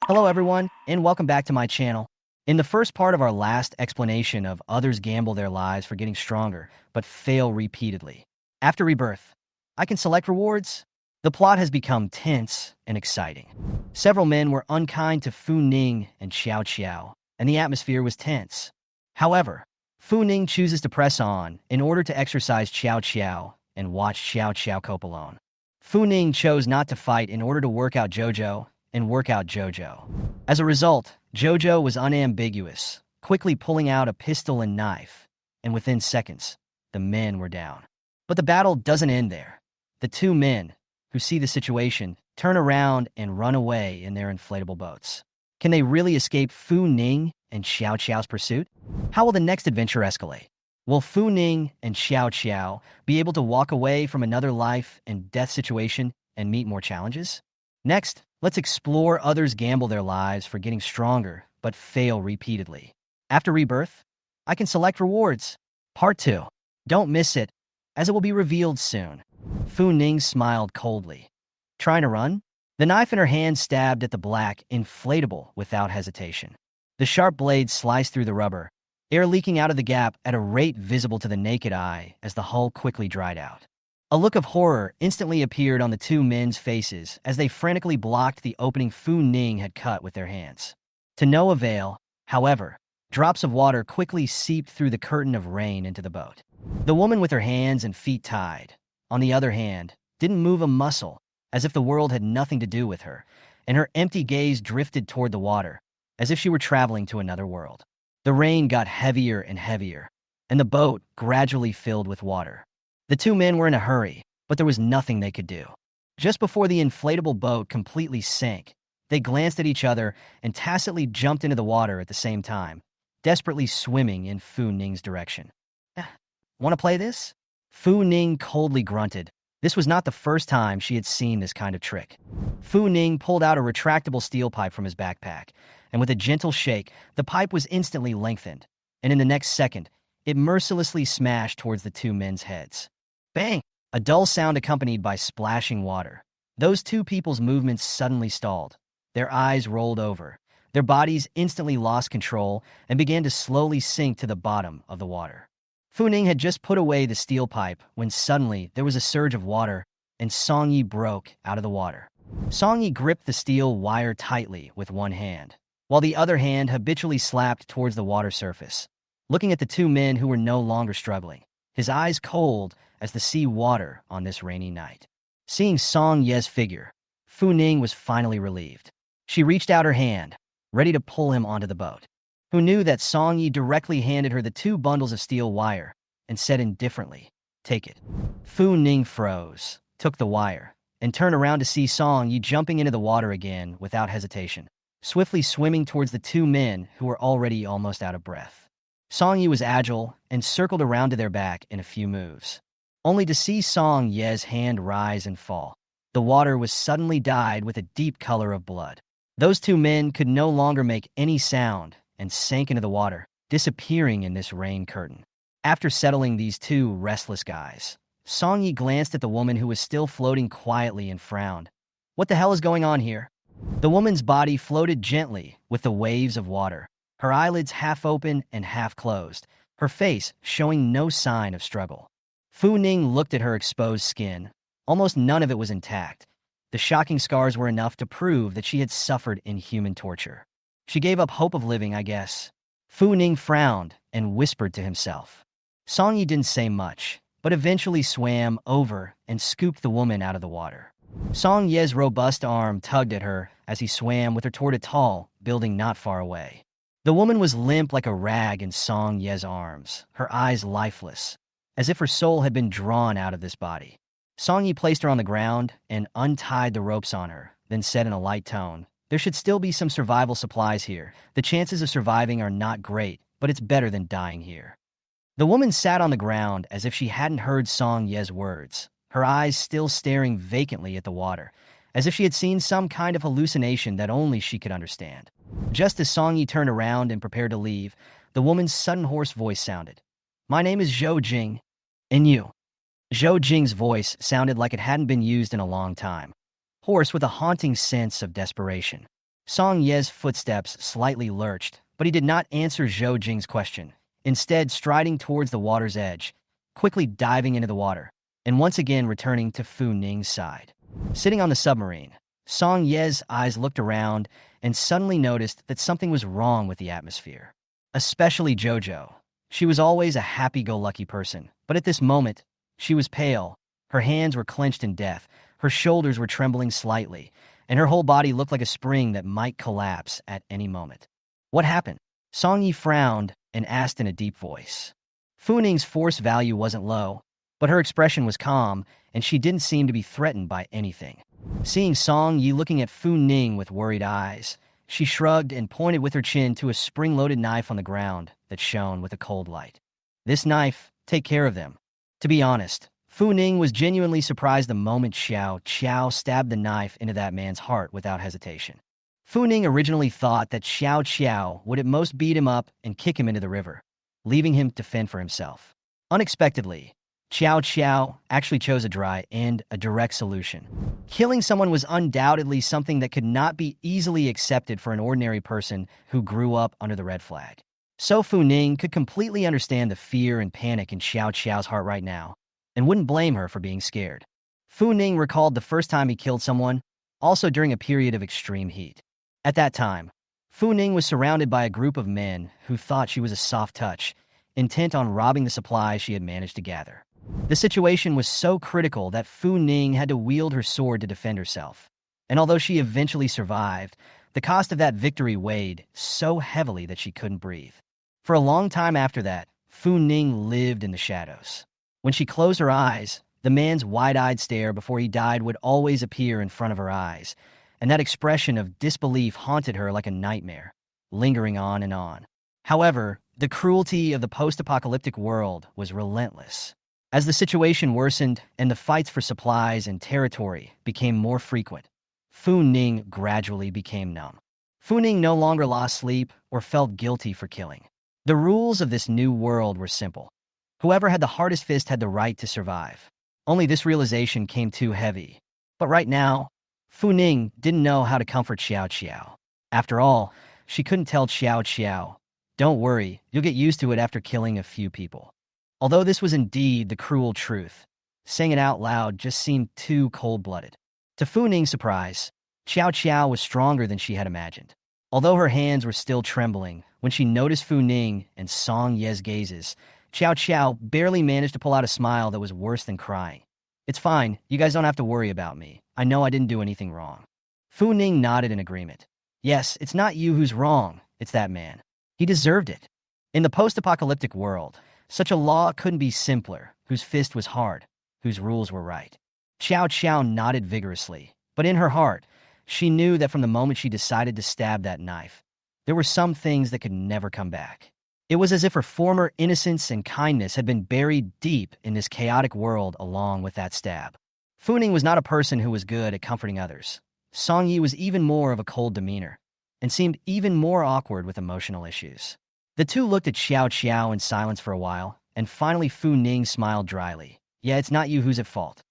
Hello everyone, and welcome back to my channel. In the first part of our last explanation of others gamble their lives for getting stronger, but fail repeatedly. After rebirth, I can select rewards. The plot has become tense and exciting. Several men were unkind to Fu Ning and Xiao Xiao, and the atmosphere was tense. However, Fu Ning chooses to press on in order to exercise Xiao Xiao and watch Xiao Xiao cope alone. Fu Ning chose not to fight in order to work out Jojo and work out Jojo. As a result, Jojo was unambiguous, quickly pulling out a pistol and knife, and within seconds, the men were down. But the battle doesn't end there. The two men, who see the situation, turn around and run away in their inflatable boats. Can they really escape Fu Ning and Xiao Xiao's pursuit? How will the next adventure escalate? Will Fu Ning and Xiao Xiao be able to walk away from another life and death situation and meet more challenges? Next, let's explore others gamble their lives for getting stronger but fail repeatedly. After rebirth, I can select rewards. Part 2. Don't miss it, as it will be revealed soon. Fu Ning smiled coldly. Trying to run? The knife in her hand stabbed at the black inflatable without hesitation. The sharp blade sliced through the rubber, air leaking out of the gap at a rate visible to the naked eye as the hull quickly dried out. A look of horror instantly appeared on the two men's faces as they frantically blocked the opening Fu Ning had cut with their hands. To no avail, however, drops of water quickly seeped through the curtain of rain into the boat. The woman with her hands and feet tied, on the other hand, didn't move a muscle, as if the world had nothing to do with her, and her empty gaze drifted toward the water, as if she were traveling to another world. The rain got heavier and heavier, and the boat gradually filled with water. The two men were in a hurry, but there was nothing they could do. Just before the inflatable boat completely sank, they glanced at each other and tacitly jumped into the water at the same time, desperately swimming in Fu Ning's direction. Want to play this? Fu Ning coldly grunted. This was not the first time she had seen this kind of trick. Fu Ning pulled out a retractable steel pipe from his backpack, and with a gentle shake, the pipe was instantly lengthened, and in the next second, it mercilessly smashed towards the two men's heads. Bang! A dull sound accompanied by splashing water. Those two people's movements suddenly stalled. Their eyes rolled over. Their bodies instantly lost control and began to slowly sink to the bottom of the water. Fu Ning had just put away the steel pipe when suddenly there was a surge of water and Song Yi broke out of the water. Song Yi gripped the steel wire tightly with one hand, while the other hand habitually slapped towards the water surface, looking at the two men who were no longer struggling, his eyes cold as the sea water on this rainy night. Seeing Song Ye's figure, Fu Ning was finally relieved. She reached out her hand, ready to pull him onto the boat. Who knew that Song Yi directly handed her the two bundles of steel wire and said indifferently, "Take it." Fu Ning froze, took the wire, and turned around to see Song Yi jumping into the water again without hesitation, swiftly swimming towards the two men who were already almost out of breath. Song Yi was agile and circled around to their back in a few moves, only to see Song Ye's hand rise and fall. The water was suddenly dyed with a deep color of blood. Those two men could no longer make any sound and sank into the water, disappearing in this rain curtain. After settling these two restless guys, Song Yi glanced at the woman who was still floating quietly and frowned. What the hell is going on here? The woman's body floated gently with the waves of water, her eyelids half open and half closed, her face showing no sign of struggle. Fu Ning looked at her exposed skin. Almost none of it was intact. The shocking scars were enough to prove that she had suffered inhuman torture. She gave up hope of living, I guess. Fu Ning frowned and whispered to himself. Song Yi didn't say much, but eventually swam over and scooped the woman out of the water. Song Ye's robust arm tugged at her as he swam with her toward a tall building not far away. The woman was limp like a rag in Song Ye's arms, her eyes lifeless, as if her soul had been drawn out of this body. Song Yi placed her on the ground and untied the ropes on her, then said in a light tone, "There should still be some survival supplies here. The chances of surviving are not great, but it's better than dying here." The woman sat on the ground as if she hadn't heard Song Ye's words, her eyes still staring vacantly at the water, as if she had seen some kind of hallucination that only she could understand. Just as Song Yi turned around and prepared to leave, the woman's sudden hoarse voice sounded. "My name is Zhou Jing. And you?" Zhou Jing's voice sounded like it hadn't been used in a long time, hoarse with a haunting sense of desperation. Song Ye's footsteps slightly lurched, but he did not answer Zhou Jing's question, instead striding towards the water's edge, quickly diving into the water, and once again returning to Fu Ning's side. Sitting on the submarine, Song Ye's eyes looked around and suddenly noticed that something was wrong with the atmosphere. Especially Jojo. She was always a happy-go-lucky person, but at this moment, she was pale. Her hands were clenched in death, her shoulders were trembling slightly, and her whole body looked like a spring that might collapse at any moment. What happened? Song Yi frowned and asked in a deep voice. Fu Ning's force value wasn't low, but her expression was calm, and she didn't seem to be threatened by anything. Seeing Song Yi looking at Fu Ning with worried eyes, she shrugged and pointed with her chin to a spring-loaded knife on the ground that shone with a cold light. This knife, take care of them. To be honest, Fu Ning was genuinely surprised the moment Xiao Qiao stabbed the knife into that man's heart without hesitation. Fu Ning originally thought that Xiao Qiao would at most beat him up and kick him into the river, leaving him to fend for himself. Unexpectedly, Xiao Qiao actually chose a dry and a direct solution. Killing someone was undoubtedly something that could not be easily accepted for an ordinary person who grew up under the red flag. So Fu Ning could completely understand the fear and panic in Xiao Qiao's heart right now, and wouldn't blame her for being scared. Fu Ning recalled the first time he killed someone, also during a period of extreme heat. At that time, Fu Ning was surrounded by a group of men who thought she was a soft touch, intent on robbing the supplies she had managed to gather. The situation was so critical that Fu Ning had to wield her sword to defend herself. And although she eventually survived, the cost of that victory weighed so heavily that she couldn't breathe. For a long time after that, Fu Ning lived in the shadows. When she closed her eyes, the man's wide-eyed stare before he died would always appear in front of her eyes, and that expression of disbelief haunted her like a nightmare, lingering on and on. However, the cruelty of the post-apocalyptic world was relentless. As the situation worsened and the fights for supplies and territory became more frequent, Fu Ning gradually became numb. Fu Ning no longer lost sleep or felt guilty for killing. The rules of this new world were simple. Whoever had the hardest fist had the right to survive. Only this realization came too heavy. But right now, Fu Ning didn't know how to comfort Xiao Qiao. After all, she couldn't tell Xiao Qiao, "Don't worry, you'll get used to it after killing a few people." Although this was indeed the cruel truth, saying it out loud just seemed too cold-blooded. To Fu Ning's surprise, Xiao Qiao was stronger than she had imagined. Although her hands were still trembling, when she noticed Fu Ning and Song Ye's gazes, Xiao Qiao barely managed to pull out a smile that was worse than crying. "It's fine, you guys don't have to worry about me. I know I didn't do anything wrong." Fu Ning nodded in agreement. "Yes, it's not you who's wrong, it's that man. He deserved it." In the post-apocalyptic world, such a law couldn't be simpler, whose fist was hard, whose rules were right. Xiao Qiao nodded vigorously, but in her heart, she knew that from the moment she decided to stab that knife, there were some things that could never come back. It was as if her former innocence and kindness had been buried deep in this chaotic world along with that stab. Fu Ning was not a person who was good at comforting others. Song Yi was even more of a cold demeanor, and seemed even more awkward with emotional issues. The two looked at Xiao Qiao in silence for a while, and finally Fu Ning smiled dryly. "Yeah, it's not you who's at fault."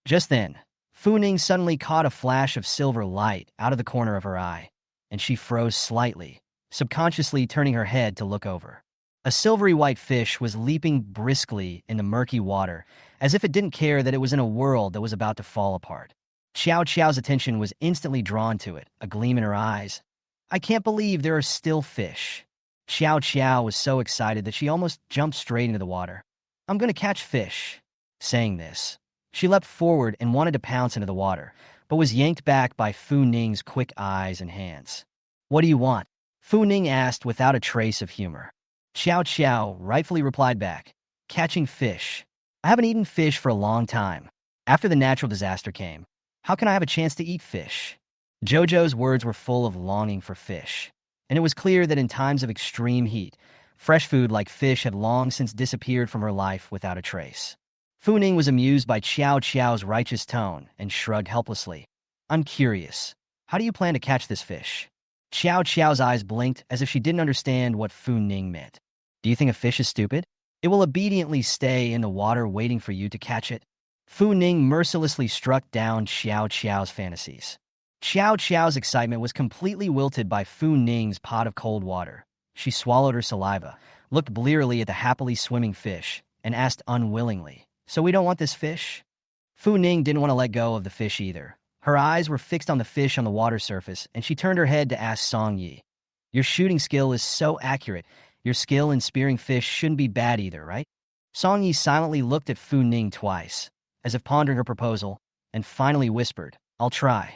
Just then, Fu Ning suddenly caught a flash of silver light out of the corner of her eye, and she froze slightly, subconsciously turning her head to look over. A silvery white fish was leaping briskly in the murky water, as if it didn't care that it was in a world that was about to fall apart. Xiao Qiao's attention was instantly drawn to it, a gleam in her eyes. "I can't believe there are still fish." Xiao Qiao was so excited that she almost jumped straight into the water. "I'm going to catch fish." Saying this, she leapt forward and wanted to pounce into the water, but was yanked back by Fu Ning's quick eyes and hands. "What do you want?" Fu Ning asked without a trace of humor. Xiao Qiao rightfully replied back, "Catching fish. I haven't eaten fish for a long time. After the natural disaster came, how can I have a chance to eat fish?" Jojo's words were full of longing for fish, and it was clear that in times of extreme heat, fresh food like fish had long since disappeared from her life without a trace. Fu Ning was amused by Xiao Qiao's righteous tone and shrugged helplessly. "I'm curious. How do you plan to catch this fish?" Xiao Qiao's eyes blinked as if she didn't understand what Fu Ning meant. "Do you think a fish is stupid? It will obediently stay in the water waiting for you to catch it." Fu Ning mercilessly struck down Xiao Qiao's fantasies. Xiao Xiao's excitement was completely wilted by Fu Ning's pot of cold water. She swallowed her saliva, looked blearily at the happily swimming fish, and asked unwillingly, "So we don't want this fish?" Fu Ning didn't want to let go of the fish either. Her eyes were fixed on the fish on the water surface, and she turned her head to ask Song Yi, "Your shooting skill is so accurate. Your skill in spearing fish shouldn't be bad either, right?" Song Yi silently looked at Fu Ning twice, as if pondering her proposal, and finally whispered, "I'll try."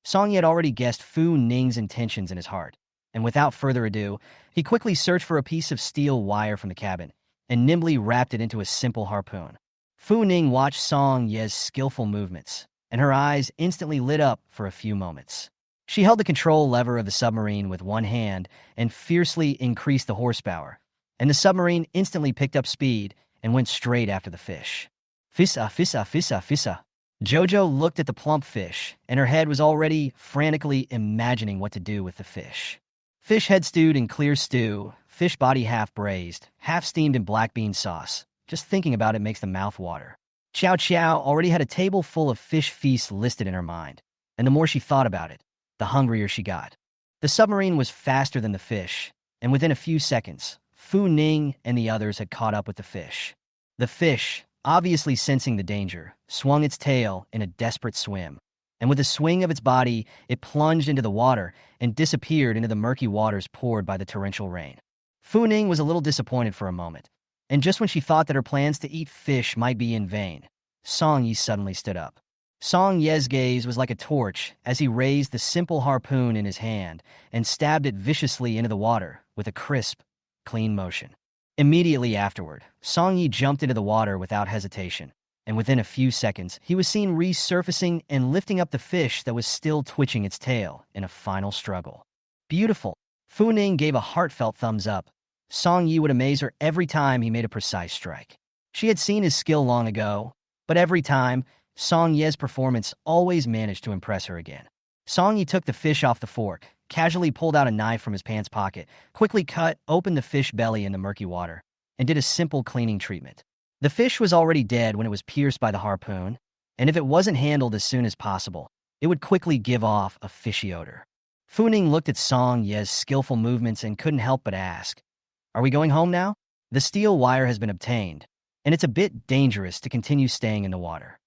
Song Yi had already guessed Fu Ning's intentions in his heart, and without further ado, he quickly searched for a piece of steel wire from the cabin and nimbly wrapped it into a simple harpoon. Fu Ning watched Song Ye's skillful movements, and her eyes instantly lit up for a few moments. She held the control lever of the submarine with one hand and fiercely increased the horsepower, and the submarine instantly picked up speed and went straight after the fish. Fissa, fissa, fissa, fissa. Jojo looked at the plump fish, and her head was already frantically imagining what to do with the fish. Fish head stewed in clear stew, fish body half braised, half steamed in black bean sauce. Just thinking about it makes the mouth water. Chow Chow already had a table full of fish feasts listed in her mind, and the more she thought about it, the hungrier she got. The submarine was faster than the fish, and within a few seconds, Fu Ning and the others had caught up with the fish. The fish, obviously sensing the danger, swung its tail in a desperate swim, and with a swing of its body, it plunged into the water and disappeared into the murky waters poured by the torrential rain. Fu Ning was a little disappointed for a moment, and just when she thought that her plans to eat fish might be in vain, Song Yi suddenly stood up. Song Ye's gaze was like a torch as he raised the simple harpoon in his hand and stabbed it viciously into the water with a crisp, clean motion. Immediately afterward, Song Yi jumped into the water without hesitation, and within a few seconds, he was seen resurfacing and lifting up the fish that was still twitching its tail in a final struggle. Beautiful! Fu Ning gave a heartfelt thumbs up. Song Yi would amaze her every time he made a precise strike. She had seen his skill long ago, but every time, Song Ye's performance always managed to impress her again. Song Yi took the fish off the fork, casually pulled out a knife from his pants pocket, quickly cut open the fish belly in the murky water, and did a simple cleaning treatment. The fish was already dead when it was pierced by the harpoon, and if it wasn't handled as soon as possible, it would quickly give off a fishy odor. Fu Ning looked at Song Ye's skillful movements and couldn't help but ask, "Are we going home now?" The steel wire has been obtained, and it's a bit dangerous to continue staying in the water.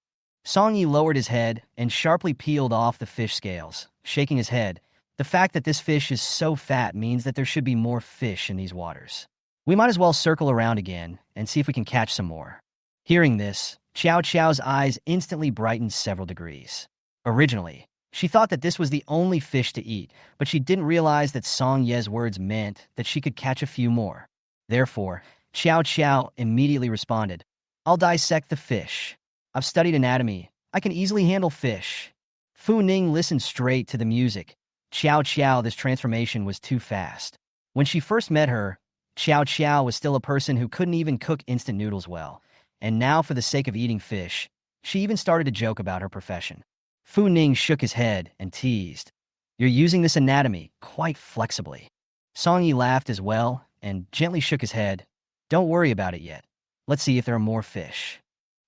Song Yi lowered his head and sharply peeled off the fish scales, shaking his head. The fact that this fish is so fat means that there should be more fish in these waters. We might as well circle around again and see if we can catch some more. Hearing this, Chow Chow's eyes instantly brightened several degrees. Originally, she thought that this was the only fish to eat, but she didn't realize that Song Ye's words meant that she could catch a few more. Therefore, Chow Chow immediately responded, "I'll dissect the fish. I've studied anatomy. I can easily handle fish." Fu Ning listened straight to the music. Chow Chow, this transformation was too fast. When she first met her, Chow Chow was still a person who couldn't even cook instant noodles well, and now for the sake of eating fish, she even started to joke about her profession. Fu Ning shook his head and teased, "You're using this anatomy quite flexibly." Song Yi laughed as well and gently shook his head. "Don't worry about it yet. Let's see if there are more fish."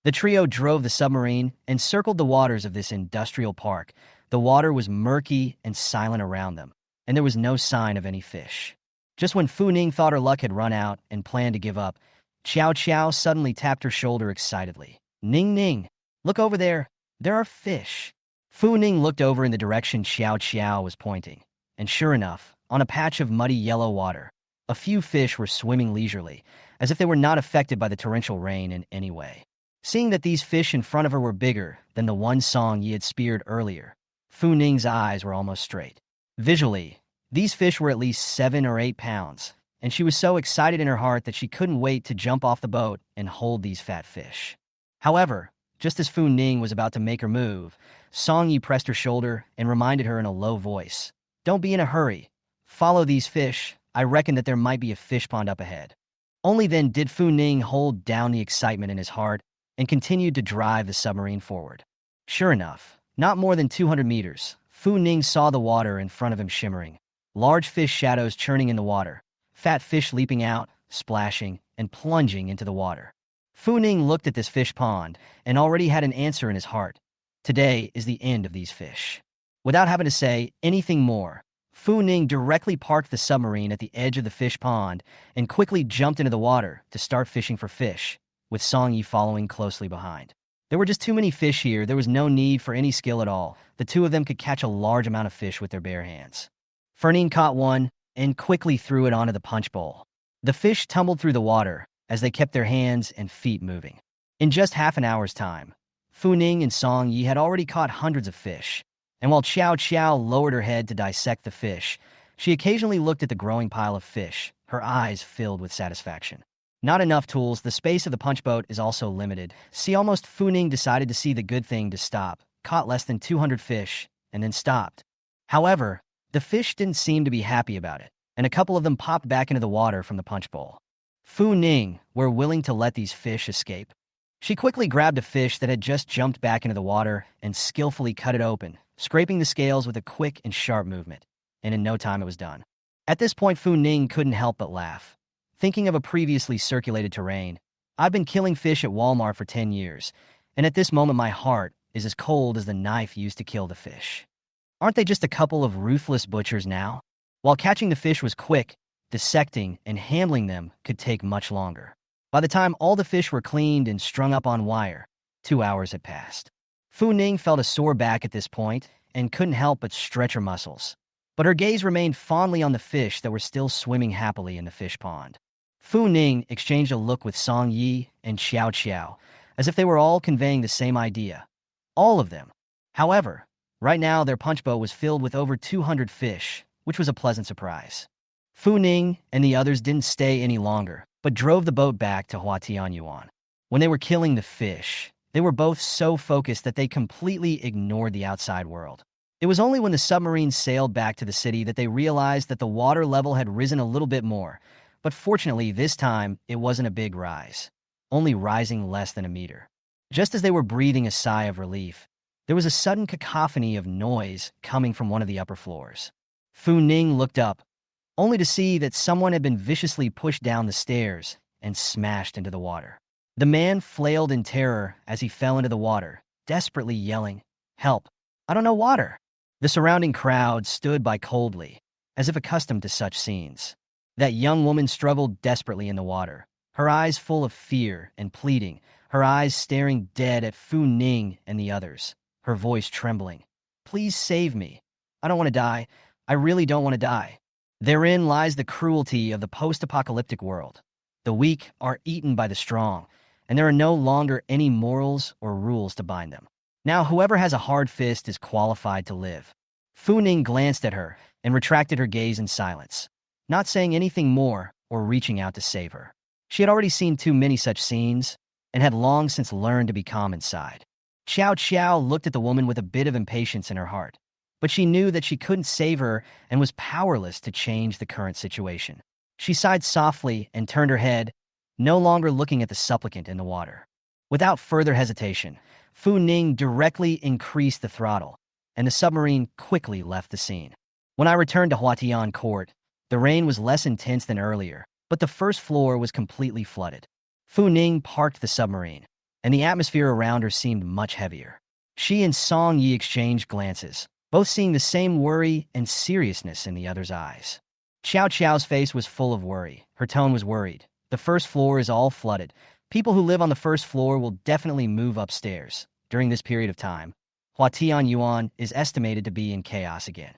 The trio drove the submarine and circled the waters of this industrial park. The water was murky and silent around them, and there was no sign of any fish. Just when Fu Ning thought her luck had run out and planned to give up, Chow Chow suddenly tapped her shoulder excitedly. "Ning Ning, look over there. There are fish." Fu Ning looked over in the direction Chow Chow was pointing, and sure enough, on a patch of muddy yellow water, a few fish were swimming leisurely, as if they were not affected by the torrential rain in any way. Seeing that these fish in front of her were bigger than the one Song Yi had speared earlier, Fu Ning's eyes were almost straight. Visually, these fish were at least 7 or 8 pounds, and she was so excited in her heart that she couldn't wait to jump off the boat and hold these fat fish. However, just as Fu Ning was about to make her move, Song Yi pressed her shoulder and reminded her in a low voice, "Don't be in a hurry. Follow these fish. I reckon that there might be a fish pond up ahead." Only then did Fu Ning hold down the excitement in his heart and continued to drive the submarine forward. Sure enough, not more than 200 meters, Fu Ning saw the water in front of him shimmering, large fish shadows churning in the water, fat fish leaping out, splashing, and plunging into the water. Fu Ning looked at this fish pond and already had an answer in his heart. Today is the end of these fish. Without having to say anything more, Fu Ning directly parked the submarine at the edge of the fish pond and quickly jumped into the water to start fishing for fish, with Song Yi following closely behind. There were just too many fish here. There was no need for any skill at all. The two of them could catch a large amount of fish with their bare hands. Fu Ning caught one and quickly threw it onto the punch bowl. The fish tumbled through the water as they kept their hands and feet moving. In just half an hour's time, Fu Ning and Song Yi had already caught hundreds of fish, and while Xiao Xiao lowered her head to dissect the fish, she occasionally looked at the growing pile of fish, her eyes filled with satisfaction. Not enough tools, the space of the punch boat is also limited. See, almost Fu Ning decided to see the good thing to stop, caught less than 200 fish, and then stopped. However, the fish didn't seem to be happy about it, and a couple of them popped back into the water from the punch bowl. Fu Ning were willing to let these fish escape. She quickly grabbed a fish that had just jumped back into the water and skillfully cut it open, scraping the scales with a quick and sharp movement, and in no time it was done. At this point, Fu Ning couldn't help but laugh. Thinking of a previously circulated terrain, I've been killing fish at Walmart for 10 years, and at this moment my heart is as cold as the knife used to kill the fish. Aren't they just a couple of ruthless butchers now? While catching the fish was quick, dissecting and handling them could take much longer. By the time all the fish were cleaned and strung up on wire, 2 hours had passed. Fu Ning felt a sore back at this point and couldn't help but stretch her muscles. But her gaze remained fondly on the fish that were still swimming happily in the fish pond. Fu Ning exchanged a look with Song Yi and Xiao Xiao, as if they were all conveying the same idea. All of them. However, right now their punch bowl was filled with over 200 fish, which was a pleasant surprise. Fu Ning and the others didn't stay any longer, but drove the boat back to Huatianyuan. When they were killing the fish, they were both so focused that they completely ignored the outside world. It was only when the submarine sailed back to the city that they realized that the water level had risen a little bit more, but fortunately this time it wasn't a big rise, only rising less than a meter. Just as they were breathing a sigh of relief, there was a sudden cacophony of noise coming from one of the upper floors. Fu Ning looked up, only to see that someone had been viciously pushed down the stairs and smashed into the water. The man flailed in terror as he fell into the water, desperately yelling, "Help! I don't know water!" The surrounding crowd stood by coldly, as if accustomed to such scenes. That young woman struggled desperately in the water, her eyes full of fear and pleading, her eyes staring dead at Fu Ning and the others, her voice trembling. "Please save me. I don't want to die. I really don't want to die." Therein lies the cruelty of the post-apocalyptic world. The weak are eaten by the strong, and there are no longer any morals or rules to bind them. Now whoever has a hard fist is qualified to live. Fu Ning glanced at her and retracted her gaze in silence, not saying anything more or reaching out to save her. She had already seen too many such scenes and had long since learned to be calm inside. Xiao Xiao looked at the woman with a bit of impatience in her heart, but she knew that she couldn't save her and was powerless to change the current situation. She sighed softly and turned her head, no longer looking at the supplicant in the water. Without further hesitation, Fu Ning directly increased the throttle, and the submarine quickly left the scene. When I returned to Huatian Court, the rain was less intense than earlier, but the first floor was completely flooded. Fu Ning parked the submarine, and the atmosphere around her seemed much heavier. She and Song Yi exchanged glances, both seeing the same worry and seriousness in the other's eyes. Xiao Xiao's face was full of worry. Her tone was worried. The first floor is all flooded. People who live on the first floor will definitely move upstairs. During this period of time, Huatianyuan is estimated to be in chaos again.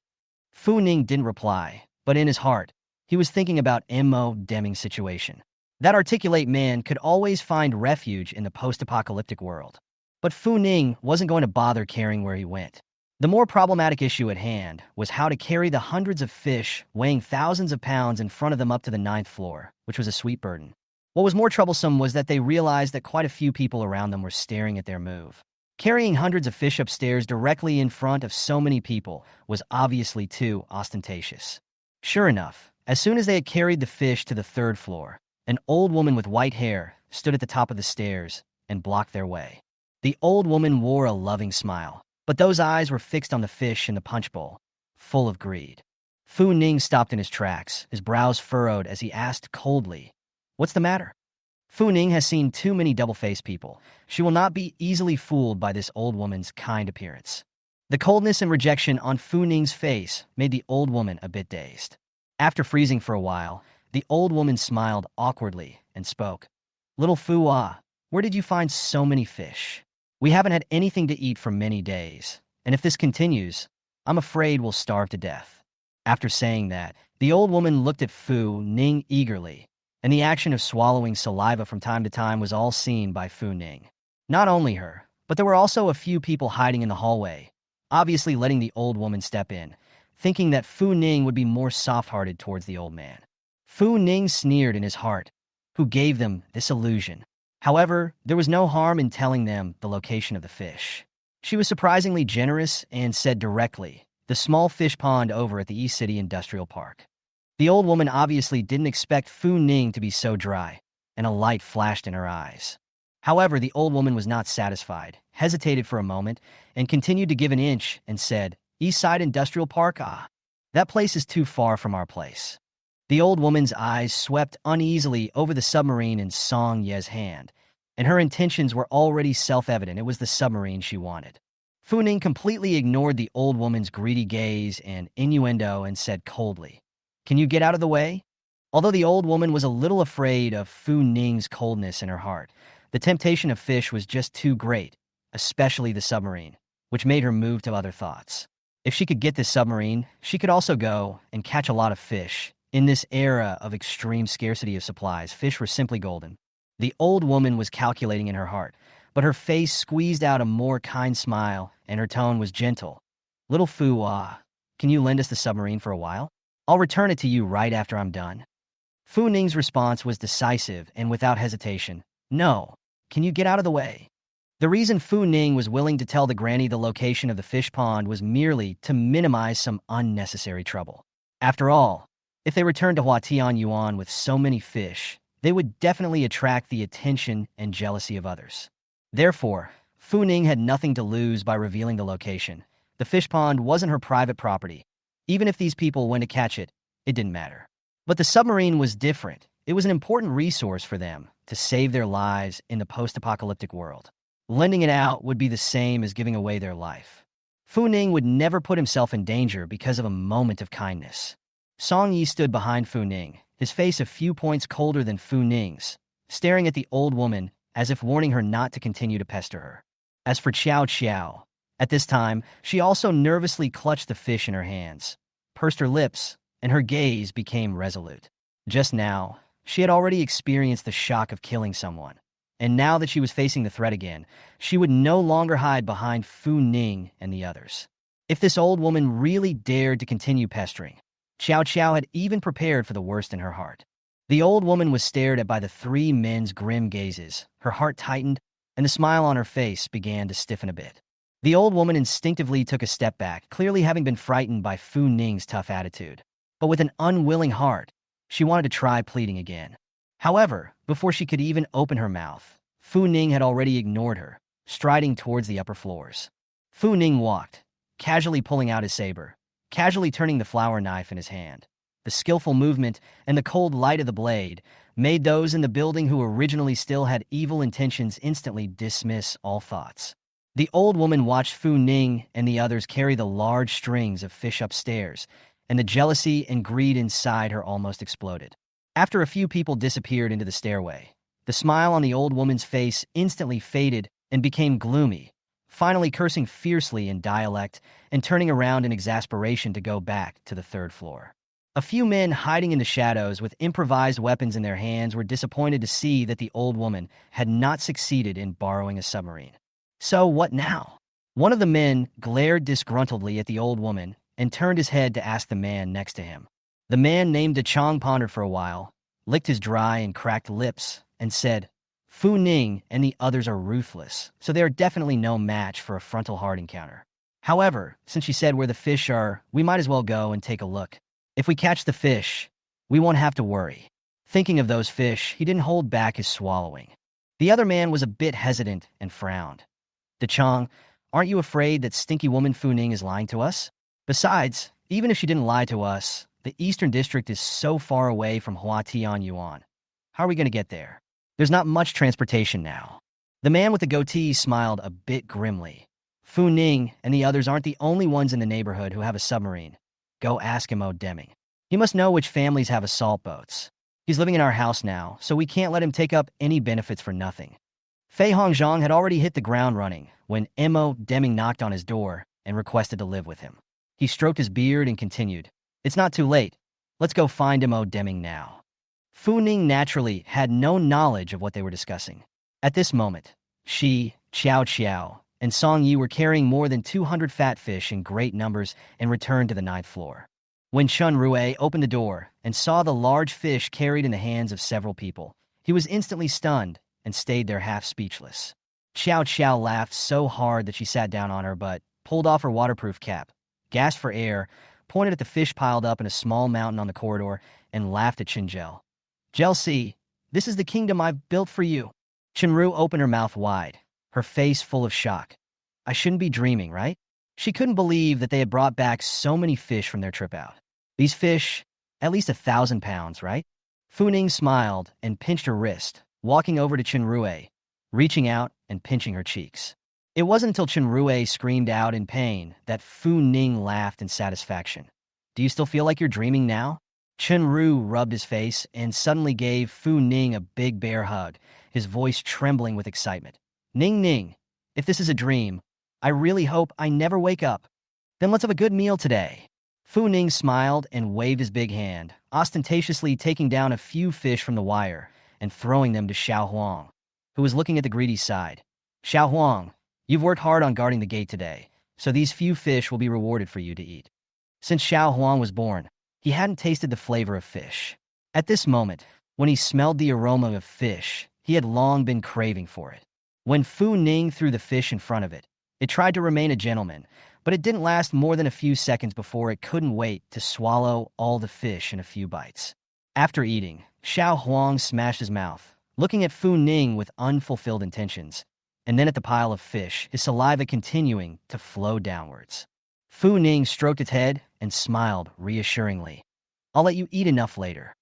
Fu Ning didn't reply, but in his heart, he was thinking about Mo Deming's situation. That articulate man could always find refuge in the post-apocalyptic world. But Fu Ning wasn't going to bother caring where he went. The more problematic issue at hand was how to carry the hundreds of fish weighing thousands of pounds in front of them up to the 9th floor, which was a sweet burden. What was more troublesome was that they realized that quite a few people around them were staring at their move. Carrying hundreds of fish upstairs directly in front of so many people was obviously too ostentatious. Sure enough, as soon as they had carried the fish to the 3rd floor, an old woman with white hair stood at the top of the stairs and blocked their way. The old woman wore a loving smile, but those eyes were fixed on the fish in the punch bowl, full of greed. Fu Ning stopped in his tracks, his brows furrowed as he asked coldly, "What's the matter?" Fu Ning has seen too many double-faced people. She will not be easily fooled by this old woman's kind appearance. The coldness and rejection on Fu Ning's face made the old woman a bit dazed. After freezing for a while, the old woman smiled awkwardly and spoke. Little Fu Ah, where did you find so many fish? We haven't had anything to eat for many days, and if this continues, I'm afraid we'll starve to death. After saying that, the old woman looked at Fu Ning eagerly, and the action of swallowing saliva from time to time was all seen by Fu Ning. Not only her, but there were also a few people hiding in the hallway, obviously letting the old woman step in, thinking that Fu Ning would be more soft-hearted towards the old man. Fu Ning sneered in his heart, who gave them this illusion. However, there was no harm in telling them the location of the fish. She was surprisingly generous and said directly, the small fish pond over at the East City Industrial Park. The old woman obviously didn't expect Fu Ning to be so dry, and a light flashed in her eyes. However, the old woman was not satisfied, hesitated for a moment, and continued to give an inch and said, East Side Industrial Park? Ah, that place is too far from our place. The old woman's eyes swept uneasily over the submarine in Song Ye's hand, and her intentions were already self-evident. It was the submarine she wanted. Fu Ning completely ignored the old woman's greedy gaze and innuendo and said coldly, Can you get out of the way? Although the old woman was a little afraid of Fu Ning's coldness in her heart, the temptation of fish was just too great, especially the submarine, which made her move to other thoughts. If she could get this submarine, she could also go and catch a lot of fish. In this era of extreme scarcity of supplies, fish were simply golden. The old woman was calculating in her heart, but her face squeezed out a more kind smile, and her tone was gentle. Little Fu Ah, can you lend us the submarine for a while? I'll return it to you right after I'm done. Fu Ning's response was decisive and without hesitation. No, can you get out of the way? The reason Fu Ning was willing to tell the granny the location of the fish pond was merely to minimize some unnecessary trouble. After all, if they returned to Huatian Yuan with so many fish, they would definitely attract the attention and jealousy of others. Therefore, Fu Ning had nothing to lose by revealing the location. The fish pond wasn't her private property. Even if these people went to catch it, it didn't matter. But the submarine was different. It was an important resource for them to save their lives in the post-apocalyptic world. Lending it out would be the same as giving away their life. Fu Ning would never put himself in danger because of a moment of kindness. Song Yi stood behind Fu Ning, his face a few points colder than Fu Ning's, staring at the old woman as if warning her not to continue to pester her. As for Qiao Qiao, at this time, she also nervously clutched the fish in her hands, pursed her lips, and her gaze became resolute. Just now, she had already experienced the shock of killing someone, and now that she was facing the threat again, she would no longer hide behind Fu Ning and the others. If this old woman really dared to continue pestering, Qiao Qiao had even prepared for the worst in her heart. The old woman was stared at by the three men's grim gazes. Her heart tightened, and the smile on her face began to stiffen a bit. The old woman instinctively took a step back, clearly having been frightened by Fu Ning's tough attitude. But with an unwilling heart, she wanted to try pleading again. However, before she could even open her mouth, Fu Ning had already ignored her, striding towards the upper floors. Fu Ning walked, casually pulling out his saber, casually turning the flower knife in his hand. The skillful movement and the cold light of the blade made those in the building who originally still had evil intentions instantly dismiss all thoughts. The old woman watched Fu Ning and the others carry the large strings of fish upstairs, and the jealousy and greed inside her almost exploded. After a few people disappeared into the stairway, the smile on the old woman's face instantly faded and became gloomy, finally cursing fiercely in dialect and turning around in exasperation to go back to the third floor. A few men hiding in the shadows with improvised weapons in their hands were disappointed to see that the old woman had not succeeded in borrowing a submarine. So what now? One of the men glared disgruntledly at the old woman and turned his head to ask the man next to him. The man named De Chong pondered for a while, licked his dry and cracked lips, and said, Fu Ning and the others are ruthless, so they are definitely no match for a frontal hard encounter. However, since she said where the fish are, we might as well go and take a look. If we catch the fish, we won't have to worry. Thinking of those fish, he didn't hold back his swallowing. The other man was a bit hesitant and frowned. De Chong, aren't you afraid that stinky woman Fu Ning is lying to us? Besides, even if she didn't lie to us, the Eastern District is so far away from Huatian Yuan. How are we going to get there? There's not much transportation now. The man with the goatee smiled a bit grimly. Fu Ning and the others aren't the only ones in the neighborhood who have a submarine. Go ask him, Deming. He must know which families have assault boats. He's living in our house now, so we can't let him take up any benefits for nothing. Fei Hongzhang had already hit the ground running when Mo Deming knocked on his door and requested to live with him. He stroked his beard and continued, "It's not too late. Let's go find Mo Deming now." Fu Ning naturally had no knowledge of what they were discussing. At this moment, she, Qiao Qiao, and Song Yi were carrying more than 200 fat fish in great numbers and returned to the ninth floor. When Chun Rui opened the door and saw the large fish carried in the hands of several people, he was instantly stunned and stayed there half speechless. Xiao Xiao laughed so hard that she sat down on her butt, pulled off her waterproof cap, gasped for air, pointed at the fish piled up in a small mountain on the corridor, and laughed at Chinjel. "Jelsi, this is the kingdom I've built for you." Chenru opened her mouth wide, her face full of shock. I shouldn't be dreaming, right? She couldn't believe that they had brought back so many fish from their trip out. These fish, at least 1,000 pounds, right? Fu Ning smiled and pinched her wrist, walking over to Chenrui, reaching out and pinching her cheeks. It wasn't until Chenrui screamed out in pain that Fu Ning laughed in satisfaction. "Do you still feel like you're dreaming now?" Chenru rubbed his face and suddenly gave Fu Ning a big bear hug, his voice trembling with excitement. "Ning Ning, if this is a dream, I really hope I never wake up. Then let's have a good meal today." Fu Ning smiled and waved his big hand, ostentatiously taking down a few fish from the wire and throwing them to Xiao Huang, who was looking at the greedy side. "Xiao Huang, you've worked hard on guarding the gate today, so these few fish will be rewarded for you to eat." Since Xiao Huang was born, he hadn't tasted the flavor of fish. At this moment, when he smelled the aroma of fish, he had long been craving for it. When Fu Ning threw the fish in front of it, it tried to remain a gentleman, but it didn't last more than a few seconds before it couldn't wait to swallow all the fish in a few bites. After eating, Xiao Huang smashed his mouth, looking at Fu Ning with unfulfilled intentions, and then at the pile of fish, his saliva continuing to flow downwards. Fu Ning stroked its head and smiled reassuringly. "I'll let you eat enough later."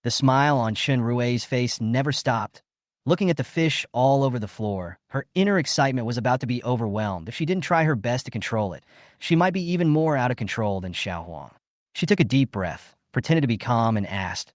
The smile on Chen Rui's face never stopped. Looking at the fish all over the floor, her inner excitement was about to be overwhelmed. If she didn't try her best to control it, she might be even more out of control than Xiao Huang. She took a deep breath, pretended to be calm, and asked,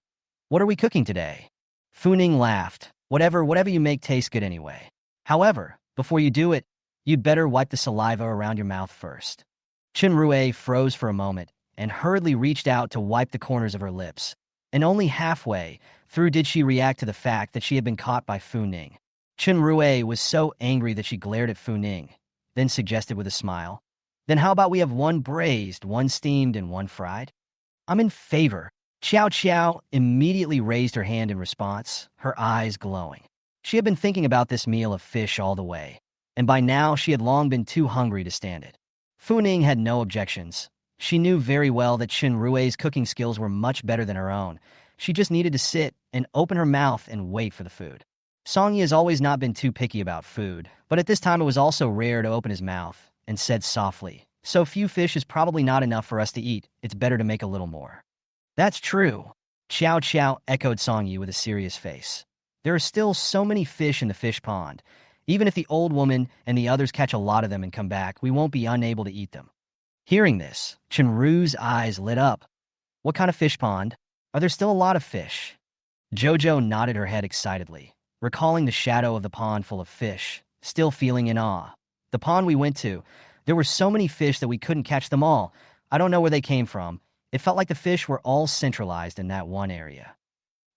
"What are we cooking today?" Fu Ning laughed. Whatever you make tastes good anyway. However, before you do it, you'd better wipe the saliva around your mouth first." Chen Rui froze for a moment and hurriedly reached out to wipe the corners of her lips, and only halfway through did she react to the fact that she had been caught by Fu Ning. Chen Rui was so angry that she glared at Fu Ning, then suggested with a smile, "Then how about we have one braised, one steamed, and one fried?" "I'm in favor." Qiao Qiao immediately raised her hand in response, her eyes glowing. She had been thinking about this meal of fish all the way, and by now she had long been too hungry to stand it. Fu Ning had no objections. She knew very well that Chen Rui's cooking skills were much better than her own. She just needed to sit and open her mouth and wait for the food. Song Yi has always not been too picky about food, but at this time it was also rare to open his mouth, and said softly, "So few fish is probably not enough for us to eat. It's better to make a little more." "That's true," Qiao Qiao echoed Song Yi with a serious face. "There are still so many fish in the fish pond. Even if the old woman and the others catch a lot of them and come back, we won't be unable to eat them." Hearing this, Chenru's eyes lit up. "What kind of fish pond? Are there still a lot of fish?" Jojo nodded her head excitedly, recalling the shadow of the pond full of fish, still feeling in awe. "The pond we went to, there were so many fish that we couldn't catch them all. I don't know where they came from. It felt like the fish were all centralized in that one area."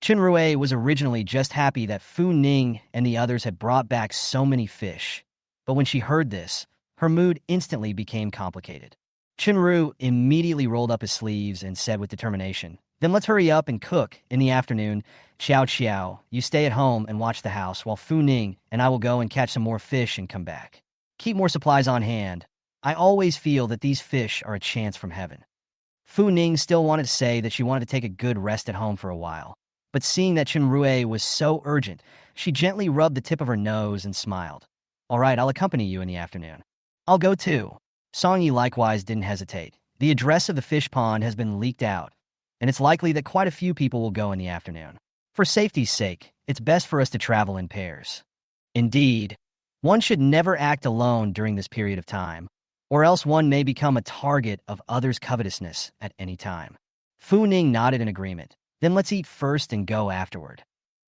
Chenrui was originally just happy that Fu Ning and the others had brought back so many fish, but when she heard this, her mood instantly became complicated. Chenru immediately rolled up his sleeves and said with determination, "Then let's hurry up and cook. In the afternoon, Qiao Qiao, you stay at home and watch the house, while Fu Ning and I will go and catch some more fish and come back. Keep more supplies on hand. I always feel that these fish are a chance from heaven." Fu Ning still wanted to say that she wanted to take a good rest at home for a while, but seeing that Chenrui was so urgent, she gently rubbed the tip of her nose and smiled. "All right, I'll accompany you in the afternoon." "I'll go too." Song Yi likewise didn't hesitate. The address of the fish pond has been leaked out, and it's likely that quite a few people will go in the afternoon. For safety's sake, it's best for us to travel in pairs. Indeed, One should never act alone during this period of time, or else one may become a target of others' covetousness at any time. Fu Ning nodded in agreement. Then let's eat first and go afterward.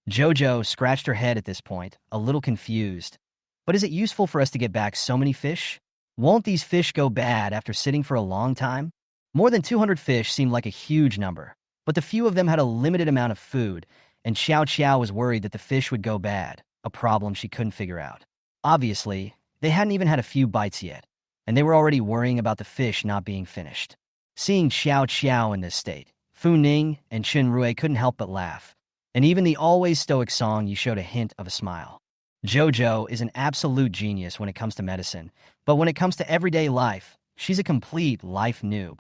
Jojo scratched her head at this point, a little confused. But is it useful for us to get back so many fish? Won't these fish go bad after sitting for a long time? More than 200 fish seemed like a huge number, but the few of them had a limited amount of food, and Xiao Xiao was worried that the fish would go bad, a problem she couldn't figure out. Obviously, they hadn't even had a few bites yet, and they were already worrying about the fish not being finished. Seeing Xiao Xiao in this state, Fu Ning and Chen Rui couldn't help but laugh, and even the always stoic Song Yi showed a hint of a smile. Jojo is an absolute genius when it comes to medicine, but when it comes to everyday life, she's a complete life noob.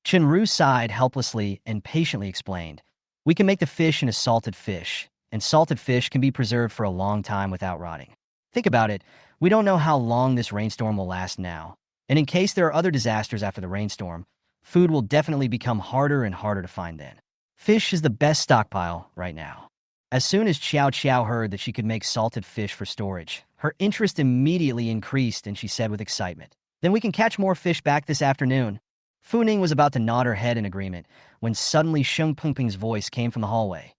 Chenru sighed helplessly and patiently explained, "We can make the fish into salted fish, and salted fish can be preserved for a long time without rotting. Think about it, we don't know how long this rainstorm will last now, and in case there are other disasters after the rainstorm, food will definitely become harder and harder to find then. Fish is the best stockpile right now." As soon as Xiao Xiao heard that she could make salted fish for storage, her interest immediately increased and she said with excitement, "Then we can catch more fish back this afternoon." Fu Ning was about to nod her head in agreement when suddenly Sheng Pengpeng's voice came from the hallway.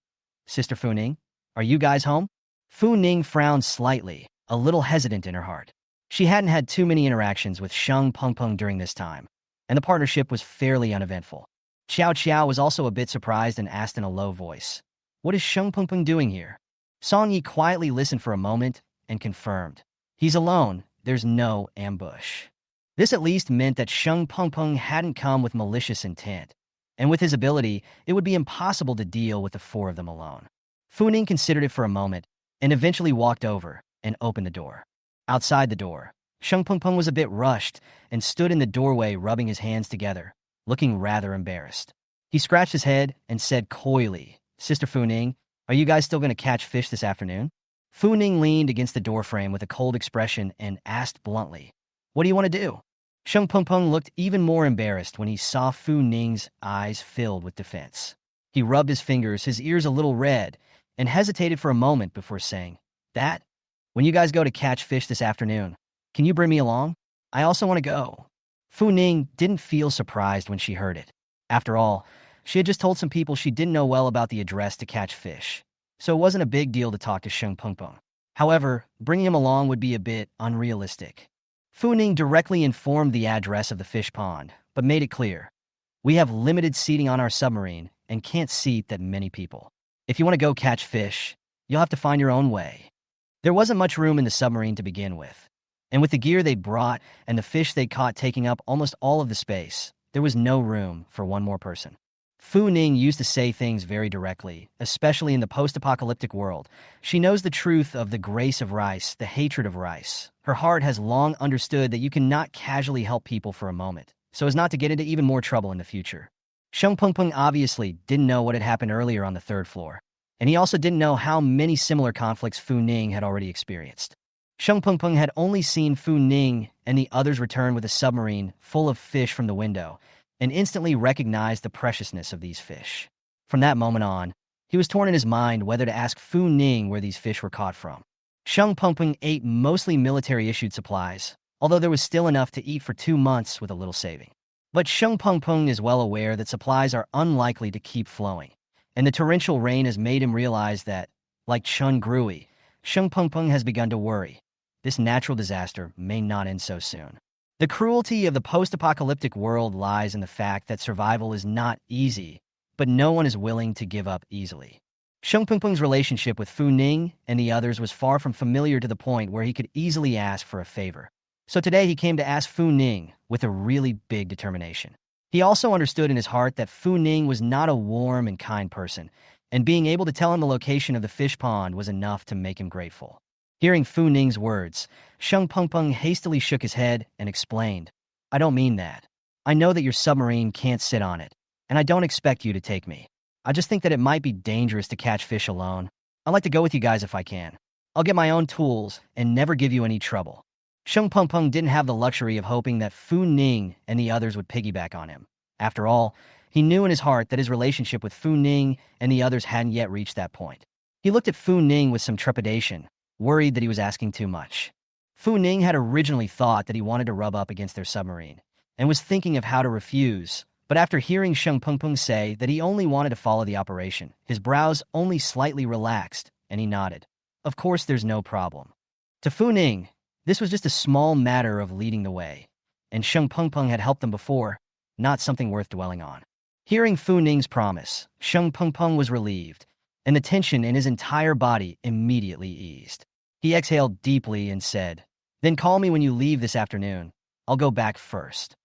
"Sister Fu Ning, are you guys home?" Fu Ning frowned slightly, a little hesitant in her heart. She hadn't had too many interactions with Sheng Pengpeng during this time, and the partnership was fairly uneventful. Xiao Xiao was also a bit surprised and asked in a low voice, "What is Sheng Pengpeng doing here?" Song Yi quietly listened for a moment and confirmed, "He's alone, there's no ambush." This at least meant that Sheng Pengpeng hadn't come with malicious intent, and with his ability, it would be impossible to deal with the four of them alone. Fu Ning considered it for a moment, and eventually walked over and opened the door. Outside the door, Sheng Pengpeng was a bit rushed and stood in the doorway rubbing his hands together, looking rather embarrassed. He scratched his head and said coyly, "Sister Fu Ning, are you guys still going to catch fish this afternoon?" Fu Ning leaned against the doorframe with a cold expression and asked bluntly, "What do you want to do?" Sheng Pengpeng looked even more embarrassed when he saw Fu Ning's eyes filled with defense. He rubbed his fingers, his ears a little red, and hesitated for a moment before saying, "That? When you guys go to catch fish this afternoon, can you bring me along? I also want to go." Fu Ning didn't feel surprised when she heard it. After all, she had just told some people she didn't know well about the address to catch fish, so it wasn't a big deal to talk to Sheng Pengpeng. However, bringing him along would be a bit unrealistic. Fu Ning directly informed the address of the fish pond, but made it clear, "We have limited seating on our submarine and can't seat that many people. If you want to go catch fish, you'll have to find your own way." There wasn't much room in the submarine to begin with, and with the gear they brought and the fish they caught taking up almost all of the space, there was no room for one more person. Fu Ning used to say things very directly, especially in the post-apocalyptic world. She knows the truth of the grace of rice, the hatred of rice. Her heart has long understood that you cannot casually help people for a moment, so as not to get into even more trouble in the future. Sheng Pengpeng obviously didn't know what had happened earlier on the third floor, and he also didn't know how many similar conflicts Fu Ning had already experienced. Sheng Pengpeng had only seen Fu Ning and the others return with a submarine full of fish from the window, and instantly recognized the preciousness of these fish. From that moment on, he was torn in his mind whether to ask Fu Ning where these fish were caught from. Sheng Pengpeng ate mostly military-issued supplies, although there was still enough to eat for 2 months with a little saving. But Sheng Pengpeng is well aware that supplies are unlikely to keep flowing, and the torrential rain has made him realize that, like Chun Grui, Sheng Pengpeng has begun to worry. This natural disaster may not end so soon. The cruelty of the post-apocalyptic world lies in the fact that survival is not easy, but no one is willing to give up easily. Sheng Pengpeng's relationship with Fu Ning and the others was far from familiar to the point where he could easily ask for a favor. So today he came to ask Fu Ning with a really big determination. He also understood in his heart that Fu Ning was not a warm and kind person, and being able to tell him the location of the fish pond was enough to make him grateful. Hearing Fu Ning's words, Sheng Pengpeng hastily shook his head and explained, "I don't mean that. I know that your submarine can't sit on it, and I don't expect you to take me. I just think that it might be dangerous to catch fish alone. I'd like to go with you guys if I can. I'll get my own tools and never give you any trouble." Sheng Pengpeng didn't have the luxury of hoping that Fu Ning and the others would piggyback on him. After all, he knew in his heart that his relationship with Fu Ning and the others hadn't yet reached that point. He looked at Fu Ning with some trepidation, worried that he was asking too much. Fu Ning had originally thought that he wanted to rub up against their submarine, and was thinking of how to refuse, but after hearing Sheng Pengpeng say that he only wanted to follow the operation, his brows only slightly relaxed, and he nodded. Of course there's no problem. To Fu Ning, this was just a small matter of leading the way, and Sheng Pengpeng had helped them before, not something worth dwelling on. Hearing Fu Ning's promise, Sheng Pengpeng was relieved, and the tension in his entire body immediately eased. He exhaled deeply and said, "Then call me when you leave this afternoon. I'll go back first."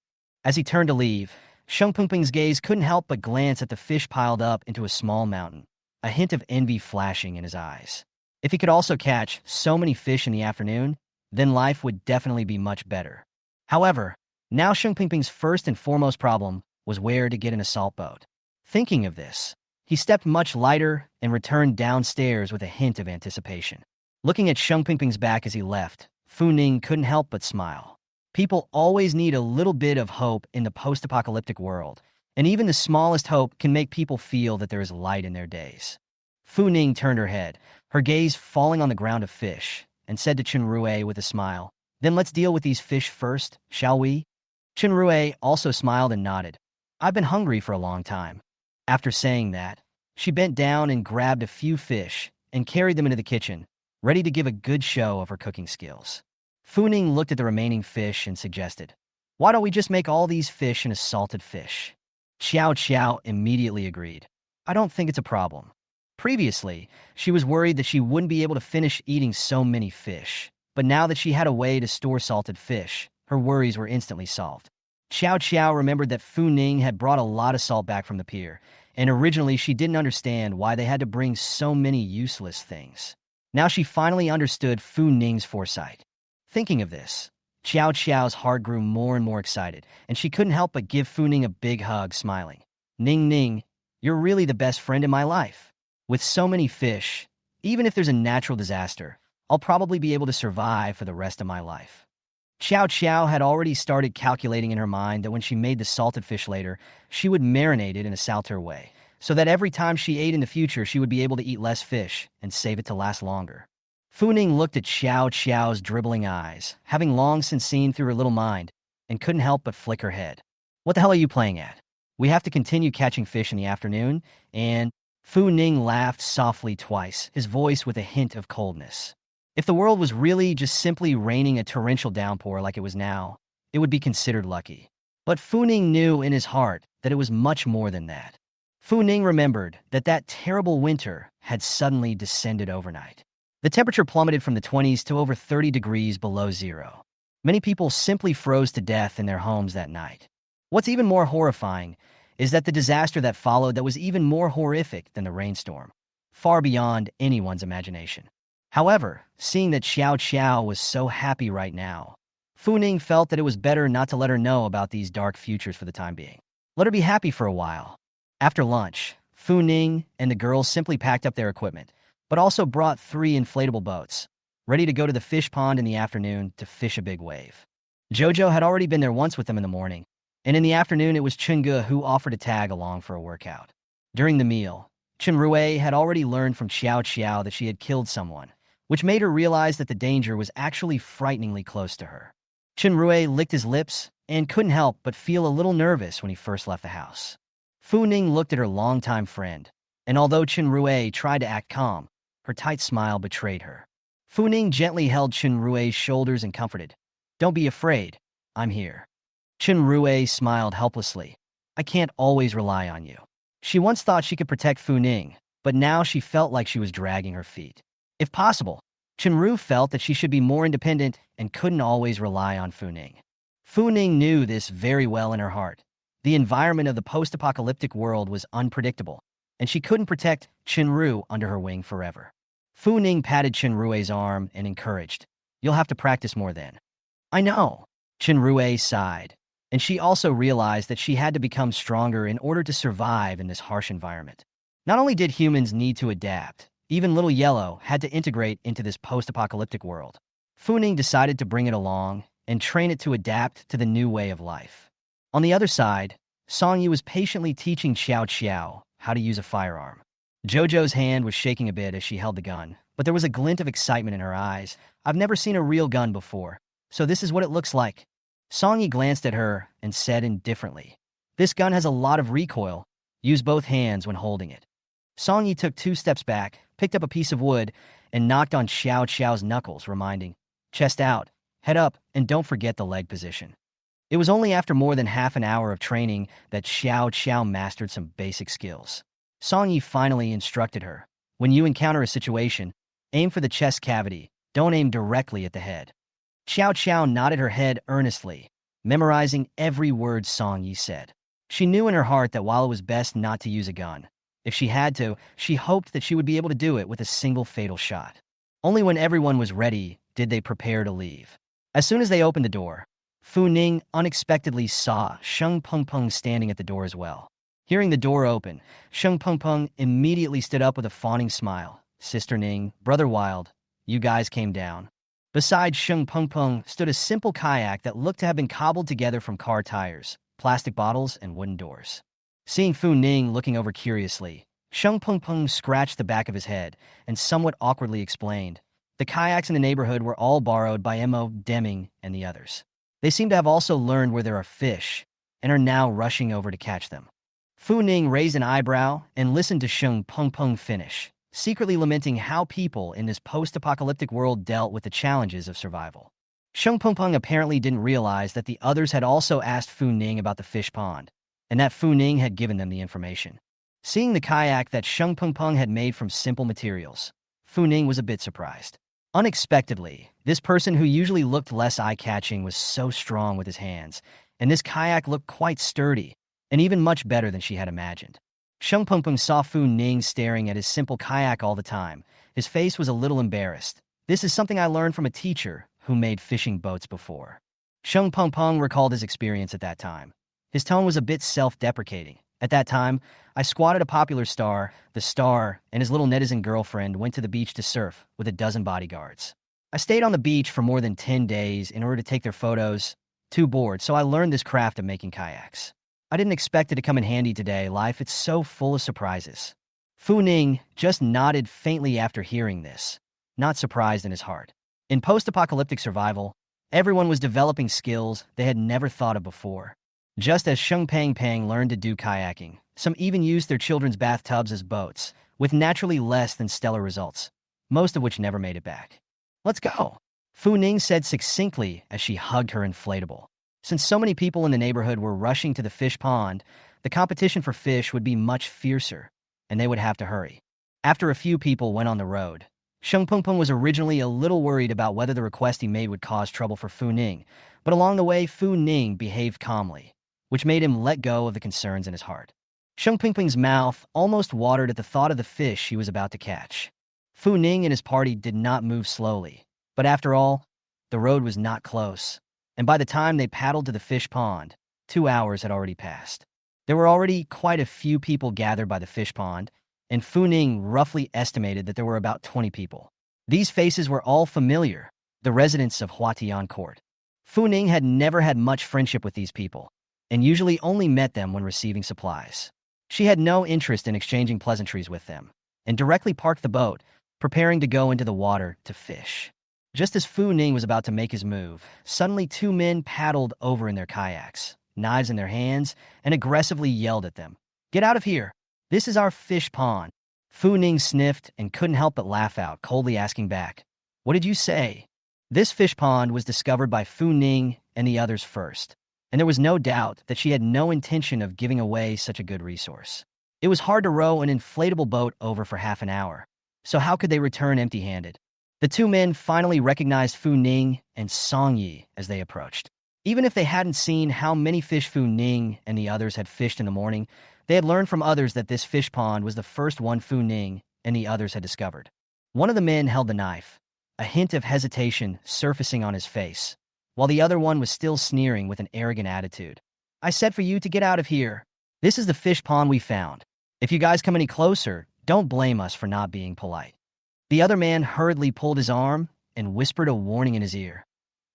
As he turned to leave, Sheng Pengpeng's gaze couldn't help but glance at the fish piled up into a small mountain, a hint of envy flashing in his eyes. If he could also catch so many fish in the afternoon, then life would definitely be much better. However, now Sheng Pengpeng's first and foremost problem was where to get an assault boat. Thinking of this, he stepped much lighter and returned downstairs with a hint of anticipation. Looking at Sheng Pengpeng's back as he left, Fu Ning couldn't help but smile. People always need a little bit of hope in the post-apocalyptic world, and even the smallest hope can make people feel that there is light in their days. Fu Ning turned her head, her gaze falling on the ground of fish, and said to Chen Rui with a smile, "Then let's deal with these fish first, shall we?" Chen Rui also smiled and nodded. "I've been hungry for a long time." After saying that, she bent down and grabbed a few fish and carried them into the kitchen, ready to give a good show of her cooking skills. Fu Ning looked at the remaining fish and suggested, "Why don't we just make all these fish into salted fish?" Xiao Xiao immediately agreed. "I don't think it's a problem." Previously, she was worried that she wouldn't be able to finish eating so many fish, but now that she had a way to store salted fish, her worries were instantly solved. Xiao Xiao remembered that Fu Ning had brought a lot of salt back from the pier, and originally she didn't understand why they had to bring so many useless things. Now she finally understood Fu Ning's foresight. Thinking of this, Xiao Xiao's heart grew more and more excited, and she couldn't help but give Fu Ning a big hug, smiling. "Ning Ning, you're really the best friend in my life. With so many fish, even if there's a natural disaster, I'll probably be able to survive for the rest of my life." Xiao Xiao had already started calculating in her mind that when she made the salted fish later, she would marinate it in a salter way, so that every time she ate in the future she would be able to eat less fish and save it to last longer. Fu Ning looked at Xiao Xiao's dribbling eyes, having long since seen through her little mind, and couldn't help but flick her head. "What the hell are you playing at? We have to continue catching fish in the afternoon, and—" Fu Ning laughed softly twice, his voice with a hint of coldness. If the world was really just simply raining a torrential downpour like it was now, it would be considered lucky. But Fu Ning knew in his heart that it was much more than that. Fu Ning remembered that that terrible winter had suddenly descended overnight. The temperature plummeted from the 20s to over 30 degrees below zero. Many people simply froze to death in their homes that night. What's even more horrifying is that the disaster that followed that was even more horrific than the rainstorm, far beyond anyone's imagination. However, seeing that Xiao Xiao was so happy right now, Fu Ning felt that it was better not to let her know about these dark futures for the time being. Let her be happy for a while. After lunch, Fu Ning and the girls simply packed up their equipment, but also brought 3 inflatable boats, ready to go to the fish pond in the afternoon to fish a big wave. Jojo had already been there once with them in the morning, and in the afternoon it was Chunge who offered to tag along for a workout. During the meal, Chen Rui had already learned from Xiao Xiao that she had killed someone, which made her realize that the danger was actually frighteningly close to her. Chen Rui licked his lips and couldn't help but feel a little nervous when he first left the house. Fu Ning looked at her longtime friend, and although Chen Rui tried to act calm, her tight smile betrayed her. Fu Ning gently held Chen Rui's shoulders and comforted, "Don't be afraid, I'm here." Chen Rui smiled helplessly. "I can't always rely on you." She once thought she could protect Fu Ning, but now she felt like she was dragging her feet. If possible, Chenru felt that she should be more independent and couldn't always rely on Fu Ning. Fu Ning knew this very well in her heart. The environment of the post-apocalyptic world was unpredictable, and she couldn't protect Chenru under her wing forever. Fu Ning patted Chenrue's arm and encouraged, "You'll have to practice more then." "I know." Chenrue sighed, and she also realized that she had to become stronger in order to survive in this harsh environment. Not only did humans need to adapt, even Little Yellow had to integrate into this post-apocalyptic world. Fu Ning decided to bring it along and train it to adapt to the new way of life. On the other side, Song Yu was patiently teaching Xiao Xiao how to use a firearm. Jojo's hand was shaking a bit as she held the gun, but there was a glint of excitement in her eyes. I've never seen a real gun before, so this is what it looks like. Songyi glanced at her and said indifferently, "This gun has a lot of recoil. Use both hands when holding it." Songyi took 2 steps back, picked up a piece of wood, and knocked on Xiao Xiao's knuckles, reminding, "Chest out, head up, and don't forget the leg position." It was only after more than half an hour of training that Xiao Xiao mastered some basic skills. Songyi finally instructed her, "When you encounter a situation, aim for the chest cavity, don't aim directly at the head." Xiao Xiao nodded her head earnestly, memorizing every word Songyi said. She knew in her heart that while it was best not to use a gun, if she had to, she hoped that she would be able to do it with a single fatal shot. Only when everyone was ready did they prepare to leave. As soon as they opened the door, Fu Ning unexpectedly saw Sheng Pengpeng standing at the door as well. Hearing the door open, Sheng Pengpeng immediately stood up with a fawning smile. "Sister Ning, Brother Wild, you guys came down." Beside Sheng Pengpeng stood a simple kayak that looked to have been cobbled together from car tires, plastic bottles, and wooden doors. Seeing Fu Ning looking over curiously, Sheng Pengpeng scratched the back of his head and somewhat awkwardly explained, "The kayaks in the neighborhood were all borrowed by Mo Deming and the others. They seem to have also learned where there are fish and are now rushing over to catch them." Fu Ning raised an eyebrow and listened to Sheng Pengpeng finish, secretly lamenting how people in this post-apocalyptic world dealt with the challenges of survival. Sheng Pengpeng apparently didn't realize that the others had also asked Fu Ning about the fish pond, and that Fu Ning had given them the information. Seeing the kayak that Sheng Pengpeng had made from simple materials, Fu Ning was a bit surprised. Unexpectedly, this person who usually looked less eye-catching was so strong with his hands, and this kayak looked quite sturdy, and even much better than she had imagined. Sheng Pengpeng saw Fu Ning staring at his simple kayak all the time. His face was a little embarrassed. "This is something I learned from a teacher who made fishing boats before." Sheng Pengpeng recalled his experience at that time. His tone was a bit self-deprecating. "At that time, I squatted a popular star. The star and his little netizen girlfriend went to the beach to surf with a dozen bodyguards. I stayed on the beach for more than 10 days in order to take their photos. Too bored, so I learned this craft of making kayaks. I didn't expect it to come in handy today. Life, it's so full of surprises." Fu Ning just nodded faintly after hearing this, not surprised in his heart. In post-apocalyptic survival, everyone was developing skills they had never thought of before. Just as Sheng Pengpeng learned to do kayaking, some even used their children's bathtubs as boats, with naturally less than stellar results, most of which never made it back. "Let's go," Fu Ning said succinctly as she hugged her inflatable. Since so many people in the neighborhood were rushing to the fish pond, the competition for fish would be much fiercer, and they would have to hurry. After a few people went on the road, Sheng Pengpeng was originally a little worried about whether the request he made would cause trouble for Fu Ning, but along the way Fu Ning behaved calmly, which made him let go of the concerns in his heart. Sheng Pengpeng's mouth almost watered at the thought of the fish he was about to catch. Fu Ning and his party did not move slowly, but after all, the road was not close, and by the time they paddled to the fish pond, 2 hours had already passed. There were already quite a few people gathered by the fish pond, and Fu Ning roughly estimated that there were about 20 people. These faces were all familiar, the residents of Huatian Court. Fu Ning had never had much friendship with these people, and usually only met them when receiving supplies. She had no interest in exchanging pleasantries with them, and directly parked the boat, preparing to go into the water to fish. Just as Fu Ning was about to make his move, suddenly 2 men paddled over in their kayaks, knives in their hands, and aggressively yelled at them. "Get out of here! This is our fish pond." Fu Ning sniffed and couldn't help but laugh out, coldly asking back, "What did you say?" This fish pond was discovered by Fu Ning and the others first, and there was no doubt that she had no intention of giving away such a good resource. It was hard to row an inflatable boat over for half an hour, so how could they return empty-handed? The 2 men finally recognized Fu Ning and Songyi as they approached. Even if they hadn't seen how many fish Fu Ning and the others had fished in the morning, they had learned from others that this fish pond was the first one Fu Ning and the others had discovered. One of the men held the knife, a hint of hesitation surfacing on his face, while the other one was still sneering with an arrogant attitude. "I said for you to get out of here. This is the fish pond we found. If you guys come any closer, don't blame us for not being polite." The other man hurriedly pulled his arm and whispered a warning in his ear.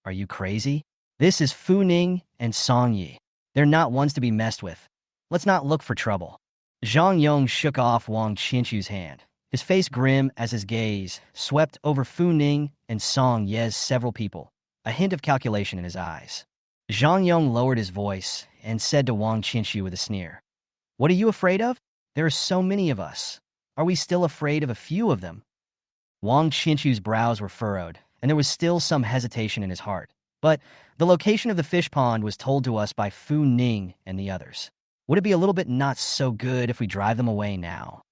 "Are you crazy? This is Fu Ning and Songyi. They're not ones to be messed with. Let's not look for trouble." Zhang Yong shook off Wang Qinshu's hand, his face grim as his gaze swept over Fu Ning and Song Ye's several people, a hint of calculation in his eyes. Zhang Yong lowered his voice and said to Wang Qinshu with a sneer, "What are you afraid of? There are so many of us. Are we still afraid of a few of them?" Wang Qinshu's brows were furrowed, and there was still some hesitation in his heart. But the location of the fish pond was told to us by Fu Ning and the others. Would it be a little bit not so good if we drive them away now?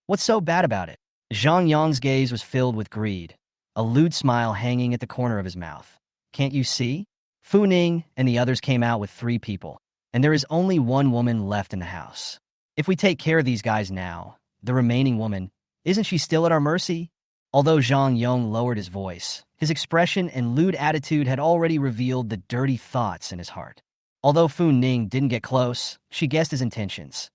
What's so bad about it? Zhang Yong's gaze was filled with greed, a lewd smile hanging at the corner of his mouth. Can't you see? Fu Ning and the others came out with 3 people, and there is only 1 woman left in the house. If we take care of these guys now, the remaining woman, isn't she still at our mercy? Although Zhang Yong lowered his voice, his expression and lewd attitude had already revealed the dirty thoughts in his heart. Although Fu Ning didn't get close, she guessed his intentions.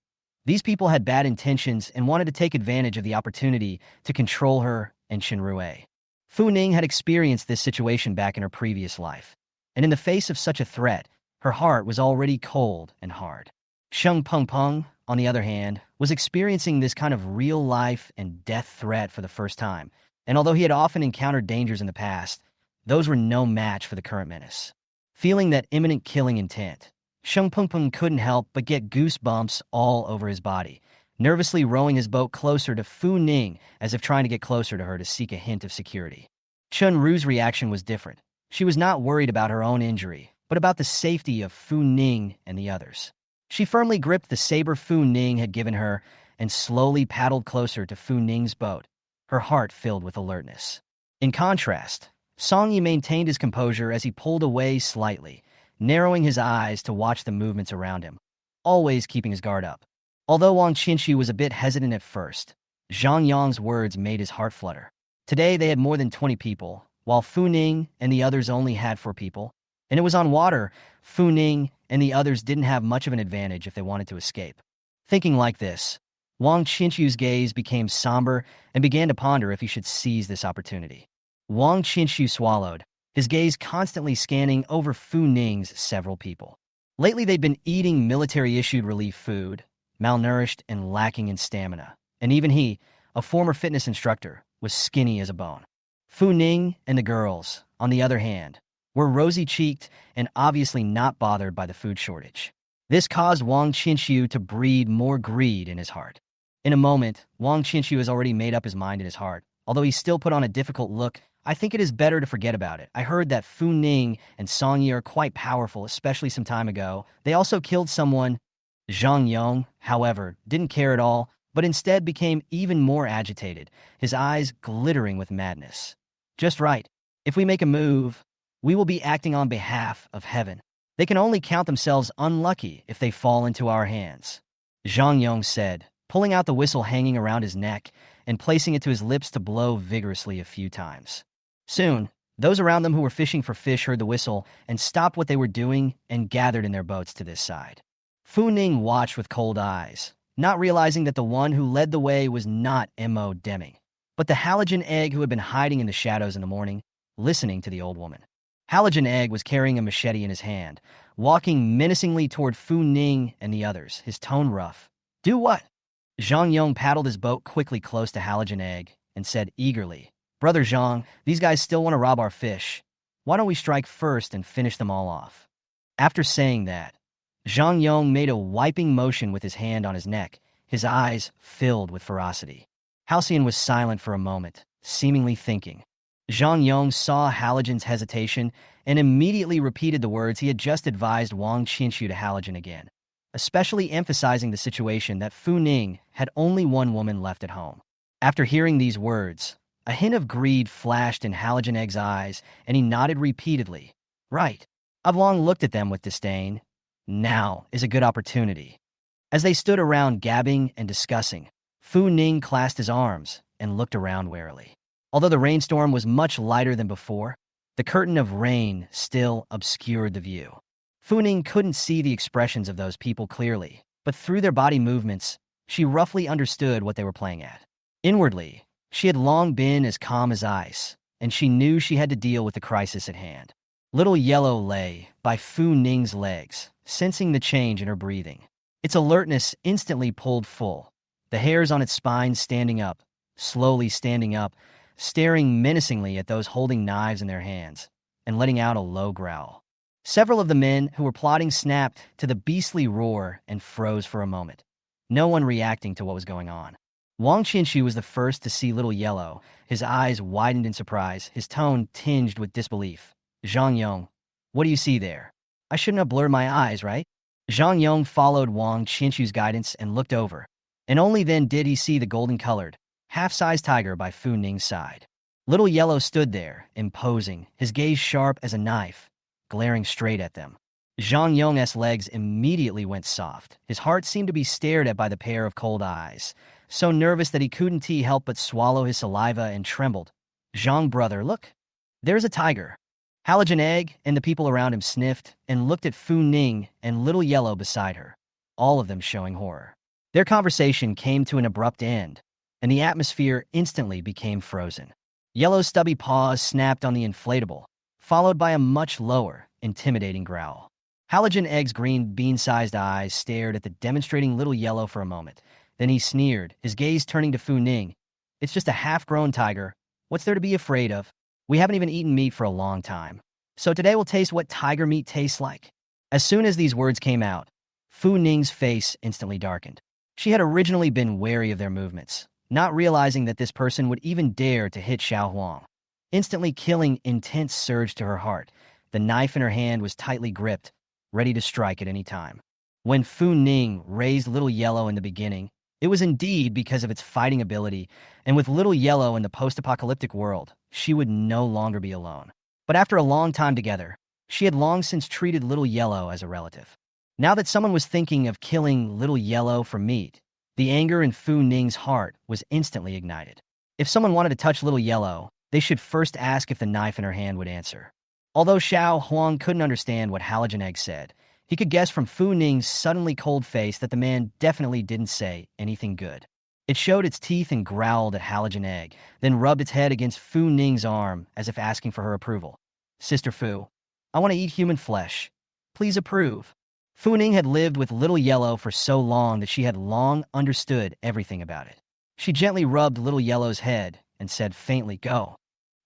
These people had bad intentions and wanted to take advantage of the opportunity to control her and Shinrue. Fu Ning had experienced this situation back in her previous life, and in the face of such a threat, her heart was already cold and hard. Sheng Peng Peng, on the other hand, was experiencing this kind of real-life and death threat for the first time, and although he had often encountered dangers in the past, those were no match for the current menace. Feeling that imminent killing intent, Sheng Peng Peng couldn't help but get goosebumps all over his body, nervously rowing his boat closer to Fu Ning as if trying to get closer to her to seek a hint of security. Chun Ru's reaction was different. She was not worried about her own injury, but about the safety of Fu Ning and the others. She firmly gripped the saber Fu Ning had given her and slowly paddled closer to Fu Ning's boat, her heart filled with alertness. In contrast, Song Yi maintained his composure as he pulled away slightly, narrowing his eyes to watch the movements around him, always keeping his guard up. Although Wang Qinshu was a bit hesitant at first, Zhang Yong's words made his heart flutter. Today they had more than 20 people, while Fu Ning and the others only had 4 people. And it was on water. Fu Ning and the others didn't have much of an advantage if they wanted to escape. Thinking like this, Wang Qinshu's gaze became somber and began to ponder if he should seize this opportunity. Wang Qinshu swallowed, his gaze constantly scanning over Fu Ning's several people. Lately they'd been eating military-issued relief food, malnourished and lacking in stamina. And even he, a former fitness instructor, was skinny as a bone. Fu Ning and the girls, on the other hand, were rosy-cheeked and obviously not bothered by the food shortage. This caused Wang Qinshu to breed more greed in his heart. In a moment, Wang Qinshu has already made up his mind in his heart. Although he still put on a difficult look, I think it is better to forget about it. I heard that Fu Ning and Song Yi are quite powerful, especially some time ago. They also killed someone. Zhang Yong, however, didn't care at all, but instead became even more agitated, his eyes glittering with madness. Just right. If we make a move, we will be acting on behalf of heaven. They can only count themselves unlucky if they fall into our hands, Zhang Yong said, pulling out the whistle hanging around his neck and placing it to his lips to blow vigorously a few times. Soon, those around them who were fishing for fish heard the whistle and stopped what they were doing and gathered in their boats to this side. Fu Ning watched with cold eyes, not realizing that the one who led the way was not Mo Deming, but the halogen egg who had been hiding in the shadows in the morning, listening to the old woman. Halogen Egg was carrying a machete in his hand, walking menacingly toward Fu Ning and the others, his tone rough. "Do what?" Zhang Yong paddled his boat quickly close to Halogen Egg and said eagerly, "Brother Zhang, these guys still want to rob our fish. Why don't we strike first and finish them all off?" After saying that, Zhang Yong made a wiping motion with his hand on his neck, his eyes filled with ferocity. Halcyon was silent for a moment, seemingly thinking. Zhang Yong saw Halogen's hesitation and immediately repeated the words he had just advised Wang Qinshu to Halogen again, especially emphasizing the situation that Fu Ning had only 1 woman left at home. After hearing these words, a hint of greed flashed in Halogen Egg's eyes, and he nodded repeatedly. "Right. I've long looked at them with disdain. Now is a good opportunity." As they stood around gabbing and discussing, Fu Ning clasped his arms and looked around warily. Although the rainstorm was much lighter than before, the curtain of rain still obscured the view. Fu Ning couldn't see the expressions of those people clearly, but through their body movements, she roughly understood what they were playing at. Inwardly, she had long been as calm as ice, and she knew she had to deal with the crisis at hand. Little Yellow lay by Fu Ning's legs, sensing the change in her breathing. Its alertness instantly pulled full, the hairs on its spine standing up, slowly standing up, staring menacingly at those holding knives in their hands, and letting out a low growl. Several of the men who were plotting snapped to the beastly roar and froze for a moment, no one reacting to what was going on. Wang Qinshu was the first to see Little Yellow. His eyes widened in surprise, his tone tinged with disbelief. Zhang Yong, what do you see there? I shouldn't have blurred my eyes, right? Zhang Yong followed Wang Qinshu's guidance and looked over, and only then did he see the golden-colored, half-sized tiger by Fu Ning's side. Little Yellow stood there, imposing, his gaze sharp as a knife, glaring straight at them. Zhang Yong's legs immediately went soft. His heart seemed to be stared at by the pair of cold eyes, so nervous that he couldn't help but swallow his saliva and trembled. Zhang, brother, look. There's a tiger. Halogen Egg and the people around him sniffed and looked at Fu Ning and Little Yellow beside her, all of them showing horror. Their conversation came to an abrupt end, and the atmosphere instantly became frozen. Yellow's stubby paws snapped on the inflatable, followed by a much lower, intimidating growl. Halogen Egg's green bean-sized eyes stared at the demonstrating Little Yellow for a moment. Then he sneered, his gaze turning to Fu Ning. It's just a half-grown tiger. What's there to be afraid of? We haven't even eaten meat for a long time. So today we'll taste what tiger meat tastes like. As soon as these words came out, Fu Ning's face instantly darkened. She had originally been wary of their movements, not realizing that this person would even dare to hit Xiao Huang. Instantly killing intense surge to her heart. The knife in her hand was tightly gripped, ready to strike at any time. When Fu Ning raised Little Yellow in the beginning, it was indeed because of its fighting ability, and with Little Yellow in the post-apocalyptic world, she would no longer be alone. But after a long time together, she had long since treated Little Yellow as a relative. Now that someone was thinking of killing Little Yellow for meat, the anger in Fu Ning's heart was instantly ignited. If someone wanted to touch Little Yellow, they should first ask if the knife in her hand would answer. Although Xiao Huang couldn't understand what Halogen Egg said, he could guess from Fu Ning's suddenly cold face that the man definitely didn't say anything good. It showed its teeth and growled at Halogen Egg, then rubbed its head against Fu Ning's arm as if asking for her approval. Sister Fu, I want to eat human flesh. Please approve. Fu Ning had lived with Little Yellow for so long that she had long understood everything about it. She gently rubbed Little Yellow's head and said faintly, "Go."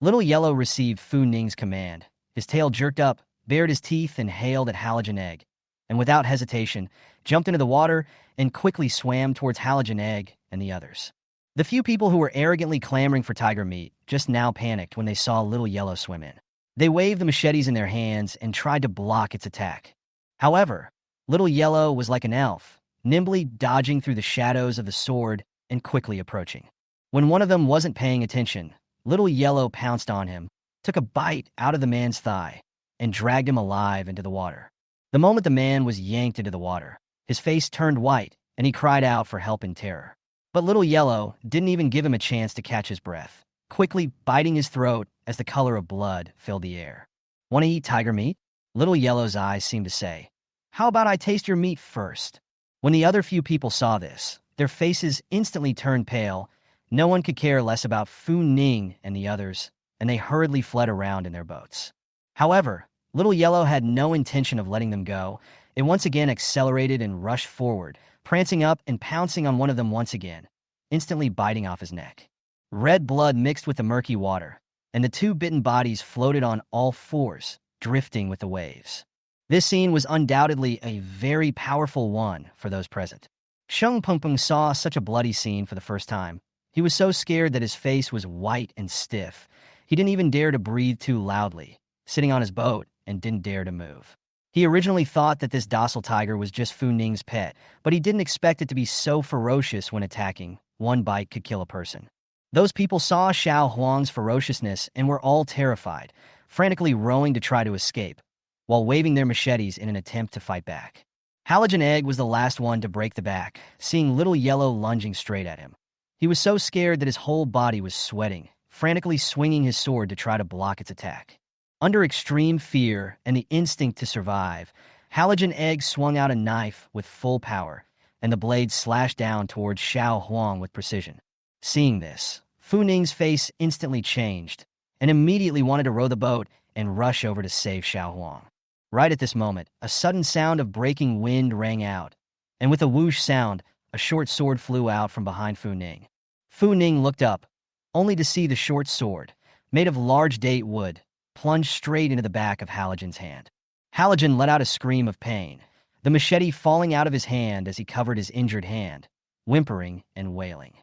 Little Yellow received Fu Ning's command. His tail jerked up, bared his teeth, and hailed at Halogen Egg, and without hesitation, jumped into the water and quickly swam towards Halogen Egg and the others. The few people who were arrogantly clamoring for tiger meat just now panicked when they saw Little Yellow swim in. They waved the machetes in their hands and tried to block its attack. However, Little Yellow was like an elf, nimbly dodging through the shadows of the sword and quickly approaching. When one of them wasn't paying attention, Little Yellow pounced on him, took a bite out of the man's thigh, and dragged him alive into the water. The moment the man was yanked into the water, his face turned white, and he cried out for help in terror. But Little Yellow didn't even give him a chance to catch his breath, quickly biting his throat as the color of blood filled the air. Want to eat tiger meat? Little Yellow's eyes seemed to say, how about I taste your meat first? When the other few people saw this, their faces instantly turned pale. No one could care less about Fu Ning and the others, and they hurriedly fled around in their boats. However, Little Yellow had no intention of letting them go. It once again accelerated and rushed forward, prancing up and pouncing on one of them once again, instantly biting off his neck. Red blood mixed with the murky water, and the two bitten bodies floated on all fours, drifting with the waves. This scene was undoubtedly a very powerful one for those present. Sheng Pengpeng saw such a bloody scene for the first time. He was so scared that his face was white and stiff. He didn't even dare to breathe too loudly, sitting on his boat, and didn't dare to move. He originally thought that this docile tiger was just Fu Ning's pet, but he didn't expect it to be so ferocious when attacking. One bite could kill a person. Those people saw Xiao Huang's ferociousness and were all terrified, frantically rowing to try to escape, while waving their machetes in an attempt to fight back. Halogen Egg was the last one to break the back, seeing Little Yellow lunging straight at him. He was so scared that his whole body was sweating, frantically swinging his sword to try to block its attack. Under extreme fear and the instinct to survive, Halogen Egg swung out a knife with full power, and the blade slashed down towards Xiao Huang with precision. Seeing this, Fu Ning's face instantly changed, and immediately wanted to row the boat and rush over to save Xiao Huang. Right at this moment, a sudden sound of breaking wind rang out, and with a whoosh sound, a short sword flew out from behind Fu Ning. Fu Ning looked up, only to see the short sword, made of large date wood, plunge straight into the back of Halogen's hand. Halogen let out a scream of pain, the machete falling out of his hand as he covered his injured hand, whimpering and wailing.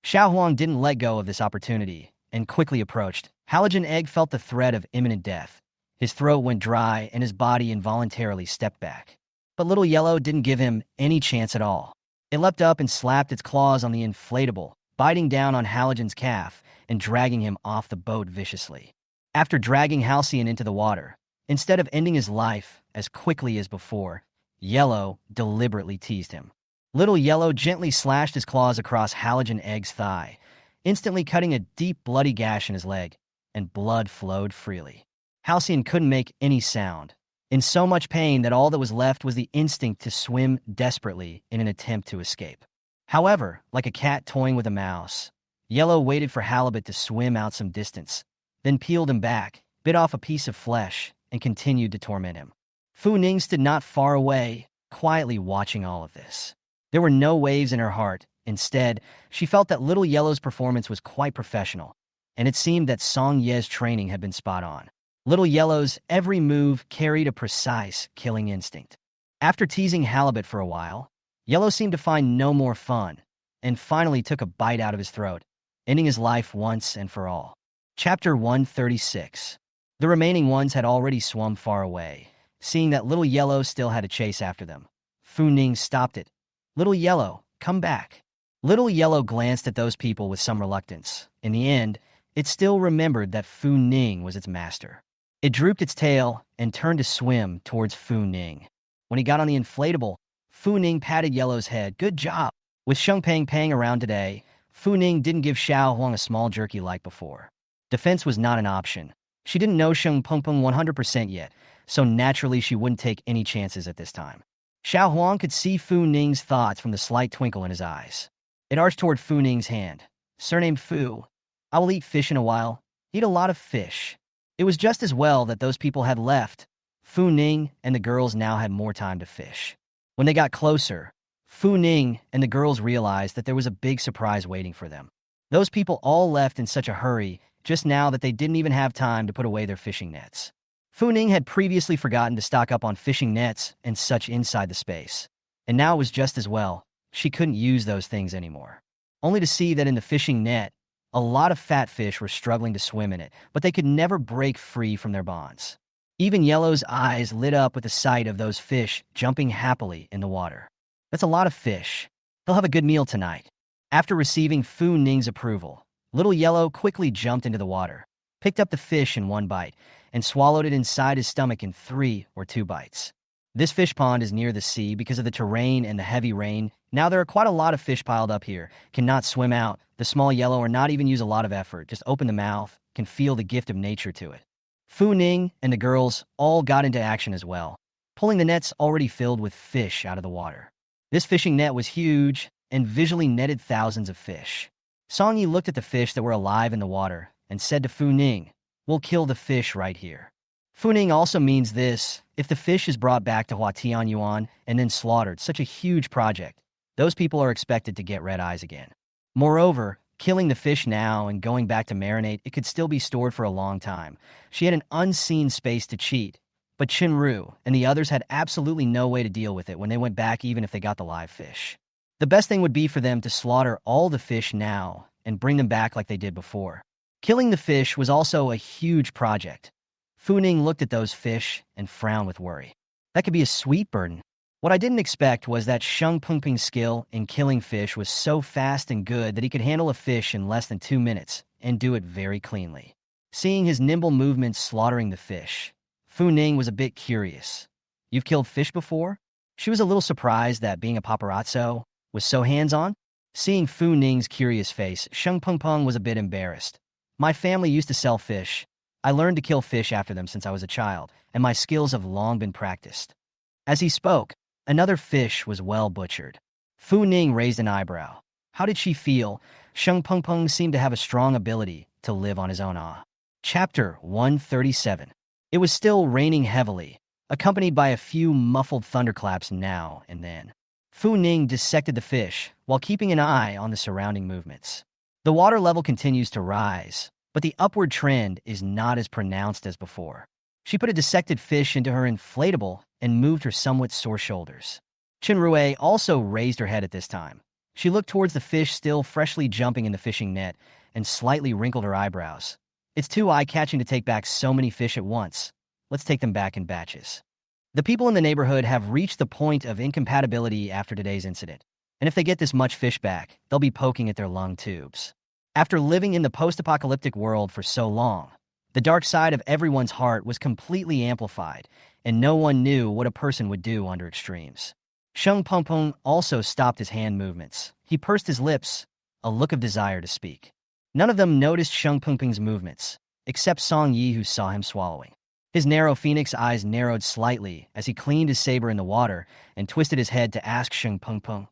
Xiao Huang didn't let go of this opportunity and quickly approached. Halogen Egg felt the threat of imminent death. His throat went dry and his body involuntarily stepped back. But Little Yellow didn't give him any chance at all. It leapt up and slapped its claws on the inflatable, biting down on Halogen's calf and dragging him off the boat viciously. After dragging Halcyon into the water, instead of ending his life as quickly as before, Yellow deliberately teased him. Little Yellow gently slashed his claws across Halogen Egg's thigh, instantly cutting a deep bloody gash in his leg, and blood flowed freely. Halcyon couldn't make any sound, in so much pain that all that was left was the instinct to swim desperately in an attempt to escape. However, like a cat toying with a mouse, Yellow waited for Halibut to swim out some distance, then peeled him back, bit off a piece of flesh, and continued to torment him. Fu Ning stood not far away, quietly watching all of this. There were no waves in her heart. Instead, she felt that Little Yellow's performance was quite professional, and it seemed that Song Ye's training had been spot on. Little Yellow's every move carried a precise killing instinct. After teasing Halibut for a while, Yellow seemed to find no more fun, and finally took a bite out of his throat, ending his life once and for all. Chapter 136. The remaining ones had already swum far away. Seeing that Little Yellow still had a chase after them, Fu Ning stopped it. "Little Yellow, come back." Little Yellow glanced at those people with some reluctance. In the end, it still remembered that Fu Ning was its master. It drooped its tail and turned to swim towards Fu Ning. When he got on the inflatable, Fu Ning patted Yellow's head. "Good job." With Sheng Peng Peng around today, Fu Ning didn't give Xiao Huang a small jerky like before. Defense was not an option. She didn't know Sheng Peng Peng 100% yet, so naturally she wouldn't take any chances at this time. Xiao Huang could see Fu Ning's thoughts from the slight twinkle in his eyes. It arched toward Fu Ning's hand. "Surname Fu. I will eat fish in a while. Eat a lot of fish." It was just as well that those people had left. Fu Ning and the girls now had more time to fish. When they got closer, Fu Ning and the girls realized that there was a big surprise waiting for them. Those people all left in such a hurry just now that they didn't even have time to put away their fishing nets. Fu Ning had previously forgotten to stock up on fishing nets and such inside the space, and now it was just as well. She couldn't use those things anymore. Only to see that in the fishing net, a lot of fat fish were struggling to swim in it, but they could never break free from their bonds. Even Yellow's eyes lit up with the sight of those fish jumping happily in the water. "That's a lot of fish. They'll have a good meal tonight." After receiving Fu Ning's approval, Little Yellow quickly jumped into the water, picked up the fish in one bite, and swallowed it inside his stomach in 3 or 2 bites. This fish pond is near the sea because of the terrain and the heavy rain. Now there are quite a lot of fish piled up here. Cannot swim out. The small Yellow or not even use a lot of effort. Just open the mouth, can feel the gift of nature to it. Fu Ning and the girls all got into action as well, pulling the nets already filled with fish out of the water. This fishing net was huge and visually netted thousands of fish. Song Yi looked at the fish that were alive in the water and said to Fu Ning, "We'll kill the fish right here." Fu Ning also means this: if the fish is brought back to Huatian Yuan and then slaughtered, such a huge project, those people are expected to get red eyes again. Moreover, killing the fish now and going back to marinate, it could still be stored for a long time. She had an unseen space to cheat, but Chinru and the others had absolutely no way to deal with it when they went back, even if they got the live fish. The best thing would be for them to slaughter all the fish now and bring them back like they did before. Killing the fish was also a huge project. Fu Ning looked at those fish and frowned with worry. That could be a sweet burden. What I didn't expect was that Sheng Pengping's skill in killing fish was so fast and good that he could handle a fish in less than 2 minutes and do it very cleanly. Seeing his nimble movements slaughtering the fish, Fu Ning was a bit curious. "You've killed fish before?" She was a little surprised that being a paparazzo was so hands-on. Seeing Fu Ning's curious face, Sheng Pengpeng was a bit embarrassed. "My family used to sell fish. I learned to kill fish after them since I was a child, and my skills have long been practiced." As he spoke, another fish was well butchered. Fu Ning raised an eyebrow. How did she feel? Sheng Pengpeng seemed to have a strong ability to live on his own awe. Chapter 137. It was still raining heavily, accompanied by a few muffled thunderclaps now and then. Fu Ning dissected the fish while keeping an eye on the surrounding movements. The water level continues to rise, but the upward trend is not as pronounced as before. She put a dissected fish into her inflatable and moved her somewhat sore shoulders. Chenrue also raised her head at this time. She looked towards the fish still freshly jumping in the fishing net and slightly wrinkled her eyebrows. It's too eye-catching to take back so many fish at once. Let's take them back in batches. The people in the neighborhood have reached the point of incompatibility after today's incident, and if they get this much fish back, they'll be poking at their lung tubes. After living in the post-apocalyptic world for so long, the dark side of everyone's heart was completely amplified, and no one knew what a person would do under extremes. Sheng Pengpeng also stopped his hand movements. He pursed his lips, a look of desire to speak. None of them noticed Sheng Pengpeng's movements, except Song Yi, who saw him swallowing. His narrow phoenix eyes narrowed slightly as he cleaned his saber in the water and twisted his head to ask Sheng Pengpeng,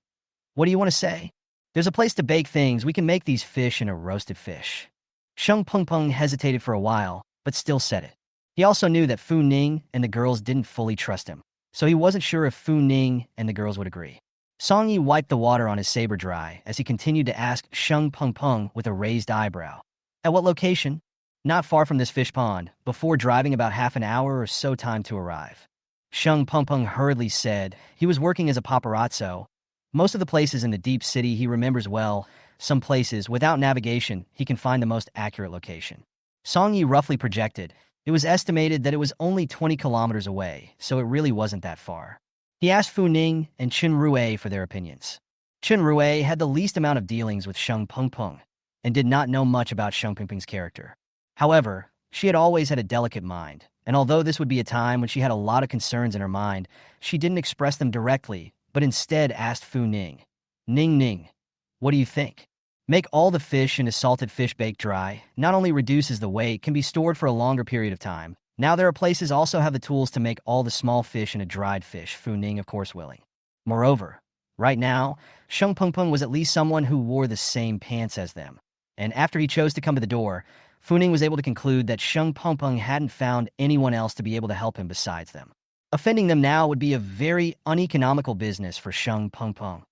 "What do you want to say?" "There's a place to bake things. We can make these fish in a roasted fish." Sheng Pengpeng hesitated for a while, but still said it. He also knew that Fu Ning and the girls didn't fully trust him, so he wasn't sure if Fu Ning and the girls would agree. Song Yi wiped the water on his saber dry as he continued to ask Sheng Pengpeng with a raised eyebrow, "At what location?" "Not far from this fish pond, before driving about half an hour or so time to arrive." Sheng Pengpeng hurriedly said he was working as a paparazzo. Most of the places in the deep city he remembers well. Some places, without navigation, he can find the most accurate location. Song Yi roughly projected. It was estimated that it was only 20 kilometers away, so it really wasn't that far. He asked Fu Ning and Chenrue for their opinions. Chenrue had the least amount of dealings with Sheng Pengpeng and did not know much about Sheng Pengpeng's character. However, she had always had a delicate mind, and although this would be a time when she had a lot of concerns in her mind, she didn't express them directly, but instead asked Fu Ning, Ning, what do you think?" "Make all the fish into salted fish baked dry. Not only reduces the weight, can be stored for a longer period of time. Now there are places also have the tools to make all the small fish into dried fish," Fu Ning of course willing. Moreover, right now, Sheng Pengpeng was at least someone who wore the same pants as them, and after he chose to come to the door, Fu Ning was able to conclude that Sheng Pengpeng hadn't found anyone else to be able to help him besides them. Offending them now would be a very uneconomical business for Sheng Pengpeng.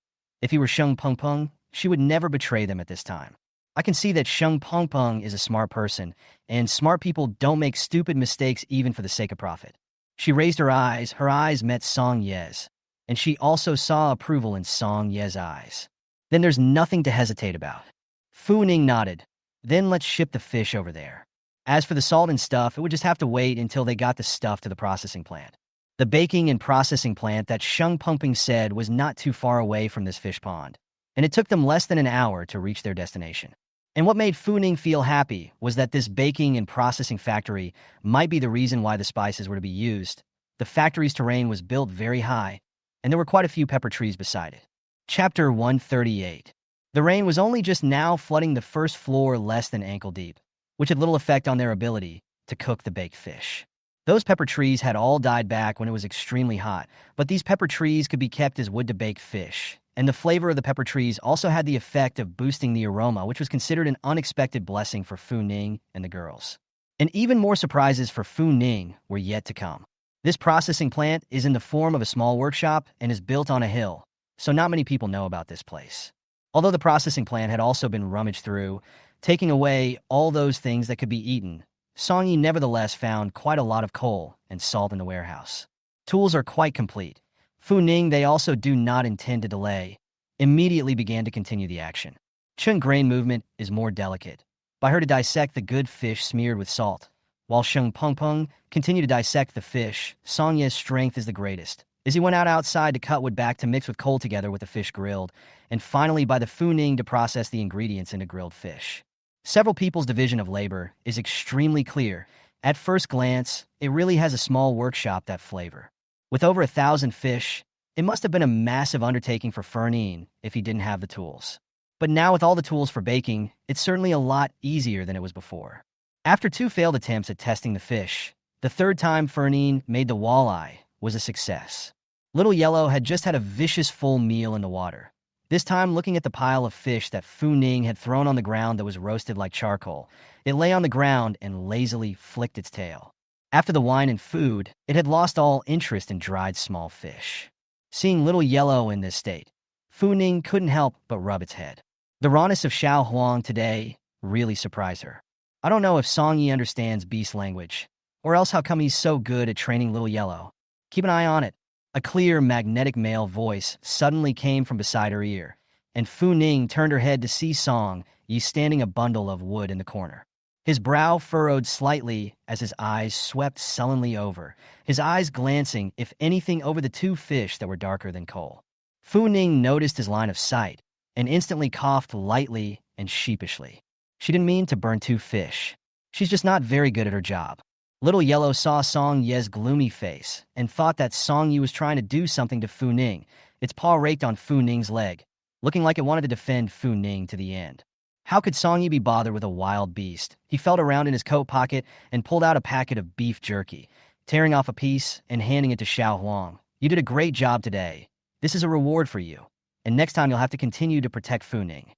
If he were Sheng Pengpeng, she would never betray them at this time. I can see that Sheng Pengpeng is a smart person, and smart people don't make stupid mistakes even for the sake of profit. She raised her eyes met Song Ye's, and she also saw approval in Song Ye's eyes. "Then there's nothing to hesitate about." Fu Ning nodded. "Then let's ship the fish over there. As for the salt and stuff, it would just have to wait until they got the stuff to the processing plant." The baking and processing plant that Sheng Pengpeng said was not too far away from this fish pond, and it took them less than an hour to reach their destination. And what made Fu Ning feel happy was that this baking and processing factory might be the reason why the spices were to be used. The factory's terrain was built very high, and there were quite a few pepper trees beside it. Chapter 138. The rain was only just now flooding the first floor less than ankle deep, which had little effect on their ability to cook the baked fish. Those pepper trees had all died back when it was extremely hot, but these pepper trees could be kept as wood to bake fish, and the flavor of the pepper trees also had the effect of boosting the aroma, which was considered an unexpected blessing for Fu Ning and the girls. And even more surprises for Fu Ning were yet to come. This processing plant is in the form of a small workshop and is built on a hill, so not many people know about this place. Although the processing plant had also been rummaged through, taking away all those things that could be eaten, Song Yi nevertheless found quite a lot of coal and salt in the warehouse. Tools are quite complete. Fu Ning, they also do not intend to delay, immediately began to continue the action. Chun grain movement is more delicate. By her to dissect the good fish smeared with salt, while Sheng Pengpeng continued to dissect the fish, Song Ye's strength is the greatest, as he went outside to cut wood back to mix with coal together with the fish grilled, and finally by the Fu Ning to process the ingredients into grilled fish. Several people's division of labor is extremely clear. At first glance, it really has a small workshop that flavor. With over 1,000 fish, it must have been a massive undertaking for Fernin if he didn't have the tools. But now with all the tools for baking, it's certainly a lot easier than it was before. After 2 failed attempts at testing the fish, the third time Fernin made the walleye was a success. Little Yellow had just had a vicious full meal in the water. This time looking at the pile of fish that Fu Ning had thrown on the ground that was roasted like charcoal, it lay on the ground and lazily flicked its tail. After the wine and food, it had lost all interest in dried small fish. Seeing little yellow in this state, Fu Ning couldn't help but rub its head. The rawness of Xiao Huang today really surprised her. I don't know if Song Yi understands beast language, or else how come he's so good at training little yellow. Keep an eye on it. A clear, magnetic male voice suddenly came from beside her ear, and Fu Ning turned her head to see Song Yi standing a bundle of wood in the corner. His brow furrowed slightly as his eyes swept sullenly over, his eyes glancing, if anything, over the two fish that were darker than coal. Fu Ning noticed his line of sight and instantly coughed lightly and sheepishly. She didn't mean to burn two fish. She's just not very good at her job. Little Yellow saw Song Ye's gloomy face and thought that Song Ye was trying to do something to Fu Ning. Its paw raked on Fu Ning's leg, looking like it wanted to defend Fu Ning to the end. How could Song Yi be bothered with a wild beast? He felt around in his coat pocket and pulled out a packet of beef jerky, tearing off a piece and handing it to Xiao Huang. You did a great job today. This is a reward for you, and next time you'll have to continue to protect Fu Ning.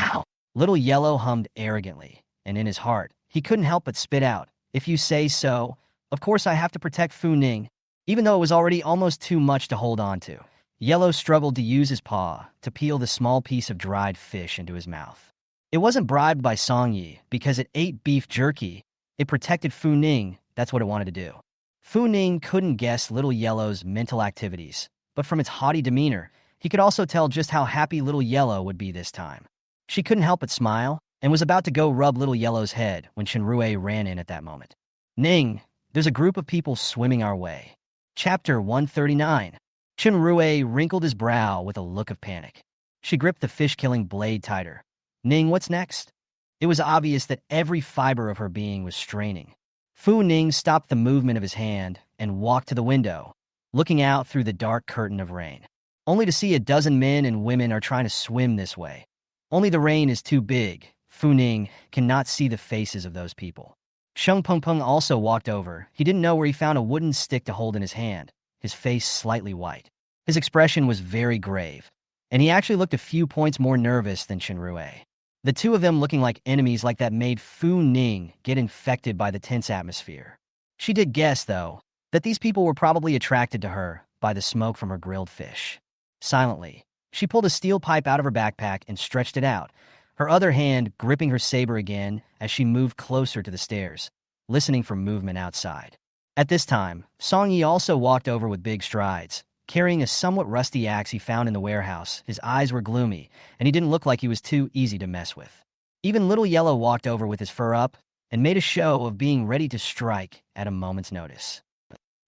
Ow! Little Yellow hummed arrogantly, and in his heart, he couldn't help but spit out, "If you say so, of course I have to protect Fu Ning," even though it was already almost too much to hold on to. Yellow struggled to use his paw to peel the small piece of dried fish into his mouth. It wasn't bribed by Song Yi because it ate beef jerky. It protected Fu Ning. That's what it wanted to do. Fu Ning couldn't guess Little Yellow's mental activities, but from its haughty demeanor, he could also tell just how happy Little Yellow would be this time. She couldn't help but smile and was about to go rub Little Yellow's head when Shenrue ran in at that moment. "Ning, there's a group of people swimming our way." Chapter 139. Shenrue wrinkled his brow with a look of panic. She gripped the fish-killing blade tighter. "Ning, what's next?" It was obvious that every fiber of her being was straining. Fu Ning stopped the movement of his hand and walked to the window, looking out through the dark curtain of rain, only to see a dozen men and women are trying to swim this way. Only the rain is too big. Fu Ning cannot see the faces of those people. Sheng Peng Peng also walked over. He didn't know where he found a wooden stick to hold in his hand, his face slightly white. His expression was very grave, and he actually looked a few points more nervous than Shenrue. The two of them looking like enemies like that made Fu Ning get infected by the tense atmosphere. She did guess, though, that these people were probably attracted to her by the smoke from her grilled fish. Silently, she pulled a steel pipe out of her backpack and stretched it out, her other hand gripping her saber again as she moved closer to the stairs, listening for movement outside. At this time, Song Yi also walked over with big strides, carrying a somewhat rusty axe he found in the warehouse. His eyes were gloomy, and he didn't look like he was too easy to mess with. Even Little Yellow walked over with his fur up and made a show of being ready to strike at a moment's notice.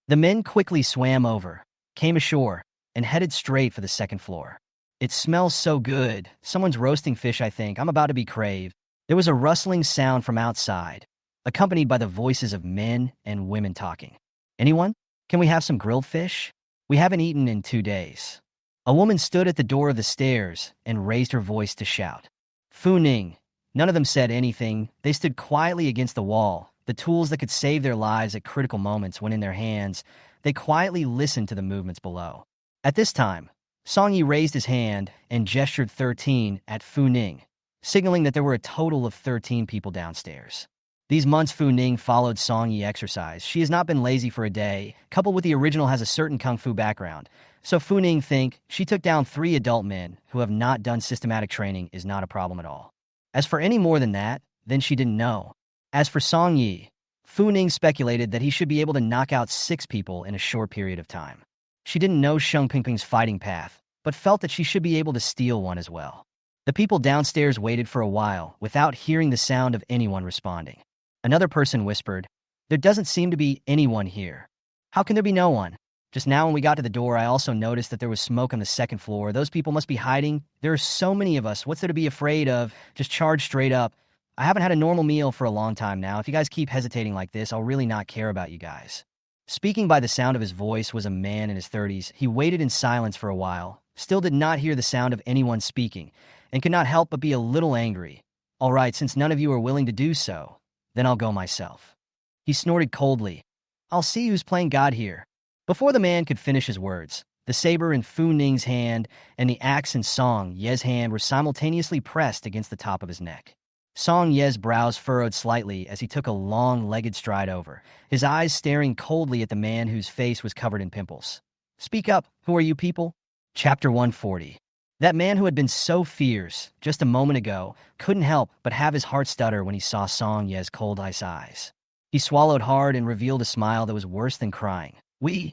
The men quickly swam over, came ashore, and headed straight for the second floor. "It smells so good. Someone's roasting fish, I think. I'm about to be crave." There was a rustling sound from outside, accompanied by the voices of men and women talking. "Anyone? Can we have some grilled fish? We haven't eaten in 2 days." A woman stood at the door of the stairs and raised her voice to shout. Fu Ning. None of them said anything. They stood quietly against the wall. The tools that could save their lives at critical moments went in their hands. They quietly listened to the movements below. At this time, Song Yi raised his hand and gestured 13 at Fu Ning, signaling that there were a total of 13 people downstairs. These months Fu Ning followed Song Yi exercise. She has not been lazy for a day, coupled with the original has a certain kung fu background. So Fu Ning think she took down 3 adult men who have not done systematic training is not a problem at all. As for any more than that, then she didn't know. As for Song Yi, Fu Ning speculated that he should be able to knock out 6 people in a short period of time. She didn't know Sheng Pingping's fighting path, but felt that she should be able to steal one as well. The people downstairs waited for a while without hearing the sound of anyone responding. Another person whispered, "There doesn't seem to be anyone here." "How can there be no one? Just now when we got to the door, I also noticed that there was smoke on the second floor. Those people must be hiding. There are so many of us. What's there to be afraid of? Just charge straight up. I haven't had a normal meal for a long time now. If you guys keep hesitating like this, I'll really not care about you guys." Speaking by the sound of his voice was a man in his 30s. He waited in silence for a while, still did not hear the sound of anyone speaking, and could not help but be a little angry. "All right, since none of you are willing to do so, then I'll go myself." He snorted coldly. "I'll see who's playing God here." Before the man could finish his words, the saber in Fu Ning's hand and the axe in Song Ye's hand were simultaneously pressed against the top of his neck. Song Ye's brows furrowed slightly as he took a long-legged stride over, his eyes staring coldly at the man whose face was covered in pimples. Speak up, who are you people? Chapter 140. That man who had been so fierce just a moment ago couldn't help but have his heart stutter when he saw Song Ye's cold ice eyes. He swallowed hard and revealed a smile that was worse than crying. We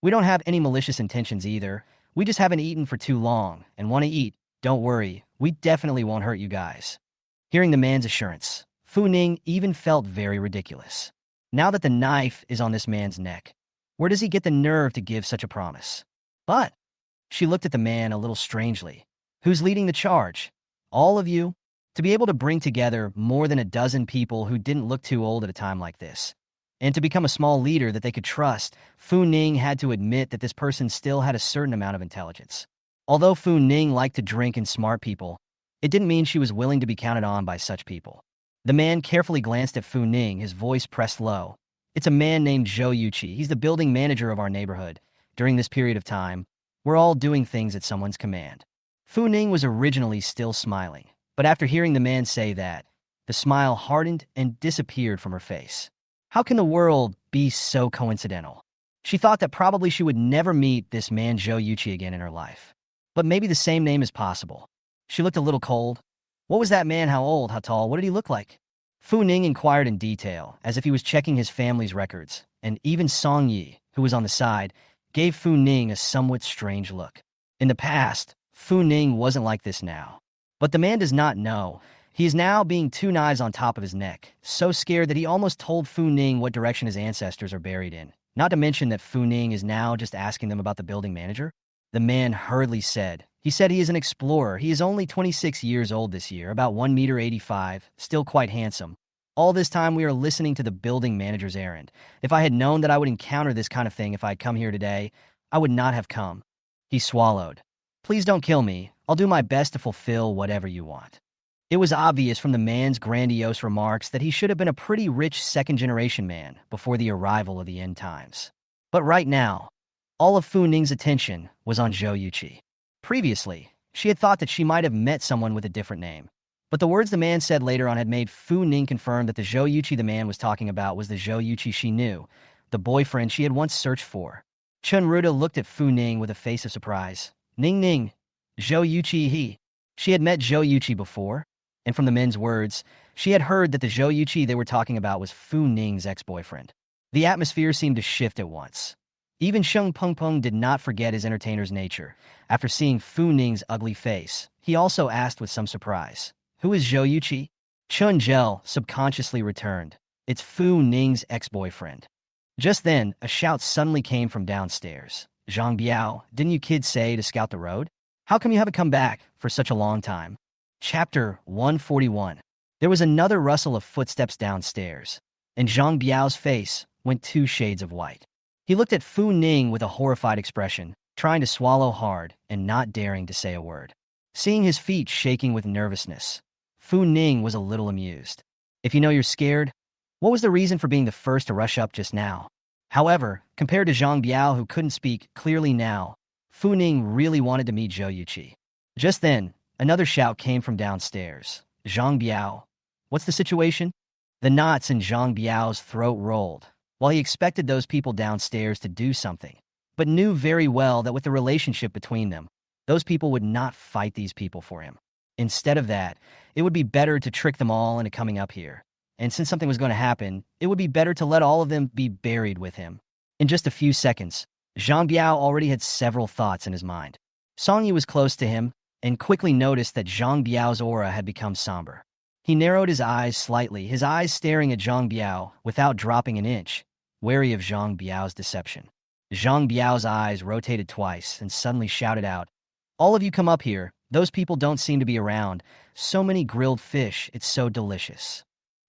don't have any malicious intentions either. We just haven't eaten for too long and want to eat. Don't worry, we definitely won't hurt you guys. Hearing the man's assurance, Fu Ning even felt very ridiculous. Now that the knife is on this man's neck, where does he get the nerve to give such a promise? But she looked at the man a little strangely. Who's leading the charge? All of you? To be able to bring together more than a dozen people who didn't look too old at a time like this, and to become a small leader that they could trust, Fu Ning had to admit that this person still had a certain amount of intelligence. Although Fu Ning liked to drink and smart people, it didn't mean she was willing to be counted on by such people. The man carefully glanced at Fu Ning, his voice pressed low. It's a man named Zhou Yuqi. He's the building manager of our neighborhood. During this period of time, we're all doing things at someone's command. Fu Ning was originally still smiling, but after hearing the man say that, the smile hardened and disappeared from her face. How can the world be so coincidental? She thought that probably she would never meet this man Zhou Yuqi again in her life. But maybe the same name is possible. She looked a little cold. What was that man? How old? How tall? What did he look like? Fu Ning inquired in detail, as if he was checking his family's records, and even Song Yi, who was on the side, gave Fu Ning a somewhat strange look. In the past, Fu Ning wasn't like this now. But the man does not know. He is now being two knives on top of his neck, so scared that he almost told Fu Ning what direction his ancestors are buried in. Not to mention that Fu Ning is now just asking them about the building manager. The man hurriedly said, he is an explorer. He is only 26 years old this year, about 1.85 meters, still quite handsome. All this time we are listening to the building manager's errand. If I had known that I would encounter this kind of thing if I had come here today, I would not have come. He swallowed. Please don't kill me. I'll do my best to fulfill whatever you want. It was obvious from the man's grandiose remarks that he should have been a pretty rich second-generation man before the arrival of the end times. But right now, all of Fu Ning's attention was on Zhou Yuqi. Previously, she had thought that she might have met someone with a different name. But the words the man said later on had made Fu Ning confirm that the Zhou Yuqi the man was talking about was the Zhou Yuqi she knew, the boyfriend she had once searched for. Chun Ruda looked at Fu Ning with a face of surprise. Ning, Zhou Yuqi he. She had met Zhou Yuqi before, and from the men's words, she had heard that the Zhou Yuqi they were talking about was Fu Ning's ex-boyfriend. The atmosphere seemed to shift at once. Even Sheng Pengpeng did not forget his entertainer's nature. After seeing Fu Ning's ugly face, he also asked with some surprise, who is Zhou Yuqi? Chun Zhel subconsciously returned. It's Fu Ning's ex-boyfriend. Just then, a shout suddenly came from downstairs. Zhang Biao, didn't you kids say to scout the road? How come you haven't come back for such a long time? Chapter 141. There was another rustle of footsteps downstairs, and Zhang Biao's face went 2 shades of white. He looked at Fu Ning with a horrified expression, trying to swallow hard and not daring to say a word. Seeing his feet shaking with nervousness, Fu Ning was a little amused. If you know you're scared, what was the reason for being the first to rush up just now? However, compared to Zhang Biao, who couldn't speak clearly now, Fu Ning really wanted to meet Zhou Yuqi. Just then, another shout came from downstairs. Zhang Biao, what's the situation? The knots in Zhang Biao's throat rolled, while he expected those people downstairs to do something, but knew very well that with the relationship between them, those people would not fight these people for him. Instead of that, it would be better to trick them all into coming up here. And since something was going to happen, it would be better to let all of them be buried with him. In just a few seconds, Zhang Biao already had several thoughts in his mind. Song Yi was close to him and quickly noticed that Zhang Biao's aura had become somber. He narrowed his eyes slightly, his eyes staring at Zhang Biao without dropping an inch, wary of Zhang Biao's deception. Zhang Biao's eyes rotated twice and suddenly shouted out, all of you come up here. Those people don't seem to be around. So many grilled fish, it's so delicious.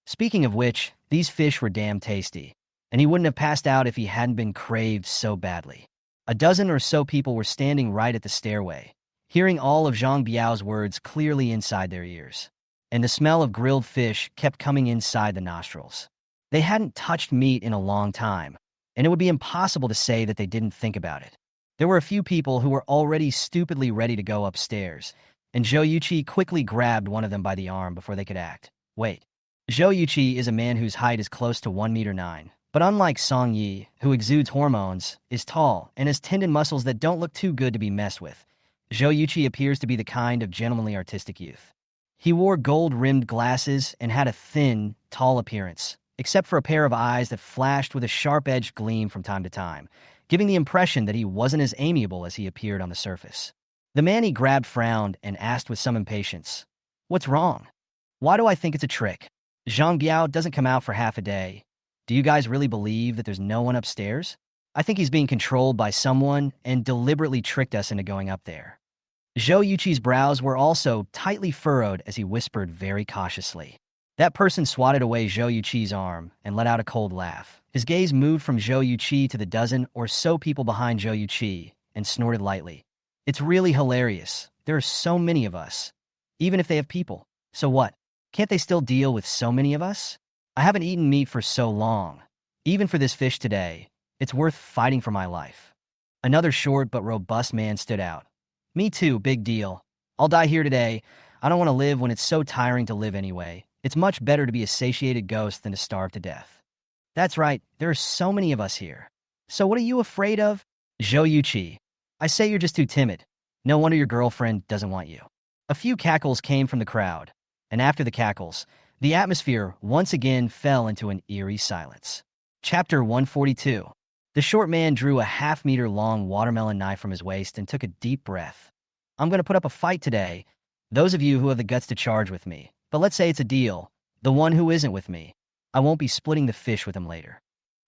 Speaking of which, these fish were damn tasty, and he wouldn't have passed out if he hadn't been craved so badly. A dozen or so people were standing right at the stairway, hearing all of Zhang Biao's words clearly inside their ears, and the smell of grilled fish kept coming inside the nostrils. They hadn't touched meat in a long time, and it would be impossible to say that they didn't think about it. There were a few people who were already stupidly ready to go upstairs, and Zhou Yuqi quickly grabbed one of them by the arm before they could act. Wait. Zhou Yuqi is a man whose height is close to 1.9 meters, But unlike Song Yi, who exudes hormones, is tall, and has tendon muscles that don't look too good to be messed with, Zhou Yuqi appears to be the kind of gentlemanly artistic youth. He wore gold-rimmed glasses and had a thin, tall appearance, except for a pair of eyes that flashed with a sharp-edged gleam from time to time, giving the impression that he wasn't as amiable as he appeared on the surface. The man he grabbed frowned and asked with some impatience, "What's wrong? Why do I think it's a trick? Zhang Biao doesn't come out for half a day. Do you guys really believe that there's no one upstairs? I think he's being controlled by someone and deliberately tricked us into going up there." Zhou Yuqi's brows were also tightly furrowed as he whispered very cautiously. That person swatted away Zhou Yuqi's arm and let out a cold laugh. His gaze moved from Zhou Yuqi to the dozen or so people behind Zhou Yuqi and snorted lightly. "It's really hilarious. There are so many of us. Even if they have people. So what? Can't they still deal with so many of us? I haven't eaten meat for so long. Even for this fish today, it's worth fighting for my life." Another short but robust man stood out. "Me too, big deal. I'll die here today. I don't want to live when it's so tiring to live anyway. It's much better to be a satiated ghost than to starve to death." "That's right, there are so many of us here. So what are you afraid of?" "Zhou Yuqi, I say you're just too timid. No wonder your girlfriend doesn't want you." A few cackles came from the crowd, and after the cackles, the atmosphere once again fell into an eerie silence. Chapter 142. The short man drew a half-meter-long watermelon knife from his waist and took a deep breath. "I'm going to put up a fight today. Those of you who have the guts to charge with me. But let's say it's a deal. The one who isn't with me, I won't be splitting the fish with him later."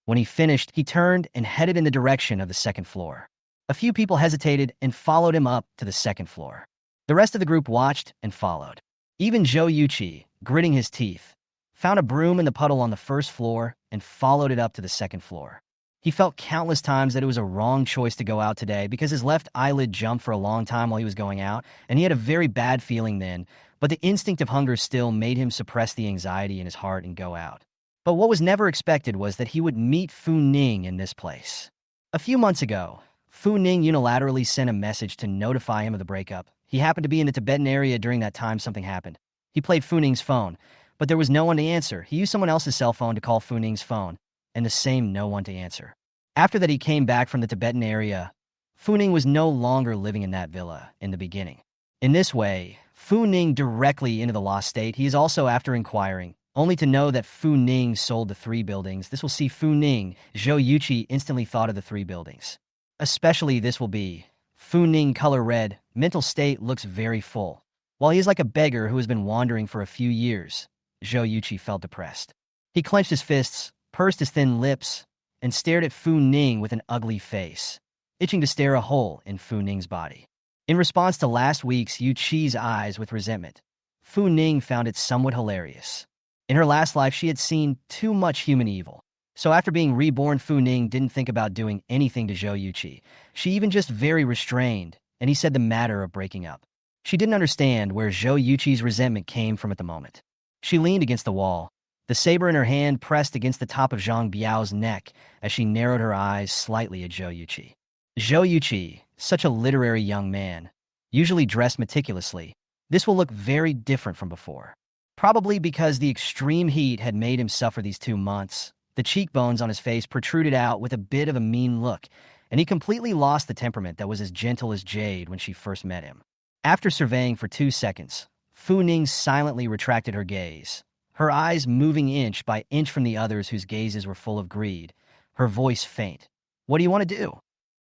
When he finished, he turned and headed in the direction of the second floor. A few people hesitated and followed him up to the second floor. The rest of the group watched and followed. Even Zhou Yuqi, gritting his teeth, found a broom in the puddle on the first floor and followed it up to the second floor. He felt countless times that it was a wrong choice to go out today because his left eyelid jumped for a long time while he was going out, and he had a very bad feeling then, but the instinct of hunger still made him suppress the anxiety in his heart and go out. But what was never expected was that he would meet Fu Ning in this place. A few months ago, Fu Ning unilaterally sent a message to notify him of the breakup. He happened to be in the Tibetan area during that time something happened. He played Fu Ning's phone, but there was no one to answer. He used someone else's cell phone to call Fu Ning's phone, and the same no one to answer. After that, he came back from the Tibetan area. Fu Ning was no longer living in that villa in the beginning. In this way, Fu Ning directly into the lost state. He is also after inquiring, only to know that Fu Ning sold the 3 buildings. This will see Fu Ning. Zhou Yuqi instantly thought of the 3 buildings. Especially this will be Fu Ning color red. Mental state looks very full. While he is like a beggar who has been wandering for a few years, Zhou Yuqi felt depressed. He clenched his fists, pursed his thin lips, and stared at Fu Ning with an ugly face, itching to stare a hole in Fu Ning's body. In response to last week's Yuqi's eyes with resentment, Fu Ning found it somewhat hilarious. In her last life, she had seen too much human evil. So after being reborn, Fu Ning didn't think about doing anything to Zhou Yuqi. She even just very restrained, and he said the matter of breaking up. She didn't understand where Zhou Yuqi's resentment came from at the moment. She leaned against the wall, the saber in her hand pressed against the top of Zhang Biao's neck as she narrowed her eyes slightly at Zhou Yuqi. Zhou Yuqi, such a literary young man, usually dressed meticulously. This will look very different from before. Probably because the extreme heat had made him suffer these 2 months. The cheekbones on his face protruded out with a bit of a mean look, and he completely lost the temperament that was as gentle as jade when she first met him. After surveying for 2 seconds, Fu Ning silently retracted her gaze, her eyes moving inch by inch from the others whose gazes were full of greed, her voice faint. "What do you want to do?"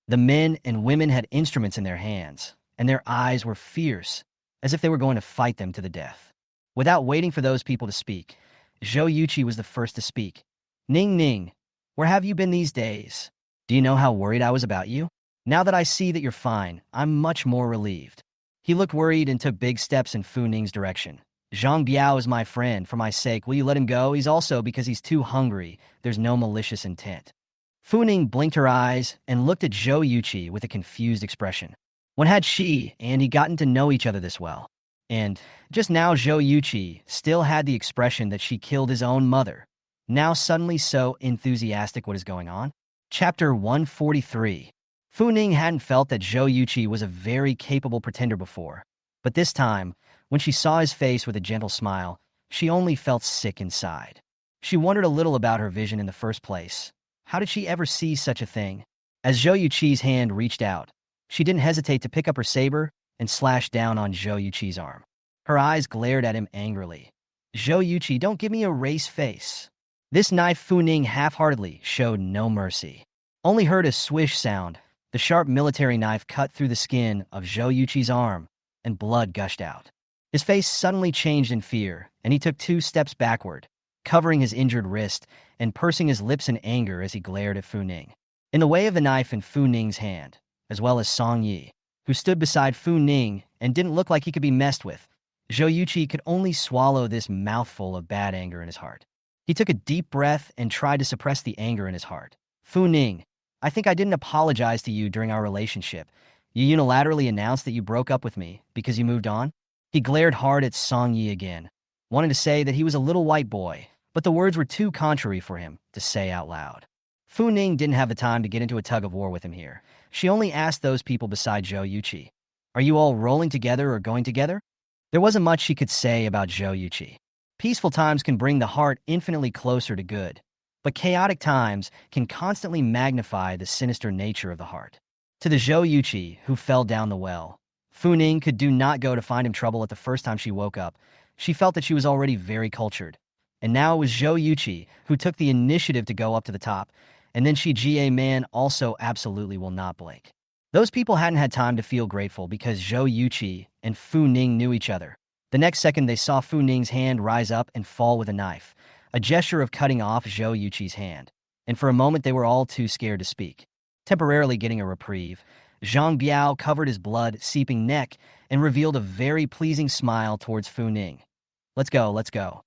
The men and women had instruments in their hands, and their eyes were fierce, as if they were going to fight them to the death. Without waiting for those people to speak, Zhou Yuqi was the first to speak. "Ning Ning, where have you been these days? Do you know how worried I was about you? Now that I see that you're fine, I'm much more relieved." He looked worried and took big steps in Fu Ning's direction. "Zhang Biao is my friend. For my sake, will you let him go? He's also because he's too hungry. There's no malicious intent." Fu Ning blinked her eyes and looked at Zhou Yuqi with a confused expression. When had she and he gotten to know each other this well? And just now Zhou Yuqi still had the expression that she killed his own mother. Now suddenly so enthusiastic. What is going on? Chapter 143. Fu Ning hadn't felt that Zhou Yuqi was a very capable pretender before, but this time, when she saw his face with a gentle smile, she only felt sick inside. She wondered a little about her vision in the first place. How did she ever see such a thing? As Zhou Yuqi's hand reached out, she didn't hesitate to pick up her saber and slash down on Zhou Yuqi's arm. Her eyes glared at him angrily. Zhou Yuqi, don't give me a race face. This knife Fu Ning half-heartedly showed no mercy. Only heard a swish sound. The sharp military knife cut through the skin of Zhou Yuqi's arm, and blood gushed out. His face suddenly changed in fear, and he took 2 steps backward, covering his injured wrist and pursing his lips in anger as he glared at Fu Ning. In the way of the knife in Fu Ning's hand, as well as Song Yi, who stood beside Fu Ning and didn't look like he could be messed with, Zhou Yuqi could only swallow this mouthful of bad anger in his heart. He took a deep breath and tried to suppress the anger in his heart. Fu Ning, I think I didn't apologize to you during our relationship. You unilaterally announced that you broke up with me because you moved on? He glared hard at Song Yi again, wanting to say that he was a little white boy, but the words were too contrary for him to say out loud. Fu Ning didn't have the time to get into a tug-of-war with him here. She only asked those people beside Zhou Yuqi, are you all rolling together or going together? There wasn't much she could say about Zhou Yuqi. Peaceful times can bring the heart infinitely closer to good, but chaotic times can constantly magnify the sinister nature of the heart. To the Zhou Yuqi who fell down the well, Fu Ning could not go to find him trouble at the first time she woke up. She felt that she was already very cultured. And now it was Zhou Yuqi who took the initiative to go up to the top, and then a man also absolutely will not blink. Those people hadn't had time to feel grateful because Zhou Yuqi and Fu Ning knew each other. The next second they saw Fu Ning's hand rise up and fall with a knife, a gesture of cutting off Zhou Yuqi's hand. And for a moment they were all too scared to speak. Temporarily getting a reprieve, Zhang Biao covered his blood-seeping neck and revealed a very pleasing smile towards Fu Ning. Let's go, let's go.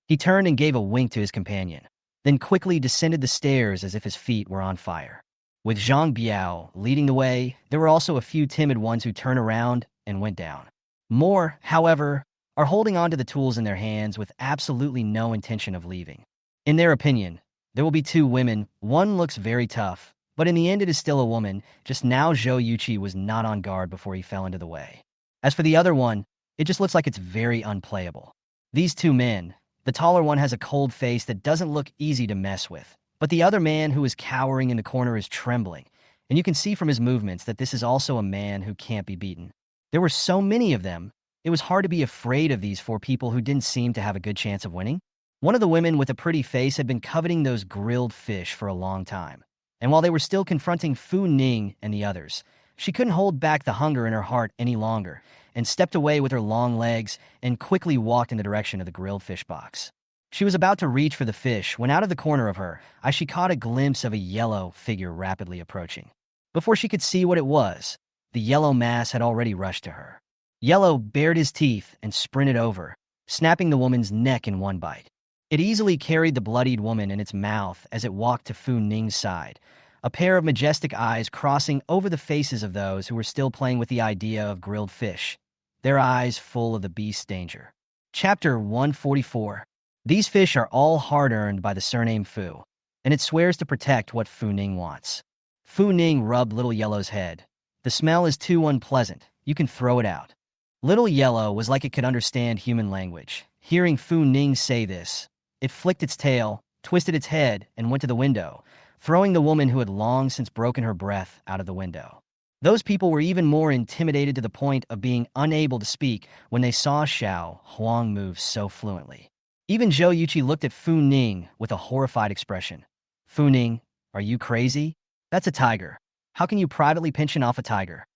He turned and gave a wink to his companion, then quickly descended the stairs as if his feet were on fire. With Zhang Biao leading the way, there were also a few timid ones who turned around and went down. More, however, are holding on to the tools in their hands with absolutely no intention of leaving. In their opinion, there will be 2 women. One looks very tough, but in the end it is still a woman. Just now Zhou Yuqi was not on guard before he fell into the way. As for the other one, it just looks like it's very unplayable. These 2 men, the taller one has a cold face that doesn't look easy to mess with, but the other man who is cowering in the corner is trembling, and you can see from his movements that this is also a man who can't be beaten. There were so many of them, it was hard to be afraid of these 4 people who didn't seem to have a good chance of winning. One of the women with a pretty face had been coveting those grilled fish for a long time, and while they were still confronting Fu Ning and the others, she couldn't hold back the hunger in her heart any longer, and stepped away with her long legs and quickly walked in the direction of the grilled fish box. She was about to reach for the fish when out of the corner of her eye she caught a glimpse of a yellow figure rapidly approaching. Before she could see what it was, the yellow mass had already rushed to her. Yellow bared his teeth and sprinted over, snapping the woman's neck in one bite. It easily carried the bloodied woman in its mouth as it walked to Fu Ning's side, a pair of majestic eyes crossing over the faces of those who were still playing with the idea of grilled fish, their eyes full of the beast's danger. Chapter 144. These fish are all hard-earned by the surname Fu, and it swears to protect what Fu Ning wants. Fu Ning rubbed Little Yellow's head. The smell is too unpleasant. You can throw it out. Little Yellow was like it could understand human language. Hearing Fu Ning say this, it flicked its tail, twisted its head, and went to the window, throwing the woman who had long since broken her breath out of the window. Those people were even more intimidated to the point of being unable to speak when they saw Xiao Huang move so fluently. Even Zhou Yuqi looked at Fu Ning with a horrified expression. Fu Ning, are you crazy? That's a tiger. How can you privately pension off a tiger?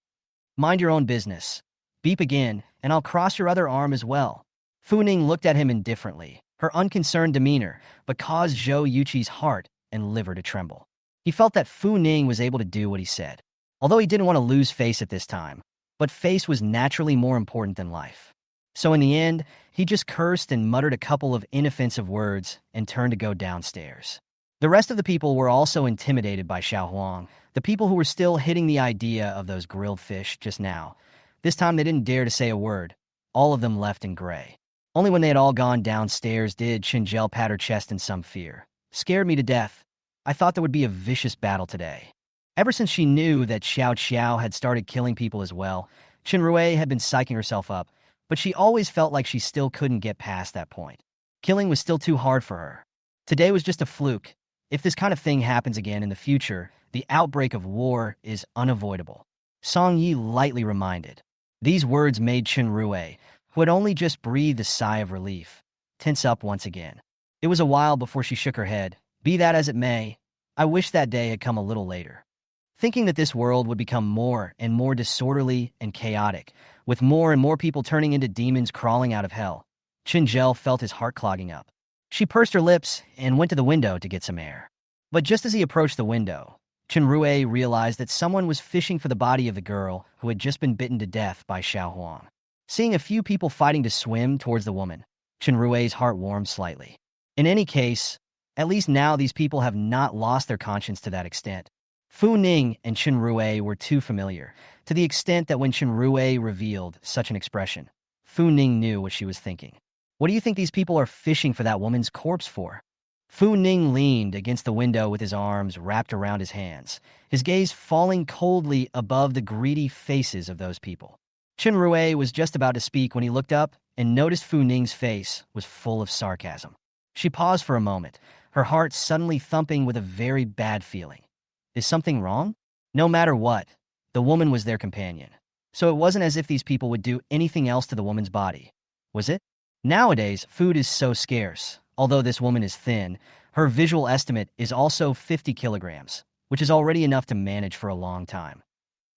Mind your own business. Beep again, and I'll cross your other arm as well. Fu Ning looked at him indifferently, her unconcerned demeanor, but caused Zhou Yuqi's heart and liver to tremble. He felt that Fu Ning was able to do what he said, although he didn't want to lose face at this time, but face was naturally more important than life. So in the end, he just cursed and muttered a couple of inoffensive words and turned to go downstairs. The rest of the people were also intimidated by Xiao Huang, the people who were still hitting the idea of those grilled fish just now. This time they didn't dare to say a word. All of them left in gray. Only when they had all gone downstairs did Chinjel pat her chest in some fear. Scared me to death. I thought there would be a vicious battle today. Ever since she knew that Xiao Xiao had started killing people as well, Qinrui had been psyching herself up, but she always felt like she still couldn't get past that point. Killing was still too hard for her. Today was just a fluke. If this kind of thing happens again in the future, the outbreak of war is unavoidable. Song Yi lightly reminded. These words made Rue, who had only just breathed a sigh of relief, tense up once again. It was a while before she shook her head. Be that as it may, I wish that day had come a little later. Thinking that this world would become more and more disorderly and chaotic, with more and more people turning into demons crawling out of hell, Chinjel felt his heart clogging up. She pursed her lips and went to the window to get some air. But just as he approached the window, Chenrue realized that someone was fishing for the body of the girl who had just been bitten to death by Xiao Huang. Seeing a few people fighting to swim towards the woman, Chenrue's heart warmed slightly. In any case, at least now these people have not lost their conscience to that extent. Fu Ning and Chenrue were too familiar, to the extent that when Chenrue revealed such an expression, Fu Ning knew what she was thinking. What do you think these people are fishing for that woman's corpse for? Fu Ning leaned against the window with his arms wrapped around his hands, his gaze falling coldly above the greedy faces of those people. Chenrue was just about to speak when he looked up and noticed Fu Ning's face was full of sarcasm. She paused for a moment, her heart suddenly thumping with a very bad feeling. Is something wrong? No matter what, the woman was their companion. So it wasn't as if these people would do anything else to the woman's body, was it? Nowadays, food is so scarce. Although this woman is thin, her visual estimate is also 50 kilograms, which is already enough to manage for a long time.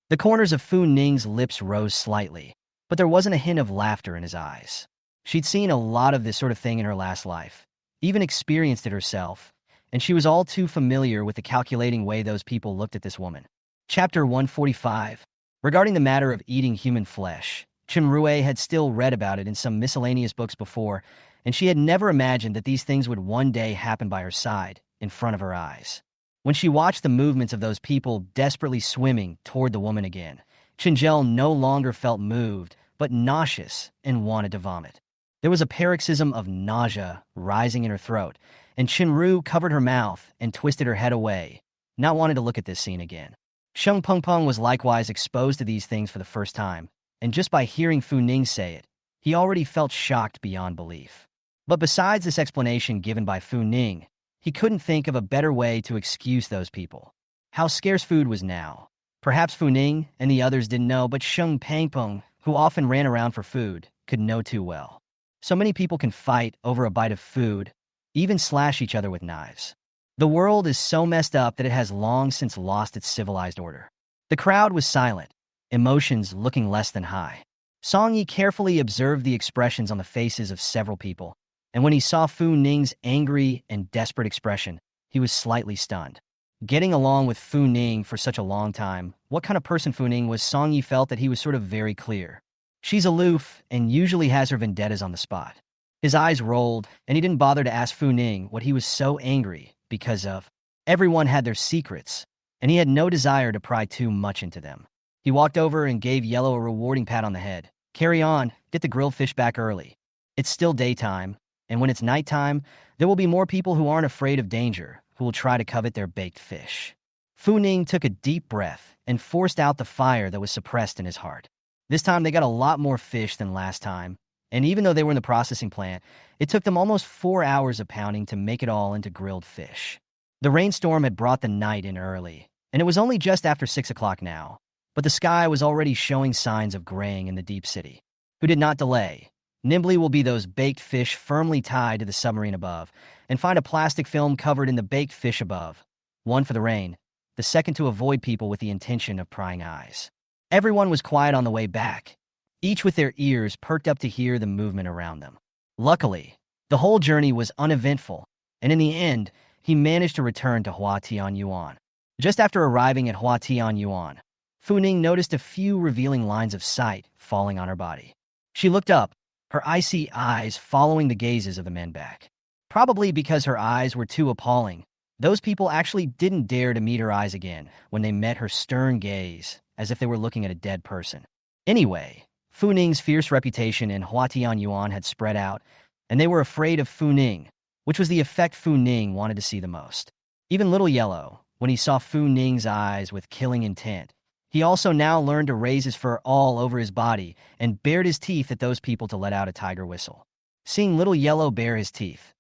The corners of Fu Ning's lips rose slightly, but there wasn't a hint of laughter in his eyes. She'd seen a lot of this sort of thing in her last life, even experienced it herself, and she was all too familiar with the calculating way those people looked at this woman. Chapter 145. Regarding the matter of eating human flesh, Chenrue had still read about it in some miscellaneous books before, and she had never imagined that these things would one day happen by her side, in front of her eyes. When she watched the movements of those people desperately swimming toward the woman again, Chinjel no longer felt moved, but nauseous and wanted to vomit. There was a paroxysm of nausea rising in her throat, and Chinru covered her mouth and twisted her head away, not wanting to look at this scene again. Sheng Pengpeng was likewise exposed to these things for the first time, and just by hearing Fu Ning say it, he already felt shocked beyond belief. But besides this explanation given by Fu Ning, he couldn't think of a better way to excuse those people. How scarce food was now. Perhaps Fu Ning and the others didn't know, but Sheng Pengpeng, who often ran around for food, could know too well. So many people can fight over a bite of food, even slash each other with knives. The world is so messed up that it has long since lost its civilized order. The crowd was silent, emotions looking less than high. Song Yi carefully observed the expressions on the faces of several people, and when he saw Fu Ning's angry and desperate expression, he was slightly stunned. Getting along with Fu Ning for such a long time, what kind of person Fu Ning was, Song Yi felt that he was sort of very clear. She's aloof and usually has her vendettas on the spot. His eyes rolled, and he didn't bother to ask Fu Ning what he was so angry because of. Everyone had their secrets, and he had no desire to pry too much into them. He walked over and gave Yellow a rewarding pat on the head. Carry on, get the grilled fish back early. It's still daytime, and when it's nighttime, there will be more people who aren't afraid of danger, who will try to covet their baked fish. Fu Ning took a deep breath and forced out the fire that was suppressed in his heart. This time they got a lot more fish than last time, and even though they were in the processing plant, it took them almost 4 hours of pounding to make it all into grilled fish. The rainstorm had brought the night in early, and it was only just after 6 o'clock now, but the sky was already showing signs of graying in the deep city. Who did not delay. Nimbly will be those baked fish firmly tied to the submarine above, and find a plastic film covered in the baked fish above. One for the rain, the second to avoid people with the intention of prying eyes. Everyone was quiet on the way back, each with their ears perked up to hear the movement around them. Luckily, the whole journey was uneventful, and in the end, he managed to return to Hua Tianyuan. Just after arriving at Hua Tianyuan, Fu Ning noticed a few revealing lines of sight falling on her body. She looked up, her icy eyes following the gazes of the men back. Probably because her eyes were too appalling, those people actually didn't dare to meet her eyes again when they met her stern gaze, as if they were looking at a dead person. Anyway, Fu Ning's fierce reputation in Hua Tianyuan had spread out, and they were afraid of Fu Ning, which was the effect Fu Ning wanted to see the most. Even Little Yellow, when he saw Fu Ning's eyes with killing intent, he also now learned to raise his fur all over his body and bared his teeth at those people to let out a tiger whistle. Seeing Little Yellow bare his teeth,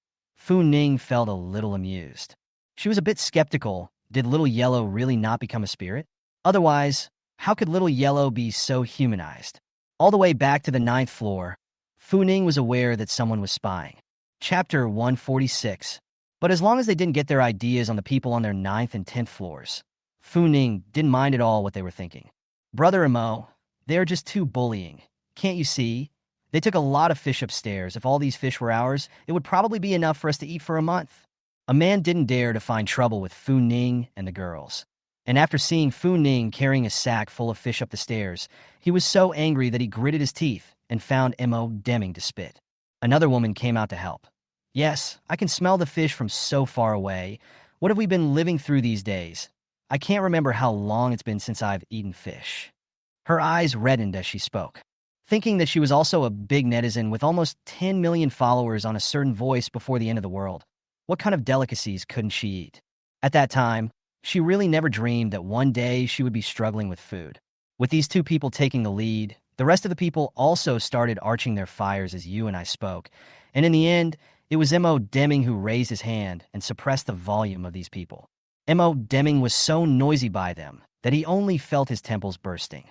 Fu Ning felt a little amused. She was a bit skeptical. Did Little Yellow really not become a spirit? Otherwise, how could Little Yellow be so humanized? All the way back to the 9th floor, Fu Ning was aware that someone was spying. Chapter 146. But as long as they didn't get their ideas on the people on their 9th and 10th floors, Fu Ning didn't mind at all what they were thinking. Brother and Mo, they are just too bullying. Can't you see? They took a lot of fish upstairs. If all these fish were ours, it would probably be enough for us to eat for a month. A man didn't dare to find trouble with Fu Ning and the girls. And after seeing Fu Ning carrying a sack full of fish up the stairs, he was so angry that he gritted his teeth and found Mo Deming to spit. Another woman came out to help. Yes, I can smell the fish from so far away. What have we been living through these days? I can't remember how long it's been since I've eaten fish. Her eyes reddened as she spoke. Thinking that she was also a big netizen with almost 10 million followers on a certain voice before the end of the world, what kind of delicacies couldn't she eat? At that time, she really never dreamed that one day she would be struggling with food. With these two people taking the lead, the rest of the people also started arching their fires as you and I spoke, and in the end, it was Mo Deming who raised his hand and suppressed the volume of these people. Mo Deming was so noisy by them that he only felt his temples bursting.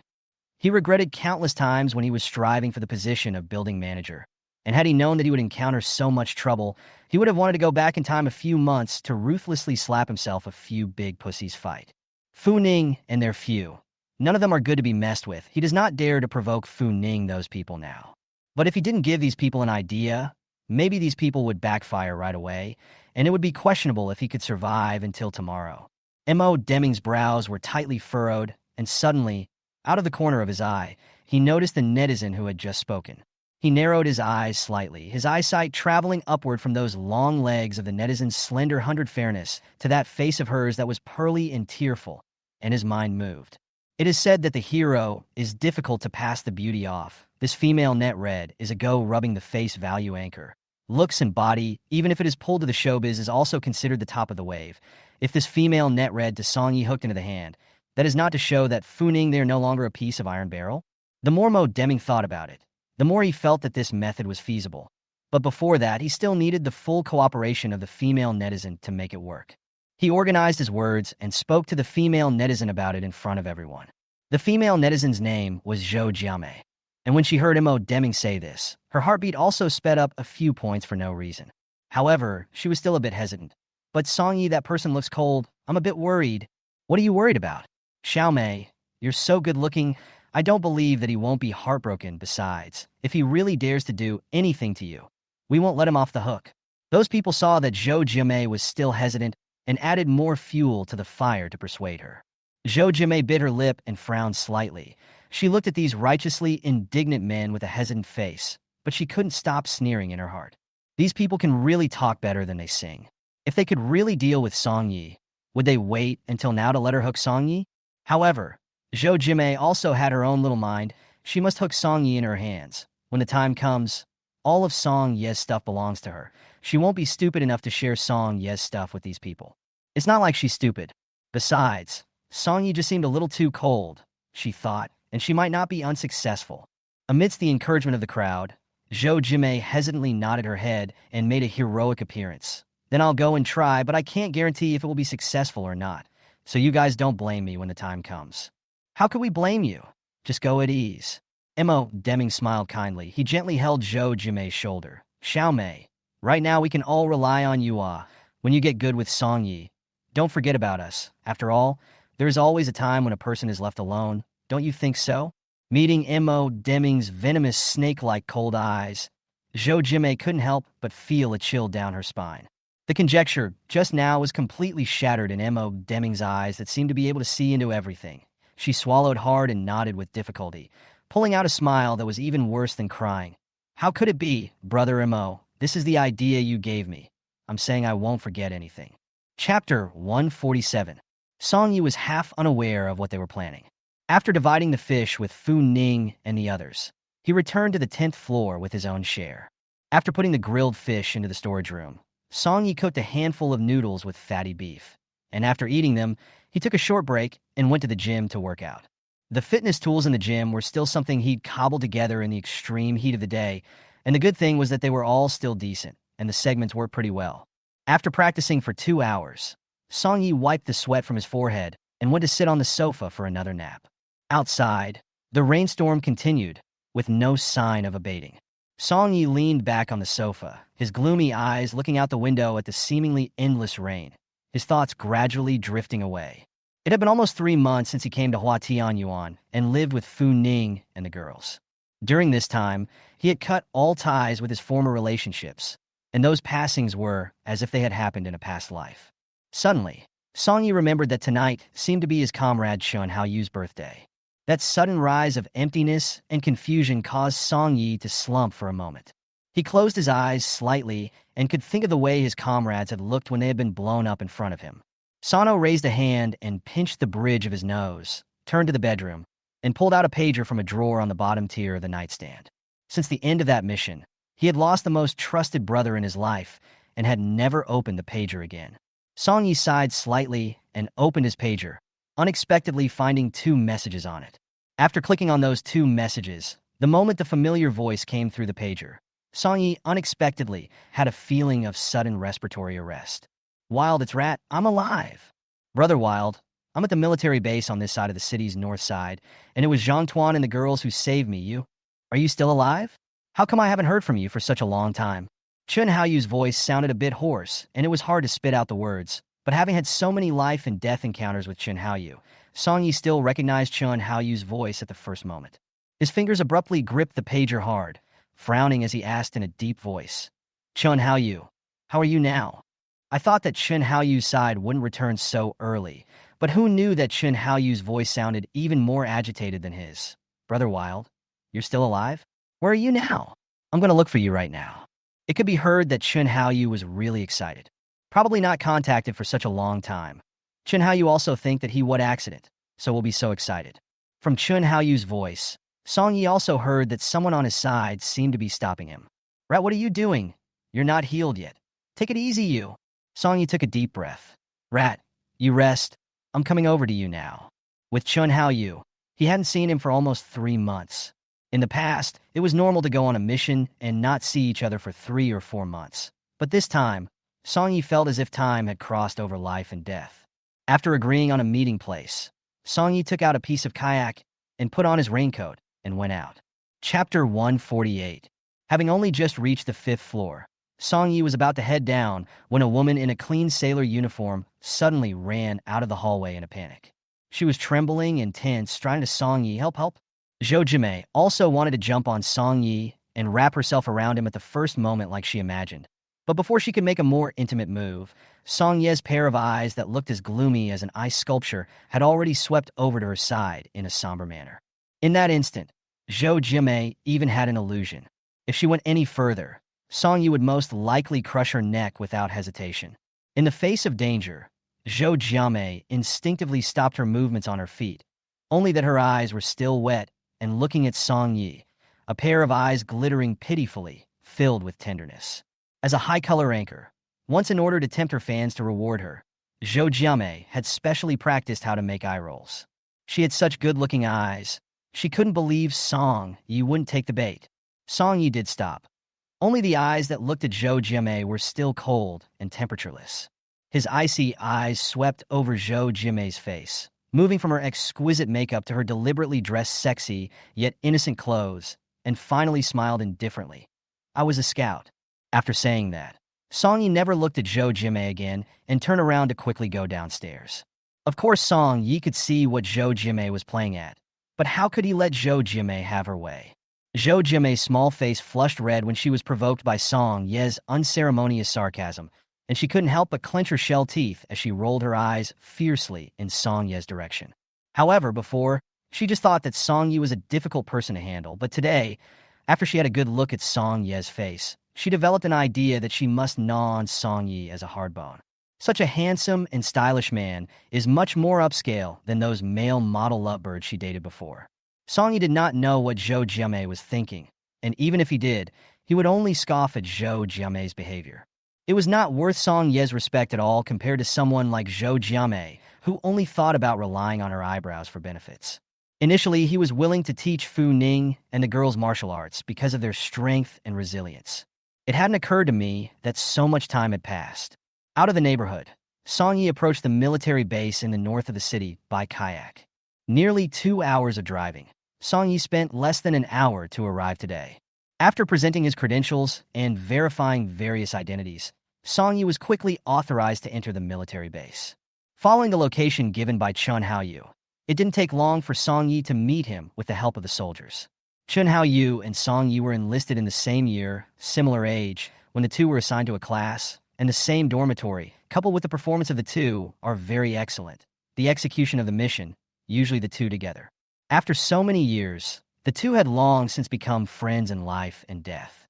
He regretted countless times when he was striving for the position of building manager, and had he known that he would encounter so much trouble, he would have wanted to go back in time a few months to ruthlessly slap himself a few big pussies fight. Fu Ning and their few. None of them are good to be messed with. He does not dare to provoke Fu Ning those people now. But if he didn't give these people an idea, maybe these people would backfire right away, and it would be questionable if he could survive until tomorrow. Mo Deming's brows were tightly furrowed, and suddenly, out of the corner of his eye, he noticed the netizen who had just spoken. He narrowed his eyes slightly, his eyesight traveling upward from those long legs of the netizen's slender 100 fairness to that face of hers that was pearly and tearful, and his mind moved. It is said that the hero is difficult to pass the beauty off. This female net red is a go rubbing the face value anchor. Looks and body, even if it is pulled to the showbiz, is also considered the top of the wave. If this female net red to Song Yi hooked into the hand, that is not to show that Fu Ning they are no longer a piece of iron barrel. The more Mo Deming thought about it, the more he felt that this method was feasible. But before that, he still needed the full cooperation of the female netizen to make it work. He organized his words and spoke to the female netizen about it in front of everyone. The female netizen's name was Zhou Jiame, and when she heard Mo Deming say this, her heartbeat also sped up a few points for no reason. However, she was still a bit hesitant. But Song Yi, that person looks cold. I'm a bit worried. What are you worried about? Xiaomei, you're so good looking. I don't believe that he won't be heartbroken. Besides, if he really dares to do anything to you, we won't let him off the hook. Those people saw that Zhou Jiame was still hesitant and added more fuel to the fire to persuade her. Zhou Jiame bit her lip and frowned slightly. She looked at these righteously indignant men with a hesitant face, but she couldn't stop sneering in her heart. These people can really talk better than they sing. If they could really deal with Song Yi, would they wait until now to let her hook Song Yi? However, Zhou Jiame also had her own little mind. She must hook Song Yi in her hands. When the time comes, all of Song Ye's stuff belongs to her. She won't be stupid enough to share Song Ye's stuff with these people. It's not like she's stupid. Besides, Song Yi just seemed a little too cold, she thought, and she might not be unsuccessful. Amidst the encouragement of the crowd, Zhou Jiame hesitantly nodded her head and made a heroic appearance. Then I'll go and try, but I can't guarantee if it will be successful or not. So you guys don't blame me when the time comes. How could we blame you? Just go at ease. Mo Deming smiled kindly. He gently held Zhou Jime's shoulder. Xiaomei, right now we can all rely on you. When you get good with Song Yi, don't forget about us. After all, there is always a time when a person is left alone. Don't you think so? Meeting Mo Deming's venomous snake-like cold eyes, Zhou Jime couldn't help but feel a chill down her spine. The conjecture just now was completely shattered in Mo Deming's eyes that seemed to be able to see into everything. She swallowed hard and nodded with difficulty, pulling out a smile that was even worse than crying. How could it be, Brother Mo? This is the idea you gave me. I'm saying I won't forget anything. Chapter 147. Song Yi was half unaware of what they were planning. After dividing the fish with Fu Ning and the others, he returned to the 10th floor with his own share. After putting the grilled fish into the storage room, Song Yi cooked a handful of noodles with fatty beef, and after eating them, he took a short break and went to the gym to work out. The fitness tools in the gym were still something he'd cobbled together in the extreme heat of the day, and the good thing was that they were all still decent. and the segments worked pretty well. After practicing for 2 hours, Song Yi wiped the sweat from his forehead and went to sit on the sofa for another nap. Outside, the rainstorm continued, with no sign of abating. Song Yi leaned back on the sofa, his gloomy eyes looking out the window at the seemingly endless rain, his thoughts gradually drifting away. It had been almost 3 months since he came to Huatianyuan and lived with Fu Ning and the girls. During this time, he had cut all ties with his former relationships, and those passings were as if they had happened in a past life. Suddenly, Song Yi remembered that tonight seemed to be his comrade Chun Haoyu's birthday. That sudden rise of emptiness and confusion caused Song Yi to slump for a moment. He closed his eyes slightly and could think of the way his comrades had looked when they had been blown up in front of him. Sano raised a hand and pinched the bridge of his nose, turned to the bedroom, and pulled out a pager from a drawer on the bottom tier of the nightstand. Since the end of that mission, he had lost the most trusted brother in his life and had never opened the pager again. Song Yi sighed slightly and opened his pager, unexpectedly finding 2 messages on it. After clicking on those 2 messages, the moment the familiar voice came through the pager, Song Yi unexpectedly had a feeling of sudden respiratory arrest. Wild, it's Rat, I'm alive. Brother Wild, I'm at the military base on this side of the city's north side, and it was Zhang Tuan and the girls who saved me. Are you still alive? How come I haven't heard from you for such a long time? Chun Haoyu's voice sounded a bit hoarse, and it was hard to spit out the words, but having had so many life and death encounters with Chun Haoyu, Song Yi still recognized Chun Haoyu's voice at the first moment. His fingers abruptly gripped the pager hard, frowning as he asked in a deep voice, Chun Haoyu, how are you now? I thought that Chun Haoyu's side wouldn't return so early, but who knew that Chun Haoyu's voice sounded even more agitated than his? Brother Wild, you're still alive? Where are you now? I'm going to look for you right now. It could be heard that Chun Haoyu was really excited. Probably not contacted for such a long time. Chun Haoyu also think that he what accident, so will be so excited. From Chun Haoyu's voice, Song Yi also heard that someone on his side seemed to be stopping him. Rat, what are you doing? You're not healed yet. Take it easy, you. Song Yi took a deep breath. Rat, you rest. I'm coming over to you now. With Chun Haoyu, he hadn't seen him for almost 3 months. In the past, it was normal to go on a mission and not see each other for 3 or 4 months. But this time, Song Yi felt as if time had crossed over life and death. After agreeing on a meeting place, Song Yi took out a piece of kayak and put on his raincoat and went out. Chapter 148. Having only just reached the 5th floor, Song Yi was about to head down when a woman in a clean sailor uniform suddenly ran out of the hallway in a panic. She was trembling and tense, trying to Song Yi, help. Zhou Jimei also wanted to jump on Song Yi and wrap herself around him at the first moment like she imagined. But before she could make a more intimate move, Song Ye's pair of eyes that looked as gloomy as an ice sculpture had already swept over to her side in a somber manner. In that instant, Zhou Jimei even had an illusion. If she went any further, Song Yi would most likely crush her neck without hesitation. In the face of danger, Zhou Jiamei instinctively stopped her movements on her feet, only that her eyes were still wet and looking at Song Yi, a pair of eyes glittering pitifully, filled with tenderness. As a high-color anchor, once in order to tempt her fans to reward her, Zhou Jiamei had specially practiced how to make eye rolls. She had such good-looking eyes, she couldn't believe Song Yi wouldn't take the bait. Song Yi did stop. Only the eyes that looked at Zhou Jiamei were still cold and temperatureless. His icy eyes swept over Zhou Jiamei's face, moving from her exquisite makeup to her deliberately dressed sexy yet innocent clothes, and finally smiled indifferently. I was a scout. After saying that, Song Yi never looked at Zhou Jimei again and turned around to quickly go downstairs. Of course, Song Yi could see what Zhou Jimei was playing at, but how could he let Zhou Jimei have her way? Zhou Jimei's small face flushed red when she was provoked by Song Ye's unceremonious sarcasm, and she couldn't help but clench her shell teeth as she rolled her eyes fiercely in Song Ye's direction. However, before, she just thought that Song Yi was a difficult person to handle, but today, after she had a good look at Song Ye's face, she developed an idea that she must gnaw on Song Yi as a hard bone. Such a handsome and stylish man is much more upscale than those male model lovebirds she dated before. Song Yi did not know what Zhou Jiamei was thinking, and even if he did, he would only scoff at Zhou Jiamei's behavior. It was not worth Song Ye's respect at all compared to someone like Zhou Jiamei, who only thought about relying on her eyebrows for benefits. Initially, he was willing to teach Fu Ning and the girls martial arts because of their strength and resilience. It hadn't occurred to me that so much time had passed. Out of the neighborhood, Song Yi approached the military base in the north of the city by kayak. Nearly 2 hours of driving. Song Yi spent less than an hour to arrive today. After presenting his credentials and verifying various identities, Song Yi was quickly authorized to enter the military base. Following the location given by Chun Haoyu, it didn't take long for Song Yi to meet him with the help of the soldiers. Chun Haoyu and Song Yi were enlisted in the same year, similar age, when the two were assigned to a class, and the same dormitory, coupled with the performance of the two, are very excellent. The execution of the mission, usually the two together. After so many years, the two had long since become friends in life and death.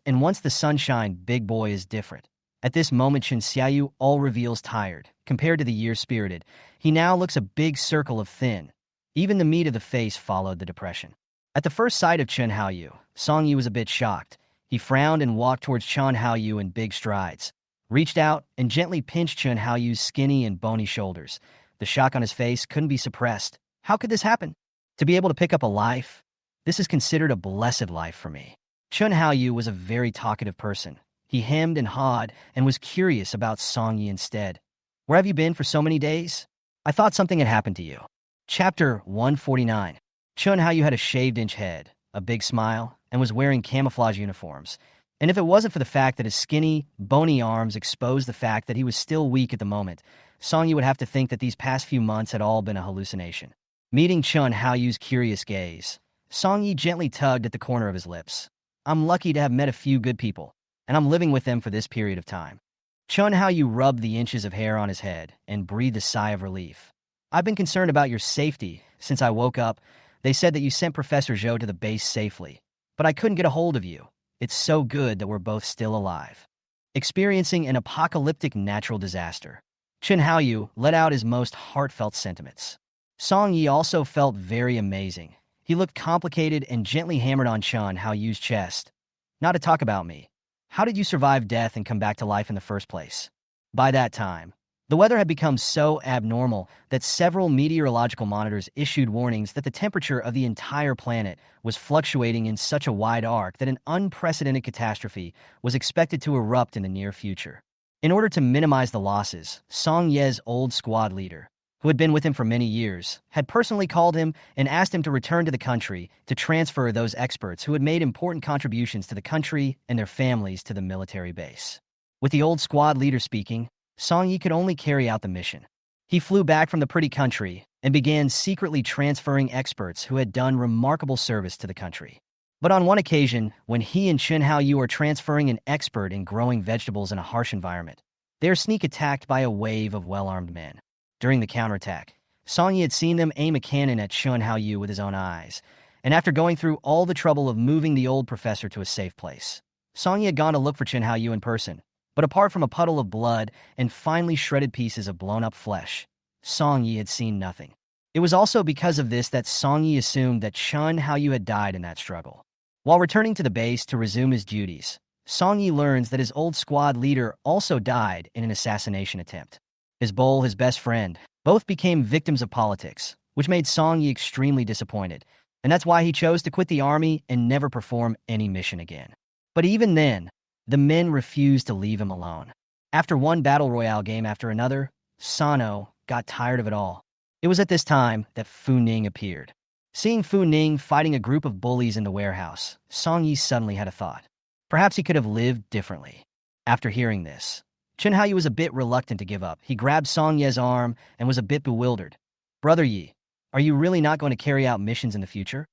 And once the sunshine, big boy is different. At this moment, Chen Xiaoyu all reveals tired. Compared to the year spirited, he now looks a big circle of thin. Even the meat of the face followed the depression. At the first sight of Chen Haoyu, Song Yi was a bit shocked. He frowned and walked towards Chen Haoyu in big strides, reached out and gently pinched Chen Haoyu's skinny and bony shoulders. The shock on his face couldn't be suppressed. How could this happen? To be able to pick up a life? This is considered a blessed life for me. Chen Haoyu was a very talkative person. He hemmed and hawed and was curious about Song Yi instead. Where have you been for so many days? I thought something had happened to you. Chapter 149. Chun Haoyu had a shaved-inch head, a big smile, and was wearing camouflage uniforms. And if it wasn't for the fact that his skinny, bony arms exposed the fact that he was still weak at the moment, Song Yi would have to think that these past few months had all been a hallucination. Meeting Chun Haoyu's curious gaze, Song Yi gently tugged at the corner of his lips. I'm lucky to have met a few good people, and I'm living with them for this period of time. Chun Haoyu rubbed the inches of hair on his head and breathed a sigh of relief. I've been concerned about your safety since I woke up. They said that you sent Professor Zhou to the base safely, but I couldn't get a hold of you. It's so good that we're both still alive. Experiencing an apocalyptic natural disaster, Chen Haoyu let out his most heartfelt sentiments. Song Yi also felt very amazing. He looked complicated and gently hammered on Chen Haoyu's chest. Not to talk about me. How did you survive death and come back to life in the first place? By that time, the weather had become so abnormal that several meteorological monitors issued warnings that the temperature of the entire planet was fluctuating in such a wide arc that an unprecedented catastrophe was expected to erupt in the near future. In order to minimize the losses, Song Ye's old squad leader, who had been with him for many years, had personally called him and asked him to return to the country to transfer those experts who had made important contributions to the country and their families to the military base. With the old squad leader speaking, Song Yi could only carry out the mission. He flew back from the pretty country and began secretly transferring experts who had done remarkable service to the country. But on one occasion, when he and Chen Haoyu are transferring an expert in growing vegetables in a harsh environment, they are sneak attacked by a wave of well-armed men. During the counterattack, Song Yi had seen them aim a cannon at Chen Haoyu with his own eyes, and after going through all the trouble of moving the old professor to a safe place, Song Yi had gone to look for Chen Haoyu in person. But apart from a puddle of blood and finely shredded pieces of blown-up flesh, Song Yi had seen nothing. It was also because of this that Song Yi assumed that Chen Haoyu had died in that struggle. While returning to the base to resume his duties, Song Yi learns that his old squad leader also died in an assassination attempt. His best friend, both became victims of politics, which made Song Yi extremely disappointed, and that's why he chose to quit the army and never perform any mission again. But even then, the men refused to leave him alone. After one battle royale game after another, Sano got tired of it all. It was at this time that Fu Ning appeared. Seeing Fu Ning fighting a group of bullies in the warehouse, Song Yi suddenly had a thought. Perhaps he could have lived differently. After hearing this, Chen Haoyu was a bit reluctant to give up. He grabbed Song Ye's arm and was a bit bewildered. Brother Yi, are you really not going to carry out missions in the future?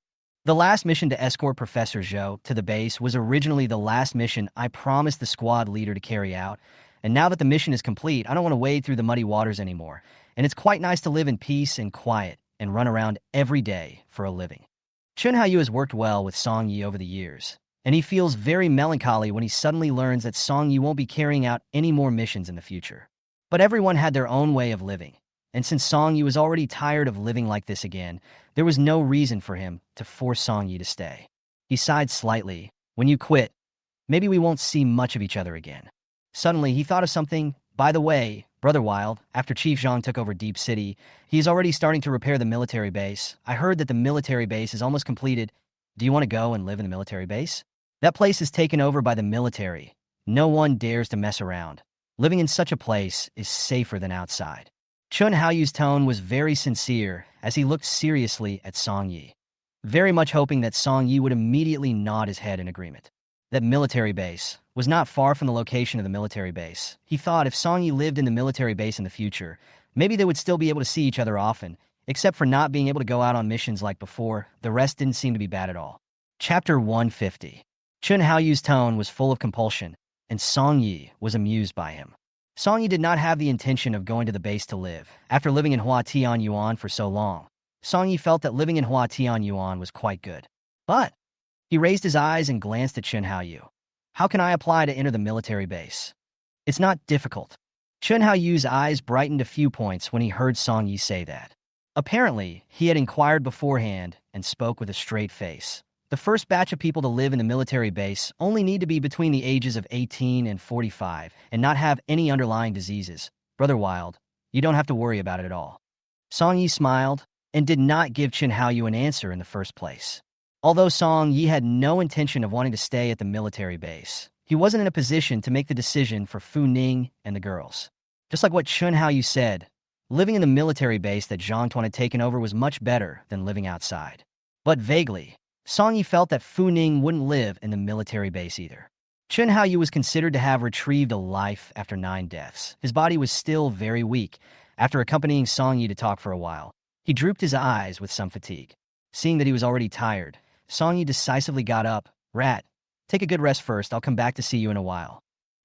The last mission to escort Professor Zhou to the base was originally the last mission I promised the squad leader to carry out, and now that the mission is complete, I don't want to wade through the muddy waters anymore, and it's quite nice to live in peace and quiet and run around every day for a living. Chen Haoyu has worked well with Song Yi over the years, and he feels very melancholy when he suddenly learns that Song Yi won't be carrying out any more missions in the future. But everyone had their own way of living, and since Song Yi was already tired of living like this again, there was no reason for him to force Song Yi to stay. He sighed slightly. When you quit, maybe we won't see much of each other again. Suddenly, he thought of something. By the way, Brother Wild, after Chief Zhang took over Deep City, he is already starting to repair the military base. I heard that the military base is almost completed. Do you want to go and live in the military base? That place is taken over by the military. No one dares to mess around. Living in such a place is safer than outside. Chun Haoyu's tone was very sincere as he looked seriously at Song Yi, very much hoping that Song Yi would immediately nod his head in agreement. That military base was not far from the location of the military base. He thought if Song Yi lived in the military base in the future, maybe they would still be able to see each other often, except for not being able to go out on missions like before. The rest didn't seem to be bad at all. Chapter 150. Chun Haoyu's tone was full of compulsion, and Song Yi was amused by him. Song Yi did not have the intention of going to the base to live. After living in Hua Tianyuan for so long, Song Yi felt that living in Hua Tianyuan was quite good. But he raised his eyes and glanced at Chun Haoyu. How can I apply to enter the military base? It's not difficult. Chun Haoyu's eyes brightened a few points when he heard Song Yi say that. Apparently, he had inquired beforehand and spoke with a straight face. The first batch of people to live in the military base only need to be between the ages of 18 and 45 and not have any underlying diseases. Brother Wild, you don't have to worry about it at all. Song Yi smiled and did not give Chun Haoyu an answer in the first place. Although Song Yi had no intention of wanting to stay at the military base, he wasn't in a position to make the decision for Fu Ning and the girls. Just like what Chun Haoyu said, living in the military base that Zhang Tuan had taken over was much better than living outside. But vaguely, Song Yi felt that Fu Ning wouldn't live in the military base either. Chun Haoyu was considered to have retrieved a life after 9 deaths. His body was still very weak. After accompanying Song Yi to talk for a while, he drooped his eyes with some fatigue. Seeing that he was already tired, Song Yi decisively got up. Rat, take a good rest first. I'll come back to see you in a while.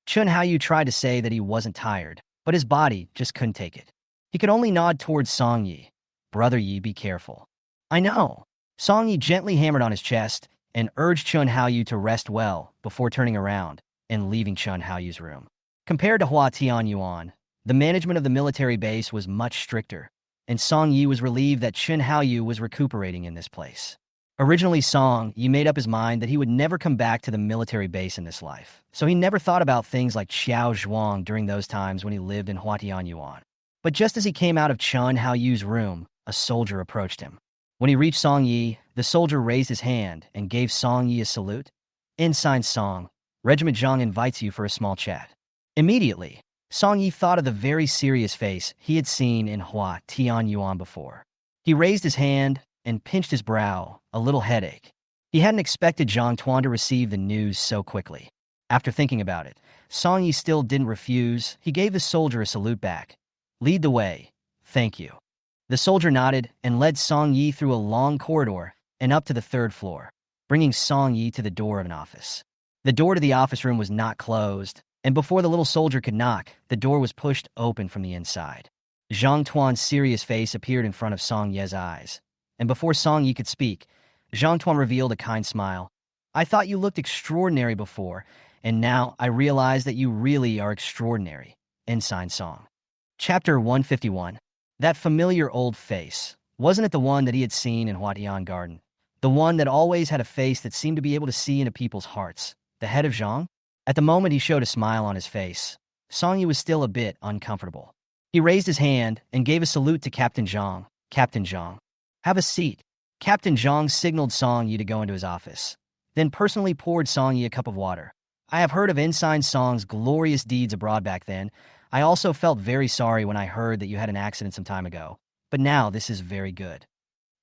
Chun Haoyu tried to say that he wasn't tired, but his body just couldn't take it. He could only nod towards Song Yi. Brother Yi, be careful. I know. Song Yi gently hammered on his chest and urged Chun Haoyu to rest well before turning around and leaving Chun Haoyu's room. Compared to Hua Tianyuan, the management of the military base was much stricter, and Song Yi was relieved that Chun Haoyu was recuperating in this place. Originally, Song Yi made up his mind that he would never come back to the military base in this life, so he never thought about things like Xiao Zhuang during those times when he lived in Hua Tianyuan. But just as he came out of Chun Haoyu's room, a soldier approached him. When he reached Song Yi, the soldier raised his hand and gave Song Yi a salute. Ensign Song, Regiment Zhang invites you for a small chat. Immediately, Song Yi thought of the very serious face he had seen in Hua Tianyuan before. He raised his hand and pinched his brow, a little headache. He hadn't expected Zhang Tuan to receive the news so quickly. After thinking about it, Song Yi still didn't refuse. He gave the soldier a salute back. Lead the way. Thank you. The soldier nodded and led Song Yi through a long corridor and up to the 3rd floor, bringing Song Yi to the door of an office. The door to the office room was not closed, and before the little soldier could knock, the door was pushed open from the inside. Zhang Tuan's serious face appeared in front of Song Ye's eyes, and before Song Yi could speak, Zhang Tuan revealed a kind smile. I thought you looked extraordinary before, and now I realize that you really are extraordinary. Ensign Song. Chapter 151. That familiar old face. Wasn't it the one that he had seen in Huatian Garden? The one that always had a face that seemed to be able to see into people's hearts? The head of Zhang? At the moment he showed a smile on his face, Song Yi was still a bit uncomfortable. He raised his hand and gave a salute to Captain Zhang. Captain Zhang. Have a seat. Captain Zhang signaled Song Yi to go into his office, then personally poured Song Yi a cup of water. I have heard of Ensign Song's glorious deeds abroad back then. I also felt very sorry when I heard that you had an accident some time ago, but now this is very good.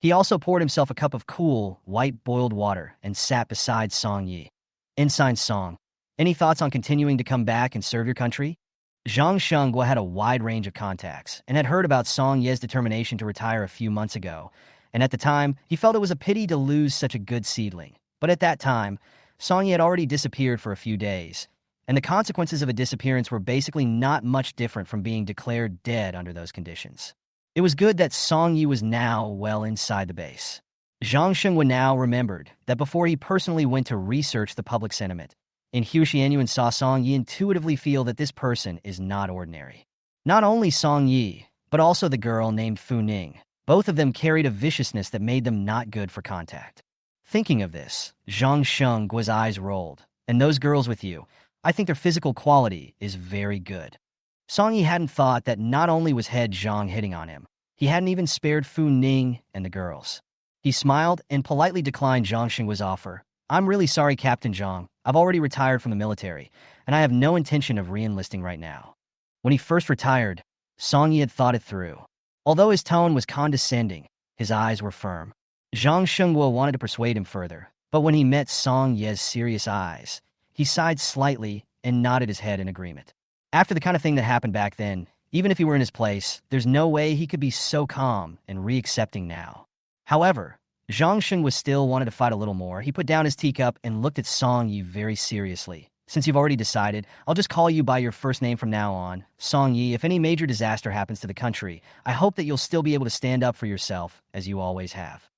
He also poured himself a cup of cool, white boiled water and sat beside Song Yi. Ensign Song, any thoughts on continuing to come back and serve your country? Zhang Shengguo had a wide range of contacts and had heard about Song Ye's determination to retire a few months ago, and at the time, he felt it was a pity to lose such a good seedling. But at that time, Song Yi had already disappeared for a few days, and the consequences of a disappearance were basically not much different from being declared dead under those conditions. It was good that Song Yi was now well inside the base. Zhang Shengguo now remembered that before he personally went to research the public sentiment, in Huxianyuan saw Song Yi intuitively feel that this person is not ordinary. Not only Song Yi, but also the girl named Fu Ning. Both of them carried a viciousness that made them not good for contact. Thinking of this, Zhang Shengguo's eyes rolled. And those girls with you, I think their physical quality is very good. Song Yi hadn't thought that not only was head Zhang hitting on him, he hadn't even spared Fu Ning and the girls. He smiled and politely declined Zhang Shengguo's offer. I'm really sorry, Captain Zhang. I've already retired from the military, and I have no intention of re-enlisting right now. When he first retired, Song Yi had thought it through. Although his tone was condescending, his eyes were firm. Zhang Shengguo wanted to persuade him further, but when he met Song Ye's serious eyes, he sighed slightly and nodded his head in agreement. After the kind of thing that happened back then, even if he were in his place, there's no way he could be so calm and re-accepting now. However, Zhang Sheng was still wanted to fight a little more. He put down his teacup and looked at Song Yi very seriously. Since you've already decided, I'll just call you by your first name from now on. Song Yi, if any major disaster happens to the country, I hope that you'll still be able to stand up for yourself, as you always have.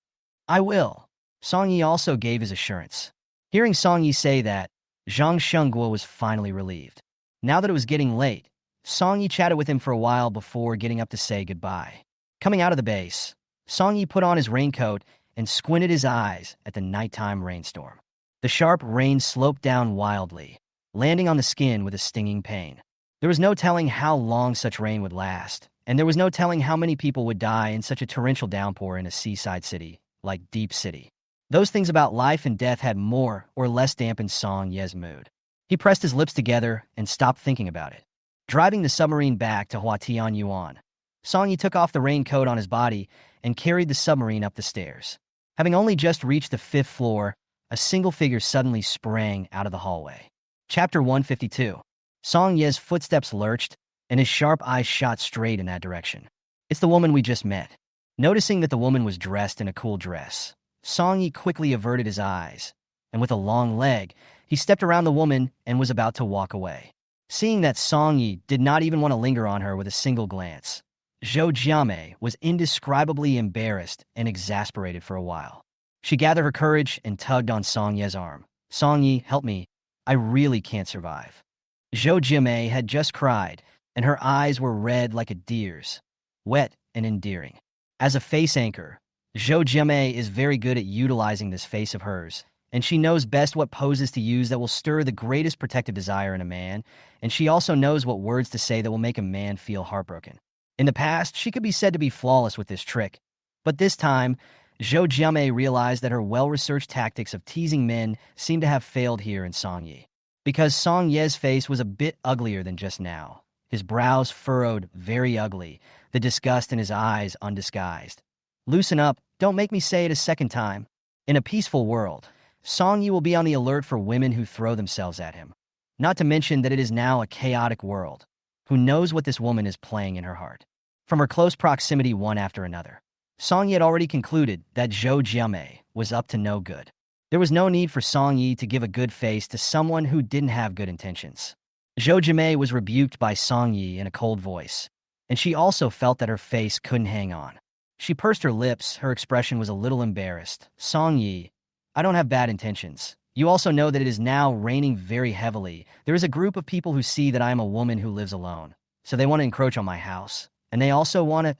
I will. Song Yi also gave his assurance. Hearing Song Yi say that, Zhang Shengguo was finally relieved. Now that it was getting late, Song Yi chatted with him for a while before getting up to say goodbye. Coming out of the base, Song Yi put on his raincoat and squinted his eyes at the nighttime rainstorm. The sharp rain sloped down wildly, landing on the skin with a stinging pain. There was no telling how long such rain would last, and there was no telling how many people would die in such a torrential downpour in a seaside city like Deep City. Those things about life and death had more or less dampened Song Ye's mood. He pressed his lips together and stopped thinking about it. Driving the submarine back to Huatian Yuan, Song Yi took off the raincoat on his body and carried the submarine up the stairs. Having only just reached the 5th floor, a single figure suddenly sprang out of the hallway. Chapter 152. Song Ye's footsteps lurched, and his sharp eyes shot straight in that direction. It's the woman we just met. Noticing that the woman was dressed in a cool dress, Song Yi quickly averted his eyes, and with a long leg, he stepped around the woman and was about to walk away. Seeing that Song Yi did not even want to linger on her with a single glance, Zhou Jiamei was indescribably embarrassed and exasperated for a while. She gathered her courage and tugged on Song Ye's arm. Song Yi, help me. I really can't survive. Zhou Jiamei had just cried, and her eyes were red like a deer's, wet and endearing. As a face anchor, Zhou Jiamei is very good at utilizing this face of hers, and she knows best what poses to use that will stir the greatest protective desire in a man, and she also knows what words to say that will make a man feel heartbroken. In the past, she could be said to be flawless with this trick, but this time, Zhou Jiamei realized that her well-researched tactics of teasing men seemed to have failed here in Song Yi. Because Song Ye's face was a bit uglier than just now, his brows furrowed very ugly, the disgust in his eyes undisguised. Loosen up, don't make me say it a second time. In a peaceful world, Song Yi will be on the alert for women who throw themselves at him. Not to mention that it is now a chaotic world. Who knows what this woman is playing in her heart? From her close proximity one after another, Song Yi had already concluded that Zhou Jiamei was up to no good. There was no need for Song Yi to give a good face to someone who didn't have good intentions. Zhou Jiamei was rebuked by Song Yi in a cold voice, and she also felt that her face couldn't hang on. She pursed her lips, her expression was a little embarrassed. Song Yi, I don't have bad intentions. You also know that it is now raining very heavily. There is a group of people who see that I am a woman who lives alone, so they want to encroach on my house, and they also want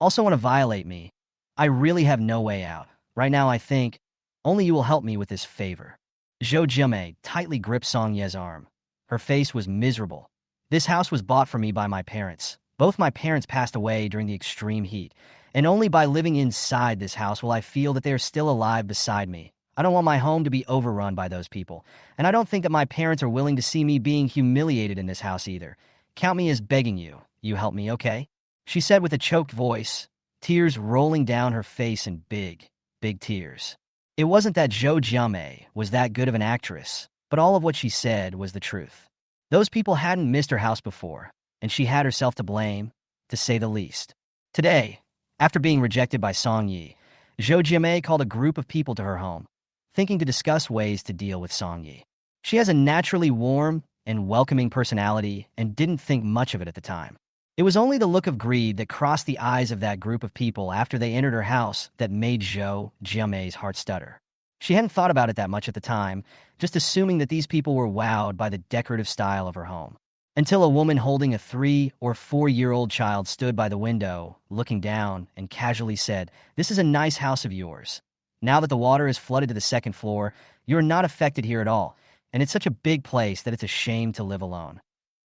to violate me. I really have no way out. Right now, I think only you will help me with this favor. Zhou Jiamei tightly gripped Song Ye's arm. Her face was miserable. This house was bought for me by my parents. Both my parents passed away during the extreme heat, and only by living inside this house will I feel that they are still alive beside me. I don't want my home to be overrun by those people, and I don't think that my parents are willing to see me being humiliated in this house either. Count me as begging you. You help me, okay? She said with a choked voice, tears rolling down her face in big, big tears. It wasn't that Zhou Jiamei was that good of an actress, but all of what she said was the truth. Those people hadn't missed her house before, and she had herself to blame, to say the least. Today, after being rejected by Song Yi, Zhou Jiamei called a group of people to her home, thinking to discuss ways to deal with Song Yi. She has a naturally warm and welcoming personality and didn't think much of it at the time. It was only the look of greed that crossed the eyes of that group of people after they entered her house that made Zhou Jiamei's heart stutter. She hadn't thought about it that much at the time, just assuming that these people were wowed by the decorative style of her home. Until a woman holding a 3- or 4-year-old child stood by the window, looking down, and casually said, "This is a nice house of yours. Now that the water has flooded to the 2nd floor, you're not affected here at all, and it's such a big place that it's a shame to live alone."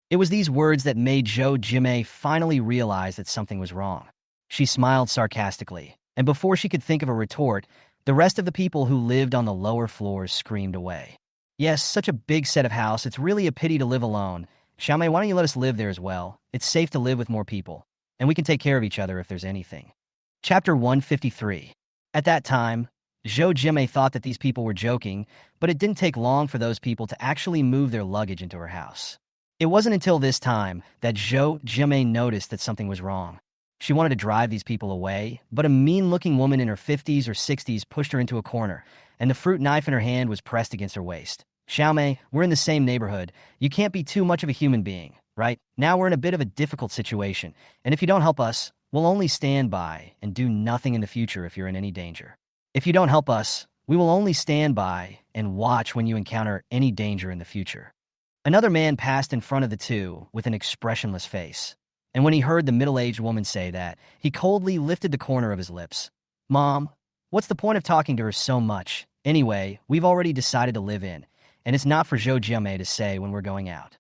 It was these words that made Zhou Jiamei finally realize that something was wrong. She smiled sarcastically, and before she could think of a retort, The rest of the people who lived on the lower floors screamed away. Yes, such a big set of house, it's really a pity to live alone. Xiaomei, why don't you let us live there as well? It's safe to live with more people, and we can take care of each other if there's anything. Chapter 153. At that time, Zhou Jimei thought that these people were joking, but it didn't take long for those people to actually move their luggage into her house. It wasn't until this time that Zhou Jimei noticed that something was wrong. She wanted to drive these people away, but a mean-looking woman in her 50s or 60s pushed her into a corner, and the fruit knife in her hand was pressed against her waist. Xiaomei, we're in the same neighborhood. You can't be too much of a human being, right? Now we're in a bit of a difficult situation, and if you don't help us, we'll only stand by and do nothing in the future if you're in any danger. If you don't help us, we will only stand by and watch when you encounter any danger in the future. Another man passed in front of the two with an expressionless face, and when he heard the middle-aged woman say that, he coldly lifted the corner of his lips. Mom, what's the point of talking to her so much? Anyway, we've already decided to live in, and it's not for Zhou Jimei to say when we're going out.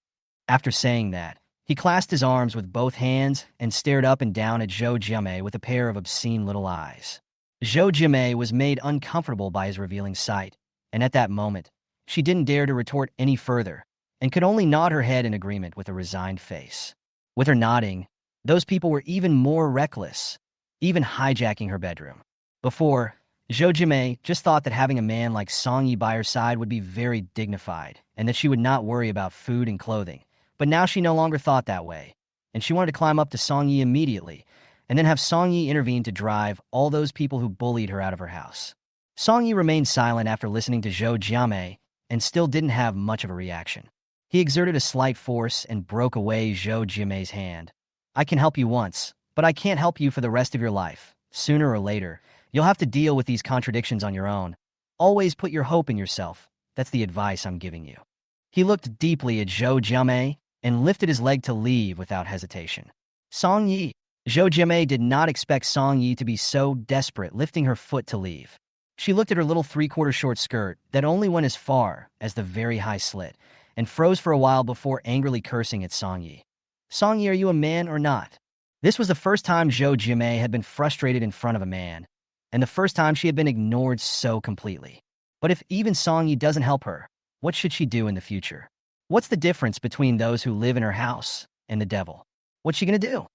After saying that, he clasped his arms with both hands and stared up and down at Zhou Jimei with a pair of obscene little eyes. Zhou Jimei was made uncomfortable by his revealing sight, and at that moment, she didn't dare to retort any further, and could only nod her head in agreement with a resigned face. With her nodding, those people were even more reckless, even hijacking her bedroom. Before, Zhou Jimei just thought that having a man like Song Yi by her side would be very dignified, and that she would not worry about food and clothing. But now she no longer thought that way, and she wanted to climb up to Song Yi immediately, and then have Song Yi intervene to drive all those people who bullied her out of her house. Song Yi remained silent after listening to Zhou Jimei, and still didn't have much of a reaction. He exerted a slight force and broke away Zhou Jimei's hand. I can help you once, but I can't help you for the rest of your life. Sooner or later, you'll have to deal with these contradictions on your own. Always put your hope in yourself. That's the advice I'm giving you. He looked deeply at Zhou Jimei and lifted his leg to leave without hesitation. Song Yi. Zhou Jimei did not expect Song Yi to be so desperate, lifting her foot to leave. She looked at her little three-quarter short skirt that only went as far as the very high slit, and froze for a while before angrily cursing at Song Yi. Song Yi, are you a man or not? This was the first time Zhou Jimei had been frustrated in front of a man, and the first time she had been ignored so completely. But if even Song Yi doesn't help her, what should she do in the future? What's the difference between those who live in her house and the devil? What's she gonna do?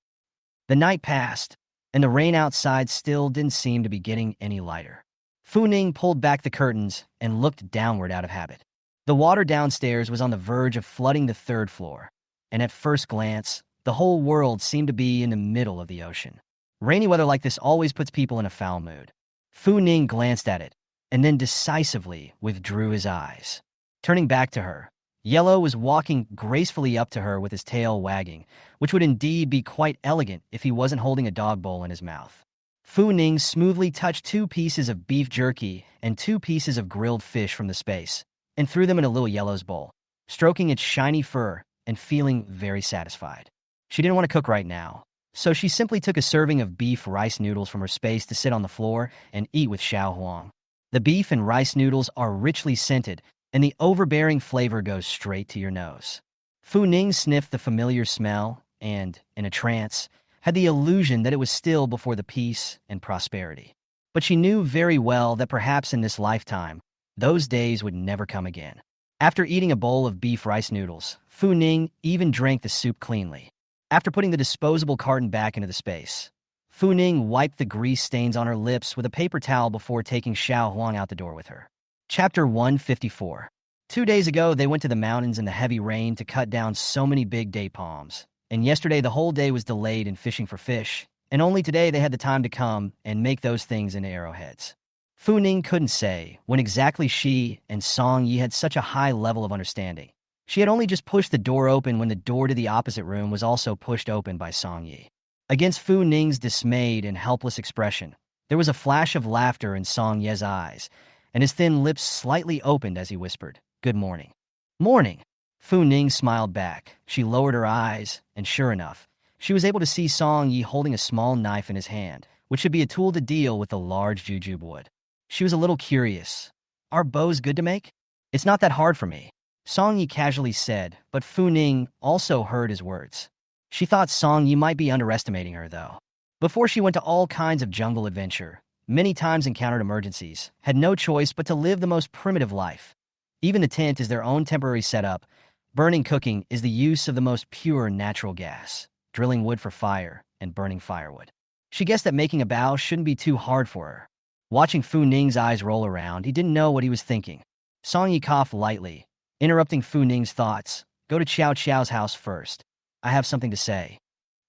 The night passed, and the rain outside still didn't seem to be getting any lighter. Fu Ning pulled back the curtains and looked downward out of habit. The water downstairs was on the verge of flooding the third floor, and at first glance, the whole world seemed to be in the middle of the ocean. Rainy weather like this always puts people in a foul mood. Fu Ning glanced at it, and then decisively withdrew his eyes. Turning back to her, Yellow was walking gracefully up to her with his tail wagging, which would indeed be quite elegant if he wasn't holding a dog bowl in his mouth. Fu Ning smoothly touched 2 pieces of beef jerky and 2 pieces of grilled fish from the space, and threw them in a little Yellow's bowl, stroking its shiny fur and feeling very satisfied. She didn't want to cook right now, so she simply took a serving of beef rice noodles from her space to sit on the floor and eat with Xiao Huang. The beef and rice noodles are richly scented, and the overbearing flavor goes straight to your nose. Fu Ning sniffed the familiar smell and, in a trance, had the illusion that it was still before the peace and prosperity. But she knew very well that perhaps in this lifetime, those days would never come again. After eating a bowl of beef rice noodles, Fu Ning even drank the soup cleanly. After putting the disposable carton back into the space, Fu Ning wiped the grease stains on her lips with a paper towel before taking Xiao Huang out the door with her. Chapter 154. 2 days ago, they went to the mountains in the heavy rain to cut down so many big date palms, and yesterday the whole day was delayed in fishing for fish, and only today they had the time to come and make those things into arrowheads. Fu Ning couldn't say when exactly she and Song Yi had such a high level of understanding. She had only just pushed the door open when the door to the opposite room was also pushed open by Song Yi. Against Fu Ning's dismayed and helpless expression, there was a flash of laughter in Song Ye's eyes, and his thin lips slightly opened as he whispered, "Good morning." "Morning." Fu Ning smiled back. She lowered her eyes, and sure enough, she was able to see Song Yi holding a small knife in his hand, which should be a tool to deal with the large jujube wood. She was a little curious. "Are bows good to make?" "It's not that hard for me," Song Yi casually said, but Fu Ning also heard his words. She thought Song Yi might be underestimating her, though. Before she went to all kinds of jungle adventure, many times encountered emergencies, had no choice but to live the most primitive life. Even the tent is their own temporary setup. Burning cooking is the use of the most pure natural gas, drilling wood for fire, and burning firewood. She guessed that making a bow shouldn't be too hard for her. Watching Fu Ning's eyes roll around, he didn't know what he was thinking. Song Yi coughed lightly, interrupting Fu Ning's thoughts. Go to Qiao Qiao's house first. I have something to say.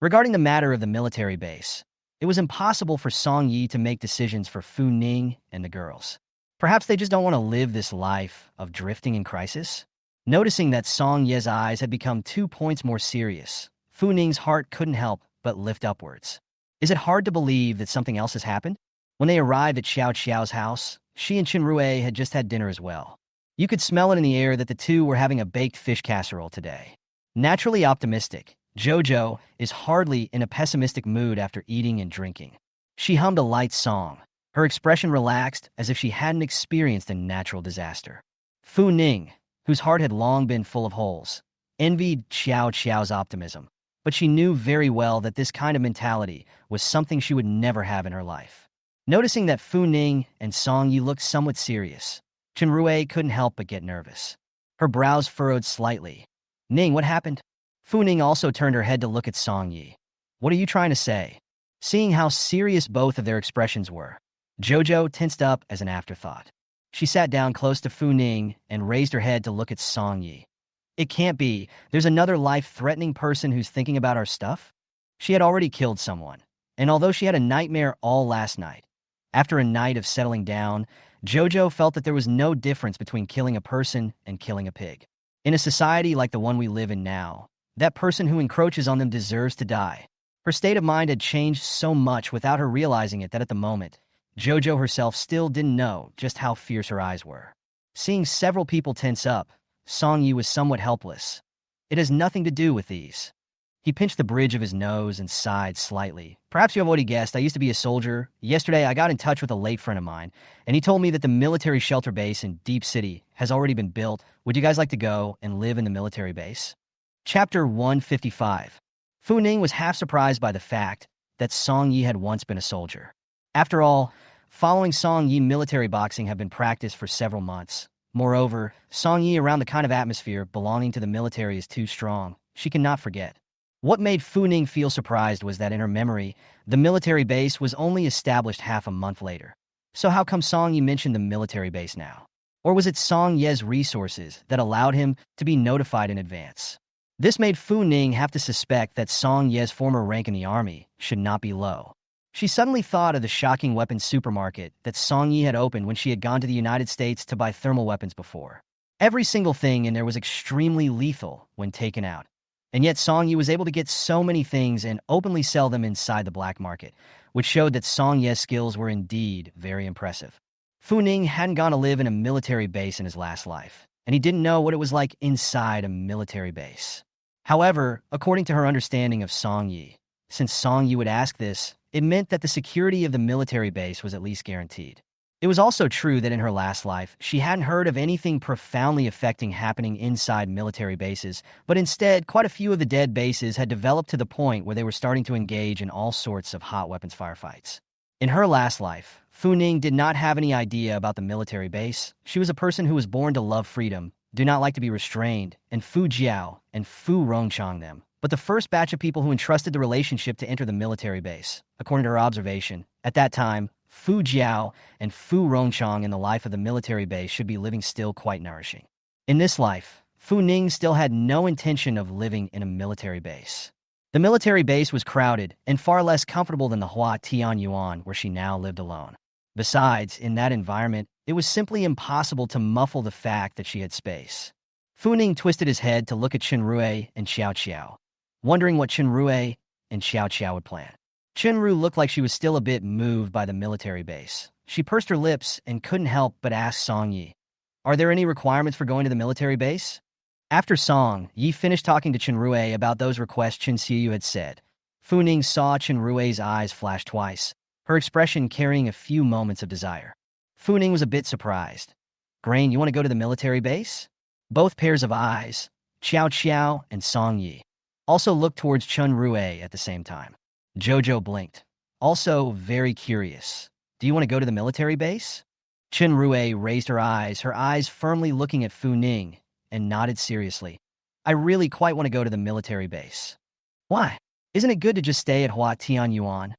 Regarding the matter of the military base, it was impossible for Song Yi to make decisions for Fu Ning and the girls. Perhaps they just don't want to live this life of drifting in crisis? Noticing that Song Ye's eyes had become 2 points more serious, Fu Ning's heart couldn't help but lift upwards. Is it hard to believe that something else has happened? When they arrived at Xiao Xiao's house, she and Qinrui had just had dinner as well. You could smell it in the air that the two were having a baked fish casserole today. Naturally optimistic, Jojo is hardly in a pessimistic mood after eating and drinking. She hummed a light song, her expression relaxed as if she hadn't experienced a natural disaster. Fu Ning, whose heart had long been full of holes, envied Xiao Xiao's optimism, but she knew very well that this kind of mentality was something she would never have in her life. Noticing that Fu Ning and Song Yi looked somewhat serious, Qinrui couldn't help but get nervous. Her brows furrowed slightly. Ning, what happened? Fu Ning also turned her head to look at Song Yi. What are you trying to say? Seeing how serious both of their expressions were, Jojo tensed up as an afterthought. She sat down close to Fu Ning and raised her head to look at Song Yi. It can't be. There's another life-threatening person who's thinking about our stuff? She had already killed someone, and although she had a nightmare all last night, after a night of settling down, Jojo felt that there was no difference between killing a person and killing a pig. In a society like the one we live in now, that person who encroaches on them deserves to die. Her state of mind had changed so much without her realizing it that at the moment, Jojo herself still didn't know just how fierce her eyes were. Seeing several people tense up, Song Yi was somewhat helpless. It has nothing to do with these. He pinched the bridge of his nose and sighed slightly. Perhaps you have already guessed, I used to be a soldier. Yesterday, I got in touch with a late friend of mine, and he told me that the military shelter base in Deep City has already been built. Would you guys like to go and live in the military base? Chapter 155. Fu Ning was half surprised by the fact that Song Yi had once been a soldier. After all, following Song Yi, military boxing had been practiced for several months. Moreover, Song Yi around the kind of atmosphere belonging to the military is too strong. She cannot forget. What made Fu Ning feel surprised was that in her memory, the military base was only established half a month later. So how come Song Yi mentioned the military base now? Or was it Song Ye's resources that allowed him to be notified in advance? This made Fu Ning have to suspect that Song Ye's former rank in the army should not be low. She suddenly thought of the shocking weapons supermarket that Song Yi had opened when she had gone to the United States to buy thermal weapons before. Every single thing in there was extremely lethal when taken out. And yet Song Yi was able to get so many things and openly sell them inside the black market, which showed that Song Ye's skills were indeed very impressive. Fu Ning hadn't gone to live in a military base in his last life, and he didn't know what it was like inside a military base. However, according to her understanding of Song Yi, since Song Yi would ask this, it meant that the security of the military base was at least guaranteed. It was also true that in her last life, she hadn't heard of anything profoundly affecting happening inside military bases, but instead, quite a few of the dead bases had developed to the point where they were starting to engage in all sorts of hot weapons firefights. In her last life, Fu Ning did not have any idea about the military base. She was a person who was born to love freedom, do not like to be restrained, and Fu Jiao and Fu Rongchang them. But the first batch of people who entrusted the relationship to enter the military base, according to her observation, at that time, Fu Jiao and Fu Rongchang in the life of the military base should be living still quite nourishing. In this life, Fu Ning still had no intention of living in a military base. The military base was crowded and far less comfortable than the Hua Tian Yuan where she now lived alone. Besides, in that environment, it was simply impossible to muffle the fact that she had space. Fu Ning twisted his head to look at Qinrui and Xiao Qiao, wondering what Qinrui and Xiao Qiao would plan. Qinru looked like she was still a bit moved by the military base. She pursed her lips and couldn't help but ask Song Yi, "Are there any requirements for going to the military base?" After Song Yi finished talking to Qinrui about those requests Qin Xiyu had said, Fu Ning saw Qinrui's eyes flash twice, her expression carrying a few moments of desire. Fu Ning was a bit surprised. "Grain, you want to go to the military base?" Both pairs of eyes, Xiao Qiao and Song Yi, also looked towards Qinrui at the same time. Jojo blinked, also very curious. Do you want to go to the military base? Chen Rui raised her eyes firmly looking at Fu Ning, and nodded seriously. I really quite want to go to the military base. Why? Isn't it good to just stay at Hua Tianyuan?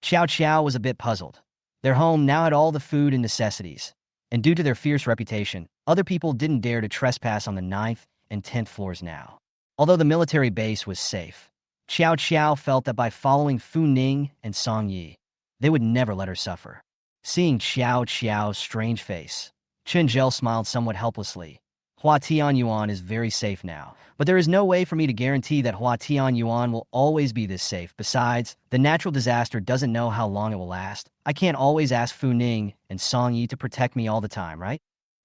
Xiao Xiao was a bit puzzled. Their home now had all the food and necessities, and due to their fierce reputation, other people didn't dare to trespass on the 9th and 10th floors now. Although the military base was safe, Xiao Xiao felt that by following Fu Ning and Song Yi, they would never let her suffer. Seeing Xiao Xiao's strange face, Chen Zhel smiled somewhat helplessly. Hua Tianyuan is very safe now, but there is no way for me to guarantee that Hua Tianyuan will always be this safe. Besides, the natural disaster doesn't know how long it will last. I can't always ask Fu Ning and Song Yi to protect me all the time, right?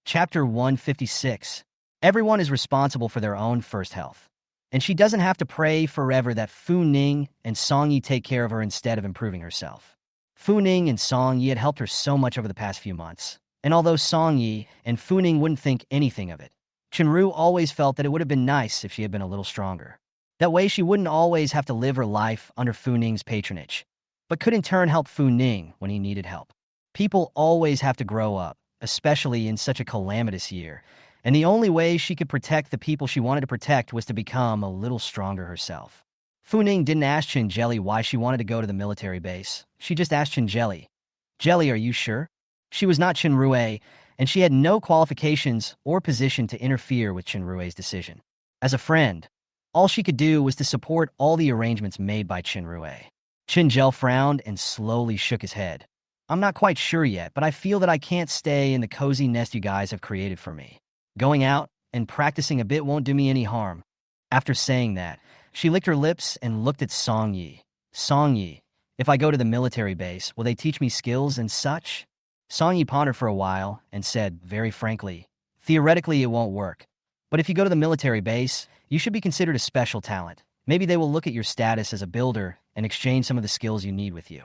Chapter 156. Everyone is responsible for their own first health, and she doesn't have to pray forever that Fu Ning and Song Yi take care of her instead of improving herself. Fu Ning and Song Yi had helped her so much over the past few months, and although Song Yi and Fu Ning wouldn't think anything of it, Chenru always felt that it would have been nice if she had been a little stronger. That way she wouldn't always have to live her life under Fu Ning's patronage, but could in turn help Fu Ning when he needed help. People always have to grow up, especially in such a calamitous year, and the only way she could protect the people she wanted to protect was to become a little stronger herself. Fu Ning didn't ask Chen Jelly why she wanted to go to the military base. She just asked Chen Jelly, "Jelly, are you sure?" She was not Chen Rui, and she had no qualifications or position to interfere with Chen Rui's decision. As a friend, all she could do was to support all the arrangements made by Chen Rui. Chen Zhel frowned and slowly shook his head. I'm not quite sure yet, but I feel that I can't stay in the cozy nest you guys have created for me. Going out and practicing a bit won't do me any harm. After saying that, she licked her lips and looked at Song Yi. Song Yi, if I go to the military base, will they teach me skills and such? Song Yi pondered for a while and said, very frankly, theoretically it won't work. But if you go to the military base, you should be considered a special talent. Maybe they will look at your status as a builder and exchange some of the skills you need with you.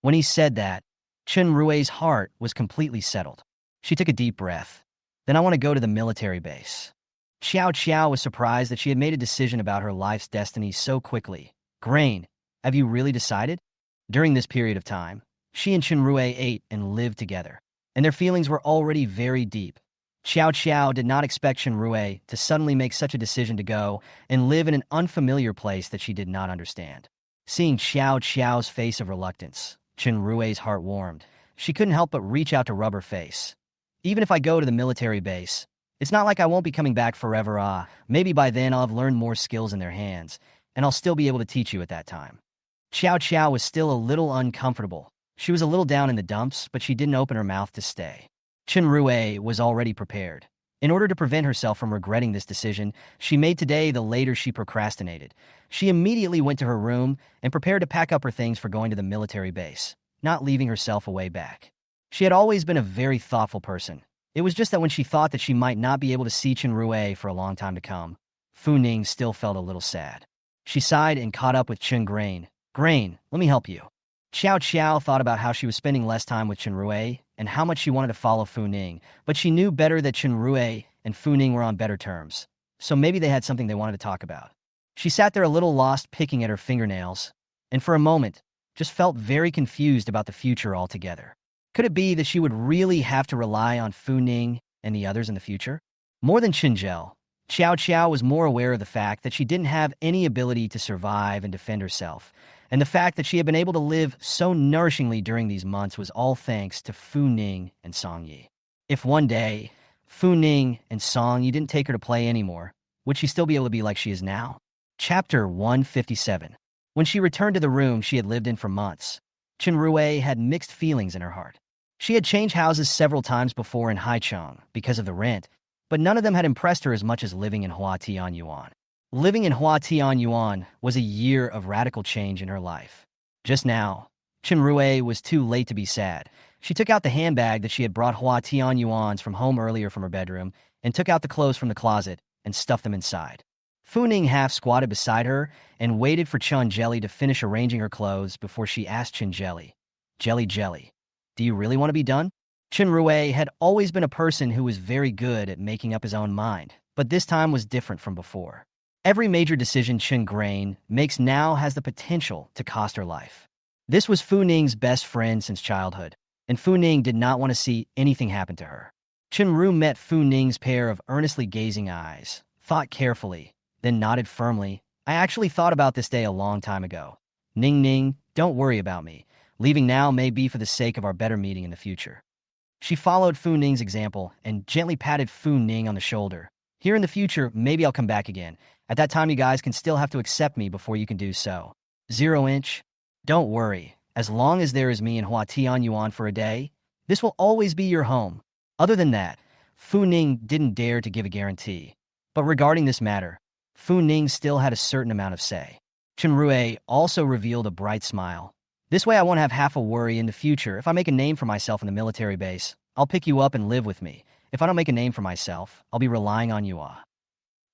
When he said that, Chen Rui's heart was completely settled. She took a deep breath. Then I want to go to the military base. Xiao Xiao was surprised that she had made a decision about her life's destiny so quickly. Grain, have you really decided? During this period of time, she and Chen Rui ate and lived together, and their feelings were already very deep. Xiao Xiao did not expect Chen Rui to suddenly make such a decision to go and live in an unfamiliar place that she did not understand. Seeing Xiao Xiao's face of reluctance, Chen Rui's heart warmed. She couldn't help but reach out to rub her face. Even if I go to the military base, it's not like I won't be coming back forever. Maybe by then I'll have learned more skills in their hands, and I'll still be able to teach you at that time. Xiao Xiao was still a little uncomfortable. She was a little down in the dumps, but she didn't open her mouth to stay. Chen Rui was already prepared. In order to prevent herself from regretting this decision, she made today the later she procrastinated. She immediately went to her room and prepared to pack up her things for going to the military base, not leaving herself a way back. She had always been a very thoughtful person. It was just that when she thought that she might not be able to see Chen Rui for a long time to come, Fu Ning still felt a little sad. She sighed and caught up with Chen Grain. Grain, let me help you. Xiao Xiao thought about how she was spending less time with Chen Rui and how much she wanted to follow Fu Ning, but she knew better that Chen Rui and Fu Ning were on better terms, so maybe they had something they wanted to talk about. She sat there a little lost picking at her fingernails, and for a moment, just felt very confused about the future altogether. Could it be that she would really have to rely on Fu Ning and the others in the future? More than Qin Zhel, Xiao Xiao was more aware of the fact that she didn't have any ability to survive and defend herself, and the fact that she had been able to live so nourishingly during these months was all thanks to Fu Ning and Song Yi. If one day, Fu Ning and Song Yi didn't take her to play anymore, would she still be able to be like she is now? Chapter 157. When she returned to the room she had lived in for months, Chen Rui had mixed feelings in her heart. She had changed houses several times before in Haicheng because of the rent, but none of them had impressed her as much as living in Hua Tianyuan. Living in Hua Tianyuan was a year of radical change in her life. Just now, Chen Rui was too late to be sad. She took out the handbag that she had brought Hua Tianyuan's from home earlier from her bedroom and took out the clothes from the closet and stuffed them inside. Fu Ning half squatted beside her and waited for Chen Jelly to finish arranging her clothes before she asked Chen Jelly, Jelly, do you really want to be done? Chen Rui had always been a person who was very good at making up his own mind, but this time was different from before. Every major decision Chen Grain makes now has the potential to cost her life. This was Fu Ning's best friend since childhood, and Fu Ning did not want to see anything happen to her. Chenru met Fu Ning's pair of earnestly gazing eyes, thought carefully, then nodded firmly. I actually thought about this day a long time ago. Ning Ning, don't worry about me. Leaving now may be for the sake of our better meeting in the future. She followed Fu Ning's example and gently patted Fu Ning on the shoulder. Here in the future, maybe I'll come back again. At that time, you guys can still have to accept me before you can do so. 0-inch? Don't worry. As long as there is me and Hua Tian Yuan for a day, this will always be your home. Other than that, Fu Ning didn't dare to give a guarantee. But regarding this matter, Fu Ning still had a certain amount of say. Chenrue also revealed a bright smile. This way I won't have half a worry in the future. If I make a name for myself in the military base, I'll pick you up and live with me. If I don't make a name for myself, I'll be relying on you.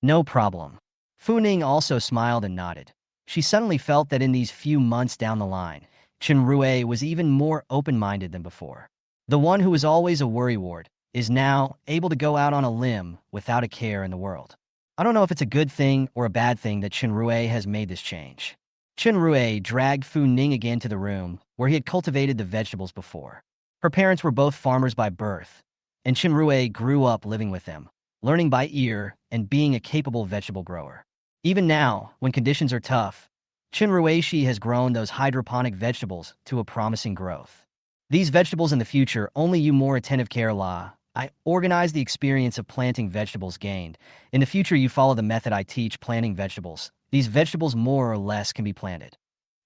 No problem. Fu Ning also smiled and nodded. She suddenly felt that in these few months down the line, Chenrue was even more open-minded than before. The one who was always a worrywart is now able to go out on a limb without a care in the world. I don't know if it's a good thing or a bad thing that Chenrue has made this change. Chenrue dragged Fu Ning again to the room where he had cultivated the vegetables before. Her parents were both farmers by birth, and Chenrue grew up living with them, learning by ear and being a capable vegetable grower. Even now, when conditions are tough, Chenrueishi has grown those hydroponic vegetables to a promising growth. These vegetables in the future only you more attentive care la. I organize the experience of planting vegetables gained. In the future, you follow the method I teach planting vegetables. These vegetables more or less can be planted.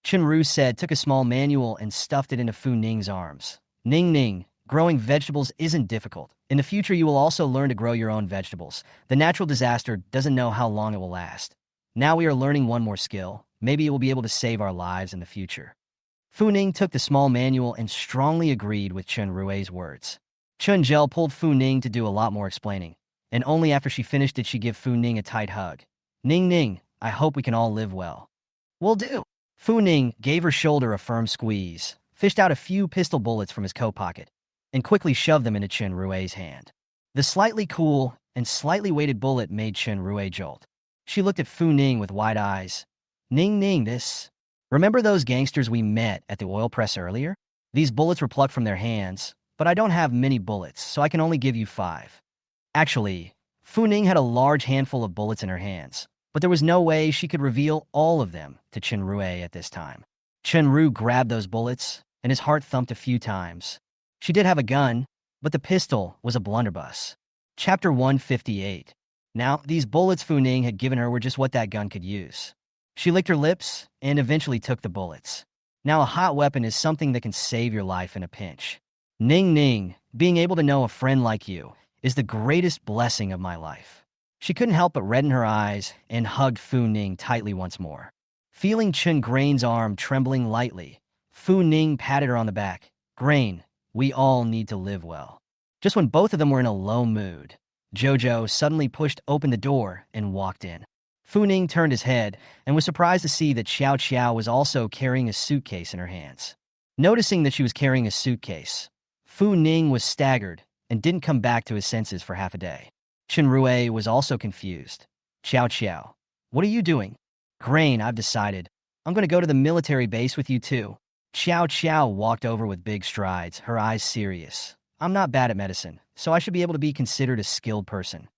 Chenru said, took a small manual and stuffed it into Fu Ning's arms. Ning Ning, growing vegetables isn't difficult. In the future, you will also learn to grow your own vegetables. The natural disaster doesn't know how long it will last. Now we are learning one more skill. Maybe it will be able to save our lives in the future. Fu Ning took the small manual and strongly agreed with Chenrue's words. Chun Gel pulled Fu Ning to do a lot more explaining, and only after she finished did she give Fu Ning a tight hug. Ning Ning, I hope we can all live well. Will do. Fu Ning gave her shoulder a firm squeeze, fished out a few pistol bullets from his coat pocket, and quickly shoved them into Chenrue's hand. The slightly cool and slightly weighted bullet made Chenrue jolt. She looked at Fu Ning with wide eyes. Ning Ning, this. Remember those gangsters we met at the oil press earlier? These bullets were plucked from their hands, but I don't have many bullets, so I can only give you 5. Actually, Fu Ning had a large handful of bullets in her hands, but there was no way she could reveal all of them to Chenrue at this time. Chenru grabbed those bullets, and his heart thumped a few times. She did have a gun, but the pistol was a blunderbuss. Chapter 158. Now, these bullets Fu Ning had given her were just what that gun could use. She licked her lips and eventually took the bullets. Now, a hot weapon is something that can save your life in a pinch. Ning Ning, being able to know a friend like you is the greatest blessing of my life. She couldn't help but redden her eyes and hugged Fu Ning tightly once more. Feeling Chen Grain's arm trembling lightly, Fu Ning patted her on the back. Grain, we all need to live well. Just when both of them were in a low mood, Jojo suddenly pushed open the door and walked in. Fu Ning turned his head and was surprised to see that Xiao Xiao was also carrying a suitcase in her hands. Noticing that she was carrying a suitcase, Fu Ning was staggered and didn't come back to his senses for half a day. Chenrue was also confused. Xiao Xiao, what are you doing? Grain, I've decided. I'm going to go to the military base with you too. Xiao Xiao walked over with big strides, her eyes serious. I'm not bad at medicine, so I should be able to be considered a skilled person.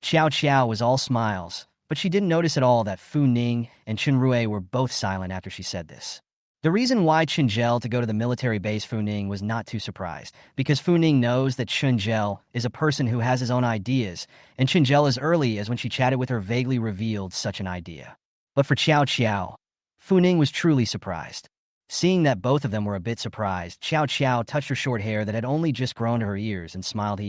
Xiao Xiao was all smiles, but she didn't notice at all that Fu Ning and Chenrue were both silent after she said this. The reason why Chunjel to go to the military base Fu Ning was not too surprised, because Fu Ning knows that Chunjel is a person who has his own ideas, and Chunjel as early as when she chatted with her vaguely revealed such an idea. But for Xiao Xiao, Fu Ning was truly surprised. Seeing that both of them were a bit surprised, Xiao Xiao touched her short hair that had only just grown to her ears and smiled.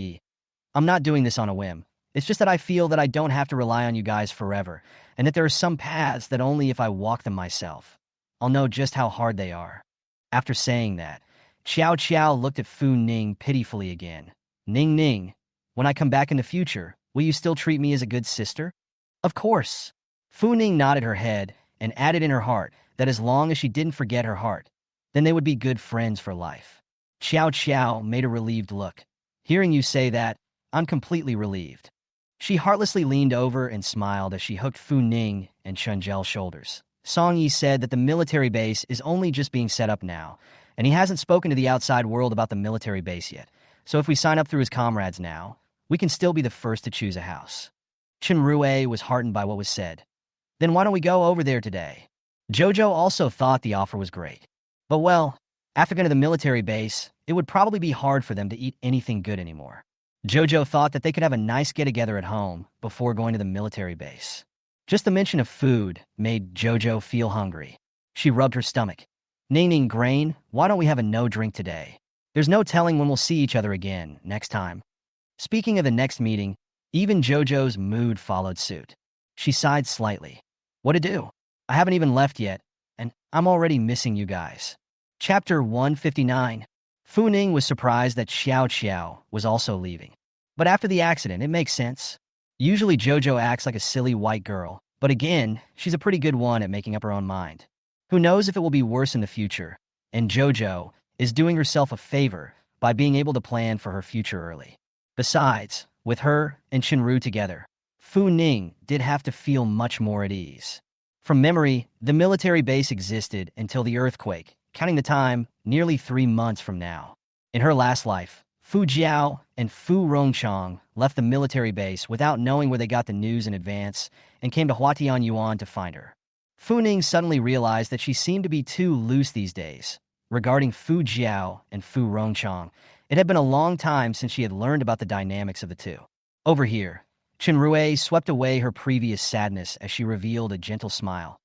I'm not doing this on a whim. It's just that I feel that I don't have to rely on you guys forever, and that there are some paths that only if I walk them myself, I'll know just how hard they are. After saying that, Xiao Xiao looked at Fu Ning pitifully again. Ning Ning, when I come back in the future, will you still treat me as a good sister? Of course. Fu Ning nodded her head and added in her heart that as long as she didn't forget her heart, then they would be good friends for life. Xiao Xiao made a relieved look. Hearing you say that, I'm completely relieved. She heartlessly leaned over and smiled as she hooked Fu Ning and Chunjel's shoulders. Song Yi said that the military base is only just being set up now, and he hasn't spoken to the outside world about the military base yet. So if we sign up through his comrades now, we can still be the first to choose a house. Chenrue was heartened by what was said. Then why don't we go over there today? Jojo also thought the offer was great. But well, after going to the military base, it would probably be hard for them to eat anything good anymore. Jojo thought that they could have a nice get-together at home before going to the military base. Just the mention of food made Jojo feel hungry. She rubbed her stomach. Ning Grain, why don't we have a no-drink today? There's no telling when we'll see each other again next time. Speaking of the next meeting, even Jojo's mood followed suit. She sighed slightly. What to do? I haven't even left yet, and I'm already missing you guys. Chapter 159. Fu Ning was surprised that Xiao Xiao was also leaving. But after the accident, it makes sense. Usually Jojo acts like a silly white girl, but again, she's a pretty good one at making up her own mind. Who knows if it will be worse in the future, and Jojo is doing herself a favor by being able to plan for her future early. Besides, with her and Chenru together, Fu Ning did have to feel much more at ease. From memory, the military base existed until the earthquake, counting the time, nearly 3 months from now. In her last life, Fu Jiao and Fu Rongchang left the military base without knowing where they got the news in advance and came to Huatian Yuan to find her. Fu Ning suddenly realized that she seemed to be too loose these days. Regarding Fu Jiao and Fu Rongchang, it had been a long time since she had learned about the dynamics of the two. Over here, Chenrue swept away her previous sadness as she revealed a gentle smile.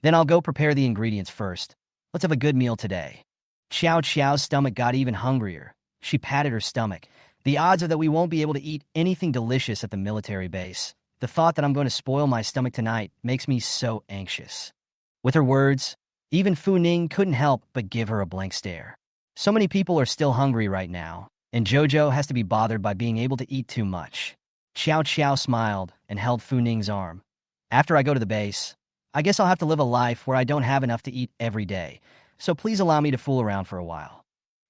Then I'll go prepare the ingredients first. Let's have a good meal today. Xiao Xiao's stomach got even hungrier. She patted her stomach. The odds are that we won't be able to eat anything delicious at the military base. The thought that I'm going to spoil my stomach tonight makes me so anxious. With her words, even Fu Ning couldn't help but give her a blank stare. So many people are still hungry right now, and Jojo has to be bothered by being able to eat too much. Xiao Xiao smiled and held Fu Ning's arm. After I go to the base, I guess I'll have to live a life where I don't have enough to eat every day, so please allow me to fool around for a while.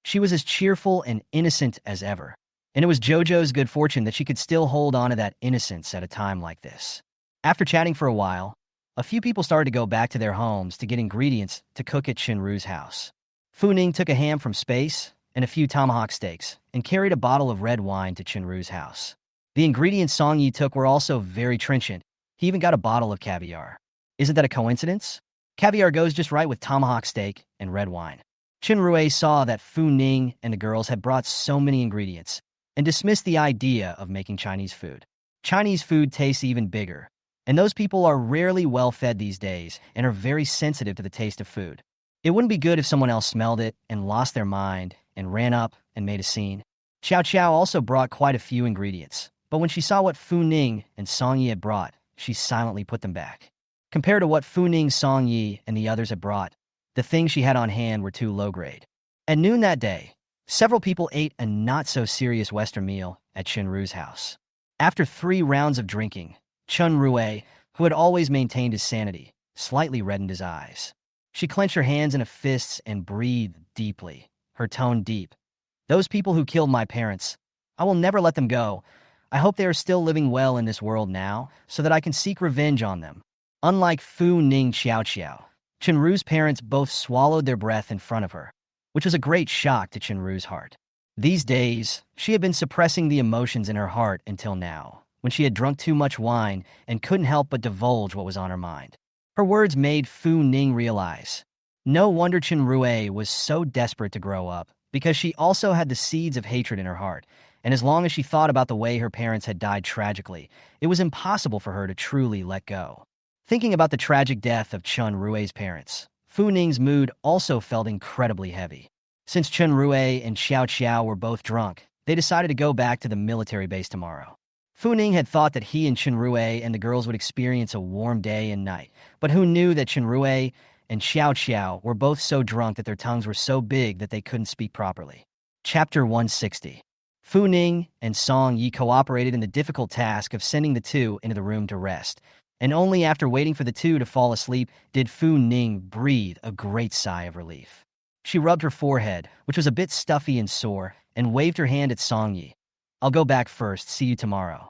She was as cheerful and innocent as ever, and it was Jojo's good fortune that she could still hold on to that innocence at a time like this. After chatting for a while, a few people started to go back to their homes to get ingredients to cook at Chenru's house. Fu Ning took a ham from space and a few tomahawk steaks and carried a bottle of red wine to Chenru's house. The ingredients Song Yi took were also very trenchant. He even got a bottle of caviar. Isn't that a coincidence? Caviar goes just right with tomahawk steak and red wine. Chenrue saw that Fu Ning and the girls had brought so many ingredients and dismissed the idea of making Chinese food. Chinese food tastes even bigger, and those people are rarely well-fed these days and are very sensitive to the taste of food. It wouldn't be good if someone else smelled it and lost their mind and ran up and made a scene. Xiao Qiao also brought quite a few ingredients, but when she saw what Fu Ning and Song Yi had brought, she silently put them back. Compared to what Fu Ning, Song Yi, and the others had brought, the things she had on hand were too low-grade. At noon that day, several people ate a not-so-serious Western meal at Chenru's house. After 3 rounds of drinking, Chenrue, who had always maintained his sanity, slightly reddened his eyes. She clenched her hands into fists and breathed deeply, her tone deep. Those people who killed my parents, I will never let them go. I hope they are still living well in this world now, so that I can seek revenge on them. Unlike Fu Ning Xiao Xiao, Chenru's parents both swallowed their breath in front of her, which was a great shock to Chenru's heart. These days, she had been suppressing the emotions in her heart until now, when she had drunk too much wine and couldn't help but divulge what was on her mind. Her words made Fu Ning realize. No wonder Chenrue was so desperate to grow up, because she also had the seeds of hatred in her heart, and as long as she thought about the way her parents had died tragically, it was impossible for her to truly let go. Thinking about the tragic death of Chenrue's parents, Fu Ning's mood also felt incredibly heavy. Since Chenrue and Xiao Qiao were both drunk, they decided to go back to the military base tomorrow. Fu Ning had thought that he and Chenrue and the girls would experience a warm day and night, but who knew that Chenrue and Xiao Qiao were both so drunk that their tongues were so big that they couldn't speak properly. Chapter 160. Fu Ning and Song Yi cooperated in the difficult task of sending the two into the room to rest, and only after waiting for the two to fall asleep did Fu Ning breathe a great sigh of relief. She rubbed her forehead, which was a bit stuffy and sore, and waved her hand at Song Yi. I'll go back first, see you tomorrow.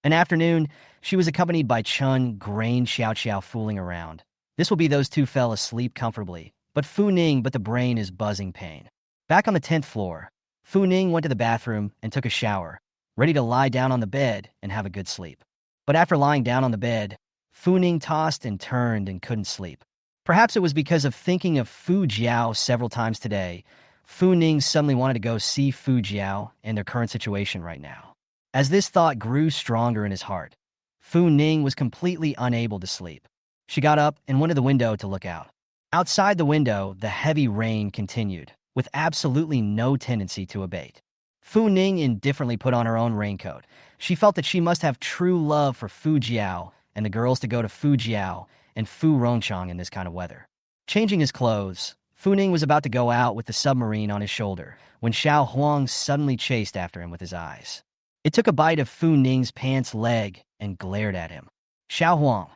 An afternoon, she was accompanied by Chun, Grain, Xiao Xiao fooling around. This will be those two fell asleep comfortably, but the brain is buzzing pain. Back on the 10th floor, Fu Ning went to the bathroom and took a shower, ready to lie down on the bed and have a good sleep. But after lying down on the bed, Fu Ning tossed and turned and couldn't sleep. Perhaps it was because of thinking of Fu Jiao several times today. Fu Ning suddenly wanted to go see Fu Jiao and their current situation right now. As this thought grew stronger in his heart, Fu Ning was completely unable to sleep. She got up and went to the window to look out. Outside the window, the heavy rain continued, with absolutely no tendency to abate. Fu Ning indifferently put on her own raincoat. She felt that she must have true love for Fu Jiao and the girls to go to Fu Jiao and Fu Rongchang in this kind of weather. Changing his clothes, Fu Ning was about to go out with the submarine on his shoulder when Xiao Huang suddenly chased after him with his eyes. It took a bite of Fu Ning's pants leg and glared at him. Xiao Huang,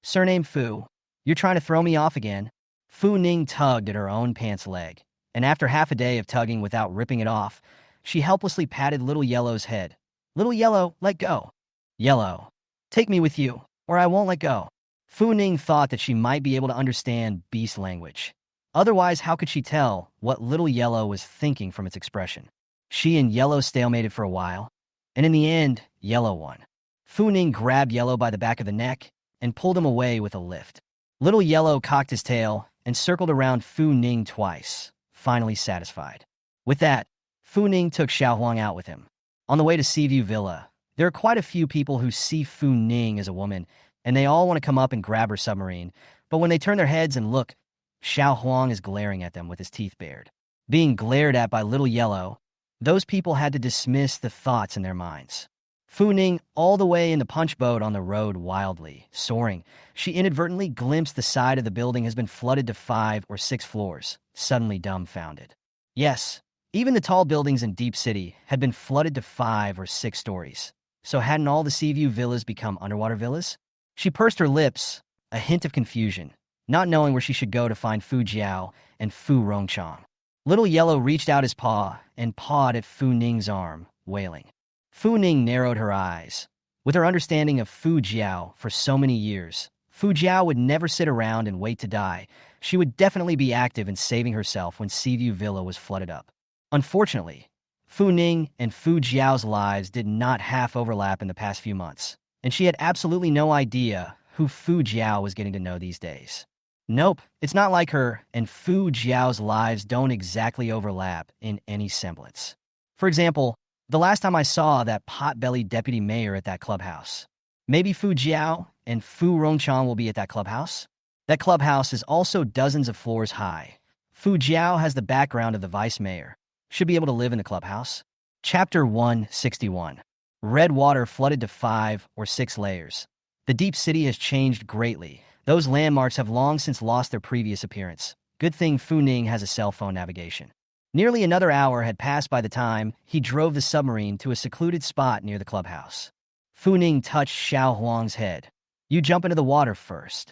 surname Fu, you're trying to throw me off again? Fu Ning tugged at her own pants leg, and after half a day of tugging without ripping it off, she helplessly patted Little Yellow's head. Little Yellow, let go. Yellow, take me with you, or I won't let go. Fu Ning thought that she might be able to understand beast language. Otherwise, how could she tell what Little Yellow was thinking from its expression? She and Yellow stalemated for a while, and in the end, Yellow won. Fu Ning grabbed Yellow by the back of the neck and pulled him away with a lift. Little Yellow cocked his tail and circled around Fu Ning twice, finally satisfied. With that, Fu Ning took Xiao Huang out with him. On the way to Seaview Villa, there are quite a few people who see Fu Ning as a woman, and they all want to come up and grab her submarine, but when they turn their heads and look, Xiao Huang is glaring at them with his teeth bared. Being glared at by Little Yellow, those people had to dismiss the thoughts in their minds. Fu Ning, all the way in the punch boat on the road wildly, soaring, she inadvertently glimpsed the side of the building has been flooded to 5 or 6 floors, suddenly dumbfounded. Yes, even the tall buildings in Deep City had been flooded to 5 or 6 stories. So hadn't all the Seaview villas become underwater villas? She pursed her lips, a hint of confusion, not knowing where she should go to find Fu Jiao and Fu Rongchang. Little Yellow reached out his paw and pawed at Fu Ning's arm, wailing. Fu Ning narrowed her eyes. With her understanding of Fu Jiao for so many years, Fu Jiao would never sit around and wait to die. She would definitely be active in saving herself when Seaview Villa was flooded up. Unfortunately, Fu Ning and Fu Jiao's lives did not half overlap in the past few months, and she had absolutely no idea who Fu Jiao was getting to know these days. Nope, it's not like her, and Fu Jiao's lives don't exactly overlap in any semblance. For example, the last time I saw that pot-bellied deputy mayor at that clubhouse. Maybe Fu Jiao and Fu Rongchang will be at that clubhouse? That clubhouse is also dozens of floors high. Fu Jiao has the background of the vice mayor. Should be able to live in the clubhouse. Chapter 161. Red water flooded to 5 or 6 layers. The deep city has changed greatly. Those landmarks have long since lost their previous appearance. Good thing Fu Ning has a cell phone navigation. Nearly another hour had passed by the time he drove the submarine to a secluded spot near the clubhouse. Fu Ning touched Xiao Huang's head. You jump into the water first.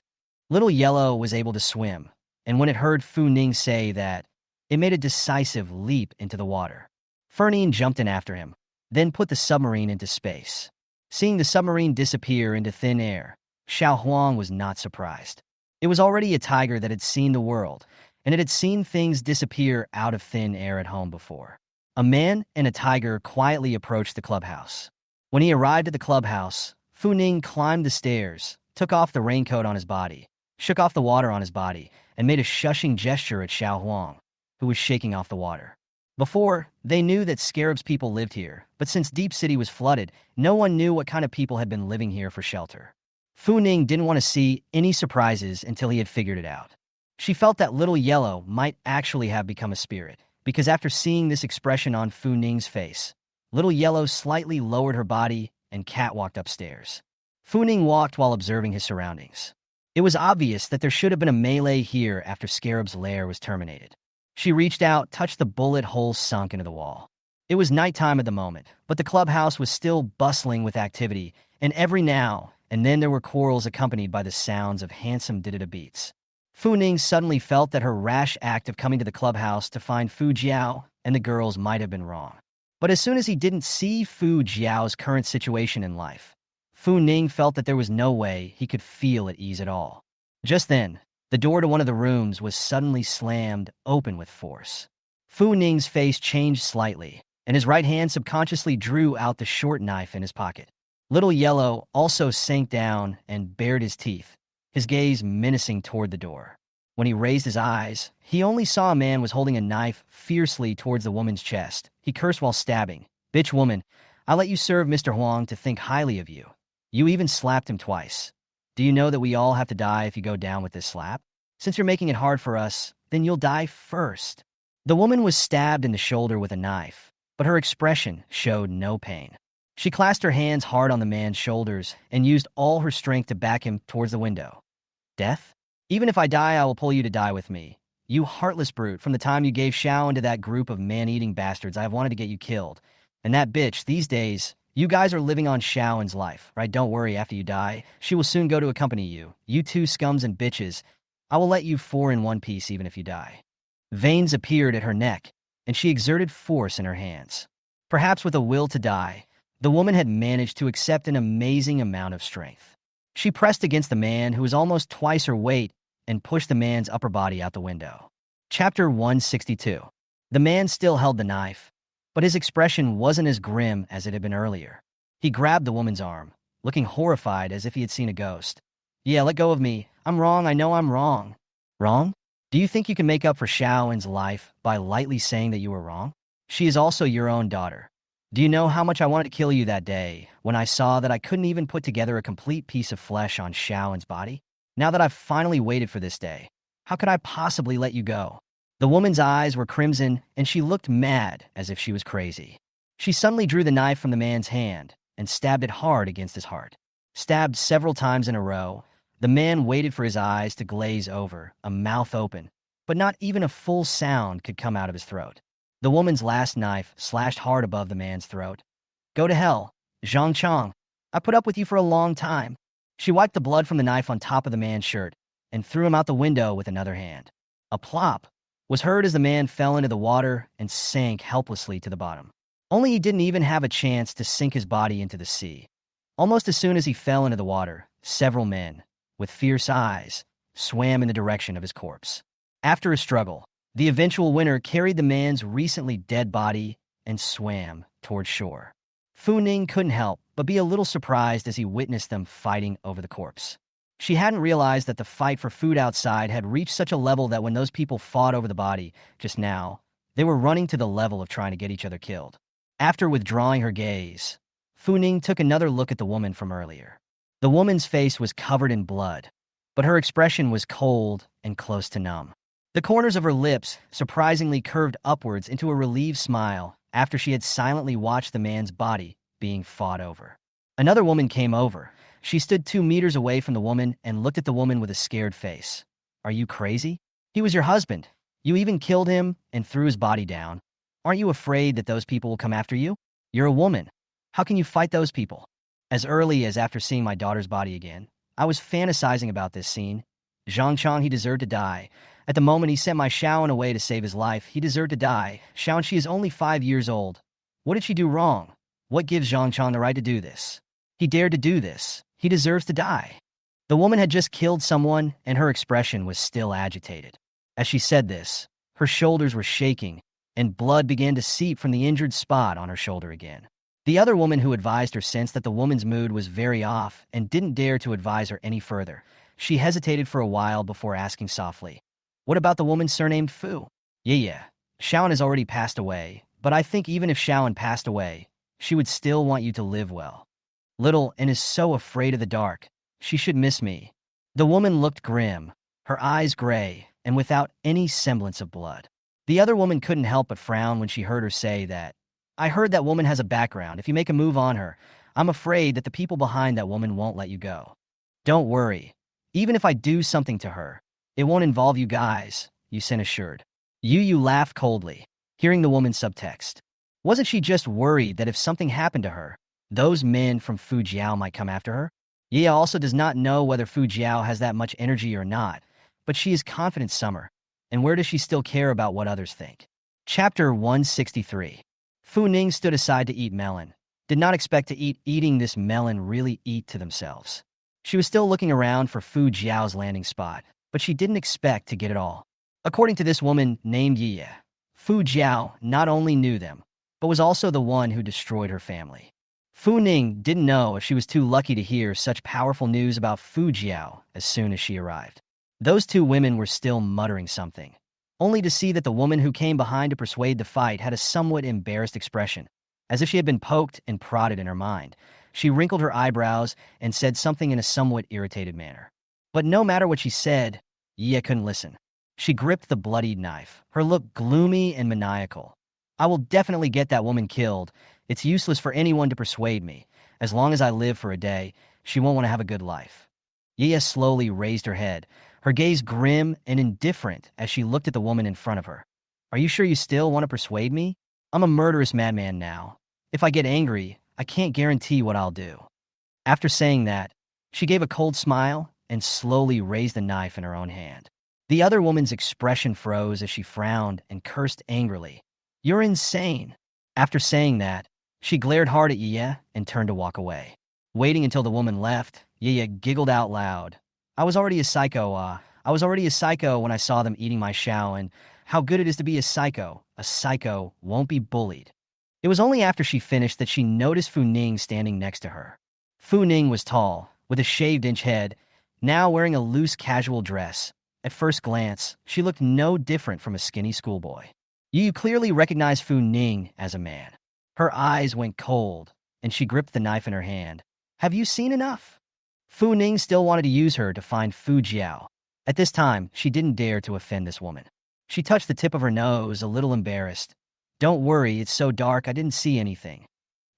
Little Yellow was able to swim, and when it heard Fu Ning say that, it made a decisive leap into the water. Fernine jumped in after him, then put the submarine into space. Seeing the submarine disappear into thin air, Xiao Huang was not surprised. It was already a tiger that had seen the world, and it had seen things disappear out of thin air at home before. A man and a tiger quietly approached the clubhouse. When he arrived at the clubhouse, Fu Ning climbed the stairs, took off the raincoat on his body, shook off the water on his body, and made a shushing gesture at Xiao Huang, who was shaking off the water. Before, they knew that Scarab's people lived here, but since Deep City was flooded, no one knew what kind of people had been living here for shelter. Fu Ning didn't want to see any surprises until he had figured it out. She felt that Little Yellow might actually have become a spirit, because after seeing this expression on Fu Ning's face, Little Yellow slightly lowered her body and catwalked upstairs. Fu Ning walked while observing his surroundings. It was obvious that there should have been a melee here after Scarab's lair was terminated. She reached out, touched the bullet hole sunk into the wall. It was nighttime at the moment, but the clubhouse was still bustling with activity, and every now and then there were quarrels accompanied by the sounds of handsome didida beats. Fu Ning suddenly felt that her rash act of coming to the clubhouse to find Fu Jiao and the girls might have been wrong. But as soon as he didn't see Fu Jiao's current situation in life, Fu Ning felt that there was no way he could feel at ease at all. Just then, The door to one of the rooms was suddenly slammed open with force. Fu Ning's face changed slightly, and his right hand subconsciously drew out the short knife in his pocket. Little Yellow also sank down and bared his teeth, his gaze menacing toward the door. When he raised his eyes, he only saw a man was holding a knife fiercely towards the woman's chest. He cursed while stabbing. "Bitch woman, I'll let you serve Mr. Huang to think highly of you. You even slapped him twice. Do you know that we all have to die if you go down with this slap? Since you're making it hard for us, then you'll die first." The woman was stabbed in the shoulder with a knife, but her expression showed no pain. She clasped her hands hard on the man's shoulders and used all her strength to back him towards the window. "Death? Even if I die, I will pull you to die with me. You heartless brute, from the time you gave Xiao into that group of man-eating bastards, I have wanted to get you killed. And that bitch, these days, you guys are living on Xiaoen's life, right? Don't worry, after you die, she will soon go to accompany you. You two scums and bitches, I will let you four in one piece even if you die." Veins appeared at her neck, and she exerted force in her hands. Perhaps with a will to die, the woman had managed to accept an amazing amount of strength. She pressed against the man, who was almost twice her weight, and pushed the man's upper body out the window. Chapter 162. The man still held the knife, but his expression wasn't as grim as it had been earlier. He grabbed the woman's arm, looking horrified as if he had seen a ghost. "Yeah, let go of me. I'm wrong, I know I'm wrong." "Wrong? Do you think you can make up for Xiaoen's life by lightly saying that you were wrong? She is also your own daughter. Do you know how much I wanted to kill you that day when I saw that I couldn't even put together a complete piece of flesh on Xiaoen's body? Now that I've finally waited for this day, how could I possibly let you go?" The woman's eyes were crimson, and she looked mad as if she was crazy. She suddenly drew the knife from the man's hand and stabbed it hard against his heart. Stabbed several times in a row, the man waited for his eyes to glaze over, a mouth open, but not even a full sound could come out of his throat. The woman's last knife slashed hard above the man's throat. "Go to hell, Zhang Chang. I put up with you for a long time." She wiped the blood from the knife on top of the man's shirt and threw him out the window with another hand. A plop was heard as the man fell into the water and sank helplessly to the bottom. Only he didn't even have a chance to sink his body into the sea. Almost as soon as he fell into the water, several men, with fierce eyes, swam in the direction of his corpse. After a struggle, the eventual winner carried the man's recently dead body and swam toward shore. Fu Ning couldn't help but be a little surprised as he witnessed them fighting over the corpse. She hadn't realized that the fight for food outside had reached such a level that when those people fought over the body just now, they were running to the level of trying to get each other killed. After withdrawing her gaze, Fu Ning took another look at the woman from earlier. The woman's face was covered in blood, but her expression was cold and close to numb. The corners of her lips surprisingly curved upwards into a relieved smile after she had silently watched the man's body being fought over. Another woman came over. She stood 2 meters away from the woman and looked at the woman with a scared face. "Are you crazy? He was your husband. You even killed him and threw his body down. Aren't you afraid that those people will come after you? You're a woman. How can you fight those people?" As early as after seeing my daughter's body again, I was fantasizing about this scene. Zhang Chang, he deserved to die. At the moment he sent my Xiaoen away to save his life, he deserved to die. Xiaoen, she is only 5 years old. What did she do wrong? What gives Zhang Chang the right to do this? He dared to do this. He deserves to die. The woman had just killed someone, and her expression was still agitated. As she said this, her shoulders were shaking, and blood began to seep from the injured spot on her shoulder again. The other woman who advised her sensed that the woman's mood was very off and didn't dare to advise her any further. She hesitated for a while before asking softly, "What about the woman surnamed Fu?" Yeah. Xiaoen has already passed away, but I think even if Xiaoen passed away, she would still want you to live well. Little and is so afraid of the dark. She should miss me." The woman looked grim, her eyes gray, and without any semblance of blood. The other woman couldn't help but frown when she heard her say that. "I heard that woman has a background. If you make a move on her, I'm afraid that the people behind that woman won't let you go." "Don't worry. Even if I do something to her, it won't involve you guys," Yusen assured. Yu laughed coldly, hearing the woman's subtext. Wasn't she just worried that if something happened to her, those men from Fujiao might come after her? Yia also does not know whether Fujiao has that much energy or not, but she is confident Summer, and where does she still care about what others think? Chapter 163. Fu Ning stood aside to eat melon. Did not expect to eating this melon really eat to themselves. She was still looking around for Fujiao's landing spot, but she didn't expect to get it all. According to this woman named Yi, Fu Jiao not only knew them, but was also the one who destroyed her family. Fu Ning didn't know if she was too lucky to hear such powerful news about Fu Jiao as soon as she arrived. Those two women were still muttering something, only to see that the woman who came behind to persuade the fight had a somewhat embarrassed expression, as if she had been poked and prodded in her mind. She wrinkled her eyebrows and said something in a somewhat irritated manner. But no matter what she said, Yi couldn't listen. She gripped the bloodied knife, her look gloomy and maniacal. I will definitely get that woman killed. It's useless for anyone to persuade me. As long as I live for a day, she won't want to have a good life. Yi slowly raised her head, her gaze grim and indifferent as she looked at the woman in front of her. Are you sure you still want to persuade me? I'm a murderous madman now. If I get angry, I can't guarantee what I'll do. After saying that, she gave a cold smile and slowly raised the knife in her own hand. The other woman's expression froze as she frowned and cursed angrily. You're insane. After saying that, she glared hard at Yi and turned to walk away. Waiting until the woman left, Yi giggled out loud. I was already a psycho when I saw them eating my shao, and how good it is to be a psycho. A psycho won't be bullied. It was only after she finished that she noticed Fu Ning standing next to her. Fu Ning was tall, with a shaved-inch head, now wearing a loose casual dress. At first glance, she looked no different from a skinny schoolboy. You clearly recognized Fu Ning as a man. Her eyes went cold, and she gripped the knife in her hand. Have you seen enough? Fu Ning still wanted to use her to find Fu Jiao. At this time, she didn't dare to offend this woman. She touched the tip of her nose, a little embarrassed. Don't worry, it's so dark I didn't see anything.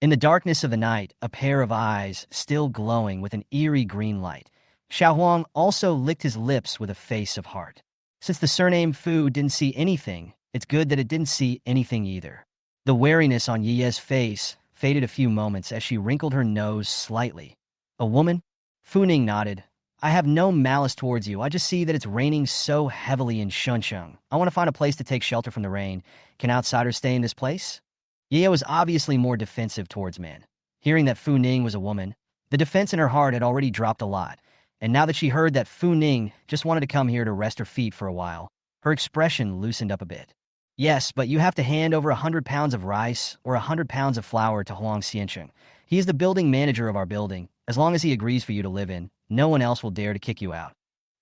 In the darkness of the night, a pair of eyes, still glowing with an eerie green light. Xiao Huang also licked his lips with a face of heart. Since the surname Fu didn't see anything, it's good that it didn't see anything either. The wariness on Yi's face faded a few moments as she wrinkled her nose slightly. A woman? Fu Ning nodded. I have no malice towards you. I just see that it's raining so heavily in Shunsheng. I want to find a place to take shelter from the rain. Can outsiders stay in this place? Yi was obviously more defensive towards men. Hearing that Fu Ning was a woman, the defense in her heart had already dropped a lot. And now that she heard that Fu Ning just wanted to come here to rest her feet for a while, her expression loosened up a bit. Yes, but you have to hand over 100 pounds of rice or 100 pounds of flour to Huang Xiancheng. He is the building manager of our building. As long as he agrees for you to live in, no one else will dare to kick you out.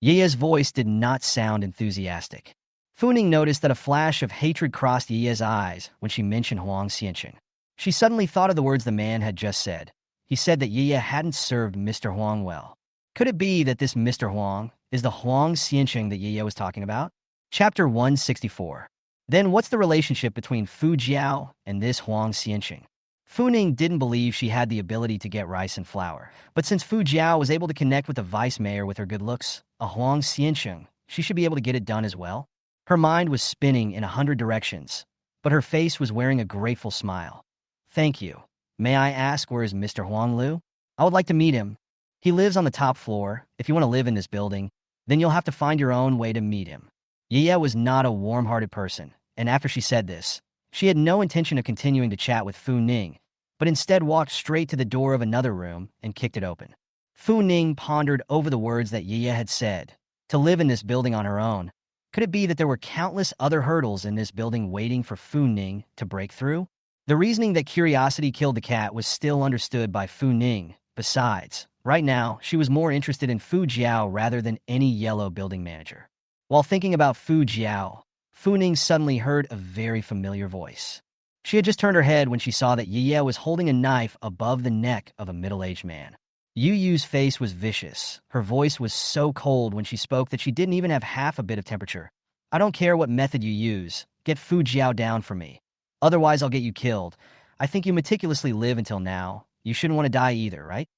Yi's voice did not sound enthusiastic. Fu Ning noticed that a flash of hatred crossed Yi's eyes when she mentioned Huang Xiancheng. She suddenly thought of the words the man had just said. He said that Yi hadn't served Mr. Huang well. Could it be that this Mr. Huang is the Huang Xiancheng that Yi was talking about? Chapter 164. Then what's the relationship between Fu Jiao and this Huang Xiancheng? Fu Ning didn't believe she had the ability to get rice and flour, but since Fu Jiao was able to connect with the vice mayor with her good looks, a Huang Xiancheng, she should be able to get it done as well. Her mind was spinning in 100 directions, but her face was wearing a grateful smile. Thank you. May I ask where is Mr. Huang Lu? I would like to meet him. He lives on the top floor. If you want to live in this building, then you'll have to find your own way to meet him. Yi was not a warm-hearted person, and after she said this, she had no intention of continuing to chat with Fu Ning, but instead walked straight to the door of another room and kicked it open. Fu Ning pondered over the words that Yi had said. To live in this building on her own. Could it be that there were countless other hurdles in this building waiting for Fu Ning to break through? The reasoning that curiosity killed the cat was still understood by Fu Ning. Besides, right now, she was more interested in Fu Jiao rather than any yellow building manager. While thinking about Fu Jiao, Fu Ning suddenly heard a very familiar voice. She had just turned her head when she saw that Yi was holding a knife above the neck of a middle-aged man. Yu Yu's face was vicious. Her voice was so cold when she spoke that she didn't even have half a bit of temperature. I don't care what method you use. Get Fu Jiao down for me. Otherwise, I'll get you killed. I think you meticulously live until now. You shouldn't want to die either, right?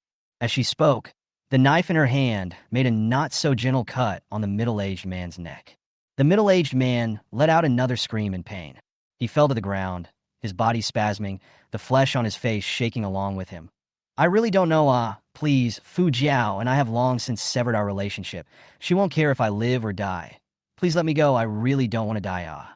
As she spoke, the knife in her hand made a not-so-gentle cut on the middle-aged man's neck. The middle-aged man let out another scream in pain. He fell to the ground, his body spasming, the flesh on his face shaking along with him. I really don't know, please, Fu Jiao and I have long since severed our relationship. She won't care if I live or die. Please let me go, I really don't want to die,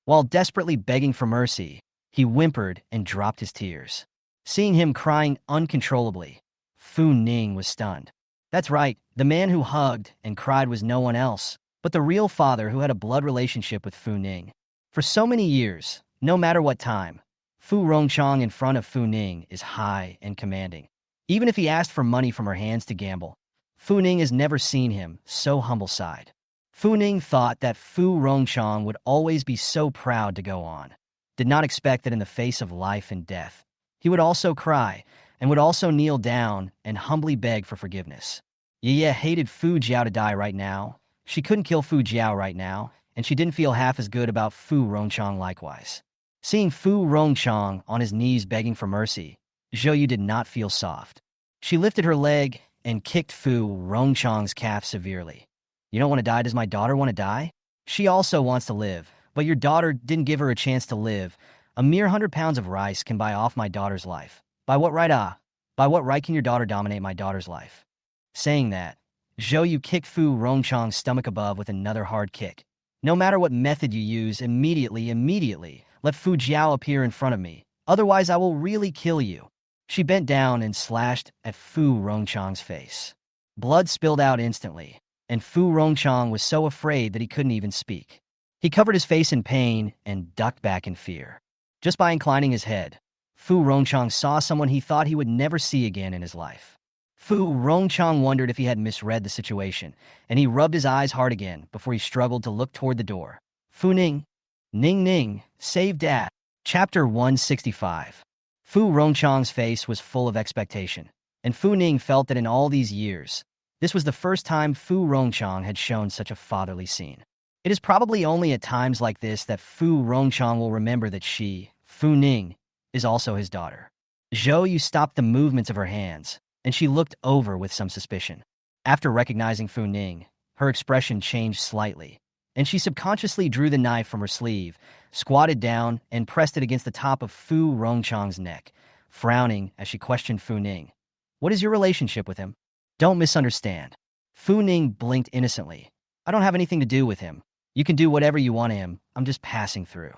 While desperately begging for mercy, he whimpered and dropped his tears. Seeing him crying uncontrollably, Fu Ning was stunned. That's right, the man who hugged and cried was no one else, but the real father who had a blood relationship with Fu Ning. For so many years, no matter what time, Fu Rongchang in front of Fu Ning is high and commanding. Even if he asked for money from her hands to gamble, Fu Ning has never seen him so humble side. Fu Ning thought that Fu Rongchang would always be so proud to go on. Did not expect that in the face of life and death, he would also cry and would also kneel down and humbly beg for forgiveness. Ye hated Fu Jiao to die right now. She couldn't kill Fu Jiao right now, and she didn't feel half as good about Fu Rongchang likewise. Seeing Fu Rongchang on his knees begging for mercy, Zhou did not feel soft. She lifted her leg and kicked Fu Rongchang's calf severely. You don't want to die? Does my daughter want to die? She also wants to live, but your daughter didn't give her a chance to live. A mere 100 pounds of rice can buy off my daughter's life. By what right, By what right can your daughter dominate my daughter's life? Saying that, Zhou kicked Fu Rongchang's stomach above with another hard kick. No matter what method you use, immediately, let Fu Jiao appear in front of me. Otherwise, I will really kill you. She bent down and slashed at Fu Rongchang's face. Blood spilled out instantly, and Fu Rongchang was so afraid that he couldn't even speak. He covered his face in pain and ducked back in fear. Just by inclining his head, Fu Rongchang saw someone he thought he would never see again in his life. Fu Rongchang wondered if he had misread the situation, and he rubbed his eyes hard again before he struggled to look toward the door. Fu Ning. Ning, save Dad. Chapter 165. Fu Rongchang's face was full of expectation, and Fu Ning felt that in all these years, this was the first time Fu Rongchang had shown such a fatherly scene. It is probably only at times like this that Fu Rongchang will remember that she, Fu Ning, is also his daughter. Zhou stopped the movements of her hands, and she looked over with some suspicion. After recognizing Fu Ning, her expression changed slightly, and she subconsciously drew the knife from her sleeve, squatted down, and pressed it against the top of Fu Rongchang's neck, frowning as she questioned Fu Ning. What is your relationship with him? Don't misunderstand. Fu Ning blinked innocently. I don't have anything to do with him. You can do whatever you want to him. I'm just passing through.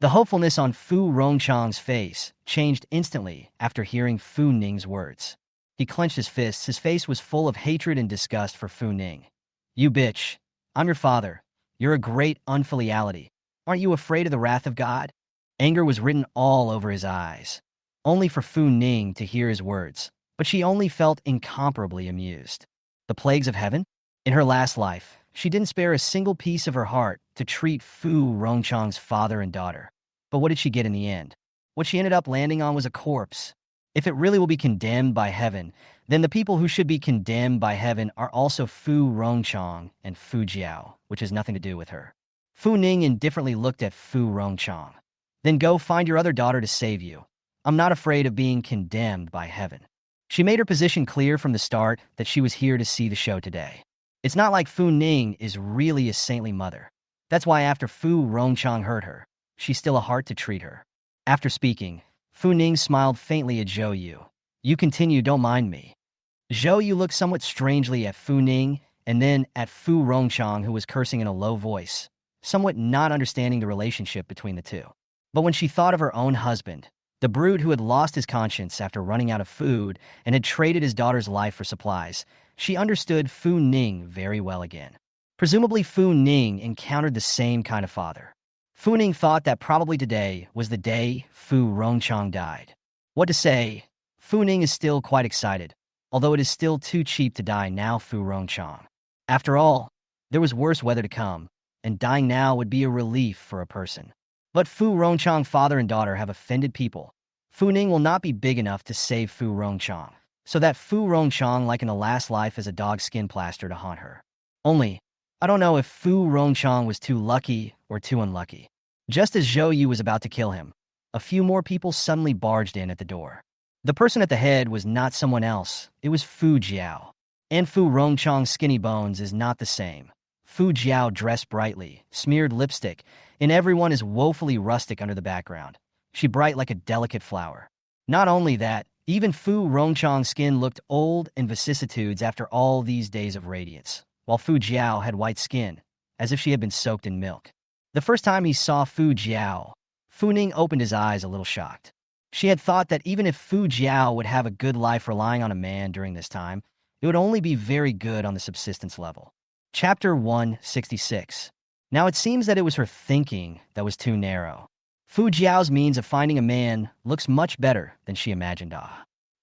The hopefulness on Fu Rongchang's face changed instantly after hearing Fu Ning's words. He clenched his fists. His face was full of hatred and disgust for Fu Ning. You bitch. I'm your father. You're a great unfiliality. Aren't you afraid of the wrath of God? Anger was written all over his eyes, only for Fu Ning to hear his words, but she only felt incomparably amused. The plagues of heaven? In her last life, she didn't spare a single piece of her heart to treat Fu Rongchang's father and daughter. But what did she get in the end? What she ended up landing on was a corpse. If it really will be condemned by heaven, then the people who should be condemned by heaven are also Fu Rongchang and Fu Jiao, which has nothing to do with her. Fu Ning indifferently looked at Fu Rongchang. Then go find your other daughter to save you. I'm not afraid of being condemned by heaven. She made her position clear from the start that she was here to see the show today. It's not like Fu Ning is really a saintly mother. That's why after Fu Rongchang hurt her, she's still a heart to treat her. After speaking, Fu Ning smiled faintly at Zhou Yu. You continue, don't mind me. Zhou Yu looked somewhat strangely at Fu Ning and then at Fu Rongchang, who was cursing in a low voice, somewhat not understanding the relationship between the two. But when she thought of her own husband, the brute who had lost his conscience after running out of food and had traded his daughter's life for supplies, she understood Fu Ning very well again. Presumably Fu Ning encountered the same kind of father. Fu Ning thought that probably today was the day Fu Rongchang died. What to say? Fu Ning is still quite excited, although it is still too cheap to die now, Fu Rongchang. After all, there was worse weather to come, and dying now would be a relief for a person. But Fu Rongchang father and daughter have offended people. Fu Ning will not be big enough to save Fu Rongchang, so that Fu Rongchang, like in the last life, is a dog skin plaster to haunt her. Only, I don't know if Fu Rongchang was too lucky or too unlucky. Just as Zhou Yu was about to kill him, a few more people suddenly barged in at the door. The person at the head was not someone else, it was Fu Jiao. And Fu Rongchang's skinny bones is not the same. Fu Jiao dressed brightly, smeared lipstick, and everyone is woefully rustic under the background. She bright like a delicate flower. Not only that, even Fu Rongchang's skin looked old and vicissitudes after all these days of radiance, while Fu Jiao had white skin, as if she had been soaked in milk. The first time he saw Fu Jiao, Fu Ning opened his eyes a little shocked. She had thought that even if Fu Jiao would have a good life relying on a man during this time, it would only be very good on the subsistence level. Chapter 166. Now it seems that it was her thinking that was too narrow. Fu Jiao's means of finding a man looks much better than she imagined.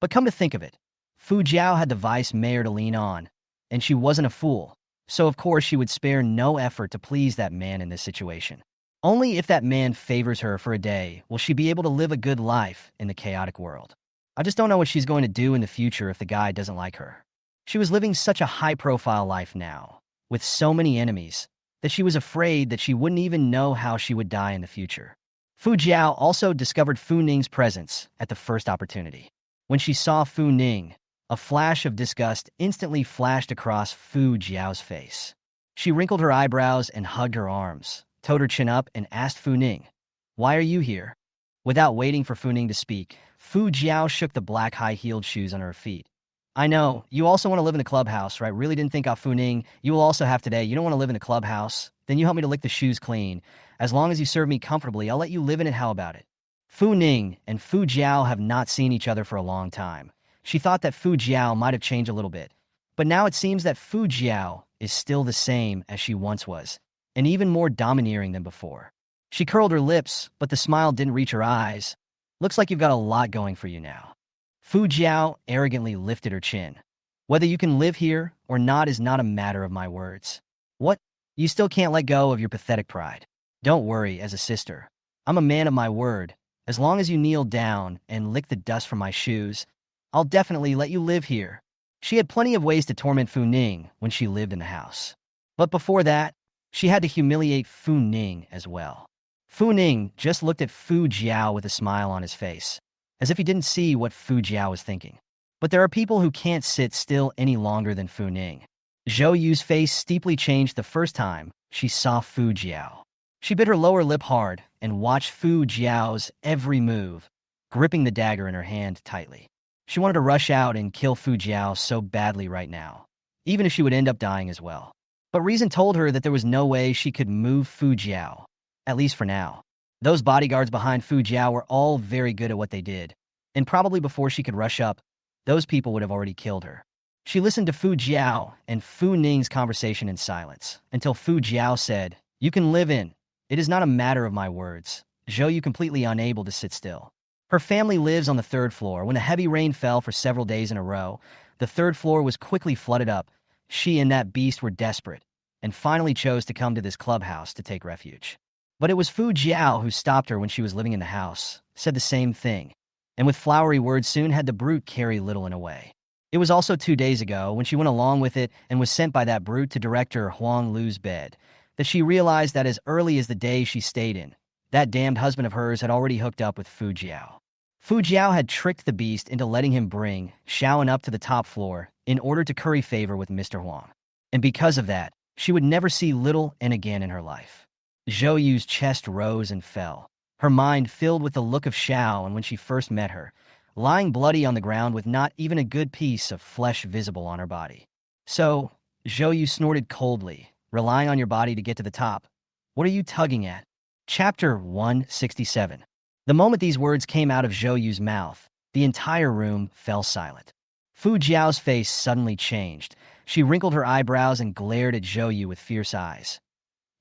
But come to think of it, Fu Jiao had the vice mayor to lean on, and she wasn't a fool, so of course she would spare no effort to please that man in this situation. Only if that man favors her for a day will she be able to live a good life in the chaotic world. I just don't know what she's going to do in the future if the guy doesn't like her. She was living such a high-profile life now, with so many enemies, that she was afraid that she wouldn't even know how she would die in the future. Fu Jiao also discovered Fu Ning's presence at the first opportunity. When she saw Fu Ning, a flash of disgust instantly flashed across Fu Jiao's face. She wrinkled her eyebrows and hugged her arms, toed her chin up, and asked Fu Ning, "Why are you here?" Without waiting for Fu Ning to speak, Fu Jiao shook the black high-heeled shoes on her feet. "I know, you also want to live in the clubhouse, right? Really didn't think of Fu Ning. You will also have today. You don't want to live in the clubhouse? Then you help me to lick the shoes clean. As long as you serve me comfortably, I'll let you live in it. How about it?" Fu Ning and Fu Jiao have not seen each other for a long time. She thought that Fu Jiao might have changed a little bit, but now it seems that Fu Jiao is still the same as she once was, and even more domineering than before. She curled her lips, but the smile didn't reach her eyes. "Looks like you've got a lot going for you now." Fu Jiao arrogantly lifted her chin. "Whether you can live here or not is not a matter of my words." "What? You still can't let go of your pathetic pride?" "Don't worry, as a sister. I'm a man of my word. As long as you kneel down and lick the dust from my shoes, I'll definitely let you live here." She had plenty of ways to torment Fu Ning when she lived in the house. But before that, she had to humiliate Fu Ning as well. Fu Ning just looked at Fu Jiao with a smile on his face, as if he didn't see what Fu Jiao was thinking. But there are people who can't sit still any longer than Fu Ning. Zhou Yu's face steeply changed the first time she saw Fu Jiao. She bit her lower lip hard and watched Fu Jiao's every move, gripping the dagger in her hand tightly. She wanted to rush out and kill Fu Jiao so badly right now, even if she would end up dying as well. But reason told her that there was no way she could move Fu Jiao, at least for now. Those bodyguards behind Fu Jiao were all very good at what they did, and probably before she could rush up, those people would have already killed her. She listened to Fu Jiao and Fu Ning's conversation in silence, until Fu Jiao said, "You can live in. It is not a matter of my words." Zhou Yu completely unable to sit still. Her family lives on the third floor. When a heavy rain fell for several days in a row, the third floor was quickly flooded up. She and that beast were desperate, and finally chose to come to this clubhouse to take refuge. But it was Fu Jiao who stopped her when she was living in the house, said the same thing, and with flowery words soon had the brute carry little in a way. It was also 2 days ago, when she went along with it and was sent by that brute to director Huang Lu's bed, that she realized that as early as the day she stayed in, that damned husband of hers had already hooked up with Fu Jiao. Fu Jiao had tricked the beast into letting him bring Shaoan up to the top floor in order to curry favor with Mr. Huang. And because of that, she would never see little N again in her life. Zhou Yu's chest rose and fell, her mind filled with the look of Shao and when she first met her, lying bloody on the ground with not even a good piece of flesh visible on her body. "So," Zhou Yu snorted coldly, "relying on your body to get to the top. What are you tugging at?" Chapter 167. The moment these words came out of Zhou Yu's mouth, the entire room fell silent. Fu Jiao's face suddenly changed. She wrinkled her eyebrows and glared at Zhou Yu with fierce eyes.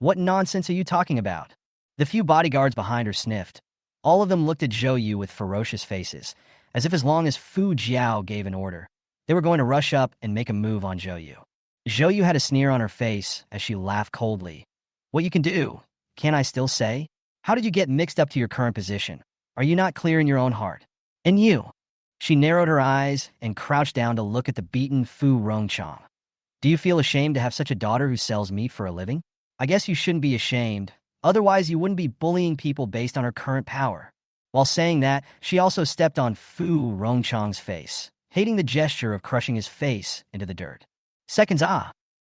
"What nonsense are you talking about?" The few bodyguards behind her sniffed. All of them looked at Zhou Yu with ferocious faces, as if as long as Fu Jiao gave an order, they were going to rush up and make a move on Zhou Yu. Zhou Yu had a sneer on her face as she laughed coldly. "What you can do, can I still say? How did you get mixed up to your current position? Are you not clear in your own heart? And you?" She narrowed her eyes and crouched down to look at the beaten Fu Rongchang. "Do you feel ashamed to have such a daughter who sells meat for a living? I guess you shouldn't be ashamed. Otherwise, you wouldn't be bullying people based on her current power." While saying that, she also stepped on Fu Rongchang's face, hating the gesture of crushing his face into the dirt. Seconds.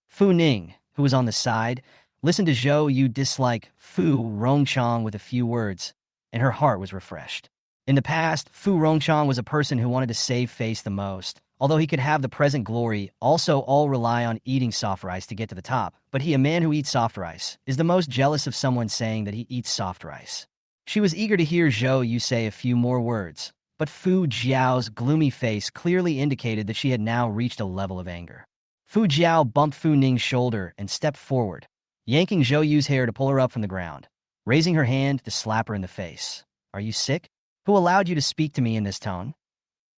Fu Ning, who was on the side, listened to Zhou Yu dislike Fu Rongchang with a few words, and her heart was refreshed. In the past, Fu Rongchang was a person who wanted to save face the most, although he could have the present glory, also all rely on eating soft rice to get to the top. But he, a man who eats soft rice, is the most jealous of someone saying that he eats soft rice. She was eager to hear Zhou Yu say a few more words, but Fu Jiao's gloomy face clearly indicated that she had now reached a level of anger. Fu Jiao bumped Fu Ning's shoulder and stepped forward, yanking Zhou Yu's hair to pull her up from the ground, raising her hand to slap her in the face. "Are you sick? Who allowed you to speak to me in this tone?"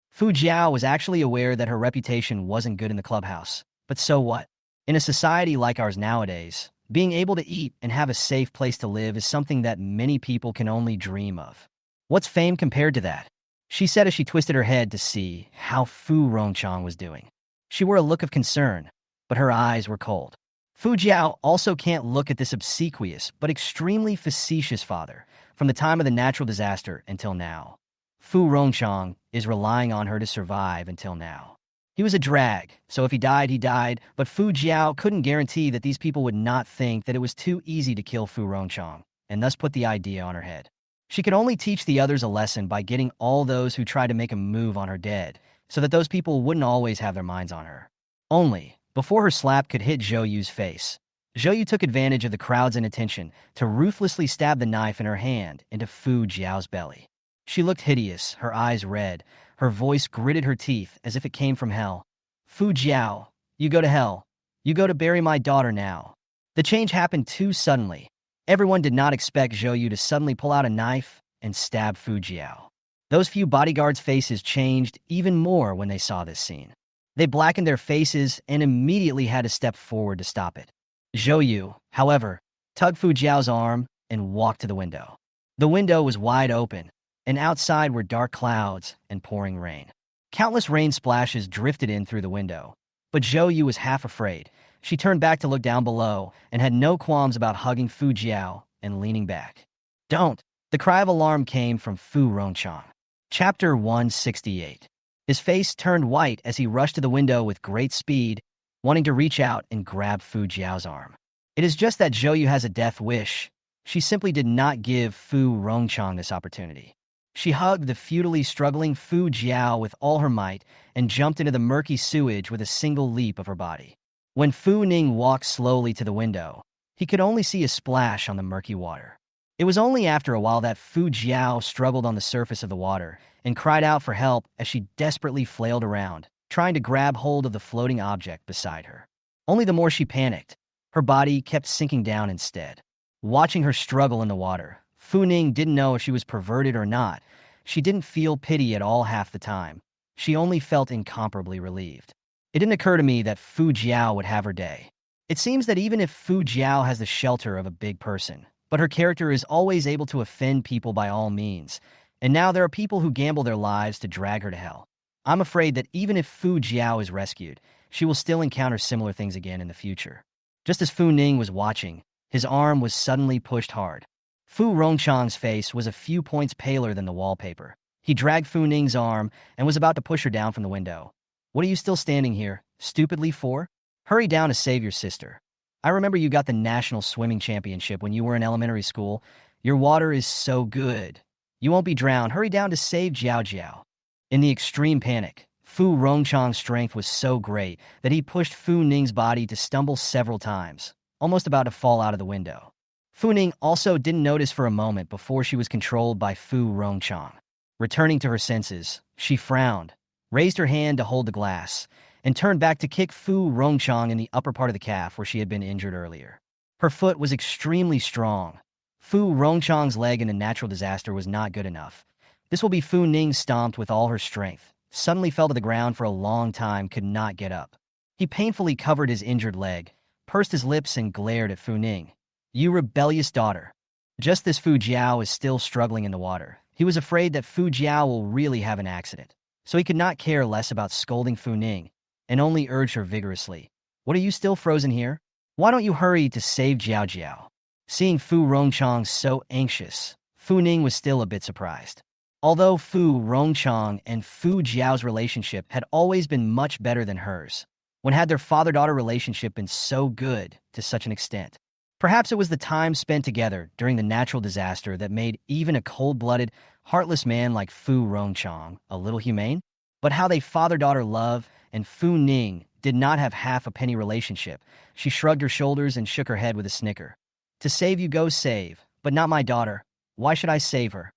Fu Jiao was actually aware that her reputation wasn't good in the clubhouse. But so what? In a society like ours nowadays, being able to eat and have a safe place to live is something that many people can only dream of. What's fame compared to that? She said as she twisted her head to see how Fu Rongchang was doing. She wore a look of concern, but her eyes were cold. Fu Jiao also can't look at this obsequious but extremely facetious father from the time of the natural disaster until now. Fu Rongchang is relying on her to survive until now. He was a drag, so if he died, but Fu Jiao couldn't guarantee that these people would not think that it was too easy to kill Fu Rongchang, and thus put the idea on her head. She could only teach the others a lesson by getting all those who tried to make a move on her dead, so that those people wouldn't always have their minds on her. Only, before her slap could hit Zhou Yu's face, Zhou Yu took advantage of the crowd's inattention to ruthlessly stab the knife in her hand into Fu Jiao's belly. She looked hideous, her eyes red. Her voice gritted her teeth as if it came from hell. "Fu Jiao, you go to hell. You go to bury my daughter now." The change happened too suddenly. Everyone did not expect Zhou Yu to suddenly pull out a knife and stab Fu Jiao. Those few bodyguards' faces changed even more when they saw this scene. They blackened their faces and immediately had to step forward to stop it. Zhou Yu, however, tugged Fu Jiao's arm and walked to the window. The window was wide open, and outside were dark clouds and pouring rain. Countless rain splashes drifted in through the window, but Zhou Yu was half afraid. She turned back to look down below and had no qualms about hugging Fu Jiao and leaning back. "Don't!" The cry of alarm came from Fu Rongchang. Chapter 168. His face turned white as he rushed to the window with great speed, wanting to reach out and grab Fu Jiao's arm. It is just that Zhou Yu has a death wish. She simply did not give Fu Rongchang this opportunity. She hugged the futilely struggling Fu Jiao with all her might and jumped into the murky sewage with a single leap of her body. When Fu Ning walked slowly to the window, he could only see a splash on the murky water. It was only after a while that Fu Jiao struggled on the surface of the water and cried out for help as she desperately flailed around, trying to grab hold of the floating object beside her. Only the more she panicked, her body kept sinking down instead. Watching her struggle in the water, Fu Ning didn't know if she was perverted or not. She didn't feel pity at all half the time. She only felt incomparably relieved. It didn't occur to me that Fu Jiao would have her day. It seems that even if Fu Jiao has the shelter of a big person, but her character is always able to offend people by all means, and now there are people who gamble their lives to drag her to hell. I'm afraid that even if Fu Jiao is rescued, she will still encounter similar things again in the future. Just as Fu Ning was watching, his arm was suddenly pushed hard. Fu Rongchang's face was a few points paler than the wallpaper. He dragged Fu Ning's arm and was about to push her down from the window. "What are you still standing here, stupidly for? Hurry down to save your sister. I remember you got the national swimming championship when you were in elementary school. Your water is so good. You won't be drowned. Hurry down to save Jiao Jiao." In the extreme panic, Fu Rongchang's strength was so great that he pushed Fu Ning's body to stumble several times, almost about to fall out of the window. Fu Ning also didn't notice for a moment before she was controlled by Fu Rongchang. Returning to her senses, she frowned, raised her hand to hold the glass, and turned back to kick Fu Rongchang in the upper part of the calf where she had been injured earlier. Her foot was extremely strong. Fu Rongchang's leg in a natural disaster was not good enough. This will be Fu Ning stomped with all her strength, suddenly fell to the ground for a long time, could not get up. He painfully covered his injured leg, pursed his lips and glared at Fu Ning. "You rebellious daughter." Just as Fu Jiao is still struggling in the water, he was afraid that Fu Jiao will really have an accident, so he could not care less about scolding Fu Ning, and only urged her vigorously. "What are you still frozen here? Why don't you hurry to save Jiao Jiao?" Seeing Fu Rongchang so anxious, Fu Ning was still a bit surprised. Although Fu Rongchang and Fu Jiao's relationship had always been much better than hers, when had their father-daughter relationship been so good to such an extent? Perhaps it was the time spent together during the natural disaster that made even a cold-blooded, heartless man like Fu Rongchang a little humane? But how they father-daughter love, and Fu Ning did not have half a penny relationship. She shrugged her shoulders and shook her head with a snicker. "To save you go save, but not my daughter. Why should I save her?"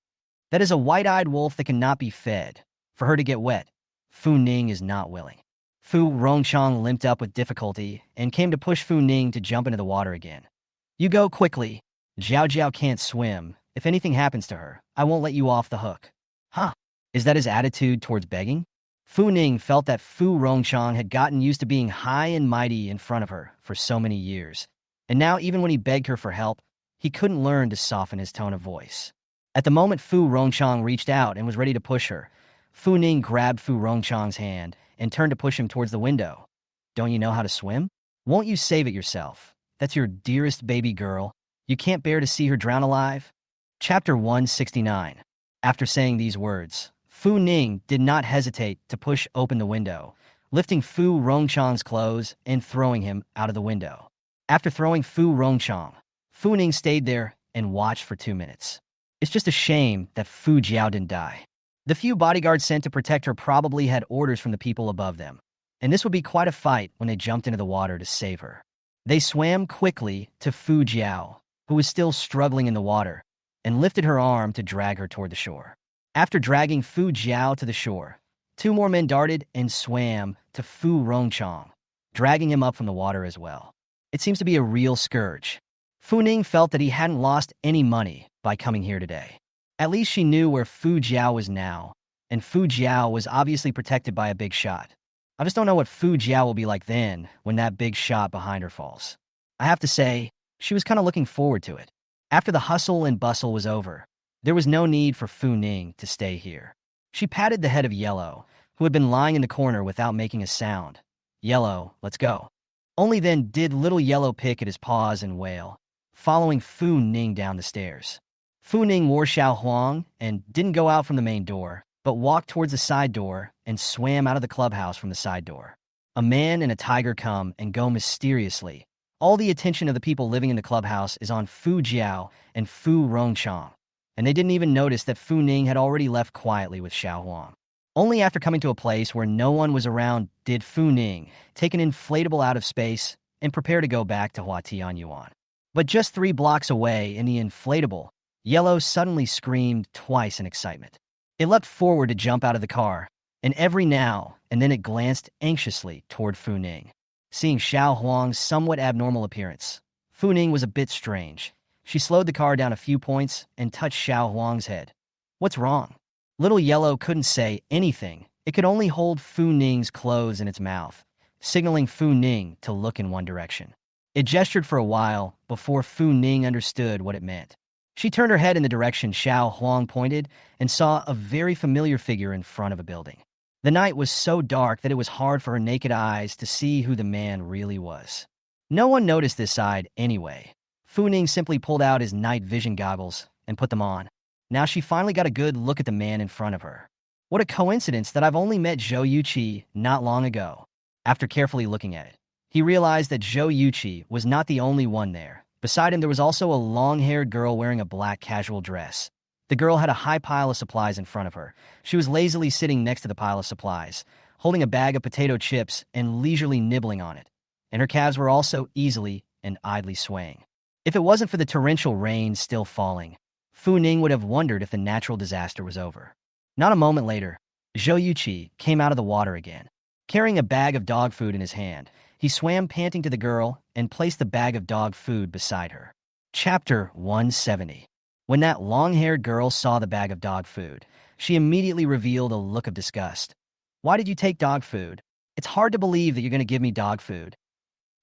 That is a white-eyed wolf that cannot be fed. For her to get wet, Fu Ning is not willing. Fu Rongchang limped up with difficulty and came to push Fu Ning to jump into the water again. You go quickly. Zhao Jiao can't swim. If anything happens to her, I won't let you off the hook. Huh? Is that his attitude towards begging? Fu Ning felt that Fu Rongchang had gotten used to being high and mighty in front of her for so many years, and now even when he begged her for help, he couldn't learn to soften his tone of voice. At the moment Fu Rongchang reached out and was ready to push her, Fu Ning grabbed Fu Rongchang's hand and turned to push him towards the window. Don't you know how to swim? Won't you save it yourself? That's your dearest baby girl. You can't bear to see her drown alive? Chapter 169. After saying these words, Fu Ning did not hesitate to push open the window, lifting Fu Rongchang's clothes and throwing him out of the window. After throwing Fu Rongchang, Fu Ning stayed there and watched for 2 minutes. It's just a shame that Fu Jiao didn't die. The few bodyguards sent to protect her probably had orders from the people above them, and this would be quite a fight when they jumped into the water to save her. They swam quickly to Fu Jiao, who was still struggling in the water, and lifted her arm to drag her toward the shore. After dragging Fu Jiao to the shore, 2 more men darted and swam to Fu Rongchang, dragging him up from the water as well. It seems to be a real scourge. Fu Ning felt that he hadn't lost any money by coming here today. At least she knew where Fu Jiao was now, and Fu Jiao was obviously protected by a big shot. I just don't know what Fu Jiao will be like then when that big shot behind her falls. I have to say, she was kind of looking forward to it. After the hustle and bustle was over, there was no need for Fu Ning to stay here. She patted the head of Yellow, who had been lying in the corner without making a sound. Yellow, let's go. Only then did little Yellow pick at his paws and wail, following Fu Ning down the stairs. Fu Ning wore Xiao Huang and didn't go out from the main door, but walked towards the side door and swam out of the clubhouse from the side door. A man and a tiger come and go mysteriously. All the attention of the people living in the clubhouse is on Fu Jiao and Fu Rongchang, and they didn't even notice that Fu Ning had already left quietly with Xiao Huang. Only after coming to a place where no one was around did Fu Ning take an inflatable out of space and prepare to go back to Huatianyuan. But just 3 blocks away in the inflatable, Yellow suddenly screamed twice in excitement. It leapt forward to jump out of the car, and every now and then it glanced anxiously toward Fu Ning. Seeing Xiao Huang's somewhat abnormal appearance, Fu Ning was a bit strange. She slowed the car down a few points and touched Xiao Huang's head. What's wrong? Little Yellow couldn't say anything. It could only hold Fu Ning's clothes in its mouth, signaling Fu Ning to look in one direction. It gestured for a while before Fu Ning understood what it meant. She turned her head in the direction Xiao Huang pointed and saw a very familiar figure in front of a building. The night was so dark that it was hard for her naked eyes to see who the man really was. No one noticed this side anyway. Fu Ning simply pulled out his night vision goggles and put them on. Now she finally got a good look at the man in front of her. What a coincidence that I've only met Zhou Yuqi not long ago. After carefully looking at it, he realized that Zhou Yuqi was not the only one there. Beside him, there was also a long-haired girl wearing a black casual dress. The girl had a high pile of supplies in front of her. She was lazily sitting next to the pile of supplies, holding a bag of potato chips and leisurely nibbling on it. And her calves were also easily and idly swaying. If it wasn't for the torrential rain still falling, Fu Ning would have wondered if the natural disaster was over. Not a moment later, Zhou Yuqi came out of the water again. Carrying a bag of dog food in his hand, he swam panting to the girl and placed the bag of dog food beside her. Chapter 170. When that long-haired girl saw the bag of dog food, she immediately revealed a look of disgust. Why did you take dog food? It's hard to believe that you're going to give me dog food.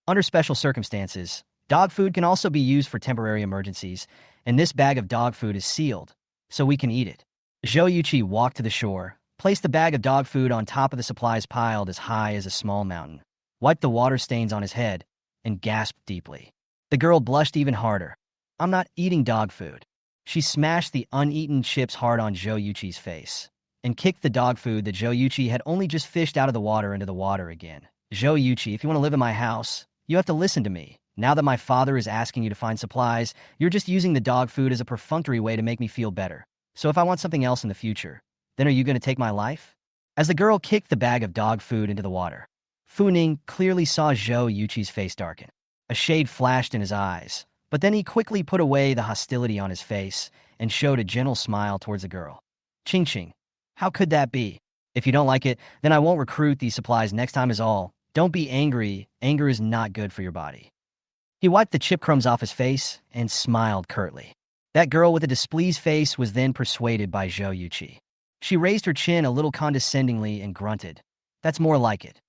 Under special circumstances, dog food can also be used for temporary emergencies, and this bag of dog food is sealed, so we can eat it. Zhou Yuqi walked to the shore, placed the bag of dog food on top of the supplies piled as high as a small mountain, wiped the water stains on his head, and gasped deeply. The girl blushed even harder. I'm not eating dog food. She smashed the uneaten chips hard on Zhou Yuqi's face, and kicked the dog food that Zhou Yuqi had only just fished out of the water into the water again. Zhou Yuqi, if you want to live in my house, you have to listen to me. Now that my father is asking you to find supplies, you're just using the dog food as a perfunctory way to make me feel better. So if I want something else in the future, then are you going to take my life? As the girl kicked the bag of dog food into the water, Fu Ning clearly saw Zhou Yuqi's face darken. A shade flashed in his eyes, but then he quickly put away the hostility on his face and showed a gentle smile towards the girl. Ching, how could that be? If you don't like it, then I won't recruit these supplies next time is all. Don't be angry. Anger is not good for your body. He wiped the chip crumbs off his face and smiled curtly. That girl with a displeased face was then persuaded by Zhou Yuqi. She raised her chin a little condescendingly and grunted. That's more like it.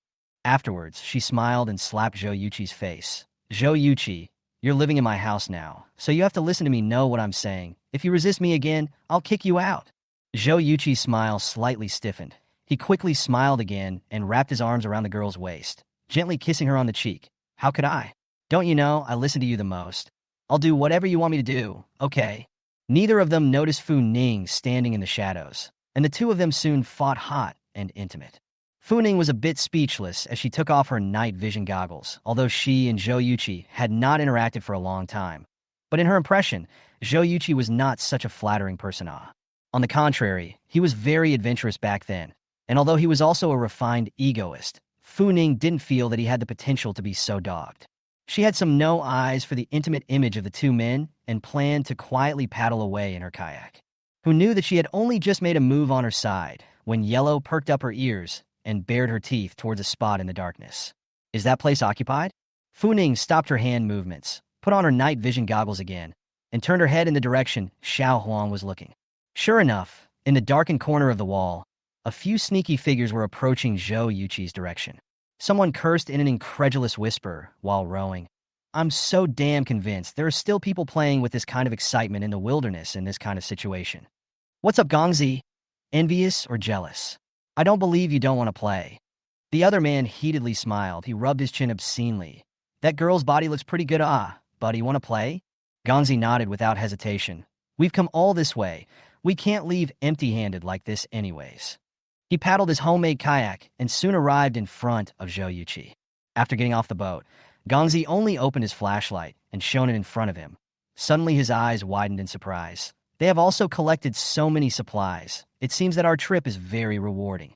Afterwards, she smiled and slapped Zhou Yuqi's face. Zhou Yuqi, you're living in my house now, so you have to listen to me know what I'm saying. If you resist me again, I'll kick you out. Zhou Yuqi's smile slightly stiffened. He quickly smiled again and wrapped his arms around the girl's waist, gently kissing her on the cheek. How could I? Don't you know, I listen to you the most. I'll do whatever you want me to do, okay? Neither of them noticed Fu Ning standing in the shadows, and the two of them soon fought hot and intimate. Fu Ning was a bit speechless as she took off her night vision goggles, although she and Zhou Yuqi had not interacted for a long time. But in her impression, Zhou Yuqi was not such a flattering persona. On the contrary, he was very adventurous back then, and although he was also a refined egoist, Fu Ning didn't feel that he had the potential to be so dogged. She had some no eyes for the intimate image of the two men and planned to quietly paddle away in her kayak. Who knew that she had only just made a move on her side when Yellow perked up her ears and bared her teeth towards a spot in the darkness. Is that place occupied? Fu Ning stopped her hand movements, put on her night vision goggles again, and turned her head in the direction Xiao Huang was looking. Sure enough, in the darkened corner of the wall, a few sneaky figures were approaching Zhou Yuqi's direction. Someone cursed in an incredulous whisper while rowing. I'm so damn convinced there are still people playing with this kind of excitement in the wilderness in this kind of situation. What's up, Gongzi? Envious or jealous? I don't believe you don't want to play. The other man heatedly smiled. He rubbed his chin obscenely. That girl's body looks pretty good, buddy, want to play? Gongzi nodded without hesitation. We've come all this way. We can't leave empty-handed like this anyways. He paddled his homemade kayak and soon arrived in front of Zhou Yuqi. After getting off the boat, Gongzi only opened his flashlight and shone it in front of him. Suddenly his eyes widened in surprise. They have also collected so many supplies. It seems that our trip is very rewarding.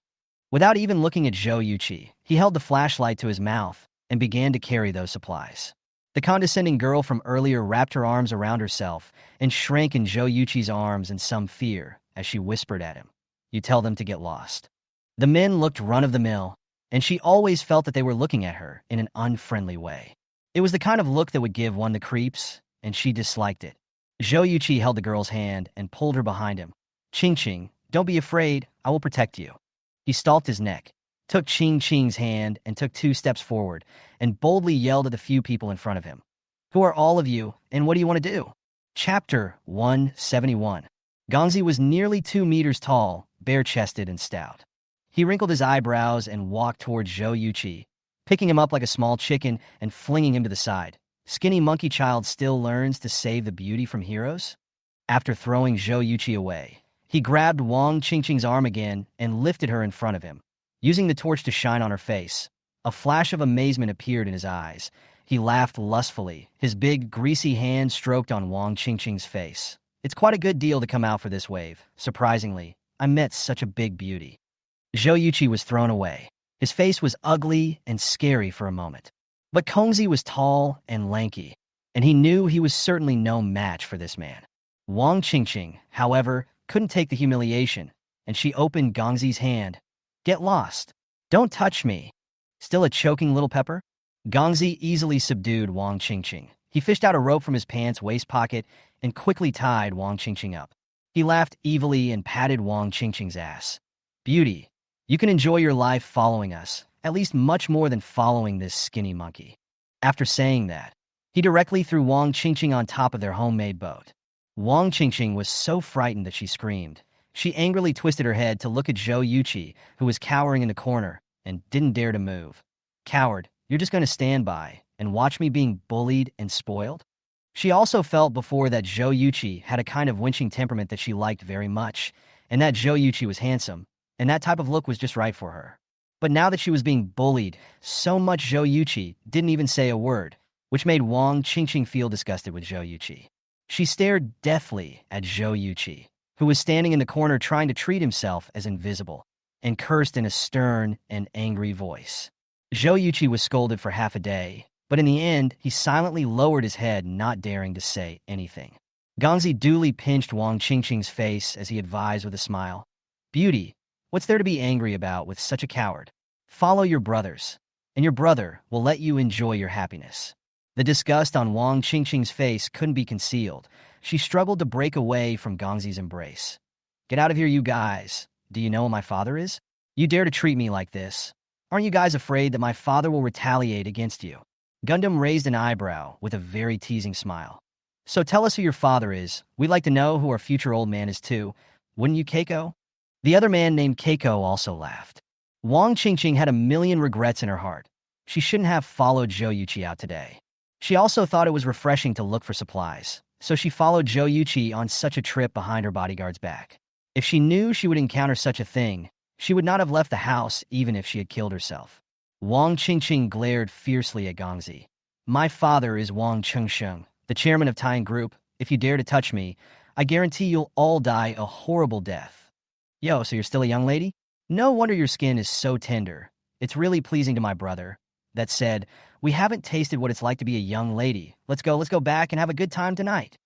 Without even looking at Zhou Yuqi, he held the flashlight to his mouth and began to carry those supplies. The condescending girl from earlier wrapped her arms around herself and shrank in Zhou Yuqi's arms in some fear as she whispered at him. You tell them to get lost. The men looked run-of-the-mill, and she always felt that they were looking at her in an unfriendly way. It was the kind of look that would give one the creeps, and she disliked it. Zhou Yuqi held the girl's hand and pulled her behind him. Ching, don't be afraid, I will protect you. He stalked his neck, took Ching's hand and took 2 steps forward, and boldly yelled at the few people in front of him. Who are all of you, and what do you want to do? Chapter 171. Gongzi was nearly 2 meters tall, bare-chested and stout. He wrinkled his eyebrows and walked towards Zhou Yuqi, picking him up like a small chicken and flinging him to the side. Skinny monkey child still learns to save the beauty from heroes? After throwing Zhou Yuqi away, he grabbed Wang Qingqing's arm again and lifted her in front of him. Using the torch to shine on her face, a flash of amazement appeared in his eyes. He laughed lustfully, his big, greasy hand stroked on Wang Qingqing's face. It's quite a good deal to come out for this wave. Surprisingly, I met such a big beauty. Zhou Yuqi was thrown away. His face was ugly and scary for a moment. But Gongzi was tall and lanky, and he knew he was certainly no match for this man. Wang Qingqing, however, couldn't take the humiliation, and she opened Gongzi's hand. Get lost. Don't touch me. Still a choking little pepper? Gongzi easily subdued Wang Qingqing. He fished out a rope from his pants waist pocket and quickly tied Wang Qingqing up. He laughed evilly and patted Wang Qingqing's ass. Beauty, you can enjoy your life following us, at least much more than following this skinny monkey. After saying that, he directly threw Wang Qingqing on top of their homemade boat. Wang Qingqing was so frightened that she screamed. She angrily twisted her head to look at Zhou Yuqi, who was cowering in the corner and didn't dare to move. Coward, you're just going to stand by and watch me being bullied and spoiled? She also felt before that Zhou Yuqi had a kind of winching temperament that she liked very much, and that Zhou Yuqi was handsome, and that type of look was just right for her. But now that she was being bullied so much, Zhou Yuqi didn't even say a word, which made Wang Qingqing feel disgusted with Zhou Yuqi. She stared deathly at Zhou Yuqi, who was standing in the corner trying to treat himself as invisible, and cursed in a stern and angry voice. Zhou Yuqi was scolded for half a day, but in the end, he silently lowered his head, not daring to say anything. Gongzi duly pinched Wang Qingqing's face as he advised with a smile. Beauty, what's there to be angry about with such a coward? Follow your brothers, and your brother will let you enjoy your happiness. The disgust on Wang Qingqing's face couldn't be concealed. She struggled to break away from Gongzi's embrace. Get out of here, you guys. Do you know what my father is? You dare to treat me like this. Aren't you guys afraid that my father will retaliate against you? Gundam raised an eyebrow with a very teasing smile. So tell us who your father is. We'd like to know who our future old man is too. Wouldn't you, Keiko? The other man named Keiko also laughed. Wang Qingqing had a million regrets in her heart. She shouldn't have followed Zhou Yuqi out today. She also thought it was refreshing to look for supplies, so she followed Zhou Yuqi on such a trip behind her bodyguard's back. If she knew she would encounter such a thing, she would not have left the house even if she had killed herself. Wang Qingqing glared fiercely at Gongzi. My father is Wang Chengsheng, the chairman of Tying Group. If you dare to touch me, I guarantee you'll all die a horrible death. Yo, so you're still a young lady? No wonder your skin is so tender. It's really pleasing to my brother. That said, we haven't tasted what it's like to be a young lady. Let's go back and have a good time tonight.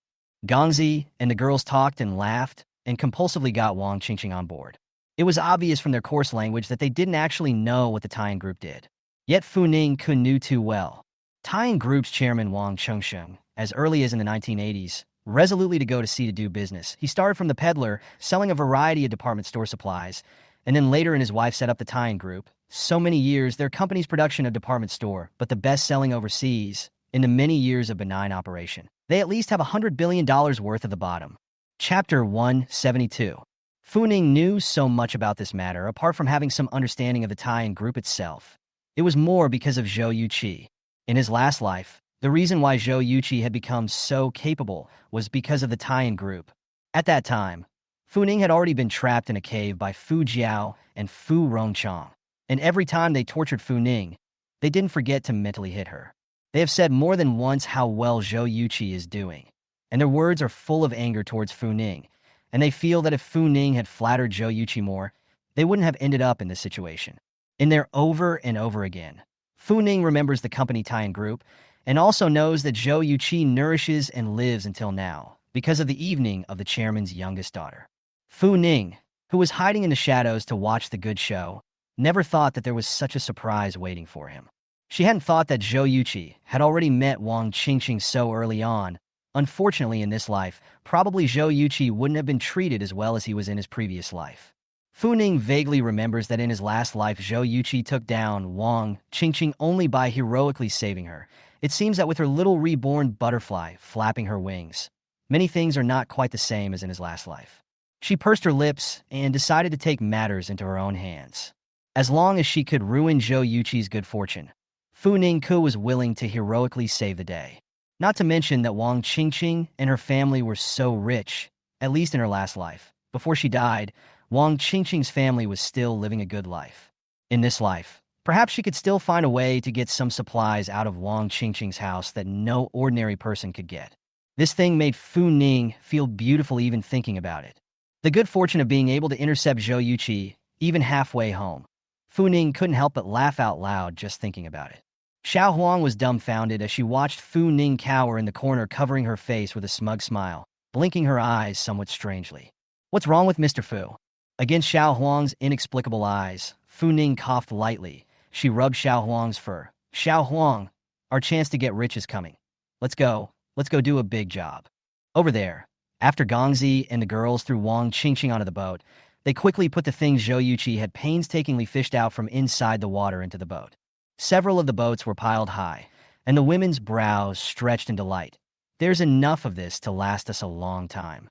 Gongzi and the girls talked and laughed and compulsively got Wang Qingqing on board. It was obvious from their coarse language that they didn't actually know what the Tying Group did. Yet Fu Ning knew too well. Tying Group's chairman Wang Chengsheng, as early as in the 1980s, resolutely to go to sea to do business. He started from the peddler, selling a variety of department store supplies, and then later his wife set up the Tying Group. So many years, their company's production of department store, but the best-selling overseas, in the many years of benign operation. They at least have $100 billion worth of the bottom. Chapter 172. Fu Ning knew so much about this matter, apart from having some understanding of the Tying Group itself. It was more because of Zhou Yuqi. In his last life, the reason why Zhou Yuqi had become so capable was because of the Tying Group. At that time, Fu Ning had already been trapped in a cave by Fu Jiao and Fu Rongchang, and every time they tortured Fu Ning, they didn't forget to mentally hit her. They have said more than once how well Zhou Yuqi is doing, and their words are full of anger towards Fu Ning, and they feel that if Fu Ning had flattered Zhou Yuqi more, they wouldn't have ended up in this situation. In there over and over again, Fu Ning remembers the company Tying Group, and also knows that Zhou Yuqi nourishes and lives until now, because of the evening of the chairman's youngest daughter. Fu Ning, who was hiding in the shadows to watch the good show, never thought that there was such a surprise waiting for him. She hadn't thought that Zhou Yuqi had already met Wang Qingqing so early on. Unfortunately, in this life, probably Zhou Yuqi wouldn't have been treated as well as he was in his previous life. Fu Ning vaguely remembers that in his last life, Zhou Yuqi took down Wang Qingqing only by heroically saving her. It seems that with her little reborn butterfly flapping her wings, many things are not quite the same as in his last life. She pursed her lips and decided to take matters into her own hands. As long as she could ruin Zhou Yuqi's good fortune, Fu Ning was willing to heroically save the day. Not to mention that Wang Qingqing and her family were so rich, at least in her last life. Before she died, Wang Qingqing's family was still living a good life. In this life, perhaps she could still find a way to get some supplies out of Wang Qingqing's house that no ordinary person could get. This thing made Fu Ning feel beautiful even thinking about it. The good fortune of being able to intercept Zhou Yuqi, even halfway home. Fu Ning couldn't help but laugh out loud just thinking about it. Xiao Huang was dumbfounded as she watched Fu Ning cower in the corner, covering her face with a smug smile, blinking her eyes somewhat strangely. What's wrong with Mr. Fu? Against Xiao Huang's inexplicable eyes, Fu Ning coughed lightly. She rubbed Xiao Huang's fur. Xiao Huang, our chance to get rich is coming. Let's go do a big job. Over there. After Gongzi and the girls threw Wang Qingqing onto the boat, they quickly put the things Zhou Yuqi had painstakingly fished out from inside the water into the boat. Several of the boats were piled high, and the women's brows stretched in delight. There's enough of this to last us a long time.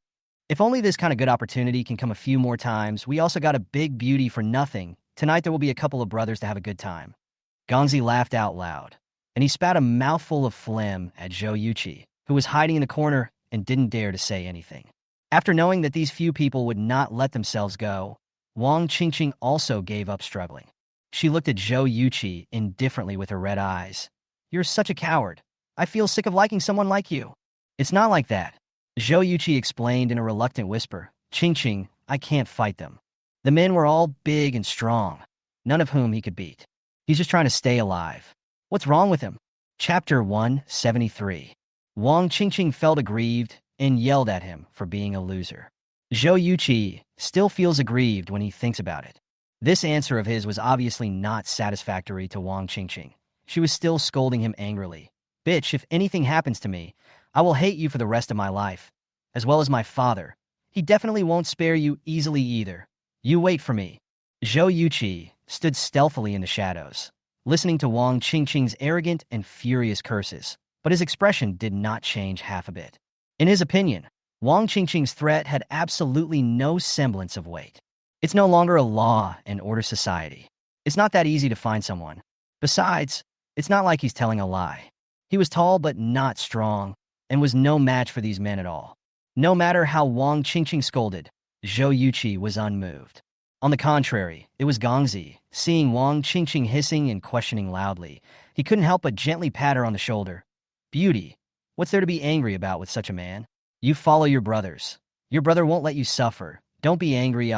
If only this kind of good opportunity can come a few more times. We also got a big beauty for nothing. Tonight there will be a couple of brothers to have a good time. Gongzi laughed out loud, and he spat a mouthful of phlegm at Zhou Yuqi, who was hiding in the corner and didn't dare to say anything. After knowing that these few people would not let themselves go, Wang Qingqing also gave up struggling. She looked at Zhou Yuqi indifferently with her red eyes. You're such a coward. I feel sick of liking someone like you. It's not like that. Zhou Yuqi explained in a reluctant whisper. Qingqing, I can't fight them. The men were all big and strong, none of whom he could beat. He's just trying to stay alive. What's wrong with him? Chapter 173. Wang Qingqing felt aggrieved and yelled at him for being a loser. Zhou Yuqi still feels aggrieved when he thinks about it. This answer of his was obviously not satisfactory to Wang Qingqing. She was still scolding him angrily. Bitch, if anything happens to me, I will hate you for the rest of my life, as well as my father. He definitely won't spare you easily either. You wait for me. Zhou Yuqi stood stealthily in the shadows, listening to Wang Qingqing's arrogant and furious curses, but his expression did not change half a bit. In his opinion, Wang Qingqing's threat had absolutely no semblance of weight. It's no longer a law and order society. It's not that easy to find someone. Besides, it's not like he's telling a lie. He was tall but not strong, and was no match for these men at all. No matter how Wang Qingqing scolded, Zhou Yuqi was unmoved. On the contrary, it was Gongzi, seeing Wang Qingqing hissing and questioning loudly. He couldn't help but gently pat her on the shoulder. Beauty, what's there to be angry about with such a man? You follow your brothers. Your brother won't let you suffer. Don't be angry,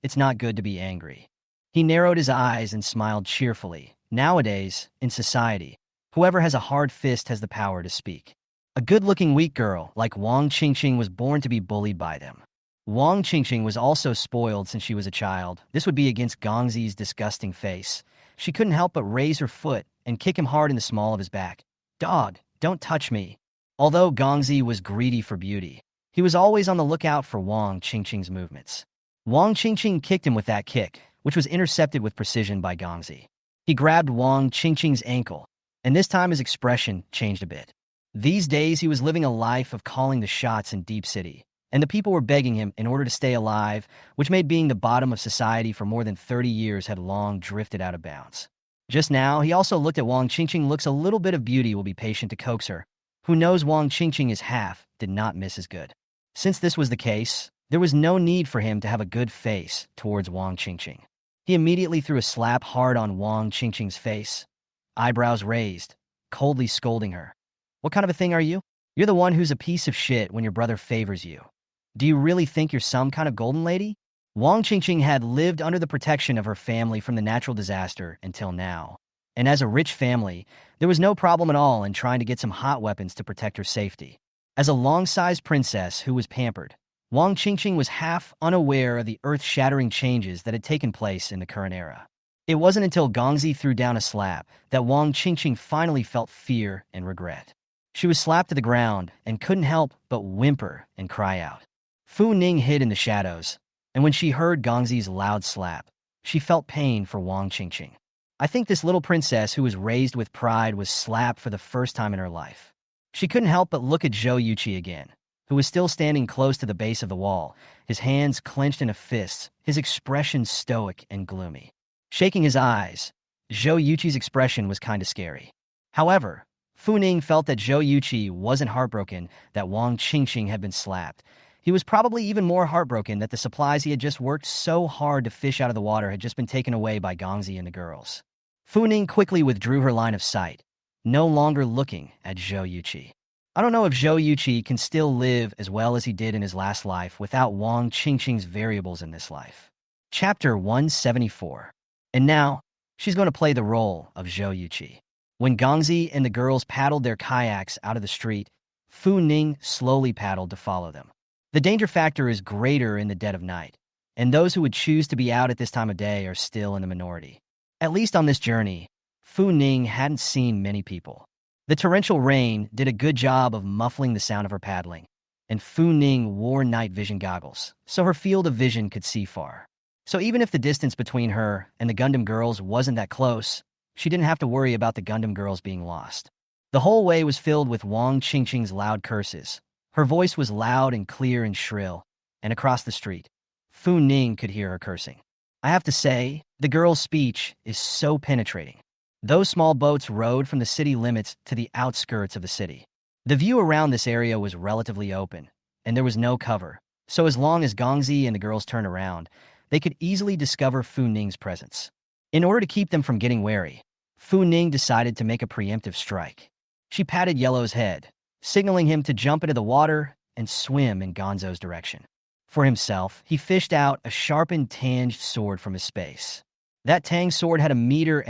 it's not good to be angry. He narrowed his eyes and smiled cheerfully. Nowadays, in society, whoever has a hard fist has the power to speak. A good-looking weak girl like Wang Qingqing was born to be bullied by them. Wang Qingqing was also spoiled since she was a child. This would be against Gongzi's disgusting face. She couldn't help but raise her foot and kick him hard in the small of his back. Dog, don't touch me. Although Gongzi was greedy for beauty, he was always on the lookout for Wang Qingqing's movements. Wang Qingqing kicked him with that kick, which was intercepted with precision by Gongzi. He grabbed Wang Qingqing's ankle, and this time his expression changed a bit. These days he was living a life of calling the shots in Deep City, and the people were begging him in order to stay alive, which made being the bottom of society for more than 30 years had long drifted out of bounds. Just now, he also looked at Wang Qingqing. Looks a little bit of beauty will be patient to coax her. Who knows Wang Qingqing is half, did not miss as good. Since this was the case, there was no need for him to have a good face towards Wang Qingqing. He immediately threw a slap hard on Wang Qingqing's face, eyebrows raised, coldly scolding her. What kind of a thing are you? You're the one who's a piece of shit when your brother favors you. Do you really think you're some kind of golden lady? Wang Qingqing had lived under the protection of her family from the natural disaster until now. And as a rich family, there was no problem at all in trying to get some hot weapons to protect her safety. As a long-sized princess who was pampered, Wang Qingqing was half unaware of the earth-shattering changes that had taken place in the current era. It wasn't until Gongzi threw down a slap that Wang Qingqing finally felt fear and regret. She was slapped to the ground and couldn't help but whimper and cry out. Fu Ning hid in the shadows, and when she heard Gongzi's loud slap, she felt pain for Wang Qingqing. I think this little princess who was raised with pride was slapped for the first time in her life. She couldn't help but look at Zhou Yuqi again, who was still standing close to the base of the wall, his hands clenched in a fist, his expression stoic and gloomy. Shaking his eyes, Zhou Yuqi's expression was kinda scary. However, Fu Ning felt that Zhou Yuqi wasn't heartbroken that Wang Qingqing had been slapped. He was probably even more heartbroken that the supplies he had just worked so hard to fish out of the water had just been taken away by Gongzi and the girls. Fu Ning quickly withdrew her line of sight, no longer looking at Zhou Yuqi. I don't know if Zhou Yuqi can still live as well as he did in his last life without Wang Qingqing's variables in this life. Chapter 174. And now, she's going to play the role of Zhou Yuqi. When Gongzi and the girls paddled their kayaks out of the street, Fu Ning slowly paddled to follow them. The danger factor is greater in the dead of night, and those who would choose to be out at this time of day are still in the minority. At least on this journey, Fu Ning hadn't seen many people. The torrential rain did a good job of muffling the sound of her paddling, and Fu Ning wore night vision goggles, so her field of vision could see far. So even if the distance between her and the Gundam girls wasn't that close, she didn't have to worry about the Gundam girls being lost. The whole way was filled with Wang Qingqing's loud curses. Her voice was loud and clear and shrill, and across the street, Fu Ning could hear her cursing. I have to say, the girl's speech is so penetrating. Those small boats rowed from the city limits to the outskirts of the city. The view around this area was relatively open, and there was no cover, so as long as Gongzi and the girls turned around, they could easily discover Fu Ning's presence. In order to keep them from getting wary, Fu Ning decided to make a preemptive strike. She patted Yellow's head, signaling him to jump into the water and swim in Gonzo's direction. For himself, he fished out a sharpened tanged sword from his space. That tang sword had a 1.5 meter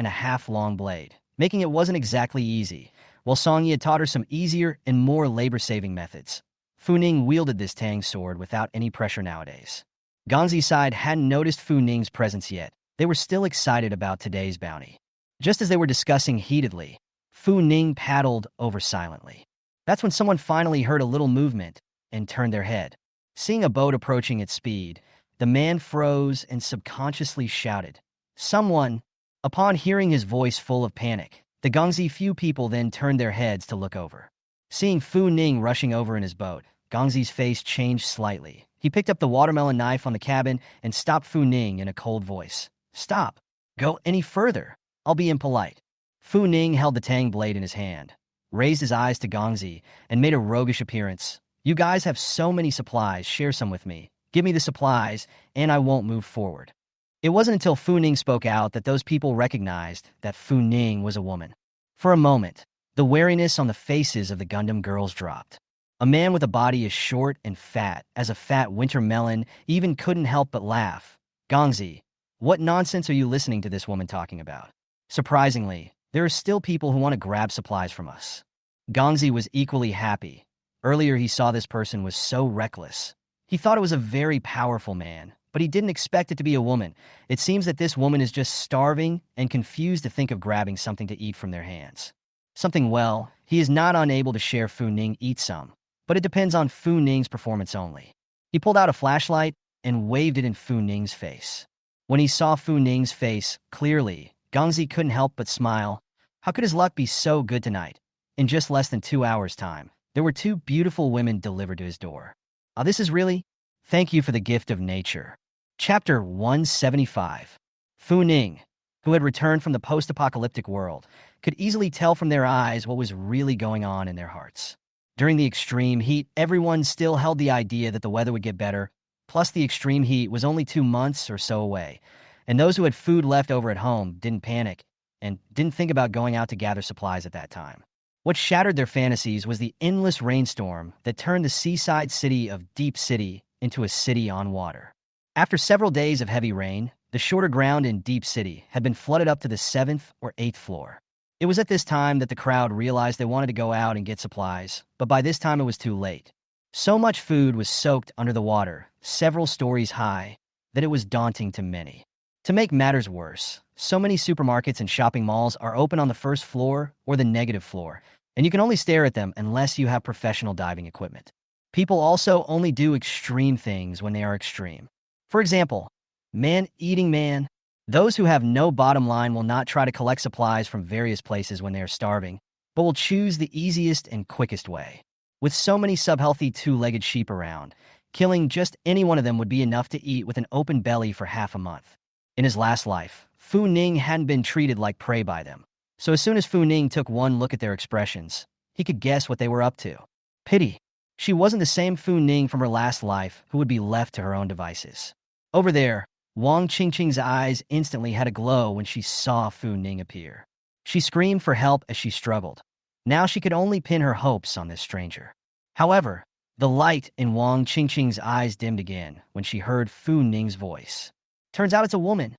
long blade, making it wasn't exactly easy, while Songyi had taught her some easier and more labor-saving methods. Fu Ning wielded this tang sword without any pressure nowadays. Gongzi's side hadn't noticed Fu Ning's presence yet. They were still excited about today's bounty. Just as they were discussing heatedly, Fu Ning paddled over silently. That's when someone finally heard a little movement and turned their head. Seeing a boat approaching at speed, the man froze and subconsciously shouted, "Someone!" Upon hearing his voice full of panic, the Gongzi few people then turned their heads to look over. Seeing Fu Ning rushing over in his boat, Gongzi's face changed slightly. He picked up the watermelon knife on the cabin and stopped Fu Ning in a cold voice. "Stop! Go any further! I'll be impolite." Fu Ning held the tang blade in his hand, raised his eyes to Gongzi, and made a roguish appearance. "You guys have so many supplies, share some with me. Give me the supplies, and I won't move forward." It wasn't until Fu Ning spoke out that those people recognized that Fu Ning was a woman. For a moment, the wariness on the faces of the Gundam girls dropped. A man with a body as short and fat as a fat winter melon even couldn't help but laugh. "Gongzi, what nonsense are you listening to this woman talking about?" Surprisingly, there are still people who want to grab supplies from us. Gongzi was equally happy. Earlier he saw this person was so reckless. He thought it was a very powerful man, but he didn't expect it to be a woman. It seems that this woman is just starving and confused to think of grabbing something to eat from their hands. Well, he is not unable to share Fu Ning eat some, but it depends on Fu Ning's performance only. He pulled out a flashlight and waved it in Fu Ning's face. When he saw Fu Ning's face clearly, Gongzi couldn't help but smile. How could his luck be so good tonight? In just less than 2 hours' time, there were 2 beautiful women delivered to his door. Oh, this is really? Thank you for the gift of nature. Chapter 175. Fu Ning, who had returned from the post-apocalyptic world, could easily tell from their eyes what was really going on in their hearts. During the extreme heat, everyone still held the idea that the weather would get better, plus the extreme heat was only 2 months or so away, and those who had food left over at home didn't panic and didn't think about going out to gather supplies at that time. What shattered their fantasies was the endless rainstorm that turned the seaside city of Deep City into a city on water. After several days of heavy rain, the shorter ground in Deep City had been flooded up to the 7th or 8th floor. It was at this time that the crowd realized they wanted to go out and get supplies, but by this time it was too late. So much food was soaked under the water, several stories high, that it was daunting to many. To make matters worse, so many supermarkets and shopping malls are open on the first floor or the negative floor, and you can only stare at them unless you have professional diving equipment. People also only do extreme things when they are extreme. For example, man-eating man. Those who have no bottom line will not try to collect supplies from various places when they are starving, but will choose the easiest and quickest way. With so many subhealthy 2-legged sheep around, killing just any one of them would be enough to eat with an open belly for half a month. In his last life, Fu Ning hadn't been treated like prey by them, so as soon as Fu Ning took one look at their expressions, he could guess what they were up to. Pity. She wasn't the same Fu Ning from her last life who would be left to her own devices. Over there, Wang Qingqing's eyes instantly had a glow when she saw Fu Ning appear. She screamed for help as she struggled. Now she could only pin her hopes on this stranger. However, the light in Wang Qingqing's eyes dimmed again when she heard Fu Ning's voice. Turns out it's a woman.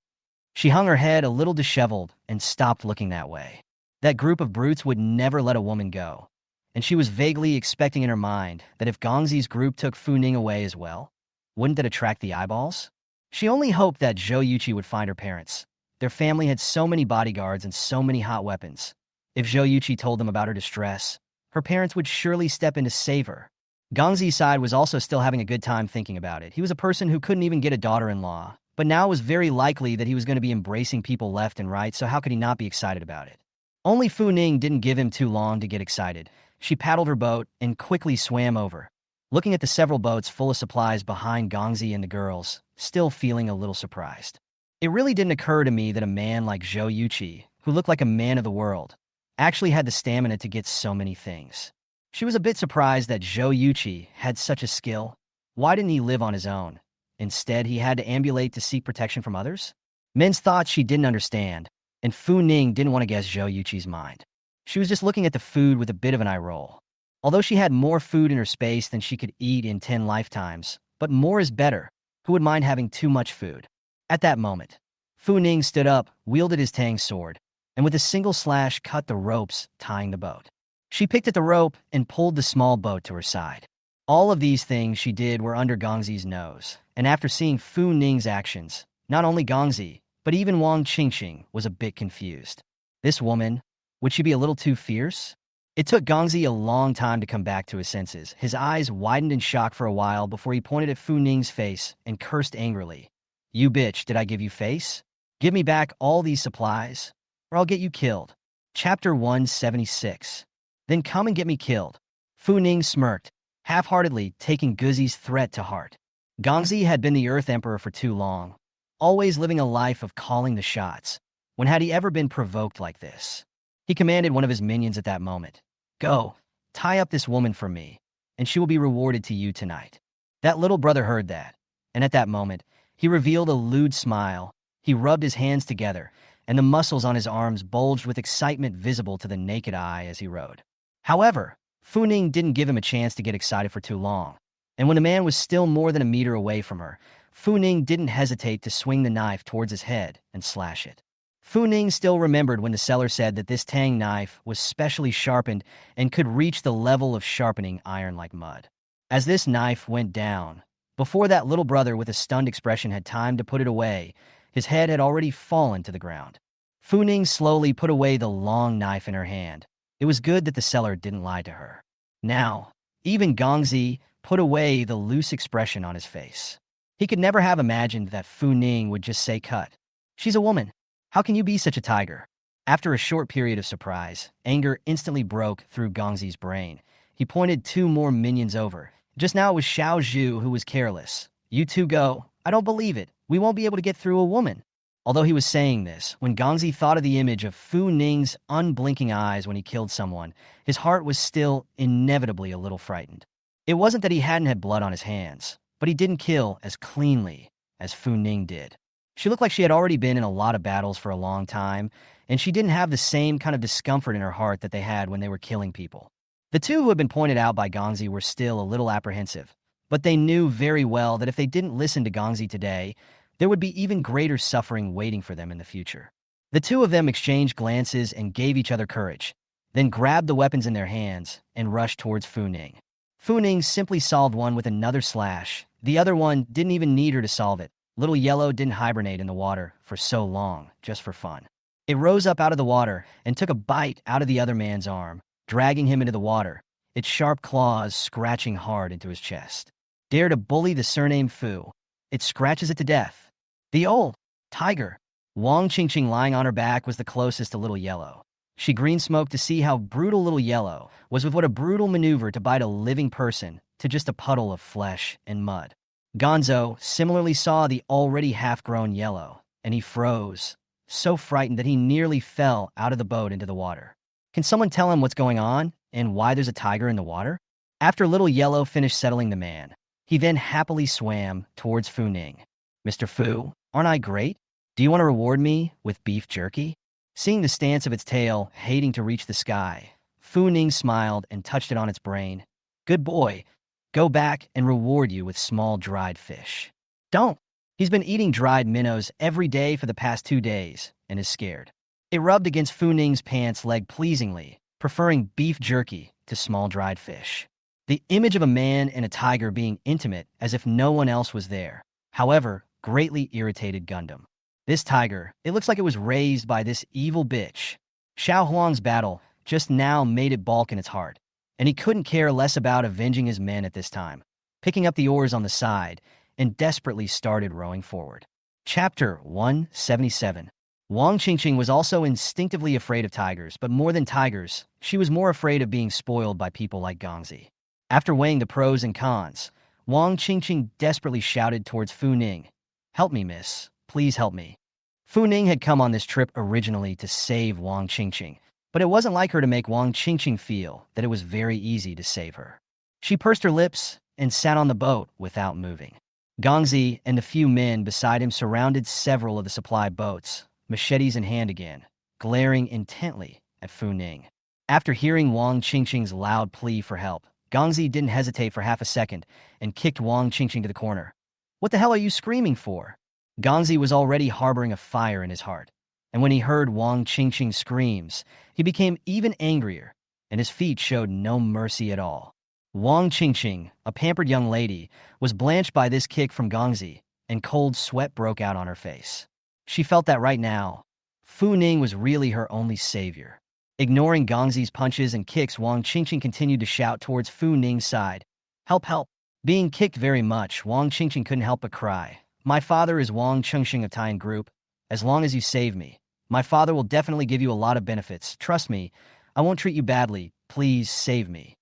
She hung her head a little disheveled and stopped looking that way. That group of brutes would never let a woman go, and she was vaguely expecting in her mind that if Gongzi's group took Fu Ning away as well, wouldn't that attract the eyeballs? She only hoped that Zhou Yuqi would find her parents. Their family had so many bodyguards and so many hot weapons. If Zhou Yuqi told them about her distress, her parents would surely step in to save her. Gongzi's side was also still having a good time thinking about it. He was a person who couldn't even get a daughter-in-law, but now it was very likely that he was going to be embracing people left and right, so how could he not be excited about it? Only Fu Ning didn't give him too long to get excited. She paddled her boat and quickly swam over, looking at the several boats full of supplies behind Gongzi and the girls, still feeling a little surprised. It really didn't occur to me that a man like Zhou Yuqi, who looked like a man of the world, actually had the stamina to get so many things. She was a bit surprised that Zhou Yuqi had such a skill. Why didn't he live on his own? Instead, he had to ambulate to seek protection from others? Men's thoughts she didn't understand, and Fu Ning didn't want to guess Zhou Yuqi's mind. She was just looking at the food with a bit of an eye roll. Although she had more food in her space than she could eat in 10 lifetimes, but more is better. Who would mind having too much food? At that moment, Fu Ning stood up, wielded his tang sword, and with a single slash cut the ropes tying the boat. She picked at the rope and pulled the small boat to her side. All of these things she did were under Gongzi's nose, and after seeing Fu Ning's actions, not only Gongzi, but even Wang Qingqing was a bit confused. This woman, would she be a little too fierce? It took Gongzi a long time to come back to his senses. His eyes widened in shock for a while before he pointed at Fu Ning's face and cursed angrily. "You bitch, did I give you face? Give me back all these supplies, or I'll get you killed." Chapter 176. Then come and get me killed. Fu Ning smirked, half-heartedly taking Guzi's threat to heart. Gongzi had been the Earth Emperor for too long, always living a life of calling the shots. When had he ever been provoked like this? He commanded one of his minions at that moment, "Go, tie up this woman for me, and she will be rewarded to you tonight." That little brother heard that, and at that moment, he revealed a lewd smile. He rubbed his hands together, and the muscles on his arms bulged with excitement visible to the naked eye as he rode. However, Fu Ning didn't give him a chance to get excited for too long, and when the man was still more than a meter away from her, Fu Ning didn't hesitate to swing the knife towards his head and slash it. Fu Ning still remembered when the seller said that this tang knife was specially sharpened and could reach the level of sharpening iron like mud. As this knife went down, before that little brother with a stunned expression had time to put it away, his head had already fallen to the ground. Fu Ning slowly put away the long knife in her hand. It was good that the seller didn't lie to her. Now, even Gongzi put away the loose expression on his face. He could never have imagined that Fu Ning would just say cut. "She's a woman. How can you be such a tiger?" After a short period of surprise, anger instantly broke through Gongzi's brain. He pointed two more minions over. Just now it was Xiao Zhu who was careless. "You two go. I don't believe it. We won't be able to get through a woman." Although he was saying this, when Gongzi thought of the image of Fu Ning's unblinking eyes when he killed someone, his heart was still inevitably a little frightened. It wasn't that he hadn't had blood on his hands, but he didn't kill as cleanly as Fu Ning did. She looked like she had already been in a lot of battles for a long time, and she didn't have the same kind of discomfort in her heart that they had when they were killing people. The two who had been pointed out by Gongzi were still a little apprehensive, but they knew very well that if they didn't listen to Gongzi today, there would be even greater suffering waiting for them in the future. The two of them exchanged glances and gave each other courage, then grabbed the weapons in their hands and rushed towards Fu Ning. Fu Ning simply solved one with another slash. The other one didn't even need her to solve it. Little Yellow didn't hibernate in the water for so long, just for fun. It rose up out of the water and took a bite out of the other man's arm, dragging him into the water, its sharp claws scratching hard into his chest. Dare to bully the surname Fu. It scratches it to death. The old tiger. Wang Qingqing lying on her back was the closest to Little Yellow. She green-smoked to see how brutal Little Yellow was with what a brutal maneuver to bite a living person to just a puddle of flesh and mud. Gonzo similarly saw the already half-grown Yellow, and he froze, so frightened that he nearly fell out of the boat into the water. Can someone tell him what's going on and why there's a tiger in the water? After Little Yellow finished settling the man, he then happily swam towards Fu Ning. "Mr. Fu, aren't I great? Do you want to reward me with beef jerky?" Seeing the stance of its tail, hating to reach the sky, Fu Ning smiled and touched it on its brain. "Good boy. Go back and reward you with small dried fish." "Don't. He's been eating dried minnows every day for the past 2 days and is scared." It rubbed against Fu Ning's pants leg pleasingly, preferring beef jerky to small dried fish. The image of a man and a tiger being intimate as if no one else was there, however, greatly irritated Gundam. This tiger, it looks like it was raised by this evil bitch. Xiao Huang's battle just now made it balk in its heart, and he couldn't care less about avenging his men at this time, picking up the oars on the side, and desperately started rowing forward. Chapter 177. Wang Qingqing was also instinctively afraid of tigers, but more than tigers, she was more afraid of being spoiled by people like Gongzi. After weighing the pros and cons, Wang Qingqing desperately shouted towards Fu Ning, "Help me, miss. Please help me." Fu Ning had come on this trip originally to save Wang Qingqing, but it wasn't like her to make Wang Qingqing feel that it was very easy to save her. She pursed her lips and sat on the boat without moving. Gongzi and the few men beside him surrounded several of the supply boats, machetes in hand again, glaring intently at Fu Ning. After hearing Wang Qingqing's loud plea for help, Gongzi didn't hesitate for half a second and kicked Wang Qingqing to the corner. "What the hell are you screaming for?" Gongzi was already harboring a fire in his heart, and when he heard Wang Qingqing's screams, he became even angrier, and his feet showed no mercy at all. Wang Qingqing, a pampered young lady, was blanched by this kick from Gongzi, and cold sweat broke out on her face. She felt that right now, Fu Ning was really her only savior. Ignoring Gongzi's punches and kicks, Wang Qingqing continued to shout towards Fu Ning's side. Help, help! Being kicked very much, Wang Qingqing couldn't help but cry. My father is Wang Chengxing of Tian Group. As long as you save me, my father will definitely give you a lot of benefits. Trust me, I won't treat you badly. Please save me.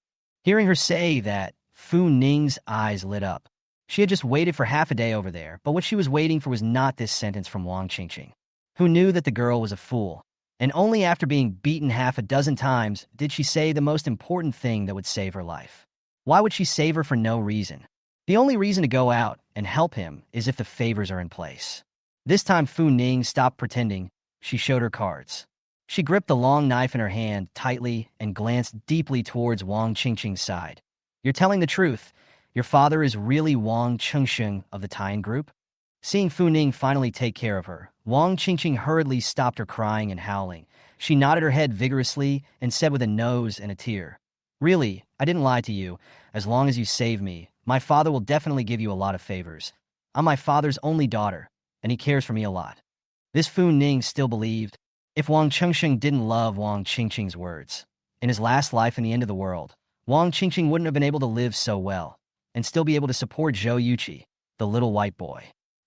Hearing her say that, Fu Ning's eyes lit up. She had just waited for half a day over there, but what she was waiting for was not this sentence from Wang Qingqing, who knew that the girl was a fool. And only after being beaten half a dozen times did she say the most important thing that would save her life. Why would she save her for no reason? The only reason to go out and help him is if the favors are in place. This time Fu Ning stopped pretending. She showed her cards. She gripped the long knife in her hand tightly and glanced deeply towards Wang Qingqing's side. You're telling the truth. Your father is really Wang Chengxing of the Tian Group? Seeing Fu Ning finally take care of her, Wang Qingqing hurriedly stopped her crying and howling. She nodded her head vigorously and said with a nose and a tear, Really, I didn't lie to you. As long as you save me, my father will definitely give you a lot of favors. I'm my father's only daughter, and he cares for me a lot. This Fu Ning still believed. If Wang Chengxing didn't love Wang Qingqing's words, in his last life in the end of the world, Wang Qingqing wouldn't have been able to live so well and still be able to support Zhou Yuqi, the little white boy.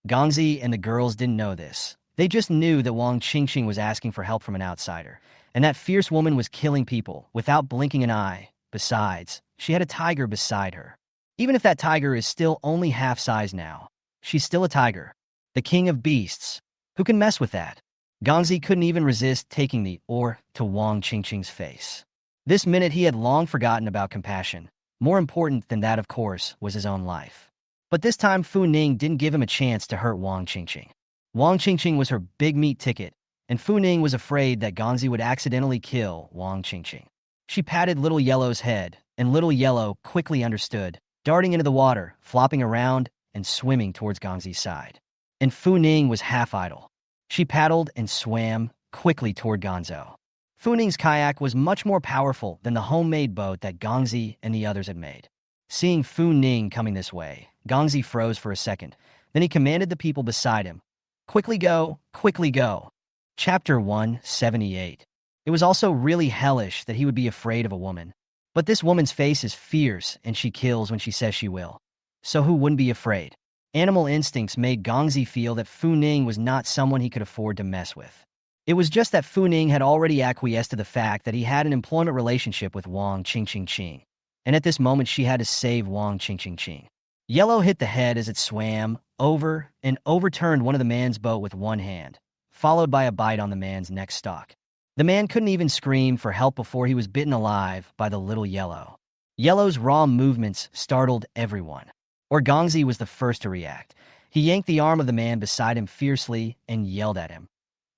Gongzi and the girls didn't know this. They just knew that Wang Qingqing was asking for help from an outsider, and that fierce woman was killing people without blinking an eye. Besides, she had a tiger beside her. Even if that tiger is still only half-size now, she's still a tiger. The king of beasts. Who can mess with that? Gongzi couldn't even resist taking the oar to Wang Qingqing's face. This minute he had long forgotten about compassion. More important than that, of course, was his own life. But this time Fu Ning didn't give him a chance to hurt Wang Qingqing. Wang Qingqing was her big meat ticket, and Fu Ning was afraid that Gongzi would accidentally kill Wang Qingqing. She patted Little Yellow's head, and Little Yellow quickly understood, darting into the water, flopping around, and swimming towards Gongzi's side. And Fu Ning was half idle. She paddled and swam quickly toward Gonzo. Fu Ning's kayak was much more powerful than the homemade boat that Gongzi and the others had made. Seeing Fu Ning coming this way, Gongzi froze for a second. Then he commanded the people beside him, Quickly go, quickly go. Chapter 178. It was also really hellish that he would be afraid of a woman. But this woman's face is fierce, and she kills when she says she will. So who wouldn't be afraid? Animal instincts made Gongzi feel that Fu Ning was not someone he could afford to mess with. It was just that Fu Ning had already acquiesced to the fact that he had an employment relationship with Wang Qingqing, and at this moment she had to save Wang Qingqing. Yellow hit the head as it swam over and overturned one of the man's boat with one hand, followed by a bite on the man's neck stalk. The man couldn't even scream for help before he was bitten alive by the Little Yellow. Yellow's raw movements startled everyone. Or Gongzi was the first to react. He yanked the arm of the man beside him fiercely and yelled at him,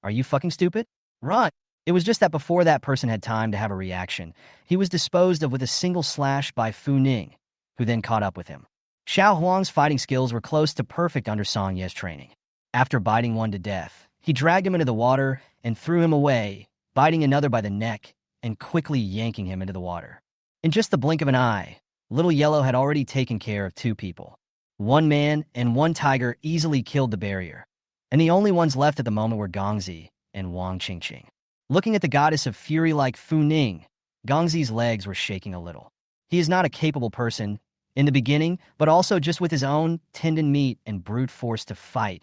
Are you fucking stupid? Run! It was just that before that person had time to have a reaction, he was disposed of with a single slash by Fu Ning, who then caught up with him. Xiao Huang's fighting skills were close to perfect under Song Ye's training. After biting one to death, he dragged him into the water and threw him away, biting another by the neck and quickly yanking him into the water. In just the blink of an eye, Little Yellow had already taken care of two people. One man and one tiger easily killed the barrier, and the only ones left at the moment were Gongzi and Wang Qingqing. Looking at the goddess of fury like Fu Ning, Gongzi's legs were shaking a little. He is not a capable person in the beginning, but also just with his own tendon meat and brute force to fight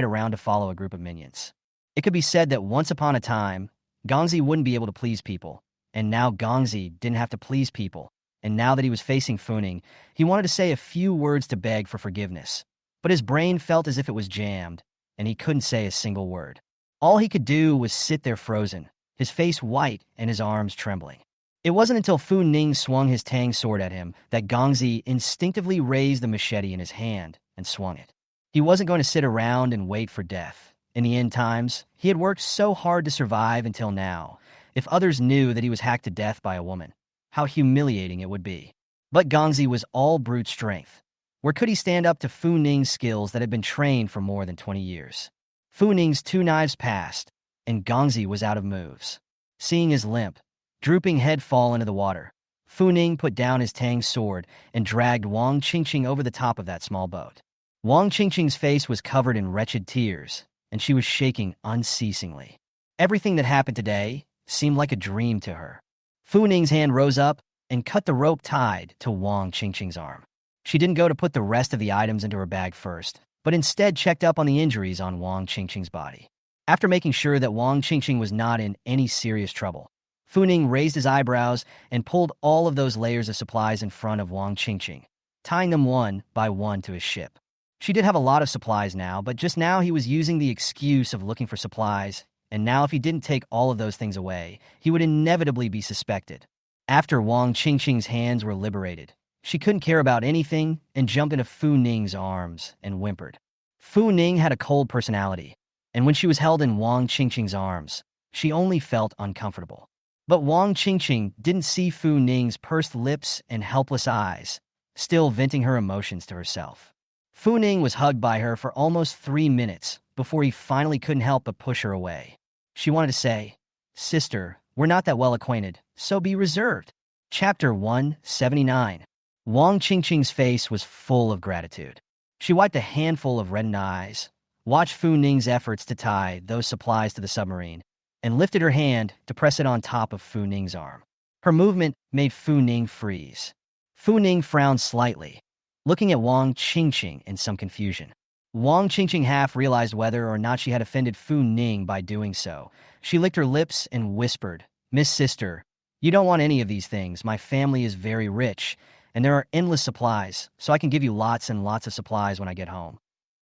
around to follow a group of minions. It could be said that once upon a time, Gongzi wouldn't be able to please people, and now Gongzi didn't have to please people. And now that he was facing Fu Ning, he wanted to say a few words to beg for forgiveness. But his brain felt as if it was jammed, and he couldn't say a single word. All he could do was sit there frozen, his face white and his arms trembling. It wasn't until Fu Ning swung his tang sword at him that Gongzi instinctively raised the machete in his hand and swung it. He wasn't going to sit around and wait for death. In the end times, he had worked so hard to survive until now. If others knew that he was hacked to death by a woman, how humiliating it would be. But Gongzi was all brute strength. Where could he stand up to Fu Ning's skills that had been trained for more than 20 years? Fu Ning's two knives passed, and Gongzi was out of moves. Seeing his limp, drooping head fall into the water, Fu Ning put down his Tang sword and dragged Wang Qingqing over the top of that small boat. Wang Qingqing's face was covered in wretched tears, and she was shaking unceasingly. Everything that happened today seemed like a dream to her. Fu Ning's hand rose up and cut the rope tied to Wang Qingqing's arm. She didn't go to put the rest of the items into her bag first, but instead checked up on the injuries on Wang Qingqing's body. After making sure that Wang Qingqing was not in any serious trouble, Fu Ning raised his eyebrows and pulled all of those layers of supplies in front of Wang Qingqing, tying them one by one to his ship. She did have a lot of supplies now, but just now he was using the excuse of looking for supplies, and now if he didn't take all of those things away, he would inevitably be suspected. After Wang Qingqing's hands were liberated, she couldn't care about anything and jumped into Fu Ning's arms and whimpered. Fu Ning had a cold personality, and when she was held in Wang Qingqing's arms, she only felt uncomfortable. But Wang Qingqing didn't see Fu Ning's pursed lips and helpless eyes, still venting her emotions to herself. Fu Ning was hugged by her for almost 3 minutes before he finally couldn't help but push her away. She wanted to say, "Sister, we're not that well acquainted, so be reserved." Chapter 179. Wang Qingqing's face was full of gratitude. She wiped a handful of reddened eyes, watched Fu Ning's efforts to tie those supplies to the submarine, and lifted her hand to press it on top of Fu Ning's arm. Her movement made Fu Ning freeze. Fu Ning frowned slightly, looking at Wang Qingqing in some confusion. Wang Qingqing half realized whether or not she had offended Fu Ning by doing so. She licked her lips and whispered, "Miss Sister, you don't want any of these things. My family is very rich, and there are endless supplies, so I can give you lots and lots of supplies when I get home."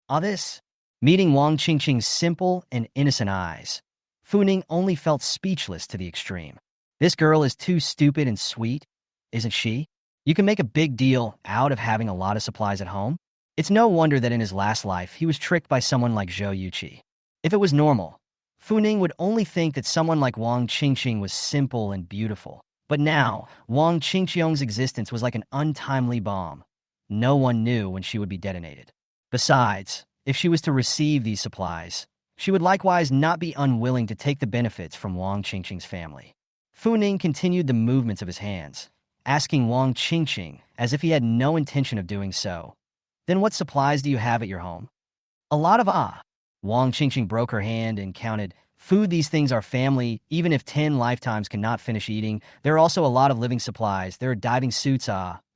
All this, meeting Wang Qingqing's simple and innocent eyes, Fu Ning only felt speechless to the extreme. This girl is too stupid and sweet, isn't she? You can make a big deal out of having a lot of supplies at home. It's no wonder that in his last life he was tricked by someone like Zhou Yuqi. If it was normal, Fu Ning would only think that someone like Wang Qingqing was simple and beautiful. But now, Wang Qingqiong's existence was like an untimely bomb. No one knew when she would be detonated. Besides, if she was to receive these supplies, she would likewise not be unwilling to take the benefits from Wang Qingqing's family. Fu Ning continued the movements of his hands, asking Wang Qingqing as if he had no intention of doing so, "Then what supplies do you have at your home?" "A lot of Wang Qingqing broke her hand and counted, "Food, these things are family, even if 10 lifetimes cannot finish eating. There are also a lot of living supplies. There are diving suits,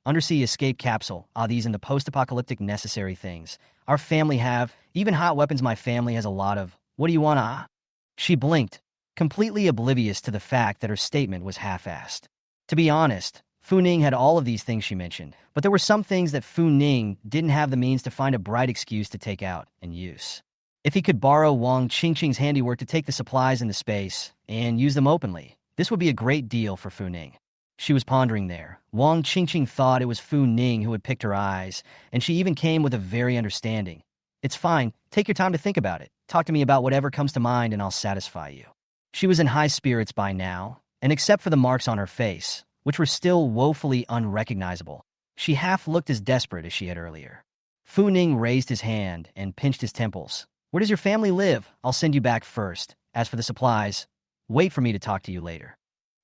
undersea escape capsule, these and the post-apocalyptic necessary things. Our family have, even hot weapons my family has a lot of. What do you want, She blinked, completely oblivious to the fact that her statement was half-assed. To be honest, Fu Ning had all of these things she mentioned, but there were some things that Fu Ning didn't have the means to find a bright excuse to take out and use. If he could borrow Wang Qingqing's handiwork to take the supplies into space and use them openly, this would be a great deal for Fu Ning. She was pondering there. Wang Qingqing thought it was Fu Ning who had picked her eyes, and she even came with a very understanding. "It's fine. Take your time to think about it. Talk to me about whatever comes to mind and I'll satisfy you." She was in high spirits by now, and except for the marks on her face, which were still woefully unrecognizable, she half looked as desperate as she had earlier. Fu Ning raised his hand and pinched his temples. "Where does your family live? I'll send you back first. As for the supplies, wait for me to talk to you later."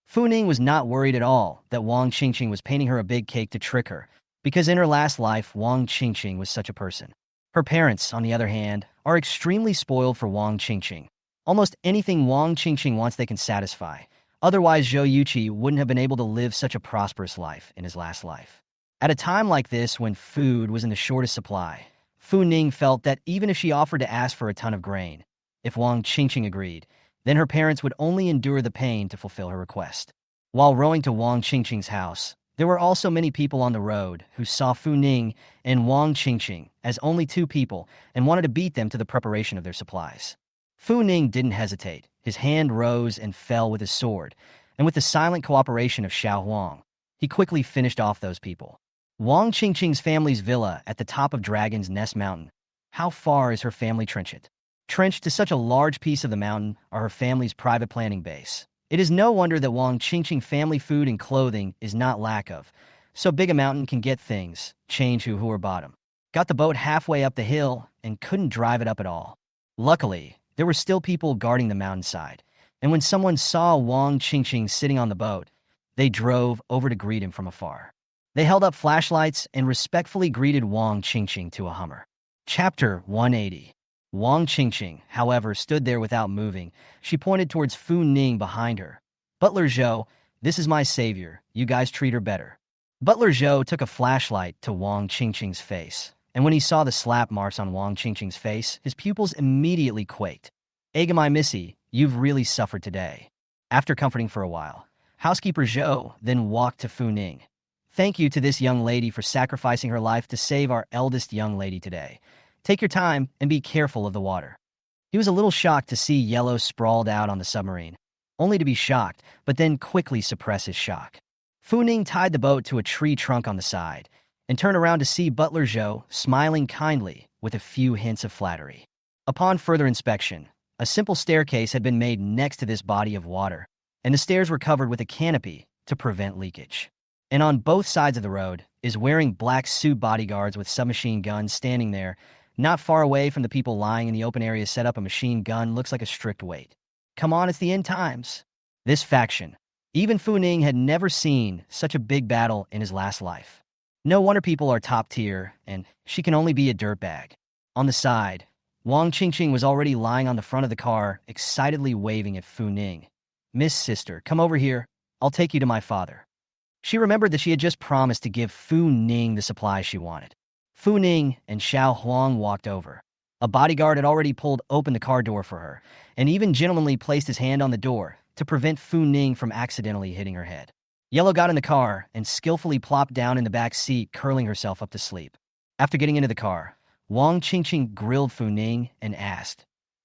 Fu Ning was not worried at all that Wang Qingqing was painting her a big cake to trick her, because in her last life, Wang Qingqing was such a person. Her parents, on the other hand, are extremely spoiled for Wang Qingqing. Almost anything Wang Qingqing wants they can satisfy. Otherwise, Zhou Yuqi wouldn't have been able to live such a prosperous life in his last life. At a time like this, when food was in the shortest supply, Fu Ning felt that even if she offered to ask for a ton of grain, if Wang Qingqing agreed, then her parents would only endure the pain to fulfill her request. While rowing to Wang Qingqing's house, there were also many people on the road who saw Fu Ning and Wang Qingqing as only two people and wanted to beat them to the preparation of their supplies. Fu Ning didn't hesitate. His hand rose and fell with his sword, and with the silent cooperation of Xiao Huang, he quickly finished off those people. Wang Qingqing's family's villa at the top of Dragon's Nest Mountain. How far is her family trenched? Trenched to such a large piece of the mountain are her family's private planning base. It is no wonder that Wang Qingqing family food and clothing is not lack of. So big a mountain can get things, change who are bottom. Got the boat halfway up the hill and couldn't drive it up at all. Luckily, there were still people guarding the mountainside, and when someone saw Wang Qingqing sitting on the boat, They drove over to greet him from afar. They held up flashlights and respectfully greeted Wang Qingqing to a Hummer. Chapter 180. Wang Qingqing, however, stood there without moving. She pointed towards Fu Ning behind her. "Butler Zhou, this is my savior. You guys treat her better." Butler Zhou took a flashlight to Wang Qingqing's face, and when he saw the slap marks on Wang Qingqing's face, his pupils immediately quaked. "Agamai Missy, you've really suffered today." After comforting for a while, housekeeper Zhou then walked to Fu Ning. "Thank you to this young lady for sacrificing her life to save our eldest young lady today. Take your time and be careful of the water." He was a little shocked to see Yellow sprawled out on the submarine, only to be shocked, but then quickly suppress his shock. Fu Ning tied the boat to a tree trunk on the side and turned around to see Butler Zhou smiling kindly with a few hints of flattery. Upon further inspection, a simple staircase had been made next to this body of water, and the stairs were covered with a canopy to prevent leakage. And on both sides of the road is wearing black suit bodyguards with submachine guns standing there. Not far away from the people lying in the open area set up a machine gun looks like a strict wait. Come on, it's the end times. This faction. Even Fu Ning had never seen such a big battle in his last life. No wonder people are top tier, and she can only be a dirtbag. On the side, Wang Qingqing was already lying on the front of the car, excitedly waving at Fu Ning. "Miss Sister, come over here. I'll take you to my father." She remembered that she had just promised to give Fu Ning the supplies she wanted. Fu Ning and Xiao Huang walked over. A bodyguard had already pulled open the car door for her, and even gentlemanly placed his hand on the door to prevent Fu Ning from accidentally hitting her head. Yellow got in the car and skillfully plopped down in the back seat, curling herself up to sleep. After getting into the car, Wang Qingqing grilled Fu Ning and asked,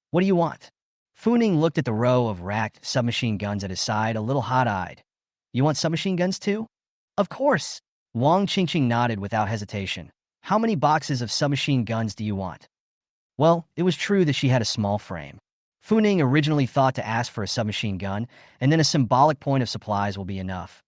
"What do you want?" Fu Ning looked at the row of racked submachine guns at his side, a little hot-eyed. "You want submachine guns too?" "Of course." Wang Qingqing nodded without hesitation. "How many boxes of submachine guns do you want?" Well, it was true that she had a small frame. Fu Ning originally thought to ask for a submachine gun, and then a symbolic point of supplies will be enough.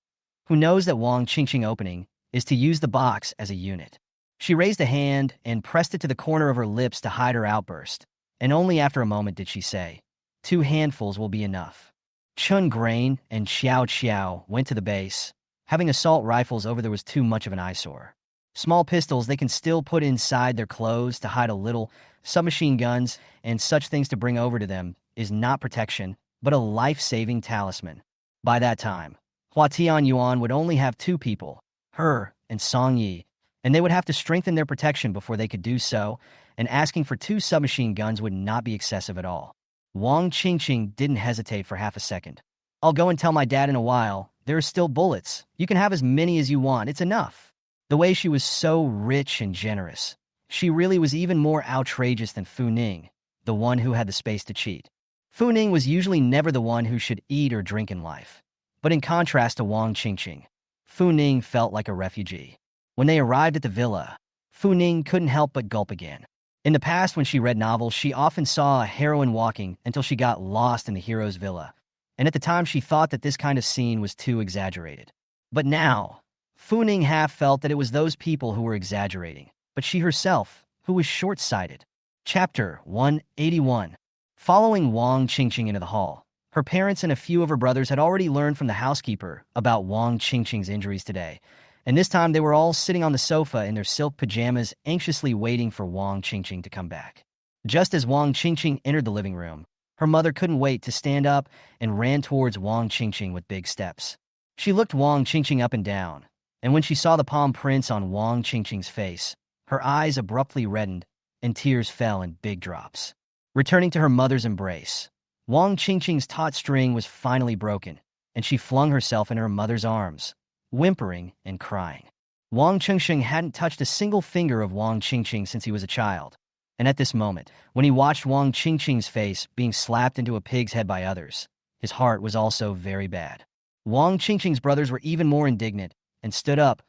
Who knows that Wang Qingqing opening is to use the box as a unit. She raised a hand and pressed it to the corner of her lips to hide her outburst, and only after a moment did she say, "2 handfuls will be enough." Chun Grain and Xiao Xiao went to the base. Having assault rifles over there was too much of an eyesore. Small pistols they can still put inside their clothes to hide a little. Submachine guns and such things to bring over to them is not protection, but a life-saving talisman. By that time, Hua Tian Yuan would only have 2 people, her and Song Yi, and they would have to strengthen their protection before they could do so, and asking for 2 submachine guns would not be excessive at all. Wang Qingqing didn't hesitate for half a second. "I'll go and tell my dad in a while. There are still bullets. You can have as many as you want. It's enough." The way she was so rich and generous. She really was even more outrageous than Fu Ning, the one who had the space to cheat. Fu Ning was usually never the one who should eat or drink in life. But in contrast to Wang Qingqing, Fu Ning felt like a refugee. When they arrived at the villa, Fu Ning couldn't help but gulp again. In the past, when she read novels, she often saw a heroine walking until she got lost in the hero's villa, and at the time she thought that this kind of scene was too exaggerated. But now, Fu Ning half felt that it was those people who were exaggerating, but she herself, who was short-sighted. Chapter 181. Following Wang Qingqing into the hall, her parents and a few of her brothers had already learned from the housekeeper about Wang Qingqing's injuries today, and this time they were all sitting on the sofa in their silk pajamas, anxiously waiting for Wang Qingqing to come back. Just as Wang Qingqing entered the living room, her mother couldn't wait to stand up and ran towards Wang Qingqing with big steps. She looked Wang Qingqing up and down, and when she saw the palm prints on Wang Qingqing's face, her eyes abruptly reddened and tears fell in big drops. Returning to her mother's embrace, Wang Qingqing's taut string was finally broken, and she flung herself in her mother's arms, whimpering and crying. Wang Qingqing hadn't touched a single finger of Wang Qingqing since he was a child, and at this moment, when he watched Wang Qingqing's face being slapped into a pig's head by others, his heart was also very bad. Wang Qingqing's brothers were even more indignant and stood up,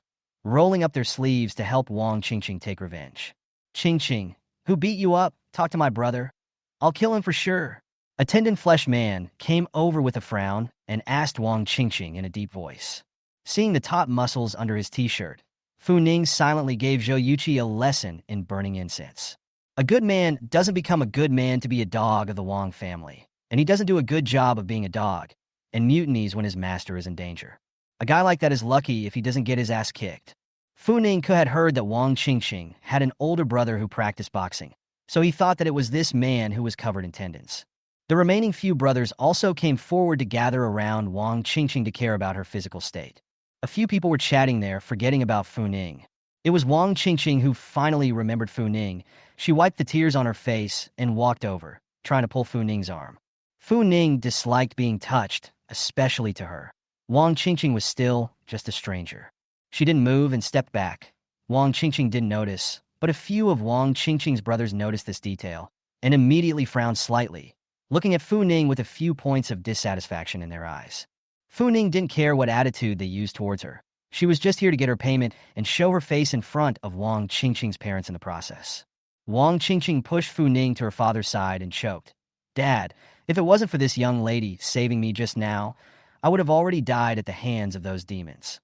rolling up their sleeves to help Wang Qingqing take revenge. "Qingqing, who beat you up? Talk to my brother. I'll kill him for sure." A tendon flesh man came over with a frown and asked Wang Qingqing in a deep voice. Seeing the taut muscles under his t-shirt, Fu Ning silently gave Zhou Yuqi a lesson in burning incense. A good man doesn't become a good man to be a dog of the Wang family, and he doesn't do a good job of being a dog, and mutinies when his master is in danger. A guy like that is lucky if he doesn't get his ass kicked. Fu Ning had heard that Wang Qingqing had an older brother who practiced boxing, so he thought that it was this man who was covered in tendons. The remaining few brothers also came forward to gather around Wang Qingqing to care about her physical state. A few people were chatting there, forgetting about Fu Ning. It was Wang Qingqing who finally remembered Fu Ning. She wiped the tears on her face and walked over, trying to pull Fu Ning's arm. Fu Ning disliked being touched, especially to her. Wang Qingqing was still just a stranger. She didn't move and stepped back. Wang Qingqing didn't notice, but a few of Wang Qingqing's brothers noticed this detail and immediately frowned slightly, looking at Fu Ning with a few points of dissatisfaction in their eyes. Fu Ning didn't care what attitude they used towards her. She was just here to get her payment and show her face in front of Wang Qingqing's parents in the process. Wang Qingqing pushed Fu Ning to her father's side and choked. "Dad, if it wasn't for this young lady saving me just now, I would have already died at the hands of those demons."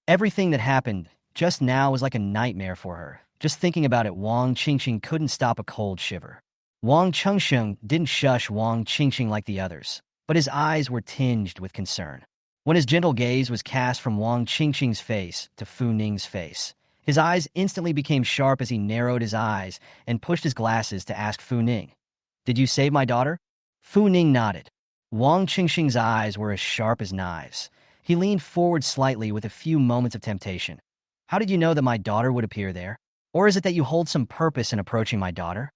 Everything that happened just now was like a nightmare for her. Just thinking about it, Wang Qingqing couldn't stop a cold shiver. Wang Chengsheng didn't shush Wang Qingqing like the others, but his eyes were tinged with concern. When his gentle gaze was cast from Wang Qingqing's face to Fu Ning's face, his eyes instantly became sharp as he narrowed his eyes and pushed his glasses to ask Fu Ning, "Did you save my daughter?" Fu Ning nodded. Wang Qingqing's eyes were as sharp as knives. He leaned forward slightly with a few moments of temptation. "How did you know that my daughter would appear there? Or is it that you hold some purpose in approaching my daughter?"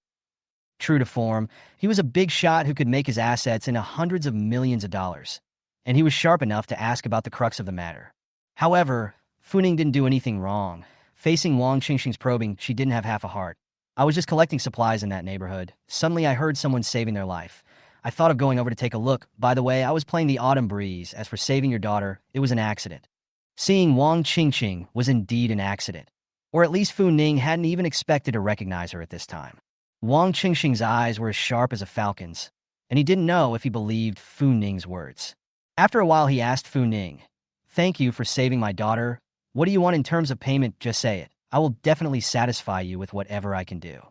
True to form, he was a big shot who could make his assets into hundreds of millions of dollars, and he was sharp enough to ask about the crux of the matter. However, Fu Ning didn't do anything wrong. Facing Wang Qingqing's probing, she didn't have half a heart. "I was just collecting supplies in that neighborhood. Suddenly I heard someone saving their life. I thought of going over to take a look. By the way, I was playing the autumn breeze. As for saving your daughter, it was an accident." Seeing Wang Qingqing was indeed an accident, or at least Fu Ning hadn't even expected to recognize her at this time. Wang Qingqing's eyes were as sharp as a falcon's, and he didn't know if he believed Fu Ning's words. After a while, he asked Fu Ning, "Thank you for saving my daughter. What do you want in terms of payment? Just say it. I will definitely satisfy you with whatever I can do."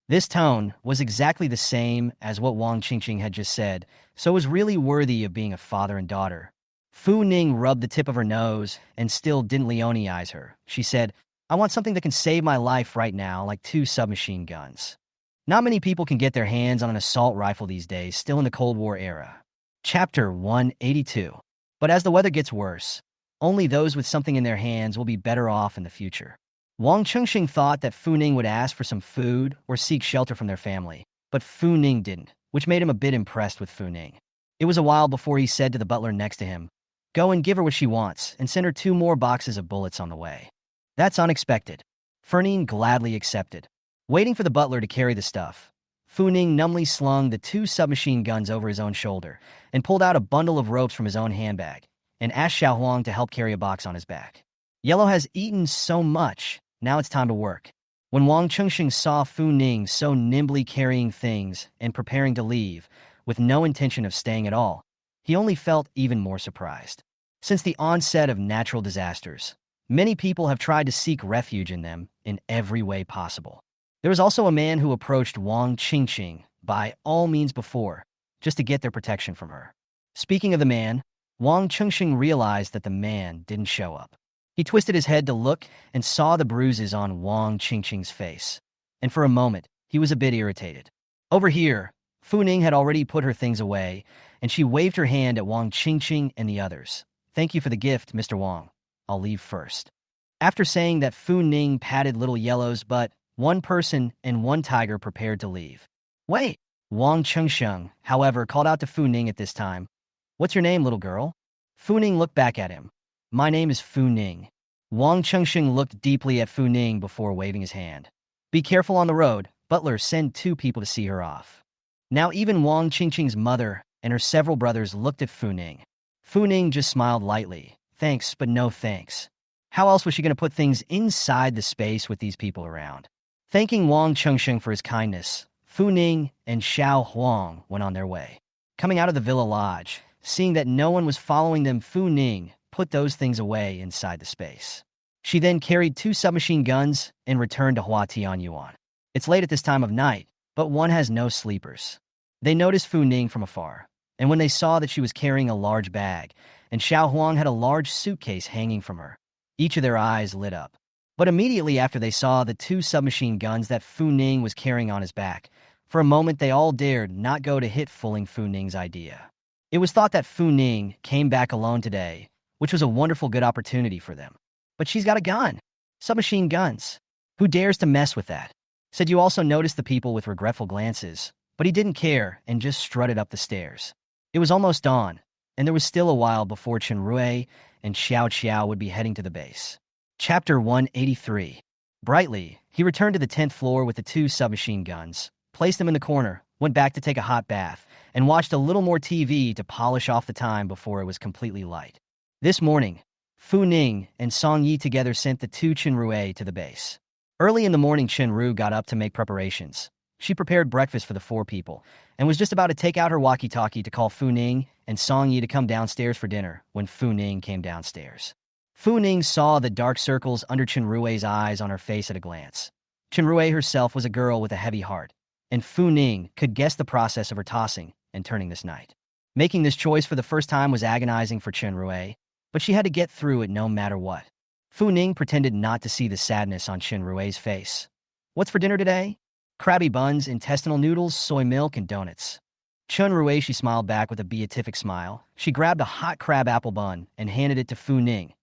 This tone was exactly the same as what Wang Qingqing had just said, so it was really worthy of being a father and daughter. Fu Ning rubbed the tip of her nose and still didn't Leoneize her. She said, "I want something that can save my life right now, like 2 submachine guns." Not many people can get their hands on an assault rifle these days, still in the Cold War era. Chapter 182. But as the weather gets worse, only those with something in their hands will be better off in the future. Wang Chengxing thought that Fu Ning would ask for some food or seek shelter from their family, but Fu Ning didn't, which made him a bit impressed with Fu Ning. It was a while before he said to the butler next to him, "Go and give her what she wants, and send her 2 more boxes of bullets on the way." "That's unexpected." Fu Ning gladly accepted. Waiting for the butler to carry the stuff, Fu Ning numbly slung the 2 submachine guns over his own shoulder and pulled out a bundle of ropes from his own handbag and asked Xiao Huang to help carry a box on his back. Yellow has eaten so much, now it's time to work. When Wang Chengxing saw Fu Ning so nimbly carrying things and preparing to leave, with no intention of staying at all, he only felt even more surprised. Since the onset of natural disasters, many people have tried to seek refuge in them in every way possible. There was also a man who approached Wang Qingqing by all means before, just to get their protection from her. Speaking of the man, Wang Chengxing realized that the man didn't show up. He twisted his head to look and saw the bruises on Wang Qingqing's face. And for a moment, he was a bit irritated. Over here, Fu Ning had already put her things away, and she waved her hand at Wang Qingqing and the others. "Thank you for the gift, Mr. Wang. I'll leave first." After saying that, Fu Ning patted Little Yellow's butt. One person and one tiger prepared to leave. "Wait!" Wang Chengsheng, however, called out to Fu Ning at this time. "What's your name, little girl?" Fu Ning looked back at him. "My name is Fu Ning." Wang Chengsheng looked deeply at Fu Ning before waving his hand. "Be careful on the road. Butler, send 2 people to see her off." Now even Wang Qingqing's mother and her several brothers looked at Fu Ning. Fu Ning just smiled lightly. Thanks, but no thanks. How else was she going to put things inside the space with these people around? Thanking Wang Chengsheng for his kindness, Fu Ning and Xiao Huang went on their way. Coming out of the Villa Lodge, seeing that no one was following them, Fu Ning put those things away inside the space. She then carried 2 submachine guns and returned to Hua Tianyuan. It's late at this time of night, but one has no sleepers. They noticed Fu Ning from afar, and when they saw that she was carrying a large bag and Xiao Huang had a large suitcase hanging from her. Each of their eyes lit up. But immediately after they saw the 2 submachine guns that Fu Ning was carrying on his back, for a moment they all dared not go to hit fooling Fu Ning's idea. It was thought that Fu Ning came back alone today, which was a wonderful good opportunity for them. But she's got a gun. Submachine guns. Who dares to mess with that? Said you also noticed the people with regretful glances, but he didn't care and just strutted up the stairs. It was almost dawn, and there was still a while before Chen Rui and Xiao Qiao would be heading to the base. Chapter 183. Brightly, he returned to the 10th floor with the 2 submachine guns, placed them in the corner, went back to take a hot bath, and watched a little more TV to polish off the time before it was completely light. This morning, Fu Ning and Song Yi together sent the 2 Chenrui to the base. Early in the morning, Chenru got up to make preparations. She prepared breakfast for the 4 people, and was just about to take out her walkie-talkie to call Fu Ning and Song Yi to come downstairs for dinner when Fu Ning came downstairs. Fu Ning saw the dark circles under Chenrui's eyes on her face at a glance. Chenrui herself was a girl with a heavy heart, and Fu Ning could guess the process of her tossing and turning this night. Making this choice for the first time was agonizing for Chenrui, but she had to get through it no matter what. Fu Ning pretended not to see the sadness on Chenrui's face. What's for dinner today? Crabby buns, intestinal noodles, soy milk, and donuts. Chenrui, she smiled back with a beatific smile. She grabbed a hot crab apple bun and handed it to Fu Ning.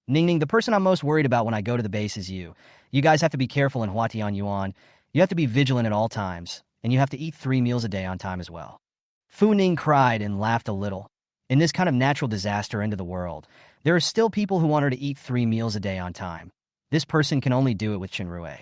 Ning, the person I'm most worried about when I go to the base is you. You guys have to be careful in Huatian Yuan. You have to be vigilant at all times, and you have to eat 3 meals a day on time as well. Fu Ning cried and laughed a little. In this kind of natural disaster into the world, there are still people who want her to eat 3 meals a day on time. This person can only do it with Chenrui.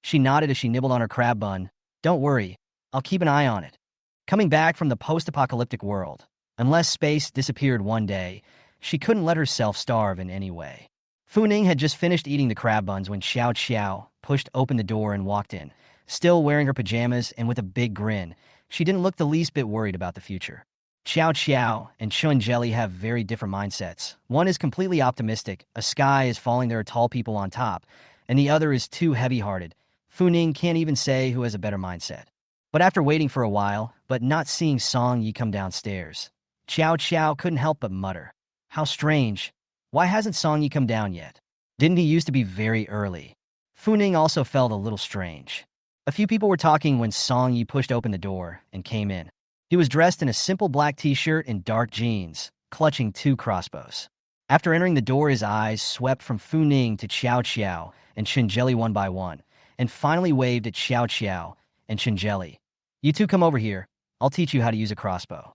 She nodded as she nibbled on her crab bun. Don't worry, I'll keep an eye on it. Coming back from the post-apocalyptic world, unless space disappeared one day, she couldn't let herself starve in any way. Fu Ning had just finished eating the crab buns when Xiao Qiao pushed open the door and walked in. Still wearing her pajamas and with a big grin, she didn't look the least bit worried about the future. Xiao Qiao and Chun Jelly have very different mindsets. One is completely optimistic, a sky is falling, there are tall people on top, and the other is too heavy-hearted. Fu Ning can't even say who has a better mindset. But after waiting for a while, but not seeing Song Yi come downstairs, Xiao Qiao couldn't help but mutter. How strange. Why hasn't Song Yi come down yet? Didn't he used to be very early? Fu Ning also felt a little strange. A few people were talking when Song Yi pushed open the door and came in. He was dressed in a simple black t-shirt and dark jeans, clutching 2 crossbows. After entering the door, his eyes swept from Fu Ning to Xiao Qiao and Chinjelli one by one, and finally waved at Xiao Qiao and Chinjelli. You 2 come over here. I'll teach you how to use a crossbow.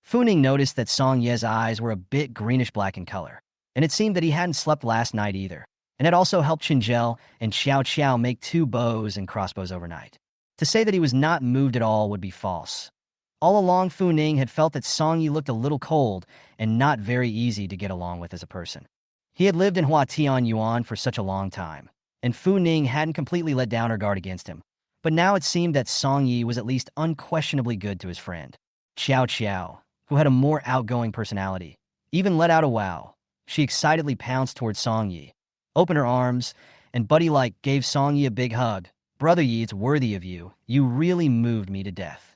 Fu Ning noticed that Song Ye's eyes were a bit greenish-black in color, and it seemed that he hadn't slept last night either, and had also helped Chinjel and Xiao Qiao make 2 bows and crossbows overnight. To say that he was not moved at all would be false. All along, Fu Ning had felt that Song Yi looked a little cold and not very easy to get along with as a person. He had lived in Huatian Yuan for such a long time, and Fu Ning hadn't completely let down her guard against him. But now it seemed that Song Yi was at least unquestionably good to his friend. Xiao Qiao, who had a more outgoing personality, even let out a wow. She excitedly pounced towards Song Yi, opened her arms, and buddy-like gave Song Yi a big hug. Brother Yi, it's worthy of you. You really moved me to death.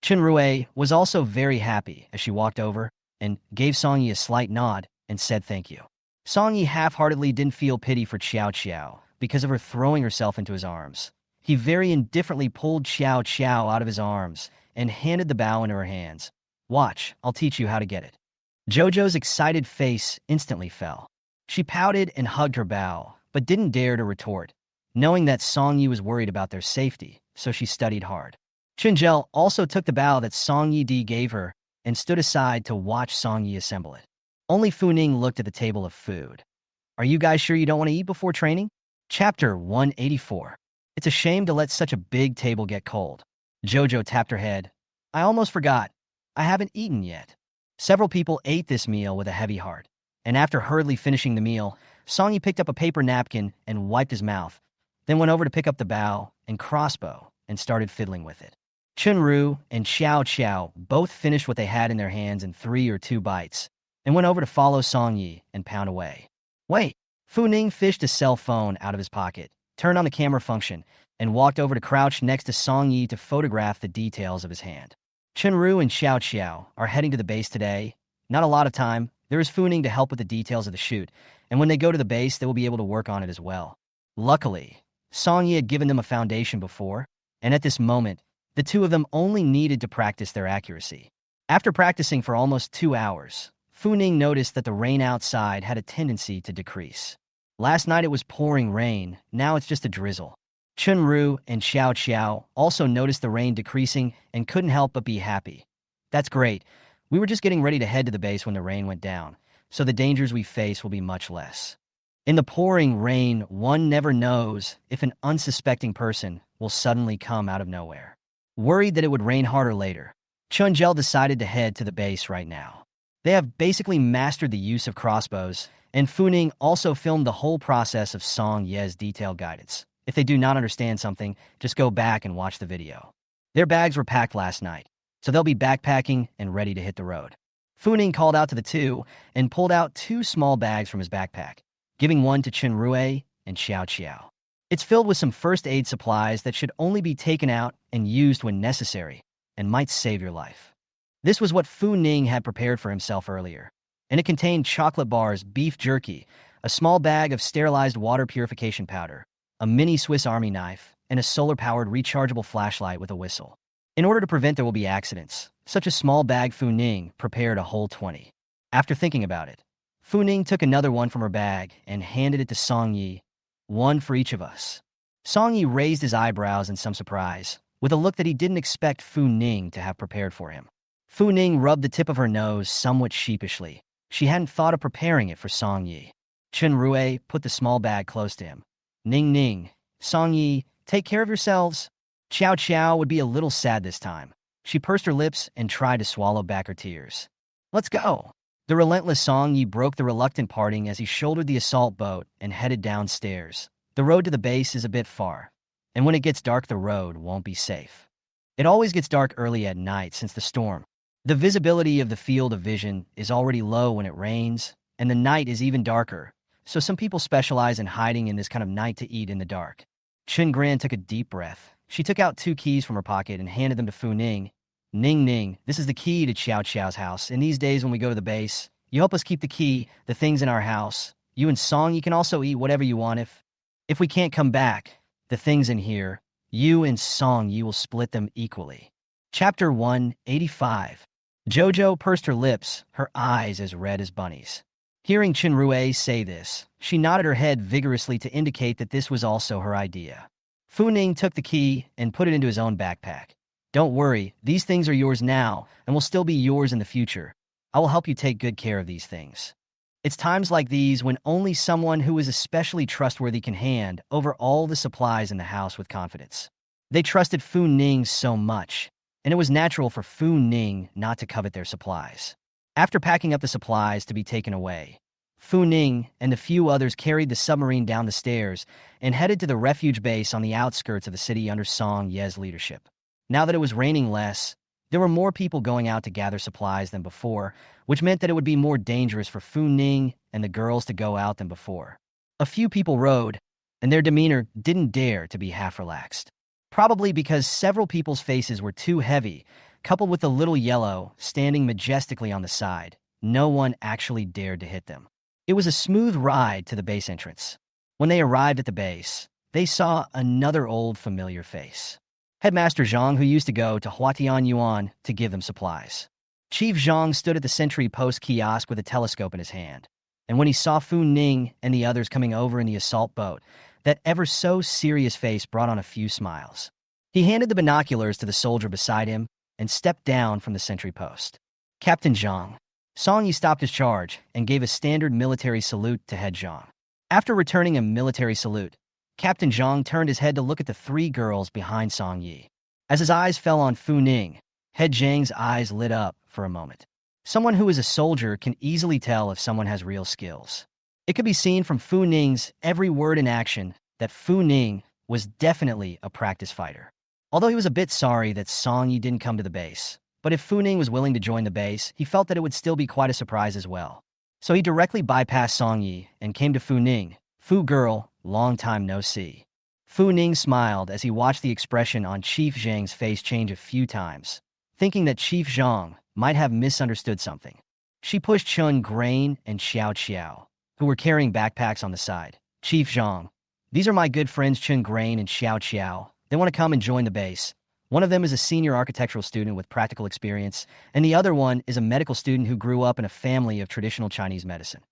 Chenrui was also very happy as she walked over and gave Song Yi a slight nod and said thank you. Song Yi half-heartedly didn't feel pity for Xiao Qiao because of her throwing herself into his arms. He very indifferently pulled Xiao Qiao out of his arms and handed the bow into her hands. Watch, I'll teach you how to get it. Jojo's excited face instantly fell. She pouted and hugged her bow, but didn't dare to retort, knowing that Song Yi was worried about their safety, so she studied hard. Chinjel also took the bow that Song Yi gave her and stood aside to watch Song Yi assemble it. Only Fu Ning looked at the table of food. Are you guys sure you don't want to eat before training? Chapter 184. It's a shame to let such a big table get cold. Jojo tapped her head. I almost forgot. I haven't eaten yet. Several people ate this meal with a heavy heart, and after hurriedly finishing the meal, Song Yi picked up a paper napkin and wiped his mouth, then went over to pick up the bow and crossbow and started fiddling with it. Chunru and Xiao Qiao both finished what they had in their hands in 3 or 2 bites, and went over to follow Song Yi and pound away. Wait! Fu Ning fished a cell phone out of his pocket, turned on the camera function, and walked over to crouch next to Song Yi to photograph the details of his hand. Chunru and Xiao Qiao are heading to the base today. Not a lot of time. There is Fu Ning to help with the details of the shoot, and when they go to the base, they will be able to work on it as well. Luckily, Song Yi had given them a foundation before, and at this moment, the two of them only needed to practice their accuracy. After practicing for almost 2 hours, Fu Ning noticed that the rain outside had a tendency to decrease. Last night it was pouring rain, now it's just a drizzle. Chun-Ru and Xiao Xiao also noticed the rain decreasing and couldn't help but be happy. That's great. We were just getting ready to head to the base when the rain went down, so the dangers we face will be much less. In the pouring rain, one never knows if an unsuspecting person will suddenly come out of nowhere. Worried that it would rain harder later, Chun-Jel decided to head to the base right now. They have basically mastered the use of crossbows, and Fu Ning also filmed the whole process of Song Ye's detailed guidance. If they do not understand something, just go back and watch the video. Their bags were packed last night, so they'll be backpacking and ready to hit the road. Fu Ning called out to the two and pulled out 2 small bags from his backpack, giving one to Chun-Ru and Xiao Xiao. It's filled with some first aid supplies that should only be taken out and used when necessary, and might save your life. This was what Fu Ning had prepared for himself earlier, and it contained chocolate bars, beef jerky, a small bag of sterilized water purification powder, a mini Swiss Army knife, and a solar-powered rechargeable flashlight with a whistle. In order to prevent there will be accidents, such a small bag Fu Ning prepared a whole 20. After thinking about it, Fu Ning took another one from her bag and handed it to Song Yi, one for each of us. Song Yi raised his eyebrows in some surprise, with a look that he didn't expect Fu Ning to have prepared for him. Fu Ning rubbed the tip of her nose somewhat sheepishly. She hadn't thought of preparing it for Song Yi. Chun-Ru put the small bag close to him. Ning Ning, Song Yi, take care of yourselves. Xiao Xiao would be a little sad this time. She pursed her lips and tried to swallow back her tears. Let's go. The relentless Song Yi broke the reluctant parting as he shouldered the assault boat and headed downstairs. The road to the base is a bit far, and when it gets dark the road won't be safe. It always gets dark early at night since the storm. The visibility of the field of vision is already low when it rains, and the night is even darker, so some people specialize in hiding in this kind of night to eat in the dark. Chen Gran took a deep breath. She took out 2 keys from her pocket and handed them to Fu Ning. Ning Ning, this is the key to Xiao Xiao's house. In these days when we go to the base, you help us keep the key, the things in our house. You and Song, you can also eat whatever you want if we can't come back. The things in here, you and Song, you will split them equally. Chapter 185. Jojo pursed her lips, her eyes as red as bunnies. Hearing Chun-Ru say this, she nodded her head vigorously to indicate that this was also her idea. Fu Ning took the key and put it into his own backpack. Don't worry, these things are yours now and will still be yours in the future. I will help you take good care of these things. It's times like these when only someone who is especially trustworthy can hand over all the supplies in the house with confidence. They trusted Fu Ning so much, and it was natural for Fu Ning not to covet their supplies. After packing up the supplies to be taken away, Fu Ning and the few others carried the submarine down the stairs and headed to the refuge base on the outskirts of the city under Song Ye's leadership. Now that it was raining less, there were more people going out to gather supplies than before, which meant that it would be more dangerous for Fu Ning and the girls to go out than before. A few people rode, and their demeanor didn't dare to be half relaxed. Probably because several people's faces were too heavy, coupled with the little yellow standing majestically on the side. No one actually dared to hit them. It was a smooth ride to the base entrance. When they arrived at the base, they saw another old familiar face. Headmaster Zhang, who used to go to Huatian Yuan to give them supplies. Chief Zhang stood at the sentry post kiosk with a telescope in his hand, and when he saw Fu Ning and the others coming over in the assault boat, that ever so serious face brought on a few smiles. He handed the binoculars to the soldier beside him and stepped down from the sentry post. Captain Zhang. Song Yi stopped his charge and gave a standard military salute to Head Zhang. After returning a military salute, Captain Zhang turned his head to look at the 3 girls behind Song Yi. As his eyes fell on Fu Ning, Head Zhang's eyes lit up for a moment. Someone who is a soldier can easily tell if someone has real skills. It could be seen from Fu Ning's every word and action that Fu Ning was definitely a practice fighter. Although he was a bit sorry that Song Yi didn't come to the base, but if Fu Ning was willing to join the base, he felt that it would still be quite a surprise as well. So he directly bypassed Song Yi and came to Fu Ning. Fu girl, long time no see. Fu Ning smiled as he watched the expression on Chief Zhang's face change a few times, thinking that Chief Zhang might have misunderstood something. She pushed Chun, Grain, and Xiao Xiao, who were carrying backpacks on the side. Chief Zhang. These are my good friends Chun, Grain, and Xiao Xiao. They want to come and join the base. One of them is a senior architectural student with practical experience, and the other one is a medical student who grew up in a family of traditional Chinese medicine.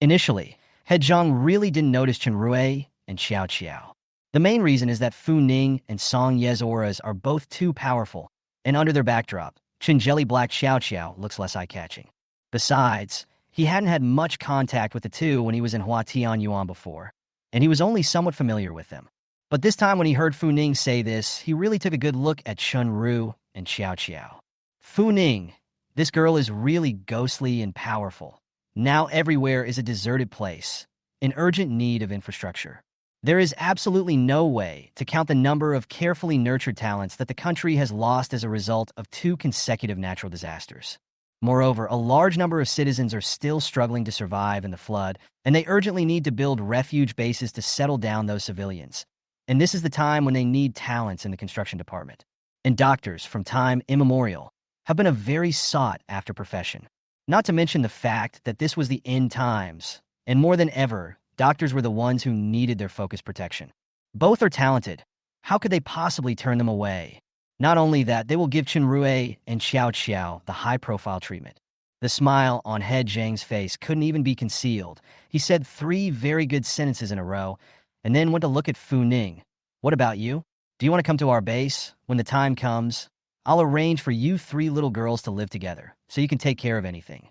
Initially, Head Zhang really didn't notice Chen Rui and Xiao Qiao. The main reason is that Fu Ning and Song Ye's auras are both too powerful, and under their backdrop, Chen Jelly Black Xiao Qiao looks less eye-catching. Besides, he hadn't had much contact with the two when he was in Hua Tian Yuan before, and he was only somewhat familiar with them. But this time when he heard Fu Ning say this, he really took a good look at Chun Ru and Xiao Qiao. Fu Ning, this girl is really ghostly and powerful. Now everywhere is a deserted place, in urgent need of infrastructure. There is absolutely no way to count the number of carefully nurtured talents that the country has lost as a result of 2 consecutive natural disasters. Moreover, a large number of citizens are still struggling to survive in the flood, and they urgently need to build refuge bases to settle down those civilians. And this is the time when they need talents in the construction department. And doctors, from time immemorial, have been a very sought-after profession. Not to mention the fact that this was the end times, and more than ever, doctors were the ones who needed their focused protection. Both are talented. How could they possibly turn them away? Not only that, they will give Chen Rue and Xiao Qiao the high-profile treatment. The smile on Head Zhang's face couldn't even be concealed. He said 3 very good sentences in a row, and then went to look at Fu Ning. What about you? Do you want to come to our base? When the time comes, I'll arrange for you 3 little girls to live together, so you can take care of anything.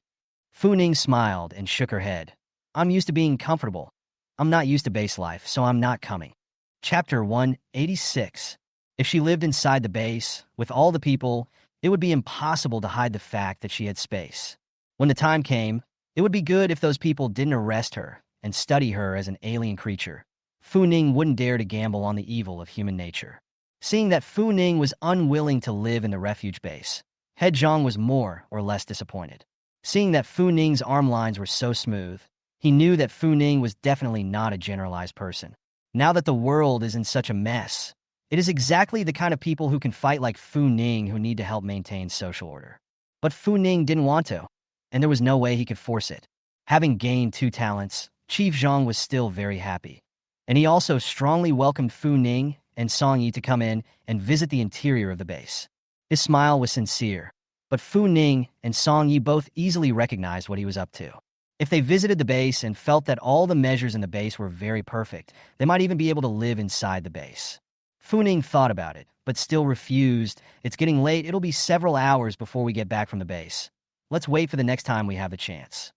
Fu Ning smiled and shook her head. I'm used to being comfortable. I'm not used to base life, so I'm not coming. Chapter 186. If she lived inside the base, with all the people, it would be impossible to hide the fact that she had space. When the time came, it would be good if those people didn't arrest her and study her as an alien creature. Fu Ning wouldn't dare to gamble on the evil of human nature. Seeing that Fu Ning was unwilling to live in the refuge base, Head Zhang was more or less disappointed. Seeing that Fu Ning's arm lines were so smooth, he knew that Fu Ning was definitely not a generalized person. Now that the world is in such a mess, it is exactly the kind of people who can fight like Fu Ning who need to help maintain social order. But Fu Ning didn't want to, and there was no way he could force it. Having gained 2 talents, Chief Zhang was still very happy. And he also strongly welcomed Fu Ning and Song Yi to come in and visit the interior of the base. His smile was sincere, but Fu Ning and Song Yi both easily recognized what he was up to. If they visited the base and felt that all the measures in the base were very perfect, they might even be able to live inside the base. Fu Ning thought about it, but still refused. It's getting late, it'll be several hours before we get back from the base. Let's wait for the next time we have the chance.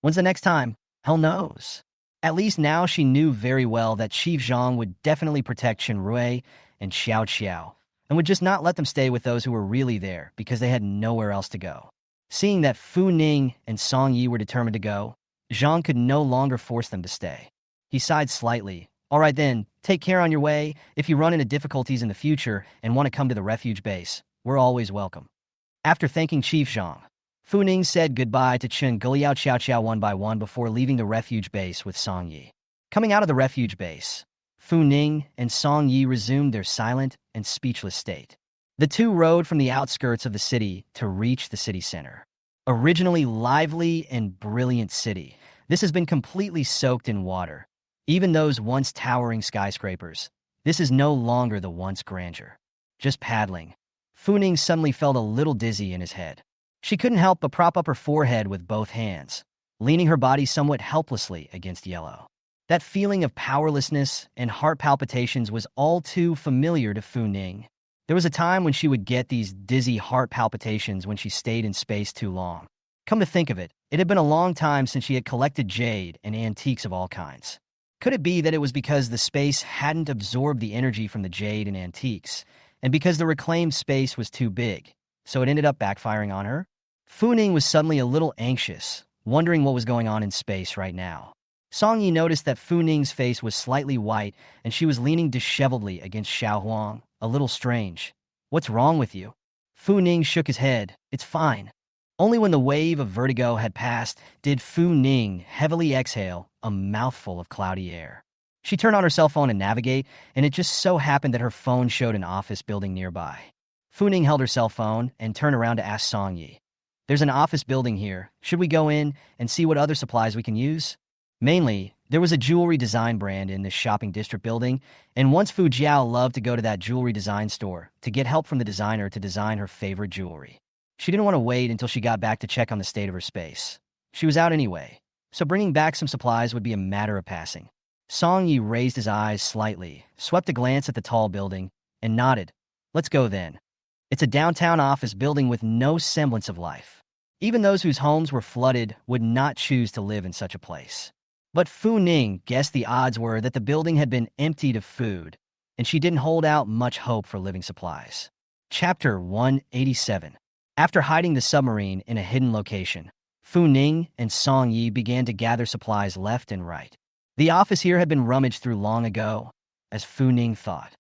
When's the next time? Hell knows. At least now she knew very well that Chief Zhang would definitely protect Chen Rui and Xiao Qiao, and would just not let them stay with those who were really there because they had nowhere else to go. Seeing that Fu Ning and Song Yi were determined to go, Zhang could no longer force them to stay. He sighed slightly. All right then, take care on your way. If you run into difficulties in the future and want to come to the refuge base, we're always welcome. After thanking Chief Zhang, Fu Ning said goodbye to Chen Guliao Xiao Qiao one by one before leaving the refuge base with Song Yi. Coming out of the refuge base, Fu Ning and Song Yi resumed their silent and speechless state. The two rode from the outskirts of the city to reach the city center. Originally lively and brilliant city, this has been completely soaked in water. Even those once towering skyscrapers, this is no longer the once grandeur. Just paddling, Fu Ning suddenly felt a little dizzy in his head. She couldn't help but prop up her forehead with both hands, leaning her body somewhat helplessly against yellow. That feeling of powerlessness and heart palpitations was all too familiar to Fu Ning. There was a time when she would get these dizzy heart palpitations when she stayed in space too long. Come to think of it, it had been a long time since she had collected jade and antiques of all kinds. Could it be that it was because the space hadn't absorbed the energy from the jade and antiques, and because the reclaimed space was too big, so it ended up backfiring on her? Fu Ning was suddenly a little anxious, wondering what was going on in space right now. Song Yi noticed that Fu Ning's face was slightly white and she was leaning disheveledly against Xiao Huang, a little strange. What's wrong with you? Fu Ning shook his head. It's fine. Only when the wave of vertigo had passed did Fu Ning heavily exhale a mouthful of cloudy air. She turned on her cell phone to navigate, and it just so happened that her phone showed an office building nearby. Fu Ning held her cell phone and turned around to ask Song Yi. There's an office building here. Should we go in and see what other supplies we can use? Mainly, there was a jewelry design brand in this shopping district building, and once Fu Jiao loved to go to that jewelry design store to get help from the designer to design her favorite jewelry. She didn't want to wait until she got back to check on the state of her space. She was out anyway, so bringing back some supplies would be a matter of passing. Song Yi raised his eyes slightly, swept a glance at the tall building, and nodded. Let's go then. It's a downtown office building with no semblance of life. Even those whose homes were flooded would not choose to live in such a place. But Fu Ning guessed the odds were that the building had been emptied of food, and she didn't hold out much hope for living supplies. Chapter 187. After hiding the submarine in a hidden location, Fu Ning and Song Yi began to gather supplies left and right. The office here had been rummaged through long ago, as Fu Ning thought.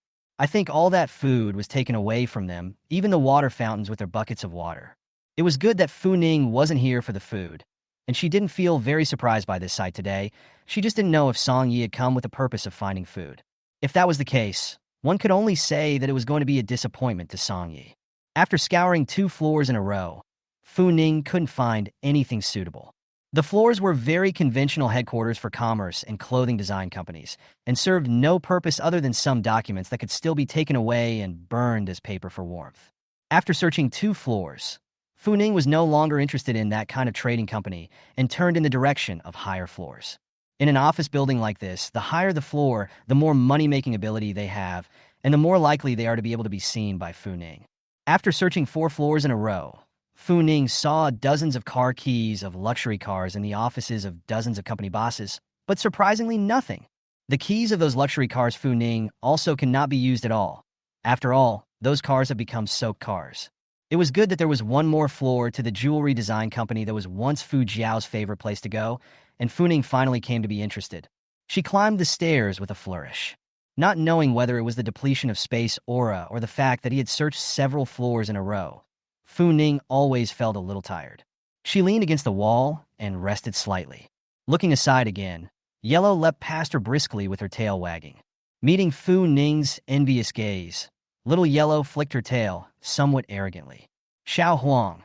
I think all that food was taken away from them, even the water fountains with their buckets of water. It was good that Fu Ning wasn't here for the food, and she didn't feel very surprised by this sight today. She just didn't know if Song Yi had come with the purpose of finding food. If that was the case, one could only say that it was going to be a disappointment to Song Yi. After scouring 2 floors in a row, Fu Ning couldn't find anything suitable. The floors were very conventional headquarters for commerce and clothing design companies, and served no purpose other than some documents that could still be taken away and burned as paper for warmth. After searching 2 floors, Fu Ning was no longer interested in that kind of trading company and turned in the direction of higher floors. In an office building like this, the higher the floor, the more money-making ability they have, and the more likely they are to be able to be seen by Fu Ning. After searching 4 floors in a row, Fu Ning saw dozens of car keys of luxury cars in the offices of dozens of company bosses, but surprisingly nothing. The keys of those luxury cars Fu Ning also cannot be used at all. After all, those cars have become soaked cars. It was good that there was one more floor to the jewelry design company that was once Fu Jiao's favorite place to go, and Fu Ning finally came to be interested. She climbed the stairs with a flourish. Not knowing whether it was the depletion of space aura or the fact that he had searched several floors in a row, Fu Ning always felt a little tired. She leaned against the wall and rested slightly. Looking aside again, Yellow leapt past her briskly with her tail wagging. Meeting Fu Ning's envious gaze, Little Yellow flicked her tail, somewhat arrogantly. Xiao Huang,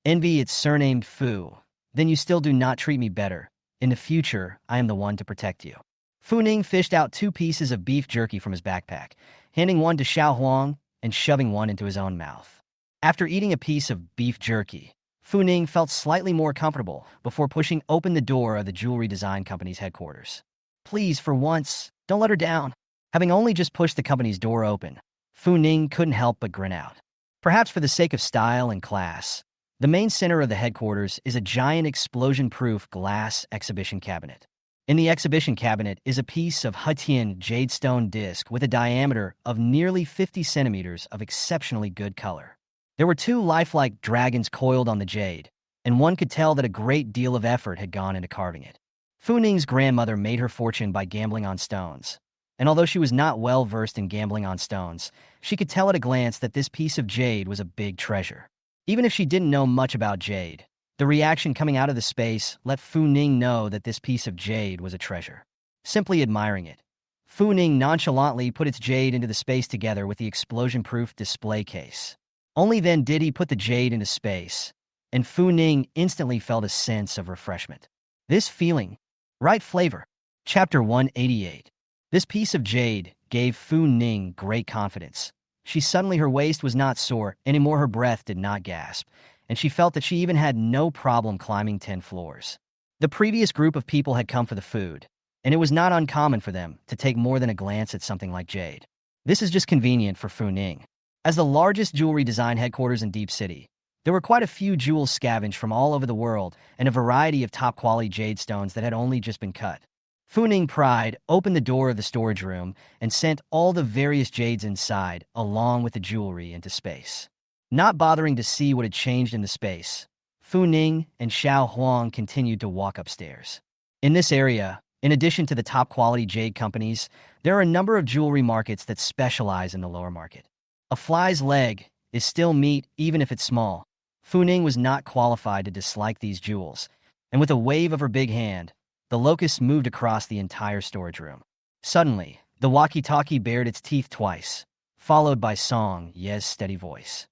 envy its surnamed Fu, then you still do not treat me better. In the future, I am the one to protect you. Fu Ning fished out 2 pieces of beef jerky from his backpack, handing one to Xiao Huang and shoving one into his own mouth. After eating a piece of beef jerky, Fu Ning felt slightly more comfortable before pushing open the door of the jewelry design company's headquarters. Please, for once, don't let her down. Having only just pushed the company's door open, Fu Ning couldn't help but grin out. Perhaps for the sake of style and class, the main center of the headquarters is a giant explosion-proof glass exhibition cabinet. In the exhibition cabinet is a piece of Hutian jadestone disc with a diameter of nearly 50 centimeters of exceptionally good color. There were 2 lifelike dragons coiled on the jade, and one could tell that a great deal of effort had gone into carving it. Fu Ning's grandmother made her fortune by gambling on stones, and although she was not well versed in gambling on stones, she could tell at a glance that this piece of jade was a big treasure. Even if she didn't know much about jade, the reaction coming out of the space let Fu Ning know that this piece of jade was a treasure. Simply admiring it, Fu Ning nonchalantly put its jade into the space together with the explosion-proof display case. Only then did he put the jade into space, and Fu Ning instantly felt a sense of refreshment. This feeling, right flavor. Chapter 188. This piece of jade gave Fu Ning great confidence. Her waist was not sore, anymore her breath did not gasp, and she felt that she even had no problem climbing 10 floors. The previous group of people had come for the food, and it was not uncommon for them to take more than a glance at something like jade. This is just convenient for Fu Ning. As the largest jewelry design headquarters in Deep City, there were quite a few jewels scavenged from all over the world and a variety of top-quality jade stones that had only just been cut. Fu Ning Pride opened the door of the storage room and sent all the various jades inside, along with the jewelry, into space. Not bothering to see what had changed in the space, Fu Ning and Xiao Huang continued to walk upstairs. In this area, in addition to the top-quality jade companies, there are a number of jewelry markets that specialize in the lower market. A fly's leg is still meat even if it's small. Fu Ning was not qualified to dislike these jewels, and with a wave of her big hand, the locust moved across the entire storage room. Suddenly, the walkie-talkie bared its teeth twice, followed by Song Ye's steady voice.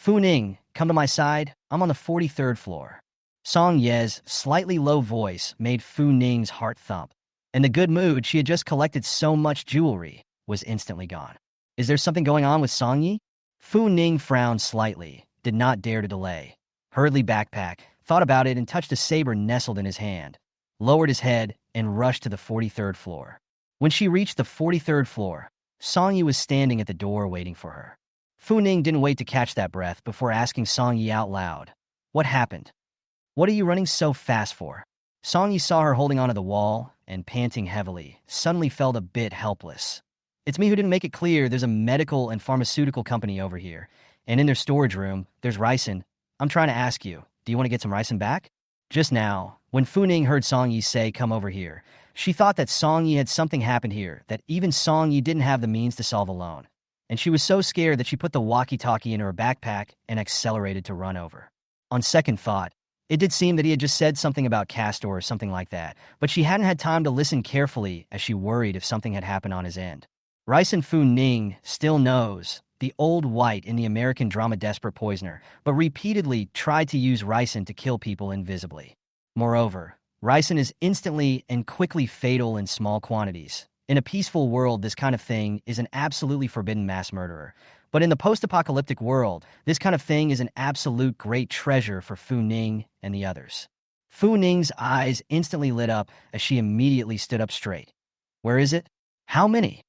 Fu Ning, come to my side. I'm on the 43rd floor. Song Ye's slightly low voice made Fu Ning's heart thump, and the good mood she had just collected so much jewelry was instantly gone. Is there something going on with Song Yi? Fu Ning frowned slightly, did not dare to delay. Hurriedly backpack, thought about it and touched a saber nestled in his hand, lowered his head, and rushed to the 43rd floor. When she reached the 43rd floor, Song Yi was standing at the door waiting for her. Fu Ning didn't wait to catch that breath before asking Song Yi out loud, "What happened? What are you running so fast for?" Song Yi saw her holding onto the wall and panting heavily, suddenly felt a bit helpless. "It's me who didn't make it clear. There's a medical and pharmaceutical company over here, and in their storage room, there's ricin. I'm trying to ask you, do you want to get some ricin back?" Just now, when Fu Ning heard Song Yi say, "Come over here," she thought that Song Yi had something happened here that even Song Yi didn't have the means to solve alone. And she was so scared that she put the walkie-talkie into her backpack and accelerated to run over. On second thought, it did seem that he had just said something about Castor or something like that, but she hadn't had time to listen carefully as she worried if something had happened on his end. Ricin Fu Ning still knows the old white in the American drama Desperate Poisoner, but repeatedly tried to use ricin to kill people invisibly. Moreover, ricin is instantly and quickly fatal in small quantities. In a peaceful world, this kind of thing is an absolutely forbidden mass murderer. But in the post-apocalyptic world, this kind of thing is an absolute great treasure for Fu Ning and the others. Fu Ning's eyes instantly lit up as she immediately stood up straight. "Where is it? How many?"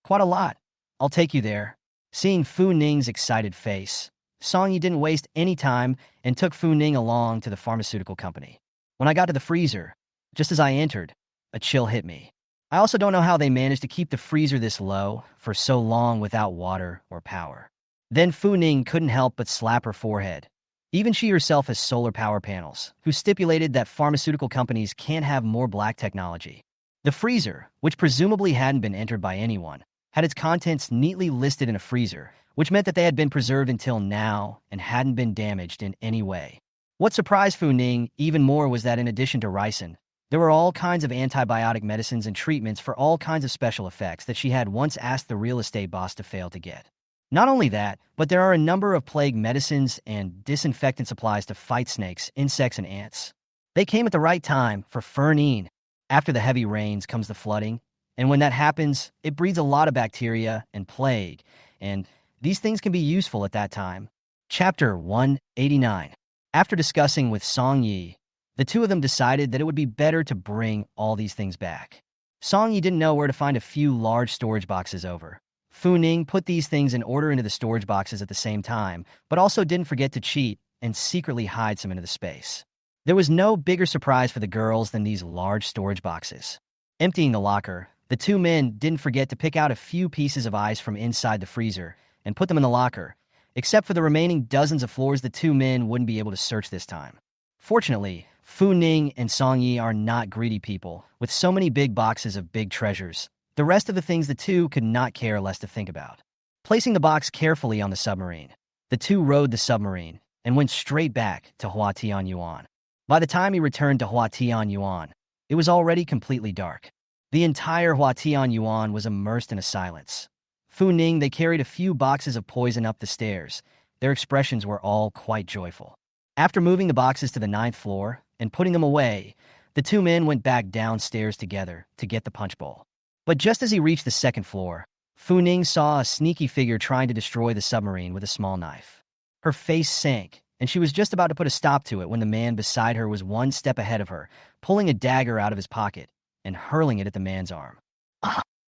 "Quite a lot. I'll take you there." Seeing Fu Ning's excited face, Song Yi didn't waste any time and took Fu Ning along to the pharmaceutical company. When I got to the freezer, just as I entered, a chill hit me. I also don't know how they managed to keep the freezer this low for so long without water or power. Then Fu Ning couldn't help but slap her forehead. Even she herself has solar power panels, who stipulated that pharmaceutical companies can't have more black technology. The freezer, which presumably hadn't been entered by anyone, had its contents neatly listed in a freezer, which meant that they had been preserved until now and hadn't been damaged in any way. What surprised Fu Ning even more was that in addition to ricin, there were all kinds of antibiotic medicines and treatments for all kinds of special effects that she had once asked the real estate boss to fail to get. Not only that, but there are a number of plague medicines and disinfectant supplies to fight snakes, insects, and ants. They came at the right time for Fernine. After the heavy rains comes the flooding, and when that happens, it breeds a lot of bacteria and plague, and these things can be useful at that time. Chapter 189. After discussing with Song Yi, the two of them decided that it would be better to bring all these things back. Song Yi didn't know where to find a few large storage boxes over. Fu Ning put these things in order into the storage boxes at the same time, but also didn't forget to cheat and secretly hide some into the space. There was no bigger surprise for the girls than these large storage boxes. Emptying the locker, the two men didn't forget to pick out a few pieces of ice from inside the freezer and put them in the locker. Except for the remaining dozens of floors the two men wouldn't be able to search this time. Fortunately, Fu Ning and Song Yi are not greedy people, with so many big boxes of big treasures. The rest of the things the two could not care less to think about. Placing the box carefully on the submarine, the two rowed the submarine and went straight back to Hua Tianyuan. By the time he returned to Hua Tianyuan, it was already completely dark. The entire Hua Tianyuan was immersed in a silence. Fu Ning, they carried a few boxes of poison up the stairs. Their expressions were all quite joyful. After moving the boxes to the 9th floor and putting them away, the two men went back downstairs together to get the punch bowl. But just as he reached the 2nd floor, Fu Ning saw a sneaky figure trying to destroy the submarine with a small knife. Her face sank, and she was just about to put a stop to it when the man beside her was one step ahead of her, pulling a dagger out of his pocket and hurling it at the man's arm.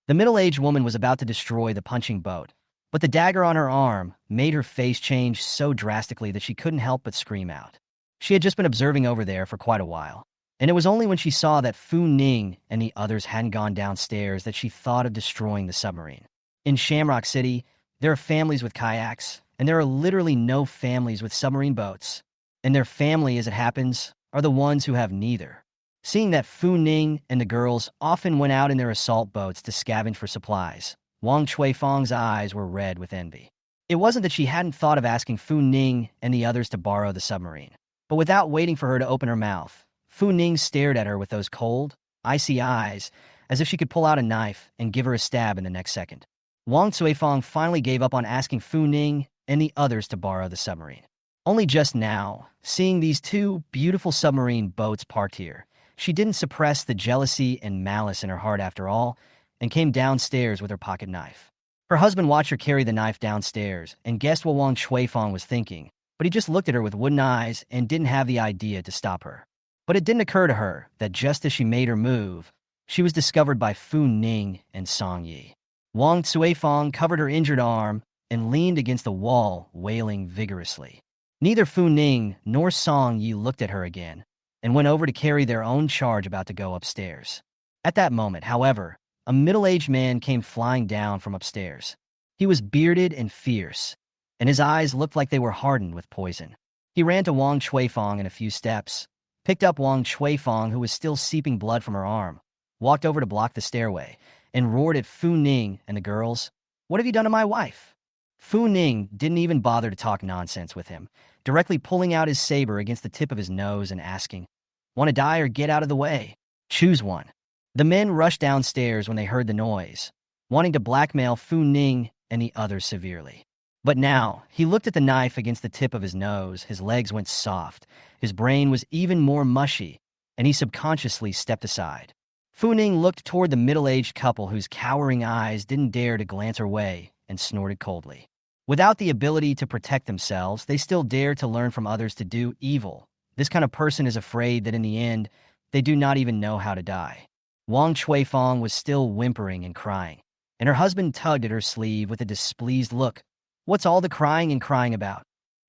The middle-aged woman was about to destroy the punching boat, but the dagger on her arm made her face change so drastically that she couldn't help but scream out. She had just been observing over there for quite a while, and it was only when she saw that Fu Ning and the others hadn't gone downstairs that she thought of destroying the submarine. In Shamrock City, there are families with kayaks, and there are literally no families with submarine boats. And their family, as it happens, are the ones who have neither. Seeing that Fu Ning and the girls often went out in their assault boats to scavenge for supplies, Wang Chuifeng's eyes were red with envy. It wasn't that she hadn't thought of asking Fu Ning and the others to borrow the submarine, but without waiting for her to open her mouth, Fu Ning stared at her with those cold, icy eyes, as if she could pull out a knife and give her a stab in the next second. Wang Chuifeng finally gave up on asking Fu Ning and the others to borrow the submarine. Only just now, seeing these two beautiful submarine boats parked here, she didn't suppress the jealousy and malice in her heart after all, and came downstairs with her pocket knife. Her husband watched her carry the knife downstairs and guessed what Wang Chuifeng was thinking, but he just looked at her with wooden eyes and didn't have the idea to stop her. But it didn't occur to her that just as she made her move, she was discovered by Fu Ning and Song Yi. Wang Chuifeng covered her injured arm and leaned against the wall, wailing vigorously. Neither Fu Ning nor Song Yi looked at her again and went over to carry their own charge about to go upstairs. At that moment, however, a middle-aged man came flying down from upstairs. He was bearded and fierce, and his eyes looked like they were hardened with poison. He ran to Wang Chuifeng in a few steps, picked up Wang Chuifeng, who was still seeping blood from her arm, walked over to block the stairway, and roared at Fu Ning and the girls, "What have you done to my wife?" Fu Ning didn't even bother to talk nonsense with him, directly pulling out his saber against the tip of his nose and asking, "Want to die or get out of the way? Choose one." The men rushed downstairs when they heard the noise, wanting to blackmail Fu Ning and the others severely. But now, he looked at the knife against the tip of his nose, his legs went soft, his brain was even more mushy, and he subconsciously stepped aside. Fu Ning looked toward the middle-aged couple whose cowering eyes didn't dare to glance her way and snorted coldly. Without the ability to protect themselves, they still dare to learn from others to do evil. This kind of person is afraid that in the end, they do not even know how to die. Wang Chuifeng was still whimpering and crying, and her husband tugged at her sleeve with a displeased look. "What's all the crying and crying about?"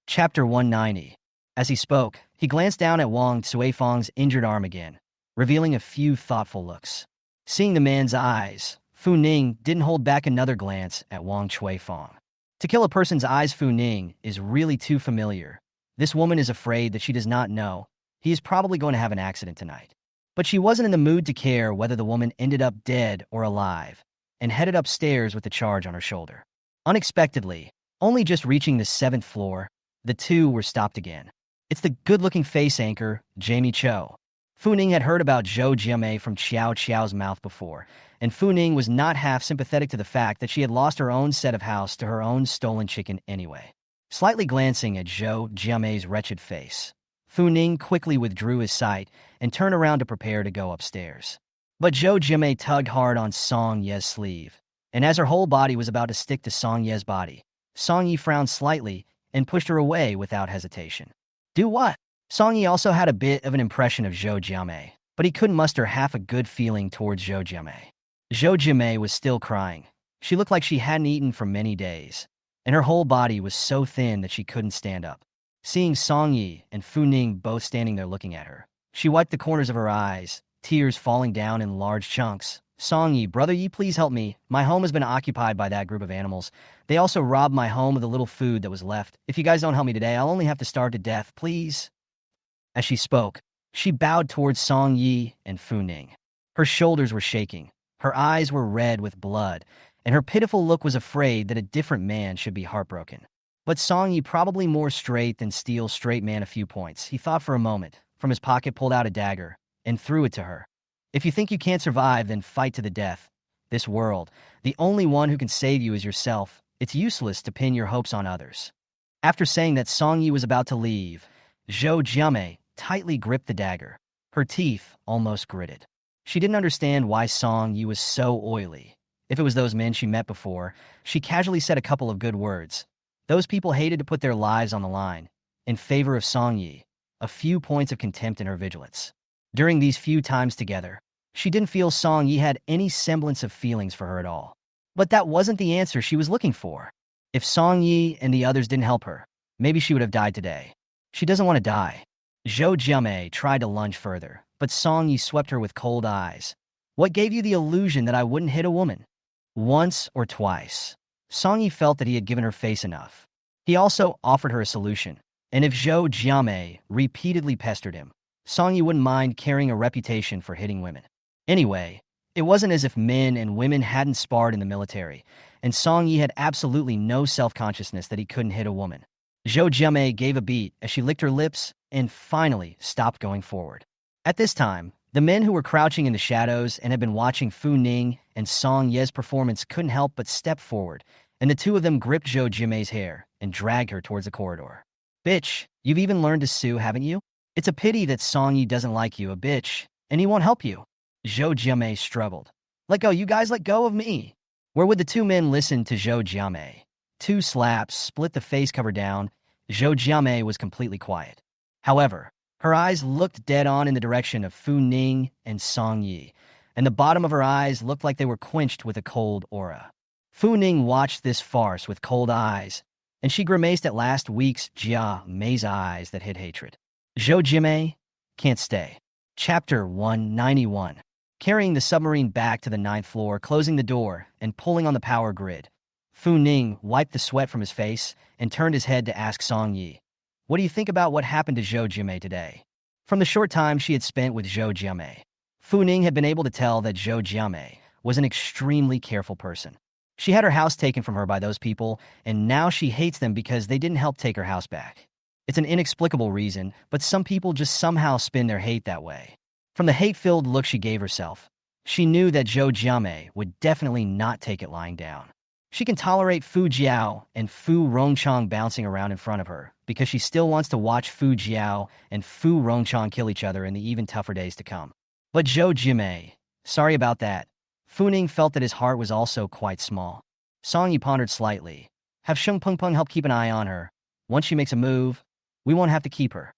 Chapter 190. As he spoke, he glanced down at Wang Chuifeng's injured arm again, revealing a few thoughtful looks. Seeing the man's eyes, Fu Ning didn't hold back another glance at Wang Chuifeng. To kill a person's eyes, Fu Ning, is really too familiar. This woman is afraid that she does not know he is probably going to have an accident tonight. But she wasn't in the mood to care whether the woman ended up dead or alive, and headed upstairs with the charge on her shoulder. Unexpectedly, only just reaching the 7th floor, the two were stopped again. It's the good-looking face anchor, Jamie Cho. Fu Ning had heard about Zhou Jiamei from Xiao Qiao's mouth before, and Fu Ning was not half sympathetic to the fact that she had lost her own set of house to her own stolen chicken anyway. Slightly glancing at Zhou Jiamei's wretched face, Fu Ning quickly withdrew his sight and turned around to prepare to go upstairs. But Zhou Jiamei tugged hard on Song Ye's sleeve, and as her whole body was about to stick to Song Ye's body, Song Yi frowned slightly and pushed her away without hesitation. Do what? Song Yi also had a bit of an impression of Zhou Jiamei, but he couldn't muster half a good feeling towards Zhou Jiamei. Zhou Jiamei was still crying. She looked like she hadn't eaten for many days, and her whole body was so thin that she couldn't stand up. Seeing Song Yi and Fu Ning both standing there looking at her, she wiped the corners of her eyes, tears falling down in large chunks. "Song Yi, brother Yi, please help me. My home has been occupied by that group of animals. They also robbed my home of the little food that was left. If you guys don't help me today, I'll only have to starve to death, please." As she spoke, she bowed towards Song Yi and Fu Ning. Her shoulders were shaking, her eyes were red with blood, and her pitiful look was afraid that a different man should be heartbroken. But Song Yi, probably more straight than steel straight man a few points. He thought for a moment, from his pocket pulled out a dagger, and threw it to her. "If you think you can't survive, then fight to the death. This world, the only one who can save you is yourself. It's useless to pin your hopes on others." After saying that, Song Yi was about to leave. Zhou Jiamei tightly gripped the dagger, her teeth almost gritted. She didn't understand why Song Yi was so oily. If it was those men she met before, she casually said a couple of good words. Those people hated to put their lives on the line in favor of Song Yi, a few points of contempt in her vigilance. During these few times together, she didn't feel Song Yi had any semblance of feelings for her at all. But that wasn't the answer she was looking for. If Song Yi and the others didn't help her, maybe she would have died today. She doesn't want to die. Zhou Jiamei tried to lunge further, but Song Yi swept her with cold eyes. "What gave you the illusion that I wouldn't hit a woman?" Once or twice, Song Yi felt that he had given her face enough. He also offered her a solution, and if Zhou Jiamei repeatedly pestered him, Song Yi wouldn't mind carrying a reputation for hitting women. Anyway, it wasn't as if men and women hadn't sparred in the military, and Song Yi had absolutely no self-consciousness that he couldn't hit a woman. Zhou Jiamei gave a beat as she licked her lips and finally stopped going forward. At this time, the men who were crouching in the shadows and had been watching Fu Ning and Song Ye's performance couldn't help but step forward, and the two of them gripped Zhou Jiamei's hair and dragged her towards the corridor. Bitch, you've even learned to sue, haven't you? It's a pity that Song Yi doesn't like you, a bitch, and he won't help you. Zhou Jiamei struggled. Let go, you guys let go of me. Where would the two men listen to Zhou Jiamei? Two slaps split the face cover down. Zhou Jiamei was completely quiet. However, her eyes looked dead on in the direction of Fu Ning and Song Yi, and the bottom of her eyes looked like they were quenched with a cold aura. Fu Ning watched this farce with cold eyes, and she grimaced at last week's Jia Mei's eyes that hid hatred. Zhou Jiamei can't stay. Chapter 191. Carrying the submarine back to the 9th floor, closing the door, and pulling on the power grid, Fu Ning wiped the sweat from his face and turned his head to ask Song Yi, "What do you think about what happened to Zhou Jiamei today?" From the short time she had spent with Zhou Jiamei, Fu Ning had been able to tell that Zhou Jiamei was an extremely careful person. She had her house taken from her by those people, and now she hates them because they didn't help take her house back. It's an inexplicable reason, but some people just somehow spin their hate that way. From the hate-filled look she gave herself, she knew that Zhou Jiamei would definitely not take it lying down. She can tolerate Fu Jiao and Fu Rongchang bouncing around in front of her because she still wants to watch Fu Jiao and Fu Rongchang kill each other in the even tougher days to come. But Zhou Jiamei, sorry about that. Fu Ning felt that his heart was also quite small. Song Yi pondered slightly. Have Sheng Pengpeng help keep an eye on her. Once she makes a move, we won't have to keep her.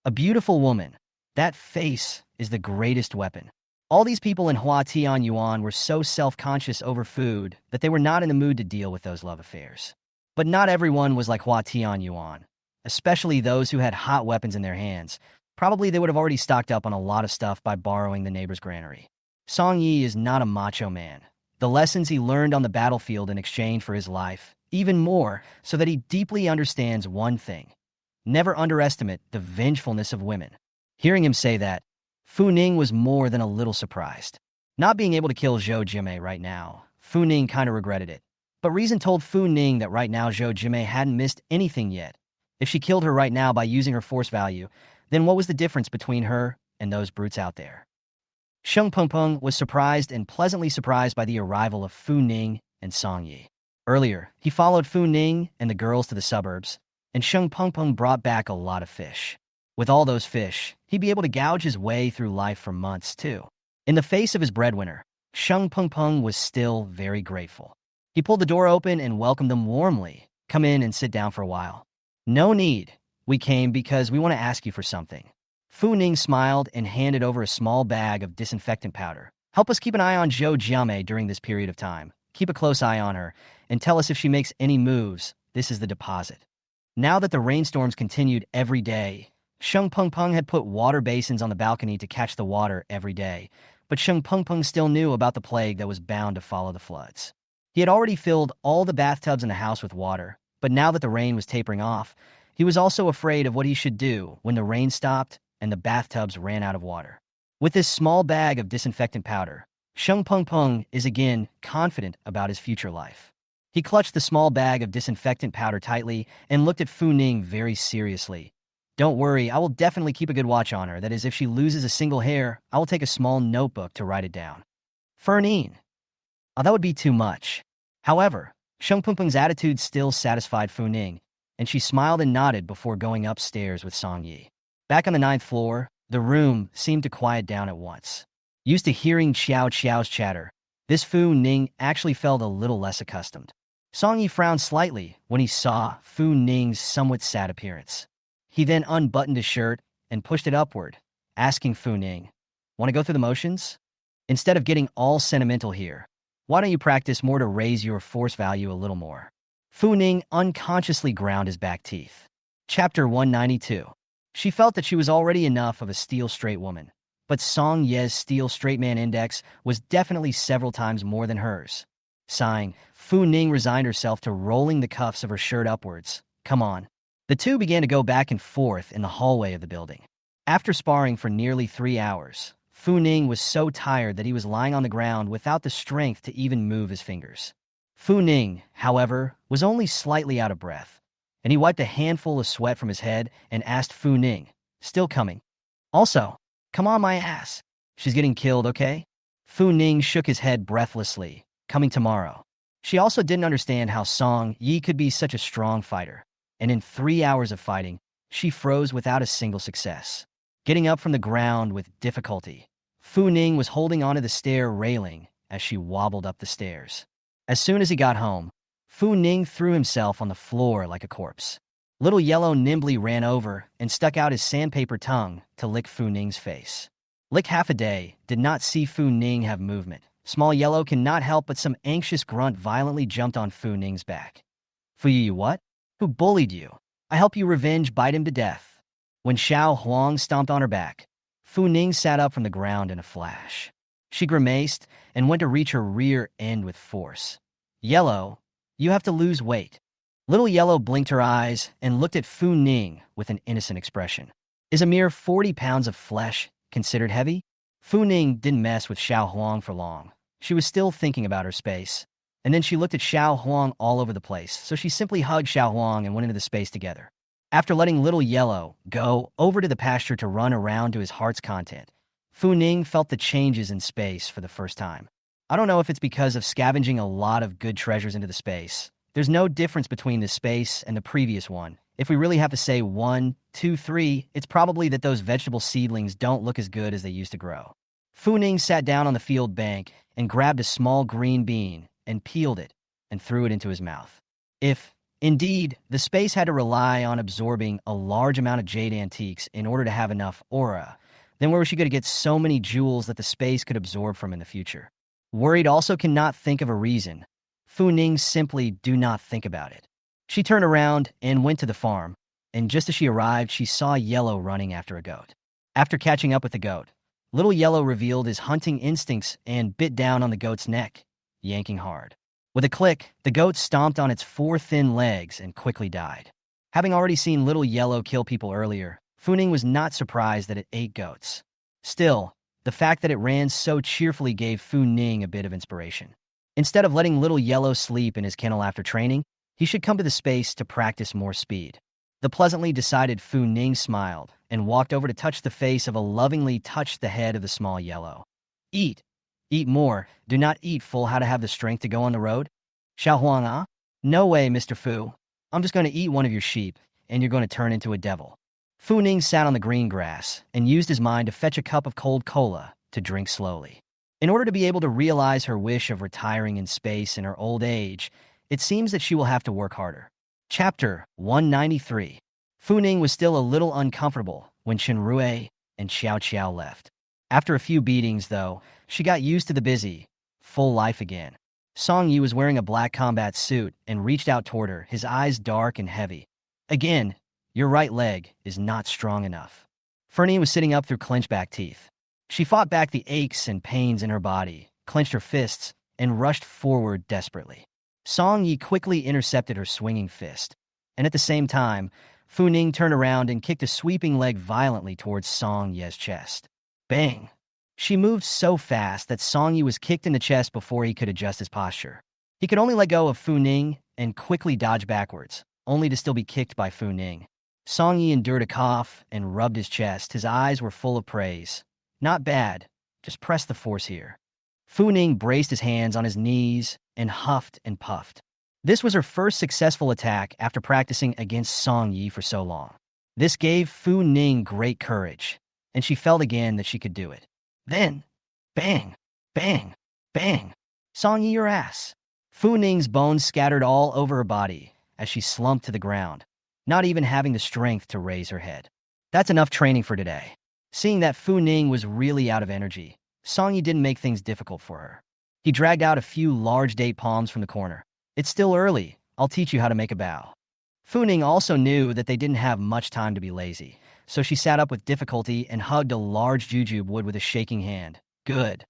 A beautiful woman. That face is the greatest weapon. All these people in Hua Tian Yuan were so self-conscious over food that they were not in the mood to deal with those love affairs. But not everyone was like Hua Tian Yuan, especially those who had hot weapons in their hands. Probably they would have already stocked up on a lot of stuff by borrowing the neighbor's granary. Song Yi is not a macho man. The lessons he learned on the battlefield in exchange for his life, even more, so that he deeply understands one thing. Never underestimate the vengefulness of women. Hearing him say that, Fu Ning was more than a little surprised. Not being able to kill Zhou Jiamei right now, Fu Ning kind of regretted it. But reason told Fu Ning that right now Zhou Jiamei hadn't missed anything yet. If she killed her right now by using her force value, then what was the difference between her and those brutes out there? Sheng Pengpeng was surprised and pleasantly surprised by the arrival of Fu Ning and Song Yi. Earlier, he followed Fu Ning and the girls to the suburbs, and Sheng Pengpeng brought back a lot of fish. With all those fish, he'd be able to gouge his way through life for months, too. In the face of his breadwinner, Sheng Pengpeng was still very grateful. He pulled the door open and welcomed them warmly. Come in and sit down for a while. No need. We came because we want to ask you for something. Fu Ning smiled and handed over a small bag of disinfectant powder. Help us keep an eye on Zhou Jiamei during this period of time. Keep a close eye on her, and tell us if she makes any moves. This is the deposit. Now that the rainstorms continued every day, Sheng Pengpeng had put water basins on the balcony to catch the water every day, but Sheng Pengpeng still knew about the plague that was bound to follow the floods. He had already filled all the bathtubs in the house with water, but now that the rain was tapering off, he was also afraid of what he should do when the rain stopped and the bathtubs ran out of water. With this small bag of disinfectant powder, Sheng Pengpeng is again confident about his future life. He clutched the small bag of disinfectant powder tightly and looked at Fu Ning very seriously. Don't worry, I will definitely keep a good watch on her. That is, if she loses a single hair, I will take a small notebook to write it down. Fernin. Oh, that would be too much. However, Sheng Pengpeng's attitude still satisfied Fu Ning, and she smiled and nodded before going upstairs with Song Yi. Back on the 9th floor, the room seemed to quiet down at once. Used to hearing Xiao Xiao's chatter, this Fu Ning actually felt a little less accustomed. Song Yi frowned slightly when he saw Fu Ning's somewhat sad appearance. He then unbuttoned his shirt and pushed it upward, asking Fu Ning, "Want to go through the motions? Instead of getting all sentimental here, why don't you practice more to raise your force value a little more?" Fu Ning unconsciously ground his back teeth. Chapter 192. She felt that she was already enough of a steel straight woman, but Song Ye's steel straight man index was definitely several times more than hers. Sighing, Fu Ning resigned herself to rolling the cuffs of her shirt upwards. Come on. The two began to go back and forth in the hallway of the building. After sparring for nearly 3 hours, Fu Ning was so tired that he was lying on the ground without the strength to even move his fingers. Fu Ning, however, was only slightly out of breath, and he wiped a handful of sweat from his head and asked Fu Ning, "Still coming? Also, come on my ass. She's getting killed, okay?" Fu Ning shook his head breathlessly. Coming tomorrow. She also didn't understand how Song Yi could be such a strong fighter. and in 3 hours of fighting, she froze without a single success. Getting up from the ground with difficulty, Fu Ning was holding onto the stair railing as she wobbled up the stairs. As soon as he got home, Fu Ning threw himself on the floor like a corpse. Little Yellow nimbly ran over and stuck out his sandpaper tongue to lick Fu Ning's face. Lick half a day did not see Fu Ning have movement. Small Yellow cannot help but some anxious grunt violently jumped on Fu Ning's back. Fu you what? Who bullied you? I help you revenge bite him to death. When Xiao Huang stomped on her back, Fu Ning sat up from the ground in a flash. She grimaced and went to reach her rear end with force. Yellow, you have to lose weight. Little Yellow blinked her eyes and looked at Fu Ning with an innocent expression. Is a mere 40 pounds of flesh considered heavy? Fu Ning didn't mess with Xiao Huang for long. She was still thinking about her space. And then she looked at Xiao Huang all over the place, so she simply hugged Xiao Huang and went into the space together. After letting Little Yellow go over to the pasture to run around to his heart's content, Fu Ning felt the changes in space for the first time. I don't know if it's because of scavenging a lot of good treasures into the space. There's no difference between this space and the previous one. If we really have to say 1, 2, 3, it's probably that those vegetable seedlings don't look as good as they used to grow. Fu Ning sat down on the field bank and grabbed a small green bean and peeled it and threw it into his mouth. If, indeed, the space had to rely on absorbing a large amount of jade antiques in order to have enough aura, then where was she going to get so many jewels that the space could absorb from in the future? Worried also cannot think of a reason. Fu Ning simply do not think about it. She turned around and went to the farm, and just as she arrived, she saw Yellow running after a goat. After catching up with the goat, Little Yellow revealed his hunting instincts and bit down on the goat's neck, yanking hard. With a click, the goat stomped on its 4 thin legs and quickly died. Having already seen Little Yellow kill people earlier, Fu Ning was not surprised that it ate goats. Still, the fact that it ran so cheerfully gave Fu Ning a bit of inspiration. Instead of letting Little Yellow sleep in his kennel after training, he should come to the space to practice more speed. The pleasantly decided Fu Ning smiled and walked over to touch the face of a lovingly touched the head of the small Yellow. Eat. Eat more. Do not eat full how to have the strength to go on the road. Xiao Huang, ah? No way, Mr. Fu. I'm just going to eat one of your sheep, and you're going to turn into a devil. Fu Ning sat on the green grass and used his mind to fetch a cup of cold cola to drink slowly. In order to be able to realize her wish of retiring in space in her old age, it seems that she will have to work harder. Chapter 193. Fu Ning was still a little uncomfortable when Chen Rui and Xiao Qiao left. After a few beatings, though, she got used to the busy, full life again. Song Yi was wearing a black combat suit and reached out toward her, his eyes dark and heavy. Again, your right leg is not strong enough. Fernie was sitting up through clenched back teeth. She fought back the aches and pains in her body, clenched her fists, and rushed forward desperately. Song Yi quickly intercepted her swinging fist, and at the same time, Fu Ning turned around and kicked a sweeping leg violently towards Song Ye's chest. Bang! She moved so fast that Song Yi was kicked in the chest before he could adjust his posture. He could only let go of Fu Ning and quickly dodge backwards, only to still be kicked by Fu Ning. Song Yi endured a cough and rubbed his chest. His eyes were full of praise. Not bad. Just press the force here. Fu Ning braced his hands on his knees and huffed and puffed. This was her first successful attack after practicing against Song Yi for so long. This gave Fu Ning great courage, and she felt again that she could do it. Then, bang, bang, bang. Song Yi, your ass. Fu Ning's bones scattered all over her body as she slumped to the ground, not even having the strength to raise her head. That's enough training for today. Seeing that Fu Ning was really out of energy, Song Yi didn't make things difficult for her. He dragged out a few large date palms from the corner. It's still early. I'll teach you how to make a bow. Fu Ning also knew that they didn't have much time to be lazy, so she sat up with difficulty and hugged a large jujube wood with a shaking hand. Good.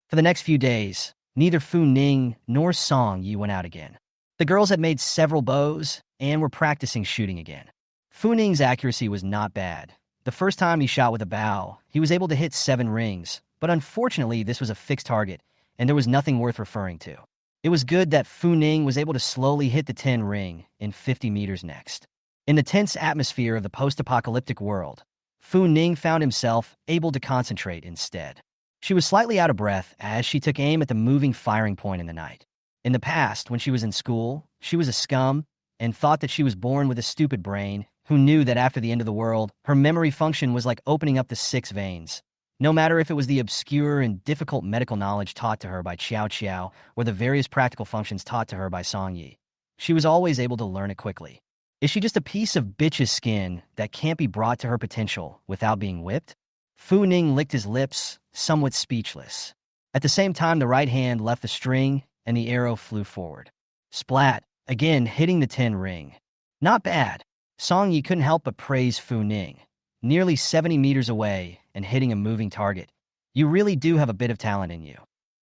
For the next few days, neither Fu Ning nor Song Yi went out again. The girls had made several bows and were practicing shooting again. Fu Ning's accuracy was not bad. The first time he shot with a bow, he was able to hit 7 rings, but unfortunately this was a fixed target, and there was nothing worth referring to. It was good that Fu Ning was able to slowly hit the 10 ring in 50 meters next. In the tense atmosphere of the post-apocalyptic world, Fu Ning found himself able to concentrate instead. She was slightly out of breath as she took aim at the moving firing point in the night. In the past, when she was in school, she was a scum, and thought that she was born with a stupid brain, who knew that after the end of the world, her memory function was like opening up the 6 veins. No matter if it was the obscure and difficult medical knowledge taught to her by Qiao Qiao or the various practical functions taught to her by Song Yi, she was always able to learn it quickly. Is she just a piece of bitch's skin that can't be brought to her potential without being whipped? Fu Ning licked his lips, somewhat speechless. At the same time, the right hand left the string and the arrow flew forward. Splat, again hitting the 10 ring. Not bad. Song Yi couldn't help but praise Fu Ning. Nearly 70 meters away and hitting a moving target. You really do have a bit of talent in you.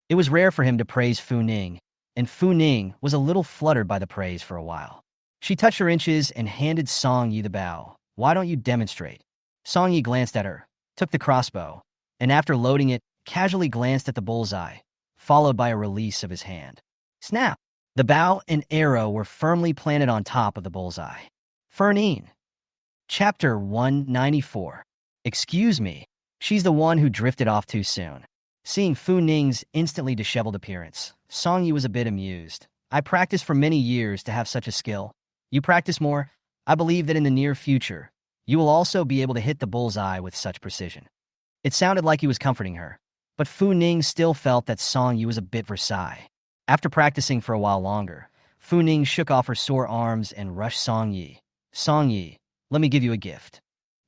It was rare for him to praise Fu Ning, and Fu Ning was a little fluttered by the praise for a while. She touched her inches and handed Song Yi the bow. Why don't you demonstrate? Song Yi glanced at her, took the crossbow, and after loading it, casually glanced at the bullseye, followed by a release of his hand. Snap! The bow and arrow were firmly planted on top of the bullseye. Fernine. Chapter 194. Excuse me. She's the one who drifted off too soon. Seeing Fu Ning's instantly disheveled appearance, Song Yi was a bit amused. I practiced for many years to have such a skill. You practice more, I believe that in the near future, you will also be able to hit the bullseye with such precision. It sounded like he was comforting her, but Fu Ning still felt that Song Yi was a bit Versailles. After practicing for a while longer, Fu Ning shook off her sore arms and rushed Song Yi. Song Yi, let me give you a gift.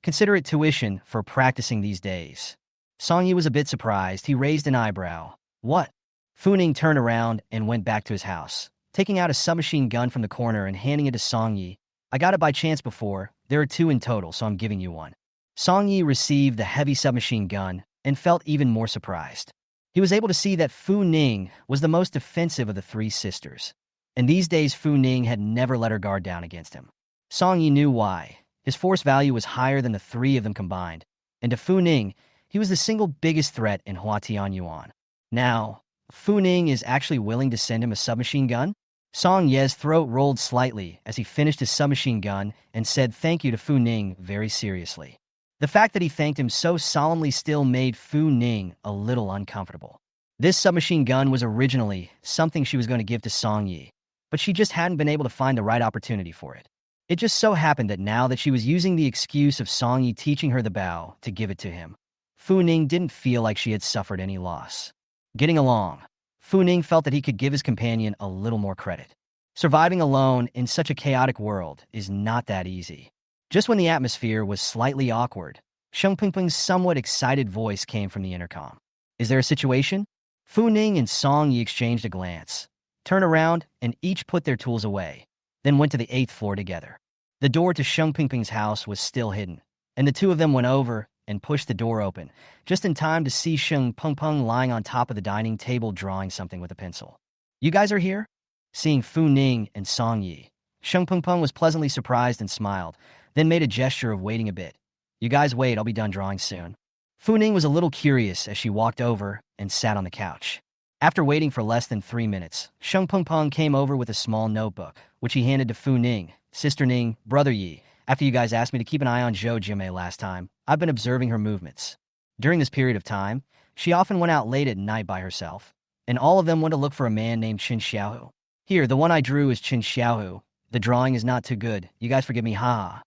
Consider it tuition for practicing these days. Song Yi was a bit surprised. He raised an eyebrow. What? Fu Ning turned around and went back to his house, taking out a submachine gun from the corner and handing it to Song Yi. I got it by chance before. There are 2 in total, so I'm giving you one. Song Yi received the heavy submachine gun and felt even more surprised. He was able to see that Fu Ning was the most defensive of the 3 sisters. And these days Fu Ning had never let her guard down against him. Song Yi knew why. His force value was higher than the 3 of them combined. And to Fu Ning, he was the single biggest threat in Huatian Yuan. Now, Fu Ning is actually willing to send him a submachine gun? Song Ye's throat rolled slightly as he finished his submachine gun and said thank you to Fu Ning very seriously. The fact that he thanked him so solemnly still made Fu Ning a little uncomfortable. This submachine gun was originally something she was going to give to Song Yi, but she just hadn't been able to find the right opportunity for it. It just so happened that now that she was using the excuse of Song Yi teaching her the bow to give it to him, Fu Ning didn't feel like she had suffered any loss. Getting along, Fu Ning felt that he could give his companion a little more credit. Surviving alone in such a chaotic world is not that easy. Just when the atmosphere was slightly awkward, Sheng Pingping's somewhat excited voice came from the intercom. Is there a situation? Fu Ning and Song Yi exchanged a glance, turned around, and each put their tools away, then went to the 8th floor together. The door to Sheng Pingping's house was still hidden, and the 2 of them went over and pushed the door open, just in time to see Sheng Pingping lying on top of the dining table drawing something with a pencil. You guys are here? Seeing Fu Ning and Song Yi, Sheng Pingping was pleasantly surprised and smiled, then made a gesture of waiting a bit. You guys wait, I'll be done drawing soon. Fu Ning was a little curious as she walked over and sat on the couch. After waiting for less than 3 minutes, Sheng Pingping came over with a small notebook, which he handed to Fu Ning. Sister Ning, Brother Yi, after you guys asked me to keep an eye on Zhou Jimei last time, I've been observing her movements. During this period of time, she often went out late at night by herself, and all of them went to look for a man named Qin Xiaohu. Here, the one I drew is Qin Xiaohu. The drawing is not too good. You guys forgive me, ha.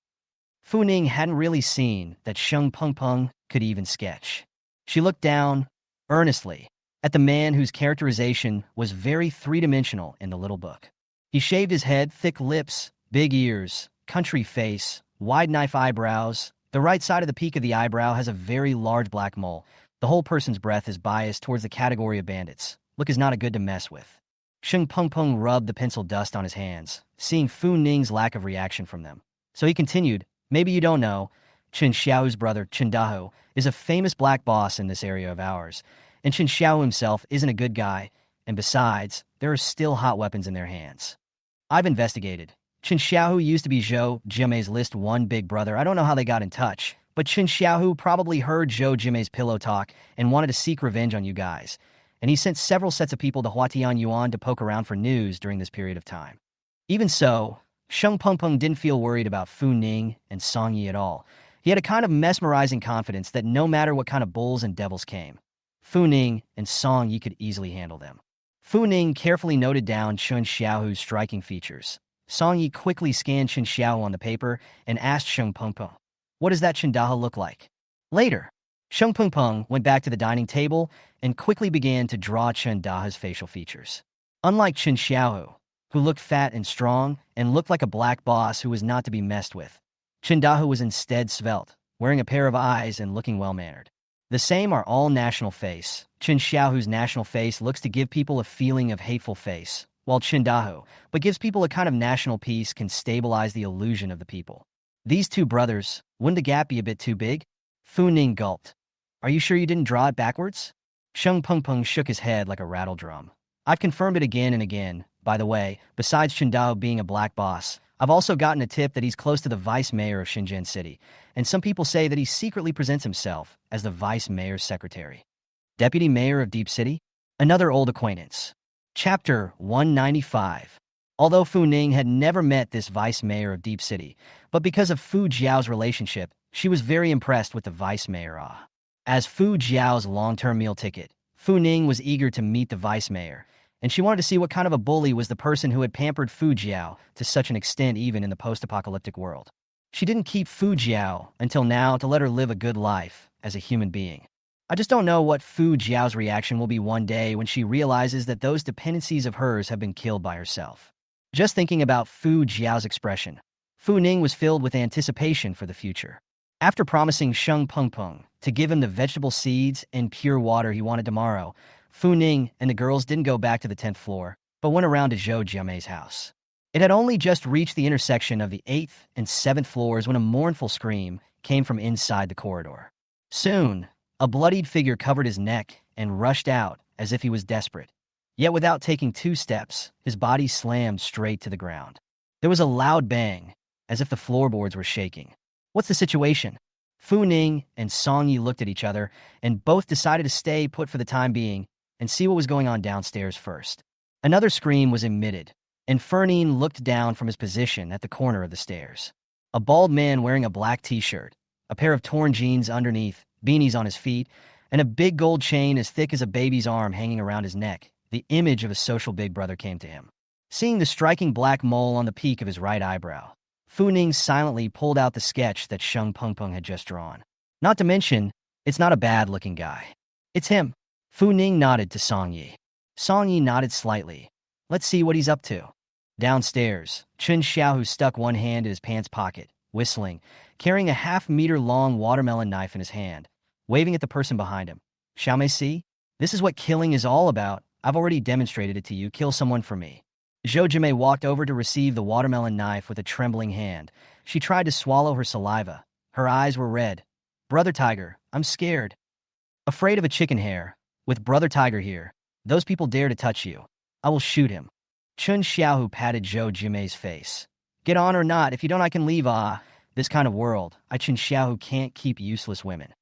Fu Ning hadn't really seen that Sheng Pingping could even sketch. She looked down, earnestly, at the man whose characterization was very three-dimensional in the little book. He shaved his head, thick lips, big ears, country face, wide knife eyebrows. The right side of the peak of the eyebrow has a very large black mole. The whole person's breath is biased towards the category of bandits. Look is not a good to mess with. Sheng Pingping rubbed the pencil dust on his hands, seeing Fu Ning's lack of reaction from them. So he continued, maybe you don't know, Qin Xiaohu's brother, Qin Dahu, is a famous black boss in this area of ours, and Qin Xiaohu himself isn't a good guy, and besides, there are still hot weapons in their hands. I've investigated. Qin Xiaohu used to be Zhou Jimei's list 1 big brother. I don't know how they got in touch, but Qin Xiaohu probably heard Zhou Jimei's pillow talk and wanted to seek revenge on you guys, and he sent several sets of people to Huatian Yuan to poke around for news during this period of time. Even so, Sheng Pingping didn't feel worried about Fu Ning and Song Yi at all. He had a kind of mesmerizing confidence that no matter what kind of bulls and devils came, Fu Ning and Song Yi could easily handle them. Fu Ning carefully noted down Qin Xiaohu's striking features, Song Yi quickly scanned Chen Xiao on the paper and asked Sheng Pengpeng, "What does that Chen Daha look like?" Later, Sheng Pengpeng went back to the dining table and quickly began to draw Chen Daha's facial features. Unlike Chen Xiao, who looked fat and strong and looked like a black boss who was not to be messed with, Chen Daha was instead svelte, wearing a pair of eyes and looking well-mannered. The same are all national face. Chen Xiaohu's national face looks to give people a feeling of hateful face, while Chen Dahu, but gives people a kind of national peace, can stabilize the illusion of the people. These two brothers, wouldn't the gap be a bit too big? Fu Ning gulped. Are you sure you didn't draw it backwards? Sheng Pengpeng shook his head like a rattle drum. I've confirmed it again and again. By the way, besides Chen Dao being a black boss, I've also gotten a tip that he's close to the vice mayor of Shenzhen City, and some people say that he secretly presents himself as the vice mayor's secretary. Deputy Mayor of Deep City? Another old acquaintance. Chapter 195. Although Fu Ning had never met this vice mayor of Deep City, but because of Fu Jiao's relationship, she was very impressed with the vice mayor. As Fu Jiao's long-term meal ticket, Fu Ning was eager to meet the vice mayor, and she wanted to see what kind of a bully was the person who had pampered Fu Jiao to such an extent even in the post-apocalyptic world. She didn't keep Fu Jiao until now to let her live a good life as a human being. I just don't know what Fu Jiao's reaction will be one day when she realizes that those dependencies of hers have been killed by herself. Just thinking about Fu Jiao's expression, Fu Ning was filled with anticipation for the future. After promising Sheng Pengpeng to give him the vegetable seeds and pure water he wanted tomorrow, Fu Ning and the girls didn't go back to the 10th floor, but went around to Zhou Jiamei's house. It had only just reached the intersection of the 8th and 7th floors when a mournful scream came from inside the corridor. Soon, a bloodied figure covered his neck and rushed out as if he was desperate. Yet without taking 2 steps, his body slammed straight to the ground. There was a loud bang, as if the floorboards were shaking. What's the situation? Fu Ning and Song Yi looked at each other, and both decided to stay put for the time being and see what was going on downstairs first. Another scream was emitted, and Fernin looked down from his position at the corner of the stairs. A bald man wearing a black t-shirt, a pair of torn jeans underneath, beanies on his feet, and a big gold chain as thick as a baby's arm hanging around his neck, the image of a social big brother came to him. Seeing the striking black mole on the peak of his right eyebrow, Fu Ning silently pulled out the sketch that Sheng Pengpeng had just drawn. Not to mention, it's not a bad-looking guy. It's him. Fu Ning nodded to Song Yi. Song Yi nodded slightly. Let's see what he's up to. Downstairs, Chen Xiaohu stuck one hand in his pants pocket, whistling, carrying a half-meter-long watermelon knife in his hand, waving at the person behind him. Xiaomei, see? This is what killing is all about. I've already demonstrated it to you. Kill someone for me. Zhou Jimei walked over to receive the watermelon knife with a trembling hand. She tried to swallow her saliva. Her eyes were red. Brother Tiger, I'm scared. Afraid of a chicken hair. With Brother Tiger here, those people dare to touch you. I will shoot him. Chen Xiaohu patted Zhou Jimei's face. Get on or not, if you don't I can leave. This kind of world, Chen Xiaohu can't keep useless women.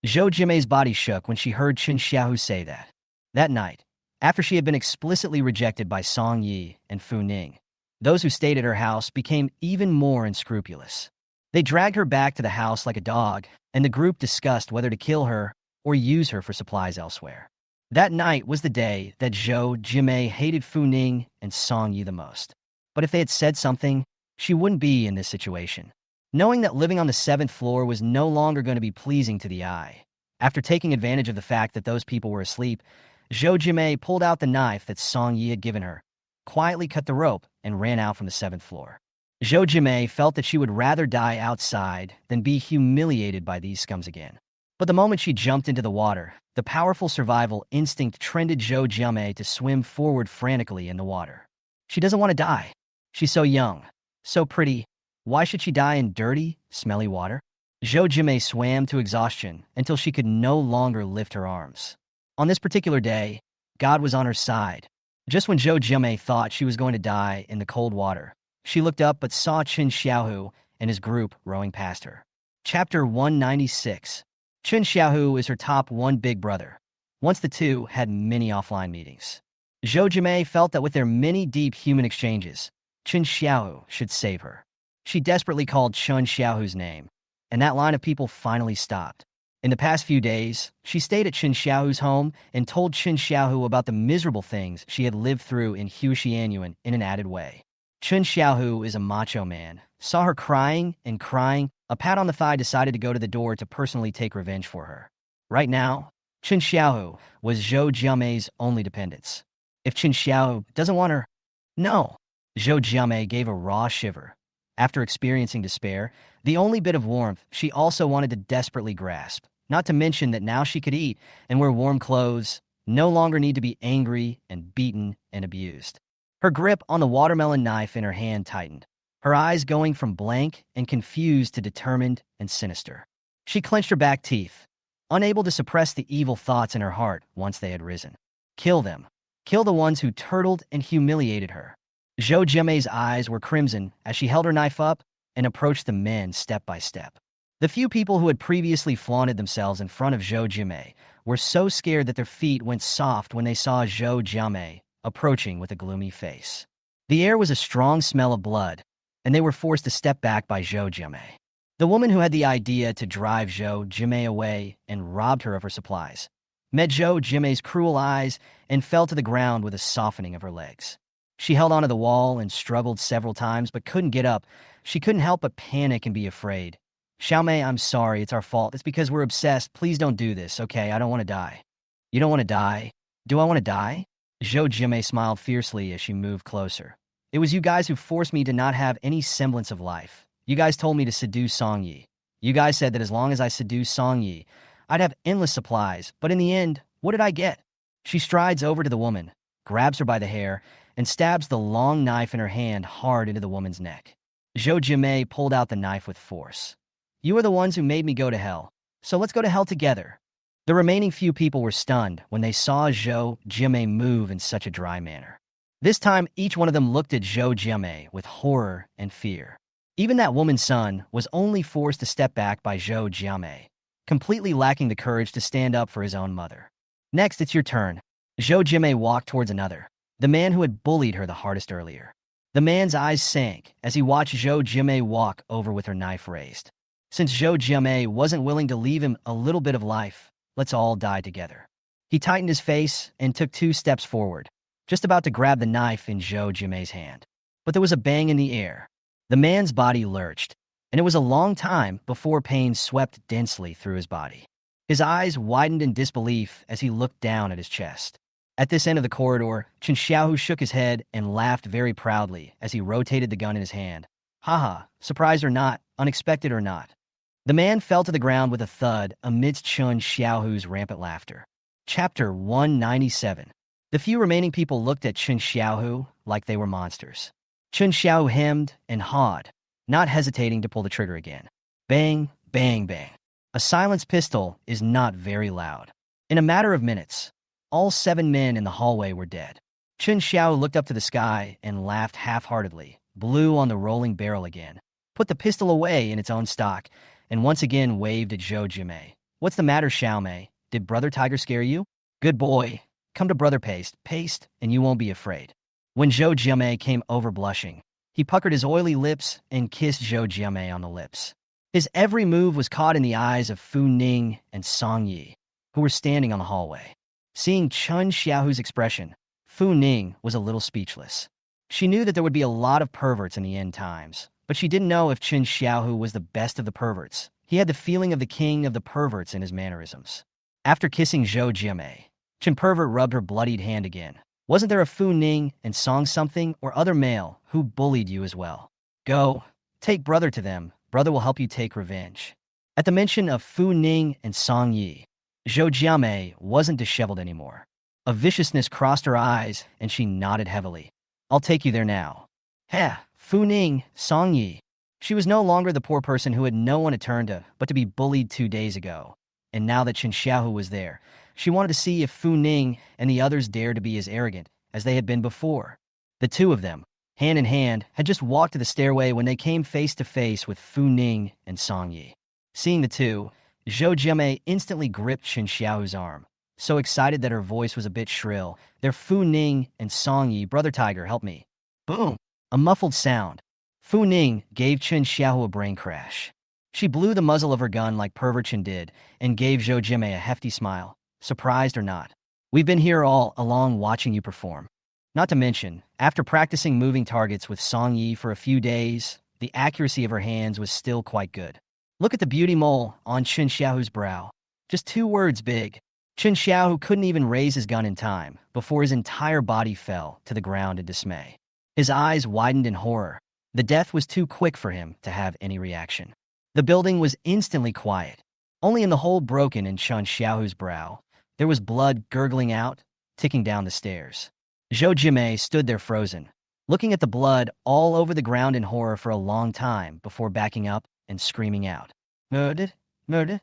Zhou Jimei's body shook when she heard Chen Xiaohu say that. That night, after she had been explicitly rejected by Song Yi and Fu Ning, those who stayed at her house became even more unscrupulous. They dragged her back to the house like a dog, and the group discussed whether to kill her or use her for supplies elsewhere. That night was the day that Zhou Jimei hated Fu Ning and Song Yi the most. But if they had said something, she wouldn't be in this situation. Knowing that living on the 7th floor was no longer going to be pleasing to the eye, after taking advantage of the fact that those people were asleep, Zhou Jimei pulled out the knife that Song Yi had given her, quietly cut the rope, and ran out from the 7th floor. Zhou Jimei felt that she would rather die outside than be humiliated by these scums again. But the moment she jumped into the water, the powerful survival instinct trended Zhou Jimei to swim forward frantically in the water. She doesn't want to die. She's so young, so pretty. Why should she die in dirty, smelly water? Zhou Jimei swam to exhaustion until she could no longer lift her arms. On this particular day, God was on her side. Just when Zhou Jimei thought she was going to die in the cold water, she looked up but saw Chen Xiaohu and his group rowing past her. Chapter 196. Chen Xiaohu is her top one big brother. Once the two had many offline meetings. Zhou Jimei felt that with their many deep human exchanges, Chen Xiaohu should save her. She desperately called Chen Xiaohu's name, and that line of people finally stopped. In the past few days, she stayed at Chen Xiaohu's home and told Chen Xiaohu about the miserable things she had lived through in Huxianyuan in an added way. Chun Xiaohu is a macho man. Saw her crying and crying. A pat on the thigh, decided to go to the door to personally take revenge for her. Right now, Chun Xiaohu was Zhou Jiamei's only dependence. If Chun Xiaohu doesn't want her, no. Zhou Jiamei gave a raw shiver. After experiencing despair, the only bit of warmth she also wanted to desperately grasp, not to mention that now she could eat and wear warm clothes, no longer need to be angry and beaten and abused. Her grip on the watermelon knife in her hand tightened, her eyes going from blank and confused to determined and sinister. She clenched her back teeth, unable to suppress the evil thoughts in her heart once they had risen. Kill them. Kill the ones who turtled and humiliated her. Zhou Jiamei's eyes were crimson as she held her knife up and approached the men step by step. The few people who had previously flaunted themselves in front of Zhou Jiamei were so scared that their feet went soft when they saw Zhou Jiamei approaching with a gloomy face. The air was a strong smell of blood, and they were forced to step back by Zhou Jiamei. The woman who had the idea to drive Zhou Jiamei away and robbed her of her supplies met Zhou Jiamei's cruel eyes and fell to the ground with a softening of her legs. She held onto the wall and struggled several times but couldn't get up. She couldn't help but panic and be afraid. Xiaomei, I'm sorry, it's our fault. It's because we're obsessed. Please don't do this, okay? I don't want to die. You don't want to die? Do I want to die? Zhou Jiamei smiled fiercely as she moved closer. It was you guys who forced me to not have any semblance of life. You guys told me to seduce Song Yi. You guys said that as long as I seduced Song Yi, I'd have endless supplies, but in the end, what did I get? She strides over to the woman, grabs her by the hair, and stabs the long knife in her hand hard into the woman's neck. Zhou Jiamei pulled out the knife with force. You are the ones who made me go to hell, so let's go to hell together. The remaining few people were stunned when they saw Zhou Jiamei move in such a dry manner. This time, each one of them looked at Zhou Jiamei with horror and fear. Even that woman's son was only forced to step back by Zhou Jiamei, completely lacking the courage to stand up for his own mother. Next, it's your turn. Zhou Jiamei walked towards another, the man who had bullied her the hardest earlier. The man's eyes sank as he watched Zhou Jiamei walk over with her knife raised. Since Zhou Jiamei wasn't willing to leave him a little bit of life, let's all die together. He tightened his face and took 2 steps forward, just about to grab the knife in Zhou Jiamei's hand. But there was a bang in the air. The man's body lurched, and it was a long time before pain swept densely through his body. His eyes widened in disbelief as he looked down at his chest. At this end of the corridor, Chun Xiaohu shook his head and laughed very proudly as he rotated the gun in his hand. Haha, surprised or not, unexpected or not. The man fell to the ground with a thud amidst Chun Xiaohu's rampant laughter. Chapter 197. The few remaining people looked at Chun Xiaohu like they were monsters. Chun Xiaohu hemmed and hawed, not hesitating to pull the trigger again. Bang, bang, bang. A silenced pistol is not very loud. In a matter of minutes, all 7 men in the hallway were dead. Chun Xiaohu looked up to the sky and laughed half-heartedly, blew on the rolling barrel again, put the pistol away in its own stock, and once again waved at Zhou Jiamei. What's the matter, Xiaomei? Did Brother Tiger scare you? Good boy. Come to Brother Paste, and you won't be afraid. When Zhou Jiamei came over blushing, he puckered his oily lips and kissed Zhou Jiamei on the lips. His every move was caught in the eyes of Fu Ning and Song Yi, who were standing on the hallway. Seeing Chun Xiaohu's expression, Fu Ning was a little speechless. She knew that there would be a lot of perverts in the end times, but she didn't know if Chun Xiaohu was the best of the perverts. He had the feeling of the king of the perverts in his mannerisms. After kissing Zhou Jiamei, Chun Pervert rubbed her bloodied hand again. Wasn't there a Fu Ning and Song something or other male who bullied you as well? Go, take Brother to them. Brother will help you take revenge. At the mention of Fu Ning and Song Yi, Zhou Jiamei wasn't disheveled anymore. A viciousness crossed her eyes, and she nodded heavily. I'll take you there now. Heh, Fu Ning, Song Yi. She was no longer the poor person who had no one to turn to but to be bullied 2 days ago. And now that Chun Xiaohu was there, she wanted to see if Fu Ning and the others dared to be as arrogant as they had been before. The 2 of them, hand in hand, had just walked to the stairway when they came face to face with Fu Ning and Song Yi. Seeing the 2, Zhou Jiamei instantly gripped Chun Xiaohu's arm, so excited that her voice was a bit shrill. They're Fu Ning and Song Yi. Brother Tiger, help me. Boom! A muffled sound. Fu Ning gave Chun Xiaohu a brain crash. She blew the muzzle of her gun like Pervert Chen did and gave Zhou Jiamei a hefty smile. Surprised or not, we've been here all along watching you perform. Not to mention, after practicing moving targets with Song Yi for a few days, the accuracy of her hands was still quite good. Look at the beauty mole on Chen Xiaohu's brow. Just 2 words big. Chen Xiaohu couldn't even raise his gun in time before his entire body fell to the ground in dismay. His eyes widened in horror. The death was too quick for him to have any reaction. The building was instantly quiet. Only in the hole broken in Chen Xiaohu's brow, there was blood gurgling out, ticking down the stairs. Zhou Jimei stood there frozen, looking at the blood all over the ground in horror for a long time before backing up and screaming out, "Murdered? Murdered?"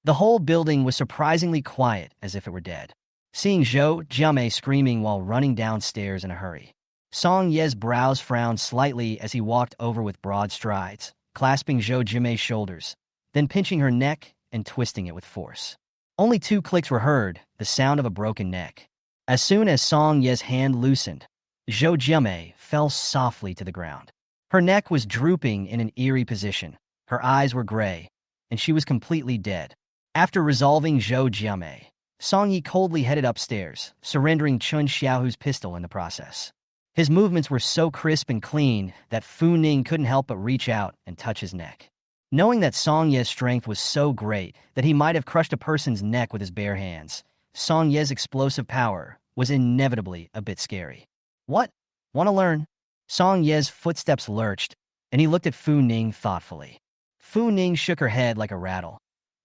The whole building was surprisingly quiet, as if it were dead. Seeing Zhou Jimei screaming while running downstairs in a hurry, Song Ye's brows frowned slightly as he walked over with broad strides, clasping Zhou Jimei's shoulders, then pinching her neck and twisting it with force. Only 2 clicks were heard, the sound of a broken neck. As soon as Song Ye's hand loosened, Zhou Jimei fell softly to the ground. Her neck was drooping in an eerie position, her eyes were gray, and she was completely dead. After resolving Zhou Jimei, Song Yi coldly headed upstairs, surrendering Chen Xiaohu's pistol in the process. His movements were so crisp and clean that Fu Ning couldn't help but reach out and touch his neck. Knowing that Song Ye's strength was so great that he might have crushed a person's neck with his bare hands, Song Ye's explosive power was inevitably a bit scary. "What? Want to learn?" Song Ye's footsteps lurched, and he looked at Fu Ning thoughtfully. Fu Ning shook her head like a rattle.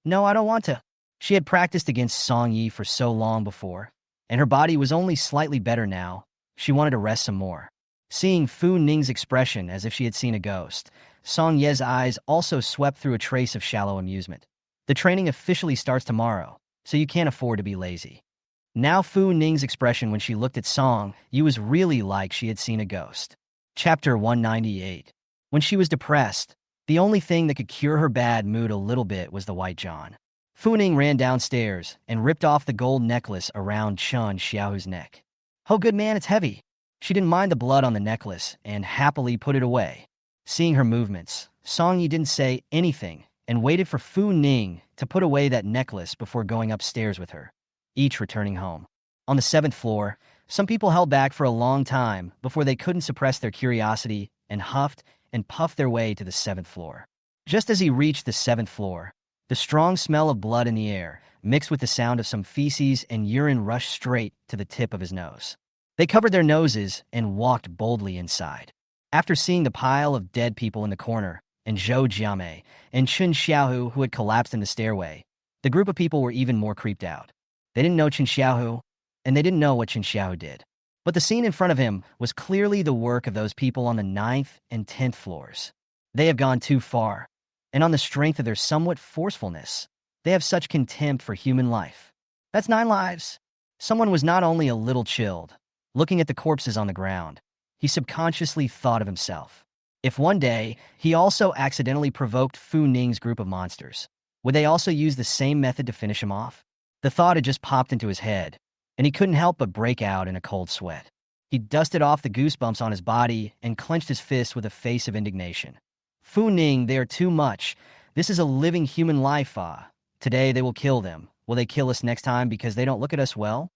"No, I don't want to." She had practiced against Song Yi for so long before, and her body was only slightly better now. She wanted to rest some more. Seeing Fu Ning's expression as if she had seen a ghost, Song Ye's eyes also swept through a trace of shallow amusement. The training officially starts tomorrow, so you can't afford to be lazy. Now Fu Ning's expression when she looked at Song Yi was really like she had seen a ghost. Chapter 198. When she was depressed, the only thing that could cure her bad mood a little bit was the White John. Fu Ning ran downstairs and ripped off the gold necklace around Chen Xiaohu's neck. "Oh, good man, it's heavy." She didn't mind the blood on the necklace and happily put it away. Seeing her movements, Song Yi didn't say anything and waited for Fu Ning to put away that necklace before going upstairs with her, each returning home. On the 7th floor, some people held back for a long time before they couldn't suppress their curiosity and huffed and puffed their way to the 7th floor. Just as he reached the 7th floor, the strong smell of blood in the air, mixed with the sound of some feces and urine, rushed straight to the tip of his nose. They covered their noses and walked boldly inside. After seeing the pile of dead people in the corner, and Zhou Jimei and Chen Xiaohu who had collapsed in the stairway, the group of people were even more creeped out. They didn't know Chen Xiaohu, and they didn't know what Chen Xiaohu did. But the scene in front of him was clearly the work of those people on the 9th and 10th floors. They have gone too far, and on the strength of their somewhat forcefulness, they have such contempt for human life. That's 9 lives. Someone was not only a little chilled, looking at the corpses on the ground, he subconsciously thought of himself. If one day he also accidentally provoked Fu Ning's group of monsters, would they also use the same method to finish him off? The thought had just popped into his head, and he couldn't help but break out in a cold sweat. He dusted off the goosebumps on his body and clenched his fist with a face of indignation. "Fu Ning, they are too much. This is a living human life, Today they will kill them. Will they kill us next time because they don't look at us well?"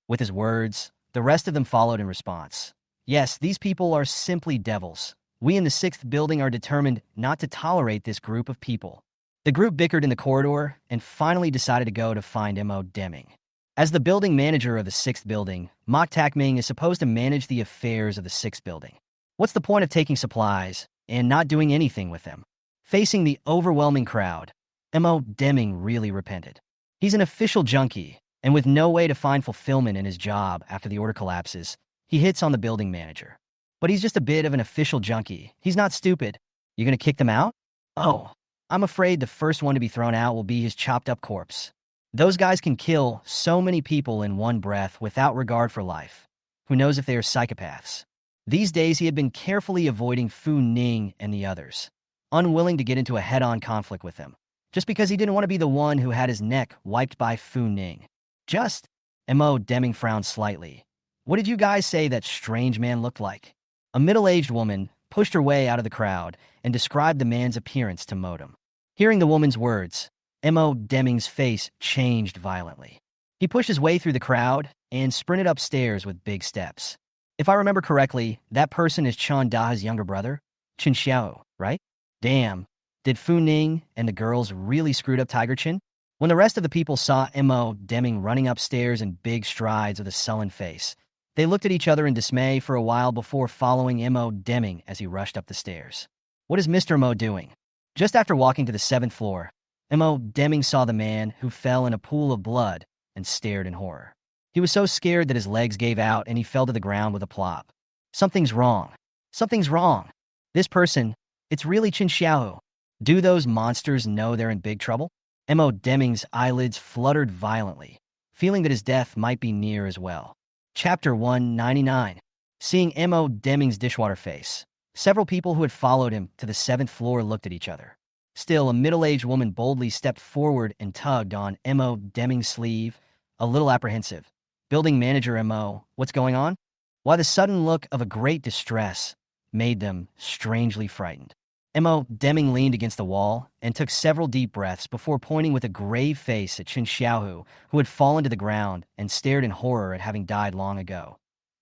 With his words, the rest of them followed in response. "Yes, these people are simply devils. We in the 6th building are determined not to tolerate this group of people." The group bickered in the corridor and finally decided to go to find Mo Deming. As the building manager of the 6th building, Mok Tak-ming is supposed to manage the affairs of the 6th building. What's the point of taking supplies and not doing anything with them? Facing the overwhelming crowd, Mo Deming really repented. He's an official junkie, and with no way to find fulfillment in his job after the order collapses, he hits on the building manager. But he's just a bit of an official junkie. He's not stupid. You gonna kick them out? Oh, I'm afraid the first one to be thrown out will be his chopped up corpse. Those guys can kill so many people in one breath without regard for life. Who knows if they are psychopaths? These days he had been carefully avoiding Fu Ning and the others, unwilling to get into a head-on conflict with them, just because he didn't want to be the one who had his neck wiped by Fu Ning. Just, Mo Deming frowned slightly. What did you guys say that strange man looked like? A middle-aged woman pushed her way out of the crowd and described the man's appearance to Modem. Hearing the woman's words, Mo Deming's face changed violently. He pushed his way through the crowd and sprinted upstairs with big steps. If I remember correctly, that person is Chan Da's younger brother, Chin Xiao, right? Damn, did Fu Ning and the girls really screwed up Tiger Chin? When the rest of the people saw Mo Deming running upstairs in big strides with a sullen face, they looked at each other in dismay for a while before following Mo Deming as he rushed up the stairs. What is Mr. Mo doing? Just after walking to the 7th floor, Mo Deming saw the man who fell in a pool of blood and stared in horror. He was so scared that his legs gave out and he fell to the ground with a plop. Something's wrong. Something's wrong. This person, it's really Chin Xiao. Do those monsters know they're in big trouble? Mo Deming's eyelids fluttered violently, feeling that his death might be near as well. Chapter 199. Seeing Mo Deming's dishwater face, several people who had followed him to the 7th floor looked at each other. Still, a middle-aged woman boldly stepped forward and tugged on Mo Deming's sleeve, a little apprehensive. Building manager Mo, what's going on? Why the sudden look of a great distress made them strangely frightened. Mo Deming leaned against the wall and took several deep breaths before pointing with a grave face at Chin Xiaohu, who had fallen to the ground and stared in horror at having died long ago.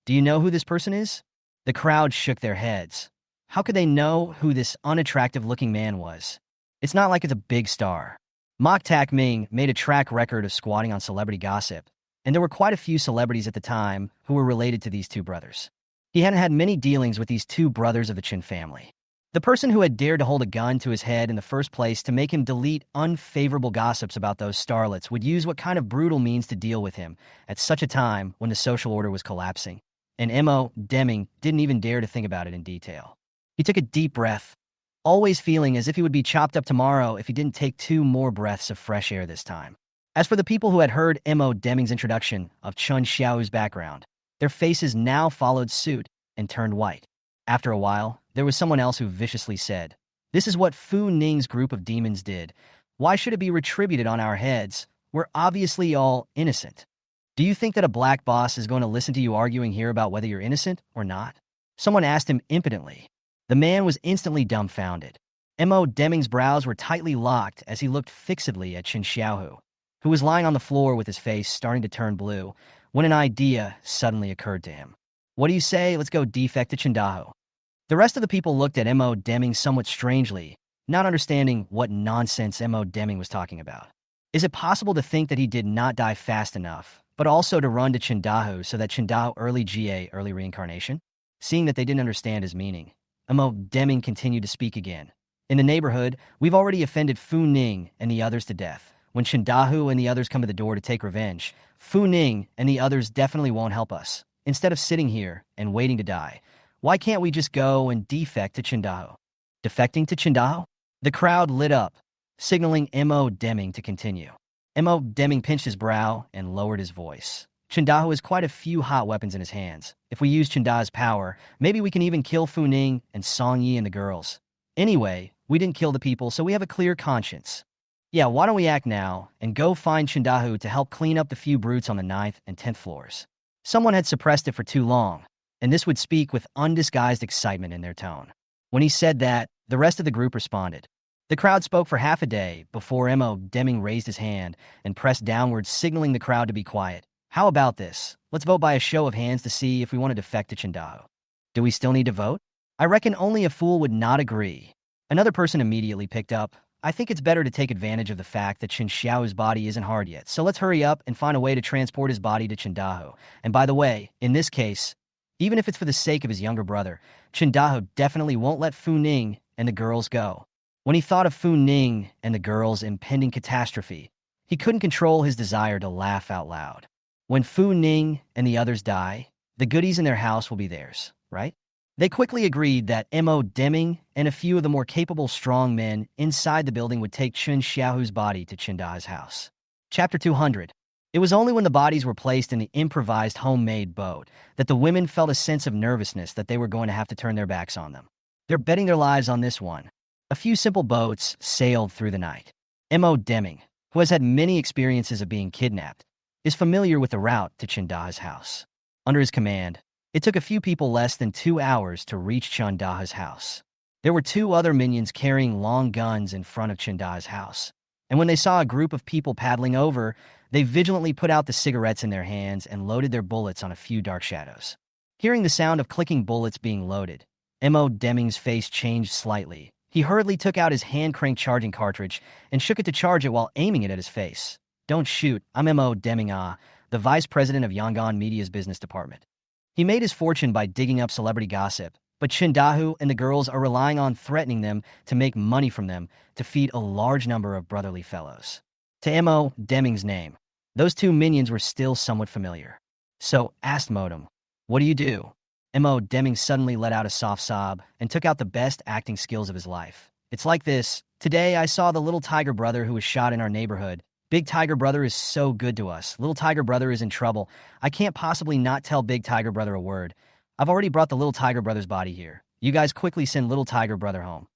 Do you know who this person is? The crowd shook their heads. How could they know who this unattractive-looking man was? It's not like it's a big star. Mok Tak Ming made a track record of squatting on celebrity gossip, and there were quite a few celebrities at the time who were related to these two brothers. He hadn't had many dealings with these two brothers of the Chin family. The person who had dared to hold a gun to his head in the first place to make him delete unfavorable gossips about those starlets would use what kind of brutal means to deal with him at such a time when the social order was collapsing. And Mo Deming didn't even dare to think about it in detail. He took a deep breath, always feeling as if he would be chopped up tomorrow if he didn't take 2 more breaths of fresh air this time. As for the people who had heard Mo Deming's introduction of Chun Xiao's background, their faces now followed suit and turned white. After a while, there was someone else who viciously said, "This is what Fu Ning's group of demons did. Why should it be retributed on our heads? We're obviously all innocent." Do you think that a black boss is going to listen to you arguing here about whether you're innocent or not? Someone asked him impotently. The man was instantly dumbfounded. Mo Deming's brows were tightly locked as he looked fixedly at Chin Xiaohu, who was lying on the floor with his face starting to turn blue, when an idea suddenly occurred to him. What do you say? Let's go defect to Chindaho. The rest of the people looked at Mo Deming somewhat strangely, not understanding what nonsense Mo Deming was talking about. Is it possible to think that he did not die fast enough, but also to run to Chindaho so that Chindaho early GA, early reincarnation? Seeing that they didn't understand his meaning, Mo Deming continued to speak again. In the neighborhood, we've already offended Fu Ning and the others to death. When Chindahu and the others come to the door to take revenge, Fu Ning and the others definitely won't help us. Instead of sitting here and waiting to die, why can't we just go and defect to Chindaho? Defecting to Chindaho? The crowd lit up, signaling Mo Deming to continue. Mo Deming pinched his brow and lowered his voice. Chindaho has quite a few hot weapons in his hands. If we use Chinda's power, maybe we can even kill Fu Ning and Song Yi and the girls. Anyway, we didn't kill the people, so we have a clear conscience. Yeah, why don't we act now and go find Chindahu to help clean up the few brutes on the 9th and 10th floors? Someone had suppressed it for too long, and this would speak with undisguised excitement in their tone. When he said that, the rest of the group responded. The crowd spoke for half a day before Mo Deming raised his hand and pressed downward, signaling the crowd to be quiet. How about this? Let's vote by a show of hands to see if we want to defect to Chindaho. Do we still need to vote? I reckon only a fool would not agree. Another person immediately picked up. I think it's better to take advantage of the fact that Chin Xiao's body isn't hard yet, so let's hurry up and find a way to transport his body to Chindaho. And by the way, in this case, even if it's for the sake of his younger brother, Chindaho definitely won't let Fu Ning and the girls go. When he thought of Fu Ning and the girls' impending catastrophe, he couldn't control his desire to laugh out loud. When Fu Ning and the others die, the goodies in their house will be theirs, right? They quickly agreed that Mo Deming and a few of the more capable strong men inside the building would take Chun Xiaohu's body to Chinda's house. Chapter 200. It was only when the bodies were placed in the improvised homemade boat that the women felt a sense of nervousness that they were going to have to turn their backs on them. They're betting their lives on this one. A few simple boats sailed through the night. Mo Deming, who has had many experiences of being kidnapped, is familiar with the route to Chinda's house. Under his command, it took a few people less than 2 hours to reach Chinda's house. There were 2 other minions carrying long guns in front of Chinda's house, and when they saw a group of people paddling over, they vigilantly put out the cigarettes in their hands and loaded their bullets on a few dark shadows. Hearing the sound of clicking bullets being loaded, M.O. Deming's face changed slightly. He hurriedly took out his hand-cranked charging cartridge and shook it to charge it while aiming it at his face. "Don't shoot, I'm M.O. Deming, the vice president of Yangon Media's business department." He made his fortune by digging up celebrity gossip, but Chindahu and the girls are relying on threatening them to make money from them to feed a large number of brotherly fellows. To M.O. Deming's name, those two minions were still somewhat familiar. So, asked Modem, "What do you do?" M.O. Deming suddenly let out a soft sob and took out the best acting skills of his life. "It's like this. Today I saw the little tiger brother who was shot in our neighborhood. Big Tiger Brother is so good to us. Little Tiger Brother is in trouble. I can't possibly not tell Big Tiger Brother a word. I've already brought the Little Tiger Brother's body here. You guys quickly send Little Tiger Brother home."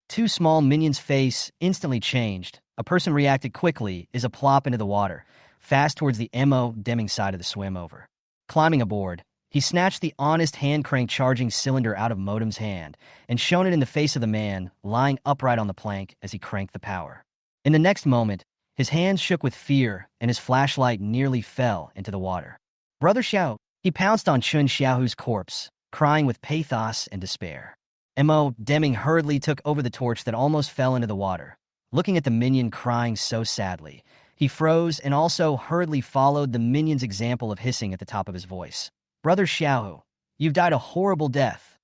Two small minions' face instantly changed. A person reacted quickly as a plop into the water, fast towards the M.O. Deming side of the swim over. Climbing aboard, he snatched the honest hand-crank charging cylinder out of Modem's hand and shone it in the face of the man lying upright on the plank as he cranked the power. In the next moment, his hands shook with fear and his flashlight nearly fell into the water. "Brother Xiao!" He pounced on Chun Xiaohu's corpse, crying with pathos and despair. M.O. Deming hurriedly took over the torch that almost fell into the water. Looking at the minion crying so sadly, he froze and also hurriedly followed the minion's example of hissing at the top of his voice. "Brother Xiaohu, you've died a horrible death."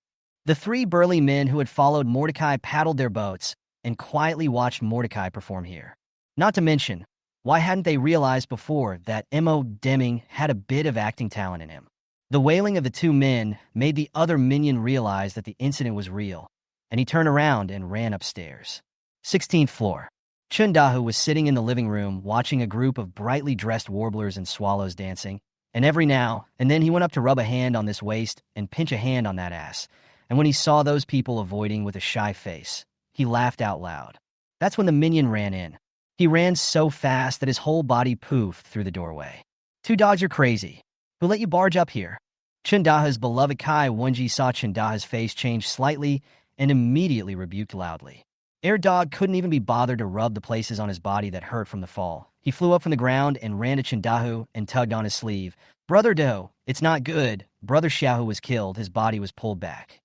The three burly men who had followed Mordecai paddled their boats and quietly watched Mordecai perform here. Not to mention, why hadn't they realized before that M.O. Deming had a bit of acting talent in him? The wailing of the two men made the other minion realize that the incident was real, and he turned around and ran upstairs. 16th floor. Chundahu was sitting in the living room watching a group of brightly dressed warblers and swallows dancing, and every now and then he went up to rub a hand on this waist and pinch a hand on that ass, and when he saw those people avoiding with a shy face, he laughed out loud. That's when the minion ran in. He ran so fast that his whole body poofed through the doorway. "Two dogs are crazy. Who let you barge up here?" Chundaha's beloved Kai Wenji saw Chundaha's face change slightly and immediately rebuked loudly. Air Dog couldn't even be bothered to rub the places on his body that hurt from the fall. He flew up from the ground and ran to Chundahu and tugged on his sleeve. "Brother Do, it's not good." Brother Xiaohu was killed. His body was pulled back.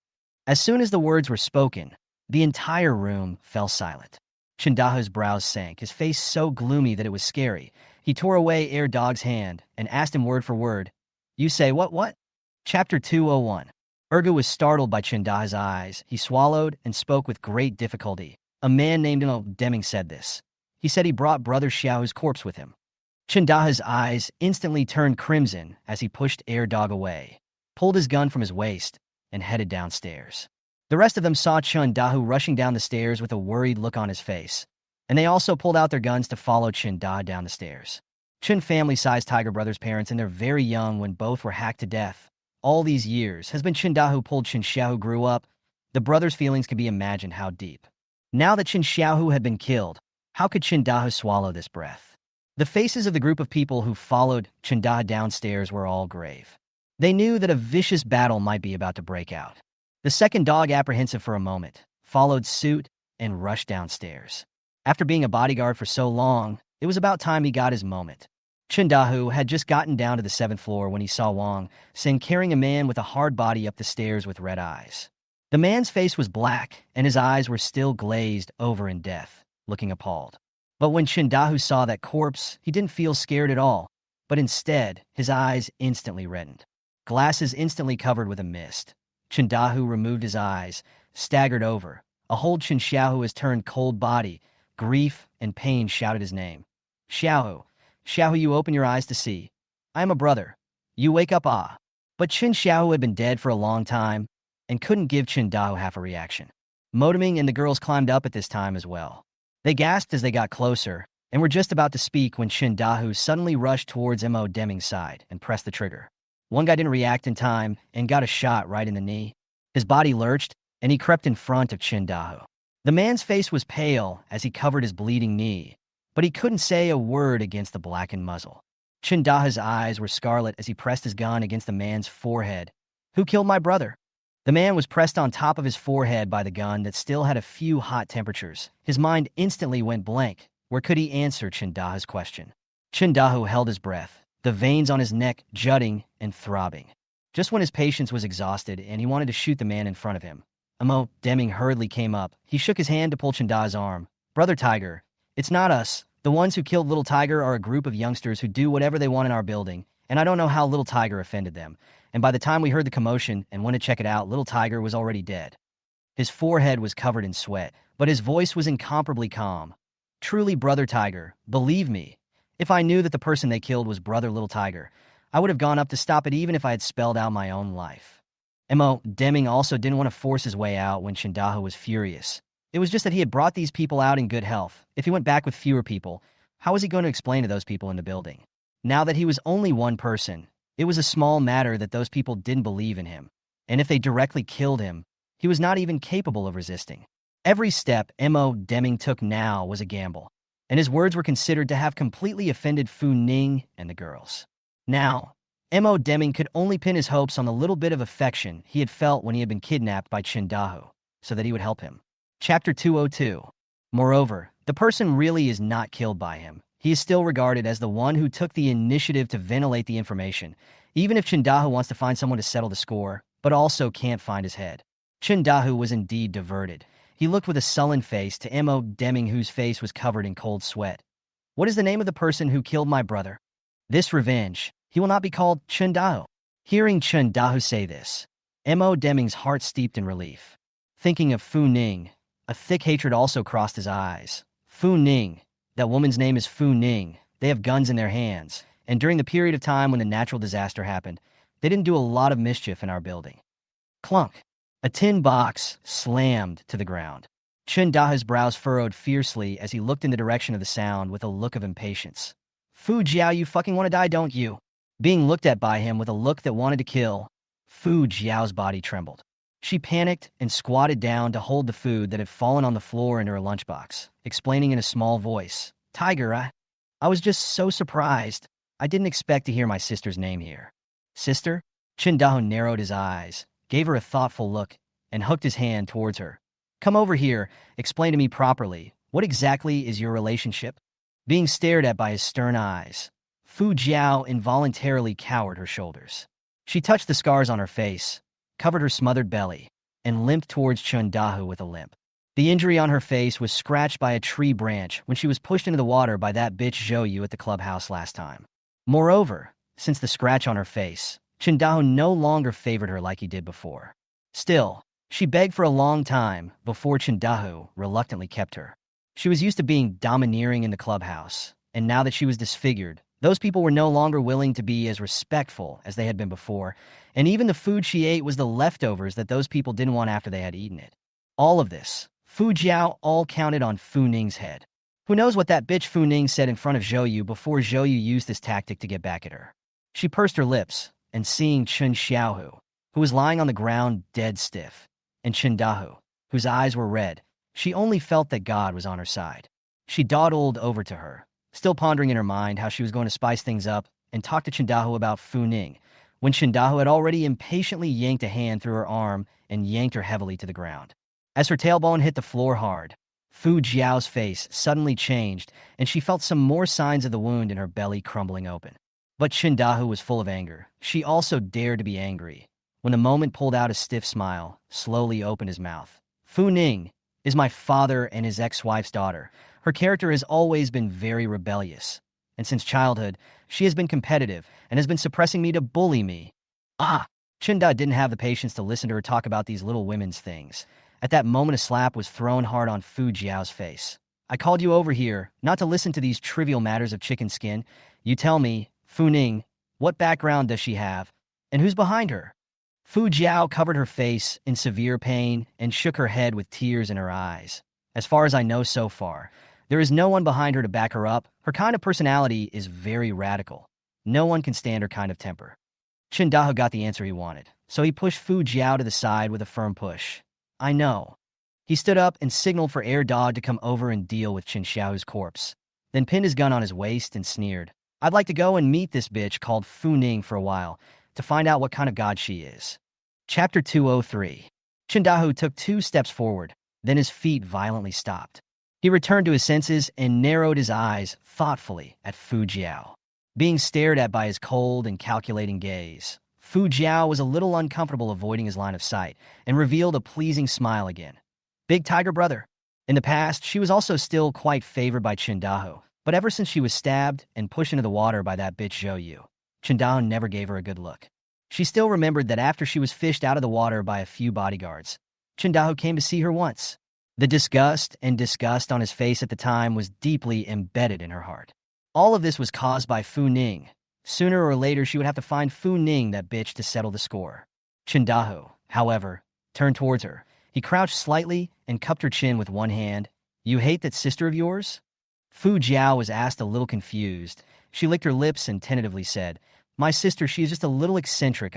As soon as the words were spoken, the entire room fell silent. Chundahu's brows sank, his face so gloomy that it was scary. He tore away Air Dog's hand and asked him word for word, "You say what?" Chapter 201. Urgu was startled by Chundahu's eyes. He swallowed and spoke with great difficulty. "A man named M.O. Deming said this. He said he brought Brother Xiaohu's corpse with him." Chundahu's eyes instantly turned crimson as he pushed Air Dog away, pulled his gun from his waist, and headed downstairs. The rest of them saw Chundahu rushing down the stairs with a worried look on his face, and they also pulled out their guns to follow Chundahu down the stairs. Chun family-sized Tiger Brothers' parents, and they're very young when both were hacked to death. All these years has been Chundahu pulled Chun Xiaohu grew up. The brothers' feelings could be imagined how deep. Now that Chun Xiaohu had been killed, how could Chundahu swallow this breath? The faces of the group of people who followed Chundahu downstairs were all grave. They knew that a vicious battle might be about to break out. The second dog, apprehensive for a moment, followed suit and rushed downstairs. After being a bodyguard for so long, it was about time he got his moment. Chundahu had just gotten down to the 7th floor when he saw Wang Sing carrying a man with a hard body up the stairs with red eyes. The man's face was black, and his eyes were still glazed over in death, looking appalled. But when Chundahu saw that corpse, he didn't feel scared at all, but instead, his eyes instantly reddened. Glasses instantly covered with a mist. Chundahu removed his eyes, staggered over. A whole Chun Xiaohu has turned cold body. Grief and pain shouted his name. "Xiaohu, Xiaohu, you open your eyes to see. I am a brother. You wake up, ah." But Chun Xiaohu had been dead for a long time and couldn't give Chundahu half a reaction. Modeming and the girls climbed up at this time as well. They gasped as they got closer and were just about to speak when Chundahu suddenly rushed towards M.O. Deming's side and pressed the trigger. One guy didn't react in time and got a shot right in the knee. His body lurched, and he crept in front of Chundahu. The man's face was pale as he covered his bleeding knee, but he couldn't say a word against the blackened muzzle. Chundahu's eyes were scarlet as he pressed his gun against the man's forehead. "Who killed my brother?" The man was pressed on top of his forehead by the gun that still had a few hot temperatures. His mind instantly went blank. Where could he answer Chundahu's question? Chundahu held his breath, the veins on his neck jutting and throbbing. just when his patience was exhausted and he wanted to shoot the man in front of him. Deming hurriedly came up. He shook his hand to pull Chinda's arm. "Brother Tiger, it's not us. The ones who killed Little Tiger are a group of youngsters who do whatever they want in our building, and I don't know how Little Tiger offended them. And by the time we heard the commotion and went to check it out, Little Tiger was already dead." His forehead was covered in sweat, but his voice was incomparably calm. "Truly, Brother Tiger, believe me, if I knew that the person they killed was Brother Little Tiger, I would have gone up to stop it even if I had spelled out my own life." Deming also didn't want to force his way out when Chindahu was furious. It was just that he had brought these people out in good health. If he went back with fewer people, how was he going to explain to those people in the building? Now that he was only one person, it was a small matter that those people didn't believe in him. And if they directly killed him, he was not even capable of resisting. Every step Deming took now was a gamble, and his words were considered to have completely offended Fu Ning and the girls. Now, Deming could only pin his hopes on the little bit of affection he had felt when he had been kidnapped by Chindahu, so that he would help him. Chapter 202. Moreover, the person really is not killed by him. He is still regarded as the one who took the initiative to ventilate the information, even if Chindahu wants to find someone to settle the score, but also can't find his head. Chindahu was indeed diverted. He looked with a sullen face to Deming, whose face was covered in cold sweat. "What is the name of the person who killed my brother? This revenge, he will not be called Chindahu." Hearing Chindahu say this, Deming's heart steeped in relief. Thinking of Fu Ning, a thick hatred also crossed his eyes. Fu Ning, that woman's name is Fu Ning. They have guns in their hands, and during the period of time when the natural disaster happened, they didn't do a lot of mischief in our building. Clunk. A tin box slammed to the ground. Chindahu's brows furrowed fiercely as he looked in the direction of the sound with a look of impatience. "Fu Jiao, you fucking want to die, don't you?" Being looked at by him with a look that wanted to kill, Fu Jiao's body trembled. She panicked and squatted down to hold the food that had fallen on the floor into her lunchbox, explaining in a small voice, "Tiger, I was just so surprised. I didn't expect to hear my sister's name here." "Sister?" Chindahu narrowed his eyes, gave her a thoughtful look, and hooked his hand towards her. "Come over here, explain to me properly, what exactly is your relationship?" Being stared at by his stern eyes, Fu Jiao involuntarily cowered her shoulders. She touched the scars on her face, covered her smothered belly, and limped towards Chindahu with a limp. The injury on her face was scratched by a tree branch when she was pushed into the water by that bitch Zhou at the clubhouse last time. Moreover, since the scratch on her face, Chindahu no longer favored her like he did before. Still, she begged for a long time before Chindahu reluctantly kept her. She was used to being domineering in the clubhouse, and now that she was disfigured, those people were no longer willing to be as respectful as they had been before, and even the food she ate was the leftovers that those people didn't want after they had eaten it. All of this, Fu Jiao, all counted on Fu Ning's head. Who knows what that bitch Fu Ning said in front of Zhou before Zhou used this tactic to get back at her. She pursed her lips, and seeing Chen Xiaohu, who was lying on the ground dead stiff, and Chindahu, whose eyes were red, she only felt that God was on her side. She dawdled over to her, still pondering in her mind how she was going to spice things up and talk to Chindahu about Fu Ning, when Chindahu had already impatiently yanked a hand through her arm and yanked her heavily to the ground. As her tailbone hit the floor hard, Fu Jiao's face suddenly changed, and she felt some more signs of the wound in her belly crumbling open. But Chindahu was full of anger. She also dared to be angry. When the moment pulled out a stiff smile, slowly opened his mouth. "Fu Ning is my father and his ex-wife's daughter. Her character has always been very rebellious, and since childhood, she has been competitive and has been suppressing me to bully me." Chinda didn't have the patience to listen to her talk about these little women's things. At that moment, a slap was thrown hard on Fu Jiao's face. "I called you over here, not to listen to these trivial matters of chicken skin. You tell me, Fu Ning, what background does she have, and who's behind her?" Fu Jiao covered her face in severe pain and shook her head with tears in her eyes. "As far as I know so far, there is no one behind her to back her up. Her kind of personality is very radical. No one can stand her kind of temper." Chindahu got the answer he wanted, so he pushed Fu Jiao to the side with a firm push. "I know." He stood up and signaled for Air Dog to come over and deal with Chen Xiao's corpse, then pinned his gun on his waist and sneered. "I'd like to go and meet this bitch called Fu Ning for a while, to find out what kind of god she is." Chapter 203. Chindahu took 2 steps forward, then his feet violently stopped. He returned to his senses and narrowed his eyes thoughtfully at Fu Jiao. Being stared at by his cold and calculating gaze, Fu Jiao was a little uncomfortable avoiding his line of sight and revealed a pleasing smile again. Big tiger brother. In the past, she was also still quite favored by Chindahu, but ever since she was stabbed and pushed into the water by that bitch Zhou Yu, Chindahu never gave her a good look. She still remembered that after she was fished out of the water by a few bodyguards, Chindahu came to see her once. The disgust on his face at the time was deeply embedded in her heart. All of this was caused by Fu Ning. Sooner or later, she would have to find Fu Ning, that bitch, to settle the score. Chindahu, however, turned towards her. He crouched slightly and cupped her chin with one hand. You hate that sister of yours? Fu Jiao was asked, a little confused. She licked her lips and tentatively said, My sister, she is just a little eccentric,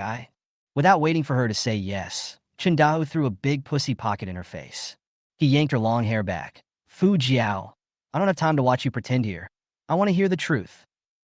Without waiting for her to say yes, Chindahu threw a big pussy pocket in her face. He yanked her long hair back. Fu Jiao, I don't have time to watch you pretend here. I want to hear the truth.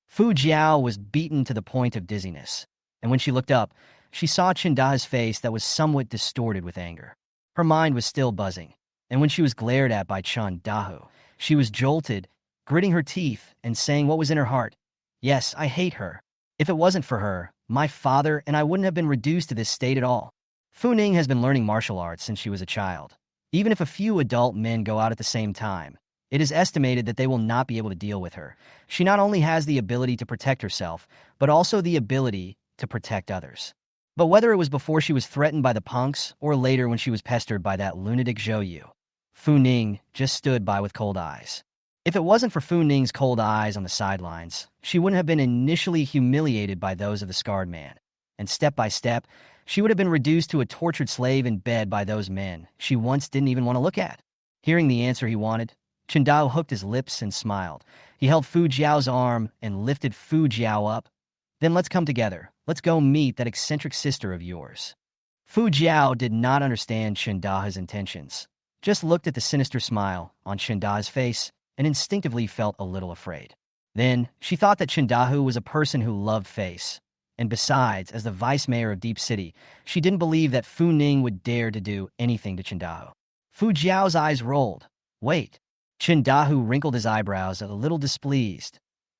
Fu Jiao was beaten to the point of dizziness, and when she looked up, she saw Chindahu's face that was somewhat distorted with anger. Her mind was still buzzing, and when she was glared at by Chindahu, she was jolted, gritting her teeth and saying what was in her heart. Yes, I hate her. If it wasn't for her, my father and I wouldn't have been reduced to this state at all. Fu Ning has been learning martial arts since she was a child. Even if a few adult men go out at the same time, it is estimated that they will not be able to deal with her. She not only has the ability to protect herself, but also the ability to protect others. But whether it was before she was threatened by the punks or later when she was pestered by that lunatic Zhou Yu, Fu Ning just stood by with cold eyes. If it wasn't for Fu Ning's cold eyes on the sidelines, she wouldn't have been initially humiliated by those of the scarred man. And step by step, she would have been reduced to a tortured slave in bed by those men she once didn't even want to look at. Hearing the answer he wanted, Chindahu hooked his lips and smiled. He held Fu Jiao's arm and lifted Fu Jiao up. Then let's come together. Let's go meet that eccentric sister of yours. Fu Jiao did not understand Chindahu's intentions, just looked at the sinister smile on Chindahu's face and instinctively felt a little afraid. Then, she thought that Chindahu was a person who loved face. And besides, as the vice mayor of Deep City, she didn't believe that Fu Ning would dare to do anything to Chindahu. Fu Jiao's eyes rolled. Wait. Chindahu wrinkled his eyebrows, a little displeased.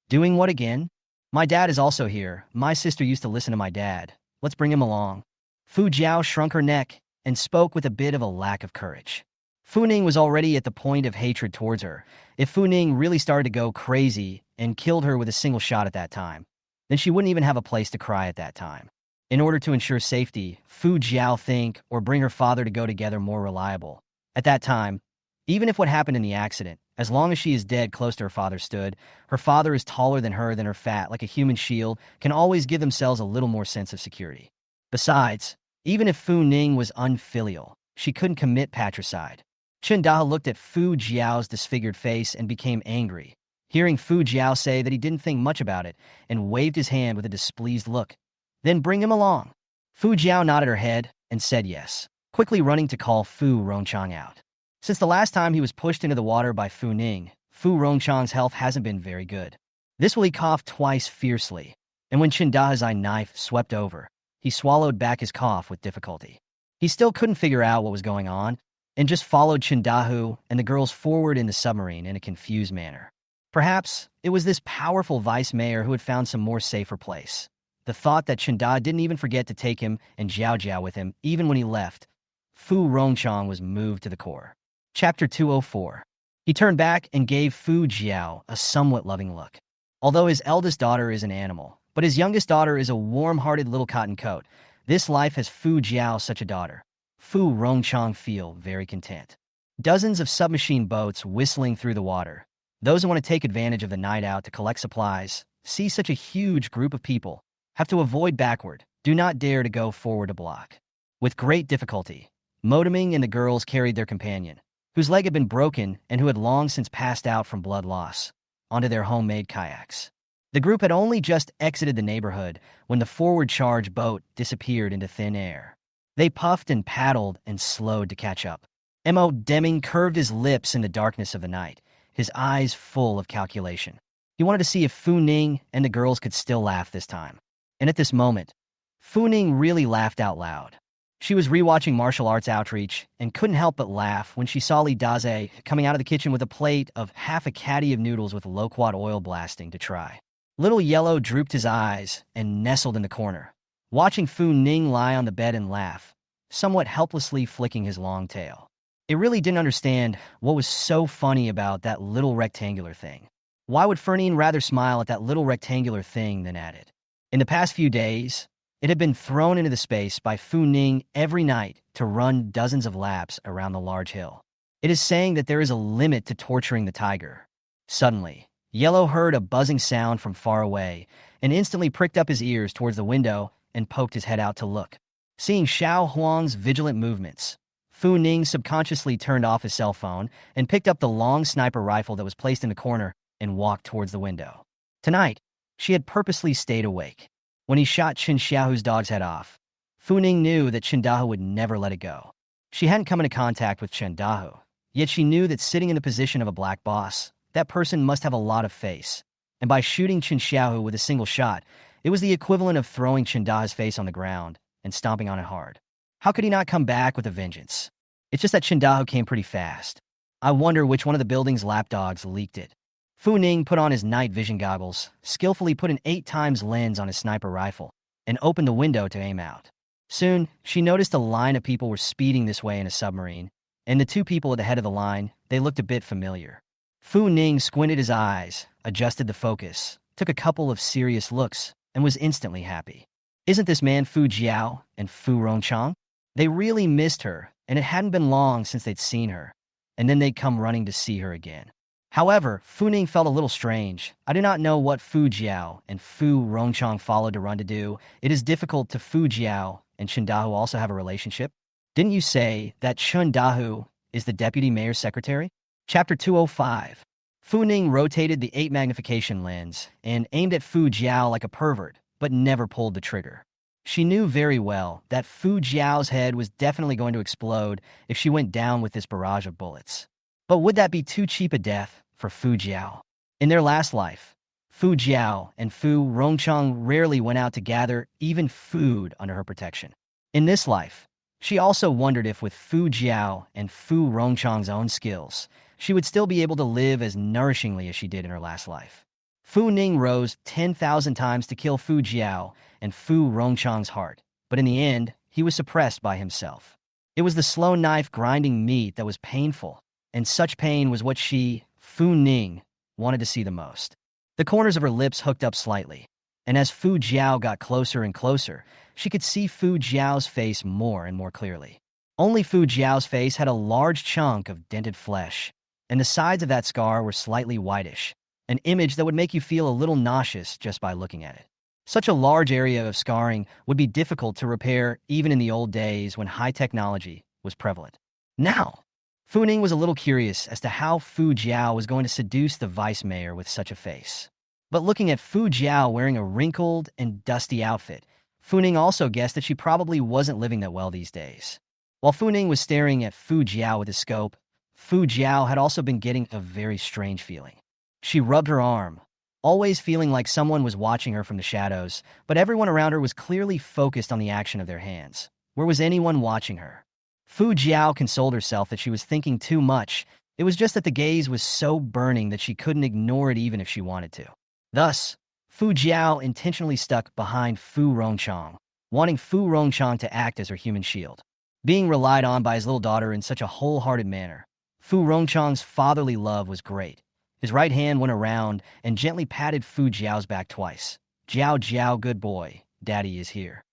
Doing what again? My dad is also here. My sister used to listen to my dad. Let's bring him along. Fu Jiao shrunk her neck and spoke with a bit of a lack of courage. Fu Ning was already at the point of hatred towards her. If Fu Ning really started to go crazy and killed her with a single shot at that time, then she wouldn't even have a place to cry at that time. In order to ensure safety, Fu Jiao think or bring her father to go together more reliable. At that time, even if what happened in the accident, as long as she is dead close to her father stood, her father is taller than her fat, like a human shield, can always give themselves a little more sense of security. Besides, even if Fu Ning was unfilial, she couldn't commit patricide. Chindahu looked at Fu Jiao's disfigured face and became angry, hearing Fu Jiao say that he didn't think much about it, and waved his hand with a displeased look. Then bring him along. Fu Jiao nodded her head and said yes, quickly running to call Fu Rongchang out. Since the last time he was pushed into the water by Fu Ning, Fu Rongchang's health hasn't been very good. This while he coughed twice fiercely, and when Chindahu's knife swept over, he swallowed back his cough with difficulty. He still couldn't figure out what was going on, and just followed Chindahu and the girls forward in the submarine in a confused manner. Perhaps it was this powerful vice mayor who had found some more safer place. The thought that Chindahu didn't even forget to take him and Jiao Jiao with him even when he left, Fu Rongchang was moved to the core. Chapter 204. He turned back and gave Fu Jiao a somewhat loving look. Although his eldest daughter is an animal, but his youngest daughter is a warm-hearted little cotton coat, this life has Fu Jiao such a daughter. Fu Rongchang feel very content. Dozens of submachine boats whistling through the water. Those who want to take advantage of the night out to collect supplies, see such a huge group of people, have to avoid backward, do not dare to go forward to block. With great difficulty, Motoming and the girls carried their companion, whose leg had been broken and who had long since passed out from blood loss, onto their homemade kayaks. The group had only just exited the neighborhood when the forward charge boat disappeared into thin air. They puffed and paddled and slowed to catch up. Mo Deming curved his lips in the darkness of the night, his eyes full of calculation. He wanted to see if Fu Ning and the girls could still laugh this time. And at this moment, Fu Ning really laughed out loud. She was rewatching Martial Arts Outreach and couldn't help but laugh when she saw Li Daze coming out of the kitchen with a plate of half a caddy of noodles with loquat oil blasting to try. Little Yellow drooped his eyes and nestled in the corner. watching Fu Ning lie on the bed and laugh, somewhat helplessly flicking his long tail. It really didn't understand what was so funny about that little rectangular thing. Why would Fernine rather smile at that little rectangular thing than at it? In the past few days, it had been thrown into the space by Fu Ning every night to run dozens of laps around the large hill. It is saying that there is a limit to torturing the tiger. Suddenly, Yellow heard a buzzing sound from far away and instantly pricked up his ears towards the window and poked his head out to look. Seeing Xiao Huang's vigilant movements, Fu Ning subconsciously turned off his cell phone and picked up the long sniper rifle that was placed in the corner and walked towards the window. Tonight, she had purposely stayed awake. When he shot Chen Xiaohu's dog's head off, Fu Ning knew that Chen Dahu would never let it go. She hadn't come into contact with Chen Dahu, yet she knew that sitting in the position of a black boss, that person must have a lot of face. And by shooting Chen Xiaohu with a single shot, it was the equivalent of throwing Chen Dahu's face on the ground and stomping on it hard. How could he not come back with a vengeance? It's just that Chen Dahu came pretty fast. I wonder which one of the building's lapdogs leaked it. Fu Ning put on his night vision goggles, skillfully put an 8x lens on his sniper rifle, and opened the window to aim out. Soon, she noticed a line of people were speeding this way in a submarine, and the two people at the head of the line, they looked a bit familiar. Fu Ning squinted his eyes, adjusted the focus, took a couple of serious looks, and was instantly happy. Isn't this man Fu Jiao and Fu Rongchang? They really missed her, and it hadn't been long since they'd seen her, and then they'd come running to see her again. However, Fu Ning felt a little strange. I do not know what Fu Jiao and Fu Rongchang followed to run to do. It is difficult to Fu Jiao and Chen Dahu also have a relationship. Didn't you say that Chen Dahu is the deputy mayor's secretary? Chapter 205. Fu Ning rotated the 8 magnification lens and aimed at Fu Jiao like a pervert, but never pulled the trigger. She knew very well that Fu Jiao's head was definitely going to explode if she went down with this barrage of bullets. But would that be too cheap a death for Fu Jiao? In their last life, Fu Jiao and Fu Rongchang rarely went out to gather even food under her protection. In this life, she also wondered if with Fu Jiao and Fu Rongchang's own skills, she would still be able to live as nourishingly as she did in her last life. Fu Ning rose 10,000 times to kill Fu Jiao and Fu Rongchang's heart, but in the end, he was suppressed by himself. It was the slow knife grinding meat that was painful, and such pain was what she, Fu Ning, wanted to see the most. The corners of her lips hooked up slightly, and as Fu Jiao got closer and closer, she could see Fu Jiao's face more and more clearly. Only Fu Jiao's face had a large chunk of dented flesh, and the sides of that scar were slightly whitish, an image that would make you feel a little nauseous just by looking at it. Such a large area of scarring would be difficult to repair even in the old days when high technology was prevalent. Now, Fu Ning was a little curious as to how Fu Jiao was going to seduce the vice mayor with such a face. But looking at Fu Jiao wearing a wrinkled and dusty outfit, Fu Ning also guessed that she probably wasn't living that well these days. While Fu Ning was staring at Fu Jiao with his scope, Fu Jiao had also been getting a very strange feeling. She rubbed her arm, always feeling like someone was watching her from the shadows, but everyone around her was clearly focused on the action of their hands. Where was anyone watching her? Fu Jiao consoled herself that she was thinking too much. It was just that the gaze was so burning that she couldn't ignore it even if she wanted to. Thus, Fu Jiao intentionally stuck behind Fu Rongchang, wanting Fu Rongchang to act as her human shield. Being relied on by his little daughter in such a wholehearted manner, Fu Rongchang's fatherly love was great. His right hand went around and gently patted Fu Jiao's back twice. "Jiao Jiao, good boy, Daddy is here."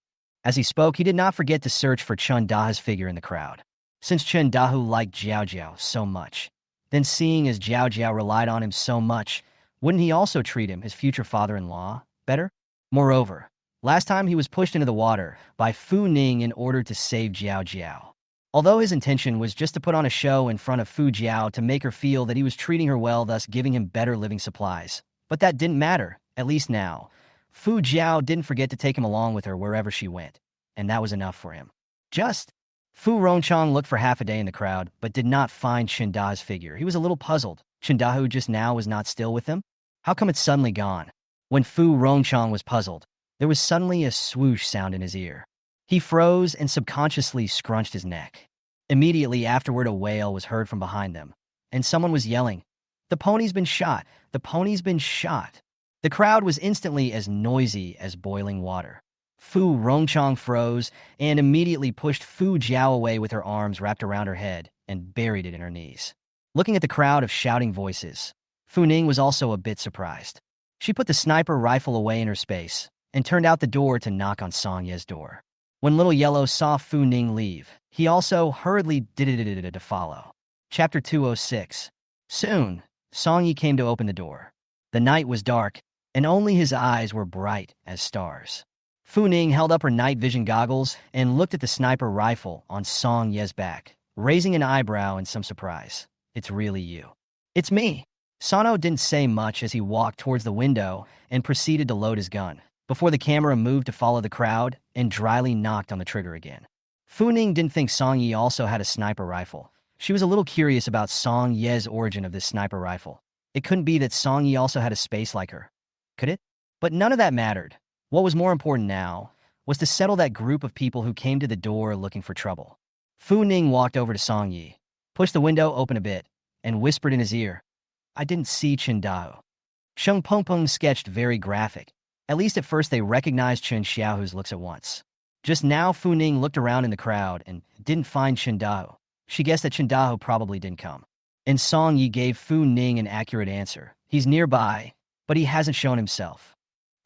As he spoke, he did not forget to search for Chen Dahu's figure in the crowd. Since Chen Dahu liked Jiao Jiao so much, then seeing as Jiao Jiao relied on him so much, wouldn't he also treat him, his future father-in-law, better? Moreover, last time he was pushed into the water by Fu Ning in order to save Jiao Jiao. Although his intention was just to put on a show in front of Fu Jiao to make her feel that he was treating her well, thus giving him better living supplies. But that didn't matter, at least now. Fu Jiao didn't forget to take him along with her wherever she went, and that was enough for him. Fu Rongchang looked for half a day in the crowd, but did not find Chen Dahu's figure. He was a little puzzled. Chen Dahu just now was not still with him? How come it's suddenly gone? When Fu Rongchang was puzzled, there was suddenly a swoosh sound in his ear. He froze and subconsciously scrunched his neck. Immediately afterward, a wail was heard from behind them, and someone was yelling, "The pony's been shot! The pony's been shot!" The crowd was instantly as noisy as boiling water. Fu Rongchang froze and immediately pushed Fu Jiao away with her arms wrapped around her head and buried it in her knees. Looking at the crowd of shouting voices, Fu Ning was also a bit surprised. She put the sniper rifle away in her space and turned out the door to knock on Song Ye's door. When Little Yellow saw Fu Ning leave, he also hurriedly did it to follow. Chapter 206. Soon, Song Yi came to open the door. The night was dark, and only his eyes were bright as stars. Fu Ning held up her night vision goggles and looked at the sniper rifle on Song Ye's back, raising an eyebrow in some surprise. "It's really you." "It's me." Sano didn't say much as he walked towards the window and proceeded to load his gun, before the camera moved to follow the crowd and dryly knocked on the trigger again. Fu Ning didn't think Song Yi also had a sniper rifle. She was a little curious about Song Ye's origin of this sniper rifle. It couldn't be that Song Yi also had a space like her. Could it? But none of that mattered. What was more important now was to settle that group of people who came to the door looking for trouble. Fu Ning walked over to Song Yi, pushed the window open a bit, and whispered in his ear, "I didn't see Chen Dao." Sheng Pengpeng sketched very graphic. At least at first they recognized Chen Xiaohu's looks at once. Just now Fu Ning looked around in the crowd and didn't find Chen Dao. She guessed that Chen Dao probably didn't come. And Song Yi gave Fu Ning an accurate answer. He's nearby, but he hasn't shown himself.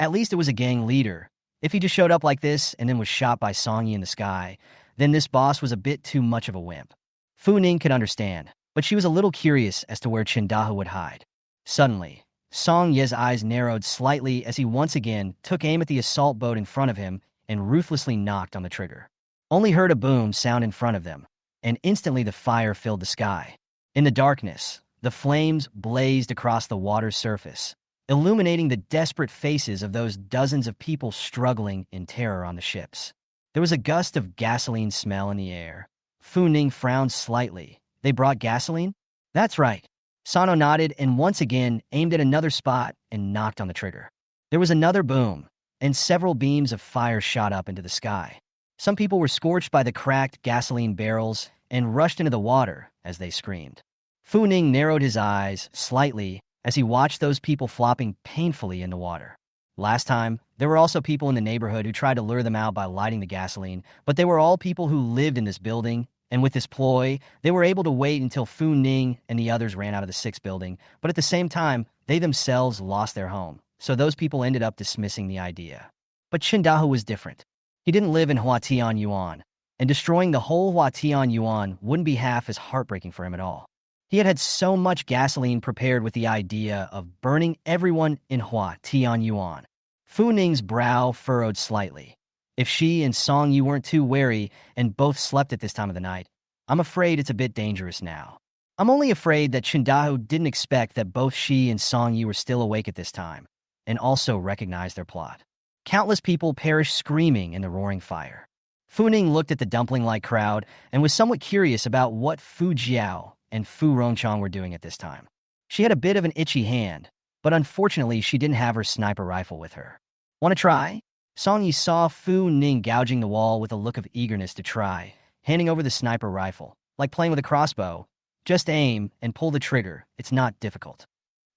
At least it was a gang leader. If he just showed up like this and then was shot by Song Yi in the sky, then this boss was a bit too much of a wimp. Fu Ning could understand, but she was a little curious as to where Chen Dao would hide. Suddenly, Song Ye's eyes narrowed slightly as he once again took aim at the assault boat in front of him and ruthlessly knocked on the trigger. Only heard a boom sound in front of them, and instantly the fire filled the sky. In the darkness, the flames blazed across the water's surface, illuminating the desperate faces of those dozens of people struggling in terror on the ships. There was a gust of gasoline smell in the air. Fu Ning frowned slightly. "They brought gasoline?" "That's right." Sano nodded and once again aimed at another spot and knocked on the trigger. There was another boom, and several beams of fire shot up into the sky. Some people were scorched by the cracked gasoline barrels and rushed into the water as they screamed. Fu Ning narrowed his eyes slightly as he watched those people flopping painfully in the water. Last time, there were also people in the neighborhood who tried to lure them out by lighting the gasoline, but they were all people who lived in this building, and with this ploy, they were able to wait until Fu Ning and the others ran out of the sixth building, but at the same time, they themselves lost their home, so those people ended up dismissing the idea. But Chen Dao was different. He didn't live in Huatian Yuan, and destroying the whole Huatian Yuan wouldn't be half as heartbreaking for him at all. He had had so much gasoline prepared with the idea of burning everyone in Huatian Yuan. Fu Ning's brow furrowed slightly. If she and Song Yi weren't too wary and both slept at this time of the night, I'm afraid it's a bit dangerous now. I'm only afraid that Chen Dao didn't expect that both she and Song Yi were still awake at this time, and also recognized their plot. Countless people perished screaming in the roaring fire. Fu Ning looked at the dumpling-like crowd and was somewhat curious about what Fu Jiao and Fu Rongchang were doing at this time. She had a bit of an itchy hand, but unfortunately she didn't have her sniper rifle with her. "Want to try?" Song Yi saw Fu Ning gouging the wall with a look of eagerness to try, handing over the sniper rifle, like playing with a crossbow. "Just aim and pull the trigger, it's not difficult."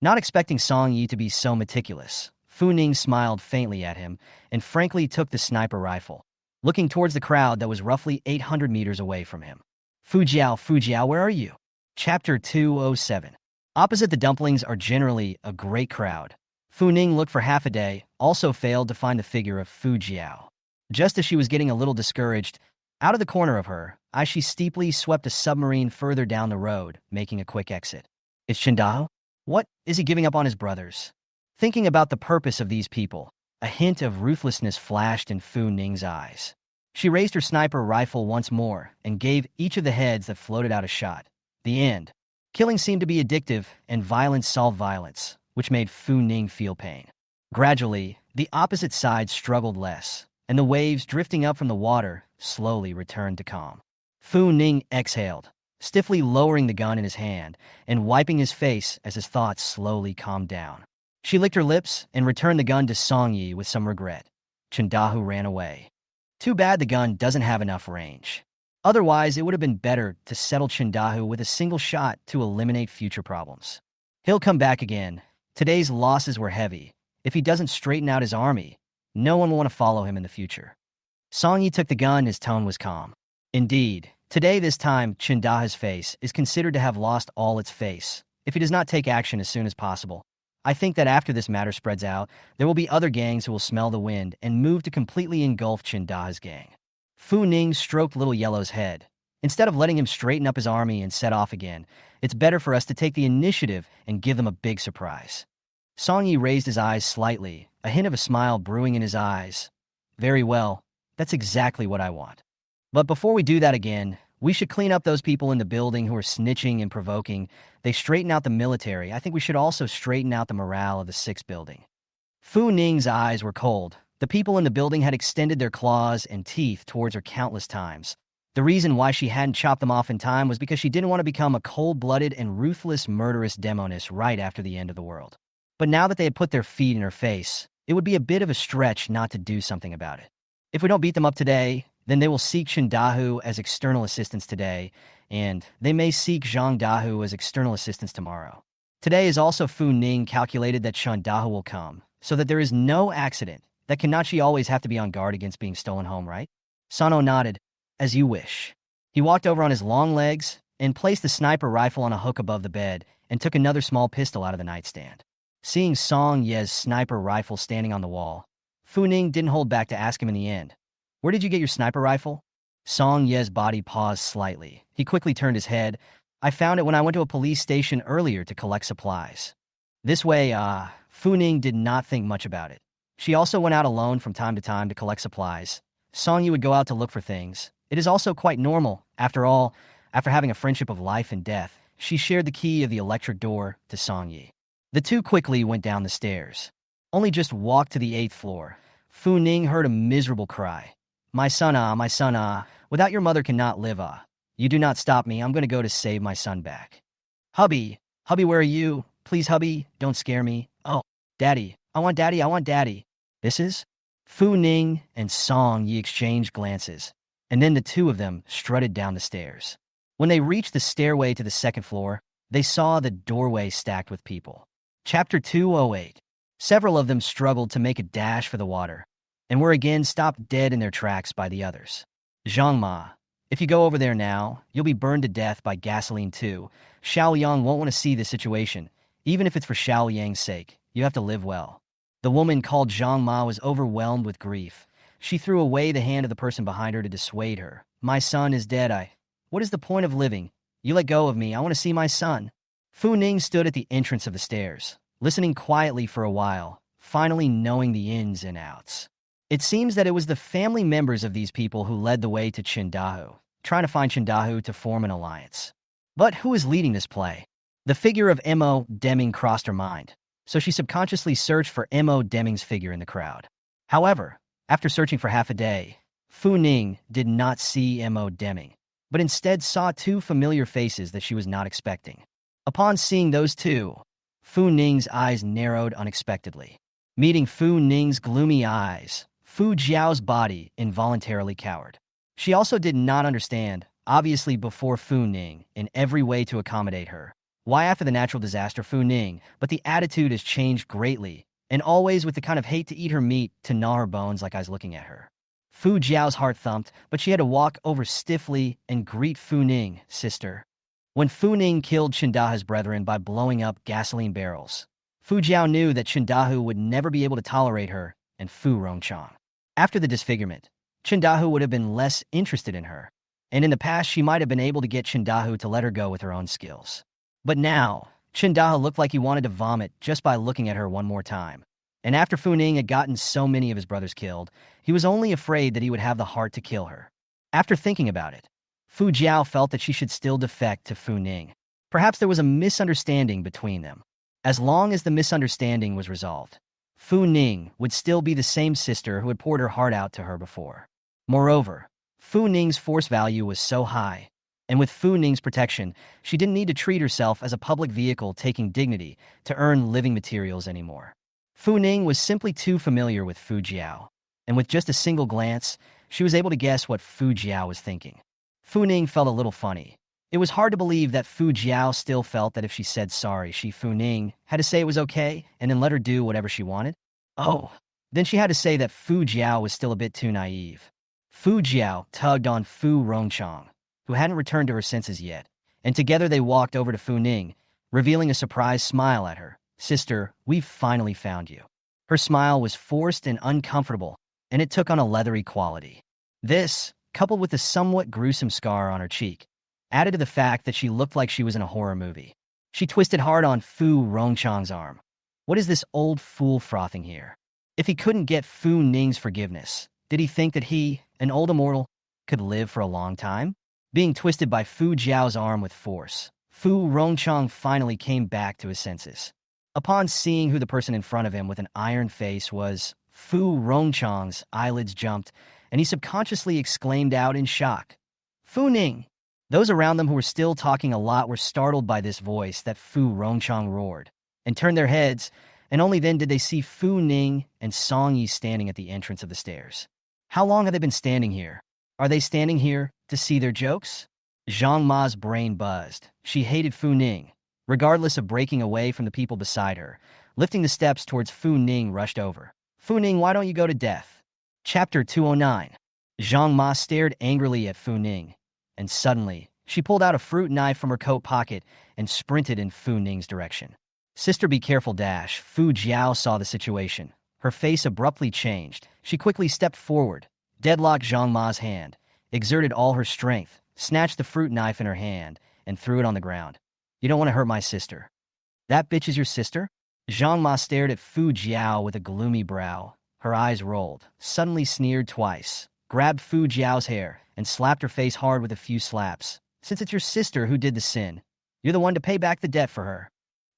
Not expecting Song Yi to be so meticulous, Fu Ning smiled faintly at him and frankly took the sniper rifle, looking towards the crowd that was roughly 800 meters away from him. Fu Jiao, where are you?" Chapter 207. Opposite the dumplings are generally a great crowd. Fu Ning looked for half a day, also failed to find the figure of Fu Jiao. Just as she was getting a little discouraged, out of the corner of her eye she steeply swept a submarine further down the road, making a quick exit. "It's Chen Dao? What, is he giving up on his brothers?" Thinking about the purpose of these people, a hint of ruthlessness flashed in Fu Ning's eyes. She raised her sniper rifle once more and gave each of the heads that floated out a shot. The end. Killing seemed to be addictive, and violence solved violence, which made Fu Ning feel pain. Gradually, the opposite side struggled less, and the waves drifting up from the water slowly returned to calm. Fu Ning exhaled, stiffly lowering the gun in his hand and wiping his face as his thoughts slowly calmed down. She licked her lips and returned the gun to Song Yi with some regret. Chen Dao ran away. Too bad the gun doesn't have enough range. Otherwise, it would have been better to settle Chen Dao with a single shot to eliminate future problems. He'll come back again. Today's losses were heavy. If he doesn't straighten out his army, no one will want to follow him in the future. Song Yi took the gun, his tone was calm. Indeed, today this time, Chindaha's face is considered to have lost all its face, if he does not take action as soon as possible. I think that after this matter spreads out, there will be other gangs who will smell the wind and move to completely engulf Chindaha's gang. Fu Ning stroked Little Yellow's head. Instead of letting him straighten up his army and set off again, it's better for us to take the initiative and give them a big surprise. Song Yi raised his eyes slightly, a hint of a smile brewing in his eyes. Very well, that's exactly what I want. But before we do that again, we should clean up those people in the building who are snitching and provoking. They straighten out the military. I think we should also straighten out the morale of the 6th building. Fu Ning's eyes were cold. The people in the building had extended their claws and teeth towards her countless times. The reason why she hadn't chopped them off in time was because she didn't want to become a cold-blooded and ruthless murderous demoness right after the end of the world. But now that they had put their feet in her face, it would be a bit of a stretch not to do something about it. If we don't beat them up today, then they will seek Chindahu as external assistance today, and they may seek Zhang Dahu as external assistance tomorrow. Today is also Fu Ning calculated that Chindahu will come, so that there is no accident. That cannot she always have to be on guard against being stolen home, right? Sano nodded. As you wish. He walked over on his long legs and placed the sniper rifle on a hook above the bed and took another small pistol out of the nightstand. Seeing Song Ye's sniper rifle standing on the wall, Fu Ning didn't hold back to ask him in the end, "Where did you get your sniper rifle?" Song Ye's body paused slightly. He quickly turned his head. "I found it when I went to a police station earlier to collect supplies." This way, Fu Ning did not think much about it. She also went out alone from time to time to collect supplies. Song Ye would go out to look for things. It is also quite normal. After all, after having a friendship of life and death, she shared the key of the electric door to Song Yi. The two quickly went down the stairs. Only just walked to the 8th floor. Fu Ning heard a miserable cry. My son, without your mother cannot live, You do not stop me, I'm going to go to save my son back." Hubby, where are you? Please, hubby, don't scare me. Oh, daddy, I want daddy. This is? Fu Ning and Song Yi exchanged glances, and then the two of them strutted down the stairs. When they reached the stairway to the 2nd floor, they saw the doorway stacked with people. Chapter 208. Several of them struggled to make a dash for the water, and were again stopped dead in their tracks by the others. Zhang Ma, if you go over there now, you'll be burned to death by gasoline too. Xiao Yang won't want to see this situation. Even if it's for Xiao Yang's sake, you have to live well. The woman called Zhang Ma was overwhelmed with grief. She threw away the hand of the person behind her to dissuade her. My son is dead. What is the point of living? You let go of me. I want to see my son. Fu Ning stood at the entrance of the stairs, listening quietly for a while, finally knowing the ins and outs. It seems that it was the family members of these people who led the way to Chindahu, trying to find Chindahu to form an alliance. But who is leading this play? The figure of M.O. Deming crossed her mind, so she subconsciously searched for M.O. Deming's figure in the crowd. However, after searching for half a day, Fu Ning did not see M.O. Deming, but instead saw two familiar faces that she was not expecting. Upon seeing those two, Fu Ning's eyes narrowed unexpectedly. Meeting Fu Ning's gloomy eyes, Fu Jiao's body involuntarily cowered. She also did not understand, obviously before Fu Ning, in every way to accommodate her. Why after the natural disaster Fu Ning, but the attitude has changed greatly, and always with the kind of hate to eat her meat, to gnaw her bones like I was looking at her. Fu Jiao's heart thumped, but she had to walk over stiffly and greet Fu Ning, sister. When Fu Ning killed Chindahu's brethren by blowing up gasoline barrels, Fu Jiao knew that Chindahu would never be able to tolerate her and Fu Rongchang. After the disfigurement, Chindahu would have been less interested in her, and in the past she might have been able to get Chindahu to let her go with her own skills. But now, Chindahu looked like he wanted to vomit just by looking at her one more time. And after Fu Ning had gotten so many of his brothers killed, he was only afraid that he would have the heart to kill her. After thinking about it, Fu Jiao felt that she should still defect to Fu Ning. Perhaps there was a misunderstanding between them. As long as the misunderstanding was resolved, Fu Ning would still be the same sister who had poured her heart out to her before. Moreover, Fu Ning's force value was so high, and with Fu Ning's protection, she didn't need to treat herself as a public vehicle taking dignity to earn living materials anymore. Fu Ning was simply too familiar with Fu Jiao, and with just a single glance, she was able to guess what Fu Jiao was thinking. Fu Ning felt a little funny. It was hard to believe that Fu Jiao still felt that if she said sorry, Fu Ning had to say it was okay and then let her do whatever she wanted. Oh, Then she had to say that Fu Jiao was still a bit too naive. Fu Jiao tugged on Fu Rongchang, who hadn't returned to her senses yet, and together they walked over to Fu Ning, revealing a surprised smile at her. "Sister, we've finally found you." Her smile was forced and uncomfortable, and it took on a leathery quality. This, coupled with the somewhat gruesome scar on her cheek, added to the fact that she looked like she was in a horror movie. She twisted hard on Fu Rongchang's arm. What is this old fool frothing here? If he couldn't get Fu Ning's forgiveness, did he think that he, an old immortal, could live for a long time? Being twisted by Fu Jiao's arm with force, Fu Rongchang finally came back to his senses. Upon seeing who the person in front of him with an iron face was, Fu Rongchang's eyelids jumped, and he subconsciously exclaimed out in shock, "Fu Ning!" Those around them who were still talking a lot were startled by this voice that Fu Rongchang roared, and turned their heads, and only then did they see Fu Ning and Song Yi standing at the entrance of the stairs. How long have they been standing here? Are they standing here to see their jokes? Zhang Ma's brain buzzed. She hated Fu Ning, regardless of breaking away from the people beside her. Lifting the steps towards Fu Ning rushed over. "Fu Ning, why don't you go to death?" Chapter 209. Zhang Ma stared angrily at Fu Ning, and suddenly, she pulled out a fruit knife from her coat pocket and sprinted in Fu Ning's direction. "Sister, be careful, Dash." Fu Jiao saw the situation. Her face abruptly changed. She quickly stepped forward, deadlocked Zhang Ma's hand, exerted all her strength, snatched the fruit knife in her hand, and threw it on the ground. "You don't want to hurt my sister." "That bitch is your sister?" Zhang Ma stared at Fu Jiao with a gloomy brow. Her eyes rolled, suddenly sneered twice, grabbed Fu Jiao's hair, and slapped her face hard with a few slaps. "Since it's your sister who did the sin, you're the one to pay back the debt for her."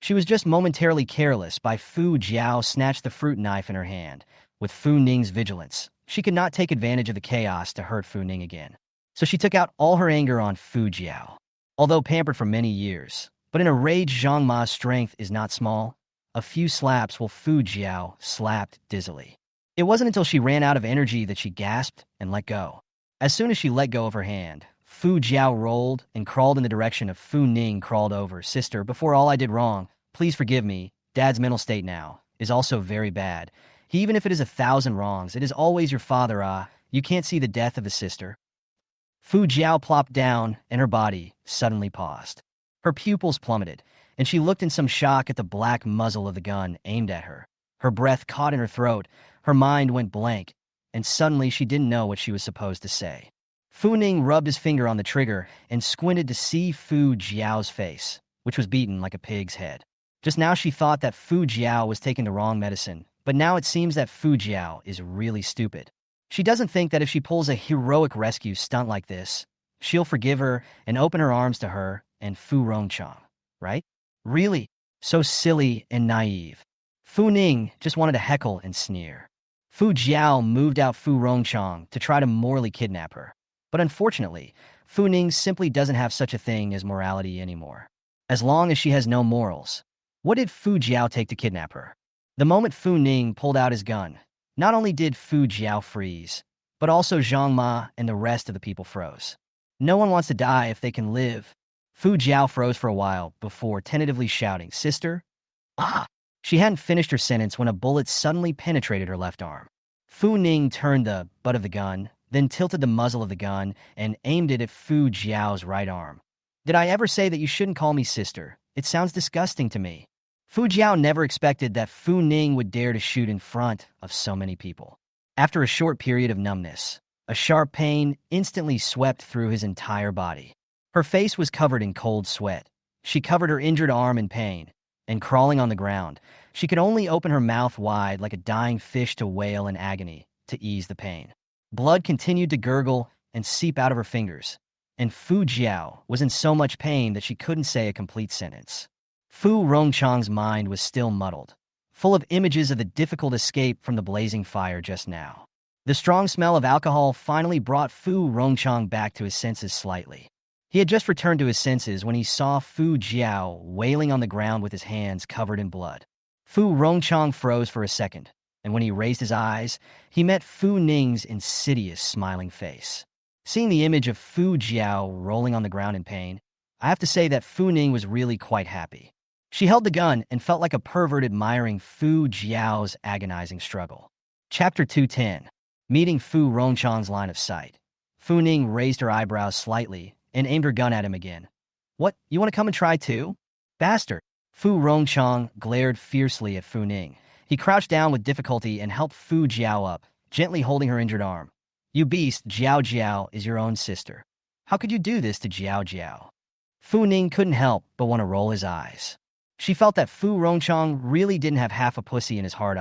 She was just momentarily careless by Fu Jiao snatched the fruit knife in her hand. With Fu Ning's vigilance, she could not take advantage of the chaos to hurt Fu Ning again. So she took out all her anger on Fu Jiao. Although pampered for many years, but in a rage, Zhang Ma's strength is not small. A few slaps while Fu Jiao slapped dizzily. It wasn't until she ran out of energy that she gasped and let go. As soon as she let go of her hand, Fu Jiao rolled and crawled in the direction of Fu Ning crawled over. "Sister, before all I did wrong, please forgive me. Dad's mental state now is also very bad. Even if it is 1,000 wrongs, it is always your father. You can't see the death of a sister." Fu Jiao plopped down, and her body suddenly paused. Her pupils plummeted, and she looked in some shock at the black muzzle of the gun aimed at her. Her breath caught in her throat, her mind went blank, and suddenly she didn't know what she was supposed to say. Fu Ning rubbed his finger on the trigger and squinted to see Fu Jiao's face, which was beaten like a pig's head. Just now she thought that Fu Jiao was taking the wrong medicine, but now it seems that Fu Jiao is really stupid. She doesn't think that if she pulls a heroic rescue stunt like this, she'll forgive her and open her arms to her and Fu Rongchang, right? Really? So silly and naive. Fu Ning just wanted to heckle and sneer. Fu Jiao moved out Fu Rongchang to try to morally kidnap her. But unfortunately, Fu Ning simply doesn't have such a thing as morality anymore. As long as she has no morals. What did Fu Jiao take to kidnap her? The moment Fu Ning pulled out his gun, not only did Fu Jiao freeze, but also Zhang Ma and the rest of the people froze. No one wants to die if they can live. Fu Jiao froze for a while before tentatively shouting, "Sister?" "Ah!" She hadn't finished her sentence when a bullet suddenly penetrated her left arm. Fu Ning turned the butt of the gun, then tilted the muzzle of the gun and aimed it at Fu Jiao's right arm. "Did I ever say that you shouldn't call me sister? It sounds disgusting to me." Fu Jiao never expected that Fu Ning would dare to shoot in front of so many people. After a short period of numbness, a sharp pain instantly swept through his entire body. Her face was covered in cold sweat. She covered her injured arm in pain, and crawling on the ground, she could only open her mouth wide like a dying fish to wail in agony to ease the pain. Blood continued to gurgle and seep out of her fingers, and Fu Jiao was in so much pain that she couldn't say a complete sentence. Fu Rongchang's mind was still muddled, full of images of the difficult escape from the blazing fire just now. The strong smell of alcohol finally brought Fu Rongchang back to his senses slightly. He had just returned to his senses when he saw Fu Jiao wailing on the ground with his hands covered in blood. Fu Rongchang froze for a second, and when he raised his eyes, he met Fu Ning's insidious smiling face. Seeing the image of Fu Jiao rolling on the ground in pain, I have to say that Fu Ning was really quite happy. She held the gun and felt like a pervert admiring Fu Jiao's agonizing struggle. Chapter 210. Meeting Fu Rongchang's line of sight. Fu Ning raised her eyebrows slightly and aimed her gun at him again. What, you want to come and try too? Bastard. Fu Rongchang glared fiercely at Fu Ning. He crouched down with difficulty and helped Fu Jiao up, gently holding her injured arm. You beast, Jiao Jiao is your own sister. How could you do this to Jiao Jiao? Fu Ning couldn't help but want to roll his eyes. She felt that Fu Rongchang really didn't have half a pussy in his heart.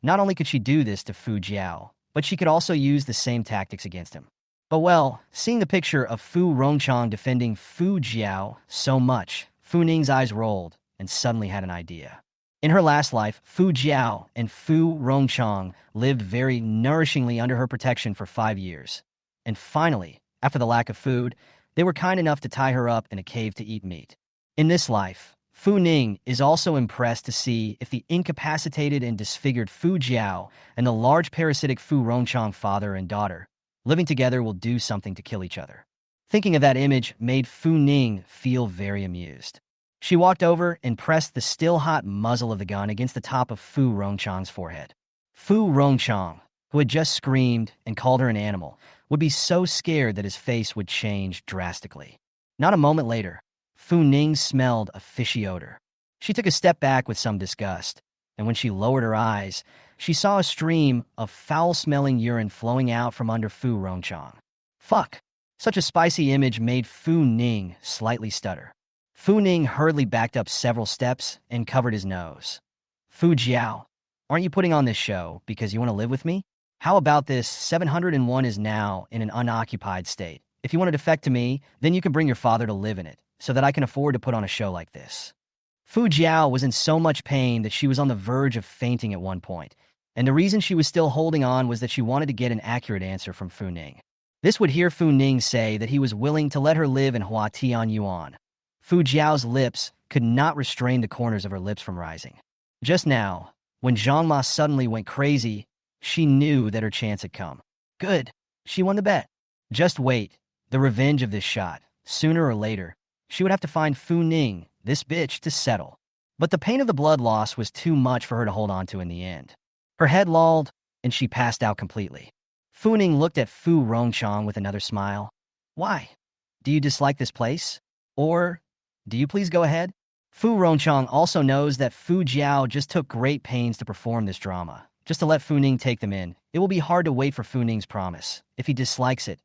Not only could she do this to Fu Jiao, but she could also use the same tactics against him. But well, seeing the picture of Fu Rongchang defending Fu Jiao so much, Fu Ning's eyes rolled and suddenly had an idea. In her last life, Fu Jiao and Fu Rongchang lived very nourishingly under her protection for 5 years. And finally, after the lack of food, they were kind enough to tie her up in a cave to eat meat. In this life, Fu Ning is also impressed to see if the incapacitated and disfigured Fu Jiao and the large parasitic Fu Rongchang father and daughter living together will do something to kill each other. Thinking of that image made Fu Ning feel very amused. She walked over and pressed the still-hot muzzle of the gun against the top of Fu Rongchang's forehead. Fu Rongchang, who had just screamed and called her an animal, would be so scared that his face would change drastically. Not a moment later, Fu Ning smelled a fishy odor. She took a step back with some disgust, and when she lowered her eyes, she saw a stream of foul-smelling urine flowing out from under Fu Rongchang. Fuck! Such a spicy image made Fu Ning slightly stutter. Fu Ning hurriedly backed up several steps and covered his nose. Fu Jiao, aren't you putting on this show because you want to live with me? How about this 701 is now in an unoccupied state? If you want to defect to me, then you can bring your father to live in it, so that I can afford to put on a show like this. Fu Jiao was in so much pain that she was on the verge of fainting at one point, and the reason she was still holding on was that she wanted to get an accurate answer from Fu Ning. This would hear Fu Ning say that he was willing to let her live in Hua Tian Yuan. Fu Jiao's lips could not restrain the corners of her lips from rising. Just now, when Zhang Ma suddenly went crazy, she knew that her chance had come. Good. She won the bet. Just wait. The revenge of this shot. Sooner or later, she would have to find Fu Ning, this bitch, to settle. But the pain of the blood loss was too much for her to hold on to in the end. Her head lolled, and she passed out completely. Fu Ning looked at Fu Rongchang with another smile. Why? Do you dislike this place? Or, do you please go ahead? Fu Rongchang also knows that Fu Jiao just took great pains to perform this drama, just to let Fu Ning take them in. It will be hard to wait for Fu Ning's promise. If he dislikes it,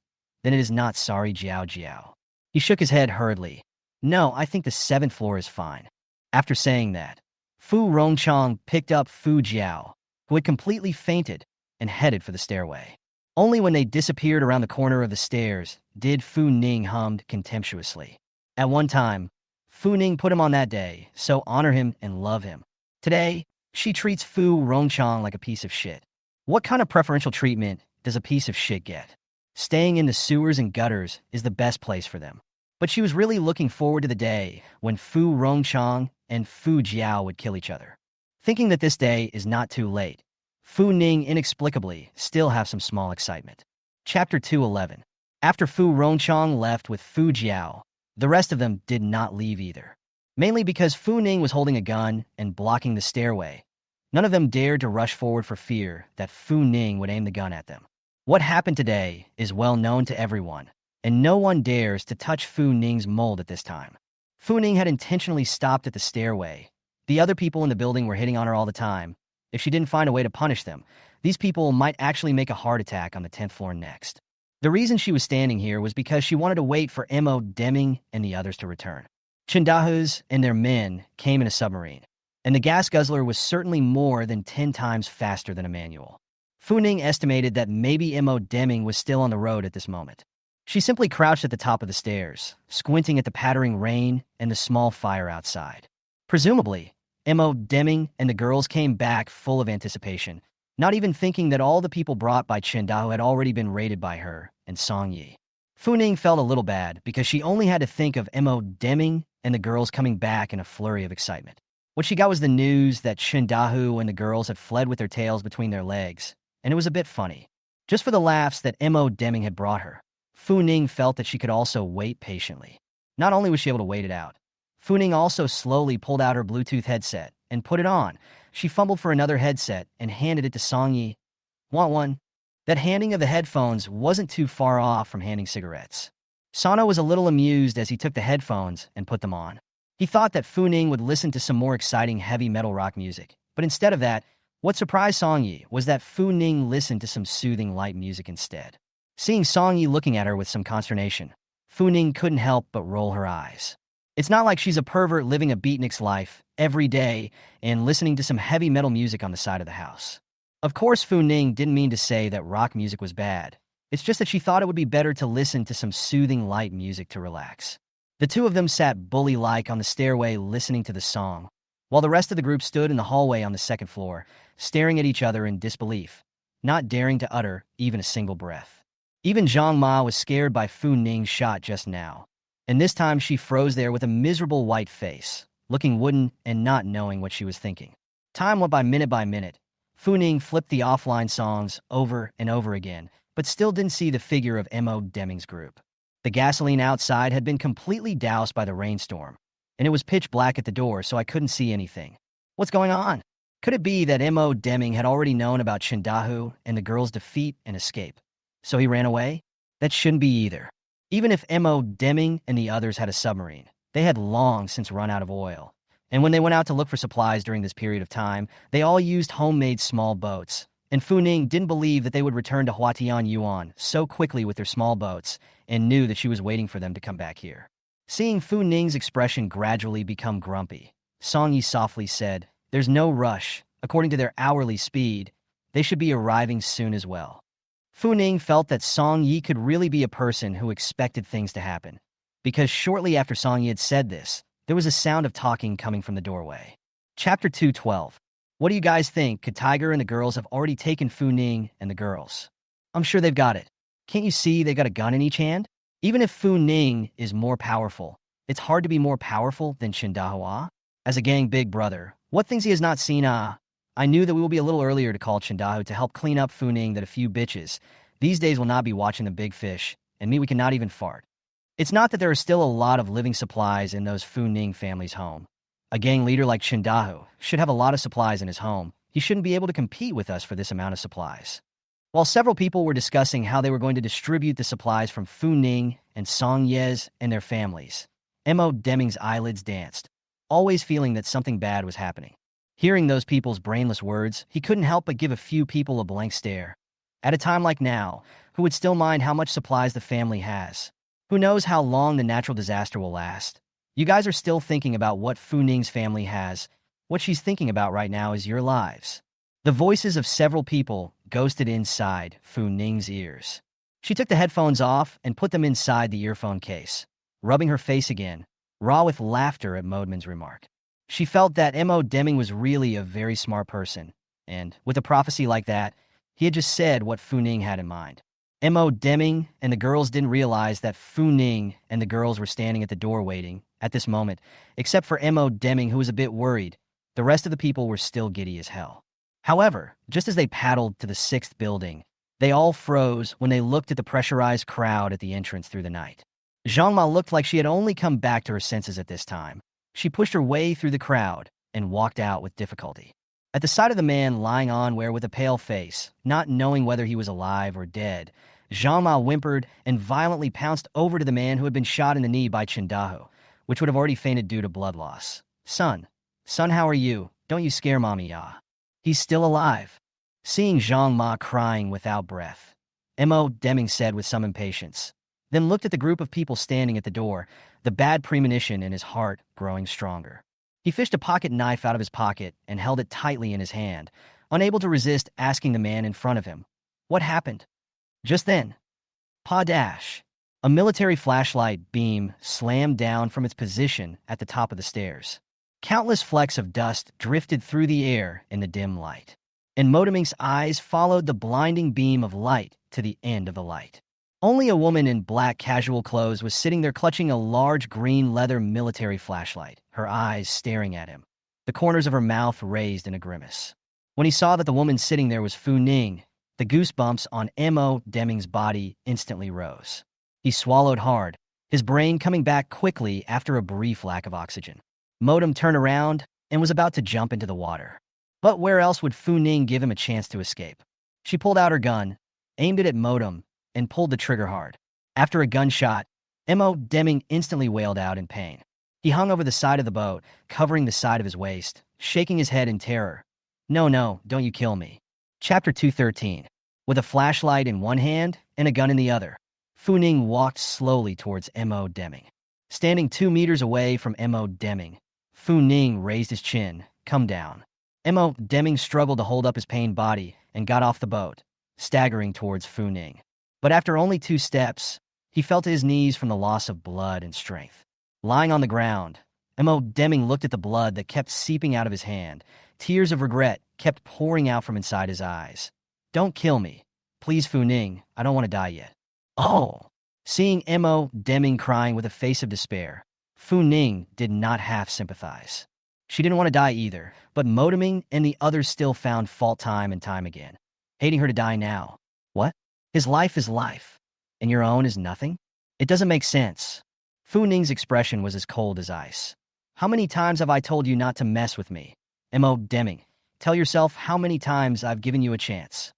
then it is not sorry Jiao Jiao. He shook his head hurriedly. No, I think the 7th floor is fine. After saying that, Fu Rongchang picked up Fu Jiao, who had completely fainted, and headed for the stairway. Only when they disappeared around the corner of the stairs did Fu Ning hum contemptuously. At one time, Fu Ning put him on that day, so honor him and love him. Today, she treats Fu Rongchang like a piece of shit. What kind of preferential treatment does a piece of shit get? Staying in the sewers and gutters is the best place for them. But she was really looking forward to the day when Fu Rongchang and Fu Jiao would kill each other. Thinking that this day is not too late, Fu Ning inexplicably still have some small excitement. Chapter 211. After Fu Rongchang left with Fu Jiao, the rest of them did not leave either. Mainly because Fu Ning was holding a gun and blocking the stairway. None of them dared to rush forward for fear that Fu Ning would aim the gun at them. What happened today is well known to everyone, and no one dares to touch Fu Ning's mold at this time. Fu Ning had intentionally stopped at the stairway. The other people in the building were hitting on her all the time. If she didn't find a way to punish them, these people might actually make a heart attack on the 10th floor next. The reason she was standing here was because she wanted to wait for Mo Deming and the others to return. Chindahus and their men came in a submarine, and the gas guzzler was certainly more than 10 times faster than a manual. Fu Ning estimated that maybe Mo Deming was still on the road at this moment. She simply crouched at the top of the stairs, squinting at the pattering rain and the small fire outside. Presumably, Mo Deming and the girls came back full of anticipation, not even thinking that all the people brought by Chindahu had already been raided by her and Song Yi. Fu Ning felt a little bad because she only had to think of Mo Deming and the girls coming back in a flurry of excitement. What she got was the news that Chindahu and the girls had fled with their tails between their legs, and it was a bit funny. Just for the laughs that Mo Deming had brought her, Fu Ning felt that she could also wait patiently. Not only was she able to wait it out, Fu Ning also slowly pulled out her Bluetooth headset and put it on. She fumbled for another headset and handed it to Song Yi. Want one? That handing of the headphones wasn't too far off from handing cigarettes. Sano was a little amused as he took the headphones and put them on. He thought that Fu Ning would listen to some more exciting heavy metal rock music, but instead of that, what surprised Song Yi was that Fu Ning listened to some soothing light music instead. Seeing Song Yi looking at her with some consternation, Fu Ning couldn't help but roll her eyes. It's not like she's a pervert living a beatnik's life every day and listening to some heavy metal music on the side of the house. Of course, Fu Ning didn't mean to say that rock music was bad. It's just that she thought it would be better to listen to some soothing light music to relax. The two of them sat bully-like on the stairway listening to the song, while the rest of the group stood in the hallway on the second floor, staring at each other in disbelief, not daring to utter even a single breath. Even Zhang Ma was scared by Fu Ning's shot just now, and this time she froze there with a miserable white face, looking wooden and not knowing what she was thinking. Time went by minute. Fu Ning flipped the offline songs over and over again, but still didn't see the figure of M.O. Deming's group. The gasoline outside had been completely doused by the rainstorm, and it was pitch black at the door, so I couldn't see anything. What's going on? Could it be that M.O. Deming had already known about Chindahu and the girl's defeat and escape, so he ran away? That shouldn't be either. Even if M.O. Deming and the others had a submarine, they had long since run out of oil. And when they went out to look for supplies during this period of time, they all used homemade small boats. And Fu Ning didn't believe that they would return to Huatian Yuan so quickly with their small boats, and knew that she was waiting for them to come back here. Seeing Fu Ning's expression gradually become grumpy, Song Yi softly said, "There's no rush. According to their hourly speed, they should be arriving soon as well." Fu Ning felt that Song Yi could really be a person who expected things to happen, because shortly after Song Yi had said this, there was a sound of talking coming from the doorway. Chapter 212. What do you guys think? Could Tiger and the girls have already taken Fu Ning and the girls? I'm sure they've got it. Can't you see they got a gun in each hand? Even if Fu Ning is more powerful, it's hard to be more powerful than Chindahu. As a gang big brother, what things he has not seen? I knew that we will be a little earlier to call Chindahu to help clean up Fu Ning that a few bitches these days will not be watching the big fish, and me we cannot even fart. It's not that there are still a lot of living supplies in those Fu Ning family's home. A gang leader like Chindahu should have a lot of supplies in his home. He shouldn't be able to compete with us for this amount of supplies. While several people were discussing how they were going to distribute the supplies from Fu Ning and Song Ye's and their families, M.O. Deming's eyelids danced, always feeling that something bad was happening. Hearing those people's brainless words, he couldn't help but give a few people a blank stare. At a time like now, who would still mind how much supplies the family has? Who knows how long the natural disaster will last? You guys are still thinking about what Fu Ning's family has. What she's thinking about right now is your lives. The voices of several people ghosted inside Fu Ning's ears. She took the headphones off and put them inside the earphone case, rubbing her face again, raw with laughter at Modeman's remark. She felt that M.O. Deming was really a very smart person, and with a prophecy like that, he had just said what Fu Ning had in mind. M.O. Deming and the girls didn't realize that Fu Ning and the girls were standing at the door waiting at this moment, except for M.O. Deming, who was a bit worried. The rest of the people were still giddy as hell. However, just as they paddled to the 6th building, they all froze when they looked at the pressurized crowd at the entrance through the night. Zhang Ma looked like she had only come back to her senses at this time. She pushed her way through the crowd and walked out with difficulty. At the sight of the man lying on where with a pale face, not knowing whether he was alive or dead, Zhang Ma whimpered and violently pounced over to the man who had been shot in the knee by Chindahu, which would have already fainted due to blood loss. Son, how are you? Don't you scare mommy, He's still alive." Seeing Zhang Ma crying without breath, M.O. Deming said with some impatience, then looked at the group of people standing at the door, the bad premonition in his heart growing stronger. He fished a pocket knife out of his pocket and held it tightly in his hand, unable to resist asking the man in front of him, "What happened?" Just then, Pa-dash, a military flashlight beam slammed down from its position at the top of the stairs. Countless flecks of dust drifted through the air in the dim light, and Motoming's eyes followed the blinding beam of light to the end of the light. Only a woman in black casual clothes was sitting there clutching a large green leather military flashlight, her eyes staring at him, the corners of her mouth raised in a grimace. When he saw that the woman sitting there was Fu Ning, the goosebumps on M.O. Deming's body instantly rose. He swallowed hard, his brain coming back quickly after a brief lack of oxygen. Modem turned around and was about to jump into the water. But where else would Fu Ning give him a chance to escape? She pulled out her gun, aimed it at Modem, and pulled the trigger hard. After a gunshot, Mo Deming instantly wailed out in pain. He hung over the side of the boat, covering the side of his waist, shaking his head in terror. No, no, don't you kill me. Chapter 213. With a flashlight in one hand and a gun in the other, Fu Ning walked slowly towards Mo Deming. Standing 2 meters away from Mo Deming, Fu Ning raised his chin. Come down. Mo Deming struggled to hold up his pained body and got off the boat, staggering towards Fu Ning. But after only 2 steps, he fell to his knees from the loss of blood and strength. Lying on the ground, Mo Deming looked at the blood that kept seeping out of his hand. Tears of regret kept pouring out from inside his eyes. Don't kill me. Please, Fu Ning, I don't want to die yet. Oh! Seeing Mo Deming crying with a face of despair, Fu Ning did not half sympathize. She didn't want to die either, but Modeming and the others still found fault time and time again, hating her to die now. What? His life is life, and your own is nothing? It doesn't make sense. Fu Ning's expression was as cold as ice. How many times have I told you not to mess with me? Mo Deming, tell yourself how many times I've given you a chance.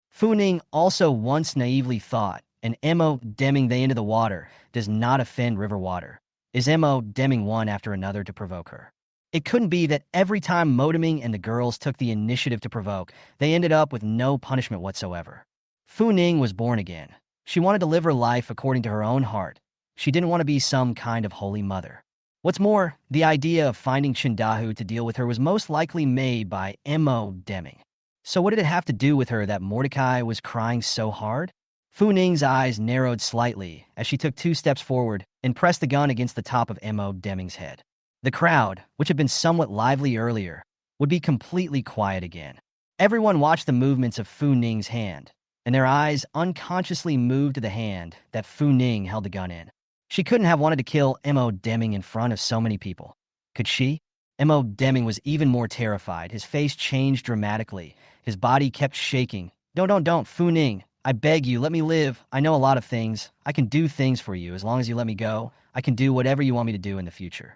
Fu Ning also once naively thought, and Mo Deming they into the water does not offend river water. Is Mo Deming one after another to provoke her? It couldn't be that every time Modeming and the girls took the initiative to provoke, they ended up with no punishment whatsoever. Fu Ning was born again. She wanted to live her life according to her own heart. She didn't want to be some kind of holy mother. What's more, the idea of finding Chindahu to deal with her was most likely made by Mo Deming. So what did it have to do with her that Mordecai was crying so hard? Fu Ning's eyes narrowed slightly as she took 2 steps forward and pressed the gun against the top of Mo Deming's head. The crowd, which had been somewhat lively earlier, would be completely quiet again. Everyone watched the movements of Fu Ning's hand, and their eyes unconsciously moved to the hand that Fu Ning held the gun in. She couldn't have wanted to kill Mo Deming in front of so many people. Could she? Mo Deming was even more terrified. His face changed dramatically. His body kept shaking. Don't, Fu Ning. I beg you, let me live. I know a lot of things. I can do things for you. As long as you let me go, I can do whatever you want me to do in the future.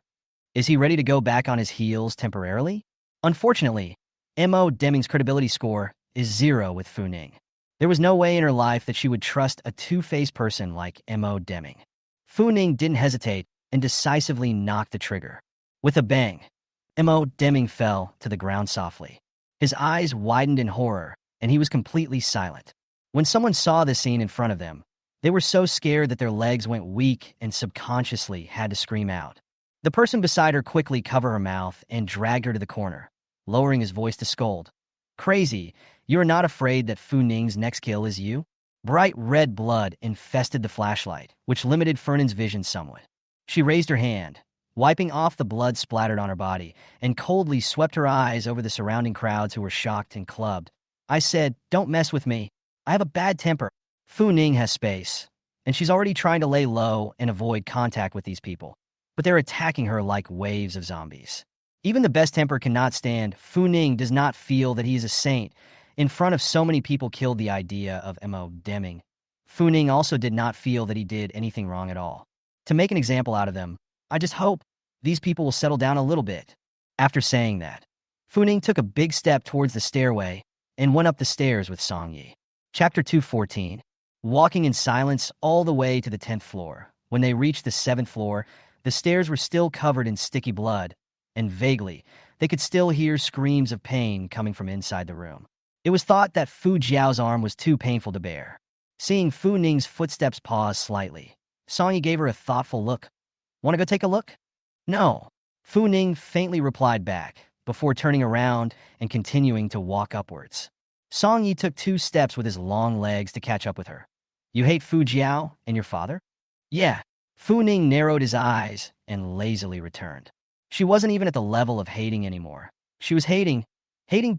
Is he ready to go back on his heels temporarily? Unfortunately, Mo Deming's credibility score is 0 with Fu Ning. There was no way in her life that she would trust a two-faced person like Mo Deming. Fu Ning didn't hesitate and decisively knocked the trigger. With a bang, Mo Deming fell to the ground softly. His eyes widened in horror, and he was completely silent. When someone saw the scene in front of them, they were so scared that their legs went weak and subconsciously had to scream out. The person beside her quickly covered her mouth and dragged her to the corner, lowering his voice to scold. Crazy, you are not afraid that Fu Ning's next kill is you? Bright red blood infested the flashlight, which limited Fernand's vision somewhat. She raised her hand, wiping off the blood splattered on her body, and coldly swept her eyes over the surrounding crowds who were shocked and clubbed. I said, don't mess with me. I have a bad temper. Fu Ning has space, and she's already trying to lay low and avoid contact with these people. But they're attacking her like waves of zombies. Even the best temper cannot stand. Fu Ning does not feel that he is a saint. In front of so many people killed the idea of Mo Deming. Fu Ning also did not feel that he did anything wrong at all. To make an example out of them, I just hope these people will settle down a little bit. After saying that, Fu Ning took a big step towards the stairway and went up the stairs with Song Yi. Chapter 214. Walking in silence all the way to the 10th floor. When they reached the 7th floor, the stairs were still covered in sticky blood, and vaguely, they could still hear screams of pain coming from inside the room. It was thought that Fu Jiao's arm was too painful to bear. Seeing Fu Ning's footsteps pause slightly, Song Yi gave her a thoughtful look. Want to go take a look? No. Fu Ning faintly replied back, before turning around and continuing to walk upwards. Song Yi took 2 steps with his long legs to catch up with her. You hate Fu Jiao and your father? Yeah. Fu Ning narrowed his eyes and lazily returned. She wasn't even at the level of hating anymore. She was hating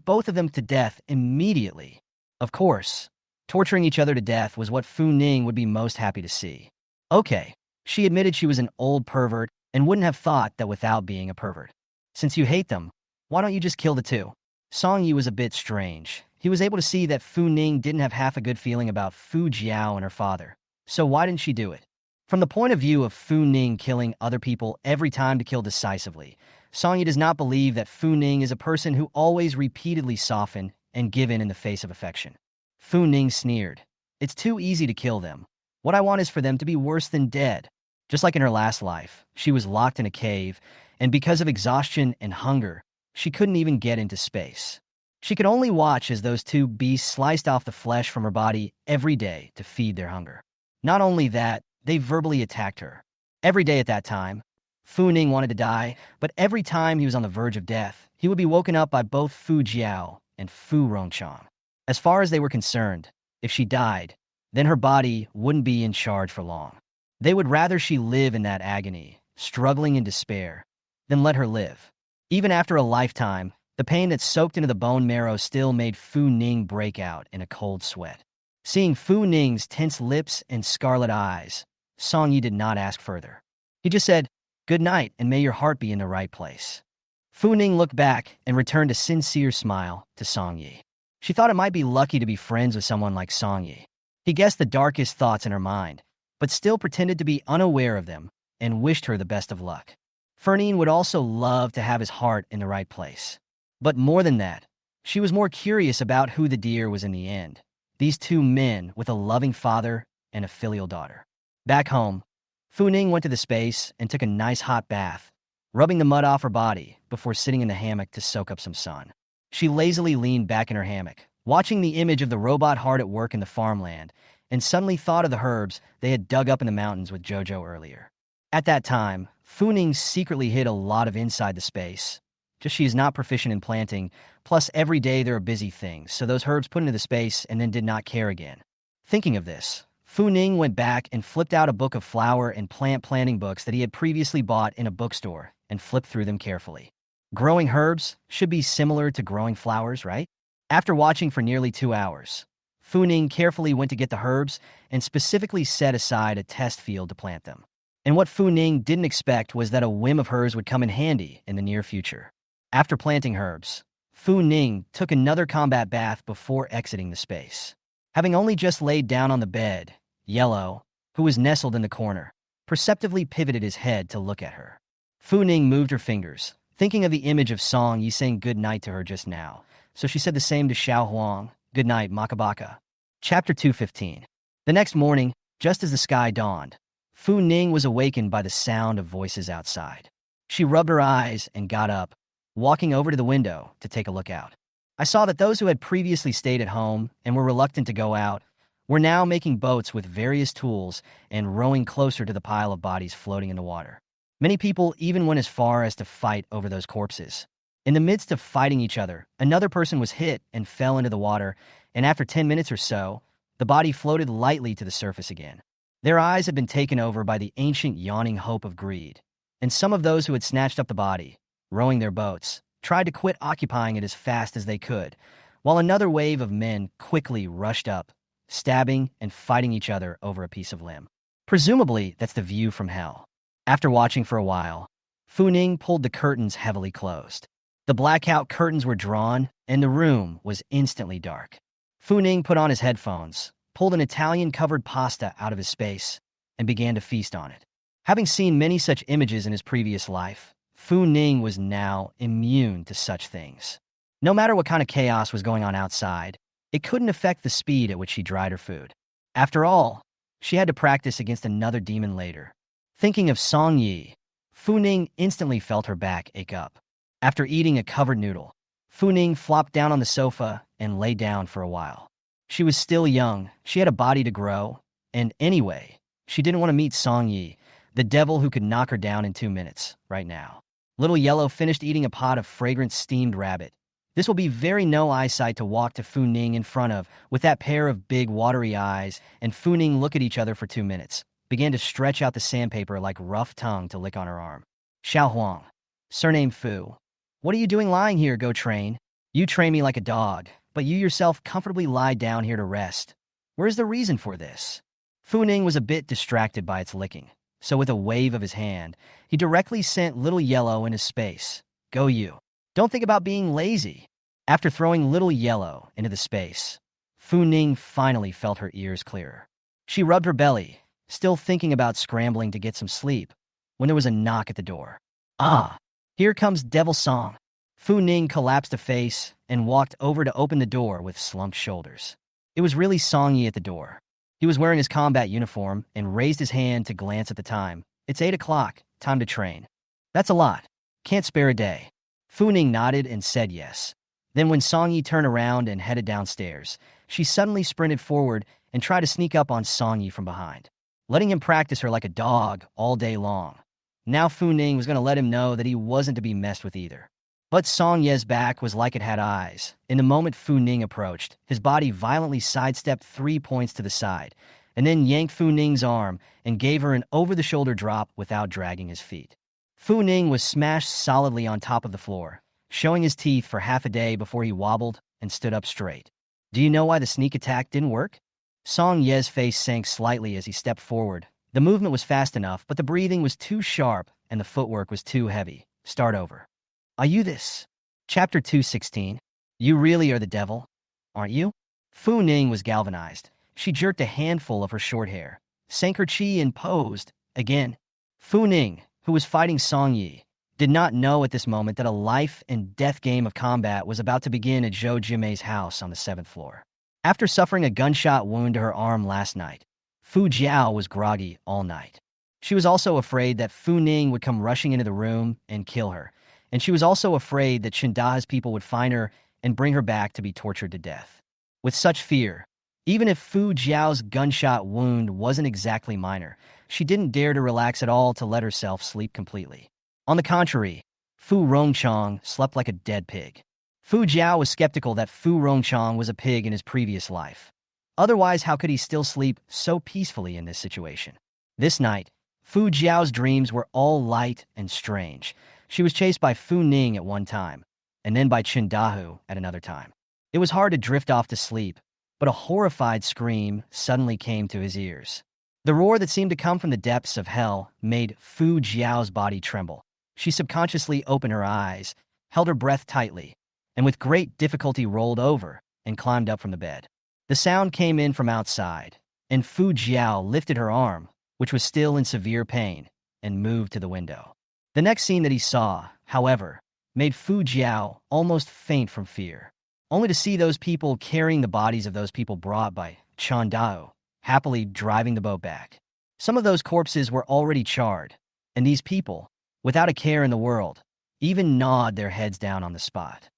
both of them to death immediately. Of course, torturing each other to death was what Fu Ning would be most happy to see. Okay, she admitted she was an old pervert and wouldn't have thought that without being a pervert. Since you hate them, why don't you just kill the 2? Song Yi was a bit strange. He was able to see that Fu Ning didn't have half a good feeling about Fu Jiao and her father. So why didn't she do it? From the point of view of Fu Ning killing other people every time to kill decisively, Song Yi does not believe that Fu Ning is a person who always repeatedly soften and give in the face of affection. Fu Ning sneered. It's too easy to kill them. What I want is for them to be worse than dead. Just like in her last life, she was locked in a cave, and because of exhaustion and hunger, she couldn't even get into space. She could only watch as those two beasts sliced off the flesh from her body every day to feed their hunger. Not only that, they verbally attacked her. Every day at that time, Fu Ning wanted to die, but every time he was on the verge of death, he would be woken up by both Fu Jiao and Fu Rongchang. As far as they were concerned, if she died, then her body wouldn't be in charge for long. They would rather she live in that agony, struggling in despair, than let her live. Even after a lifetime, the pain that soaked into the bone marrow still made Fu Ning break out in a cold sweat. Seeing Fu Ning's tense lips and scarlet eyes, Song Yi did not ask further. He just said, "Good night, and may your heart be in the right place." Fu Ning looked back and returned a sincere smile to Song Yi. She thought it might be lucky to be friends with someone like Song Yi. He guessed the darkest thoughts in her mind, but still pretended to be unaware of them and wished her the best of luck. Fernin would also love to have his heart in the right place. But more than that, she was more curious about who the deer was in the end. These two men with a loving father and a filial daughter. Back home, Fu Ning went to the space and took a nice hot bath, rubbing the mud off her body before sitting in the hammock to soak up some sun. She lazily leaned back in her hammock, watching the image of the robot hard at work in the farmland, and suddenly thought of the herbs they had dug up in the mountains with Jojo earlier. At that time, Fu Ning secretly hid a lot of inside the space. Just she is not proficient in planting, plus every day there are busy things, so those herbs put into the space and then did not care again. Thinking of this, Fu Ning went back and flipped out a book of flower and plant planting books that he had previously bought in a bookstore and flipped through them carefully. Growing herbs should be similar to growing flowers, right? After watching for nearly 2 hours, Fu Ning carefully went to get the herbs and specifically set aside a test field to plant them. And what Fu Ning didn't expect was that a whim of hers would come in handy in the near future. After planting herbs, Fu Ning took another combat bath before exiting the space. Having only just laid down on the bed, Yellow, who was nestled in the corner, perceptively pivoted his head to look at her. Fu Ning moved her fingers, thinking of the image of Song Yi saying good night to her just now, so she said the same to Xiao Huang, "Good night, Makabaka." Chapter 215. The next morning, just as the sky dawned, Fu Ning was awakened by the sound of voices outside. She rubbed her eyes and got up, walking over to the window to take a look out. I saw that those who had previously stayed at home and were reluctant to go out were now making boats with various tools and rowing closer to the pile of bodies floating in the water. Many people even went as far as to fight over those corpses. In the midst of fighting each other, another person was hit and fell into the water, and after 10 minutes or so, the body floated lightly to the surface again. Their eyes had been taken over by the ancient yawning hope of greed, and some of those who had snatched up the body, rowing their boats, tried to quit occupying it as fast as they could, while another wave of men quickly rushed up, stabbing and fighting each other over a piece of limb. Presumably, that's the view from hell. After watching for a while, Fu Ning pulled the curtains heavily closed. The blackout curtains were drawn, and the room was instantly dark. Fu Ning put on his headphones, pulled an Italian-covered pasta out of his space, and began to feast on it. Having seen many such images in his previous life, Fu Ning was now immune to such things. No matter what kind of chaos was going on outside, it couldn't affect the speed at which she dried her food. After all, she had to practice against another demon later. Thinking of Song Yi, Fu Ning instantly felt her back ache up. After eating a covered noodle, Fu Ning flopped down on the sofa and lay down for a while. She was still young, she had a body to grow, and anyway, she didn't want to meet Song Yi, the devil who could knock her down in 2 minutes, right now. Little Yellow finished eating a pot of fragrant steamed rabbit. This will be very no eyesight to walk to Fu Ning in front of, with that pair of big watery eyes, and Fu Ning look at each other for 2 minutes, began to stretch out the sandpaper like rough tongue to lick on her arm. Xiao Huang, surname Fu. What are you doing lying here, go train? You train me like a dog, but you yourself comfortably lie down here to rest. Where's the reason for this? Fu Ning was a bit distracted by its licking, so with a wave of his hand, he directly sent Little Yellow into space. Go you. Don't think about being lazy. After throwing Little Yellow into the space, Fu Ning finally felt her ears clearer. She rubbed her belly, still thinking about scrambling to get some sleep, when there was a knock at the door. Ah, here comes Devil Song. Fu Ning collapsed a face and walked over to open the door with slumped shoulders. It was really Song Yi at the door. He was wearing his combat uniform and raised his hand to glance at the time. It's 8 o'clock, time to train. That's a lot. Can't spare a day. Fu Ning nodded and said yes. Then when Song Yi turned around and headed downstairs, she suddenly sprinted forward and tried to sneak up on Song Yi from behind, letting him practice her like a dog all day long. Now Fu Ning was going to let him know that he wasn't to be messed with either. But Song Ye's back was like it had eyes. In the moment Fu Ning approached, his body violently sidestepped 3 points to the side, and then yanked Fu Ning's arm and gave her an over-the-shoulder drop without dragging his feet. Fu Ning was smashed solidly on top of the floor, showing his teeth for half a day before he wobbled and stood up straight. Do you know why the sneak attack didn't work? Song Ye's face sank slightly as he stepped forward. The movement was fast enough, but the breathing was too sharp and the footwork was too heavy. Start over. Are you this? Chapter 216. You really are the devil, aren't you? Fu Ning was galvanized. She jerked a handful of her short hair, sank her chi and posed. Again. Fu Ning, who was fighting Song Yi, did not know at this moment that a life and death game of combat was about to begin at Zhou Jimei's house on the 7th floor. After suffering a gunshot wound to her arm last night, Fu Jiao was groggy all night. She was also afraid that Fu Ning would come rushing into the room and kill her, and she was also afraid that Chinda's people would find her and bring her back to be tortured to death. With such fear, even if Fu Jiao's gunshot wound wasn't exactly minor, she didn't dare to relax at all to let herself sleep completely. On the contrary, Fu Rongchong slept like a dead pig. Fu Jiao was skeptical that Fu Rongchong was a pig in his previous life. Otherwise, how could he still sleep so peacefully in this situation? This night, Fu Jiao's dreams were all light and strange. She was chased by Fu Ning at one time, and then by Chindahu at another time. It was hard to drift off to sleep, but a horrified scream suddenly came to his ears. The roar that seemed to come from the depths of hell made Fu Jiao's body tremble. She subconsciously opened her eyes, held her breath tightly, and with great difficulty rolled over and climbed up from the bed. The sound came in from outside, and Fu Jiao lifted her arm, which was still in severe pain, and moved to the window. The next scene that he saw, however, made Fu Jiao almost faint from fear, only to see those people carrying the bodies of those people brought by Chandao, happily driving the boat back. Some of those corpses were already charred, and these people, without a care in the world, even gnawed their heads down on the spot.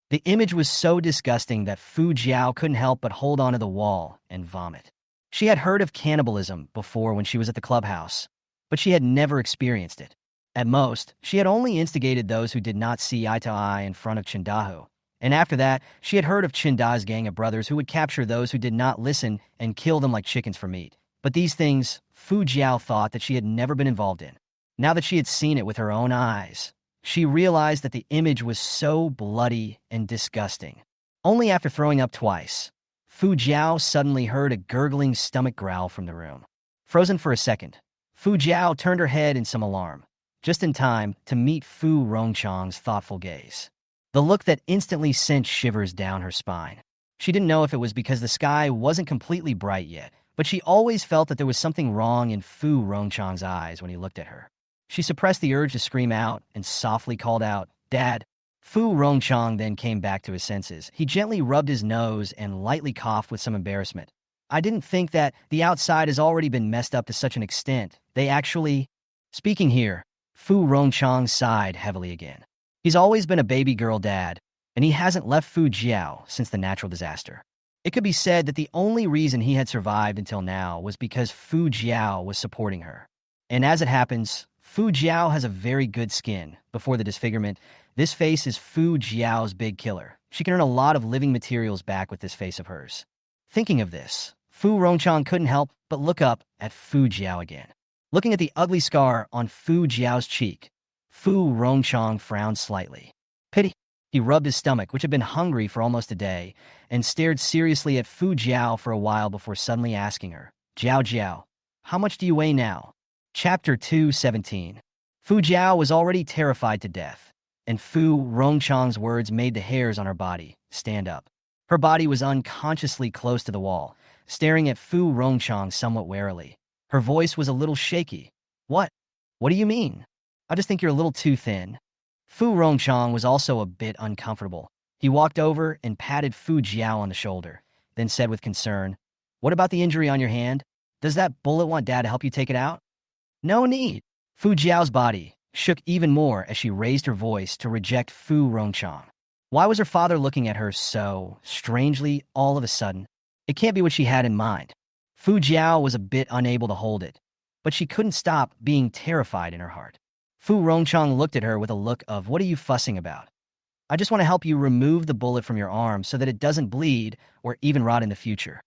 The image was so disgusting that Fu Jiao couldn't help but hold onto the wall and vomit. She had heard of cannibalism before when she was at the clubhouse, but she had never experienced it. At most, she had only instigated those who did not see eye to eye in front of Chindahu, and after that, she had heard of Chinda's gang of brothers who would capture those who did not listen and kill them like chickens for meat. But these things, Fu Jiao thought that she had never been involved in. Now that she had seen it with her own eyes, she realized that the image was so bloody and disgusting. Only after throwing up twice, Fu Jiao suddenly heard a gurgling stomach growl from the room. Frozen for a second, Fu Jiao turned her head in some alarm, just in time to meet Fu Rongchong's thoughtful gaze. The look that instantly sent shivers down her spine. She didn't know if it was because the sky wasn't completely bright yet, but she always felt that there was something wrong in Fu Rongchong's eyes when he looked at her. She suppressed the urge to scream out and softly called out, "Dad." Fu Rongchong then came back to his senses. He gently rubbed his nose and lightly coughed with some embarrassment. "I didn't think that the outside has already been messed up to such an extent. They actually..." Speaking here, Fu Rongchong sighed heavily again. He's always been a baby girl dad, and he hasn't left Fu Jiao since the natural disaster. It could be said that the only reason he had survived until now was because Fu Jiao was supporting her. And as it happens, Fu Jiao has a very good skin. Before the disfigurement, this face is Fu Jiao's big killer. She can earn a lot of living materials back with this face of hers. Thinking of this, Fu Rongchong couldn't help but look up at Fu Jiao again. Looking at the ugly scar on Fu Jiao's cheek, Fu Rongchong frowned slightly. Pity. He rubbed his stomach, which had been hungry for almost a day, and stared seriously at Fu Jiao for a while before suddenly asking her, "Jiao Jiao, how much do you weigh now?" Chapter 217. Fu Jiao was already terrified to death, and Fu Rongchong's words made the hairs on her body stand up. Her body was unconsciously close to the wall, staring at Fu Rongchong somewhat warily. Her voice was a little shaky. What? What do you mean? I just think you're a little too thin." Fu Rongchong was also a bit uncomfortable. He walked over and patted Fu Jiao on the shoulder, then said with concern, "What about the injury on your hand? Does that bullet want Dad to help you take it out?" "No need." Fu Jiao's body shook even more as she raised her voice to reject Fu Rongchang. Why was her father looking at her so strangely all of a sudden? It can't be what she had in mind. Fu Jiao was a bit unable to hold it, but she couldn't stop being terrified in her heart. Fu Rongchang looked at her with a look of, "What are you fussing about? I just want to help you remove the bullet from your arm so that it doesn't bleed or even rot in the future."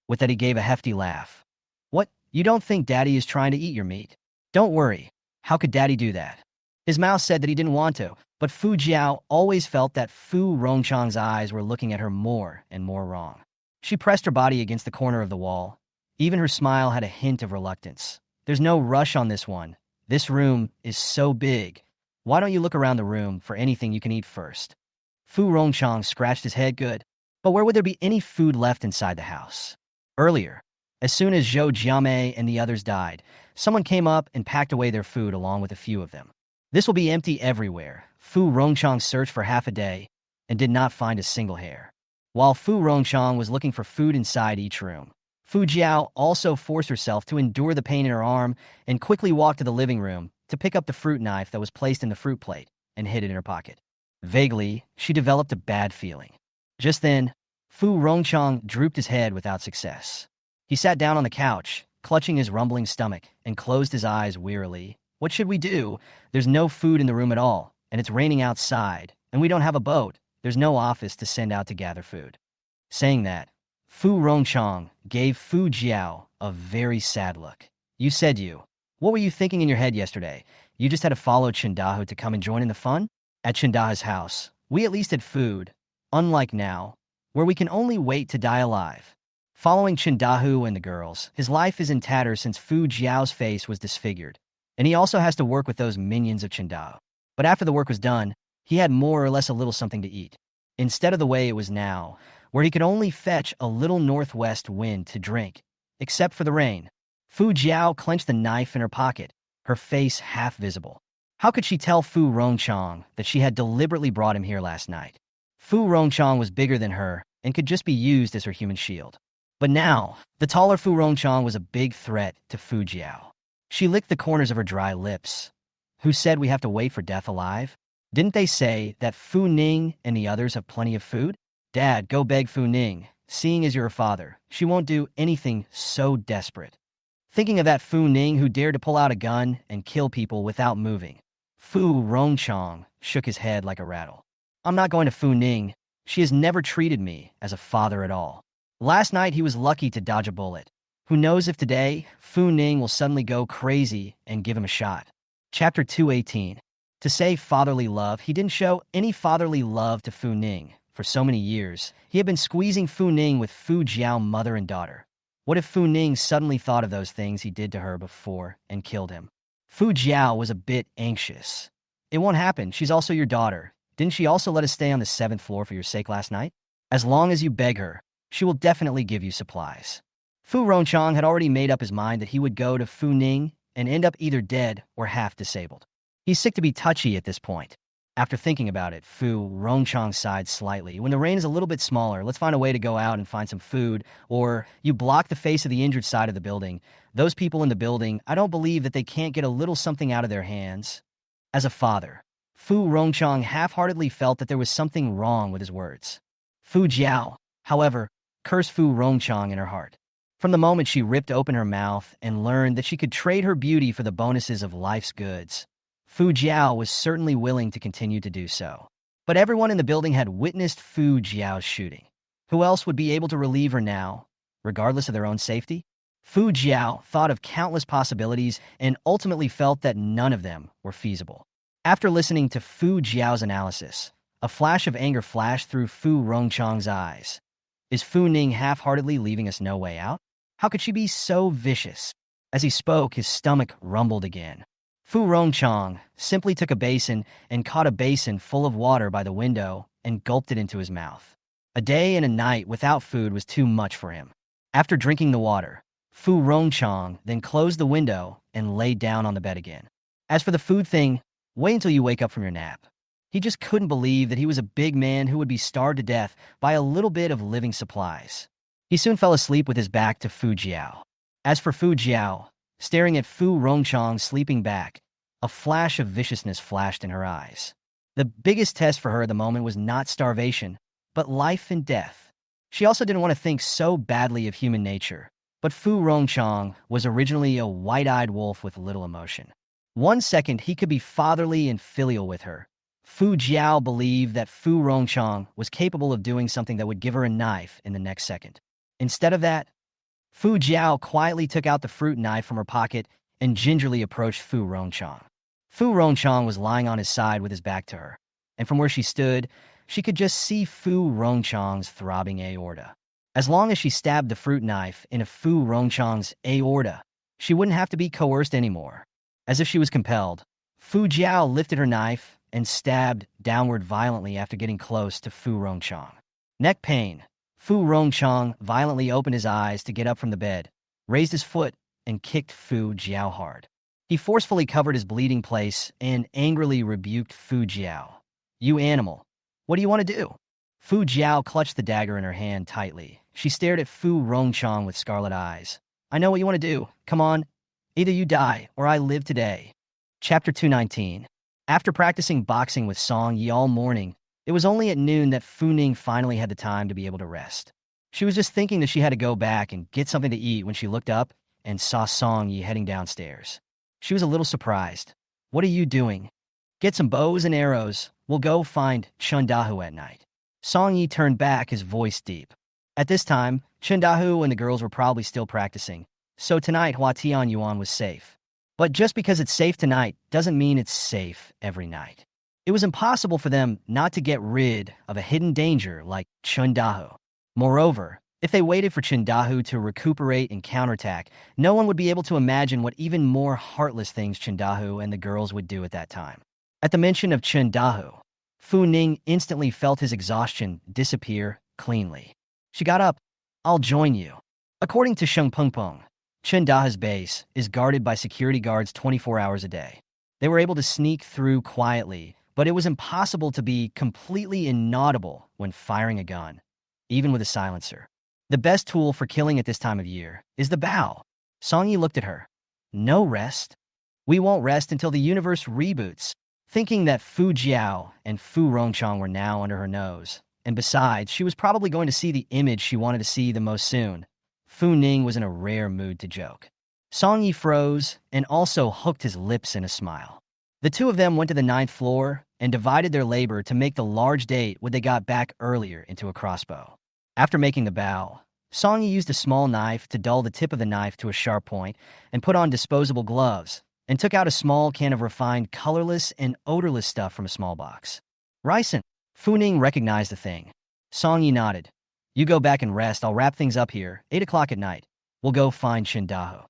With that, he gave a hefty laugh. "What? You don't think Daddy is trying to eat your meat? Don't worry. How could Daddy do that?" His mouth said that he didn't want to, but Fu Jiao always felt that Fu Rongchang's eyes were looking at her more and more wrong. She pressed her body against the corner of the wall. Even her smile had a hint of reluctance. "There's no rush on this one. This room is so big. Why don't you look around the room for anything you can eat first?" Fu Rongchang scratched his head. "Good. But where would there be any food left inside the house?" Earlier, as soon as Zhou Jiamei and the others died, someone came up and packed away their food along with a few of them. This will be empty everywhere. Fu Rongchang searched for half a day and did not find a single hair. While Fu Rongchang was looking for food inside each room, Fu Jiao also forced herself to endure the pain in her arm and quickly walked to the living room to pick up the fruit knife that was placed in the fruit plate and hid it in her pocket. Vaguely, she developed a bad feeling. Just then, Fu Rongchang drooped his head without success. He sat down on the couch, clutching his rumbling stomach, and closed his eyes wearily. "What should we do? There's no food in the room at all, and it's raining outside, and we don't have a boat. There's no office to send out to gather food." Saying that, Fu Rongchang gave Fu Jiao a very sad look. What were you thinking in your head yesterday? You just had to follow Chindahu to come and join in the fun?" At Chindahu's house, we at least had food, unlike now, where we can only wait to die alive. Following Chindahu and the girls, his life is in tatters since Fu Jiao's face was disfigured, and he also has to work with those minions of Chindahu. But after the work was done, he had more or less a little something to eat, instead of the way it was now, where he could only fetch a little northwest wind to drink, except for the rain. Fu Jiao clenched the knife in her pocket, her face half visible. How could she tell Fu Rongchang that she had deliberately brought him here last night? Fu Rongchang was bigger than her and could just be used as her human shield. But now, the taller Fu Rongchang was a big threat to Fu Jiao. She licked the corners of her dry lips. "Who said we have to wait for death alive? Didn't they say that Fu Ning and the others have plenty of food? Dad, go beg Fu Ning. Seeing as you're her father, she won't do anything so desperate." Thinking of that Fu Ning who dared to pull out a gun and kill people without moving, Fu Rongchang shook his head like a rattle. "I'm not going to Fu Ning. She has never treated me as a father at all. Last night he was lucky to dodge a bullet. Who knows if today Fu Ning will suddenly go crazy and give him a shot." Chapter 218. To say fatherly love, he didn't show any fatherly love to Fu Ning. For so many years, he had been squeezing Fu Ning with Fu Jiao mother and daughter. What if Fu Ning suddenly thought of those things he did to her before and killed him? Fu Jiao was a bit anxious. "It won't happen. She's also your daughter. Didn't she also let us stay on the 7th floor for your sake last night? As long as you beg her, she will definitely give you supplies." Fu Rongchang had already made up his mind that he would go to Fu Ning and end up either dead or half disabled. He's sick to be touchy at this point. After thinking about it, Fu Rongchang sighed slightly. "When the rain is a little bit smaller, let's find a way to go out and find some food, or you block the face of the injured side of the building. Those people in the building, I don't believe that they can't get a little something out of their hands." As a father, Fu Rongchang half-heartedly felt that there was something wrong with his words. Fu Jiao, however, cursed Fu Rongchang in her heart. From the moment she ripped open her mouth and learned that she could trade her beauty for the bonuses of life's goods, Fu Jiao was certainly willing to continue to do so. But everyone in the building had witnessed Fu Jiao's shooting. Who else would be able to relieve her now, regardless of their own safety? Fu Jiao thought of countless possibilities and ultimately felt that none of them were feasible. After listening to Fu Jiao's analysis, a flash of anger flashed through Fu Rongchang's eyes. Is Fu Ning half-heartedly leaving us no way out? How could she be so vicious? As he spoke, his stomach rumbled again. Fu Rongchang simply took a basin and caught a basin full of water by the window and gulped it into his mouth. A day and a night without food was too much for him. After drinking the water, Fu Rongchang then closed the window and lay down on the bed again. As for the food thing, wait until you wake up from your nap. He just couldn't believe that he was a big man who would be starved to death by a little bit of living supplies. He soon fell asleep with his back to Fu Jiao. As for Fu Jiao, staring at Fu Rongchang sleeping back, a flash of viciousness flashed in her eyes. The biggest test for her at the moment was not starvation, but life and death. She also didn't want to think so badly of human nature, but Fu Rongchang was originally a white-eyed wolf with little emotion. 1 second he could be fatherly and filial with her. Fu Jiao believed that Fu Rongchang was capable of doing something that would give her a knife in the next second. Instead of that, Fu Jiao quietly took out the fruit knife from her pocket and gingerly approached Fu Rongchang. Fu Rongchang was lying on his side with his back to her, and from where she stood, she could just see Fu Rongchang's throbbing aorta. As long as she stabbed the fruit knife into Fu Rongchang's aorta, she wouldn't have to be coerced anymore. As if she was compelled, Fu Jiao lifted her knife and stabbed downward violently after getting close to Fu Rongchang. Neck pain. Fu Rongchang violently opened his eyes to get up from the bed, raised his foot, and kicked Fu Jiao hard. He forcefully covered his bleeding place and angrily rebuked Fu Jiao. "You animal, what do you want to do?" Fu Jiao clutched the dagger in her hand tightly. She stared at Fu Rongchang with scarlet eyes. "I know what you want to do. Come on. Either you die or I live today." Chapter 219. After practicing boxing with Song Yi all morning, it was only at noon that Fu Ning finally had the time to be able to rest. She was just thinking that she had to go back and get something to eat when she looked up and saw Song Yi heading downstairs. She was a little surprised. "What are you doing?" "Get some bows and arrows. We'll go find Chun Dahu at night." Song Yi turned back, his voice deep. At this time, Chun Dahu and the girls were probably still practicing, so tonight Hua Tian Yuan was safe. But just because it's safe tonight doesn't mean it's safe every night. It was impossible for them not to get rid of a hidden danger like Chun Dahu. Moreover, if they waited for Chun Dahu to recuperate and counterattack, no one would be able to imagine what even more heartless things Chun Dahu and the girls would do at that time. At the mention of Chun Dahu, Fu Ning instantly felt his exhaustion disappear cleanly. She got up. "I'll join you." According to Sheng Pengpeng, Chun Dahu's base is guarded by security guards 24 hours a day. They were able to sneak through quietly, but it was impossible to be completely inaudible when firing a gun, even with a silencer. The best tool for killing at this time of year is the bow. Song Yi looked at her. "No rest. We won't rest until the universe reboots." Thinking that Fu Jiao and Fu Rongchang were now under her nose, and besides, she was probably going to see the image she wanted to see the most soon, Fu Ning was in a rare mood to joke. Song Yi froze and also hooked his lips in a smile. The two of them went to the 9th floor and divided their labor to make the large date what they got back earlier into a crossbow. After making the bow, Song Yi used a small knife to dull the tip of the knife to a sharp point and put on disposable gloves, and took out a small can of refined colorless and odorless stuff from a small box. "Ricin." Fu Ning recognized the thing. Song Yi nodded. "You go back and rest. I'll wrap things up here. 8 o'clock at night. We'll go find Chun Dahu."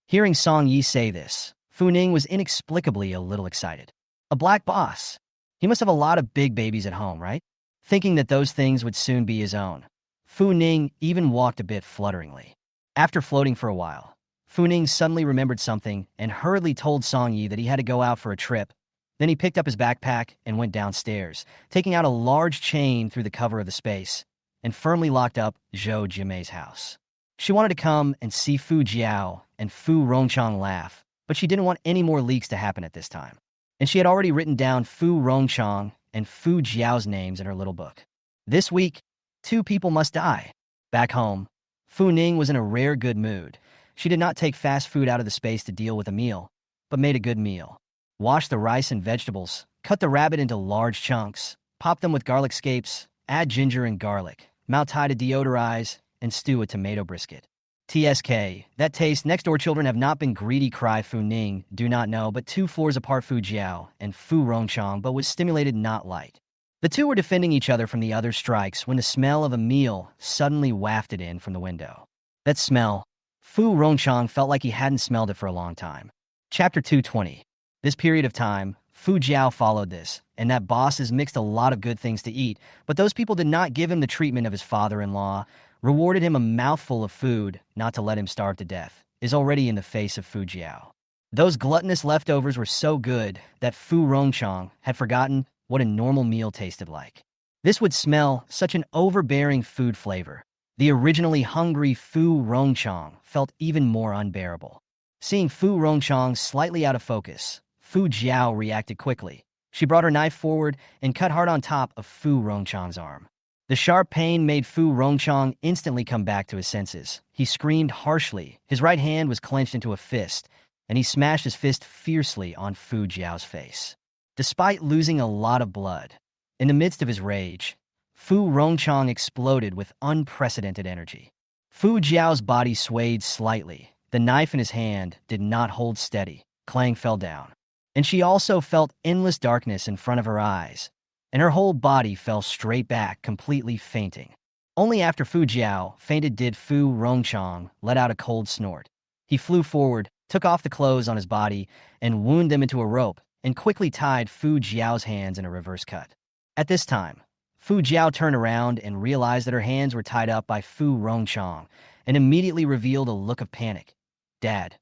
Hearing Song Yi say this, Fu Ning was inexplicably a little excited. A black boss. He must have a lot of big babies at home, right? Thinking that those things would soon be his own, Fu Ning even walked a bit flutteringly. After floating for a while, Fu Ning suddenly remembered something and hurriedly told Song Yi that he had to go out for a trip. Then he picked up his backpack and went downstairs, taking out a large chain through the cover of the space, and firmly locked up Zhou Jimei's house. She wanted to come and see Fu Jiao and Fu Rongchang laugh, but she didn't want any more leaks to happen at this time. And she had already written down Fu Rongchang and Fu Jiao's names in her little book. This week, 2 people must die. Back home, Fu Ning was in a rare good mood. She did not take fast food out of the space to deal with a meal, but made a good meal. Wash the rice and vegetables, cut the rabbit into large chunks, pop them with garlic scapes, add ginger and garlic, mount tie to deodorize, and stew a tomato brisket. TSK, that taste, next door children have not been greedy, cry Fu Ning, do not know, but 2 floors apart Fu Jiao and Fu Rongchang, but was stimulated not light. The two were defending each other from the other's strikes when the smell of a meal suddenly wafted in from the window. That smell, Fu Rongchang felt like he hadn't smelled it for a long time. Chapter 220. This period of time, Fu Jiao followed this, and that bosses mixed a lot of good things to eat, but those people did not give him the treatment of his father-in-law, rewarded him a mouthful of food, not to let him starve to death, is already in the face of Fu Jiao. Those gluttonous leftovers were so good that Fu Rongchang had forgotten what a normal meal tasted like. This would smell such an overbearing food flavor. The originally hungry Fu Rongchang felt even more unbearable. Seeing Fu Rongchang slightly out of focus, Fu Jiao reacted quickly. She brought her knife forward and cut hard on top of Fu Rongchang's arm. The sharp pain made Fu Rongchang instantly come back to his senses. He screamed harshly. His right hand was clenched into a fist, and he smashed his fist fiercely on Fu Jiao's face. Despite losing a lot of blood, in the midst of his rage, Fu Rongchang exploded with unprecedented energy. Fu Jiao's body swayed slightly. The knife in his hand did not hold steady. Clang fell down. And she also felt endless darkness in front of her eyes, and her whole body fell straight back, completely fainting. Only after Fu Jiao fainted did Fu Rongchang let out a cold snort. He flew forward, took off the clothes on his body, and wound them into a rope, and quickly tied Fu Jiao's hands in a reverse cut. At this time, Fu Jiao turned around and realized that her hands were tied up by Fu Rongchang, and immediately revealed a look of panic. "Dad,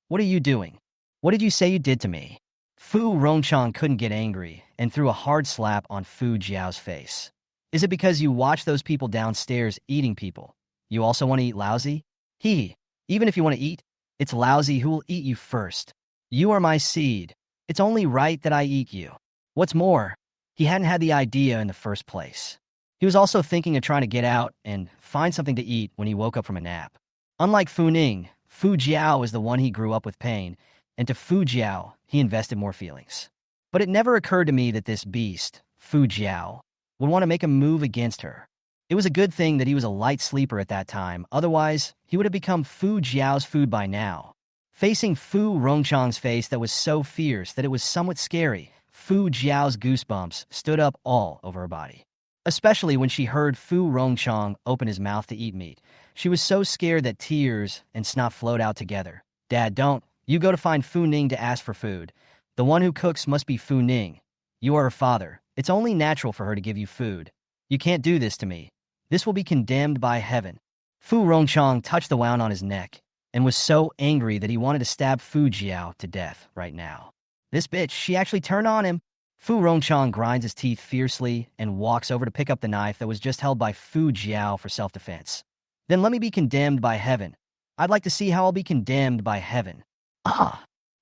what are you doing? What did you say you did to me?" Fu Rongchang couldn't get angry and threw a hard slap on Fu Jiao's face. "Is it because you watch those people downstairs eating people? You also want to eat lousy? Even if you want to eat, it's lousy who will eat you first. You are my seed. It's only right that I eat you." What's more, he hadn't had the idea in the first place. He was also thinking of trying to get out and find something to eat when he woke up from a nap. Unlike Fu Ning, Fu Jiao was the one he grew up with pain, and to Fu Jiao, he invested more feelings. But it never occurred to me that this beast, Fu Jiao, would want to make a move against her. It was a good thing that he was a light sleeper at that time, otherwise he would have become Fu Jiao's food by now. Facing Fu Rongchang's face that was so fierce that it was somewhat scary, Fu Jiao's goosebumps stood up all over her body. Especially when she heard Fu Rongchang open his mouth to eat meat. She was so scared that tears and snot flowed out together. "Dad, don't. You go to find Fu Ning to ask for food. The one who cooks must be Fu Ning. You are her father. It's only natural for her to give you food. You can't do this to me. This will be condemned by heaven." Fu Rongchang touched the wound on his neck and was so angry that he wanted to stab Fu Jiao to death right now. This bitch, she actually turned on him. Fu Rongchang grinds his teeth fiercely and walks over to pick up the knife that was just held by Fu Jiao for self-defense. "Then let me be condemned by heaven. I'd like to see how I'll be condemned by heaven."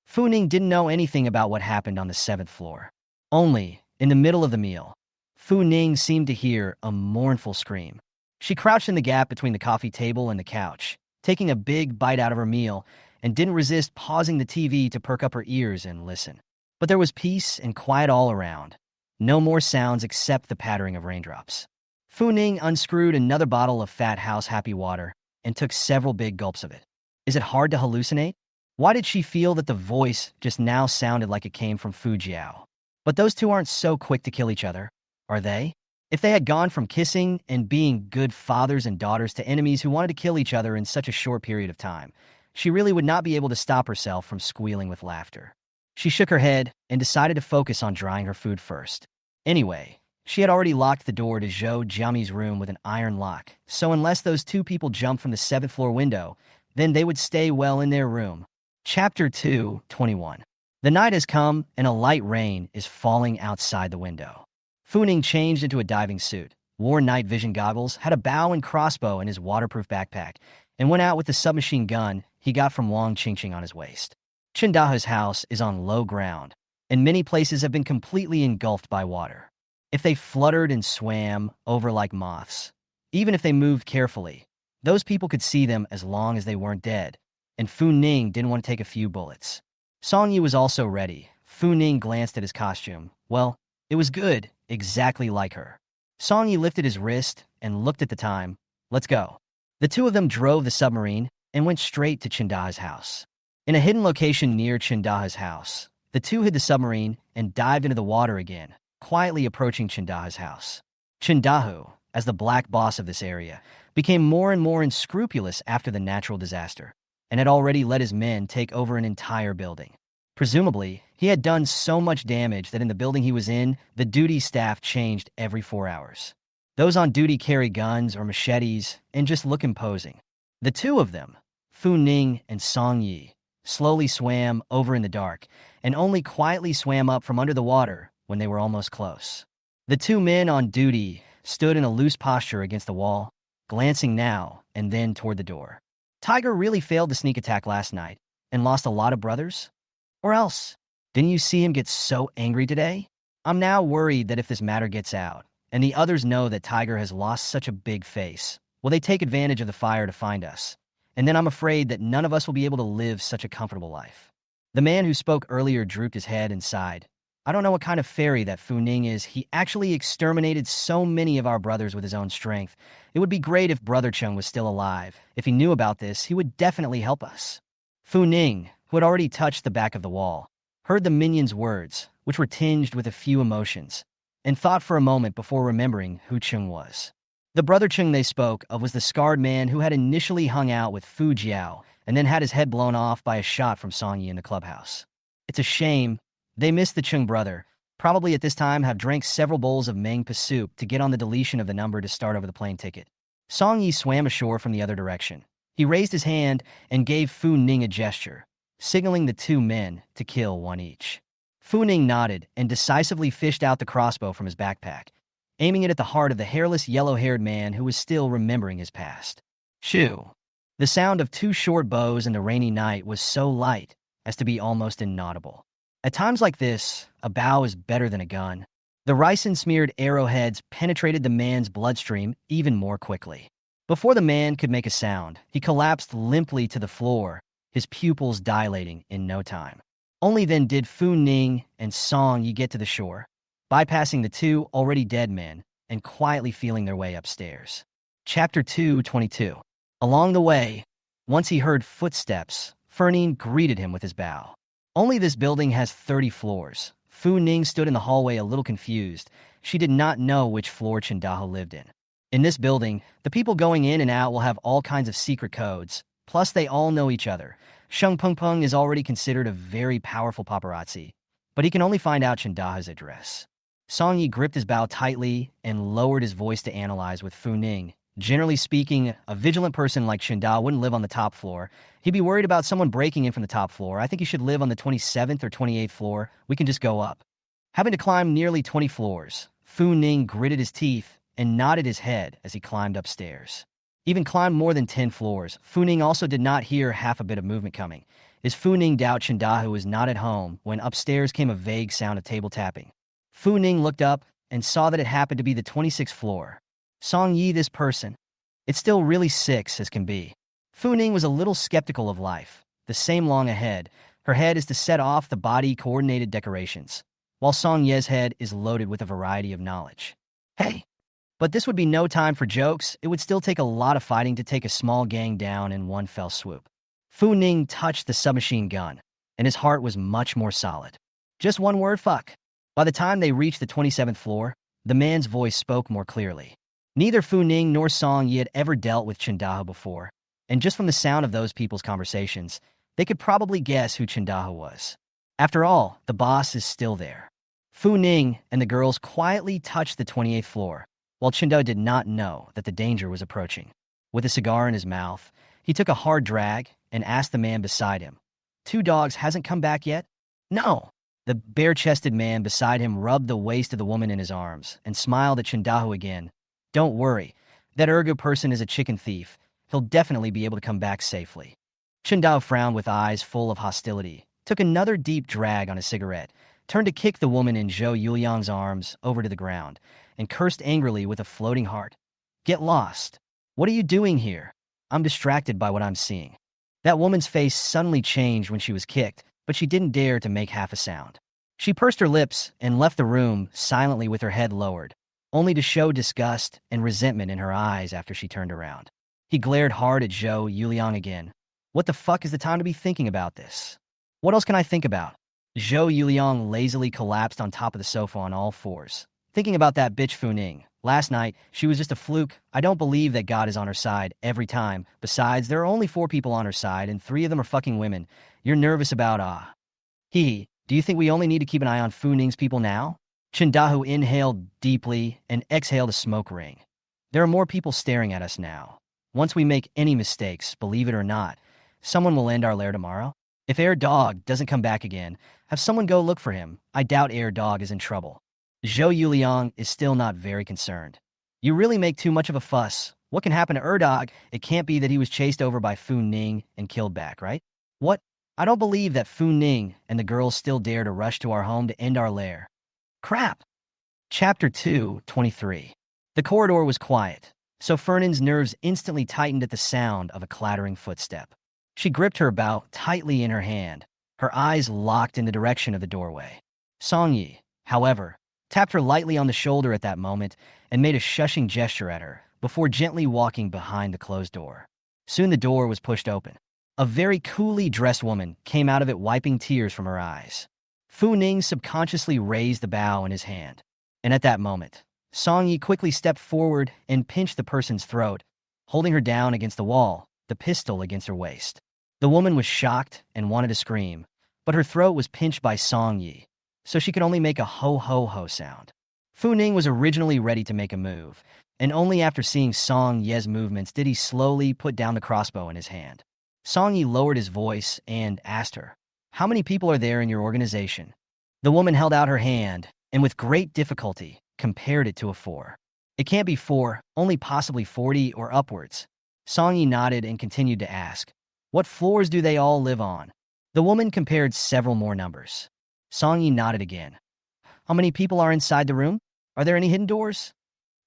Fu Ning didn't know anything about what happened on the 7th floor. Only, in the middle of the meal, Fu Ning seemed to hear a mournful scream. She crouched in the gap between the coffee table and the couch, taking a big bite out of her meal, and didn't resist pausing the TV to perk up her ears and listen. But there was peace and quiet all around. No more sounds except the pattering of raindrops. Fu Ning unscrewed another bottle of Fat House Happy Water and took several big gulps of it. Is it hard to hallucinate? Why did she feel that the voice just now sounded like it came from Fu Jiao? But those two aren't so quick to kill each other, are they? If they had gone from kissing and being good fathers and daughters to enemies who wanted to kill each other in such a short period of time, she really would not be able to stop herself from squealing with laughter. She shook her head and decided to focus on drying her food first. Anyway, she had already locked the door to Zhou Jiami's room with an iron lock, so unless those two people jumped from the 7th floor window, then they would stay well in their room. Chapter 2:21. The night has come, and a light rain is falling outside the window. Fu Ning changed into a diving suit, wore night vision goggles, had a bow and crossbow in his waterproof backpack, and went out with the submachine gun he got from Wang Qingqing on his waist. Chindahe's house is on low ground, and many places have been completely engulfed by water. If they fluttered and swam over like moths, even if they moved carefully, those people could see them as long as they weren't dead, and Fu Ning didn't want to take a few bullets. Song Yi was also ready. Fu Ning glanced at his costume. Well, it was good, exactly like her. Song Yi lifted his wrist and looked at the time. Let's go. The two of them drove the submarine and went straight to Chindahe's house. In a hidden location near Chindahe's house, the two hid the submarine and dived into the water again, quietly approaching Chindahe's house. Chindahe, as the black boss of this area, became more and more unscrupulous after the natural disaster, and had already let his men take over an entire building. Presumably, he had done so much damage that in the building he was in, the duty staff changed every 4 hours. Those on duty carry guns or machetes and just look imposing. The two of them, Fu Ning and Song Yi, slowly swam over in the dark and only quietly swam up from under the water when they were almost close. The two men on duty stood in a loose posture against the wall, glancing now and then toward the door. Tiger really failed the sneak attack last night and lost a lot of brothers? Or else, didn't you see him get so angry today? I'm now worried that if this matter gets out, and the others know that Tiger has lost such a big face, will they take advantage of the fire to find us? And then I'm afraid that none of us will be able to live such a comfortable life. The man who spoke earlier drooped his head and sighed. I don't know what kind of fairy that Fu Ning is. He actually exterminated so many of our brothers with his own strength. It would be great if Brother Chung was still alive. If he knew about this, he would definitely help us. Fu Ning, who had already touched the back of the wall, heard the minion's words, which were tinged with a few emotions, and thought for a moment before remembering who Chung was. The Brother Chung they spoke of was the scarred man who had initially hung out with Fu Jiao and then had his head blown off by a shot from Song Yi in the clubhouse. It's a shame. They missed the Chung brother, probably at this time have drank several bowls of Mangpa soup to get on the deletion of the number to start over the plane ticket. Song Yi swam ashore from the other direction. He raised his hand and gave Fu Ning a gesture, signaling the two men to kill one each. Fu Ning nodded and decisively fished out the crossbow from his backpack, aiming it at the heart of the hairless, yellow-haired man who was still remembering his past. Shoo! The sound of two short bows in the rainy night was so light as to be almost inaudible. At times like this, a bow is better than a gun. The ricin-smeared arrowheads penetrated the man's bloodstream even more quickly. Before the man could make a sound, he collapsed limply to the floor, his pupils dilating in no time. Only then did Fu Ning and Song Yi get to the shore, bypassing the two already dead men and quietly feeling their way upstairs. Chapter 222. Along the way, once he heard footsteps, Fu Ning greeted him with his bow. Only this building has 30 floors. Fu Ning stood in the hallway a little confused. She did not know which floor Chindaho lived in. In this building, the people going in and out will have all kinds of secret codes, plus they all know each other. Sheng Peng Peng is already considered a very powerful paparazzi, but he can only find out Chindaho's address. Song Yi gripped his bow tightly and lowered his voice to analyze with Fu Ning. Generally speaking, a vigilant person like Chinda wouldn't live on the top floor. He'd be worried about someone breaking in from the top floor. I think he should live on the 27th or 28th floor. We can just go up. Having to climb nearly 20 floors, Fu Ning gritted his teeth and nodded his head as he climbed upstairs. Even climbed more than 10 floors, Fu Ning also did not hear half a bit of movement coming. As Fu Ning doubted Chindahu was not at home when upstairs came a vague sound of table tapping. Fu Ning looked up and saw that it happened to be the 26th floor. Song Yi, this person. It's still really 6 as can be. Fu Ning was a little skeptical of life. The same long ahead. Her head is to set off the body-coordinated decorations, while Song Ye's head is loaded with a variety of knowledge. Hey! But this would be no time for jokes. It would still take a lot of fighting to take a small gang down in one fell swoop. Fu Ning touched the submachine gun, and his heart was much more solid. Just one word, fuck. By the time they reached the 27th floor, the man's voice spoke more clearly. Neither Fu Ning nor Song Yi had ever dealt with Chindaho before, and just from the sound of those people's conversations, they could probably guess who Chindaho was. After all, the boss is still there. Fu Ning and the girls quietly touched the 28th floor, while Chindaho did not know that the danger was approaching. With a cigar in his mouth, he took a hard drag and asked the man beside him, "Two dogs hasn't come back yet?" "No." The bare-chested man beside him rubbed the waist of the woman in his arms and smiled at Chindaho again. "Don't worry. That Urgu person is a chicken thief. He'll definitely be able to come back safely." Chindaho frowned with eyes full of hostility, took another deep drag on his cigarette, turned to kick the woman in Zhou Yuliang's arms over to the ground, and cursed angrily with a floating heart. "Get lost. What are you doing here? I'm distracted by what I'm seeing." That woman's face suddenly changed when she was kicked, but she didn't dare to make half a sound. She pursed her lips and left the room silently with her head lowered, only to show disgust and resentment in her eyes after she turned around. He glared hard at Zhou Yuliang again. "What the fuck is the time to be thinking about this? What else can I think about?" Zhou Yuliang lazily collapsed on top of the sofa on all fours. "Thinking about that bitch Fu Ning. Last night, she was just a fluke. I don't believe that God is on her side every time. Besides, there are only 4 people on her side, and 3 of them are fucking women. You're nervous about, do you think we only need to keep an eye on Fu Ning's people now?" Chindahu inhaled deeply and exhaled a smoke ring. "There are more people staring at us now. Once we make any mistakes, believe it or not, someone will end our lair tomorrow. If Air Dog doesn't come back again, have someone go look for him. I doubt Air Dog is in trouble." Zhou Yuliang is still not very concerned. "You really make too much of a fuss. What can happen to Erdog? It can't be that he was chased over by Fu Ning and killed back, right? What? I don't believe that Fu Ning and the girls still dare to rush to our home to end our lair. Crap! Chapter 2:23. The corridor was quiet, so Fernand's nerves instantly tightened at the sound of a clattering footstep. She gripped her bow tightly in her hand, her eyes locked in the direction of the doorway. Song Yi, however, tapped her lightly on the shoulder at that moment and made a shushing gesture at her before gently walking behind the closed door. Soon the door was pushed open. A very coolly dressed woman came out of it wiping tears from her eyes. Fu Ning subconsciously raised the bow in his hand, and at that moment, Song Yi quickly stepped forward and pinched the person's throat, holding her down against the wall, the pistol against her waist. The woman was shocked and wanted to scream, but her throat was pinched by Song Yi, so she could only make a ho-ho-ho sound. Fu Ning was originally ready to make a move, and only after seeing Song Ye's movements did he slowly put down the crossbow in his hand. Song Yi lowered his voice and asked her, "How many people are there in your organization?" The woman held out her hand, and with great difficulty, compared it to a 4. "It can't be 4, only possibly 40 or upwards." Song Yi nodded and continued to ask, "What floors do they all live on?" The woman compared several more numbers. Song Yi nodded again. "How many people are inside the room? Are there any hidden doors?"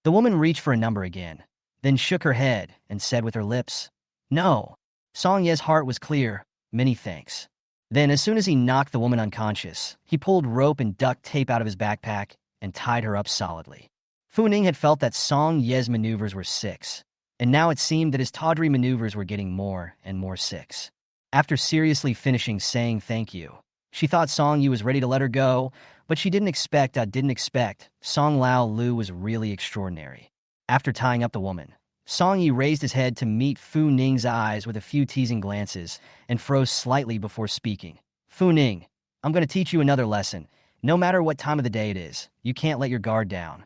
The woman reached for a number again, then shook her head and said with her lips, "No." Song Ye's heart was clear, "Many thanks." Then, as soon as he knocked the woman unconscious, he pulled rope and duct tape out of his backpack and tied her up solidly. Fu Ning had felt that Song Ye's maneuvers were 6, and now it seemed that his tawdry maneuvers were getting more and more 6. After seriously finishing saying thank you, she thought Song Yi was ready to let her go, but she didn't expect Song Lao Lu was really extraordinary. After tying up the woman, Song Yi raised his head to meet Fu Ning's eyes with a few teasing glances and froze slightly before speaking. "Fu Ning, I'm going to teach you another lesson. No matter what time of the day it is, you can't let your guard down."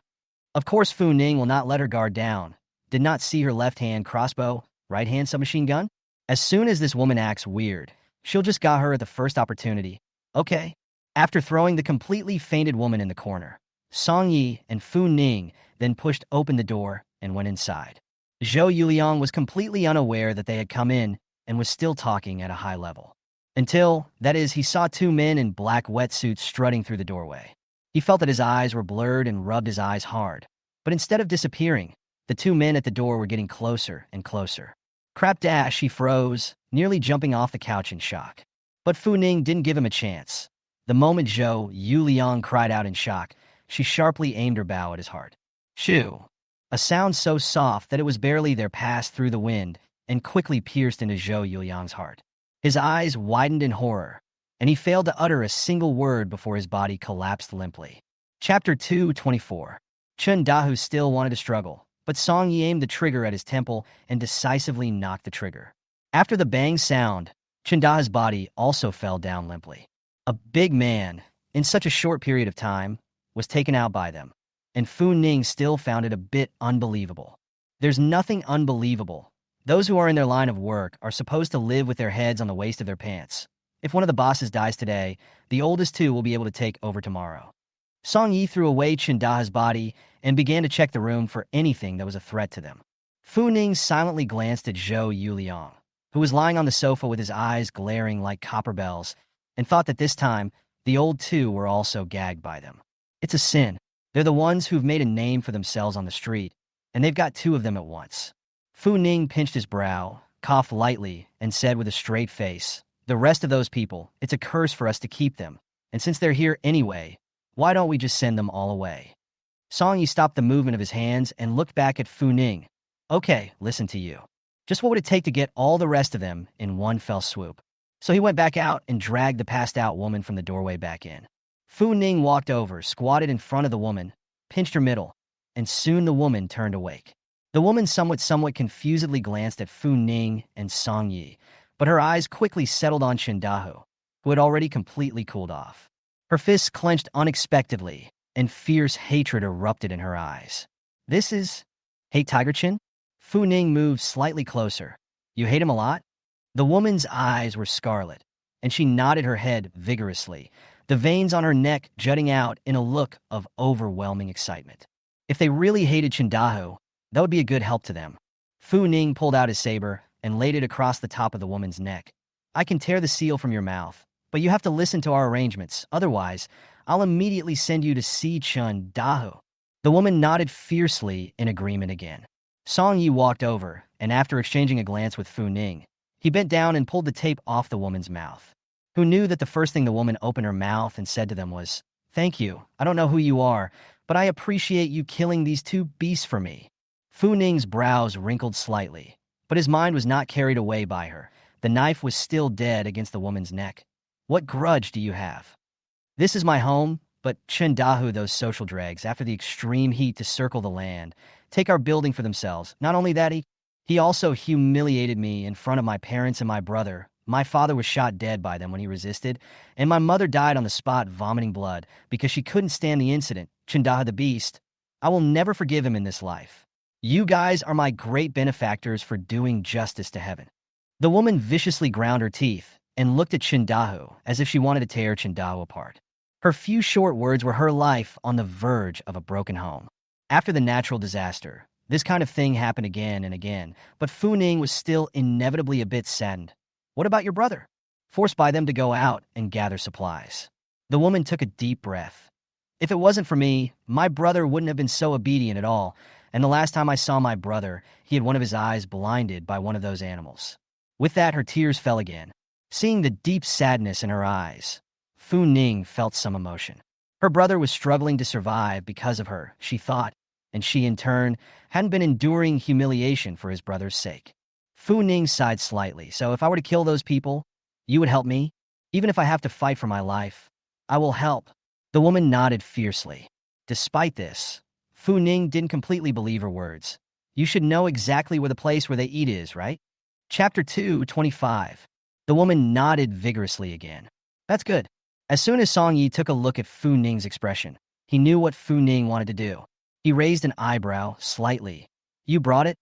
Of course, Fu Ning will not let her guard down. Did not see her left-hand crossbow, right-hand submachine gun? As soon as this woman acts weird, she'll just got her at the first opportunity. Okay. After throwing the completely fainted woman in the corner, Song Yi and Fu Ning then pushed open the door and went inside. Zhou Yuliang was completely unaware that they had come in and was still talking at a high level. Until, that is, he saw 2 men in black wetsuits strutting through the doorway. He felt that his eyes were blurred and rubbed his eyes hard. But instead of disappearing, the 2 men at the door were getting closer and closer. Crap dash, he froze, nearly jumping off the couch in shock. But Fu Ning didn't give him a chance. The moment Zhou Yuliang cried out in shock, she sharply aimed her bow at his heart. Shoo! A sound so soft that it was barely there passed through the wind and quickly pierced into Zhou Yuliang's heart. His eyes widened in horror, and he failed to utter a single word before his body collapsed limply. Chapter 2:24. Chun Dahu still wanted to struggle, but Song Yi aimed the trigger at his temple and decisively knocked the trigger. After the bang sound, Chun Dahu's body also fell down limply. A big man, in such a short period of time, was taken out by them, and Fu Ning still found it a bit unbelievable. There's nothing unbelievable. Those who are in their line of work are supposed to live with their heads on the waist of their pants. If one of the bosses dies today, the oldest 2 will be able to take over tomorrow. Song Yi threw away Chinda's body and began to check the room for anything that was a threat to them. Fu Ning silently glanced at Zhou Yuliang, who was lying on the sofa with his eyes glaring like copper bells, and thought that this time, the old 2 were also gagged by them. It's a sin. They're the ones who've made a name for themselves on the street, and they've got 2 of them at once. Fu Ning pinched his brow, coughed lightly, and said with a straight face, "The rest of those people, it's a curse for us to keep them, and since they're here anyway, why don't we just send them all away?" Song Yi stopped the movement of his hands and looked back at Fu Ning. "Okay, listen to you. Just what would it take to get all the rest of them in one fell swoop?" So he went back out and dragged the passed-out woman from the doorway back in. Fu Ning walked over, squatted in front of the woman, pinched her middle, and soon the woman turned awake. The woman somewhat confusedly glanced at Fu Ning and Song Yi, but her eyes quickly settled on Chindahu, who had already completely cooled off. Her fists clenched unexpectedly, and fierce hatred erupted in her eyes. "This is... hate Tiger Chin?" Fu Ning moved slightly closer. "You hate him a lot?" The woman's eyes were scarlet, and she nodded her head vigorously, the veins on her neck jutting out in a look of overwhelming excitement. If they really hated Chindahu, that would be a good help to them. Fu Ning pulled out his saber and laid it across the top of the woman's neck. I can tear the seal from your mouth, but you have to listen to our arrangements. Otherwise, I'll immediately send you to Si Chun Dahu. The woman nodded fiercely in agreement again. Song Yi walked over, and after exchanging a glance with Fu Ning, he bent down and pulled the tape off the woman's mouth. Who knew that the first thing the woman opened her mouth and said to them was, "Thank you. I don't know who you are, but I appreciate you killing these two beasts for me." Fu Ning's brows wrinkled slightly, but his mind was not carried away by her. The knife was still dead against the woman's neck. "What grudge do you have?" "This is my home, but Chendahu, those social dregs, after the extreme heat to circle the land, take our building for themselves. Not only that, he also humiliated me in front of my parents and my brother. My father was shot dead by them when he resisted, and my mother died on the spot vomiting blood because she couldn't stand the incident. Chendahu the beast. I will never forgive him in this life. You guys are my great benefactors for doing justice to heaven." The woman viciously ground her teeth and looked at Chendahu as if she wanted to tear Chendahu apart. Her few short words were her life on the verge of a broken home. After the natural disaster, this kind of thing happened again and again, but Fu Ning was still inevitably a bit saddened. "What about your brother?" "Forced by them to go out and gather supplies." The woman took a deep breath. "If it wasn't for me, my brother wouldn't have been so obedient at all, and the last time I saw my brother, he had one of his eyes blinded by one of those animals." With that, her tears fell again. Seeing the deep sadness in her eyes, Fu Ning felt some emotion. Her brother was struggling to survive because of her, she thought, and she, in turn, hadn't been enduring humiliation for his brother's sake. Fu Ning sighed slightly. "So if I were to kill those people, you would help me? Even if I have to fight for my life, I will help." The woman nodded fiercely. Despite this, Fu Ning didn't completely believe her words. "You should know exactly where the place where they eat is, right?" Chapter 2:25. The woman nodded vigorously again. "That's good." As soon as Song Yi took a look at Fu Ning's expression, he knew what Fu Ning wanted to do. He raised an eyebrow slightly. "You brought it?"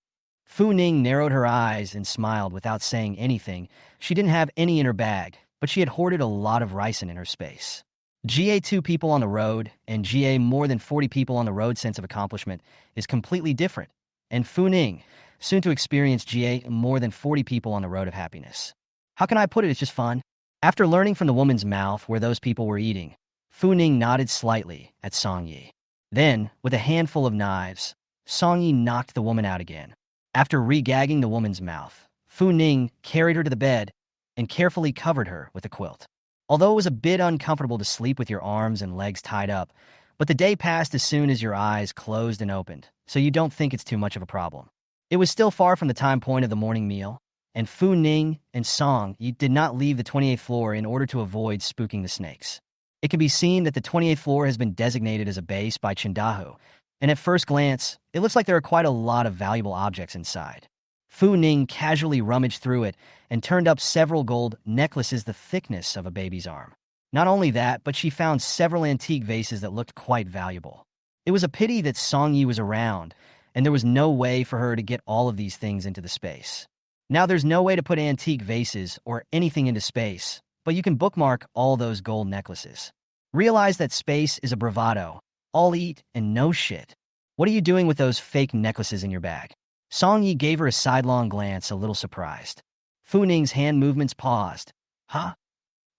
Fu Ning narrowed her eyes and smiled without saying anything. She didn't have any in her bag, but she had hoarded a lot of ricin in her space. GA 2 people on the road and GA more than 40 people on the road sense of accomplishment is completely different. And Fu Ning, soon to experience GA more than 40 people on the road of happiness. How can I put it? It's just fun. After learning from the woman's mouth where those people were eating, Fu Ning nodded slightly at Song Yi. Then, with a handful of knives, Song Yi knocked the woman out again. After re-gagging the woman's mouth, Fu Ning carried her to the bed and carefully covered her with a quilt. Although it was a bit uncomfortable to sleep with your arms and legs tied up, but the day passed as soon as your eyes closed and opened, so you don't think it's too much of a problem. It was still far from the time point of the morning meal, and Fu Ning and Song Yi did not leave the 28th floor in order to avoid spooking the snakes. It can be seen that the 28th floor has been designated as a base by Chendahu, and at first glance, it looks like there are quite a lot of valuable objects inside. Fu Ning casually rummaged through it and turned up several gold necklaces the thickness of a baby's arm. Not only that, but she found several antique vases that looked quite valuable. It was a pity that Song Yi was around, and there was no way for her to get all of these things into the space. Now there's no way to put antique vases or anything into space, but you can bookmark all those gold necklaces. Realize that space is a bravado. All eat and no shit. What are you doing with those fake necklaces in your bag? Song Yi gave her a sidelong glance, a little surprised. Fu Ning's hand movements paused. Huh?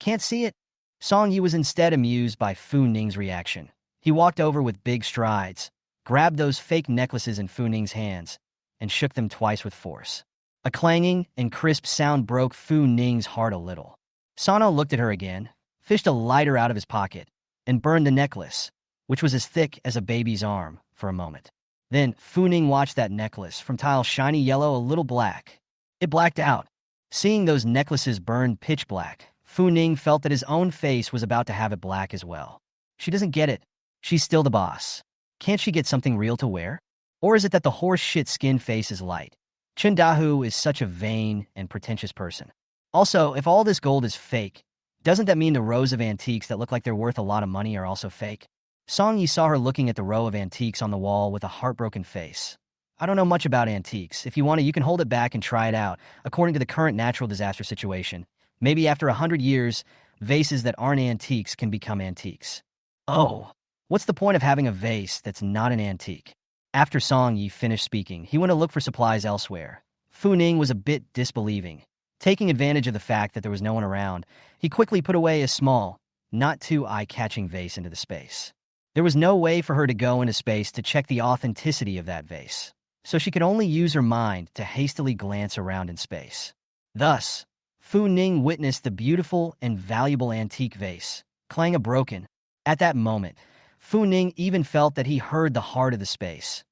Can't see it? Song Yi was instead amused by Fu Ning's reaction. He walked over with big strides, grabbed those fake necklaces in Fu Ning's hands, and shook them twice with force. A clanging and crisp sound broke Fu Ning's heart a little. Sano looked at her again, fished a lighter out of his pocket, and burned the necklace, which was as thick as a baby's arm, for a moment. Then Fu Ning watched that necklace from tile shiny yellow a little black. It blacked out. Seeing those necklaces burn pitch black, Fu Ning felt that his own face was about to have it black as well. She doesn't get it. She's still the boss. Can't she get something real to wear? Or is it that the horse shit skin face is light? Chendahu is such a vain and pretentious person. Also, if all this gold is fake, doesn't that mean the rows of antiques that look like they're worth a lot of money are also fake? Song Yi saw her looking at the row of antiques on the wall with a heartbroken face. I don't know much about antiques. If you want to, you can hold it back and try it out, according to the current natural disaster situation. Maybe after 100 years, vases that aren't antiques can become antiques. Oh, what's the point of having a vase that's not an antique? After Song Yi finished speaking, he went to look for supplies elsewhere. Fu Ning was a bit disbelieving. Taking advantage of the fact that there was no one around, he quickly put away a small, not too eye-catching vase into the space. There was no way for her to go into space to check the authenticity of that vase, so she could only use her mind to hastily glance around in space. Thus, Fu Ning witnessed the beautiful and valuable antique vase, clang broken. At that moment, Fu Ning even felt that he heard the heart of the space.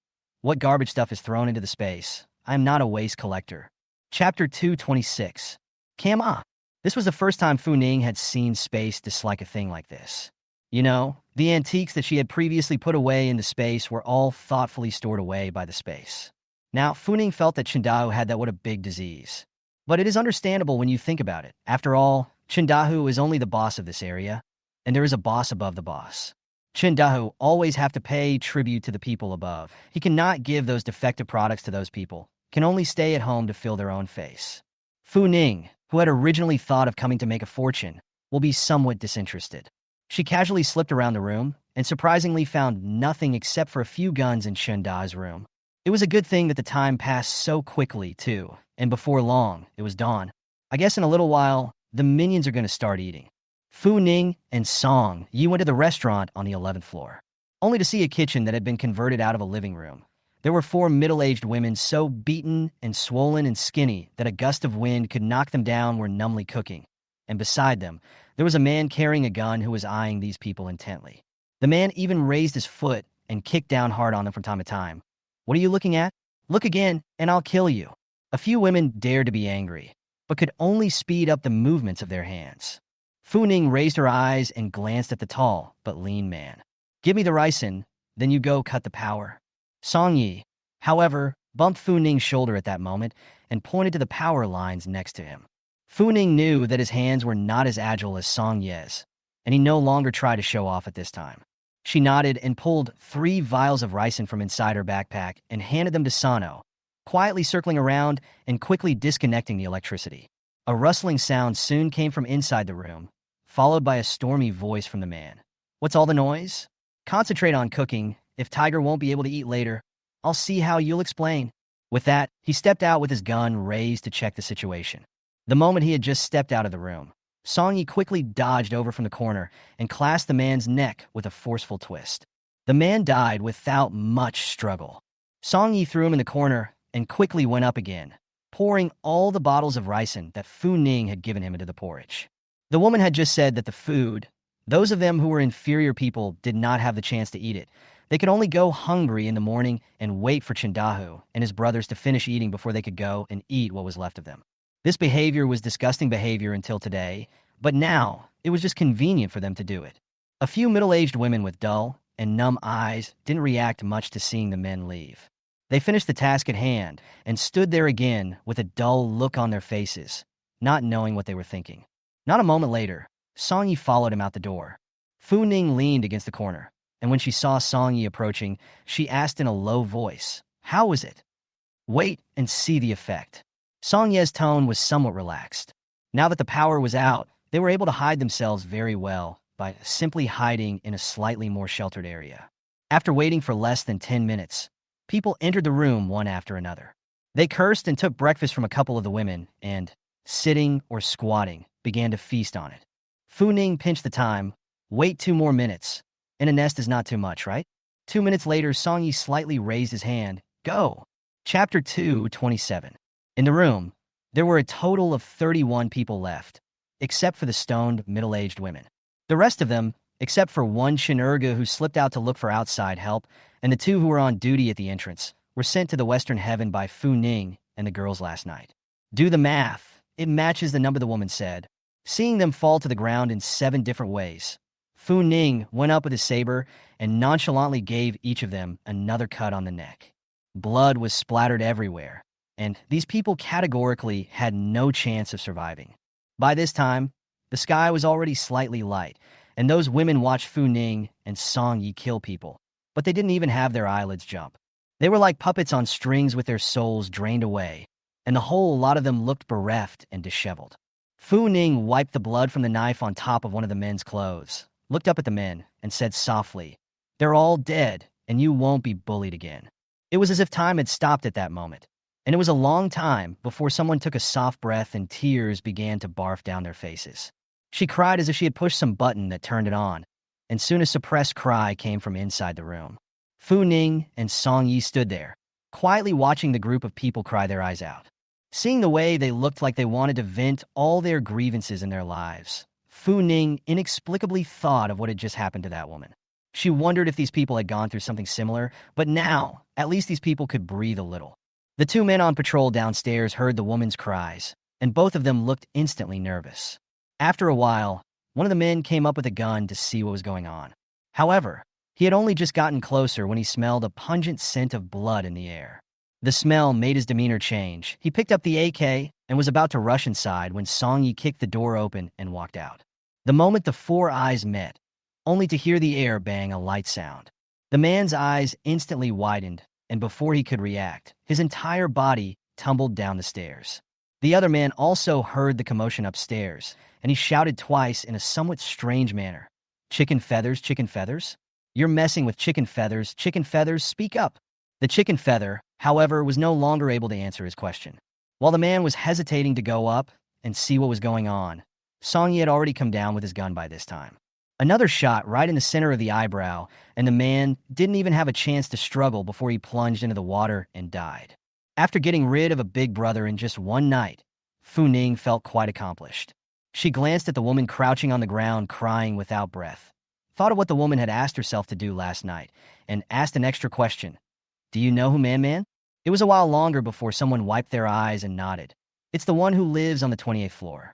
What garbage stuff is thrown into the space? I am not a waste collector. Chapter 226. Kama. This was the first time Fu Ning had seen space dislike a thing like this. You know, the antiques that she had previously put away into space were all thoughtfully stored away by the space. Now, Fu Ning felt that Chindahu had that what a big disease. But it is understandable when you think about it. After all, Chindahu is only the boss of this area, and there is a boss above the boss. Chindahu always have to pay tribute to the people above. He cannot give those defective products to those people, can only stay at home to fill their own face. Fu Ning, who had originally thought of coming to make a fortune, will be somewhat disinterested. She casually slipped around the room and surprisingly found nothing except for a few guns in Chindahu's room. It was a good thing that the time passed so quickly, too, and before long, it was dawn. I guess in a little while, the minions are going to start eating. Fu Ning and Song Yi went to the restaurant on the 11th floor, only to see a kitchen that had been converted out of a living room. There were 4 middle-aged women so beaten and swollen and skinny that a gust of wind could knock them down were numbly cooking. And beside them, there was a man carrying a gun who was eyeing these people intently. The man even raised his foot and kicked down hard on them from time to time. What are you looking at? Look again, and I'll kill you. A few women dared to be angry, but could only speed up the movements of their hands. Fu Ning raised her eyes and glanced at the tall but lean man. Give me the ricin, then you go cut the power. Song Yi, however, bumped Fu Ning's shoulder at that moment and pointed to the power lines next to him. Fu Ning knew that his hands were not as agile as Song Ye's, and he no longer tried to show off at this time. She nodded and pulled 3 vials of ricin from inside her backpack and handed them to Sano, quietly circling around and quickly disconnecting the electricity. A rustling sound soon came from inside the room, followed by a stormy voice from the man. What's all the noise? Concentrate on cooking. If Tiger won't be able to eat later, I'll see how you'll explain. With that, he stepped out with his gun raised to check the situation. The moment he had just stepped out of the room, Song Yi quickly dodged over from the corner and clasped the man's neck with a forceful twist. The man died without much struggle. Song Yi threw him in the corner and quickly went up again, pouring all the bottles of ricin that Fu Ning had given him into the porridge. The woman had just said that the food, those of them who were inferior people did not have the chance to eat it. They could only go hungry in the morning and wait for Chindahu and his brothers to finish eating before they could go and eat what was left of them. This behavior was disgusting behavior until today, but now it was just convenient for them to do it. A few middle-aged women with dull and numb eyes didn't react much to seeing the men leave. They finished the task at hand and stood there again with a dull look on their faces, not knowing what they were thinking. Not a moment later, Song Yi followed him out the door. Fu Ning leaned against the corner, and when she saw Song Yi approaching, she asked in a low voice, "How is it?" "Wait and see the effect." Song Ye's tone was somewhat relaxed. Now that the power was out, they were able to hide themselves very well by simply hiding in a slightly more sheltered area. After waiting for less than 10 minutes, people entered the room one after another. They cursed and took breakfast from a couple of the women and, sitting or squatting, began to feast on it. Fu Ning pinched the time. Wait 2 more minutes. In a nest is not too much, right? 2 minutes later, Song Yi slightly raised his hand. Go! Chapter 227. In the room, there were a total of 31 people left, except for the stoned, middle-aged women. The rest of them, except for one Shinurga who slipped out to look for outside help, and the 2 who were on duty at the entrance, were sent to the Western Heaven by Fu Ning and the girls last night. Do the math. It matches the number the woman said. Seeing them fall to the ground in 7 different ways, Fu Ning went up with his saber and nonchalantly gave each of them another cut on the neck. Blood was splattered everywhere, and these people categorically had no chance of surviving. By this time, the sky was already slightly light, and those women watched Fu Ning and Song Yi kill people, but they didn't even have their eyelids jump. They were like puppets on strings with their souls drained away, and the whole lot of them looked bereft and disheveled. Fu Ning wiped the blood from the knife on top of one of the men's clothes, looked up at the men, and said softly, "They're all dead, and you won't be bullied again." It was as if time had stopped at that moment, and it was a long time before someone took a soft breath and tears began to barf down their faces. She cried as if she had pushed some button that turned it on, and soon a suppressed cry came from inside the room. Fu Ning and Song Yi stood there, quietly watching the group of people cry their eyes out. Seeing the way they looked like they wanted to vent all their grievances in their lives, Fu Ning inexplicably thought of what had just happened to that woman. She wondered if these people had gone through something similar, but now, at least these people could breathe a little. The two men on patrol downstairs heard the woman's cries, and both of them looked instantly nervous. After a while, one of the men came up with a gun to see what was going on. However, he had only just gotten closer when he smelled a pungent scent of blood in the air. The smell made his demeanor change. He picked up the AK and was about to rush inside when Song Yi kicked the door open and walked out. The moment the four eyes met, only to hear the air bang a light sound. The man's eyes instantly widened, and before he could react, his entire body tumbled down the stairs. The other man also heard the commotion upstairs, and he shouted twice in a somewhat strange manner. Chicken feathers, chicken feathers? You're messing with chicken feathers, speak up. The chicken feather, however, was no longer able to answer his question. While the man was hesitating to go up and see what was going on, Song Yi had already come down with his gun by this time. Another shot right in the center of the eyebrow, and the man didn't even have a chance to struggle before he plunged into the water and died. After getting rid of a big brother in just one night, Fu Ning felt quite accomplished. She glanced at the woman crouching on the ground, crying without breath, thought of what the woman had asked herself to do last night, and asked an extra question. Do you know who Man? It was a while longer before someone wiped their eyes and nodded. It's the one who lives on the 28th floor.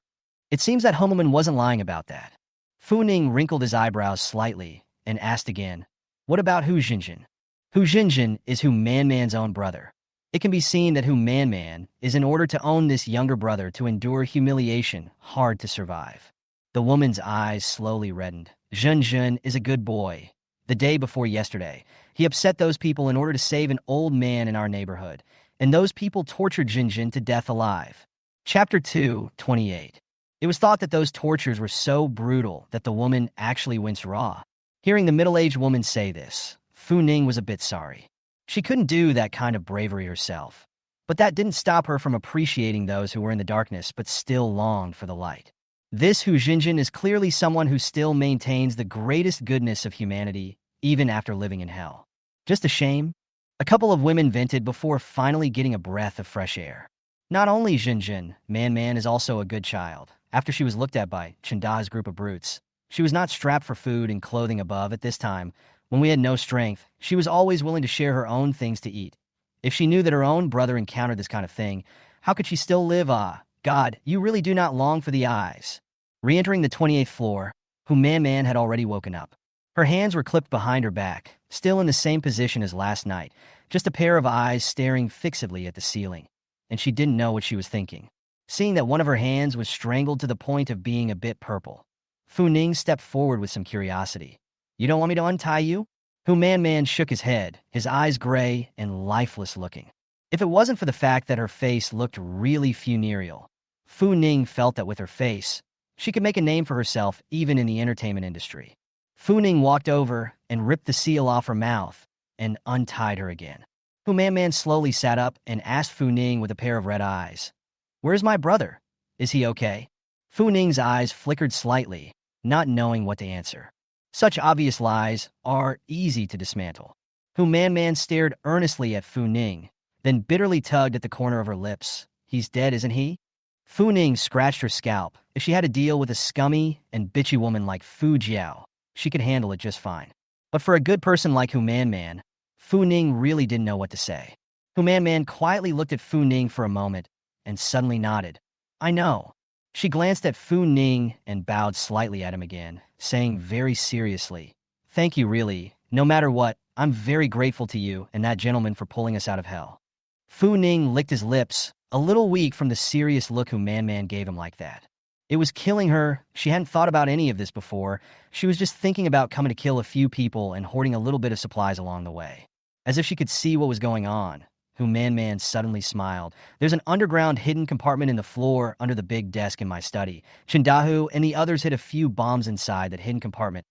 It seems that Homelman wasn't lying about that. Fu Ning wrinkled his eyebrows slightly and asked again, what about Hu Jinjin? Hu Jinjin is Hu Man's own brother. It can be seen that Hu Man is in order to own this younger brother to endure humiliation hard to survive. The woman's eyes slowly reddened. Jinjin is a good boy. The day before yesterday, he upset those people in order to save an old man in our neighborhood, and those people tortured Jinjin to death alive. Chapter 2:28. It was thought that those tortures were so brutal that the woman actually went raw. Hearing the middle-aged woman say this, Fu Ning was a bit sorry. She couldn't do that kind of bravery herself, but that didn't stop her from appreciating those who were in the darkness but still longed for the light. This Hu Jinjin is clearly someone who still maintains the greatest goodness of humanity, even after living in hell. Just a shame. A couple of women vented before finally getting a breath of fresh air. Not only Jinjin, Man is also a good child. After she was looked at by Chinda's group of brutes, she was not strapped for food and clothing above at this time. When we had no strength, she was always willing to share her own things to eat. If she knew that her own brother encountered this kind of thing, how could she still live? Ah, God, you really do not long for the eyes. Re-entering the 28th floor, Hu Man had already woken up. Her hands were clipped behind her back, still in the same position as last night, just a pair of eyes staring fixedly at the ceiling, and she didn't know what she was thinking. Seeing that one of her hands was strangled to the point of being a bit purple, Fu Ning stepped forward with some curiosity. You don't want me to untie you? Hu Man shook his head, his eyes gray and lifeless looking. If it wasn't for the fact that her face looked really funereal, Fu Ning felt that with her face, she could make a name for herself even in the entertainment industry. Fu Ning walked over and ripped the seal off her mouth and untied her again. Hu Man slowly sat up and asked Fu Ning with a pair of red eyes, "Where's my brother? Is he okay?" Fu Ning's eyes flickered slightly, not knowing what to answer. Such obvious lies are easy to dismantle. Hu Man stared earnestly at Fu Ning, then bitterly tugged at the corner of her lips. He's dead, isn't he? Fu Ning scratched her scalp. If she had to deal with a scummy and bitchy woman like Fu Jiao, she could handle it just fine. But for a good person like Hu Man, Fu Ning really didn't know what to say. Hu Man quietly looked at Fu Ning for a moment and suddenly nodded. I know. She glanced at Fu Ning and bowed slightly at him again, saying very seriously, Thank you really. No matter what, I'm very grateful to you and that gentleman for pulling us out of hell. Fu Ning licked his lips, a little weak from the serious look Hu Man gave him like that. It was killing her. She hadn't thought about any of this before. She was just thinking about coming to kill a few people and hoarding a little bit of supplies along the way. As if she could see what was going on, Hu Man suddenly smiled. There's an underground hidden compartment in the floor under the big desk in my study. Chindahu and the others hid a few bombs inside that hidden compartment.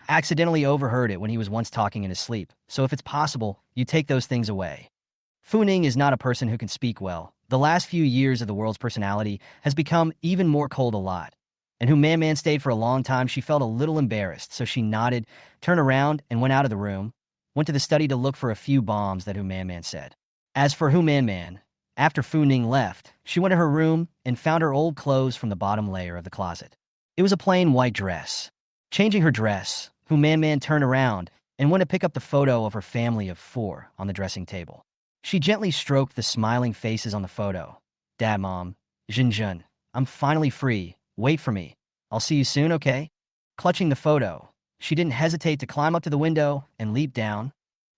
accidentally overheard it when he was once talking in his sleep, so if it's possible, you take those things away. Fu Ning is not a person who can speak well. The last few years of the world's personality has become even more cold a lot. And who Man Man stayed for a long time, she felt a little embarrassed, so she nodded, turned around, and went out of the room, went to the study to look for a few bombs that Who Man Man said. As for Who Man Man, after Fu Ning left, she went to her room and found her old clothes from the bottom layer of the closet. It was a plain white dress. Changing her dress, Who Man Man turned around and went to pick up the photo of her family of 4 on the dressing table. She gently stroked the smiling faces on the photo. Dad, Mom, Jin, I'm finally free. Wait for me. I'll see you soon, okay? Clutching the photo, she didn't hesitate to climb up to the window and leap down.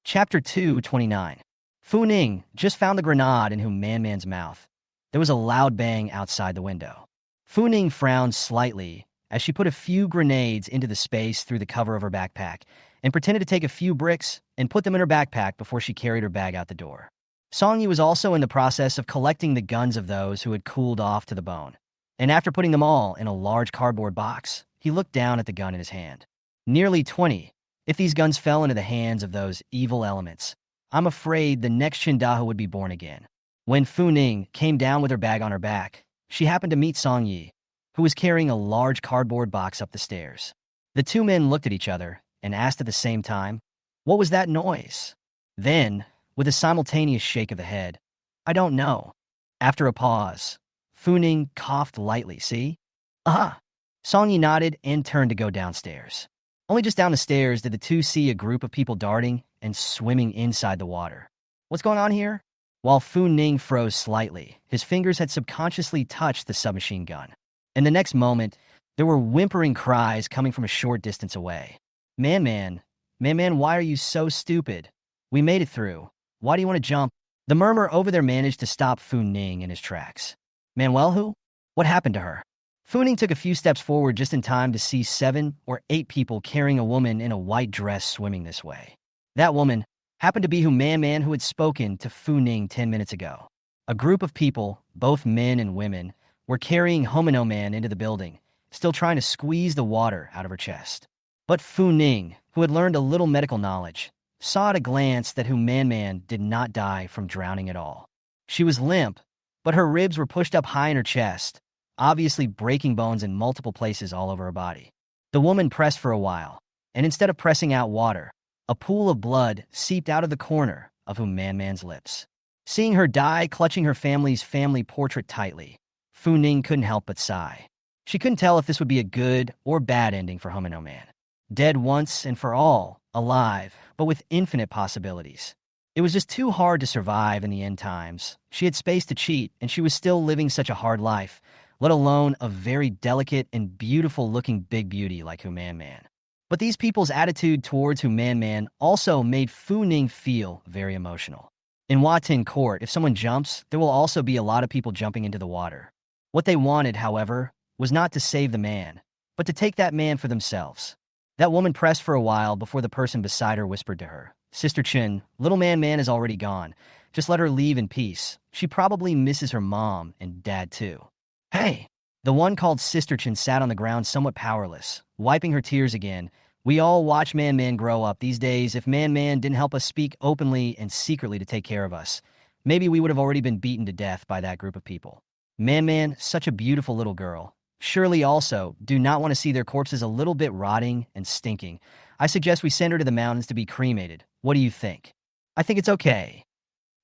Chapter 229. Fu Ning just found the grenade in Who Man Man's mouth. There was a loud bang outside the window. Fu Ning frowned slightly as she put a few grenades into the space through the cover of her backpack and pretended to take a few bricks and put them in her backpack before she carried her bag out the door. Song Yi was also in the process of collecting the guns of those who had cooled off to the bone. And after putting them all in a large cardboard box, he looked down at the gun in his hand. Nearly 20. If these guns fell into the hands of those evil elements, I'm afraid the next Chindahu would be born again. When Fu Ning came down with her bag on her back, she happened to meet Song Yi, who was carrying a large cardboard box up the stairs. The two men looked at each other and asked at the same time, "What was that noise?" Then, with a simultaneous shake of the head, "I don't know." After a pause, Fu Ning coughed lightly. "See?" "Ah." Song Yi nodded and turned to go downstairs. Only just down the stairs did the two see a group of people darting and swimming inside the water. "What's going on here?" While Fu Ning froze slightly, his fingers had subconsciously touched the submachine gun. In the next moment, there were whimpering cries coming from a short distance away. Man, why are you so stupid? We made it through. Why do you want to jump?" The murmur over there managed to stop Fu Ning in his tracks. "Manuel who? What happened to her?" Fu Ning took a few steps forward just in time to see 7 or 8 people carrying a woman in a white dress swimming this way. That woman happened to be Who Man Man who had spoken to Fu Ning 10 minutes ago. A group of people, both men and women, were carrying Homino Man into the building, still trying to squeeze the water out of her chest. But Fu Ning, who had learned a little medical knowledge, saw at a glance that Who Man Man did not die from drowning at all. She was limp, but her ribs were pushed up high in her chest, obviously breaking bones in multiple places all over her body. The woman pressed for a while, and instead of pressing out water, a pool of blood seeped out of the corner of Who Man Man's lips. Seeing her die, clutching her family's family portrait tightly, Fu Ning couldn't help but sigh. She couldn't tell if this would be a good or bad ending for Homino Man. Dead once and for all, alive, but with infinite possibilities. It was just too hard to survive in the end times. She had space to cheat, and she was still living such a hard life, let alone a very delicate and beautiful-looking big beauty like Who Man Man. But these people's attitude towards Who Man Man also made Fu Ning feel very emotional. In Watin Court, if someone jumps, there will also be a lot of people jumping into the water. What they wanted, however, was not to save the man, but to take that man for themselves. That woman pressed for a while before the person beside her whispered to her, "Sister Chin, little man is already gone. Just let her leave in peace. She probably misses her mom and dad too." "Hey!" The one called Sister Chin sat on the ground somewhat powerless, wiping her tears again. "We all watch Man grow up these days. If Man didn't help us speak openly and secretly to take care of us, maybe we would have already been beaten to death by that group of people. Man, such a beautiful little girl. Surely also do not want to see their corpses a little bit rotting and stinking. I suggest we send her to the mountains to be cremated. What do you think?" "I think it's okay."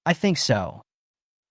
"I think so."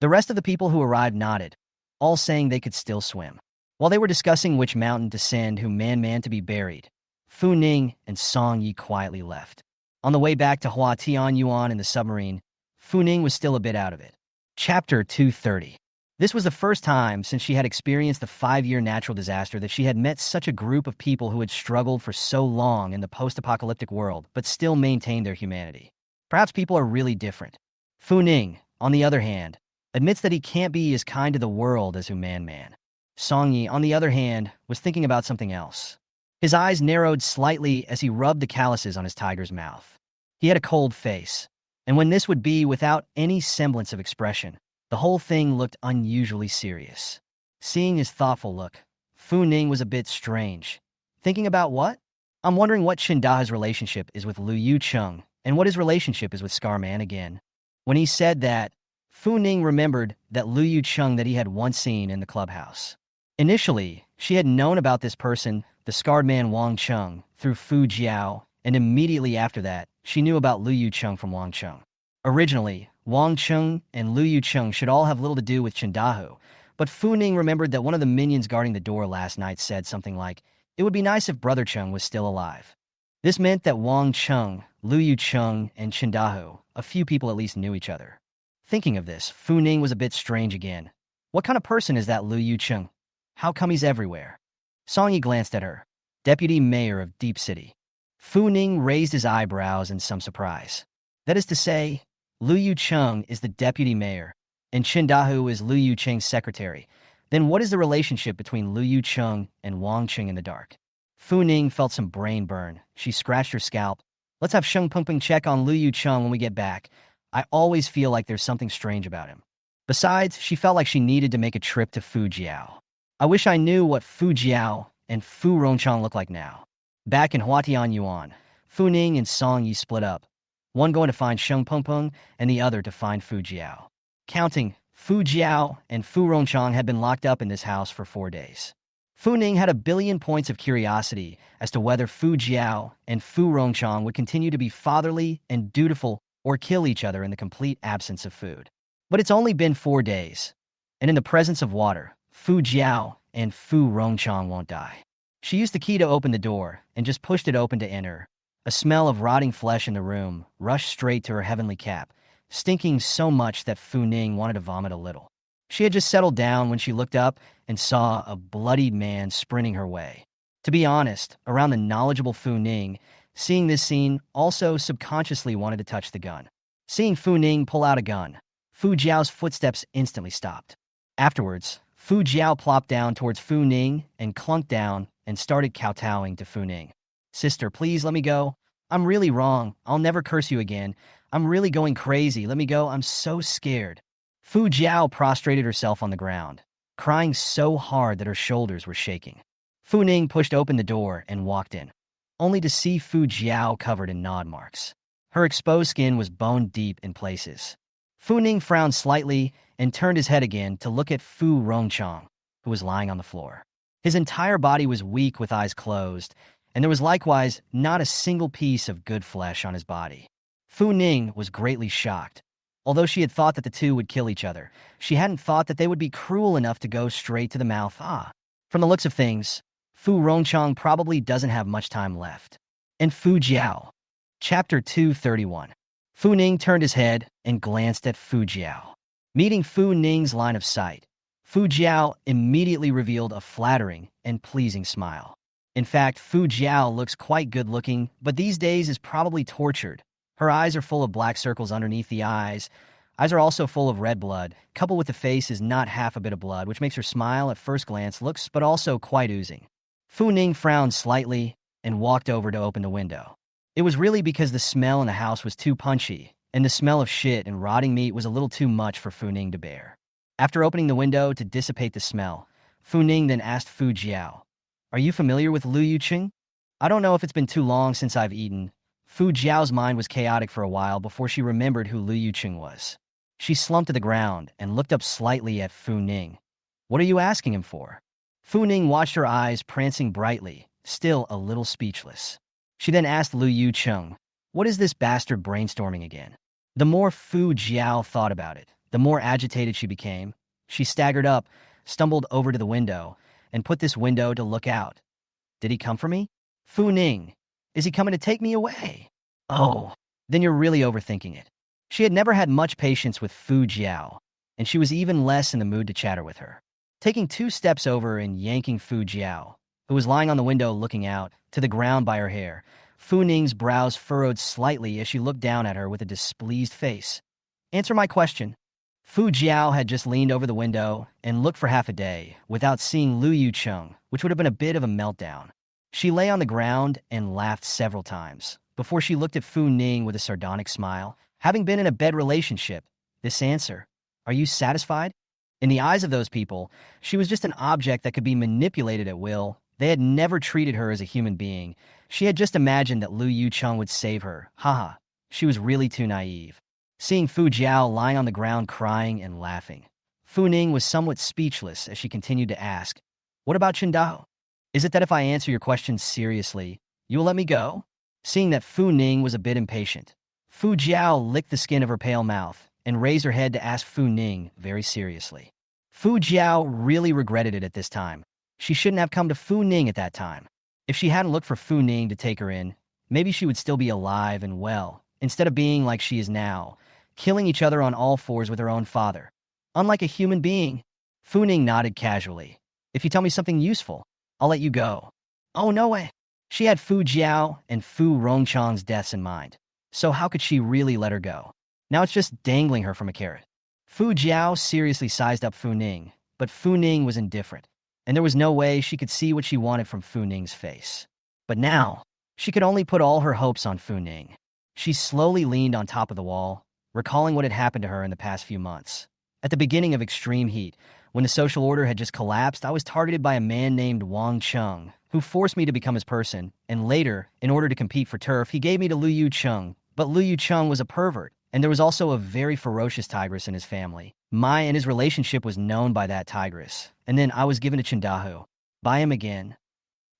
The rest of the people who arrived nodded, all saying they could still swim. While they were discussing which mountain to send Who Man to be buried, Fu Ning and Song Yi quietly left. On the way back to Hua Tian Yuan in the submarine, Fu Ning was still a bit out of it. Chapter 230. This was the first time since she had experienced the 5-year natural disaster that she had met such a group of people who had struggled for so long in the post-apocalyptic world but still maintained their humanity. Perhaps people are really different. Fu Ning, on the other hand, admits that he can't be as kind to the world as Who Man. Song Yi, on the other hand, was thinking about something else. His eyes narrowed slightly as he rubbed the calluses on his tiger's mouth. He had a cold face, and when this would be without any semblance of expression, the whole thing looked unusually serious. Seeing his thoughtful look, Fu Ning was a bit strange. Thinking about what? I'm wondering what Shinda's relationship is with Lu Yucheng and what his relationship is with Scarman again. When he said that, Fu Ning remembered that Lu Yucheng that he had once seen in the clubhouse. Initially, she had known about this person, the scarred man Wang Cheng, through Fu Jiao, and immediately after that, she knew about Lu Yucheng from Wang Cheng. Originally, Wang Cheng and Lu Yucheng should all have little to do with Chendahu, but Fu Ning remembered that one of the minions guarding the door last night said something like, "It would be nice if Brother Cheng was still alive." This meant that Wang Cheng, Lu Yucheng, and Chendahu, a few people at least, knew each other. Thinking of this, Fu Ning was a bit strange again. What kind of person is that Lu Yucheng? How come he's everywhere? Song Yi glanced at her. Deputy Mayor of Deep City. Fu Ning raised his eyebrows in some surprise. That is to say, Lu Yucheng is the deputy mayor, and Chendahu is Lu Yucheng's secretary. Then what is the relationship between Lu Yucheng and Wang Cheng in the dark? Fu Ning felt some brain burn. She scratched her scalp. Let's have Sheng Pengpeng check on Lu Yucheng when we get back. I always feel like there's something strange about him. Besides, she felt like she needed to make a trip to Fu Jiao. I wish I knew what Fu Jiao and Fu Rongchang look like now. Back in Huatian Yuan, Fu Ning and Song Yi split up, one going to find Sheng Pengpeng and the other to find Fu Jiao. Counting, Fu Jiao and Fu Rongchang had been locked up in this house for 4 days. Fu Ning had a billion points of curiosity as to whether Fu Jiao and Fu Rongchang would continue to be fatherly and dutiful or kill each other in the complete absence of food. But it's only been 4 days, and in the presence of water, Fu Jiao and Fu Rongchang won't die. She used the key to open the door and just pushed it open to enter. A smell of rotting flesh in the room rushed straight to her heavenly cap, stinking so much that Fu Ning wanted to vomit a little. She had just settled down when she looked up and saw a bloodied man sprinting her way. To be honest, around the knowledgeable Fu Ning, seeing this scene also subconsciously wanted to touch the gun. Seeing Fu Ning pull out a gun, Fu Jiao's footsteps instantly stopped. Afterwards, Fu Jiao plopped down towards Fu Ning and clunked down and started kowtowing to Fu Ning. "Sister, please let me go. I'm really wrong. I'll never curse you again. I'm really going crazy. Let me go. I'm so scared." Fu Jiao prostrated herself on the ground, crying so hard that her shoulders were shaking. Fu Ning pushed open the door and walked in, only to see Fu Jiao covered in nod marks. Her exposed skin was bone deep in places. Fu Ning frowned slightly and turned his head again to look at Fu Rongchang, who was lying on the floor. His entire body was weak with eyes closed, and there was likewise not a single piece of good flesh on his body. Fu Ning was greatly shocked. Although she had thought that the two would kill each other, she hadn't thought that they would be cruel enough to go straight to the mouth. From the looks of things, Fu Rongchang probably doesn't have much time left. And Fu Jiao. Chapter 231. Fu Ning turned his head and glanced at Fu Jiao. Meeting Fu Ning's line of sight, Fu Jiao immediately revealed a flattering and pleasing smile. In fact, Fu Jiao looks quite good-looking, but these days is probably tortured. Her eyes are full of black circles underneath the eyes. Eyes are also full of red blood. Coupled with the face is not half a bit of blood, which makes her smile at first glance looks but also quite oozing. Fu Ning frowned slightly and walked over to open the window. It was really because the smell in the house was too punchy, and the smell of shit and rotting meat was a little too much for Fu Ning to bear. After opening the window to dissipate the smell, Fu Ning then asked Fu Jiao, "Are you familiar with Lu Yucheng?" "I don't know if it's been too long since I've eaten." Fu Jiao's mind was chaotic for a while before she remembered who Lu Yucheng was. She slumped to the ground and looked up slightly at Fu Ning. "What are you asking him for?" Fu Ning watched her eyes prancing brightly, still a little speechless. She then asked Lu Yucheng, "What is this bastard brainstorming again?" The more Fu Jiao thought about it, the more agitated she became. She staggered up, stumbled over to the window, and put this window to look out. "Did he come for me? Fu Ning, is he coming to take me away?" "Oh, then you're really overthinking it." She had never had much patience with Fu Jiao, and she was even less in the mood to chatter with her. Taking 2 steps over and yanking Fu Jiao, who was lying on the window looking out, to the ground by her hair, Fu Ning's brows furrowed slightly as she looked down at her with a displeased face. "Answer my question." Fu Jiao had just leaned over the window and looked for half a day without seeing Lu Yucheng, which would have been a bit of a meltdown. She lay on the ground and laughed several times before she looked at Fu Ning with a sardonic smile. Having been in a bed relationship, this answer, "Are you satisfied?" In the eyes of those people, she was just an object that could be manipulated at will, They had never treated her as a human being. She had just imagined that Lu Yucheng would save her. Haha, she was really too naive. Seeing Fu Jiao lying on the ground crying and laughing, Fu Ning was somewhat speechless as she continued to ask, "What about Qingdao? Is it that if I answer your questions seriously, you will let me go?" Seeing that Fu Ning was a bit impatient, Fu Jiao licked the skin of her pale mouth and raised her head to ask Fu Ning very seriously. Fu Jiao really regretted it at this time. She shouldn't have come to Fu Ning at that time. If she hadn't looked for Fu Ning to take her in, maybe she would still be alive and well, instead of being like she is now, killing each other on all fours with her own father. Unlike a human being, Fu Ning nodded casually. "If you tell me something useful, I'll let you go." Oh, no way. She had Fu Jiao and Fu Rongchang's deaths in mind, so how could she really let her go? Now it's just dangling her from a carrot. Fu Jiao seriously sized up Fu Ning, but Fu Ning was indifferent, and there was no way she could see what she wanted from Fu Ning's face. But now, she could only put all her hopes on Fu Ning. She slowly leaned on top of the wall, recalling what had happened to her in the past few months. At the beginning of extreme heat, when the social order had just collapsed, I was targeted by a man named Wang Cheng, who forced me to become his person, and later, in order to compete for turf, he gave me to Lu Yucheng. But Lu Yucheng was a pervert, and there was also a very ferocious tigress in his family. My and his relationship was known by that tigress, and then I was given to Qingdao. By him again.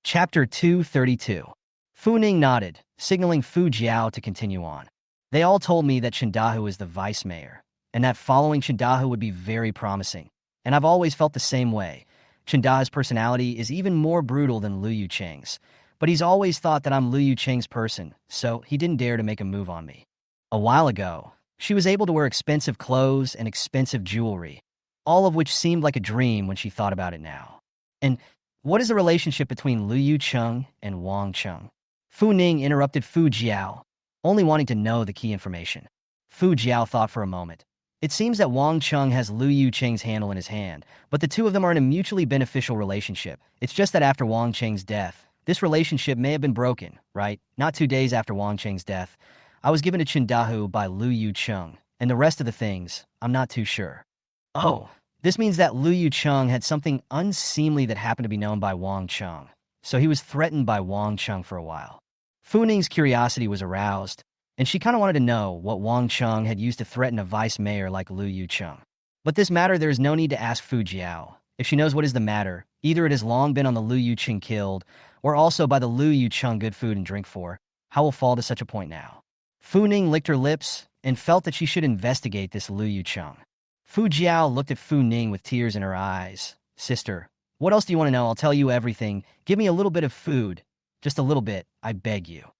Chapter 232. Fu Ning nodded, signaling Fu Jiao to continue on. They all told me that Qingdao is the vice mayor, and that following Qingdao would be very promising. And I've always felt the same way. Qingdao's personality is even more brutal than Lu Yucheng's, but he's always thought that I'm Lu Yucheng's person, so he didn't dare to make a move on me. A while ago, she was able to wear expensive clothes and expensive jewelry, all of which seemed like a dream when she thought about it now. And what is the relationship between Lu Yucheng and Wang Cheng? Fu Ning interrupted Fu Jiao, only wanting to know the key information. Fu Jiao thought for a moment. It seems that Wang Cheng has Lu Yucheng's handle in his hand, but the two of them are in a mutually beneficial relationship. It's just that after Wang Cheng's death, this relationship may have been broken, right? Not 2 days after Wang Cheng's death, I was given to Qingdao by Lu Yucheng, and the rest of the things, I'm not too sure. Oh, this means that Lu Yucheng had something unseemly that happened to be known by Wang Cheng, so he was threatened by Wang Cheng for a while. Fu Ning's curiosity was aroused, and she kind of wanted to know what Wang Cheng had used to threaten a vice mayor like Lu Yucheng. But this matter, there is no need to ask Fu Jiao. If she knows what is the matter, either it has long been on the Lu Yucheng killed, or also by the Lu Yucheng good food and drink for. How will fall to such a point now? Fu Ning licked her lips and felt that she should investigate this Lu Yucheng. Fu Jiao looked at Fu Ning with tears in her eyes. "Sister, what else do you want to know? I'll tell you everything. Give me a little bit of food. Just a little bit, I beg you."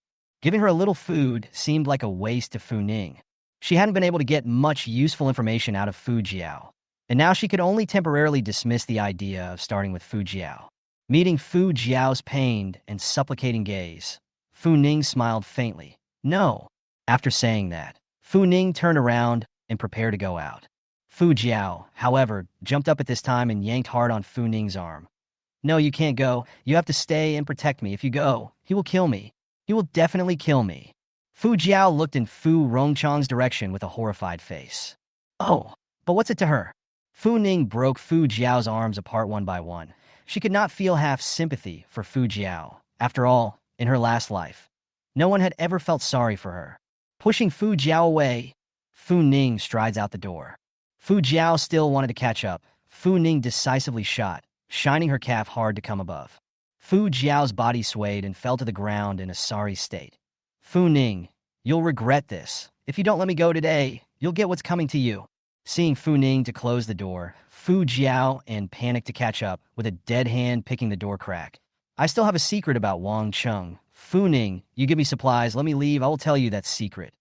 Giving her a little food seemed like a waste to Fu Ning. She hadn't been able to get much useful information out of Fu Jiao, and now she could only temporarily dismiss the idea of starting with Fu Jiao. Meeting Fu Jiao's pained and supplicating gaze, Fu Ning smiled faintly. "No." After saying that, Fu Ning turned around and prepared to go out. Fu Jiao, however, jumped up at this time and yanked hard on Fu Ning's arm. "No, you can't go. You have to stay and protect me. If you go, he will kill me. He will definitely kill me." Fu Jiao looked in Fu Rongchang's direction with a horrified face. "Oh, but what's it to her?" Fu Ning broke Fu Jiao's arms apart one by one. She could not feel half sympathy for Fu Jiao. After all, in her last life, no one had ever felt sorry for her. Pushing Fu Jiao away, Fu Ning strides out the door. Fu Jiao still wanted to catch up. Fu Ning decisively shot, shining her calf hard to come above. Fu Jiao's body swayed and fell to the ground in a sorry state. "Fu Ning, you'll regret this. If you don't let me go today, you'll get what's coming to you." Seeing Fu Ning to close the door, Fu Jiao and panicked to catch up, with a dead hand picking the door crack. "I still have a secret about Wang Cheng. Fu Ning, you give me supplies, let me leave, I will tell you that secret."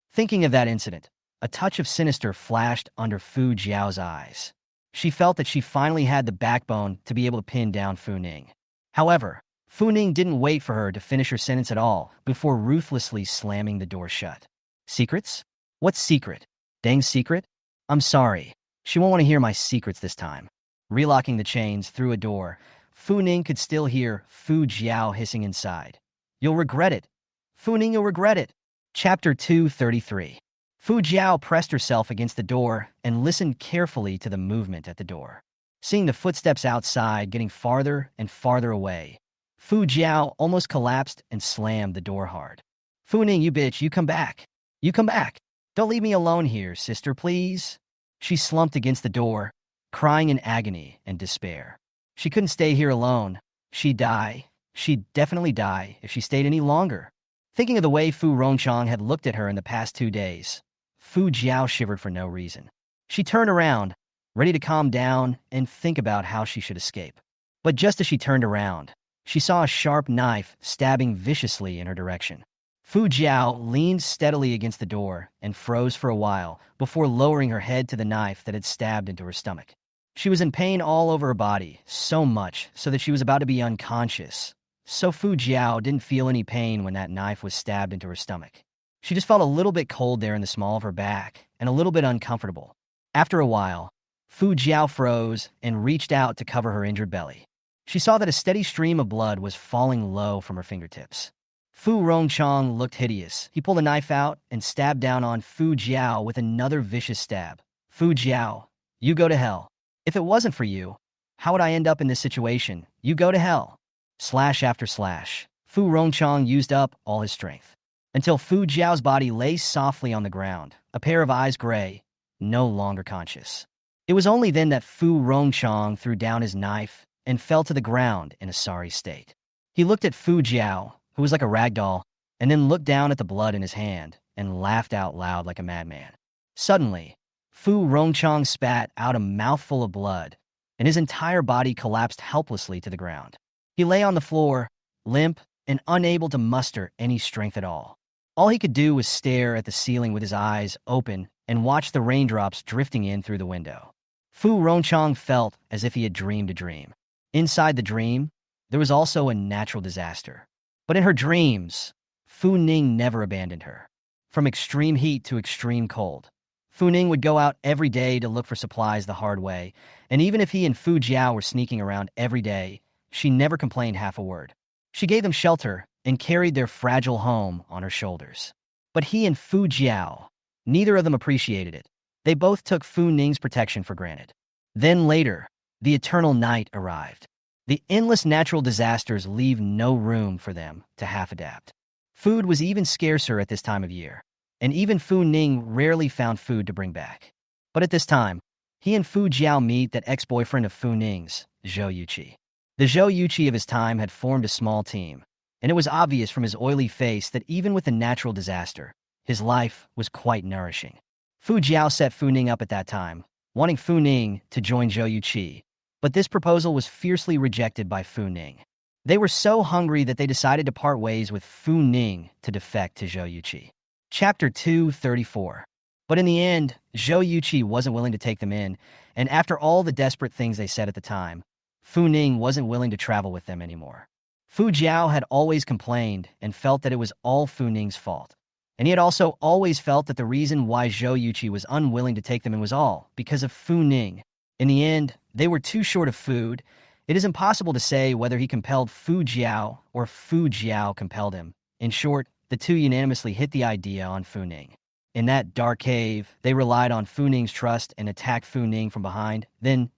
Thinking of that incident, a touch of sinister flashed under Fu Jiao's eyes. She felt that she finally had the backbone to be able to pin down Fu Ning. However, Fu Ning didn't wait for her to finish her sentence at all before ruthlessly slamming the door shut. "Secrets? What secret? Dang's secret? I'm sorry. She won't want to hear my secrets this time." Relocking the chains through a door, Fu Ning could still hear Fu Jiao hissing inside. "You'll regret it. Fu Ning, you'll regret it." Chapter 233. Fu Jiao pressed herself against the door and listened carefully to the movement at the door. Seeing the footsteps outside getting farther and farther away, Fu Jiao almost collapsed and slammed the door hard. Fu Ning, you bitch, you come back. You come back. Don't leave me alone here, sister, please. She slumped against the door, crying in agony and despair. She couldn't stay here alone. She'd die. She'd definitely die if she stayed any longer. Thinking of the way Fu Rongchang had looked at her in the past 2 days, Fu Jiao shivered for no reason. She turned around, ready to calm down and think about how she should escape. But just as she turned around, she saw a sharp knife stabbing viciously in her direction. Fu Jiao leaned steadily against the door and froze for a while before lowering her head to the knife that had stabbed into her stomach. She was in pain all over her body, so much so that she was about to be unconscious. So Fu Jiao didn't feel any pain when that knife was stabbed into her stomach. She just felt a little bit cold there in the small of her back and a little bit uncomfortable. After a while, Fu Jiao froze and reached out to cover her injured belly. She saw that a steady stream of blood was falling low from her fingertips. Fu Rongchang looked hideous. He pulled a knife out and stabbed down on Fu Jiao with another vicious stab. Fu Jiao, you go to hell. If it wasn't for you, how would I end up in this situation? You go to hell. Slash after slash. Fu Rongchang used up all his strength, until Fu Jiao's body lay softly on the ground, a pair of eyes gray, no longer conscious. It was only then that Fu Rongchang threw down his knife and fell to the ground in a sorry state. He looked at Fu Jiao, who was like a rag doll, and then looked down at the blood in his hand and laughed out loud like a madman. Suddenly, Fu Rongchang spat out a mouthful of blood, and his entire body collapsed helplessly to the ground. He lay on the floor, limp and unable to muster any strength at all. All he could do was stare at the ceiling with his eyes open and watch the raindrops drifting in through the window. Fu Rongchang felt as if he had dreamed a dream. Inside the dream, there was also a natural disaster. But in her dreams, Fu Ning never abandoned her. From extreme heat to extreme cold, Fu Ning would go out every day to look for supplies the hard way, and even if he and Fu Jiao were sneaking around every day, she never complained half a word. She gave them shelter and carried their fragile home on her shoulders. But he and Fu Jiao, neither of them appreciated it. They both took Fu Ning's protection for granted. Then later, the eternal night arrived. The endless natural disasters leave no room for them to half-adapt. Food was even scarcer at this time of year, and even Fu Ning rarely found food to bring back. But at this time, he and Fu Jiao meet that ex-boyfriend of Fu Ning's, Zhou Yuqi. The Zhou Yuqi of his time had formed a small team, and it was obvious from his oily face that even with the natural disaster, his life was quite nourishing. Fu Jiao set Fu Ning up at that time, wanting Fu Ning to join Zhou Yuqi, but this proposal was fiercely rejected by Fu Ning. They were so hungry that they decided to part ways with Fu Ning to defect to Zhou Yuqi. Chapter 234. But in the end, Zhou Yuqi wasn't willing to take them in, and after all the desperate things they said at the time, Fu Ning wasn't willing to travel with them anymore. Fu Jiao had always complained and felt that it was all Fu Ning's fault. And he had also always felt that the reason why Zhou Yuqi was unwilling to take them in was all because of Fu Ning. In the end, they were too short of food. It is impossible to say whether he compelled Fu Jiao or Fu Jiao compelled him. In short, the two unanimously hit the idea on Fu Ning. In that dark cave, they relied on Fu Ning's trust and attacked Fu Ning from behind, then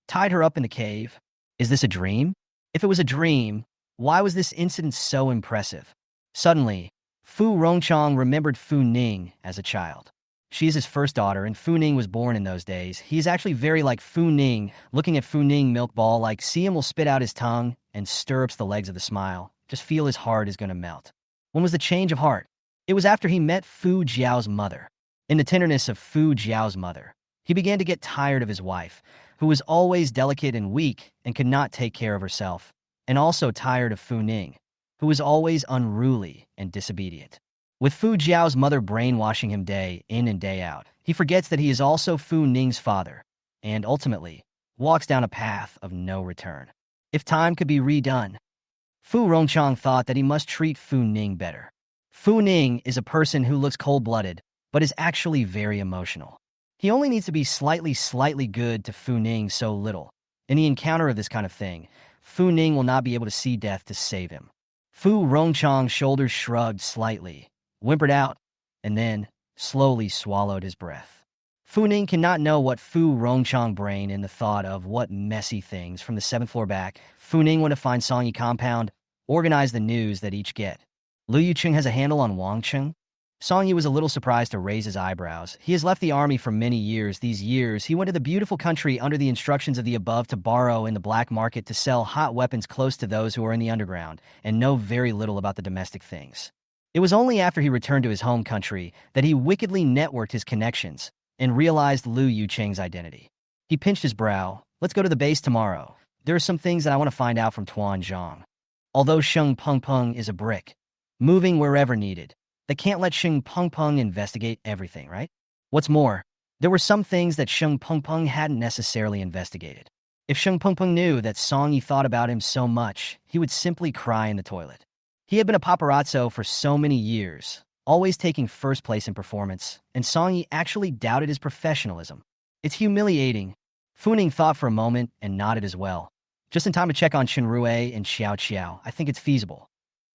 tied her up in the cave. Is this a dream? If it was a dream, why was this incident so impressive? Suddenly, Fu Rongchang remembered Fu Ning as a child. She is his first daughter, and Fu Ning was born in those days. He is actually very like Fu Ning. Looking at Fu Ning milk ball, like see him will spit out his tongue and stirrups the legs of the smile. Just feel his heart is going to melt. When was the change of heart? It was after he met Fu Jiao's mother. In the tenderness of Fu Jiao's mother, he began to get tired of his wife, who was always delicate and weak and could not take care of herself, and also tired of Fu Ning, who was always unruly and disobedient. With Fu Jiao's mother brainwashing him day in and day out, he forgets that he is also Fu Ning's father, and ultimately walks down a path of no return. If time could be redone, Fu Rongchang thought that he must treat Fu Ning better. Fu Ning is a person who looks cold-blooded, but is actually very emotional. He only needs to be slightly good to Fu Ning so little. In the encounter of this kind of thing, Fu Ning will not be able to see death to save him. Fu Rongchang's shoulders shrugged slightly, whimpered out, and then slowly swallowed his breath. Fu Ning cannot know what Fu Rongchang brain in the thought of what messy things from the 7th floor back. Fu Ning went to find Songyi compound, organize the news that each get. Liu Yucheng has a handle on Wang Cheng? Song Yi was a little surprised to raise his eyebrows. He has left the army for many years. These years, he went to the beautiful country under the instructions of the above to borrow in the black market to sell hot weapons close to those who are in the underground and know very little about the domestic things. It was only after he returned to his home country that he wickedly networked his connections and realized Liu Yucheng's identity. He pinched his brow. Let's go to the base tomorrow. There are some things that I want to find out from Tuan Zhang. Although Sheng Peng Peng is a brick, moving wherever needed, they can't let Sheng Peng Peng investigate everything, right? What's more, there were some things that Sheng Peng Peng hadn't necessarily investigated. If Sheng Peng Peng knew that Song Yi thought about him so much, he would simply cry in the toilet. He had been a paparazzo for so many years, always taking first place in performance, and Song Yi actually doubted his professionalism. It's humiliating. Fu Ning thought for a moment and nodded as well. Just in time to check on Chen Rue and Xiao Qiao. I think it's feasible.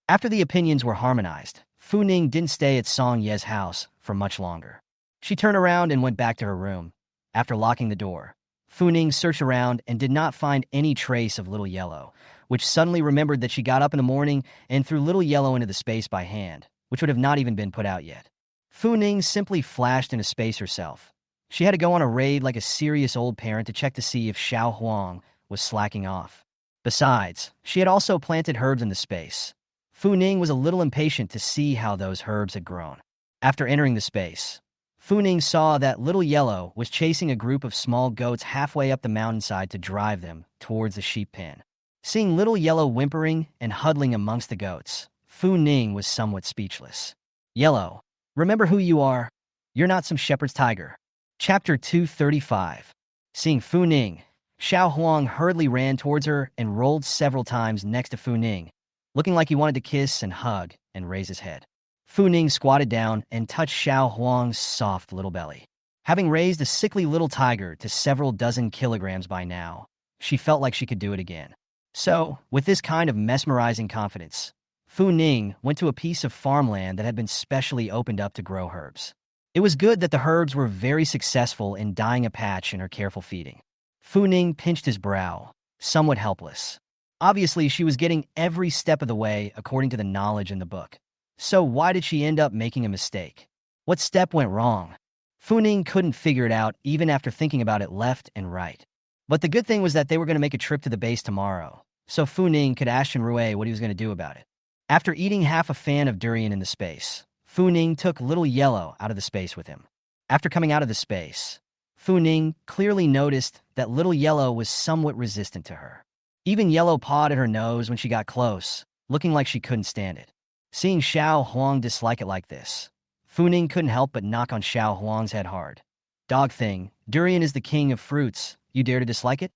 After the opinions were harmonized, Fu Ning didn't stay at Song Ye's house for much longer. She turned around and went back to her room. After locking the door, Fu Ning searched around and did not find any trace of Little Yellow, which suddenly remembered that she got up in the morning and threw Little Yellow into the space by hand, which would have not even been put out yet. Fu Ning simply flashed into space herself. She had to go on a raid like a serious old parent to check to see if Xiao Huang was slacking off. Besides, she had also planted herbs in the space. Fu Ning was a little impatient to see how those herbs had grown. After entering the space, Fu Ning saw that Little Yellow was chasing a group of small goats halfway up the mountainside to drive them towards the sheep pen. Seeing Little Yellow whimpering and huddling amongst the goats, Fu Ning was somewhat speechless. Yellow, remember who you are? You're not some shepherd's tiger. Chapter 235. Seeing Fu Ning, Xiao Huang hurriedly ran towards her and rolled several times next to Fu Ning, looking like he wanted to kiss and hug and raise his head. Fu Ning squatted down and touched Xiao Huang's soft little belly. Having raised a sickly little tiger to several dozen kilograms by now, she felt like she could do it again. So, with this kind of mesmerizing confidence, Fu Ning went to a piece of farmland that had been specially opened up to grow herbs. It was good that the herbs were very successful in dyeing a patch in her careful feeding. Fu Ning pinched his brow, somewhat helpless. Obviously, she was getting every step of the way according to the knowledge in the book. So why did she end up making a mistake? What step went wrong? Fu Ning couldn't figure it out even after thinking about it left and right. But the good thing was that they were going to make a trip to the base tomorrow, so Fu Ning could ask Chen Rue what he was going to do about it. After eating half a fan of durian in the space, Fu Ning took Little Yellow out of the space with him. After coming out of the space, Fu Ning clearly noticed that Little Yellow was somewhat resistant to her. Even Yellow pawed at her nose when she got close, looking like she couldn't stand it. Seeing Xiao Huang dislike it like this, Fu Ning couldn't help but knock on Xiao Huang's head hard. Dog thing, durian is the king of fruits. You dare to dislike it?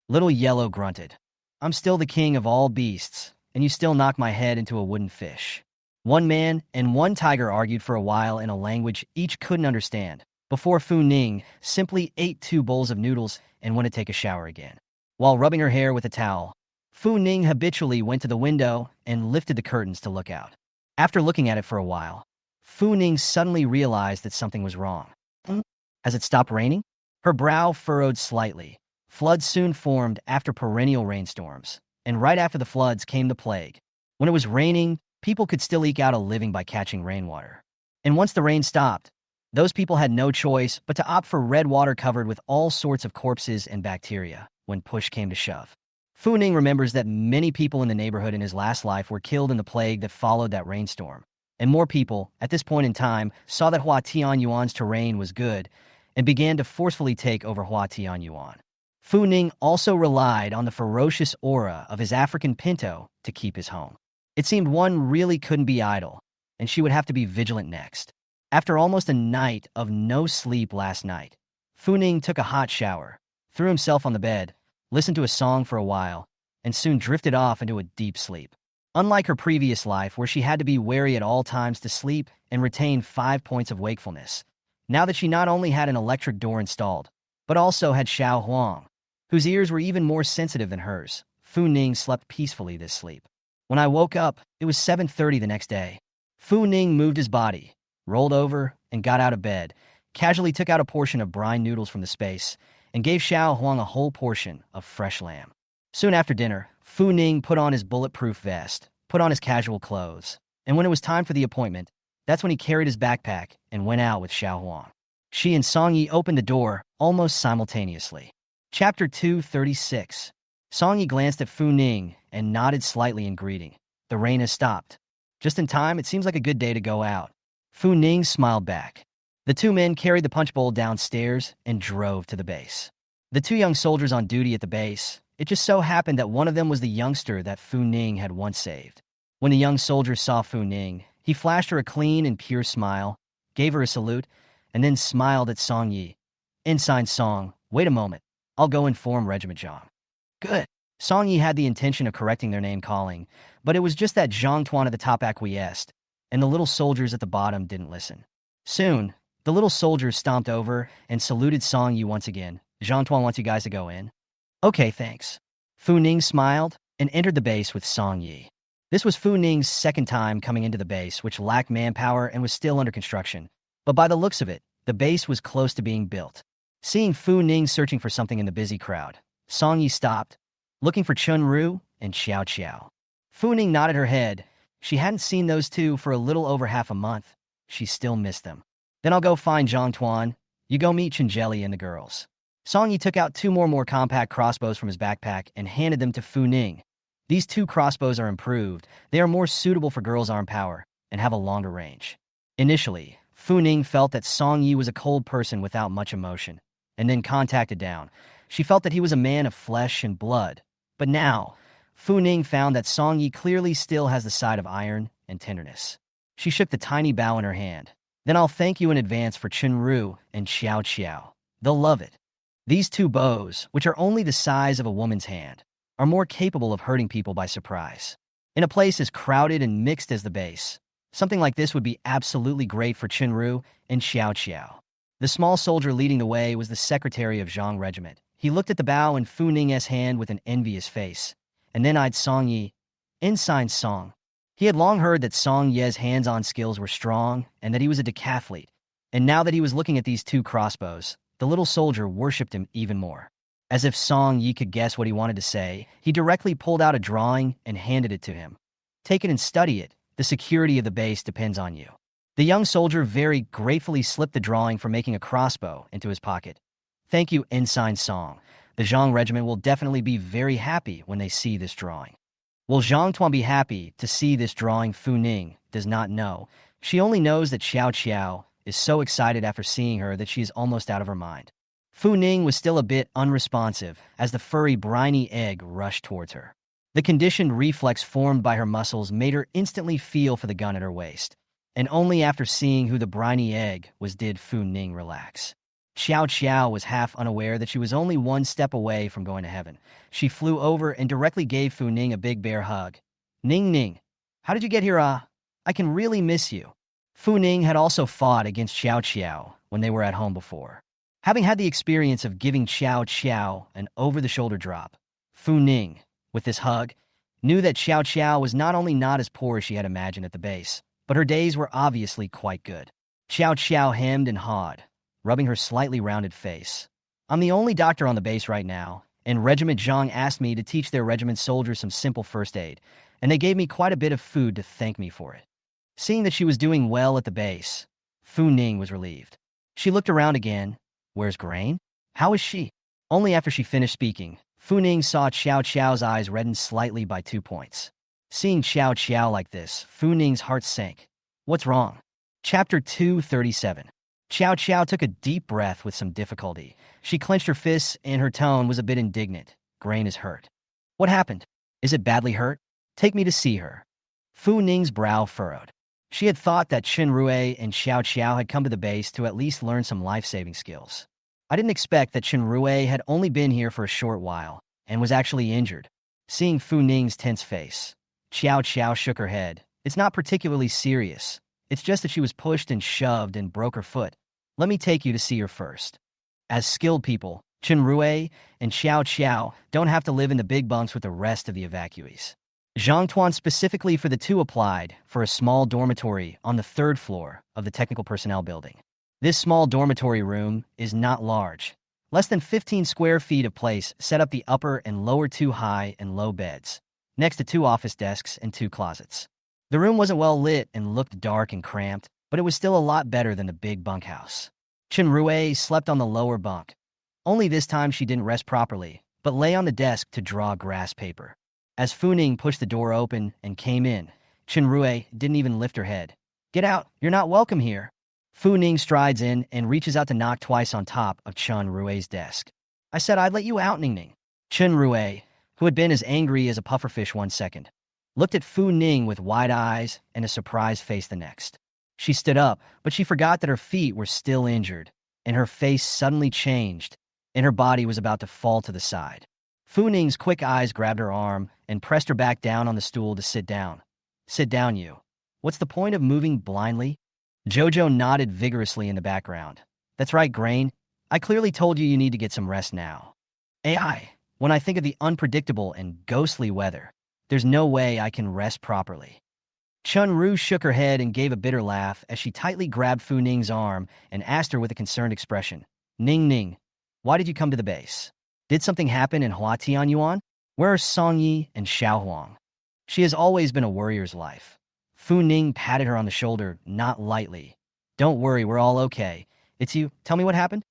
Little Yellow grunted. I'm still the king of all beasts, and you still knock my head into a wooden fish. One man and one tiger argued for a while in a language each couldn't understand, before Fu Ning simply ate 2 bowls of noodles and went to take a shower again. While rubbing her hair with a towel, Fu Ning habitually went to the window and lifted the curtains to look out. After looking at it for a while, Fu Ning suddenly realized that something was wrong. Has it stopped raining? Her brow furrowed slightly. Floods soon formed after perennial rainstorms, and right after the floods came the plague. When it was raining, people could still eke out a living by catching rainwater. And once the rain stopped, those people had no choice but to opt for red water covered with all sorts of corpses and bacteria when push came to shove. Fu Ning remembers that many people in the neighborhood in his last life were killed in the plague that followed that rainstorm. And more people, at this point in time, saw that Hua Tianyuan's terrain was good and began to forcefully take over Hua Tianyuan. Fu Ning also relied on the ferocious aura of his African pinto to keep his home. It seemed one really couldn't be idle, and she would have to be vigilant next. After almost a night of no sleep last night, Fu Ning took a hot shower, threw himself on the bed, listened to a song for a while, and soon drifted off into a deep sleep. Unlike her previous life, where she had to be wary at all times to sleep and retain 5 points of wakefulness, now that she not only had an electric door installed, but also had Xiao Huang, whose ears were even more sensitive than hers, Fu Ning slept peacefully this sleep. When I woke up, it was 7:30 the next day. Fu Ning moved his body, rolled over, and got out of bed, casually took out a portion of brine noodles from the space, and gave Xiao Huang a whole portion of fresh lamb. Soon after dinner, Fu Ning put on his bulletproof vest, put on his casual clothes, and when it was time for the appointment, that's when he carried his backpack and went out with Xiao Huang. She and Song Yi opened the door almost simultaneously. Chapter 236. Song Yi glanced at Fu Ning and nodded slightly in greeting. The rain has stopped. Just in time, it seems like a good day to go out. Fu Ning smiled back. The two men carried the punch bowl downstairs and drove to the base. The two young soldiers on duty at the base, it just so happened that one of them was the youngster that Fu Ning had once saved. When the young soldier saw Fu Ning, he flashed her a clean and pure smile, gave her a salute, and then smiled at Song Yi. Ensign Song, wait a moment. I'll go inform Regiment Zhang. Good. Song Yi had the intention of correcting their name calling, but it was just that Zhang Tuan at the top acquiesced, and the little soldiers at the bottom didn't listen. Soon, the little soldiers stomped over and saluted Song Yi once again. Zhang Tuan wants you guys to go in. Okay, thanks. Fu Ning smiled and entered the base with Song Yi. This was Fu Ning's second time coming into the base, which lacked manpower and was still under construction. But by the looks of it, the base was close to being built. Seeing Fu Ning searching for something in the busy crowd, Song Yi stopped, looking for Chun Ru and Xiao Xiao. Fu Ning nodded her head. She hadn't seen those two for a little over half a month. She still missed them. Then I'll go find Zhang Tuan. You go meet Chenjeli and the girls. Song Yi took out two more compact crossbows from his backpack and handed them to Fu Ning. These two crossbows are improved. They are more suitable for girls' arm power and have a longer range. Initially, Fu Ning felt that Song Yi was a cold person without much emotion, and then contacted down. She felt that he was a man of flesh and blood. But now, Fu Ning found that Song Yi clearly still has the side of iron and tenderness. She shook the tiny bow in her hand. Then I'll thank you in advance for Chun Ru and Xiao Xiao. They'll love it. These two bows, which are only the size of a woman's hand, are more capable of hurting people by surprise. In a place as crowded and mixed as the base, something like this would be absolutely great for Chun Ru and Xiao Xiao. The small soldier leading the way was the secretary of Zhang Regiment. He looked at the bow in Fu Ning's hand with an envious face, and then eyed Song Yi. Ensign Song. He had long heard that Song Ye's hands-on skills were strong and that he was a decathlete, and now that he was looking at these two crossbows, the little soldier worshipped him even more. As if Song Yi could guess what he wanted to say, he directly pulled out a drawing and handed it to him. Take it and study it. The security of the base depends on you. The young soldier very gratefully slipped the drawing for making a crossbow into his pocket. Thank you, Ensign Song. The Zhang Regiment will definitely be very happy when they see this drawing. Will Zhang Tuan be happy to see this drawing? Fu Ning does not know. She only knows that Xiao Xiao is so excited after seeing her that she is almost out of her mind. Fu Ning was still a bit unresponsive as the furry, briny egg rushed towards her. The conditioned reflex formed by her muscles made her instantly feel for the gun at her waist, and only after seeing who the briny egg was did Fu Ning relax. Xiao Xiao was half unaware that she was only one step away from going to heaven. She flew over and directly gave Fu Ning a big bear hug. Ning Ning, how did you get here? I can really miss you. Fu Ning had also fought against Xiao Xiao when they were at home before. Having had the experience of giving Xiao Xiao an over-the-shoulder drop, Fu Ning, with this hug, knew that Xiao Xiao was not only not as poor as she had imagined at the base, but her days were obviously quite good. Xiao Xiao hemmed and hawed, rubbing her slightly rounded face. I'm the only doctor on the base right now, and Regiment Zhang asked me to teach their regiment soldiers some simple first aid, and they gave me quite a bit of food to thank me for it. Seeing that she was doing well at the base, Fu Ning was relieved. She looked around again. Where's Grain? How is she? Only after she finished speaking, Fu Ning saw Xiao Xiao's eyes redden slightly by 2 points. Seeing Xiao Xiao like this, Fu Ning's heart sank. What's wrong? Chapter 237. Xiao Xiao took a deep breath with some difficulty. She clenched her fists and her tone was a bit indignant. Grain is hurt. What happened? Is it badly hurt? Take me to see her. Fu Ning's brow furrowed. She had thought that Chen Rue and Xiao Xiao had come to the base to at least learn some life-saving skills. I didn't expect that Chen Rue had only been here for a short while and was actually injured. Seeing Fu Ning's tense face, Xiao Xiao shook her head. It's not particularly serious. It's just that she was pushed and shoved and broke her foot. Let me take you to see her first. As skilled people, Chen Rue and Xiao Xiao don't have to live in the big bunks with the rest of the evacuees. Zhang Tuan specifically for the two applied for a small dormitory on the 3rd floor of the technical personnel building. This small dormitory room is not large. Less than 15 square feet of place set up the upper and lower 2 high and low beds. next to 2 office desks and 2 closets. The room wasn't well lit and looked dark and cramped, but it was still a lot better than the big bunkhouse. Rui slept on the lower bunk. Only this time she didn't rest properly, but lay on the desk to draw grass paper. As Fu Ning pushed the door open and came in, Rui didn't even lift her head. "Get out, you're not welcome here." Fu Ning strides in and reaches out to knock twice on top of Rui's desk. "I said I'd let you out, Ning Ning." Rui, who had been as angry as a pufferfish 1 second, looked at Fu Ning with wide eyes and a surprised face the next. She stood up, but she forgot that her feet were still injured, and her face suddenly changed, and her body was about to fall to the side. Fu Ning's quick eyes grabbed her arm and pressed her back down on the stool to sit down. "Sit down, you. What's the point of moving blindly?" Jojo nodded vigorously in the background. "That's right, Grain. I clearly told you need to get some rest now. AI, when I think of the unpredictable and ghostly weather, there's no way I can rest properly." Chun-Ru shook her head and gave a bitter laugh as she tightly grabbed Fu Ning's arm and asked her with a concerned expression, "Ning Ning, why did you come to the base? Did something happen in Hua Tianyuan? Where are Song Yi and Xiao Huang?" She has always been a warrior's life. Fu Ning patted her on the shoulder, not lightly. "Don't worry, we're all okay. It's you. Tell me what happened."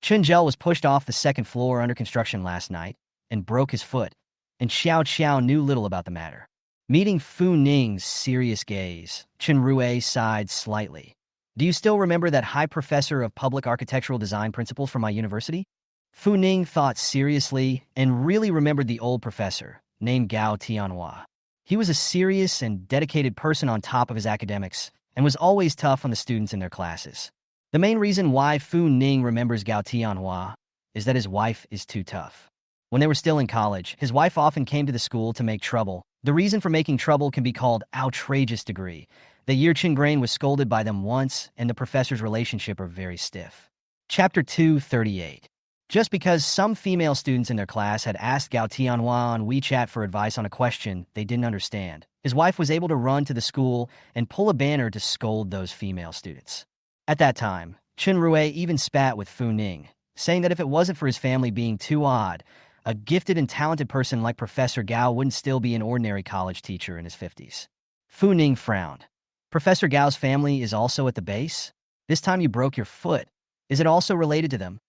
Chun Zhel was pushed off the 2nd floor under construction last night and broke his foot, and Xiao Qiao knew little about the matter. Meeting Fu Ning's serious gaze, Rui sighed slightly. "Do you still remember that high professor of public architectural design principles from my university?" Fu Ning thought seriously and really remembered the old professor, named Gao Tianhua. He was a serious and dedicated person on top of his academics and was always tough on the students in their classes. The main reason why Fu Ning remembers Gao Tianhua is that his wife is too tough. When they were still in college, his wife often came to the school to make trouble. The reason for making trouble can be called outrageous degree. The year Grain was scolded by them once, and the professor's relationship are very stiff. Chapter 238. Just because some female students in their class had asked Gao Tianhua on WeChat for advice on a question they didn't understand, his wife was able to run to the school and pull a banner to scold those female students. At that time, Rui even spat with Fu Ning, saying that if it wasn't for his family being too odd, a gifted and talented person like Professor Gao wouldn't still be an ordinary college teacher in his 50s. Fu Ning frowned. "Professor Gao's family is also at the base? This time you broke your foot. Is it also related to them?"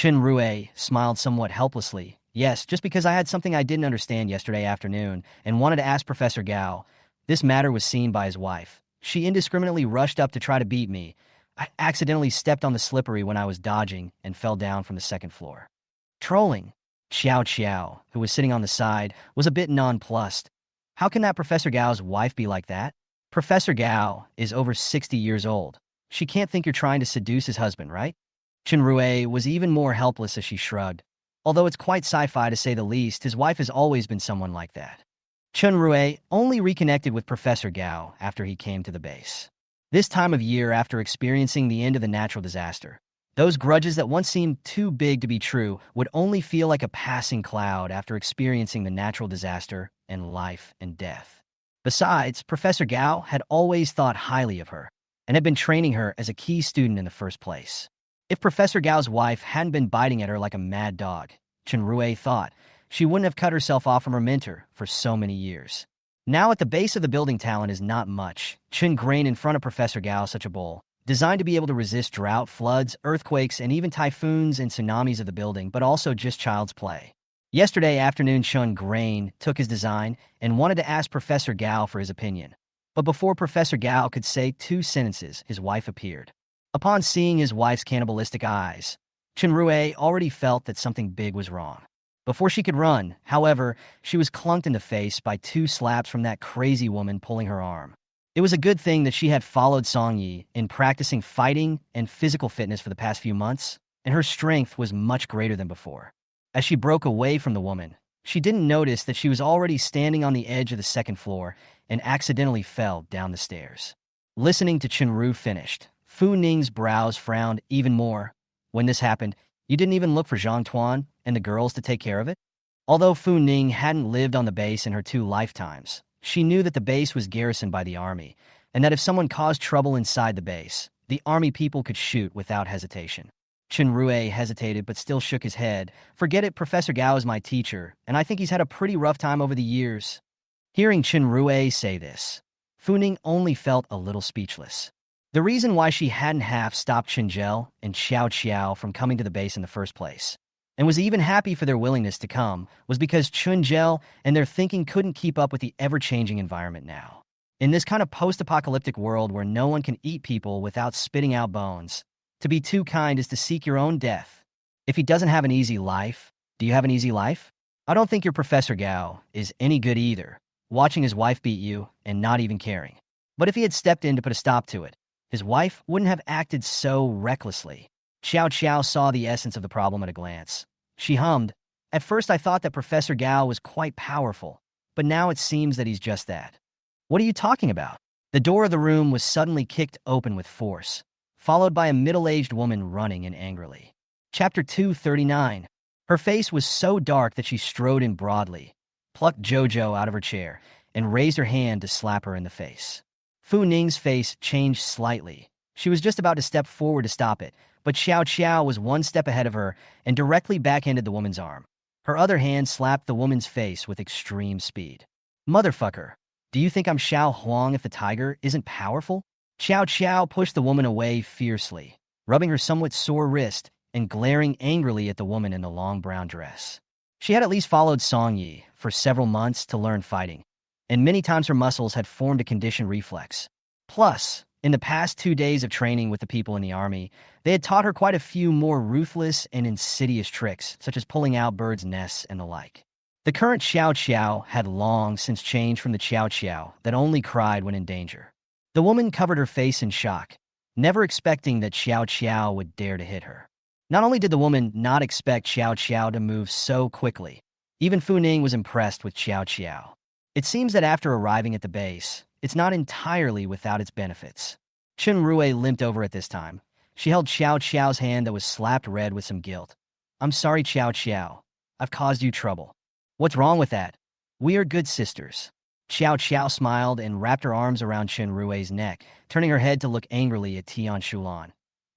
Rui smiled somewhat helplessly. "Yes, just because I had something I didn't understand yesterday afternoon and wanted to ask Professor Gao. This matter was seen by his wife. She indiscriminately rushed up to try to beat me. I accidentally stepped on the slippery when I was dodging and fell down from the 2nd floor." Trolling. Xiao Qiao, who was sitting on the side, was a bit nonplussed. How can that Professor Gao's wife be like that? Professor Gao is over 60 years old. She can't think you're trying to seduce his husband, right? Rui was even more helpless as she shrugged. Although it's quite sci-fi to say the least, his wife has always been someone like that. Rui only reconnected with Professor Gao after he came to the base. This time of year after experiencing the end of the natural disaster, those grudges that once seemed too big to be true would only feel like a passing cloud after experiencing the natural disaster and life and death. Besides, Professor Gao had always thought highly of her and had been training her as a key student in the first place. If Professor Gao's wife hadn't been biting at her like a mad dog, Rui thought, she wouldn't have cut herself off from her mentor for so many years. Now at the base of the building talent is not much. Grain in front of Professor Gao such a bowl, designed to be able to resist drought, floods, earthquakes, and even typhoons and tsunamis of the building, but also just child's play. Yesterday afternoon, Grain took his design and wanted to ask Professor Gao for his opinion. But before Professor Gao could say 2 sentences, his wife appeared. Upon seeing his wife's cannibalistic eyes, Rui already felt that something big was wrong. Before she could run, however, she was clunked in the face by 2 slaps from that crazy woman pulling her arm. It was a good thing that she had followed Song Yi in practicing fighting and physical fitness for the past few months, and her strength was much greater than before. As she broke away from the woman, she didn't notice that she was already standing on the edge of the 2nd floor and accidentally fell down the stairs. Listening to Chun-Ru finished, Fu Ning's brows frowned even more. "When this happened, you didn't even look for Zhang Tuan and the girls to take care of it?" Although Fu Ning hadn't lived on the base in her 2 lifetimes, she knew that the base was garrisoned by the army, and that if someone caused trouble inside the base, the army people could shoot without hesitation. Rui hesitated but still shook his head. "Forget it, Professor Gao is my teacher, and I think he's had a pretty rough time over the years." Hearing Chen Rui say this, Fu Ning only felt a little speechless. The reason why she hadn't half stopped Chinjel and Xiao Qiao from coming to the base in the first place, and was even happy for their willingness to come, was because Chinjel and their thinking couldn't keep up with the ever-changing environment now. In this kind of post-apocalyptic world where no one can eat people without spitting out bones, to be too kind is to seek your own death. If he doesn't have an easy life, do you have an easy life? I don't think your Professor Gao is any good either, watching his wife beat you and not even caring. But if he had stepped in to put a stop to it, his wife wouldn't have acted so recklessly. Xiao Qiao saw the essence of the problem at a glance. She hummed. At first I thought that Professor Gao was quite powerful, but now it seems that he's just that. What are you talking about? The door of the room was suddenly kicked open with force, followed by a middle-aged woman running in angrily. Chapter 239. Her face was so dark that she strode in broadly, plucked Jojo out of her chair, and raised her hand to slap her in the face. Fu Ning's face changed slightly. She was just about to step forward to stop it, but Xiao Qiao was one step ahead of her and directly backhanded the woman's arm. Her other hand slapped the woman's face with extreme speed. Motherfucker, do you think I'm Xiao Huang if the tiger isn't powerful? Xiao Qiao pushed the woman away fiercely, rubbing her somewhat sore wrist and glaring angrily at the woman in the long brown dress. She had at least followed Song Yi for several months to learn fighting, and many times her muscles had formed a conditioned reflex. Plus, in the past 2 days of training with the people in the army, they had taught her quite a few more ruthless and insidious tricks, such as pulling out birds' nests and the like. The current Xiao Qiao had long since changed from the Xiao Qiao that only cried when in danger. The woman covered her face in shock, never expecting that Xiao Qiao would dare to hit her. Not only did the woman not expect Xiao Qiao to move so quickly, even Fu Ning was impressed with Xiao Qiao. It seems that after arriving at the base, it's not entirely without its benefits. Chen Rui limped over at this time. She held Xiao Qiao's hand that was slapped red with some guilt. I'm sorry, Xiao Qiao. I've caused you trouble. What's wrong with that? We are good sisters. Xiao Qiao smiled and wrapped her arms around Chen Rui's neck, turning her head to look angrily at Tian Shulan.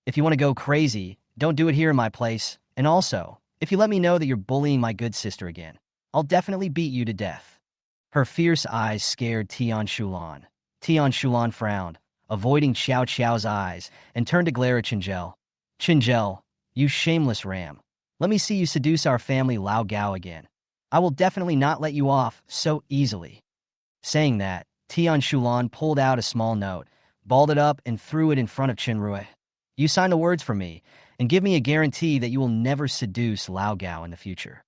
If you want to go crazy, don't do it here in my place. And also, if you let me know that you're bullying my good sister again, I'll definitely beat you to death. Her fierce eyes scared Tian Shulan. Tian Shulan frowned, avoiding Xiao Qiao's eyes, and turned to glare at Chinjel. Chinjel, you shameless ram. Let me see you seduce our family Lao Gao again. I will definitely not let you off so easily. Saying that, Tian Shulan pulled out a small note, balled it up, and threw it in front of Chen Rui. You sign the words for me, and give me a guarantee that you will never seduce Lao Gao in the future.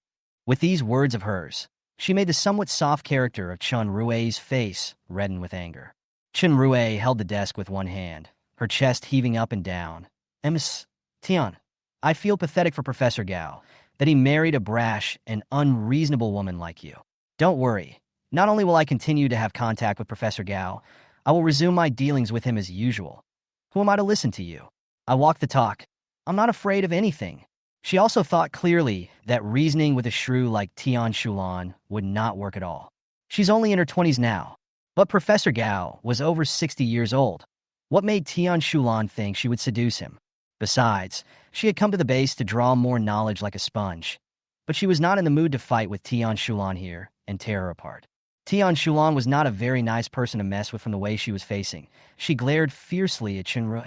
With these words of hers, she made the somewhat soft character of Chen Rui's face redden with anger. Chen Rui held the desk with one hand, her chest heaving up and down. Miss Tian, I feel pathetic for Professor Gao, that he married a brash and unreasonable woman like you. Don't worry. Not only will I continue to have contact with Professor Gao, I will resume my dealings with him as usual. Who am I to listen to you? I walk the talk. I'm not afraid of anything. She also thought clearly that reasoning with a shrew like Tian Shulan would not work at all. She's only in her 20s now, but Professor Gao was over 60 years old. What made Tian Shulan think she would seduce him? Besides, she had come to the base to draw more knowledge like a sponge, but she was not in the mood to fight with Tian Shulan here and tear her apart. Tian Shulan was not a very nice person to mess with from the way she was facing. She glared fiercely at Chinrui.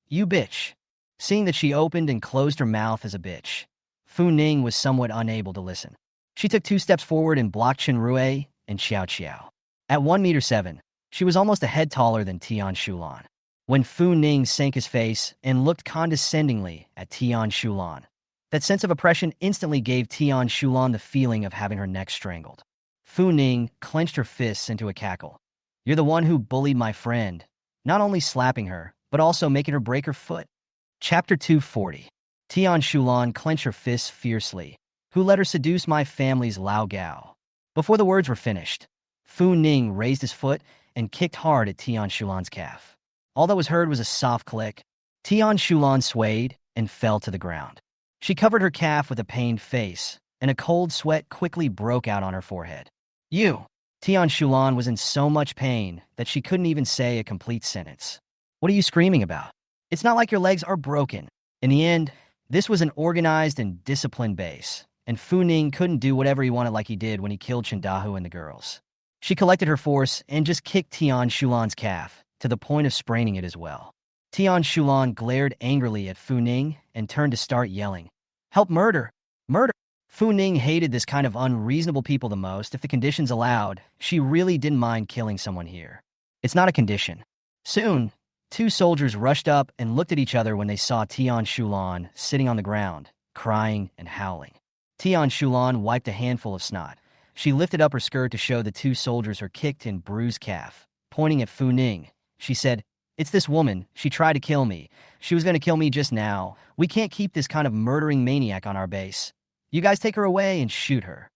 You bitch. Seeing that she opened and closed her mouth as a bitch, Fu Ning was somewhat unable to listen. She took 2 steps forward and blocked Chinrui and Xiao Qiao. At 1.7 meters, she was almost a head taller than Tian Shulan. When Fu Ning sank his face and looked condescendingly at Tian Shulan, that sense of oppression instantly gave Tian Shulan the feeling of having her neck strangled. Fu Ning clenched her fists into a cackle. You're the one who bullied my friend, not only slapping her, but also making her break her foot. Chapter 240. Tian Shulan clenched her fists fiercely. Who let her seduce my family's Lao Gao? Before the words were finished, Fu Ning raised his foot and kicked hard at Tian Shulan's calf. All that was heard was a soft click. Tian Shulan swayed and fell to the ground. She covered her calf with a pained face, and a cold sweat quickly broke out on her forehead. You! Tian Shulan was in so much pain that she couldn't even say a complete sentence. What are you screaming about? It's not like your legs are broken. In the end, this was an organized and disciplined base, and Fu Ning couldn't do whatever he wanted like he did when he killed Chindahu and the girls. She collected her force and just kicked Tian Shulan's calf, to the point of spraining it as well. Tian Shulan glared angrily at Fu Ning and turned to start yelling, "Help murder! Murder!" Fu Ning hated this kind of unreasonable people the most. If the conditions allowed, she really didn't mind killing someone here. It's not a condition. Soon, two soldiers rushed up and looked at each other when they saw Tian Shulan sitting on the ground, crying and howling. Tian Shulan wiped a handful of snot. She lifted up her skirt to show the two soldiers her kicked and bruised calf. Pointing at Fu Ning, she said, "It's this woman. She tried to kill me. She was going to kill me just now. We can't keep this kind of murdering maniac on our base. You guys take her away and shoot her."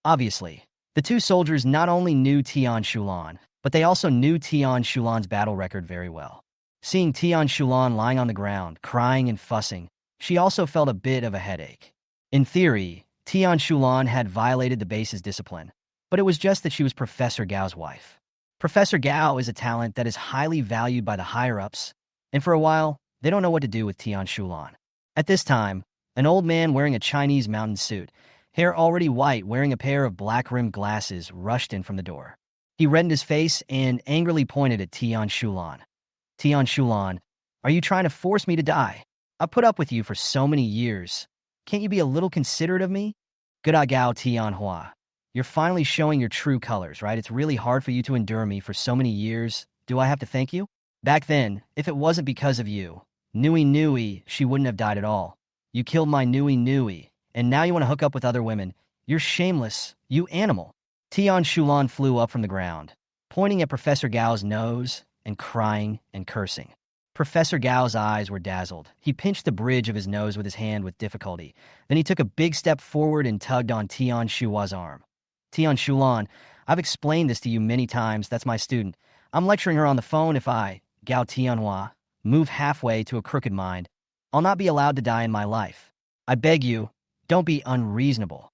Obviously, the two soldiers not only knew Tian Shulan, but they also knew Tian Shulan's battle record very well. Seeing Tian Shulan lying on the ground, crying and fussing, she also felt a bit of a headache. In theory, Tian Shulan had violated the base's discipline, but it was just that she was Professor Gao's wife. Professor Gao is a talent that is highly valued by the higher-ups, and for a while, they don't know what to do with Tian Shulan. At this time, an old man wearing a Chinese mountain suit, hair already white, wearing a pair of black-rimmed glasses, rushed in from the door. He reddened his face and angrily pointed at Tian Shulan. "Tian Shulan, are you trying to force me to die? I've put up with you for so many years. Can't you be a little considerate of me?" "Good Gao Tianhua. You're finally showing your true colors, right? It's really hard for you to endure me for so many years. Do I have to thank you? Back then, if it wasn't because of you, Nui Nui, she wouldn't have died at all. You killed my Nui Nui, and now you want to hook up with other women. You're shameless, you animal." Tian Shulan flew up from the ground, pointing at Professor Gao's nose and crying and cursing. Professor Gao's eyes were dazzled. He pinched the bridge of his nose with his hand with difficulty. Then he took a big step forward and tugged on Tian Shua's arm. "Tian Shulan, I've explained this to you many times. That's my student. I'm lecturing her on the phone. If I, Gao Tianhua, move halfway to a crooked mind, I'll not be allowed to die in my life. I beg you, don't be unreasonable."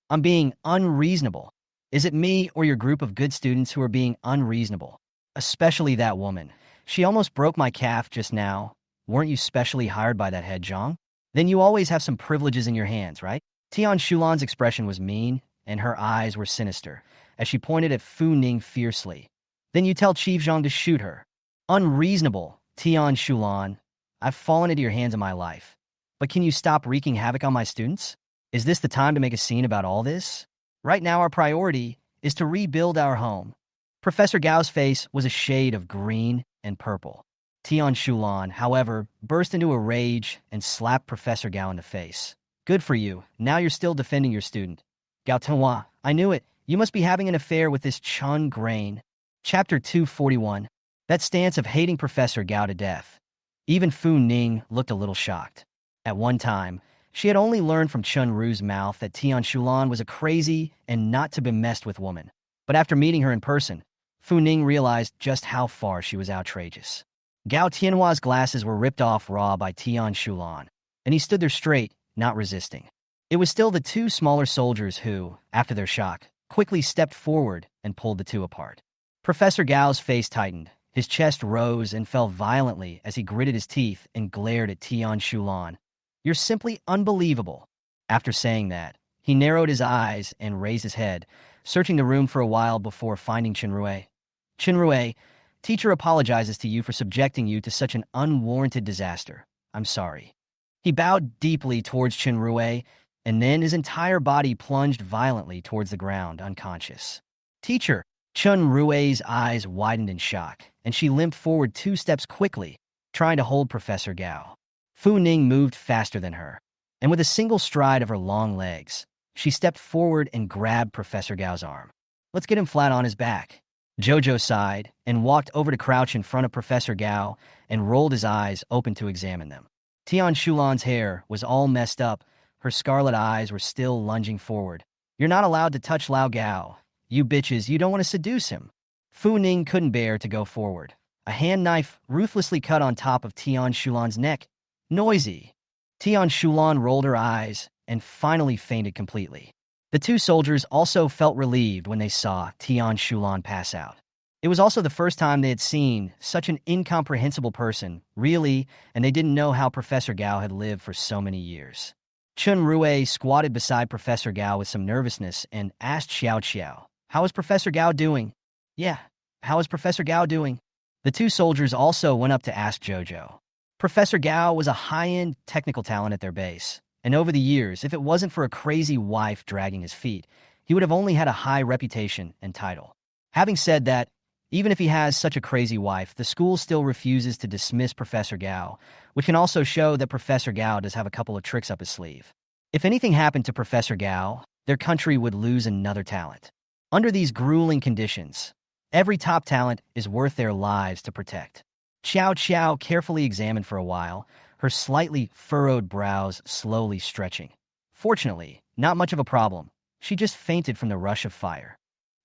"I'm being unreasonable. Is it me or your group of good students who are being unreasonable? Especially that woman. She almost broke my calf just now. Weren't you specially hired by that head Zhang? Then you always have some privileges in your hands, right?" Tian Shulan's expression was mean, and her eyes were sinister, as she pointed at Fu Ning fiercely. "Then you tell Chief Zhang to shoot her." "Unreasonable, Tian Shulan. I've fallen into your hands in my life. But can you stop wreaking havoc on my students? Is this the time to make a scene about all this? Right now our priority is to rebuild our home." Professor Gao's face was a shade of green and purple. Tian Shulan, however, burst into a rage and slapped Professor Gao in the face. "Good for you. Now you're still defending your student. Gao Tenhua, I knew it. You must be having an affair with this Chun Grain." Chapter 241. That stance of hating Professor Gao to death. Even Fu Ning looked a little shocked. At one time, she had only learned from Chun Ru's mouth that Tian Shulan was a crazy and not to be messed with woman. But after meeting her in person, Fu Ning realized just how far she was outrageous. Gao Tianhua's glasses were ripped off raw by Tian Shulan, and he stood there straight, not resisting. It was still the two smaller soldiers who, after their shock, quickly stepped forward and pulled the two apart. Professor Gao's face tightened. His chest rose and fell violently as he gritted his teeth and glared at Tian Shulan. "You're simply unbelievable." After saying that, he narrowed his eyes and raised his head, searching the room for a while before finding Chenrue. "Chenrue, teacher apologizes to you for subjecting you to such an unwarranted disaster. I'm sorry." He bowed deeply towards Chenrue, and then his entire body plunged violently towards the ground, unconscious. "Teacher!" Chenrue's eyes widened in shock, and she limped forward 2 steps quickly, trying to hold Professor Gao. Fu Ning moved faster than her, and with a single stride of her long legs, she stepped forward and grabbed Professor Gao's arm. "Let's get him flat on his back." Jojo sighed and walked over to crouch in front of Professor Gao and rolled his eyes open to examine them. Tian Shulan's hair was all messed up. Her scarlet eyes were still lunging forward. "You're not allowed to touch Lao Gao. You bitches, you don't want to seduce him." Fu Ning couldn't bear to go forward. A hand knife ruthlessly cut on top of Tian Shulan's neck. Noisy. Tian Shulan rolled her eyes and finally fainted completely. The two soldiers also felt relieved when they saw Tian Shulan pass out. It was also the first time they had seen such an incomprehensible person, really, and they didn't know how Professor Gao had lived for so many years. Chun Rue squatted beside Professor Gao with some nervousness and asked Xiao Xiao, How is Professor Gao doing? Yeah, how is Professor Gao doing? The two soldiers also went up to ask Jojo. Professor Gao was a high-end technical talent at their base, and over the years, if it wasn't for a crazy wife dragging his feet, he would have only had a high reputation and title. Having said that, even if he has such a crazy wife, the school still refuses to dismiss Professor Gao, which can also show that Professor Gao does have a couple of tricks up his sleeve. If anything happened to Professor Gao, their country would lose another talent. Under these grueling conditions, every top talent is worth their lives to protect. Xiao Xiao carefully examined for a while, her slightly furrowed brows slowly stretching. Fortunately, not much of a problem. She just fainted from the rush of fire.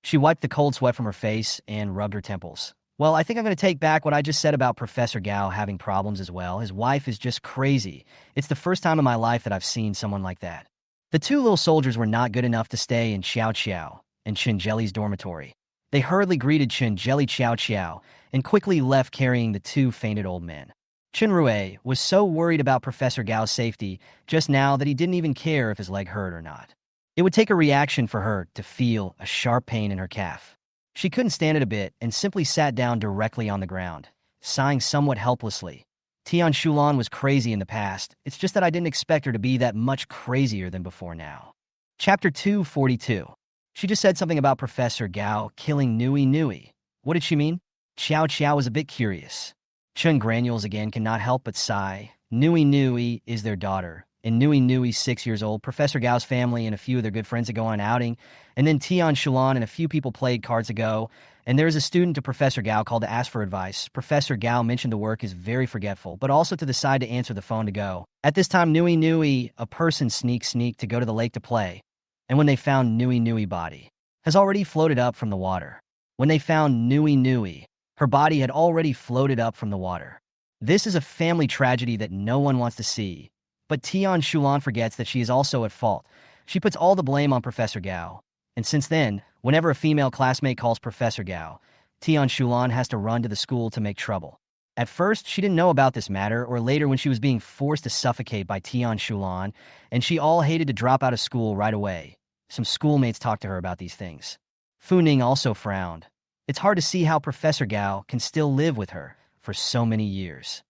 She wiped the cold sweat from her face and rubbed her temples. Well, I think I'm going to take back what I just said about Professor Gao having problems as well. His wife is just crazy. It's the first time in my life that I've seen someone like that. The two little soldiers were not good enough to stay in Xiao Xiao and Chinjelli's dormitory. They hurriedly greeted Chinjelli Xiao Xiao and quickly left carrying the two fainted old men. Chinrue was so worried about Professor Gao's safety just now that he didn't even care if his leg hurt or not. It would take a reaction for her to feel a sharp pain in her calf. She couldn't stand it a bit and simply sat down directly on the ground, sighing somewhat helplessly. Tian Shulan was crazy in the past, it's just that I didn't expect her to be that much crazier than before now. Chapter 242. She just said something about Professor Gao killing Nui Nui. What did she mean? Xiao Xiao was a bit curious. Chun Granules again cannot help but sigh. Nui Nui is their daughter, and Nui Nui's 6 years old. Professor Gao's family and a few of their good friends that go on an outing, and then Tian Shulan and a few people played cards ago, and there is a student to Professor Gao called to ask for advice. Professor Gao mentioned the work is very forgetful, but also to the side to answer the phone to go. At this time, Nui Nui, a person sneaked to go to the lake to play, and when they found Nui Nui body, has already floated up from the water. When they found Nui Nui, her body had already floated up from the water. This is a family tragedy that no one wants to see, but Tian Shulan forgets that she is also at fault. She puts all the blame on Professor Gao, and since then, whenever a female classmate calls Professor Gao, Tian Shulan has to run to the school to make trouble. At first, she didn't know about this matter, or later when she was being forced to suffocate by Tian Shulan, and she all hated to drop out of school right away. Some schoolmates talked to her about these things. Fu Ning also frowned. It's hard to see how Professor Gao can still live with her for so many years.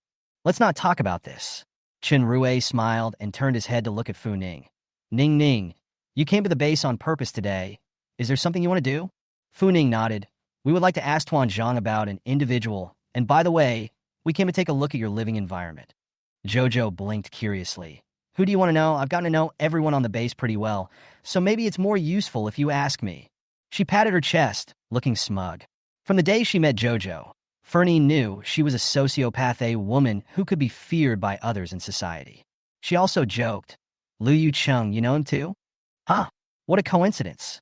Let's not talk about this. Chinrue smiled and turned his head to look at Fu Ning. Ning Ning, you came to the base on purpose today. Is there something you want to do? Fu Ning nodded. We would like to ask Tuan Zhang about an individual, and by the way, we came to take a look at your living environment. Jojo blinked curiously. Who do you want to know? I've gotten to know everyone on the base pretty well, so maybe it's more useful if you ask me. She patted her chest, looking smug. From the day she met Jojo, Fernie knew she was a sociopath, a woman who could be feared by others in society. She also joked, Liu Yu Chung, you know him too? Huh, what a coincidence.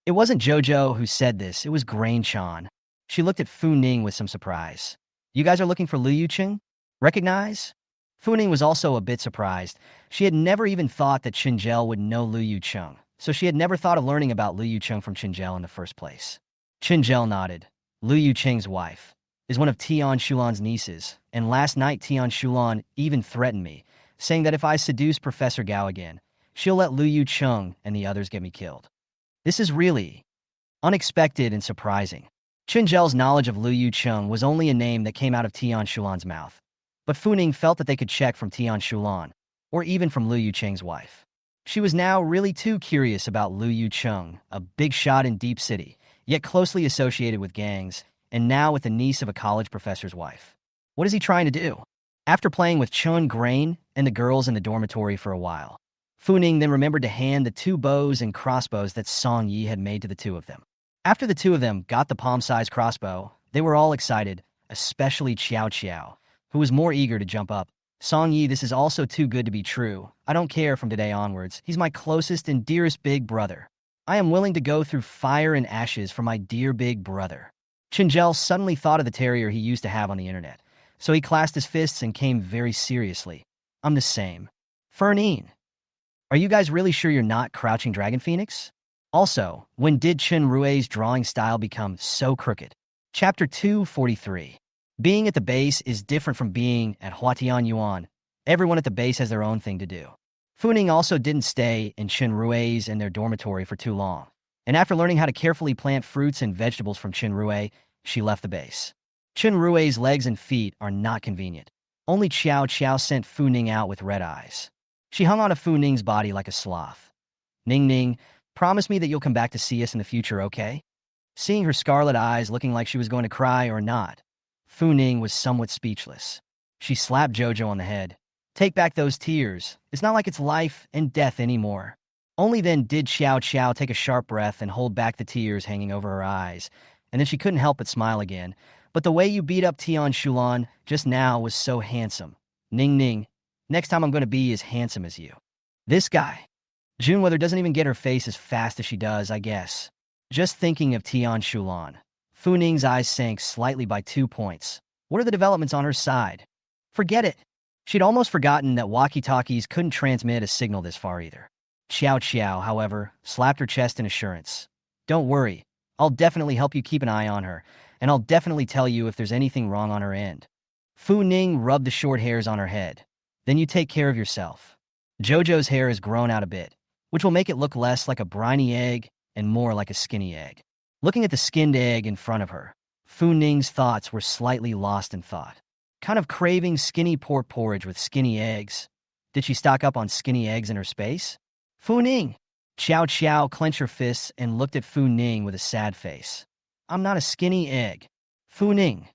It wasn't Jojo who said this, it was Grain-chan. She looked at Fu Ning with some surprise. You guys are looking for Liu Yu Chung? Recognize? Fu Ning was also a bit surprised. She had never even thought that Chinjel would know Liu Yu Chung, so she had never thought of learning about Liu Yu Chung from Chinjel in the first place. Chinjel nodded. Liu Yu Cheng's wife is one of Tian Shulan's nieces, and last night Tian Shulan even threatened me, saying that if I seduce Professor Gao again, she'll let Liu Yu Chung and the others get me killed. This is really unexpected and surprising. Chinjel's knowledge of Liu Yu Chung was only a name that came out of Tian Shulan's mouth, but Fu Ning felt that they could check from Tian Shulan, or even from Liu Yu Cheng's wife. She was now really too curious about Liu Yu Chung, a big shot in Deep City, yet closely associated with gangs, and now with the niece of a college professor's wife. What is he trying to do? After playing with Chun Grain and the girls in the dormitory for a while, Fu Ning then remembered to hand the two bows and crossbows that Song Yi had made to the two of them. After the two of them got the palm-sized crossbow, they were all excited, especially Qiao Qiao, who was more eager to jump up. Song Yi, this is also too good to be true. I don't care from today onwards. He's my closest and dearest big brother. I am willing to go through fire and ashes for my dear big brother. Chinjel suddenly thought of the terrier he used to have on the internet, so he clasped his fists and came very seriously. I'm the same. Fernine, are you guys really sure you're not Crouching Dragon Phoenix? Also, when did Chen Rue's drawing style become so crooked? Chapter 243. Being at the base is different from being at Huatian Yuan. Everyone at the base has their own thing to do. Fu Ning also didn't stay in Chen Rue's and their dormitory for too long, And after learning how to carefully plant fruits and vegetables from Chinrue, she left the base. Chinrue's legs and feet are not convenient. Only Xiao Xiao sent Fu Ning out with red eyes. She hung on to Fu Ning's body like a sloth. Ning Ning, promise me that you'll come back to see us in the future, okay? Seeing her scarlet eyes looking like she was going to cry or not, Fu Ning was somewhat speechless. She slapped Jojo on the head. Take back those tears. It's not like it's life and death anymore. Only then did Xiao Xiao take a sharp breath and hold back the tears hanging over her eyes, and then she couldn't help but smile again. But the way you beat up Tian Shulan just now was so handsome. Ning Ning, next time I'm going to be as handsome as you. This guy. Junweather doesn't even get her face as fast as she does, I guess. Just thinking of Tian Shulan. Fu Ning's eyes sank slightly by 2 points. What are the developments on her side? Forget it. She'd almost forgotten that walkie-talkies couldn't transmit a signal this far either. Xiao Xiao, however, slapped her chest in assurance. Don't worry. I'll definitely help you keep an eye on her, and I'll definitely tell you if there's anything wrong on her end. Fu Ning rubbed the short hairs on her head. Then you take care of yourself. Jojo's hair has grown out a bit, which will make it look less like a briny egg and more like a skinny egg. Looking at the skinned egg in front of her, Fu Ning's thoughts were slightly lost in thought. Kind of craving skinny pork porridge with skinny eggs. Did she stock up on skinny eggs in her space? Fu Ning! Xiao Xiao clenched her fists and looked at Fu Ning with a sad face. I'm not a skinny egg. Fu Ning.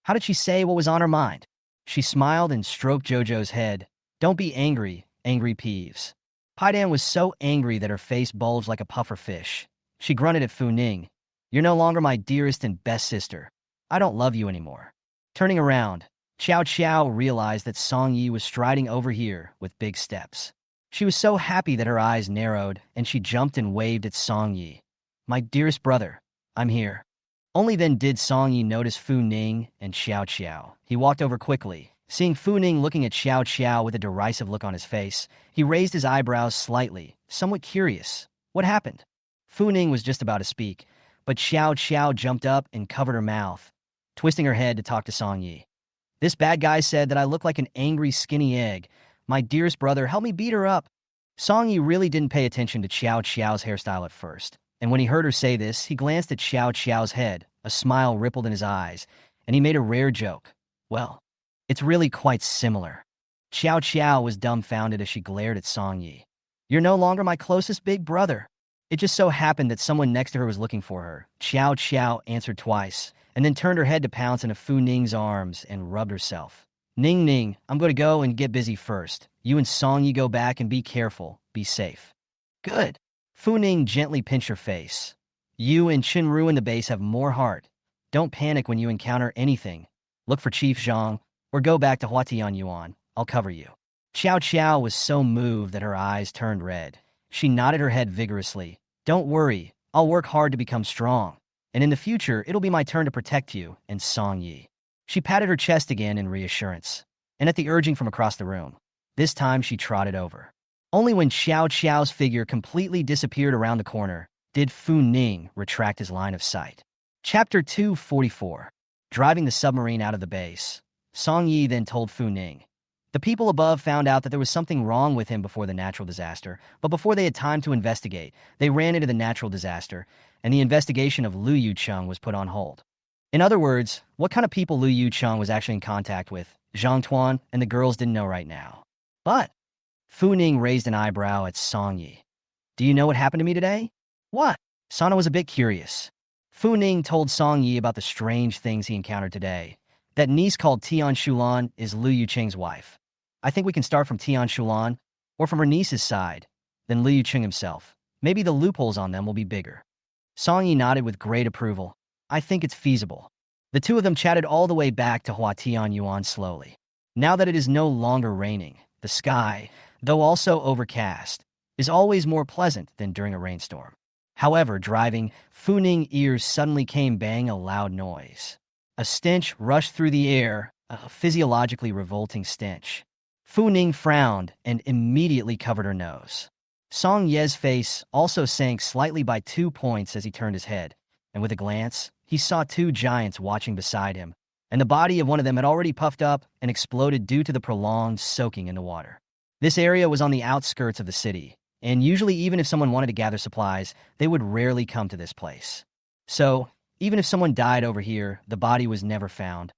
How did she say what was on her mind? She smiled and stroked Jojo's head. Don't be angry, angry Peeves. Paidan was so angry that her face bulged like a puffer fish. She grunted at Fu Ning. You're no longer my dearest and best sister. I don't love you anymore. Turning around, Xiao Xiao realized that Song Yi was striding over here with big steps. She was so happy that her eyes narrowed, and she jumped and waved at Song Yi. My dearest brother, I'm here. Only then did Song Yi notice Fu Ning and Xiao Xiao. He walked over quickly. Seeing Fu Ning looking at Xiao Xiao with a derisive look on his face, he raised his eyebrows slightly, somewhat curious. What happened? Fu Ning was just about to speak, but Xiao Xiao jumped up and covered her mouth, twisting her head to talk to Song Yi. This bad guy said that I look like an angry, skinny egg. My dearest brother, help me beat her up. Song Yi really didn't pay attention to Xiao Xiao's hairstyle at first, and when he heard her say this, he glanced at Xiao Xiao's head. A smile rippled in his eyes, and he made a rare joke. Well, it's really quite similar. Xiao Xiao was dumbfounded as she glared at Song Yi. You're no longer my closest big brother. It just so happened that someone next to her was looking for her. Xiao Xiao answered twice, and then turned her head to pounce into Fu Ning's arms and rubbed herself. Ning Ning, I'm going to go and get busy first. You and Song Yi go back and be careful. Be safe. Good. Fu Ning gently pinched her face. You and Chinru in the base have more heart. Don't panic when you encounter anything. Look for Chief Zhang, or go back to Huatian Yuan. I'll cover you. Xiao Xiao was so moved that her eyes turned red. She nodded her head vigorously. Don't worry. I'll work hard to become strong. And in the future, it'll be my turn to protect you and Song Yi. She patted her chest again in reassurance, and at the urging from across the room. This time she trotted over. Only when Xiao Xiao's figure completely disappeared around the corner did Fu Ning retract his line of sight. Chapter 244. Driving the submarine out of the base. Song Yi then told Fu Ning. The people above found out that there was something wrong with him before the natural disaster, but before they had time to investigate, they ran into the natural disaster, and the investigation of Liu Yucheng was put on hold. In other words, what kind of people Liu Yucheng was actually in contact with, Zhang Tuan and the girls didn't know right now. But Fu Ning raised an eyebrow at Song Yi. Do you know what happened to me today? What? Sana was a bit curious. Fu Ning told Song Yi about the strange things he encountered today. That niece called Tian Shulan is Liu Yucheng's wife. I think we can start from Tian Shulan, or from her niece's side, then Liu Yucheng himself. Maybe the loopholes on them will be bigger. Song Yi nodded with great approval. I think it's feasible. The two of them chatted all the way back to Huatian Yuan slowly. Now that it is no longer raining, the sky, though also overcast, is always more pleasant than during a rainstorm. However, driving, Fu Ning's ears suddenly came bang a loud noise. A stench rushed through the air, a physiologically revolting stench. Fu Ning frowned and immediately covered her nose. Song Ye's face also sank slightly by 2 points as he turned his head, and with a glance, he saw two giants watching beside him, and the body of one of them had already puffed up and exploded due to the prolonged soaking in the water. This area was on the outskirts of the city, and usually even if someone wanted to gather supplies, they would rarely come to this place. So, even if someone died over here, the body was never found.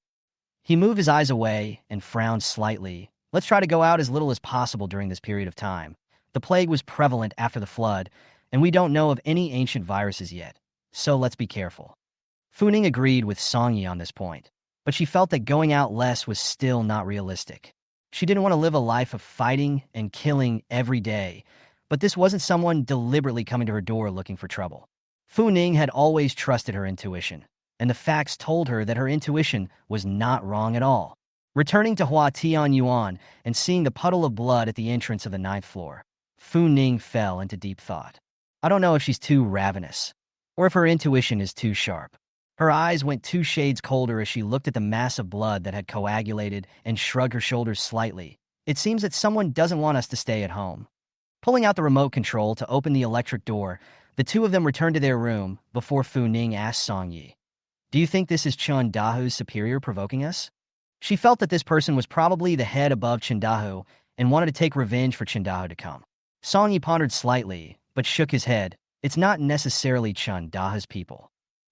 He moved his eyes away and frowned slightly. Let's try to go out as little as possible during this period of time. The plague was prevalent after the flood, and we don't know of any ancient viruses yet, so let's be careful. Fu Ning agreed with Song Yi on this point, but she felt that going out less was still not realistic. She didn't want to live a life of fighting and killing every day, but this wasn't someone deliberately coming to her door looking for trouble. Fu Ning had always trusted her intuition, and the facts told her that her intuition was not wrong at all. Returning to Hua Tian Yuan and seeing the puddle of blood at the entrance of the 9th floor, Fu Ning fell into deep thought. I don't know if she's too ravenous, or if her intuition is too sharp. Her eyes went 2 shades colder as she looked at the mass of blood that had coagulated and shrugged her shoulders slightly. It seems that someone doesn't want us to stay at home. Pulling out the remote control to open the electric door, the two of them returned to their room before Fu Ning asked Song Yi, "Do you think this is Chun Dahu's superior provoking us?" She felt that this person was probably the head above Chun Dahu and wanted to take revenge for Chun Dahu to come. Song Yi pondered slightly, but shook his head. It's not necessarily Chun Dahu's people.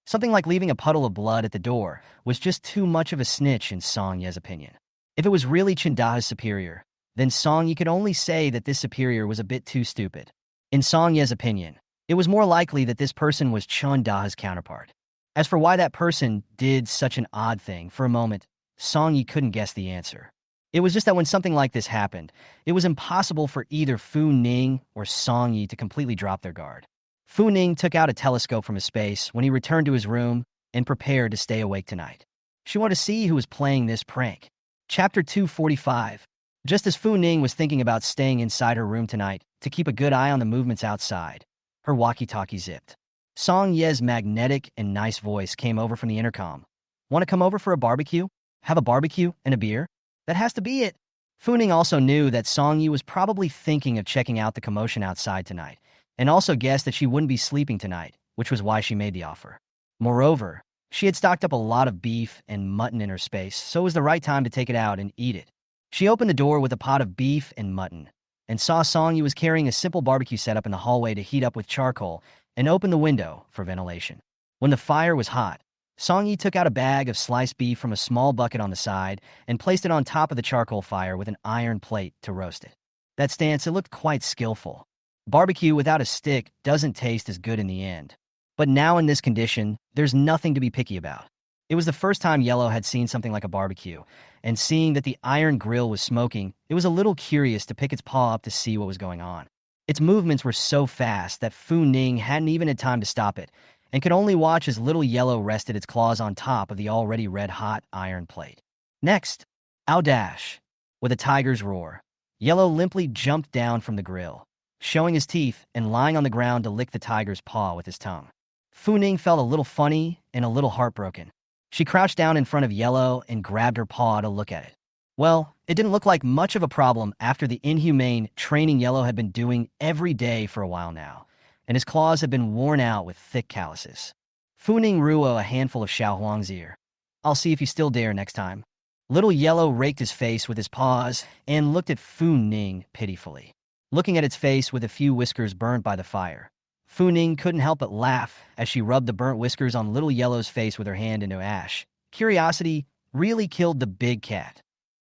Something like leaving a puddle of blood at the door was just too much of a snitch in Song Ye's opinion. If it was really Chun Dahu's superior, then Song Yi could only say that this superior was a bit too stupid. In Song Ye's opinion, it was more likely that this person was Chun Dahu's counterpart. As for why that person did such an odd thing, for a moment, Song Yi couldn't guess the answer. It was just that when something like this happened, it was impossible for either Fu Ning or Song Yi to completely drop their guard. Fu Ning took out a telescope from his space when he returned to his room and prepared to stay awake tonight. She wanted to see who was playing this prank. Chapter 245. Just as Fu Ning was thinking about staying inside her room tonight to keep a good eye on the movements outside, her walkie-talkie zipped. Song Ye's magnetic and nice voice came over from the intercom. "Want to come over for a barbecue? Have a barbecue and a beer? That has to be it." Fu Ning also knew that Song Yi was probably thinking of checking out the commotion outside tonight, and also guessed that she wouldn't be sleeping tonight, which was why she made the offer. Moreover, she had stocked up a lot of beef and mutton in her space, so it was the right time to take it out and eat it. She opened the door with a pot of beef and mutton, and saw Song Yi was carrying a simple barbecue setup in the hallway to heat up with charcoal, and opened the window for ventilation. When the fire was hot, Song Yi took out a bag of sliced beef from a small bucket on the side and placed it on top of the charcoal fire with an iron plate to roast it. That stance, it looked quite skillful. Barbecue without a stick doesn't taste as good in the end. But now in this condition, there's nothing to be picky about. It was the first time Yellow had seen something like a barbecue, and seeing that the iron grill was smoking, it was a little curious to pick its paw up to see what was going on. Its movements were so fast that Fu Ning hadn't even had time to stop it, and could only watch as little Yellow rested its claws on top of the already red-hot iron plate. Next, Ow Dash. With a tiger's roar, Yellow limply jumped down from the grill, showing his teeth and lying on the ground to lick the tiger's paw with his tongue. Fu Ning felt a little funny and a little heartbroken. She crouched down in front of Yellow and grabbed her paw to look at it. Well, it didn't look like much of a problem after the inhumane training Yellow had been doing every day for a while now, and his claws had been worn out with thick calluses. Fu Ning ruo a handful of Xiao Huang's ear. "I'll see if you still dare next time." Little Yellow raked his face with his paws and looked at Fu Ning pitifully. Looking at its face with a few whiskers burnt by the fire, Fu Ning couldn't help but laugh as she rubbed the burnt whiskers on Little Yellow's face with her hand into ash. Curiosity really killed the big cat.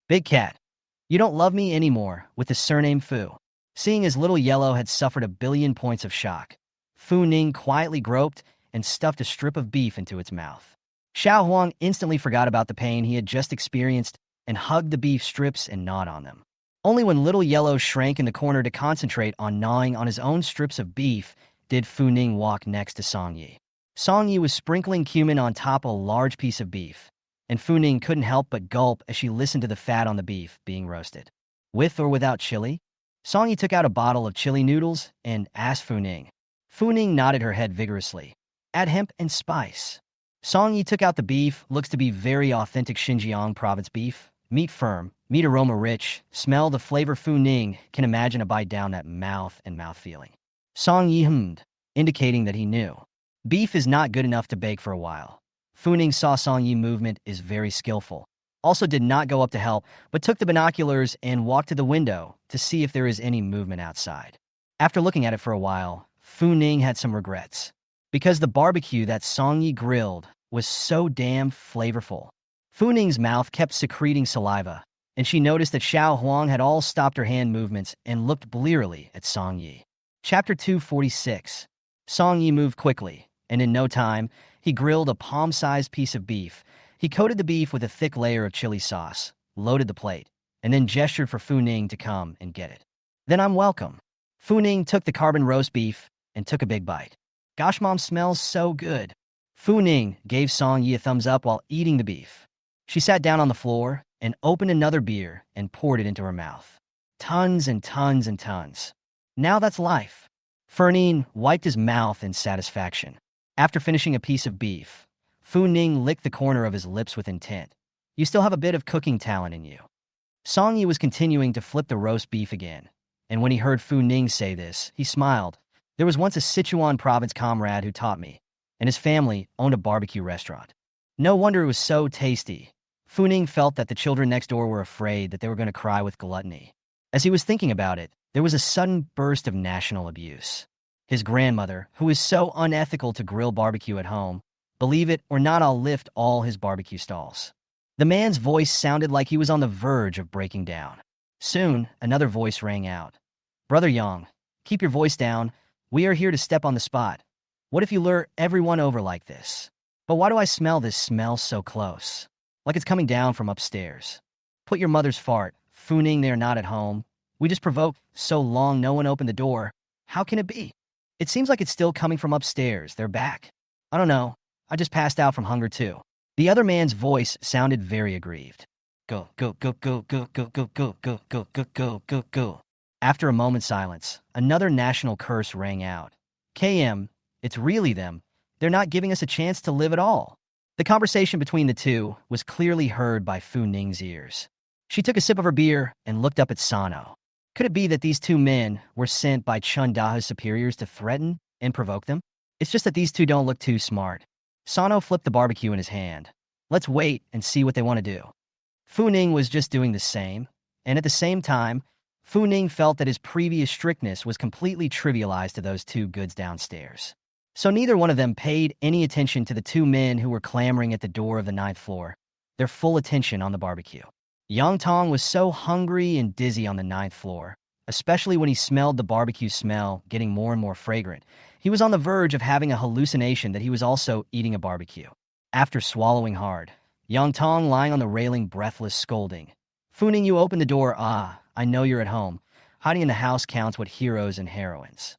"Big cat, you don't love me anymore," with the surname Fu. Seeing as Little Yellow had suffered 1,000,000,000 points of shock, Fu Ning quietly groped and stuffed a strip of beef into its mouth. Xiao Huang instantly forgot about the pain he had just experienced and hugged the beef strips and gnawed on them. Only when Little Yellow shrank in the corner to concentrate on gnawing on his own strips of beef did Fu Ning walk next to Song Yi. Song Yi was sprinkling cumin on top of a large piece of beef, and Fu Ning couldn't help but gulp as she listened to the fat on the beef being roasted. "With or without chili?" Song Yi took out a bottle of chili noodles and asked Fu Ning. Fu Ning nodded her head vigorously. "Add hemp and spice." Song Yi took out the beef, looks to be very authentic Xinjiang province beef. Meat firm, meat aroma rich, smell the flavor. Fu Ning can imagine a bite down that mouth feeling. Song Yi hummed, indicating that he knew. Beef is not good enough to bake for a while. Fu Ning saw Song Yi movement is very skillful. Also did not go up to help, but took the binoculars and walked to the window to see if there is any movement outside. After looking at it for a while, Fu Ning had some regrets. Because the barbecue that Song Yi grilled was so damn flavorful. Fu Ning's mouth kept secreting saliva, and she noticed that Xiao Huang had all stopped her hand movements and looked blearily at Song Yi. Chapter 246. Song Yi moved quickly, and in no time, he grilled a palm-sized piece of beef. He coated the beef with a thick layer of chili sauce, loaded the plate, and then gestured for Fu Ning to come and get it. Then I'm welcome. Fu Ning took the carbon roast beef and took a big bite. Gosh, Mom smells so good. Fu Ning gave Song Yi a thumbs up while eating the beef. She sat down on the floor and opened another beer and poured it into her mouth. Tons and tons and tons. Now that's life. Fernin wiped his mouth in satisfaction. After finishing a piece of beef, Fu Ning licked the corner of his lips with intent. You still have a bit of cooking talent in you. Song Yi was continuing to flip the roast beef again, and when he heard Fu Ning say this, he smiled. There was once a Sichuan province comrade who taught me, and his family owned a barbecue restaurant. No wonder it was so tasty. Fu Ning felt that the children next door were afraid that they were going to cry with gluttony. As he was thinking about it, there was a sudden burst of national abuse. His grandmother, who is so unethical to grill barbecue at home, believe it or not, I'll lift all his barbecue stalls. The man's voice sounded like he was on the verge of breaking down. Soon, another voice rang out. Brother Yang, keep your voice down. We are here to step on the spot. What if you lure everyone over like this? But why do I smell this smell so close? Like it's coming down from upstairs. Put your mother's fart. Fu Ning, they're not at home. We just provoked so long no one opened the door. How can it be? It seems like it's still coming from upstairs. They're back. I don't know. I just passed out from hunger too. The other man's voice sounded very aggrieved. Go, go, go, go, go, go, go, go, go, go, go, go, go, go. After a moment's silence, another national curse rang out. KM, it's really them. They're not giving us a chance to live at all. The conversation between the two was clearly heard by Fu Ning's ears. She took a sip of her beer and looked up at Sano. Could it be that these two men were sent by Chun Daha's superiors to threaten and provoke them? It's just that these two don't look too smart. Sano flipped the barbecue in his hand. Let's wait and see what they want to do. Fu Ning was just doing the same, and at the same time, Fu Ning felt that his previous strictness was completely trivialized to those two goods downstairs. So neither one of them paid any attention to the two men who were clamoring at the door of the 9th floor, their full attention on the barbecue. Yang Tong was so hungry and dizzy on the 9th floor, especially when he smelled the barbecue smell getting more and more fragrant. He was on the verge of having a hallucination that he was also eating a barbecue. After swallowing hard, Yang Tong lying on the railing breathless, scolding. Fu Ning, you open the door. Ah, I know you're at home. Hiding in the house counts what heroes and heroines.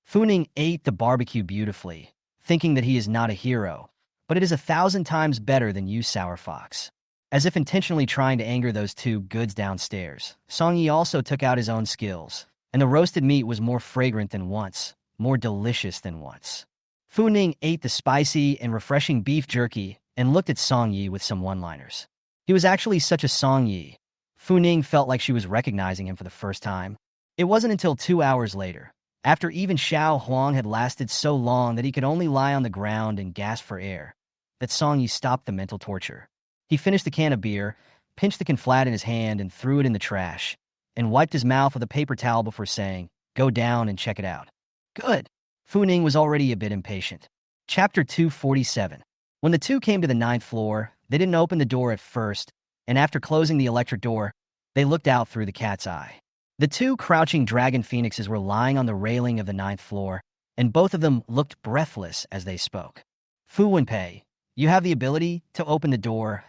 Fu Ning ate the barbecue beautifully, thinking that he is not a hero, but it is 1,000 times better than you, sour fox. As if intentionally trying to anger those two goods downstairs, Song Yi also took out his own skills, and the roasted meat was more fragrant than once, more delicious than once. Fu Ning ate the spicy and refreshing beef jerky and looked at Song Yi with some one-liners. He was actually such a Song Yi. Fu Ning felt like she was recognizing him for the first time. It wasn't until 2 hours later, after even Xiao Huang had lasted so long that he could only lie on the ground and gasp for air, that Song Yi stopped the mental torture. He finished the can of beer, pinched the can flat in his hand and threw it in the trash, and wiped his mouth with a paper towel before saying, "Go down and check it out." Good. Fu Ning was already a bit impatient. Chapter 247. When the two came to the 9th floor, they didn't open the door at first, and after closing the electric door, they looked out through the cat's eye. The two crouching dragon phoenixes were lying on the railing of the 9th floor, and both of them looked breathless as they spoke. Fu Wenpei, you have the ability to open the door.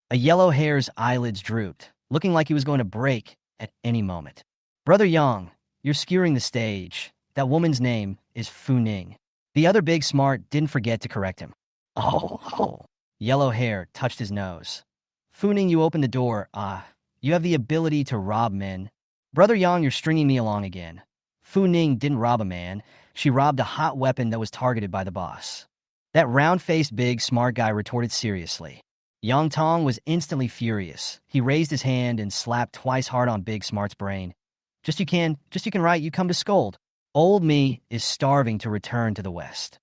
A yellow hare's eyelids drooped, looking like he was going to break at any moment. Brother Yang, you're skewering the stage. That woman's name is Fu Ning. The other big smart didn't forget to correct him. Oh. Yellow hair touched his nose. Fu Ning, you open the door. You have the ability to rob men. Brother Yang, you're stringing me along again. Fu Ning didn't rob a man. She robbed a hot weapon that was targeted by the boss. That round-faced big smart guy retorted seriously. Yang Tong was instantly furious. He raised his hand and slapped twice hard on Big Smart's brain. Just you can right, you come to scold. Old me is starving to return to the West.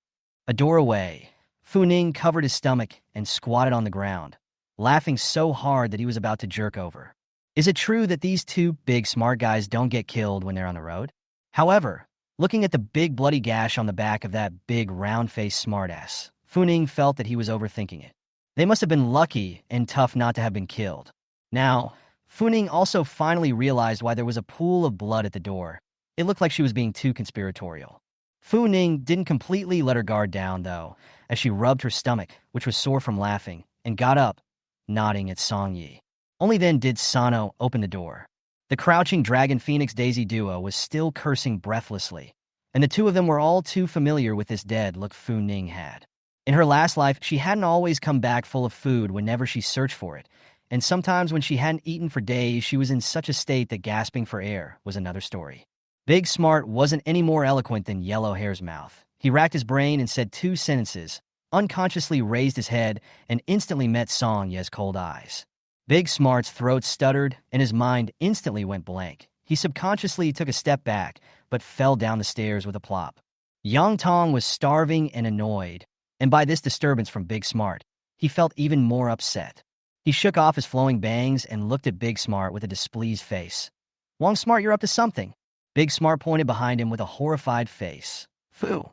A door away, Fu Ning covered his stomach and squatted on the ground, laughing so hard that he was about to jerk over. Is it true that these two big smart guys don't get killed when they're on the road? However, Looking at the big bloody gash on the back of that big round-faced smartass, Fu Ning felt that he was overthinking it. They must have been lucky and tough not to have been killed. Now, Fu Ning also finally realized why there was a pool of blood at the door. It looked like she was being too conspiratorial. Fu Ning didn't completely let her guard down, though, as she rubbed her stomach, which was sore from laughing, and got up, nodding at Song Yi. Only then did Sano open the door. The crouching Dragon Phoenix Daisy duo was still cursing breathlessly, and the two of them were all too familiar with this dead look Fu Ning had. In her last life, she hadn't always come back full of food whenever she searched for it, and sometimes when she hadn't eaten for days, she was in such a state that gasping for air was another story. Big Smart wasn't any more eloquent than Yellow Hair's mouth. He racked his brain and said 2 sentences, unconsciously raised his head, and instantly met Song Ye's cold eyes. Big Smart's throat stuttered, and his mind instantly went blank. He subconsciously took a step back, but fell down the stairs with a plop. Yang Tong was starving and annoyed, and by this disturbance from Big Smart, he felt even more upset. He shook off his flowing bangs and looked at Big Smart with a displeased face. "Wang Smart, you're up to something." Big Smart pointed behind him with a horrified face. Fu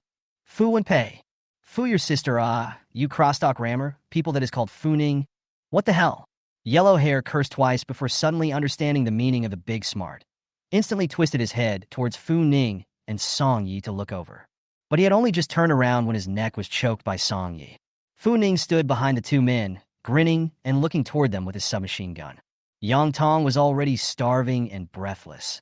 and Pei. Fu your sister, you cross-talk rammer, people that is called Fu Ning. What the hell? Yellow Hair cursed twice before suddenly understanding the meaning of the Big Smart. Instantly twisted his head towards Fu Ning and Song Yi to look over. But he had only just turned around when his neck was choked by Song Yi. Fu Ning stood behind the two men, grinning and looking toward them with his submachine gun. Yang Tong was already starving and breathless.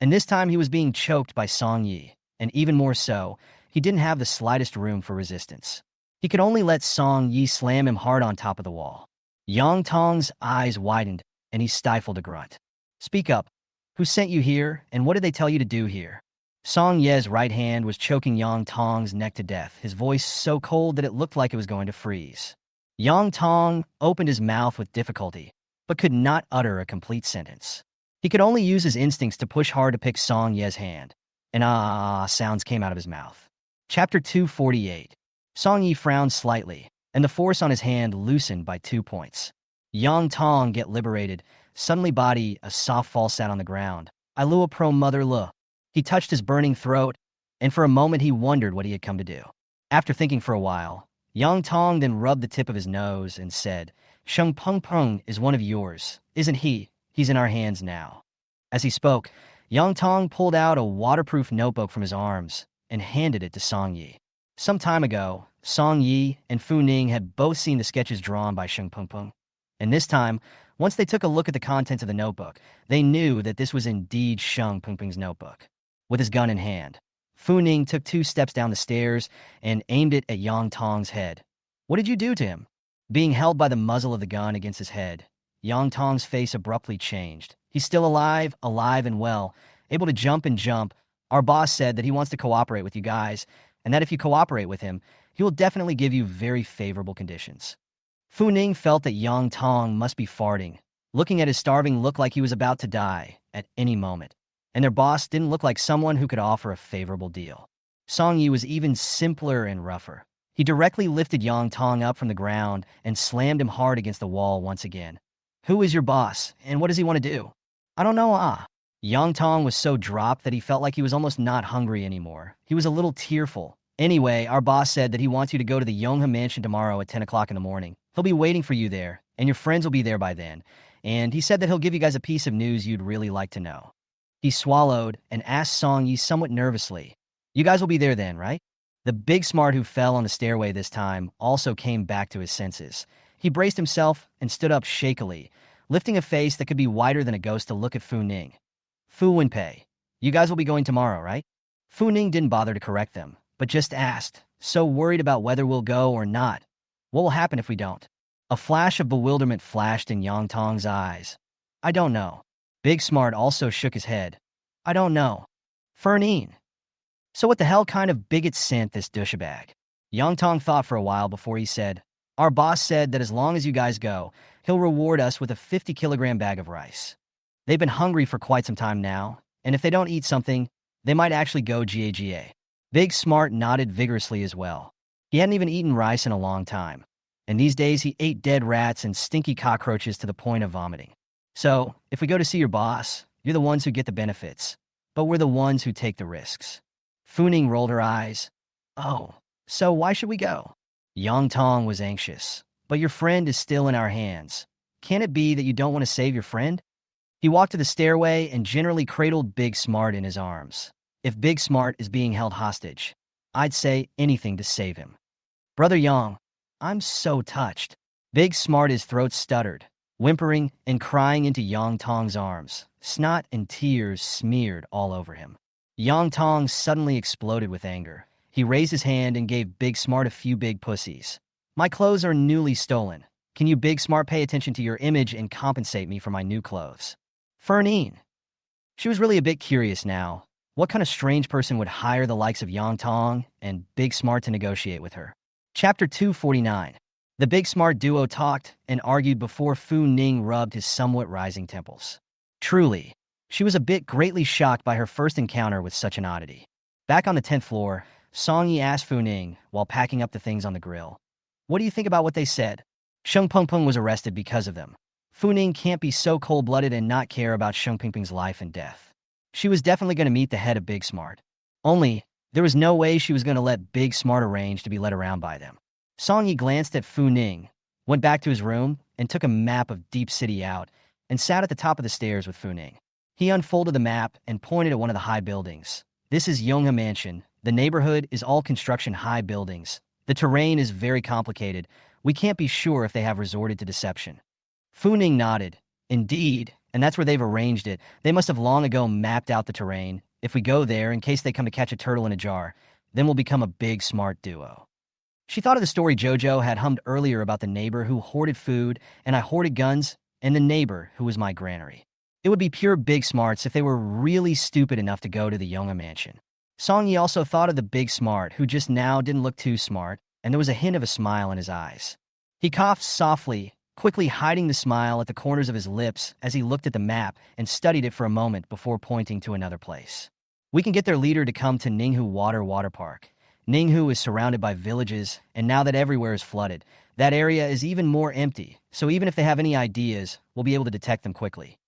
And this time he was being choked by Song Yi, and even more so, he didn't have the slightest room for resistance. He could only let Song Yi slam him hard on top of the wall. Yang Tong's eyes widened, and he stifled a grunt. "Speak up. Who sent you here, and what did they tell you to do here?" Song Ye's right hand was choking Yang Tong's neck to death, his voice so cold that it looked like it was going to freeze. Yang Tong opened his mouth with difficulty, but could not utter a complete sentence. He could only use his instincts to push hard to pick Song Ye's hand, and sounds came out of his mouth. Chapter 248. Song Yi frowned slightly, and the force on his hand loosened by 2 points. Yang Tong get liberated, suddenly body a soft fall sat on the ground. "I lua pro mother lu." He touched his burning throat, and for a moment he wondered what he had come to do. After thinking for a while, Yang Tong then rubbed the tip of his nose and said, "Sheng Peng Peng is one of yours, isn't he? He's in our hands now." As he spoke, Yang Tong pulled out a waterproof notebook from his arms and handed it to Song Yi. Some time ago, Song Yi and Fu Ning had both seen the sketches drawn by Sheng Peng Peng. And this time, once they took a look at the contents of the notebook, they knew that this was indeed Sheng Peng Peng's notebook. With his gun in hand, Fu Ning took 2 steps down the stairs and aimed it at Yang Tong's head. "What did you do to him?" Being held by the muzzle of the gun against his head, Yang Tong's face abruptly changed. "He's still alive and well, able to jump and jump. Our boss said that he wants to cooperate with you guys, and that if you cooperate with him, he will definitely give you very favorable conditions." Fu Ning felt that Yang Tong must be farting, looking at his starving look like he was about to die at any moment. And their boss didn't look like someone who could offer a favorable deal. Song Yi was even simpler and rougher. He directly lifted Yang Tong up from the ground and slammed him hard against the wall once again. "Who is your boss, and what does he want to do?" "I don't know, Yang Tong was so dropped that he felt like he was almost not hungry anymore. He was a little tearful. "Anyway, our boss said that he wants you to go to the Yonghe Mansion tomorrow at 10 o'clock in the morning. He'll be waiting for you there, and your friends will be there by then. And he said that he'll give you guys a piece of news you'd really like to know." He swallowed and asked Song Yi somewhat nervously, "You guys will be there then, right?" The Big Smart who fell on the stairway this time also came back to his senses. He braced himself and stood up shakily, lifting a face that could be whiter than a ghost to look at Fu Ning. "Fu and Pei, you guys will be going tomorrow, right?" Fu Ning didn't bother to correct them, but just asked, so worried about whether we'll go or not. "What will happen if we don't?" A flash of bewilderment flashed in Yang Tong's eyes. "I don't know." Big Smart also shook his head. "I don't know. Fernine. So what the hell kind of bigot sent this douchebag?" Yang Tong thought for a while before he said, "Our boss said that as long as you guys go, he'll reward us with a 50-kilogram bag of rice. They've been hungry for quite some time now, and if they don't eat something, they might actually go GAGA. Big Smart nodded vigorously as well. He hadn't even eaten rice in a long time, and these days he ate dead rats and stinky cockroaches to the point of vomiting. "So, if we go to see your boss, you're the ones who get the benefits, but we're the ones who take the risks." Fu Ning rolled her eyes. Oh, so why should we go? Yang Tong was anxious. But your friend is still in our hands. Can it be that you don't want to save your friend? He walked to the stairway and generally cradled Big Smart in his arms. If Big Smart is being held hostage, I'd say anything to save him. Brother Yang, I'm so touched. Big Smart, his throat stuttered, whimpering and crying into Yang Tong's arms. Snot and tears smeared all over him. Yang Tong suddenly exploded with anger. He raised his hand and gave Big Smart a few big pussies. My clothes are newly stolen. Can you, Big Smart, pay attention to your image and compensate me for my new clothes? Fernine. She was really a bit curious now. What kind of strange person would hire the likes of Yang Tong and Big Smart to negotiate with her? Chapter 249. The Big Smart duo talked and argued before Fu Ning rubbed his somewhat rising temples. Truly, she was a bit greatly shocked by her first encounter with such an oddity. Back on the 10th floor, Song Yi asked Fu Ning while packing up the things on the grill. What do you think about what they said? Sheng Pengpeng was arrested because of them. Fu Ning can't be so cold-blooded and not care about Sheng Pengpeng's life and death. She was definitely going to meet the head of Big Smart. Only, there was no way she was going to let Big Smart arrange to be led around by them. Song Yi glanced at Fu Ning, went back to his room, and took a map of Deep City out, and sat at the top of the stairs with Fu Ning. He unfolded the map and pointed at one of the high buildings. This is Yonghe Mansion. The neighborhood is all construction high buildings. The terrain is very complicated. We can't be sure if they have resorted to deception. Fu Ning nodded. Indeed, and that's where they've arranged it. They must have long ago mapped out the terrain. If we go there, in case they come to catch a turtle in a jar, then we'll become a Big Smart duo. She thought of the story Jojo had hummed earlier about the neighbor who hoarded food, and I hoarded guns, and the neighbor who was my granary. It would be pure Big Smarts if they were really stupid enough to go to the Yonghe Mansion. Song Yi also thought of the Big Smart, who just now didn't look too smart, and there was a hint of a smile in his eyes. He coughed softly, quickly hiding the smile at the corners of his lips as he looked at the map and studied it for a moment before pointing to another place. We can get their leader to come to Ninghu Water Park. Ninghu is surrounded by villages, and now that everywhere is flooded, that area is even more empty, so even if they have any ideas, we'll be able to detect them quickly.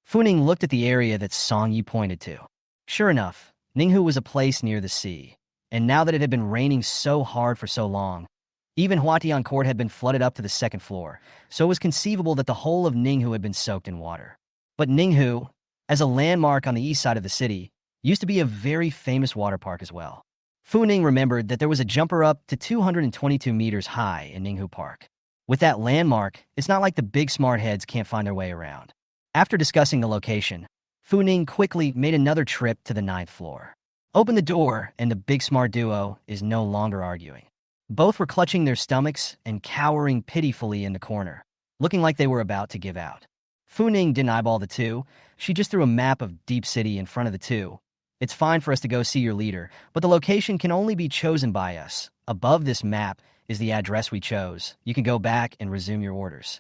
Fu Ning looked at the area that Song Yi pointed to. Sure enough, Ninghu was a place near the sea, and now that it had been raining so hard for so long, even Huatian Court had been flooded up to the 2nd floor, so it was conceivable that the whole of Ninghu had been soaked in water. But Ninghu, as a landmark on the east side of the city, used to be a very famous water park as well. Fu Ning remembered that there was a jumper up to 222 meters high in Ninghu Park. With that landmark, it's not like the Big Smart heads can't find their way around. After discussing the location, Fu Ning quickly made another trip to the 9th floor. Opened the door, and the Big Smart duo is no longer arguing. Both were clutching their stomachs and cowering pitifully in the corner, looking like they were about to give out. Fu Ning didn't eyeball the two. She just threw a map of Deep City in front of the two. It's fine for us to go see your leader, but the location can only be chosen by us. Above this map is the address we chose. You can go back and resume your orders.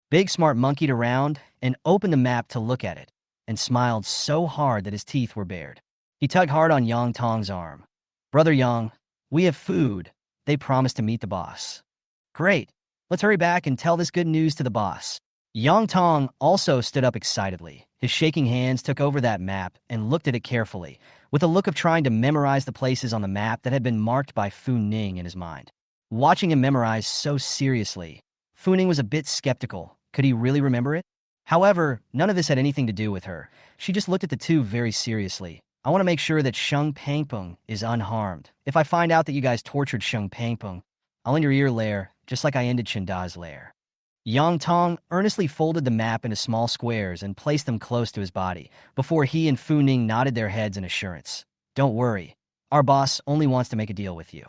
Big Smart monkeyed around and opened the map to look at it, and smiled so hard that his teeth were bared. He tugged hard on Yang Tong's arm. Brother Yang, we have food. They promised to meet the boss. Great. Let's hurry back and tell this good news to the boss. Yang Tong also stood up excitedly. His shaking hands took over that map and looked at it carefully, with a look of trying to memorize the places on the map that had been marked by Fu Ning in his mind. Watching him memorize so seriously, Fu Ning was a bit skeptical. Could he really remember it? However, none of this had anything to do with her. She just looked at the two very seriously. I want to make sure that Sheng Pengpeng is unharmed. If I find out that you guys tortured Sheng Pengpeng, I'll end your ear lair, just like I ended Chinda's lair. Yang Tong earnestly folded the map into small squares and placed them close to his body, before he and Fu Ning nodded their heads in assurance. Don't worry, our boss only wants to make a deal with you.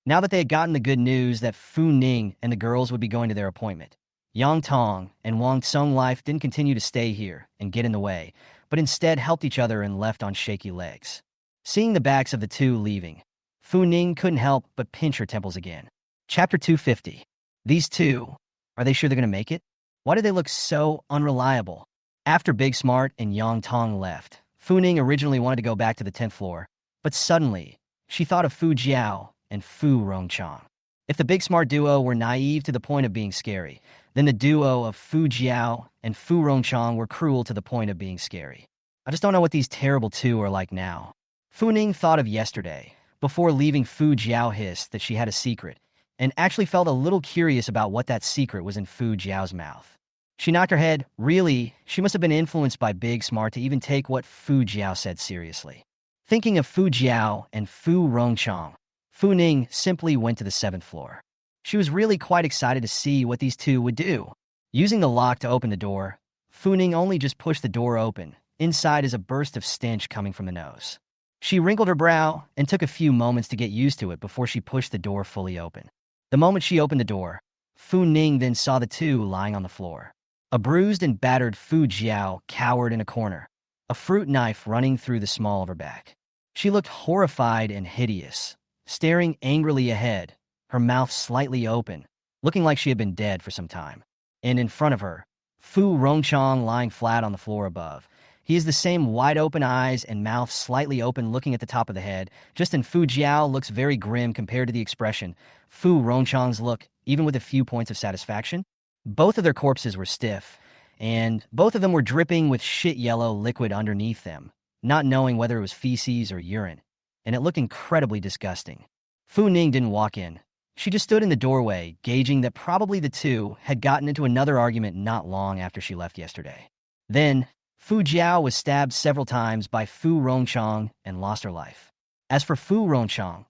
Now that they had gotten the good news that Fu Ning and the girls would be going to their appointment, Yang Tong and Wang Tsung Life didn't continue to stay here and get in the way, but instead helped each other and left on shaky legs. Seeing the backs of the two leaving, Fu Ning couldn't help but pinch her temples again. Chapter 250. These two, are they sure they're going to make it? Why do they look so unreliable? After Big Smart and Yang Tong left, Fu Ning originally wanted to go back to the 10th floor, but suddenly, she thought of Fu Jiao and Fu Rongchang. If the Big Smart duo were naive to the point of being scary, then the duo of Fu Jiao and Fu Rongchang were cruel to the point of being scary. I just don't know what these terrible two are like now. Fu Ning thought of yesterday, before leaving. Fu Jiao hissed that she had a secret, and actually felt a little curious about what that secret was in Fu Jiao's mouth. She nodded her head. Really, she must have been influenced by Big Smart to even take what Fu Jiao said seriously. Thinking of Fu Jiao and Fu Rongchang, Fu Ning simply went to the 7th floor. She was really quite excited to see what these two would do. Using the lock to open the door, Fu Ning only just pushed the door open. Inside is a burst of stench coming from the nose. She wrinkled her brow and took a few moments to get used to it before she pushed the door fully open. The moment she opened the door, Fu Ning then saw the two lying on the floor. A bruised and battered Fu Jiao cowered in a corner, a fruit knife running through the small of her back. She looked horrified and hideous, staring angrily ahead, her mouth slightly open, looking like she had been dead for some time. And in front of her, Fu Rongchang lying flat on the floor above. He has the same wide-open eyes and mouth slightly open, looking at the top of the head. Just in Fu Jiao looks very grim compared to the expression Fu Rongchang's look, even with a few points of satisfaction. Both of their corpses were stiff, and both of them were dripping with shit yellow liquid underneath them, not knowing whether it was feces or urine, and it looked incredibly disgusting. Fu Ning didn't walk in. She just stood in the doorway, gauging that probably the two had gotten into another argument not long after she left yesterday. Then, Fu Jiao was stabbed several times by Fu Rongchang and lost her life. As for Fu Rongchang,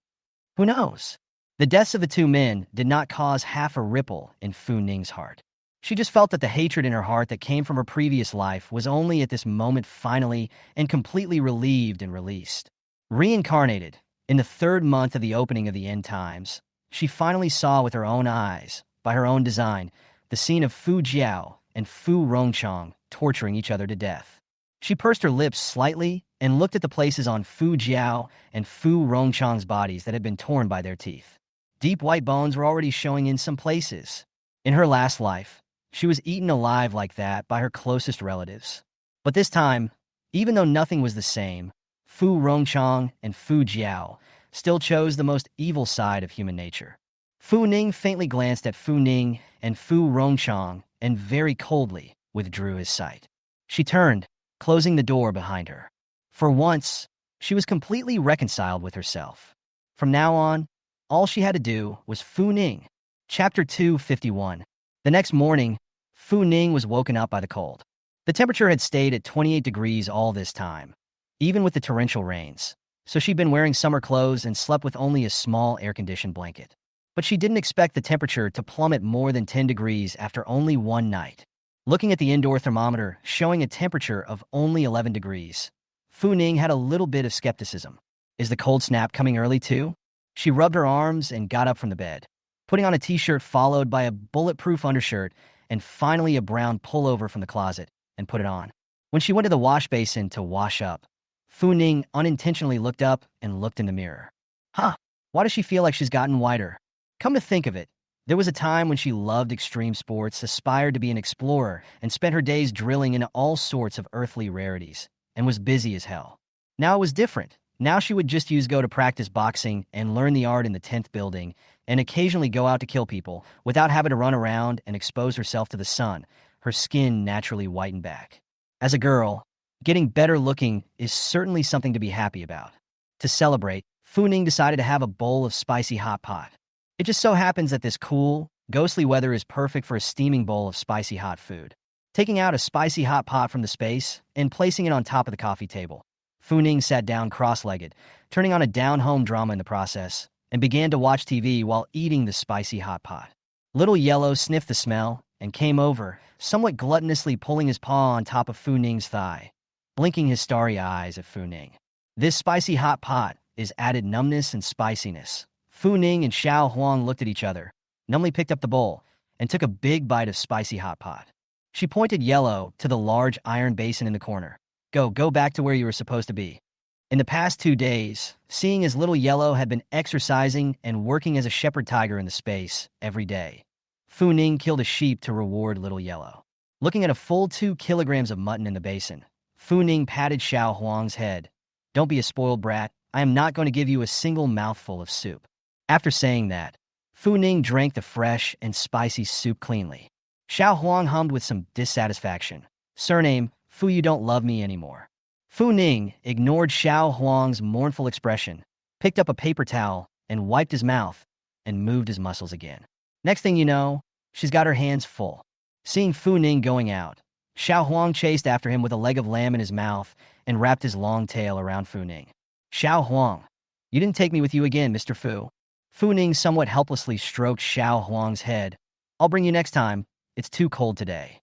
who knows? The deaths of the two men did not cause half a ripple in Fu Ning's heart. She just felt that the hatred in her heart that came from her previous life was only at this moment finally and completely relieved and released. Reincarnated, in the 3rd month of the opening of the end times, she finally saw with her own eyes, by her own design, the scene of Fu Jiao and Fu Rongchang torturing each other to death. She pursed her lips slightly and looked at the places on Fu Jiao and Fu Rongchang's bodies that had been torn by their teeth. Deep white bones were already showing in some places. In her last life, she was eaten alive like that by her closest relatives. But this time, even though nothing was the same, Fu Rongchang and Fu Jiao still chose the most evil side of human nature. Fu Ning faintly glanced at Fu Ning and Fu Rongchang and very coldly withdrew his sight. She turned, closing the door behind her. For once, she was completely reconciled with herself. From now on, all she had to do was Fu Ning. Chapter 251. The next morning, Fu Ning was woken up by the cold. The temperature had stayed at 28 degrees all this time, even with the torrential rains, so she'd been wearing summer clothes and slept with only a small air-conditioned blanket. But she didn't expect the temperature to plummet more than 10 degrees after only one night. Looking at the indoor thermometer showing a temperature of only 11 degrees, Fu Ning had a little bit of skepticism. Is the cold snap coming early too? She rubbed her arms and got up from the bed, putting on a t-shirt followed by a bulletproof undershirt and finally a brown pullover from the closet, and put it on. When she went to the wash basin to wash up, Fu Ning unintentionally looked up and looked in the mirror. Why does she feel like she's gotten whiter? Come to think of it, there was a time when she loved extreme sports, aspired to be an explorer, and spent her days drilling into all sorts of earthly rarities, and was busy as hell. Now it was different. Now she would just go to practice boxing and learn the art in the 10th building, and occasionally go out to kill people without having to run around and expose herself to the sun, her skin naturally whitened back. As a girl, getting better looking is certainly something to be happy about. To celebrate, Fu Ning decided to have a bowl of spicy hot pot. It just so happens that this cool, ghostly weather is perfect for a steaming bowl of spicy hot food. Taking out a spicy hot pot from the space and placing it on top of the coffee table, Fu Ning sat down cross-legged, turning on a down-home drama in the process, and began to watch TV while eating the spicy hot pot. Little Yellow sniffed the smell and came over, somewhat gluttonously pulling his paw on top of Fu Ning's thigh, blinking his starry eyes at Fu Ning. This spicy hot pot is added numbness and spiciness. Fu Ning and Xiao Huang looked at each other, numbly picked up the bowl, and took a big bite of spicy hot pot. She pointed Yellow to the large iron basin in the corner. Go back to where you were supposed to be. In the past 2 days, seeing as Little Yellow had been exercising and working as a shepherd tiger in the space every day, Fu Ning killed a sheep to reward Little Yellow. Looking at a full 2 kilograms of mutton in the basin, Fu Ning patted Xiao Huang's head. Don't be a spoiled brat. I am not going to give you a single mouthful of soup. After saying that, Fu Ning drank the fresh and spicy soup cleanly. Xiao Huang hummed with some dissatisfaction. Surname, Fu, you don't love me anymore. Fu Ning ignored Xiao Huang's mournful expression picked up a paper towel and wiped his mouth and moved his muscles again. Next thing you know, she's got her hands full. Seeing Fu Ning going out, Xiao Huang chased after him with a leg of lamb in his mouth and wrapped his long tail around Fu Ning. Xiao Huang, you didn't take me with you again, Mr. Fu. Fu Ning somewhat helplessly stroked Xiao Huang's head. I'll bring you next time. It's too cold today.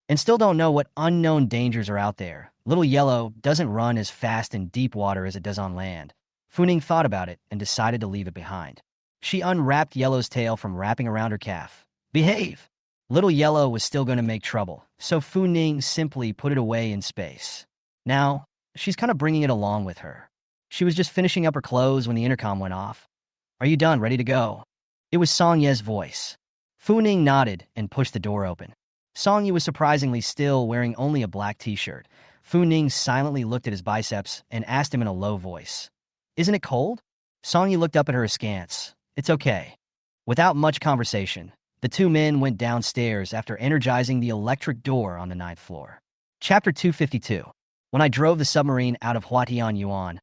And still don't know what unknown dangers are out there. Little Yellow doesn't run as fast in deep water as it does on land. Fu Ning thought about it and decided to leave it behind. She unwrapped Yellow's tail from wrapping around her calf. Behave! Little Yellow was still going to make trouble, so Fu Ning simply put it away in space. Now, she's kind of bringing it along with her. She was just finishing up her clothes when the intercom went off. Are you done, ready to go? It was Song Ye's voice. Fu Ning nodded and pushed the door open. Song Ye was surprisingly still, wearing only a black t-shirt. Fu Ning silently looked at his biceps and asked him in a low voice, "Isn't it cold?" Song Ye looked up at her askance. "It's okay." Without much conversation, the two men went downstairs after energizing the electric door on the 9th floor. Chapter 252. When I drove the submarine out of Huatian Yuan,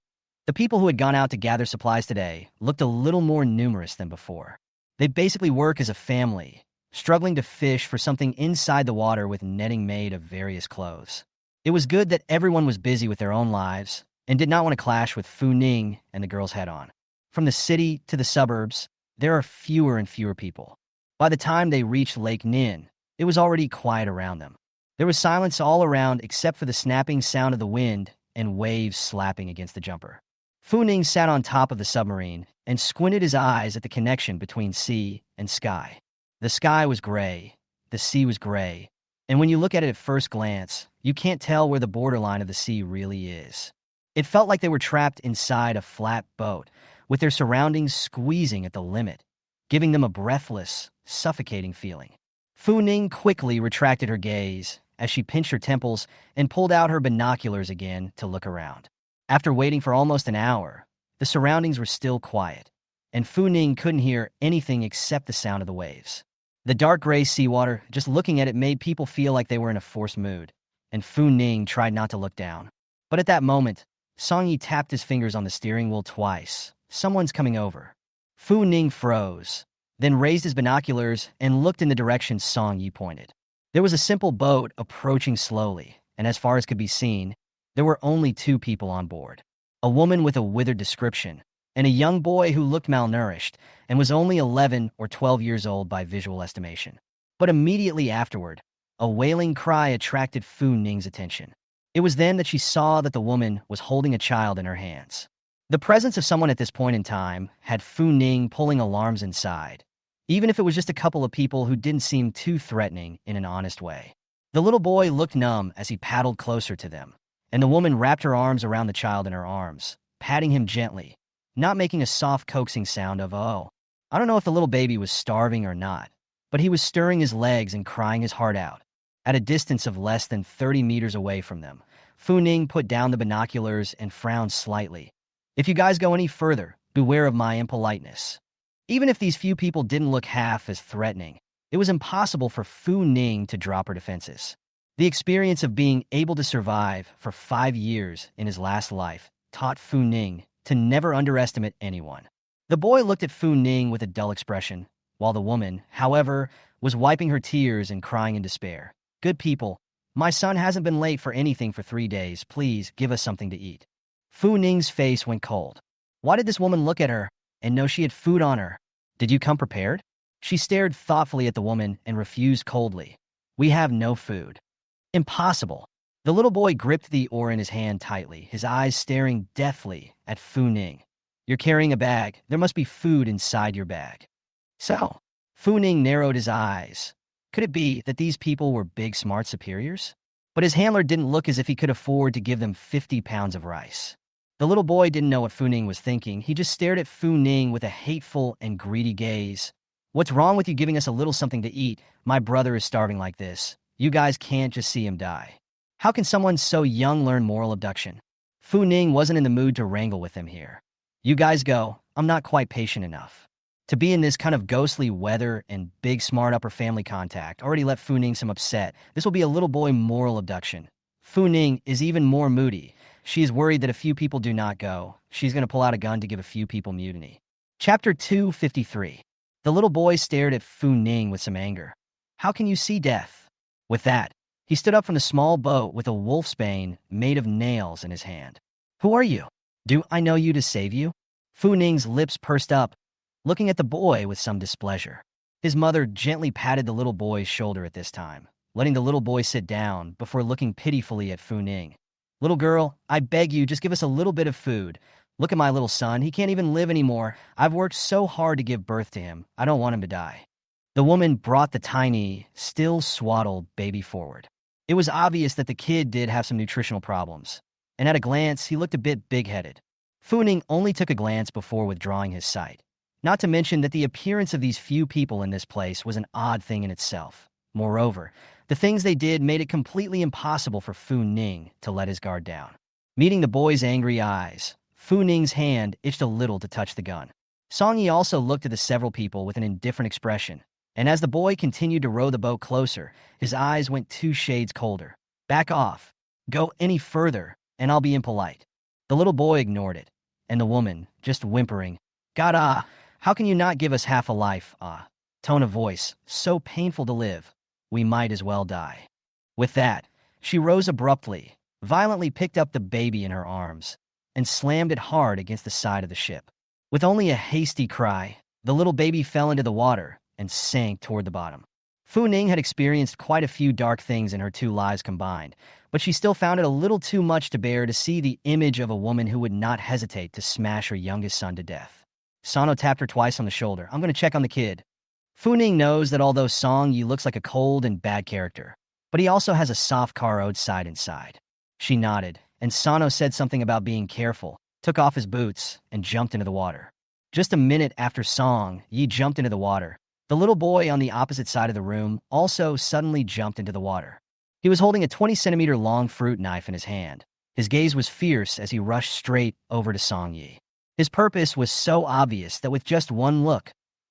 the people who had gone out to gather supplies today looked a little more numerous than before. They basically work as a family, struggling to fish for something inside the water with netting made of various clothes. It was good that everyone was busy with their own lives and did not want to clash with Fu Ning and the girls head-on. From the city to the suburbs, there are fewer and fewer people. By the time they reached Lake Nin, it was already quiet around them. There was silence all around except for the snapping sound of the wind and waves slapping against the jumper. Fu Ning sat on top of the submarine and squinted his eyes at the connection between sea and sky. The sky was gray, the sea was gray, and when you look at it at first glance, you can't tell where the borderline of the sea really is. It felt like they were trapped inside a flat boat, with their surroundings squeezing at the limit, giving them a breathless, suffocating feeling. Fu Ning quickly retracted her gaze as she pinched her temples and pulled out her binoculars again to look around. After waiting for almost an hour, the surroundings were still quiet, and Fu Ning couldn't hear anything except the sound of the waves. The dark gray seawater, just looking at it, made people feel like they were in a forced mood, and Fu Ning tried not to look down. But at that moment, Song Yi tapped his fingers on the steering wheel twice. Someone's coming over. Fu Ning froze, then raised his binoculars and looked in the direction Song Yi pointed. There was a simple boat approaching slowly, and as far as could be seen, there were only two people on board. A woman with a withered description, and a young boy who looked malnourished and was only 11 or 12 years old by visual estimation. But immediately afterward, a wailing cry attracted Fu Ning's attention. It was then that she saw that the woman was holding a child in her hands. The presence of someone at this point in time had Fu Ning pulling alarms inside, even if it was just a couple of people who didn't seem too threatening in an honest way. The little boy looked numb as he paddled closer to them, and the woman wrapped her arms around the child in her arms, patting him gently, not making a soft coaxing sound of, "Oh." I don't know if the little baby was starving or not, but he was stirring his legs and crying his heart out. At a distance of less than 30 meters away from them, Fu Ning put down the binoculars and frowned slightly. "If you guys go any further, beware of my impoliteness." Even if these few people didn't look half as threatening, it was impossible for Fu Ning to drop her defenses. The experience of being able to survive for 5 years in his last life taught Fu Ning to never underestimate anyone. The boy looked at Fu Ning with a dull expression, while the woman, however, was wiping her tears and crying in despair. "Good people, my son hasn't been late for anything for 3 days. Please give us something to eat." Fu Ning's face went cold. Why did this woman look at her and know she had food on her? Did you come prepared? She stared thoughtfully at the woman and refused coldly. "We have no food." "Impossible." The little boy gripped the oar in his hand tightly, his eyes staring deathly at Fu Ning. "You're carrying a bag. There must be food inside your bag." So, Fu Ning narrowed his eyes. Could it be that these people were big, smart superiors? But his handler didn't look as if he could afford to give them 50 pounds of rice. The little boy didn't know what Fu Ning was thinking. He just stared at Fu Ning with a hateful and greedy gaze. "What's wrong with you giving us a little something to eat? My brother is starving like this. You guys can't just see him die." How can someone so young learn moral abduction? Fu Ning wasn't in the mood to wrangle with him here. "You guys go. I'm not quite patient enough." To be in this kind of ghostly weather and big smart upper family contact already left Fu Ning some upset. This will be a little boy moral abduction. Fu Ning is even more moody. She is worried that a few people do not go. She's going to pull out a gun to give a few people mutiny. Chapter 253. The little boy stared at Fu Ning with some anger. How can you see death? With that, he stood up from the small boat with a wolf's bane made of nails in his hand. Who are you? Do I know you to save you? Fu Ning's lips pursed up, looking at the boy with some displeasure. His mother gently patted the little boy's shoulder at this time, letting the little boy sit down before looking pitifully at Fu Ning. Little girl, I beg you, just give us a little bit of food. Look at my little son. He can't even live anymore. I've worked so hard to give birth to him. I don't want him to die. The woman brought the tiny, still swaddled baby forward. It was obvious that the kid did have some nutritional problems, and at a glance, he looked a bit big-headed. Fu Ning only took a glance before withdrawing his sight. Not to mention that the appearance of these few people in this place was an odd thing in itself. Moreover, the things they did made it completely impossible for Fu Ning to let his guard down. Meeting the boy's angry eyes, Fu Ning's hand itched a little to touch the gun. Song Yi also looked at the several people with an indifferent expression, and as the boy continued to row the boat closer, his eyes went 2 shades colder. Back off. Go any further, and I'll be impolite. The little boy ignored it, and the woman, just whimpering, God, how can you not give us half a life, tone of voice, so painful to live. We might as well die. With that, she rose abruptly, violently picked up the baby in her arms, and slammed it hard against the side of the ship. With only a hasty cry, the little baby fell into the water and sank toward the bottom. Fu Ning had experienced quite a few dark things in her 2 lives combined, but she still found it a little too much to bear to see the image of a woman who would not hesitate to smash her youngest son to death. Sano tapped her twice on the shoulder. I'm going to check on the kid. Fu Ning knows that although Song Yi looks like a cold and bad character, but he also has a soft Karo'd side inside. She nodded, and Sano said something about being careful, took off his boots, and jumped into the water. Just a minute after Song Yi jumped into the water, the little boy on the opposite side of the room also suddenly jumped into the water. He was holding a 20-centimeter long fruit knife in his hand. His gaze was fierce as he rushed straight over to Song Yi. His purpose was so obvious that with just one look,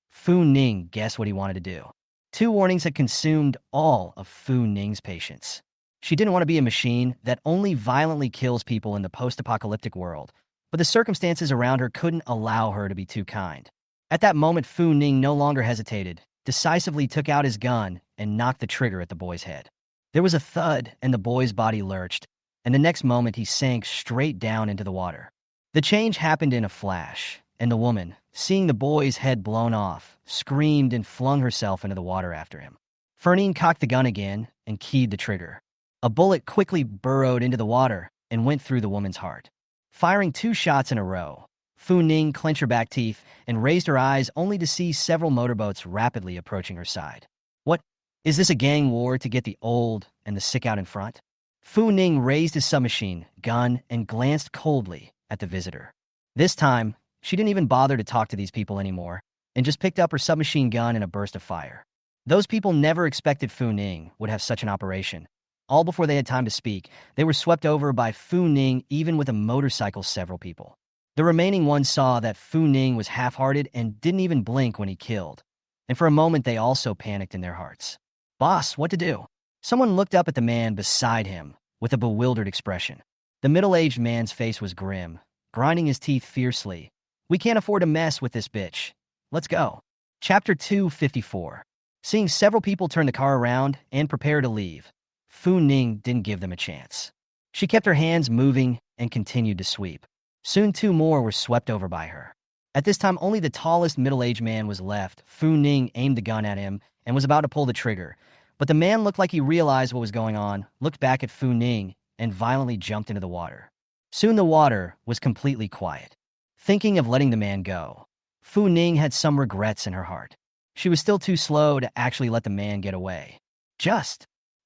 Fu Ning guessed what he wanted to do. 2 warnings had consumed all of Fu Ning's patience. She didn't want to be a machine that only violently kills people in the post-apocalyptic world, but the circumstances around her couldn't allow her to be too kind. At that moment, Fu Ning no longer hesitated, decisively took out his gun, and knocked the trigger at the boy's head. There was a thud, and the boy's body lurched, and the next moment he sank straight down into the water. The change happened in a flash, and the woman, seeing the boy's head blown off, screamed and flung herself into the water after him. Fernine cocked the gun again and keyed the trigger. A bullet quickly burrowed into the water and went through the woman's heart. Firing 2 shots in a row, Fu Ning clenched her back teeth and raised her eyes only to see several motorboats rapidly approaching her side. What? Is this a gang war to get the old and the sick out in front? Fu Ning raised his submachine gun and glanced coldly at the visitor. This time, she didn't even bother to talk to these people anymore and just picked up her submachine gun in a burst of fire. Those people never expected Fu Ning would have such an operation. All before they had time to speak, they were swept over by Fu Ning, even with a motorcycle several people. The remaining ones saw that Fu Ning was half-hearted and didn't even blink when he killed. And for a moment, they also panicked in their hearts. Boss, what to do? Someone looked up at the man beside him with a bewildered expression. The middle-aged man's face was grim, grinding his teeth fiercely. We can't afford to mess with this bitch. Let's go. Chapter 254. Seeing several people turn the car around and prepare to leave, Fu Ning didn't give them a chance. She kept her hands moving and continued to sweep. Soon 2 more were swept over by her. At this time, only the tallest middle-aged man was left. Fu Ning aimed the gun at him and was about to pull the trigger, but the man looked like he realized what was going on, looked back at Fu Ning, and violently jumped into the water. Soon the water was completely quiet. Thinking of letting the man go, Fu Ning had some regrets in her heart. She was still too slow to actually let the man get away.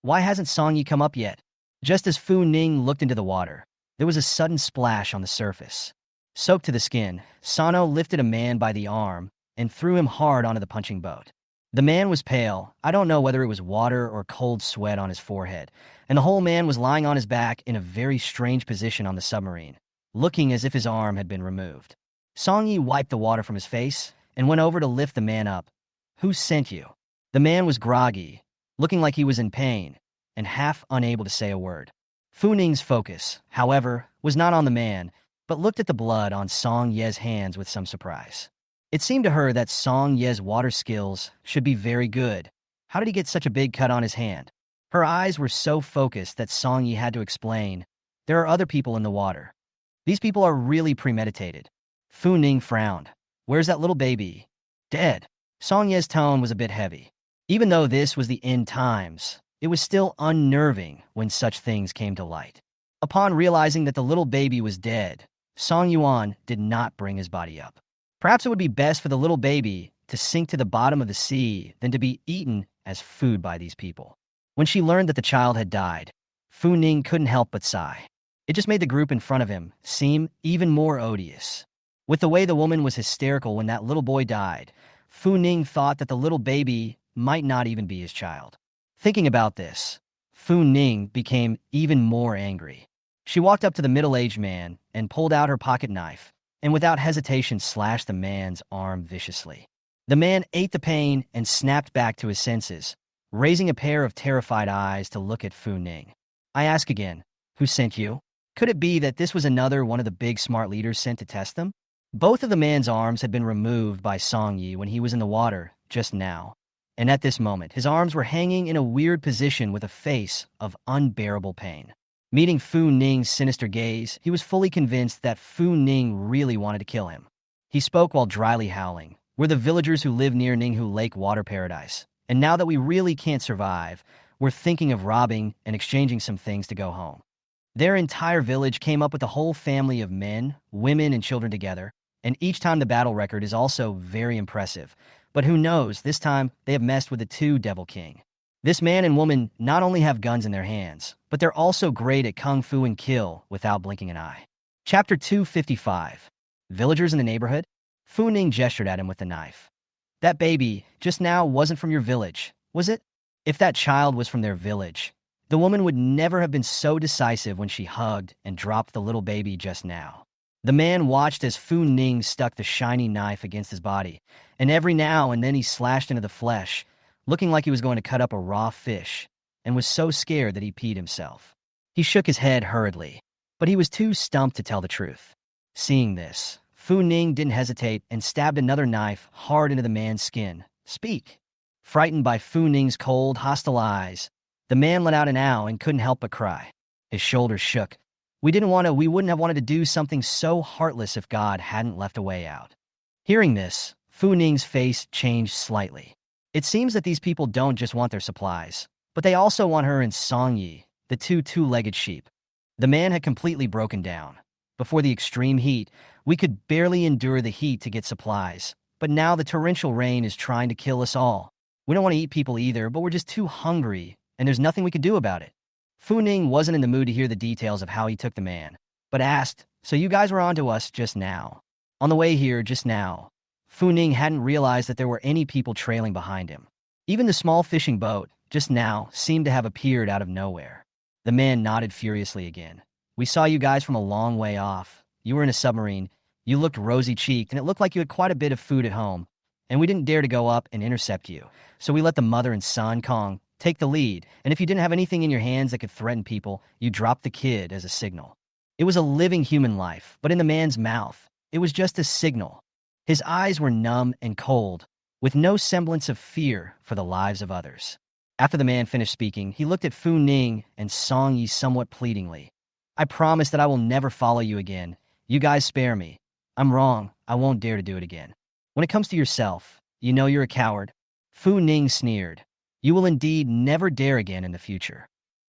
Why hasn't Song Yi come up yet? Just as Fu Ning looked into the water, there was a sudden splash on the surface. Soaked to the skin, Sano lifted a man by the arm and threw him hard onto the punching boat. The man was pale. I don't know whether it was water or cold sweat on his forehead, and the whole man was lying on his back in a very strange position on the submarine, looking as if his arm had been removed. Song Yi wiped the water from his face and went over to lift the man up. Who sent you? The man was groggy, looking like he was in pain, and half unable to say a word. Fu Ning's focus, however, was not on the man, but looked at the blood on Song Ye's hands with some surprise. It seemed to her that Song Ye's water skills should be very good. How did he get such a big cut on his hand? Her eyes were so focused that Song Ye had to explain, "There are other people in the water. These people are really premeditated." Fu Ning frowned. "Where's that little baby?" "Dead." Song Ye's tone was a bit heavy. Even though this was the end times, it was still unnerving when such things came to light. Upon realizing that the little baby was dead, Song Yuan did not bring his body up. Perhaps it would be best for the little baby to sink to the bottom of the sea than to be eaten as food by these people. When she learned that the child had died, Fu Ning couldn't help but sigh. It just made the group in front of him seem even more odious. With the way the woman was hysterical when that little boy died, Fu Ning thought that the little baby might not even be his child. Thinking about this, Fu Ning became even more angry. She walked up to the middle-aged man and pulled out her pocket knife, and without hesitation slashed the man's arm viciously. The man ate the pain and snapped back to his senses, raising a pair of terrified eyes to look at Fu Ning. "I ask again, who sent you?" Could it be that this was another one of the big smart leaders sent to test them? Both of the man's arms had been removed by Song Yi when he was in the water just now, and at this moment his arms were hanging in a weird position with a face of unbearable pain. Meeting Fu Ning's sinister gaze, he was fully convinced that Fu Ning really wanted to kill him. He spoke while dryly howling. "We're the villagers who live near Ninghu Lake Water Paradise, and now that we really can't survive, we're thinking of robbing and exchanging some things to go home." Their entire village came up with a whole family of men, women, and children together, and each time the battle record is also very impressive. But who knows, this time they have messed with the two Devil King. This man and woman not only have guns in their hands, but they're also great at kung fu and kill without blinking an eye. Chapter 255. Villagers in the neighborhood? Fu Ning gestured at him with the knife. "That baby just now wasn't from your village, was it?" If that child was from their village, the woman would never have been so decisive when she hugged and dropped the little baby just now. The man watched as Fu Ning stuck the shiny knife against his body, and every now and then he slashed into the flesh, looking like he was going to cut up a raw fish, and was so scared that he peed himself. He shook his head hurriedly, but he was too stumped to tell the truth. Seeing this, Fu Ning didn't hesitate and stabbed another knife hard into the man's skin. "Speak." Frightened by Fu Ning's cold, hostile eyes, the man let out an ow and couldn't help but cry. His shoulders shook. We wouldn't have wanted to do something so heartless if God hadn't left a way out." Hearing this, Fu Ning's face changed slightly. It seems that these people don't just want their supplies, but they also want her and Song Yi, the two-legged sheep. The man had completely broken down. "Before the extreme heat, we could barely endure the heat to get supplies, but now the torrential rain is trying to kill us all. We don't want to eat people either, but we're just too hungry, and there's nothing we can do about it." Fu Ning wasn't in the mood to hear the details of how he took the man, but asked, "So you guys were on to us just now?" On the way here just now, Fu Ning hadn't realized that there were any people trailing behind him. Even the small fishing boat, just now, seemed to have appeared out of nowhere. The man nodded furiously again. "We saw you guys from a long way off. You were in a submarine. You looked rosy-cheeked, and it looked like you had quite a bit of food at home. And we didn't dare to go up and intercept you, so we let the mother and son, Kong, take the lead, and if you didn't have anything in your hands that could threaten people, you dropped the kid as a signal." It was a living human life, but in the man's mouth, it was just a signal. His eyes were numb and cold, with no semblance of fear for the lives of others. After the man finished speaking, he looked at Fu Ning and Song Yi somewhat pleadingly. "I promise that I will never follow you again. You guys spare me. I'm wrong. I won't dare to do it again. When it comes to yourself, you know you're a coward." Fu Ning sneered. "You will indeed never dare again in the future."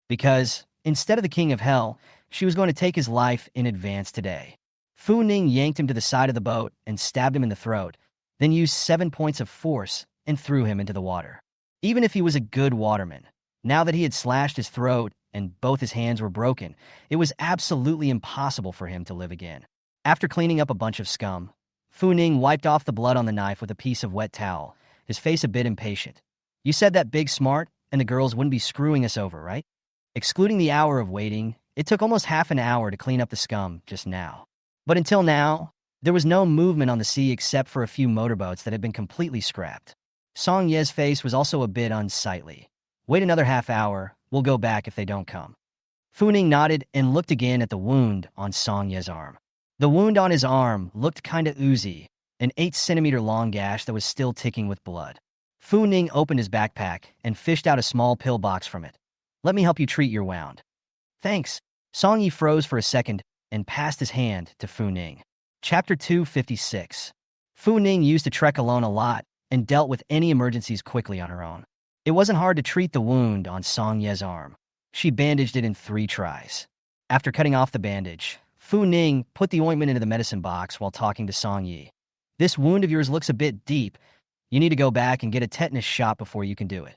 Because, instead of the king of hell, she was going to take his life in advance today. Fu Ning yanked him to the side of the boat and stabbed him in the throat, then used 7 points of force and threw him into the water. Even if he was a good waterman, now that he had slashed his throat and both his hands were broken, it was absolutely impossible for him to live again. After cleaning up a bunch of scum, Fu Ning wiped off the blood on the knife with a piece of wet towel, his face a bit impatient. "You said that Big Smart and the girls wouldn't be screwing us over, right?" Excluding the hour of waiting, it took almost half an hour to clean up the scum just now. But until now, there was no movement on the sea except for a few motorboats that had been completely scrapped. Song Ye's face was also a bit unsightly. "Wait another half hour, we'll go back if they don't come." Fu Ning nodded and looked again at the wound on Song Ye's arm. The wound on his arm looked kinda oozy, an 8-centimeter long gash that was still ticking with blood. Fu Ning opened his backpack and fished out a small pill box from it. Let me help you treat your wound. Thanks. Song Yi froze for a second and passed his hand to Fu Ning. Chapter 256. Fu Ning used to trek alone a lot and dealt with any emergencies quickly on her own. It wasn't hard to treat the wound on Song Ye's arm. She bandaged it in 3 tries. After cutting off the bandage, Fu Ning put the ointment into the medicine box while talking to Song Yi. This wound of yours looks a bit deep. You need to go back and get a tetanus shot before you can do it.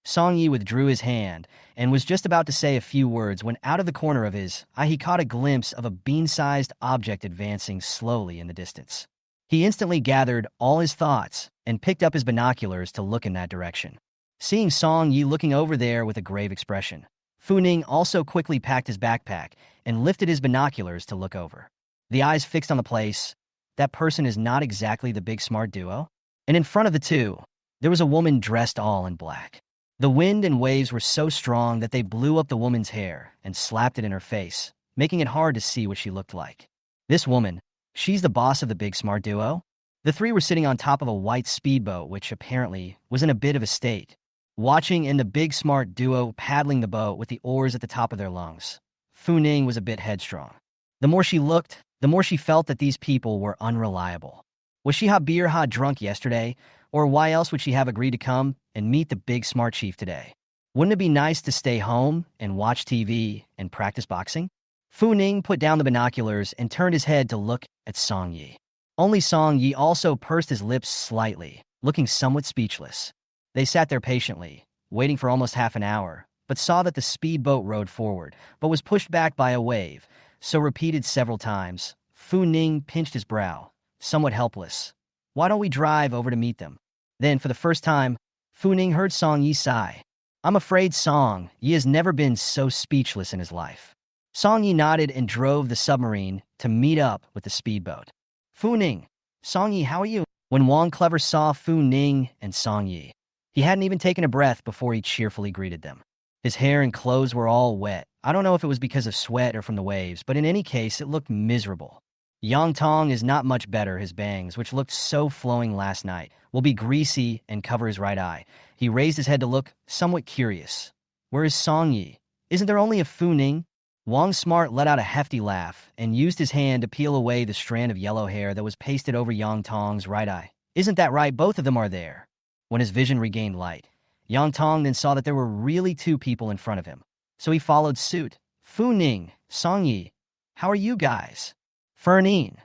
Song Yi withdrew his hand and was just about to say a few words when out of the corner of his eye he caught a glimpse of a bean-sized object advancing slowly in the distance. He instantly gathered all his thoughts and picked up his binoculars to look in that direction. Seeing Song Yi looking over there with a grave expression, Fu Ning also quickly packed his backpack and lifted his binoculars to look over. The eyes fixed on the place. That person is not exactly the big smart duo. And in front of the two, there was a woman dressed all in black. The wind and waves were so strong that they blew up the woman's hair and slapped it in her face, making it hard to see what she looked like. This woman, she's the boss of the big smart duo? The 3 were sitting on top of a white speedboat, which apparently was in a bit of a state, watching and the big smart duo paddling the boat with the oars at the top of their lungs. Fu Ning was a bit headstrong. The more she looked, the more she felt that these people were unreliable. Was she hot beer hot drunk yesterday, or why else would she have agreed to come and meet the big smart chief today? Wouldn't it be nice to stay home and watch TV and practice boxing? Fu Ning put down the binoculars and turned his head to look at Song Yi. Only Song Yi also pursed his lips slightly, looking somewhat speechless. They sat there patiently, waiting for almost half an hour, but saw that the speedboat rode forward, but was pushed back by a wave, so repeated several times. Fu Ning pinched his brow, somewhat helpless. Why don't we drive over to meet them? Then, for the first time, Fu Ning heard Song Yi sigh. I'm afraid Song Yi has never been so speechless in his life. Song Yi nodded and drove the submarine to meet up with the speedboat. Fu Ning, Song Yi, how are you? When Wang Clever saw Fu Ning and Song Yi, he hadn't even taken a breath before he cheerfully greeted them. His hair and clothes were all wet. I don't know if it was because of sweat or from the waves, but in any case, it looked miserable. Yang Tong is not much better. His bangs, which looked so flowing last night, will be greasy and cover his right eye. He raised his head to look, somewhat curious. Where is Song Yi? Isn't there only a Fu Ning? Wang Smart let out a hefty laugh and used his hand to peel away the strand of yellow hair that was pasted over Yang Tong's right eye. Isn't that right? Both of them are there. When his vision regained light, Yang Tong then saw that there were really 2 people in front of him. So he followed suit. Fu Ning, Song Yi, how are you guys? Fernin.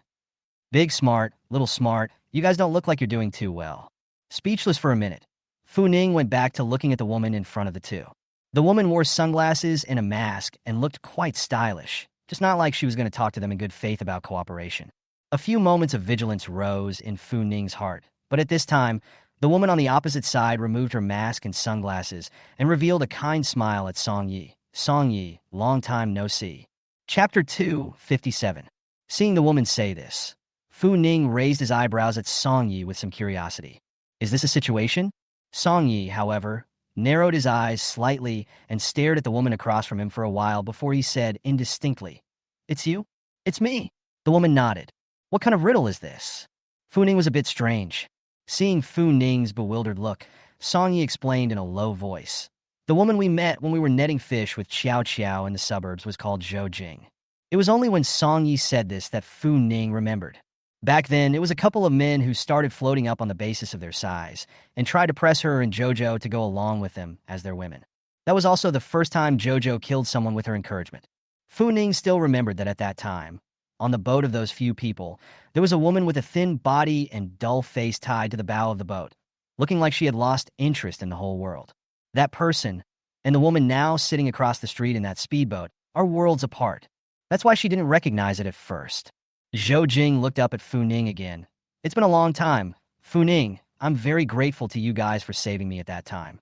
Big smart, little smart, you guys don't look like you're doing too well. Speechless for a minute, Fu Ning went back to looking at the woman in front of the 2. The woman wore sunglasses and a mask and looked quite stylish, just not like she was going to talk to them in good faith about cooperation. A few moments of vigilance rose in Fu Ning's heart, but at this time, the woman on the opposite side removed her mask and sunglasses and revealed a kind smile at Song Yi. Song Yi, long time no see. Chapter 257. Seeing the woman say this, Fu Ning raised his eyebrows at Song Yi with some curiosity. Is this a situation? Song Yi, however, narrowed his eyes slightly and stared at the woman across from him for a while before he said indistinctly, It's you? It's me. The woman nodded. What kind of riddle is this? Fu Ning was a bit strange. Seeing Fu Ning's bewildered look, Song Yi explained in a low voice. The woman we met when we were netting fish with Xiao Xiao in the suburbs was called Zhou Jing. It was only when Song Yi said this that Fu Ning remembered. Back then, it was a couple of men who started floating up on the basis of their size and tried to press her and Jojo to go along with them as their women. That was also the first time Jojo killed someone with her encouragement. Fu Ning still remembered that at that time, on the boat of those few people, there was a woman with a thin body and dull face tied to the bow of the boat, looking like she had lost interest in the whole world. That person, and the woman now sitting across the street in that speedboat, are worlds apart. That's why she didn't recognize it at first. Zhou Jing looked up at Fu Ning again. It's been a long time. Fu Ning, I'm very grateful to you guys for saving me at that time.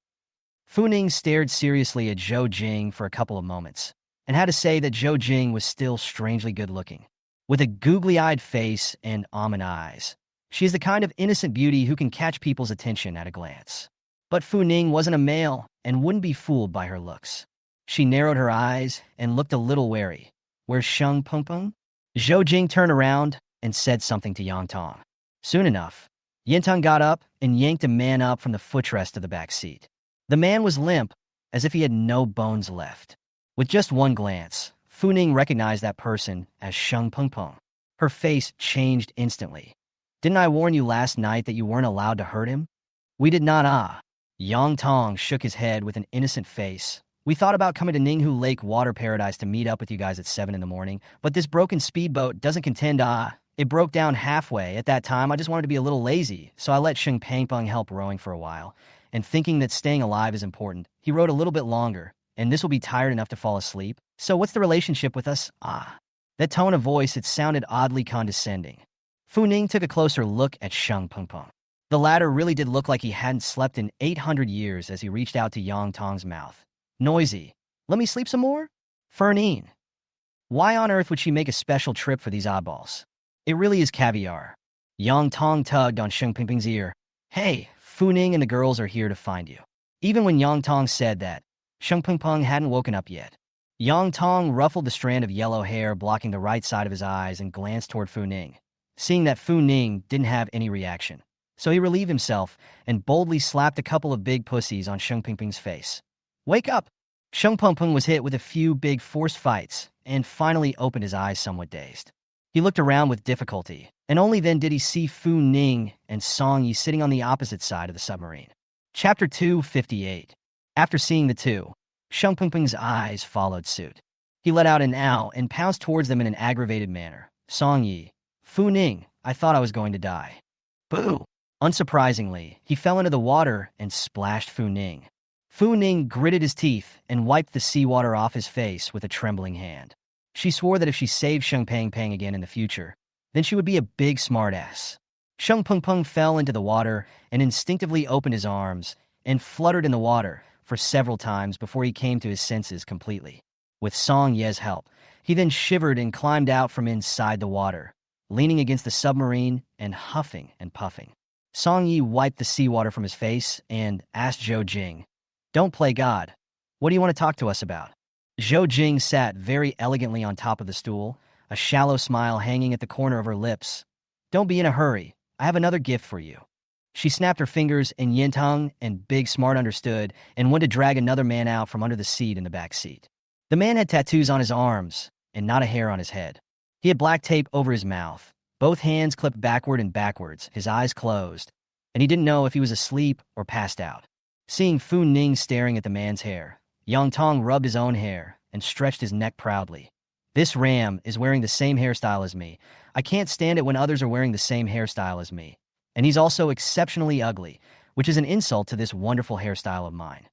Fu Ning stared seriously at Zhou Jing for a couple of moments, and had to say that Zhou Jing was still strangely good-looking, with a googly-eyed face and almond eyes. She is the kind of innocent beauty who can catch people's attention at a glance. But Fu Ning wasn't a male and wouldn't be fooled by her looks. She narrowed her eyes and looked a little wary. Where's Sheng Pengpeng? Zhou Jing turned around and said something to Yang Tong. Soon enough, Yinteng got up and yanked a man up from the footrest of the back seat. The man was limp, as if he had no bones left. With just one glance, Fu Ning recognized that person as Sheng Pengpeng. Her face changed instantly. Didn't I warn you last night that you weren't allowed to hurt him? We did not. Yang Tong shook his head with an innocent face. We thought about coming to Ninghu Lake Water Paradise to meet up with you guys at 7 in the morning, but this broken speedboat doesn't contend. It broke down halfway. At that time, I just wanted to be a little lazy, so I let Sheng Pengpeng help rowing for a while. And thinking that staying alive is important, he rowed a little bit longer, and this will be tired enough to fall asleep. So what's the relationship with us? That tone of voice, it sounded oddly condescending. Fu Ning took a closer look at Sheng Pengpeng. The latter really did look like he hadn't slept in 800 years as he reached out to Yang Tong's mouth. Noisy. Let me sleep some more? Fernine. Why on earth would she make a special trip for these oddballs? It really is caviar. Yang Tong tugged on Sheng Pengpeng's ear. Hey, Fu Ning and the girls are here to find you. Even when Yang Tong said that, Sheng Pengpeng hadn't woken up yet. Yang Tong ruffled the strand of yellow hair blocking the right side of his eyes and glanced toward Fu Ning, seeing that Fu Ning didn't have any reaction. So he relieved himself and boldly slapped a couple of big pussies on Sheng Pengpeng's face. Wake up! Sheng Pengpeng was hit with a few big forced fights and finally opened his eyes somewhat dazed. He looked around with difficulty, and only then did he see Fu Ning and Song Yi sitting on the opposite side of the submarine. Chapter 258. After seeing the two, Sheng Pengpeng's eyes followed suit. He let out an ow and pounced towards them in an aggravated manner. Song Yi, Fu Ning, I thought I was going to die. Boo! Unsurprisingly, he fell into the water and splashed Fu Ning. Fu Ning gritted his teeth and wiped the seawater off his face with a trembling hand. She swore that if she saved Sheng Pengpeng again in the future, then she would be a big smartass. Sheng Pengpeng fell into the water and instinctively opened his arms and fluttered in the water for several times before he came to his senses completely. With Song Ye's help, he then shivered and climbed out from inside the water, leaning against the submarine and huffing and puffing. Song Yi wiped the seawater from his face and asked Zhou Jing, "Don't play God. What do you want to talk to us about?" Zhou Jing sat very elegantly on top of the stool, a shallow smile hanging at the corner of her lips. "Don't be in a hurry. I have another gift for you." She snapped her fingers, and Yinteng and Big Smart understood and went to drag another man out from under the seat in the back seat. The man had tattoos on his arms and not a hair on his head. He had black tape over his mouth, both hands clipped backward and backwards, his eyes closed, and he didn't know if he was asleep or passed out. Seeing Fu Ning staring at the man's hair, Yang Tong rubbed his own hair and stretched his neck proudly. "This ram is wearing the same hairstyle as me. I can't stand it when others are wearing the same hairstyle as me. And he's also exceptionally ugly, which is an insult to this wonderful hairstyle of mine.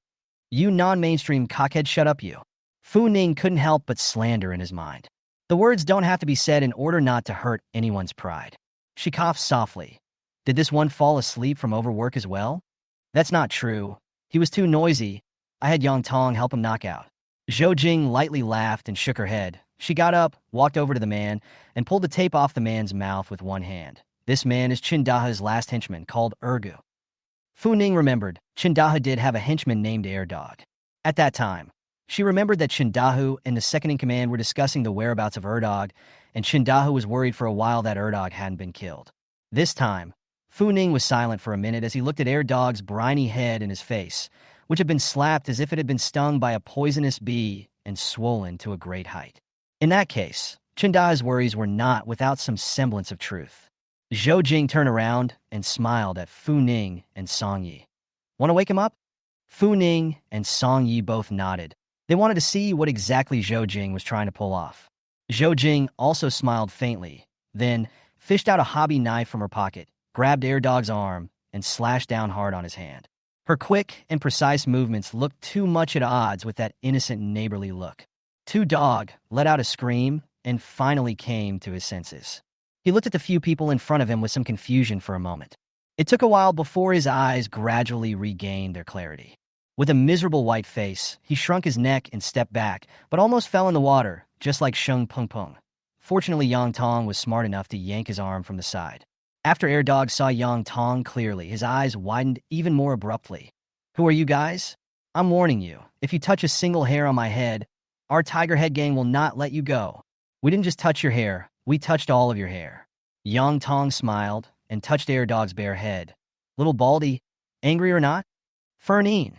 You non-mainstream cockhead, shut up you." Fu Ning couldn't help but slander in his mind. The words don't have to be said in order not to hurt anyone's pride. She coughed softly. Did this one fall asleep from overwork as well? That's not true. He was too noisy. I had Yang Tong help him knock out. Zhou Jing lightly laughed and shook her head. She got up, walked over to the man, and pulled the tape off the man's mouth with one hand. This man is Chindaha's last henchman, called Ergu. Fu Ning remembered Chindaha did have a henchman named Air Dog. At that time, she remembered that Chindahu and the second-in-command were discussing the whereabouts of Erdog, and Chindahu was worried for a while that Erdog hadn't been killed. This time, Fu Ning was silent for a minute as he looked at Erdog's briny head and his face, which had been slapped as if it had been stung by a poisonous bee and swollen to a great height. In that case, Chindaha's worries were not without some semblance of truth. Zhou Jing turned around and smiled at Fu Ning and Song Yi. Want to wake him up? Fu Ning and Song Yi both nodded. They wanted to see what exactly Zhou Jing was trying to pull off. Zhou Jing also smiled faintly, then fished out a hobby knife from her pocket, grabbed Air Dog's arm, and slashed down hard on his hand. Her quick and precise movements looked too much at odds with that innocent neighborly look. Dog let out a scream and finally came to his senses. He looked at the few people in front of him with some confusion for a moment. It took a while before his eyes gradually regained their clarity. With a miserable white face, he shrunk his neck and stepped back, but almost fell in the water, just like Sheng Pengpeng. Fortunately, Yang Tong was smart enough to yank his arm from the side. After Air Dog saw Yang Tong clearly, his eyes widened even more abruptly. "Who are you guys?" I'm warning you, if you touch a single hair on my head, our tiger head gang will not let you go. We didn't just touch your hair, we touched all of your hair. Yang Tong smiled and touched Air Dog's bare head. Little Baldy, angry or not? Fernine.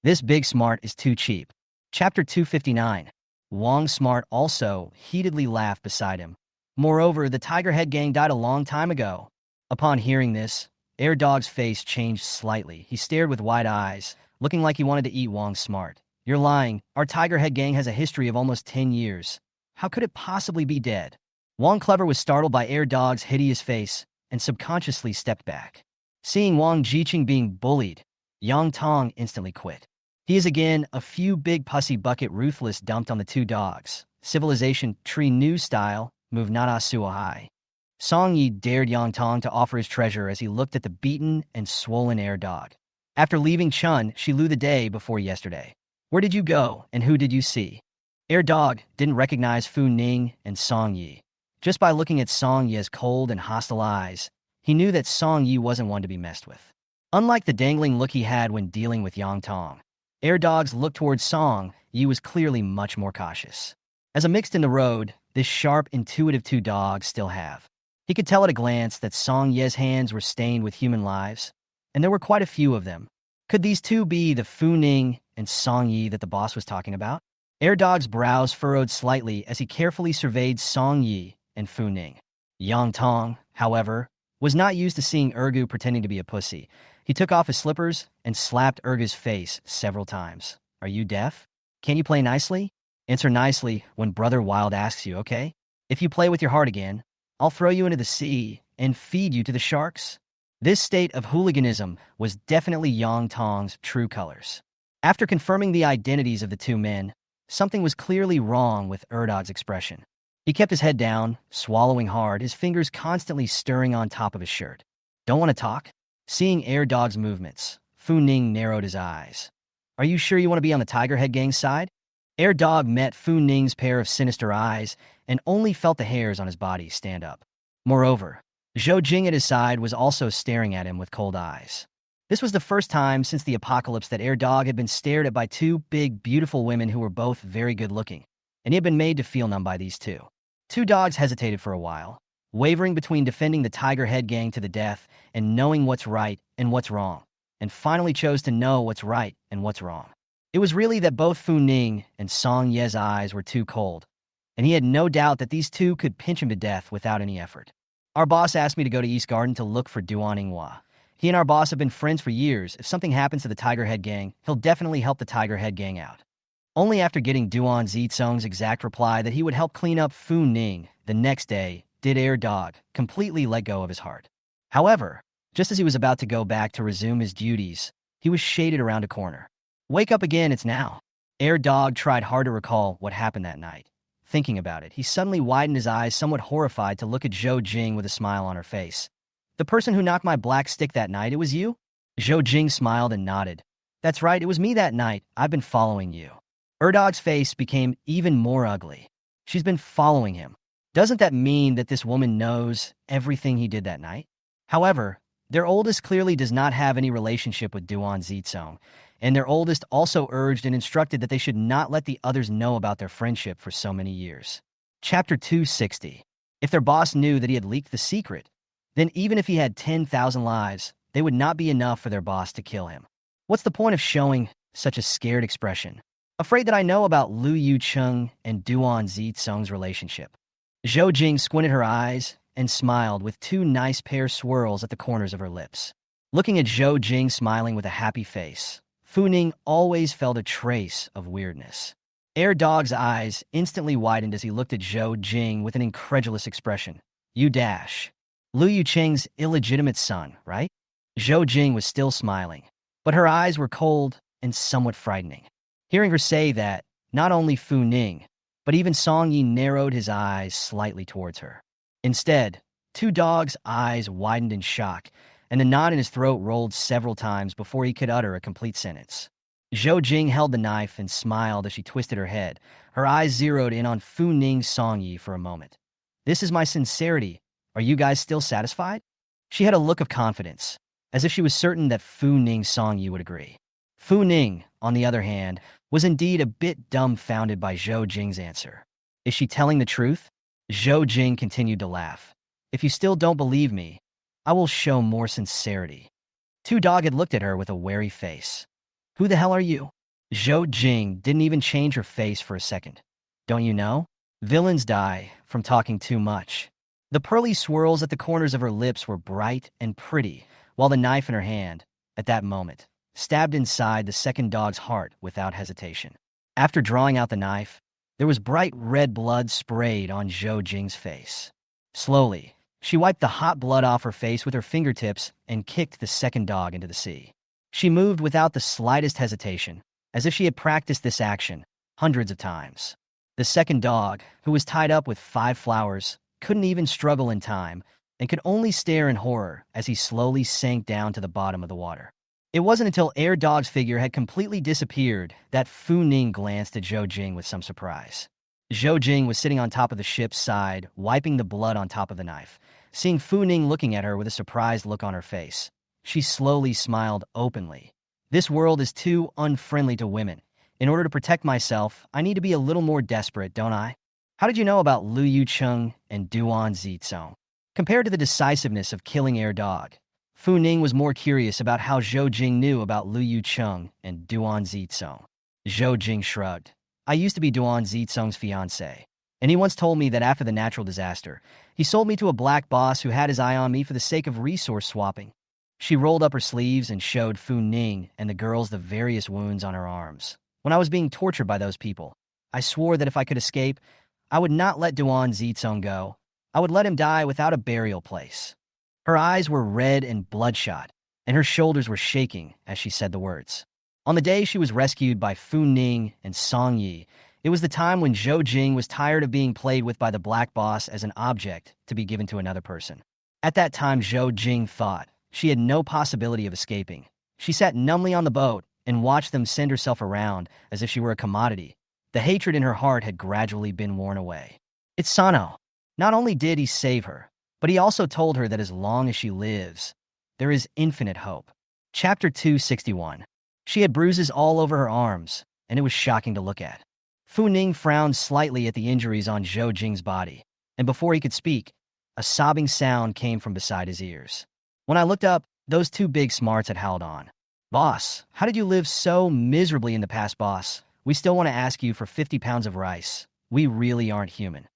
This big smart is too cheap. Chapter 259. Wang Smart also heatedly laughed beside him. Moreover, the Tiger Head gang died a long time ago. Upon hearing this, Air Dog's face changed slightly. He stared with wide eyes, looking like he wanted to eat Wang Smart. You're lying. Our Tiger Head gang has a history of almost 10 years. How could it possibly be dead? Wang Clever was startled by Air Dog's hideous face and subconsciously stepped back. Seeing Wang Jiqing being bullied, Yang Tong instantly quit. He is again a few big pussy bucket ruthless dumped on the two dogs. Civilization tree new style, move nada suahai. Song Yi dared Yang Tong to offer his treasure as he looked at the beaten and swollen Air Dog. After leaving Chun, she Lu the day before yesterday. Where did you go and who did you see? Air Dog didn't recognize Fu Ning and Song Yi. Just by looking at Song Yi's cold and hostile eyes, he knew that Song Yi wasn't one to be messed with. Unlike the dangling look he had when dealing with Yang Tong, Air Dog's look towards Song Yi was clearly much more cautious. As a mixed in the road, this sharp, intuitive two dogs still have. He could tell at a glance that Song Yi's hands were stained with human lives, and there were quite a few of them. Could these two be the Fu Ning and Song Yi that the boss was talking about? Air Dog's brows furrowed slightly as he carefully surveyed Song Yi and Fu Ning. Yang Tong, however, was not used to seeing Ergu pretending to be a pussy. He took off his slippers and slapped Ergu's face several times. Are you deaf? Can you play nicely? Answer nicely when Brother Wild asks you, okay? If you play with your heart again, I'll throw you into the sea and feed you to the sharks. This state of hooliganism was definitely Yang Tong's true colors. After confirming the identities of the two men, something was clearly wrong with Erdog's expression. He kept his head down, swallowing hard, his fingers constantly stirring on top of his shirt. Don't want to talk? Seeing Air Dog's movements, Fu Ning narrowed his eyes. Are you sure you want to be on the Tiger Head gang's side? Air Dog met Fu Ning's pair of sinister eyes and only felt the hairs on his body stand up. Moreover, Zhou Jing at his side was also staring at him with cold eyes. This was the first time since the apocalypse that Air Dog had been stared at by two big, beautiful women who were both very good-looking, and he had been made to feel numb by these two. Two dogs hesitated for a while, wavering between defending the Tiger Head gang to the death and knowing what's right and what's wrong, and finally chose to know what's right and what's wrong. It was really that both Fu Ning and Song Ye's eyes were too cold, and he had no doubt that these two could pinch him to death without any effort. Our boss asked me to go to East Garden to look for Duan Inghua. He and our boss have been friends for years. If something happens to the Tiger Head gang, he'll definitely help the Tiger Head gang out. Only after getting Duan Zitsung's exact reply that he would help clean up Fu Ning the next day did Air Dog completely let go of his heart. However, just as he was about to go back to resume his duties, he was shaded around a corner. Wake up again, it's now. Air Dog tried hard to recall what happened that night. Thinking about it, he suddenly widened his eyes, somewhat horrified, to look at Zhou Jing with a smile on her face. The person who knocked my black stick that night, it was you? Zhou Jing smiled and nodded. That's right, it was me that night. I've been following you. Erdog's face became even more ugly. She's been following him. Doesn't that mean that this woman knows everything he did that night? However, their oldest clearly does not have any relationship with Duan Zitsong, and their oldest also urged and instructed that they should not let the others know about their friendship for so many years. Chapter 260. If their boss knew that he had leaked the secret, then even if he had 10,000 lives, they would not be enough for their boss to kill him. What's the point of showing such a scared expression? Afraid that I know about Lu Yucheng and Duan Zitsung's relationship. Zhou Jing squinted her eyes and smiled with two nice pair swirls at the corners of her lips. Looking at Zhou Jing smiling with a happy face, Fu Ning always felt a trace of weirdness. Air Dog's eyes instantly widened as he looked at Zhou Jing with an incredulous expression. You dash. Lu Yucheng's illegitimate son, right? Zhou Jing was still smiling, but her eyes were cold and somewhat frightening. Hearing her say that, not only Fu Ning, but even Song Yi narrowed his eyes slightly towards her. Instead, Two Dog's eyes widened in shock, and the knot in his throat rolled several times before he could utter a complete sentence. Zhou Jing held the knife and smiled as she twisted her head. Her eyes zeroed in on Fu Ning's Song Yi for a moment. This is my sincerity. Are you guys still satisfied? She had a look of confidence, as if she was certain that Fu Ning's Song Yi would agree. Fu Ning, on the other hand, was indeed a bit dumbfounded by Zhou Jing's answer. Is she telling the truth? Zhou Jing continued to laugh. If you still don't believe me, I will show more sincerity. Two Dog had looked at her with a wary face. Who the hell are you? Zhou Jing didn't even change her face for a second. Don't you know? Villains die from talking too much. The pearly swirls at the corners of her lips were bright and pretty, while the knife in her hand, at that moment, stabbed inside the second dog's heart without hesitation. After drawing out the knife, there was bright red blood sprayed on Zhou Jing's face. Slowly, she wiped the hot blood off her face with her fingertips and kicked the second dog into the sea. She moved without the slightest hesitation, as if she had practiced this action hundreds of times. The second dog, who was tied up with 5 flowers, couldn't even struggle in time and could only stare in horror as he slowly sank down to the bottom of the water. It wasn't until Air Dog's figure had completely disappeared that Fu Ning glanced at Zhou Jing with some surprise. Zhou Jing was sitting on top of the ship's side, wiping the blood on top of the knife. Seeing Fu Ning looking at her with a surprised look on her face, she slowly smiled openly. This world is too unfriendly to women. In order to protect myself, I need to be a little more desperate, don't I? How did you know about Liu Yucheng and Duan Zizong? Compared to the decisiveness of killing Air Dog, Fu Ning was more curious about how Zhou Jing knew about Liu Yucheng and Duan Zizong. Zhou Jing shrugged. I used to be Duan Zizong's fiancé, and he once told me that after the natural disaster, he sold me to a black boss who had his eye on me for the sake of resource swapping. She rolled up her sleeves and showed Fu Ning and the girls the various wounds on her arms. When I was being tortured by those people, I swore that if I could escape, I would not let Duan Zizong go. I would let him die without a burial place. Her eyes were red and bloodshot, and her shoulders were shaking as she said the words. On the day she was rescued by Fu Ning and Song Yi, it was the time when Zhou Jing was tired of being played with by the black boss as an object to be given to another person. At that time, Zhou Jing thought she had no possibility of escaping. She sat numbly on the boat and watched them send herself around as if she were a commodity. The hatred in her heart had gradually been worn away. It's Sano. Not only did he save her, but he also told her that as long as she lives, there is infinite hope. Chapter 261. She had bruises all over her arms, and it was shocking to look at. Fu Ning frowned slightly at the injuries on Zhou Jing's body, and before he could speak, a sobbing sound came from beside his ears. When I looked up, those 2 big smarts had howled on. Boss, how did you live so miserably in the past, boss? We still want to ask you for 50 pounds of rice. We really aren't human.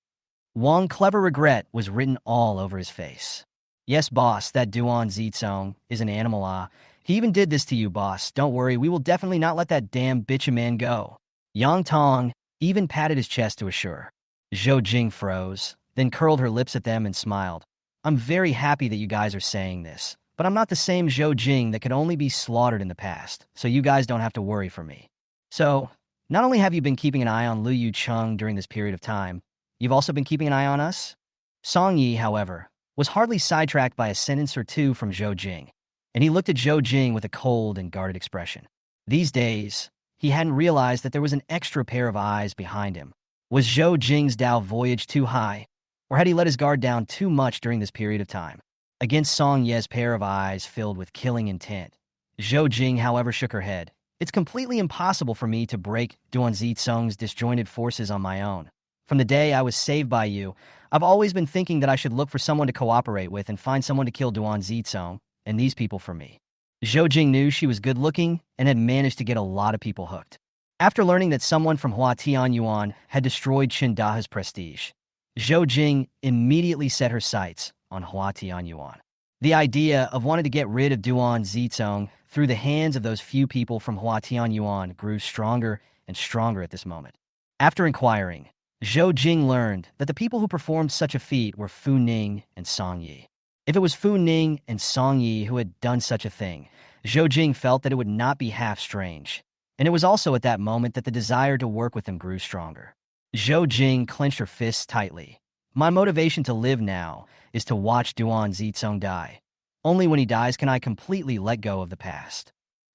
Wang's clever regret was written all over his face. Yes, boss, that Duan Zizong is an animal, He even did this to you, boss. Don't worry, we will definitely not let that damn bitch man go. Yang Tong even patted his chest to assure. Zhou Jing froze, then curled her lips at them and smiled. I'm very happy that you guys are saying this, but I'm not the same Zhou Jing that could only be slaughtered in the past, so you guys don't have to worry for me. So, not only have you been keeping an eye on Liu Yucheng during this period of time, you've also been keeping an eye on us? Song Yi, however, was hardly sidetracked by a sentence or two from Zhou Jing, and he looked at Zhou Jing with a cold and guarded expression. These days, he hadn't realized that there was an extra pair of eyes behind him. Was Zhou Jing's Dao voyage too high, or had he let his guard down too much during this period of time? Against Song Ye's pair of eyes filled with killing intent, Zhou Jing, however, shook her head. It's completely impossible for me to break Duan Zizong's disjointed forces on my own. From the day I was saved by you, I've always been thinking that I should look for someone to cooperate with and find someone to kill Duan Zizong and these people for me. Zhou Jing knew she was good-looking and had managed to get a lot of people hooked. After learning that someone from Hua Tianyuan had destroyed Qin Dahe's prestige, Zhou Jing immediately set her sights on Hua Tianyuan. The idea of wanting to get rid of Duan Zizong through the hands of those few people from Hua Tianyuan grew stronger and stronger at this moment. After inquiring, Zhou Jing learned that the people who performed such a feat were Fu Ning and Song Yi. If it was Fu Ning and Song Yi who had done such a thing, Zhou Jing felt that it would not be half strange. And it was also at that moment that the desire to work with them grew stronger. Zhou Jing clenched her fists tightly. My motivation to live now is to watch Duan Zizong die. Only when he dies can I completely let go of the past.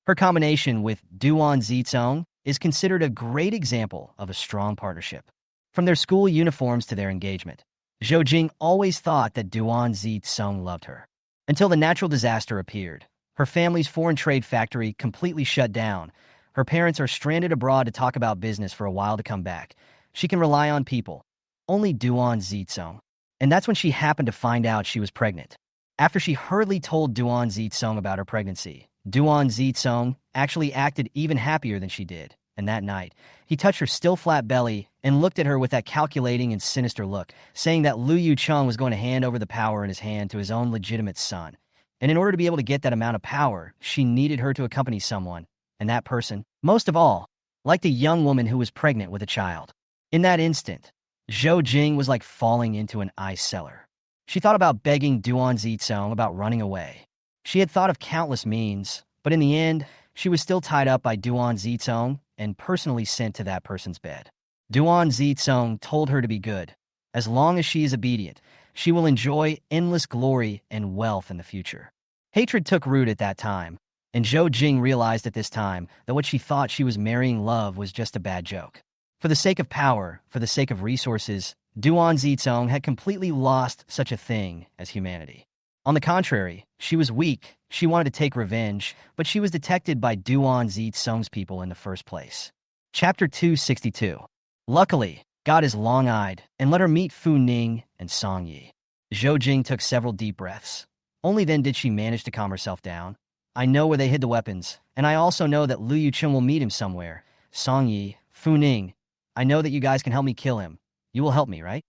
Her combination with Duan Zizong is considered a great example of a strong partnership. From their school uniforms to their engagement, Zhou Jing always thought that Duan Zizong loved her. Until the natural disaster appeared, Her family's foreign trade factory completely shut down. Her parents are stranded abroad to talk about business for a while to come back. She can rely on people. Only Duan Zitsong. And that's when she happened to find out she was pregnant. After she hurriedly told Duan Zitsong about her pregnancy, Duan Zitsong actually acted even happier than she did. And that night, he touched her still flat belly and looked at her with that calculating and sinister look, saying that Lu Yucheng was going to hand over the power in his hand to his own legitimate son. And in order to be able to get that amount of power, she needed her to accompany someone. And that person, most of all, liked a young woman who was pregnant with a child. In that instant, Zhou Jing was like falling into an ice cellar. She thought about begging Duan Zitsong about running away. She had thought of countless means, but in the end, she was still tied up by Duan Zitsong and personally sent to that person's bed. Duan Zitsong told her to be good. As long as she is obedient, she will enjoy endless glory and wealth in the future. Hatred took root at that time, and Zhou Jing realized at this time that what she thought she was marrying love was just a bad joke. For the sake of power, for the sake of resources, Duan Zitsong had completely lost such a thing as humanity. On the contrary, she was weak, she wanted to take revenge, but she was detected by Duan Zitsong's people in the first place. Chapter 262. Luckily, God is long-eyed and let her meet Fu Ning and Song Yi. Zhou Jing took several deep breaths. Only then did she manage to calm herself down. I know where they hid the weapons, and I also know that Lu Yucheng will meet him somewhere. Song Yi, Fu Ning, I know that you guys can help me kill him. You will help me, right?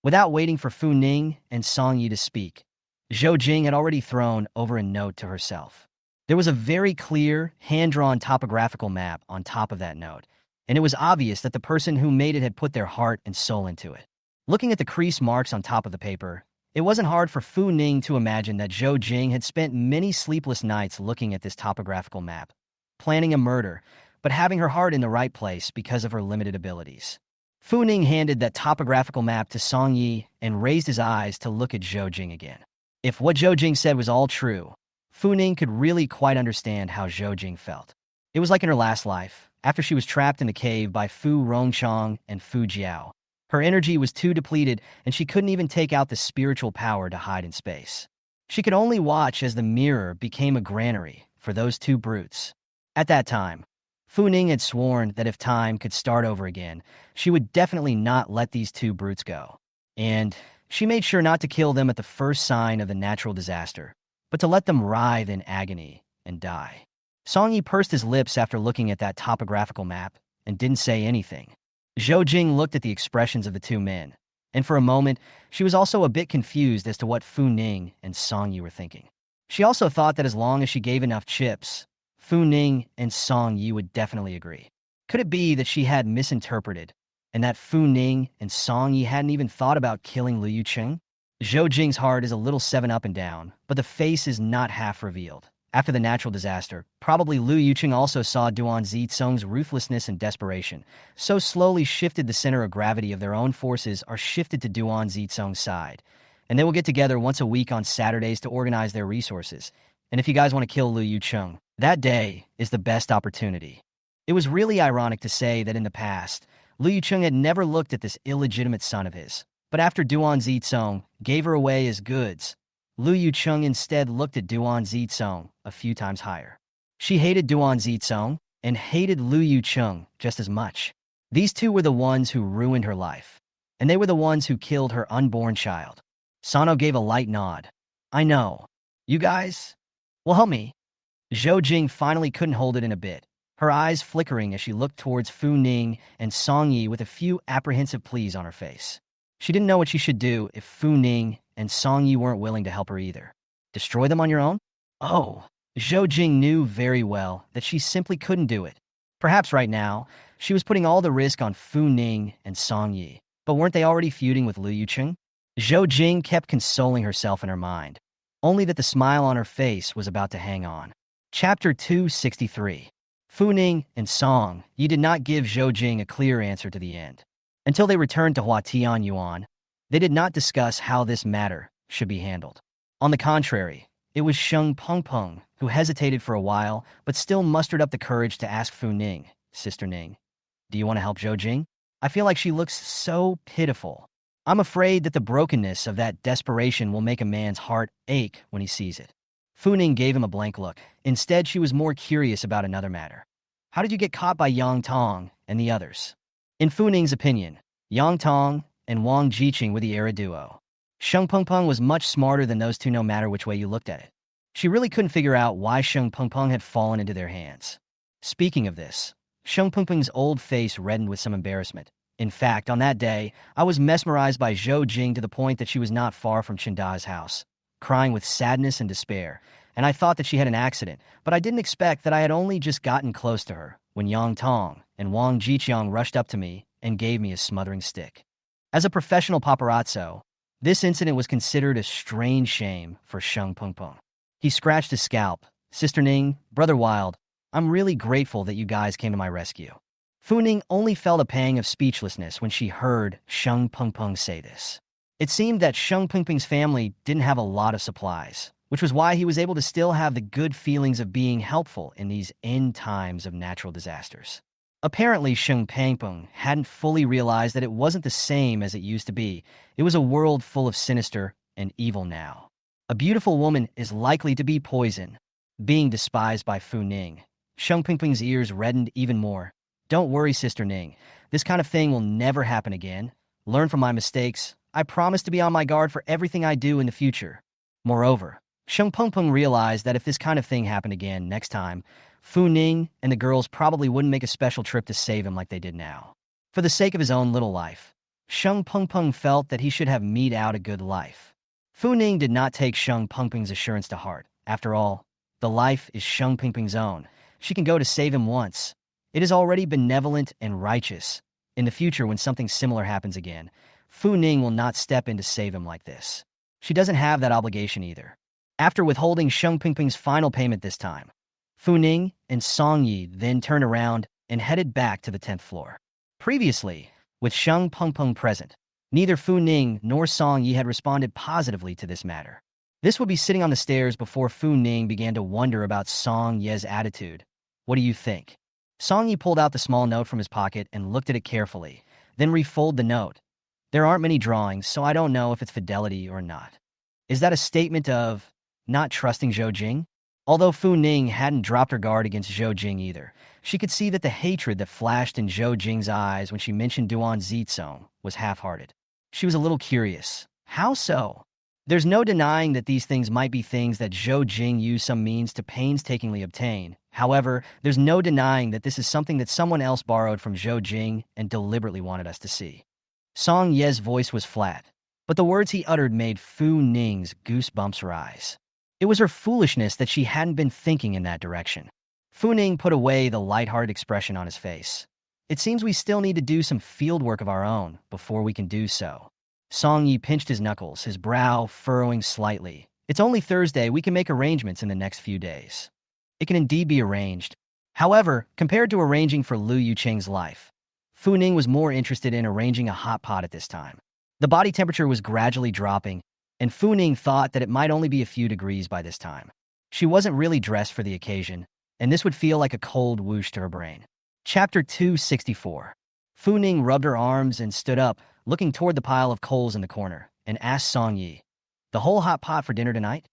Without waiting for Fu Ning and Song Yi to speak, Zhou Jing had already thrown over a note to herself. There was a very clear, hand-drawn topographical map on top of that note, and it was obvious that the person who made it had put their heart and soul into it. Looking at the crease marks on top of the paper, it wasn't hard for Fu Ning to imagine that Zhou Jing had spent many sleepless nights looking at this topographical map, planning a murder, but having her heart in the right place because of her limited abilities. Fu Ning handed that topographical map to Song Yi and raised his eyes to look at Zhou Jing again. If what Zhou Jing said was all true, Fu Ning could really quite understand how Zhou Jing felt. It was like in her last life, after she was trapped in the cave by Fu Rongchang and Fu Jiao. Her energy was too depleted, and she couldn't even take out the spiritual power to hide in space. She could only watch as the mirror became a granary for those two brutes. At that time, Fu Ning had sworn that if time could start over again, she would definitely not let these two brutes go. And she made sure not to kill them at the first sign of the natural disaster, but to let them writhe in agony and die. Song Yi pursed his lips after looking at that topographical map and didn't say anything. Zhou Jing looked at the expressions of the two men, and for a moment, she was also a bit confused as to what Fu Ning and Song Yi were thinking. She also thought that as long as she gave enough chips, Fu Ning and Song Yi would definitely agree. Could it be that she had misinterpreted, and that Fu Ning and Song Yi hadn't even thought about killing Lu Yucheng? Zhou Jing's heart is a little 7 up and down, but the face is not half revealed. After the natural disaster, probably Lu Yucheng also saw Duan Zitsong's ruthlessness and desperation, so slowly shifted the center of gravity of their own forces are shifted to Duan Zitsong's side. And they will get together once a week on Saturdays to organize their resources. And if you guys want to kill Lu Yucheng, that day is the best opportunity. It was really ironic to say that in the past, Lu Yucheng had never looked at this illegitimate son of his. But after Duan Zitsong gave her away as goods, Lu Yucheng instead looked at Duan Zitsong a few times higher. She hated Duan Zitsong and hated Lu Yucheng just as much. These two were the ones who ruined her life, and they were the ones who killed her unborn child. Sano gave a light nod. I know. You guys will help me. Zhou Jing finally couldn't hold it in a bit, her eyes flickering as she looked towards Fu Ning and Song Yi with a few apprehensive pleas on her face. She didn't know what she should do if Fu Ning and Song Yi weren't willing to help her either. Destroy them on your own? Oh, Zhou Jing knew very well that she simply couldn't do it. Perhaps right now, she was putting all the risk on Fu Ning and Song Yi, but weren't they already feuding with Lu Yucheng? Zhou Jing kept consoling herself in her mind, only that the smile on her face was about to hang on. Chapter 263. Fu Ning and Song Yi did not give Zhou Jing a clear answer to the end. Until they returned to Huatian Yuan, they did not discuss how this matter should be handled. On the contrary, it was Sheng Pengpeng who hesitated for a while but still mustered up the courage to ask Fu Ning, Sister Ning, do you want to help Zhou Jing? I feel like she looks so pitiful. I'm afraid that the brokenness of that desperation will make a man's heart ache when he sees it. Fu Ning gave him a blank look. Instead, she was more curious about another matter. How did you get caught by Yang Tong and the others? In Fu Ning's opinion, Yang Tong and Wang Jiqing were the era duo. Sheng Pengpeng was much smarter than those two no matter which way you looked at it. She really couldn't figure out why Sheng Pengpeng had fallen into their hands. Speaking of this, Sheng Pengpeng's old face reddened with some embarrassment. In fact, on that day, I was mesmerized by Zhou Jing to the point that she was not far from Chinda's house, crying with sadness and despair, and I thought that she had an accident, but I didn't expect that I had only just gotten close to her when Yang Tong and Wang Jiqiang rushed up to me and gave me a smothering stick. As a professional paparazzo, this incident was considered a strange shame for Sheng Pengpeng. He scratched his scalp. Sister Ning, Brother Wild, I'm really grateful that you guys came to my rescue. Fu Ning only felt a pang of speechlessness when she heard Sheng Pengpeng say this. It seemed that Sheng Pengpeng's family didn't have a lot of supplies, which was why he was able to still have the good feelings of being helpful in these end times of natural disasters. Apparently, Sheng Pengpeng hadn't fully realized that it wasn't the same as it used to be. It was a world full of sinister and evil now. A beautiful woman is likely to be poison. Being despised by Fu Ning, Sheng Pengpeng's ears reddened even more. Don't worry, Sister Ning. This kind of thing will never happen again. Learn from my mistakes. I promise to be on my guard for everything I do in the future. Moreover, Sheng Pengpeng realized that if this kind of thing happened again next time, Fu Ning and the girls probably wouldn't make a special trip to save him like they did now. For the sake of his own little life, Sheng Pengpeng felt that he should have mete out a good life. Fu Ning did not take Sheng Pengpeng's assurance to heart. After all, the life is Sheng Pengpeng's own. She can go to save him once. It is already benevolent and righteous. In the future, when something similar happens again, Fu Ning will not step in to save him like this. She doesn't have that obligation either. After withholding Sheng Pengpeng's final payment this time, Fu Ning and Song Yi then turned around and headed back to the 10th floor. Previously, with Sheng Pengpeng present, neither Fu Ning nor Song Yi had responded positively to this matter. This would be sitting on the stairs before Fu Ning began to wonder about Song Ye's attitude. What do you think? Song Yi pulled out the small note from his pocket and looked at it carefully, then refolded the note. There aren't many drawings, so I don't know if it's fidelity or not. Is that a statement of not trusting Zhou Jing? Although Fu Ning hadn't dropped her guard against Zhou Jing either, she could see that the hatred that flashed in Zhou Jing's eyes when she mentioned Duan Zizong was half-hearted. She was a little curious. How so? There's no denying that these things might be things that Zhou Jing used some means to painstakingly obtain. However, there's no denying that this is something that someone else borrowed from Zhou Jing and deliberately wanted us to see. Song Ye's voice was flat, but the words he uttered made Fu Ning's goosebumps rise. It was her foolishness that she hadn't been thinking in that direction. Fu Ning put away the lighthearted expression on his face. It seems we still need to do some field work of our own before we can do so. Song Yi pinched his knuckles, his brow furrowing slightly. It's only Thursday, we can make arrangements in the next few days. It can indeed be arranged. However, compared to arranging for Liu Yucheng's life, Fu Ning was more interested in arranging a hot pot at this time. The body temperature was gradually dropping, and Fu Ning thought that it might only be a few degrees by this time. She wasn't really dressed for the occasion, and this would feel like a cold whoosh to her brain. Chapter 264. Fu Ning rubbed her arms and stood up, looking toward the pile of coals in the corner, and asked Song Yi, "The whole hot pot for dinner tonight?"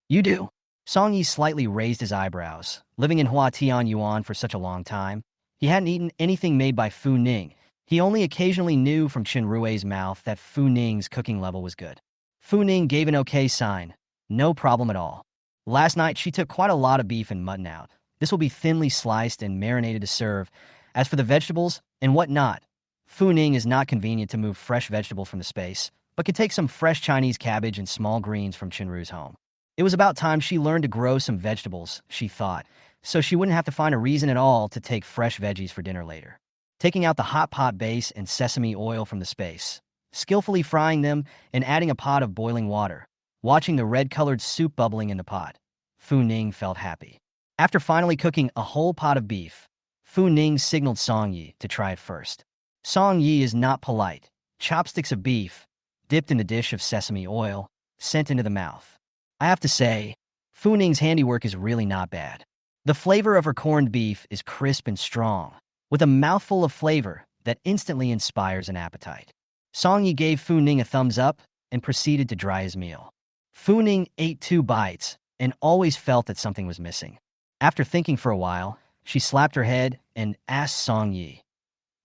"You do?" Song Yi slightly raised his eyebrows. Living in Hua Tian Yuan for such a long time, he hadn't eaten anything made by Fu Ning. He only occasionally knew from Chen Rui's mouth that Fu Ning's cooking level was good. Fu Ning gave an okay sign. No problem at all. Last night, she took quite a lot of beef and mutton out. This will be thinly sliced and marinated to serve. As for the vegetables and whatnot, Fu Ning is not convenient to move fresh vegetable from the space, but could take some fresh Chinese cabbage and small greens from Chenru's home. It was about time she learned to grow some vegetables, she thought, so she wouldn't have to find a reason at all to take fresh veggies for dinner later. Taking out the hot pot base and sesame oil from the space, skillfully frying them and adding a pot of boiling water, watching the red-colored soup bubbling in the pot, Fu Ning felt happy. After finally cooking a whole pot of beef, Fu Ning signaled Song Yi to try it first. Song Yi is not polite. Chopsticks of beef, dipped in a dish of sesame oil, sent into the mouth. I have to say, Fu Ning's handiwork is really not bad. The flavor of her corned beef is crisp and strong, with a mouthful of flavor that instantly inspires an appetite. Song Yi gave Fu Ning a thumbs up and proceeded to dry his meal. Fu Ning ate 2 bites and always felt that something was missing. After thinking for a while, she slapped her head and asked Song Yi,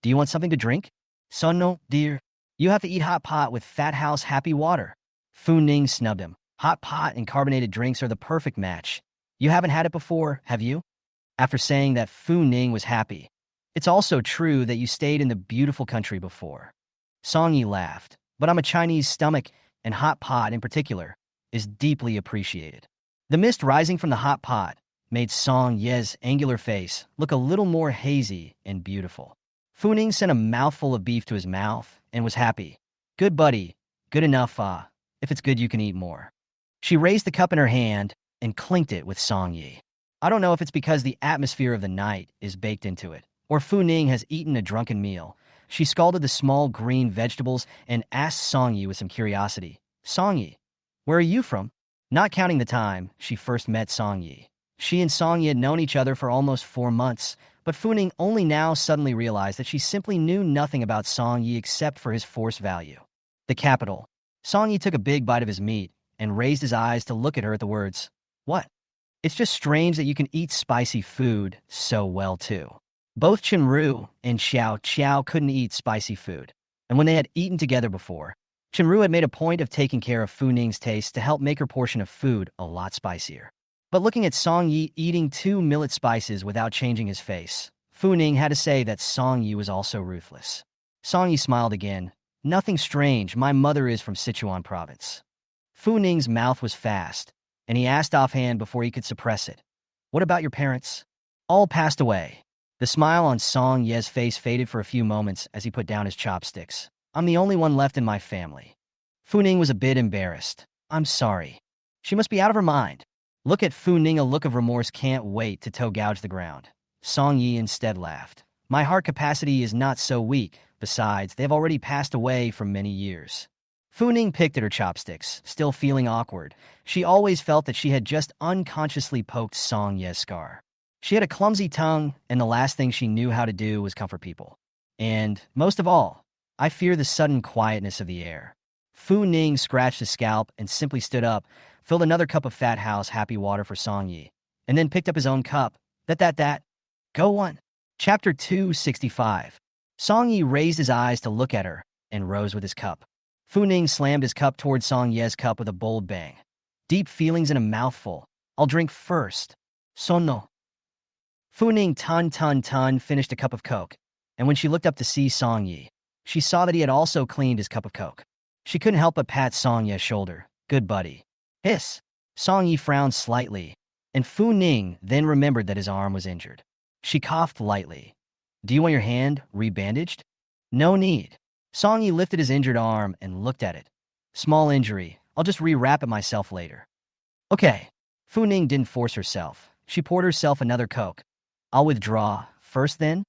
"Do you want something to drink?" "Son, no, dear. You have to eat hot pot with Fat House Happy Water." Fu Ning snubbed him. "Hot pot and carbonated drinks are the perfect match. You haven't had it before, have you?" After saying that, Fu Ning was happy. "It's also true that you stayed in the beautiful country before." Song Yi laughed. "But I'm a Chinese stomach, and hot pot in particular is deeply appreciated." The mist rising from the hot pot made Song Ye's angular face look a little more hazy and beautiful. Fu Ning sent a mouthful of beef to his mouth and was happy. "Good buddy, good enough, if it's good you can eat more." She raised the cup in her hand and clinked it with Song Yi. I don't know if it's because the atmosphere of the night is baked into it, or Fu Ning has eaten a drunken meal. She scalded the small green vegetables and asked Song Yi with some curiosity, "Song Yi, where are you from?" Not counting the time she first met Song Yi. She and Song Yi had known each other for almost 4 months, but Fu Ning only now suddenly realized that she simply knew nothing about Song Yi except for his force value. The capital. Song Yi took a big bite of his meat and raised his eyes to look at her at the words, "What?" "It's just strange that you can eat spicy food so well, too." Both Chenru and Xiao Qiao couldn't eat spicy food, and when they had eaten together before, Chenru had made a point of taking care of Fu Ning's taste to help make her portion of food a lot spicier. But looking at Song Yi eating 2 millet spices without changing his face, Fu Ning had to say that Song Yi was also ruthless. Song Yi smiled again. "Nothing strange, my mother is from Sichuan province." Fu Ning's mouth was fast, and he asked offhand before he could suppress it, "What about your parents?" "All passed away." The smile on Song Ye's face faded for a few moments as he put down his chopsticks. "I'm the only one left in my family." Fu Ning was a bit embarrassed. "I'm sorry." She must be out of her mind. Look at Fu Ning, a look of remorse, can't wait to toe gouge the ground. Song Yi instead laughed. "My heart capacity is not so weak. Besides, they have already passed away for many years." Fu Ning picked at her chopsticks, still feeling awkward. She always felt that she had just unconsciously poked Song Ye's scar. She had a clumsy tongue, and the last thing she knew how to do was comfort people. And, most of all, I fear the sudden quietness of the air. Fu Ning scratched his scalp and simply stood up, filled another cup of Fat House Happy Water for Song Yi, and then picked up his own cup. That. Go on. Chapter 265. Song Yi raised his eyes to look at her and rose with his cup. Fu Ning slammed his cup toward Song Ye's cup with a bold bang. "Deep feelings in a mouthful. I'll drink first." "Sono." Fu Ning ton finished a cup of Coke, and when she looked up to see Song Yi, she saw that he had also cleaned his cup of Coke. She couldn't help but pat Song Ye's shoulder. "Good buddy." "Hiss." Song Yi frowned slightly, and Fu Ning then remembered that his arm was injured. She coughed lightly. "Do you want your hand rebandaged?" "No need." Song Yi lifted his injured arm and looked at it. "Small injury. I'll just rewrap it myself later." "Okay." Fu Ning didn't force herself. She poured herself another Coke. "I'll withdraw first then?"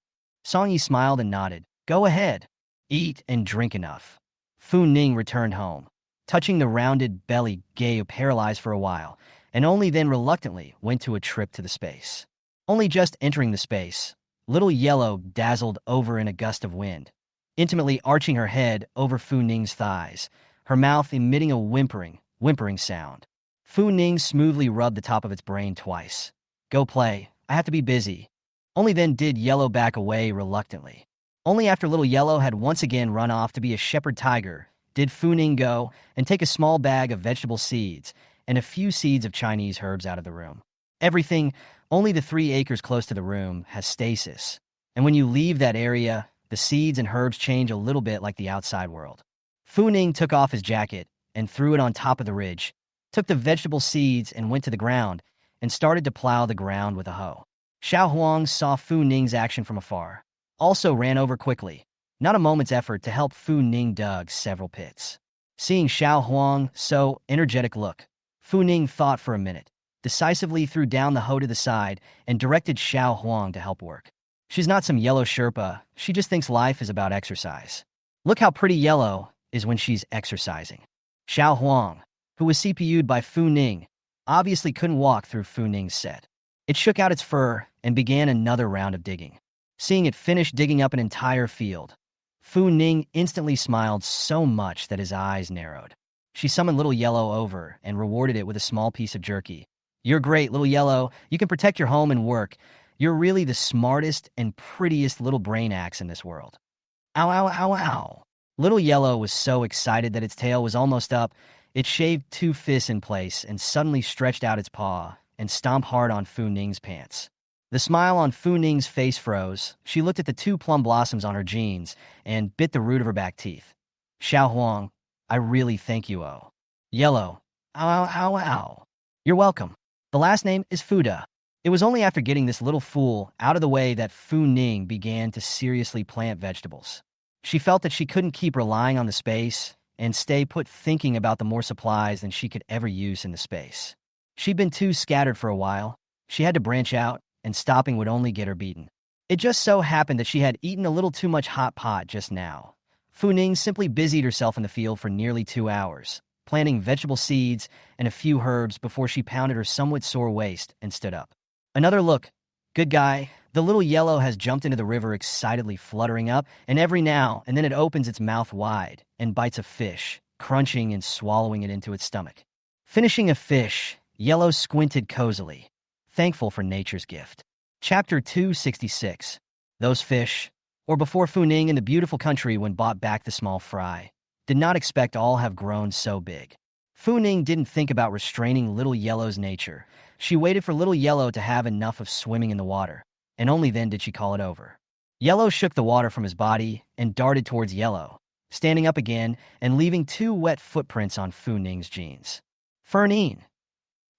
Song Yi smiled and nodded. "Go ahead. Eat and drink enough." Fu Ning returned home, touching the rounded belly, Gayu paralyzed for a while, and only then reluctantly went to a trip to the space. Only just entering the space, Little Yellow dazzled over in a gust of wind, intimately arching her head over Fu Ning's thighs, her mouth emitting a whimpering sound. Fu Ning smoothly rubbed the top of its brain twice. "Go play. I have to be busy." Only then did Yellow back away reluctantly. Only after Little Yellow had once again run off to be a shepherd tiger did Fu Ning go and take a small bag of vegetable seeds and a few seeds of Chinese herbs out of the room. Everything, only the 3 acres close to the room, has stasis, and when you leave that area, the seeds and herbs change a little bit like the outside world. Fu Ning took off his jacket and threw it on top of the ridge, took the vegetable seeds and went to the ground, and started to plow the ground with a hoe. Xiao Huang saw Fu Ning's action from afar, also ran over quickly, not a moment's effort to help. Fu Ning dug several pits. Seeing Xiao Huang so energetic look, Fu Ning thought for a minute, decisively threw down the hoe to the side, and directed Xiao Huang to help work. She's not some yellow Sherpa, she just thinks life is about exercise. Look how pretty Yellow is when she's exercising. Xiao Huang, who was CPU'd by Fu Ning, obviously couldn't walk through Fu Ning's set. It shook out its fur and began another round of digging. Seeing it finish digging up an entire field, Fu Ning instantly smiled so much that his eyes narrowed. She summoned Little Yellow over and rewarded it with a small piece of jerky. You're great, little yellow. You can protect your home and work. You're really the smartest and prettiest little brain axe in this world. Ow, ow, ow, ow. Little yellow was so excited that its tail was almost up. It shaved two fists in place and suddenly stretched out its paw and stomped hard on Fu Ning's pants. The smile on Fu Ning's face froze. She looked at the two plum blossoms on her jeans and bit the root of her back teeth. Xiao Huang, I really thank you, oh. Yellow. Ow, ow, ow, ow. You're welcome. The last name is Fuda. It was only after getting this little fool out of the way that Fu Ning began to seriously plant vegetables. She felt that she couldn't keep relying on the space and stay put thinking about the more supplies than she could ever use in the space. She'd been too scattered for a while. She had to branch out, and stopping would only get her beaten. It just so happened that she had eaten a little too much hot pot just now. Fu Ning simply busied herself in the field for nearly 2 hours, planting vegetable seeds and a few herbs before she pounded her somewhat sore waist and stood up. Another look. Good guy. The little yellow has jumped into the river excitedly fluttering up, and every now and then it opens its mouth wide and bites a fish, crunching and swallowing it into its stomach. Finishing a fish, Yellow squinted cozily, thankful for nature's gift. Chapter 266. Those fish, or before Fu Ning in the beautiful country when bought back the small fry, did not expect all have grown so big. Fu Ning didn't think about restraining Little Yellow's nature. She waited for Little Yellow to have enough of swimming in the water, and only then did she call it over. Yellow shook the water from his body and darted towards Yellow, standing up again and leaving 2 wet footprints on Fu Ning's jeans. Fernine.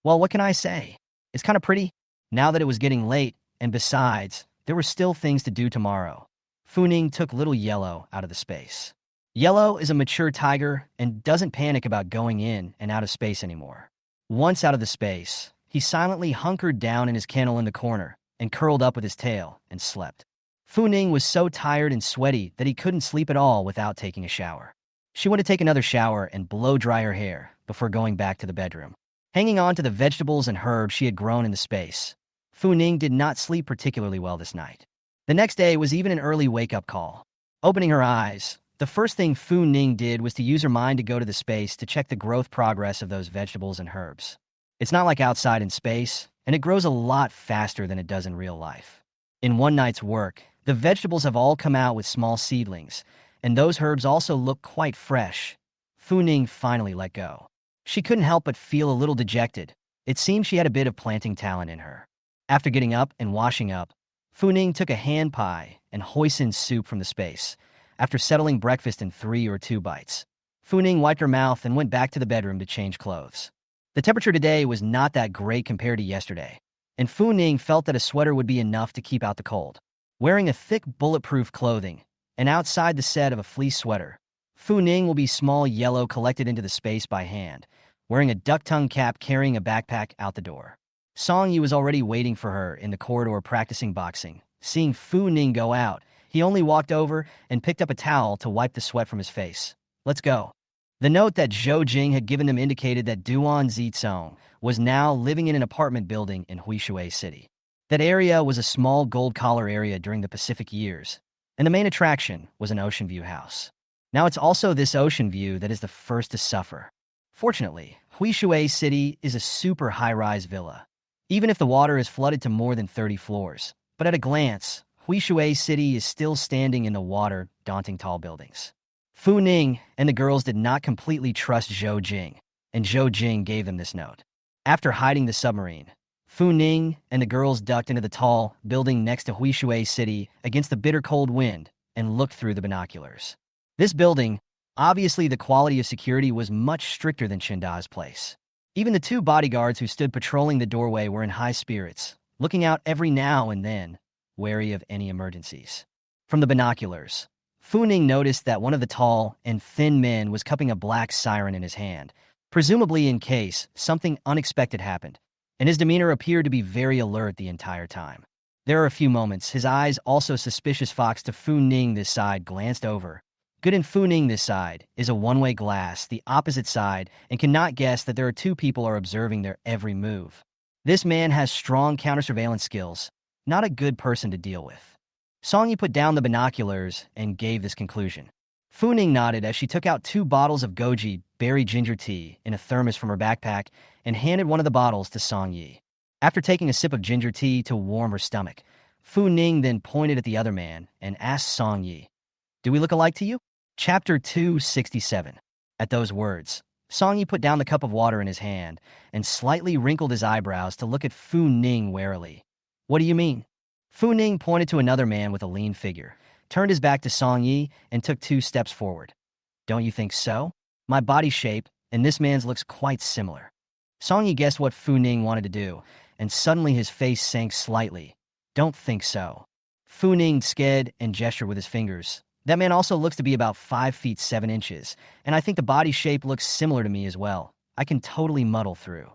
Well, what can I say? It's kind of pretty, now that it was getting late, and besides, there were still things to do tomorrow. Fu Ning took Little Yellow out of the space. Yellow is a mature tiger and doesn't panic about going in and out of space anymore. Once out of the space, he silently hunkered down in his kennel in the corner and curled up with his tail and slept. Fu Ning was so tired and sweaty that he couldn't sleep at all without taking a shower. She went to take another shower and blow dry her hair before going back to the bedroom. Hanging on to the vegetables and herbs she had grown in the space, Fu Ning did not sleep particularly well this night. The next day was even an early wake-up call. Opening her eyes, the first thing Fu Ning did was to use her mind to go to the space to check the growth progress of those vegetables and herbs. It's not like outside in space, and it grows a lot faster than it does in real life. In one night's work, the vegetables have all come out with small seedlings, and those herbs also look quite fresh. Fu Ning finally let go. She couldn't help but feel a little dejected. It seemed she had a bit of planting talent in her. After getting up and washing up, Fu Ning took a hand pie and hoisin soup from the space. After settling breakfast in 3 or 2 bites, Fu Ning wiped her mouth and went back to the bedroom to change clothes. The temperature today was not that great compared to yesterday, and Fu Ning felt that a sweater would be enough to keep out the cold. Wearing a thick bulletproof clothing, and outside the set of a fleece sweater, Fu Ning will be small yellow collected into the space by hand, wearing a duck-tongue cap carrying a backpack out the door. Song Yi was already waiting for her in the corridor practicing boxing. Seeing Fu Ning go out, he only walked over and picked up a towel to wipe the sweat from his face. Let's go. The note that Zhou Jing had given him indicated that Duan Zizong was now living in an apartment building in Huishui City. That area was a small gold-collar area during the Pacific years, and the main attraction was an ocean view house. Now it's also this ocean view that is the first to suffer. Fortunately, Huishui City is a super high-rise villa, even if the water is flooded to more than 30 floors. But at a glance, Huishui City is still standing in the water, daunting tall buildings. Fu Ning and the girls did not completely trust Zhou Jing, and Zhou Jing gave them this note. After hiding the submarine, Fu Ning and the girls ducked into the tall building next to Huishui City against the bitter cold wind and looked through the binoculars. This building, obviously the quality of security was much stricter than Chinda's place. Even the 2 bodyguards who stood patrolling the doorway were in high spirits, looking out every now and then, wary of any emergencies. From the binoculars, Fu Ning noticed that one of the tall and thin men was cupping a black siren in his hand, presumably in case something unexpected happened, and his demeanor appeared to be very alert the entire time. There are a few moments, his eyes, also suspicious fox to Fu Ning this side, glanced over. Good in Fu Ning this side is a one-way glass, the opposite side, and cannot guess that there are 2 people are observing their every move. This man has strong counter-surveillance skills, not a good person to deal with. Song Yi put down the binoculars and gave this conclusion. Fu Ning nodded as she took out 2 bottles of goji berry ginger tea in a thermos from her backpack and handed one of the bottles to Song Yi. After taking a sip of ginger tea to warm her stomach, Fu Ning then pointed at the other man and asked Song Yi, "Do we look alike to you?" Chapter 267. At those words, Song Yi put down the cup of water in his hand and slightly wrinkled his eyebrows to look at Fu Ning warily. "What do you mean?" Fu Ning pointed to another man with a lean figure, turned his back to Song Yi, and took 2 steps forward. "Don't you think so? My body shape and this man's looks quite similar." Song Yi guessed what Fu Ning wanted to do, and suddenly his face sank slightly. "Don't think so." Fu Ning sked and gestured with his fingers. "That man also looks to be about 5 feet 7 inches, and I think the body shape looks similar to me as well. I can totally muddle through."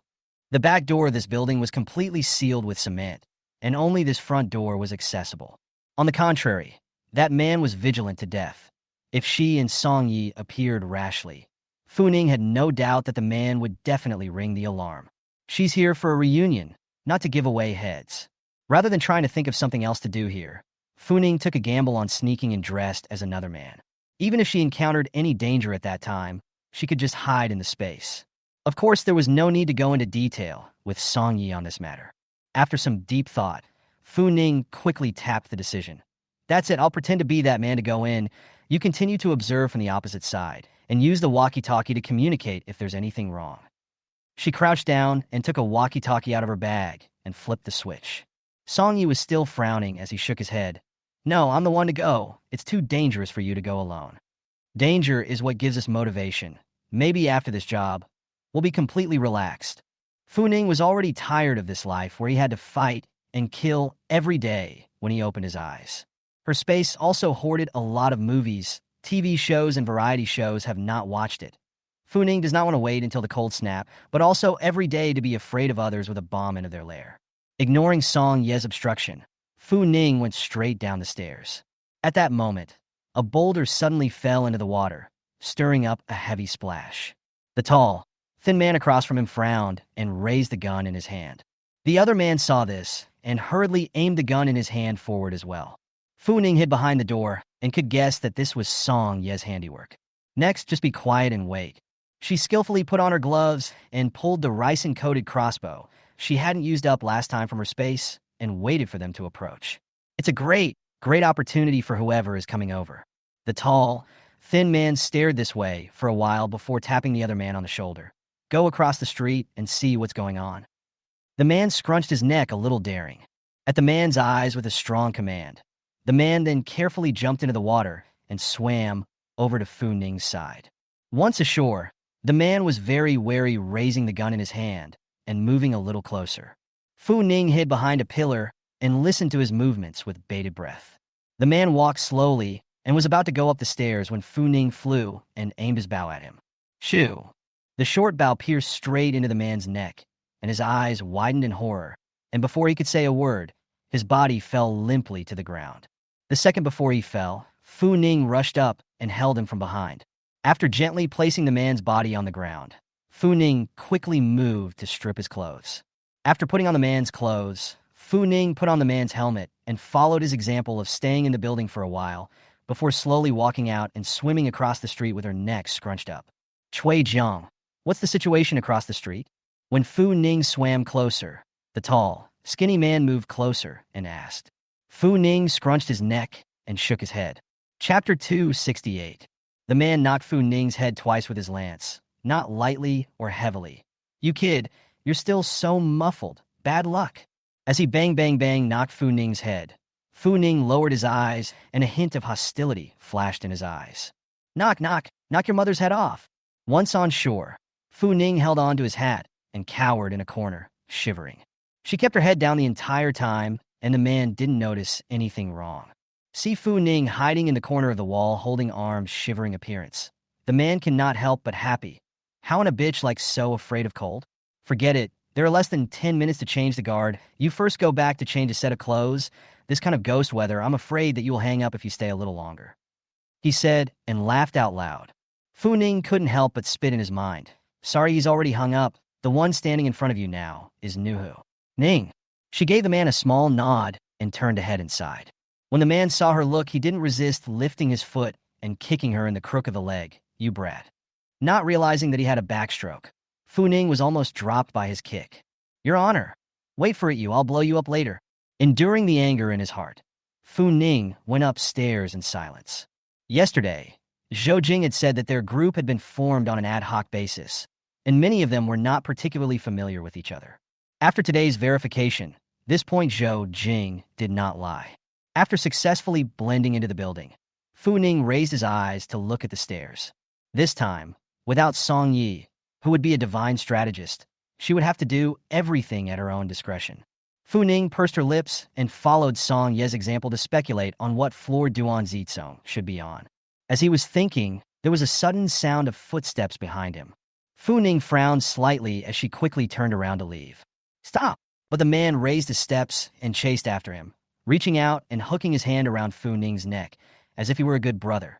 The back door of this building was completely sealed with cement, and only this front door was accessible. On the contrary, that man was vigilant to death. If she and Song Yi appeared rashly, Fu Ning had no doubt that the man would definitely ring the alarm. She's here for a reunion, not to give away heads. Rather than trying to think of something else to do here, Fu Ning took a gamble on sneaking and dressed as another man. Even if she encountered any danger at that time, she could just hide in the space. Of course, there was no need to go into detail with Song Yi on this matter. After some deep thought, Fu Ning quickly tapped the decision. "That's it, I'll pretend to be that man to go in. You continue to observe from the opposite side, and use the walkie-talkie to communicate if there's anything wrong." She crouched down and took a walkie-talkie out of her bag and flipped the switch. Song Yi was still frowning as he shook his head. "No, I'm the one to go. It's too dangerous for you to go alone." Danger is what gives us motivation. Maybe after this job, we'll be completely relaxed. Fu Ning was already tired of this life where he had to fight and kill every day when he opened his eyes. Her space also hoarded a lot of movies, TV shows, and variety shows have not watched it. Fu Ning does not want to wait until the cold snap, but also every day to be afraid of others with a bomb into their lair. Ignoring Song Ye's obstruction, Fu Ning went straight down the stairs. At that moment, a boulder suddenly fell into the water, stirring up a heavy splash. The tall, thin man across from him frowned and raised the gun in his hand. The other man saw this and hurriedly aimed the gun in his hand forward as well. Fu Ning hid behind the door and could guess that this was Song Ye's handiwork. Next, just be quiet and wait. She skillfully put on her gloves and pulled the ricin-coated crossbow she hadn't used up last time from her space and waited for them to approach. It's a great opportunity for whoever is coming over. The tall, thin man stared this way for a while before tapping the other man on the shoulder. "Go across the street and see what's going on." The man scrunched his neck a little daring at the man's eyes with a strong command. The man then carefully jumped into the water and swam over to Fu Ning's side. Once ashore, the man was very wary, raising the gun in his hand and moving a little closer. Fu Ning hid behind a pillar and listened to his movements with bated breath. The man walked slowly and was about to go up the stairs when Fu Ning flew and aimed his bow at him. Shoo! The short bow pierced straight into the man's neck, and his eyes widened in horror, and before he could say a word, his body fell limply to the ground. The second before he fell, Fu Ning rushed up and held him from behind. After gently placing the man's body on the ground, Fu Ning quickly moved to strip his clothes. After putting on the man's clothes, Fu Ning put on the man's helmet and followed his example of staying in the building for a while before slowly walking out and swimming across the street with her neck scrunched up. "Chui Jiang, what's the situation across the street?" When Fu Ning swam closer, the tall, skinny man moved closer and asked. Fu Ning scrunched his neck and shook his head. Chapter 268. The man knocked Fu Ning's head twice with his lance, not lightly or heavily. "You kid, you're still so muffled. Bad luck." As he bang bang bang knocked Fu Ning's head, Fu Ning lowered his eyes and a hint of hostility flashed in his eyes. Knock your mother's head off." Once on shore, Fu Ning held on to his hat and cowered in a corner, shivering. She kept her head down the entire time, and the man didn't notice anything wrong. See Fu Ning hiding in the corner of the wall, holding arms, shivering appearance. The man cannot help but happy. How in a bitch like so afraid of cold? Forget it. There are less than 10 minutes to change the guard. You first go back to change a set of clothes. This kind of ghost weather, I'm afraid that you will hang up if you stay a little longer," he said and laughed out loud. Fu Ning couldn't help but spit in his mind. Sorry, he's already hung up. The one standing in front of you now is Nuhu. Ning. She gave the man a small nod and turned to head inside. When the man saw her look, he didn't resist lifting his foot and kicking her in the crook of the leg. "You brat." Not realizing that he had a backstroke, Fu Ning was almost dropped by his kick. Your Honor, wait for it, I'll blow you up later. Enduring the anger in his heart, Fu Ning went upstairs in silence. Yesterday, Zhou Jing had said that their group had been formed on an ad hoc basis, and many of them were not particularly familiar with each other. After today's verification, this point Zhou Jing did not lie. After successfully blending into the building, Fu Ning raised his eyes to look at the stairs. This time, without Song Yi, who would be a divine strategist, she would have to do everything at her own discretion. Fu Ning pursed her lips and followed Song Ye's example to speculate on what floor Duan Zizong should be on. As he was thinking, there was a sudden sound of footsteps behind him. Fu Ning frowned slightly as she quickly turned around to leave. Stop! But the man raised his steps and chased after him, reaching out and hooking his hand around Fu Ning's neck, as if he were a good brother.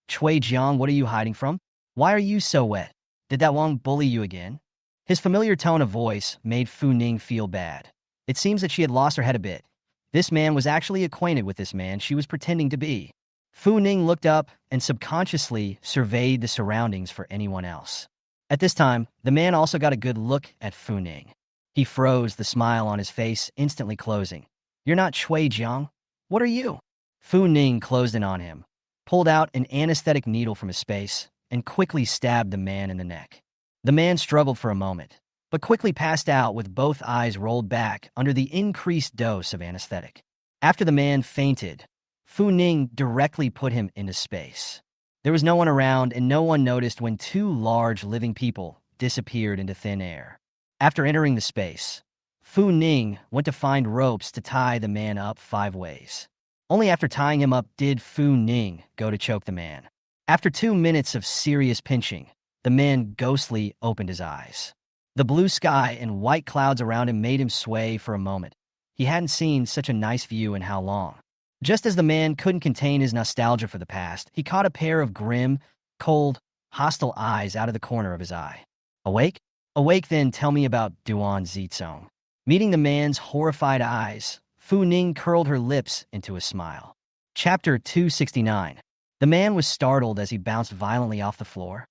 Cui Jiang, what are you hiding from? Why are you so wet? Did that Wang bully you again? His familiar tone of voice made Fu Ning feel bad. It seems that she had lost her head a bit. This man was actually acquainted with this man she was pretending to be. Fu Ning looked up and subconsciously surveyed the surroundings for anyone else. At this time, the man also got a good look at Fu Ning. He froze, the smile on his face instantly closing. You're not Cui Jiang? What are you? Fu Ning closed in on him, pulled out an anesthetic needle from his space, and quickly stabbed the man in the neck. The man struggled for a moment, but quickly passed out with both eyes rolled back under the increased dose of anesthetic. After the man fainted, Fu Ning directly put him into space. There was no one around, and no one noticed when two large living people disappeared into thin air. After entering the space, Fu Ning went to find ropes to tie the man up 5 ways. Only after tying him up did Fu Ning go to choke the man. After 2 minutes of serious pinching, the man ghostly opened his eyes. The blue sky and white clouds around him made him sway for a moment. He hadn't seen such a nice view in how long. Just as the man couldn't contain his nostalgia for the past, he caught a pair of grim, cold, hostile eyes out of the corner of his eye. Awake? Awake, then tell me about Duan Zizong. Meeting the man's horrified eyes, Fu Ning curled her lips into a smile. Chapter 269. The man was startled as he bounced violently off the floor.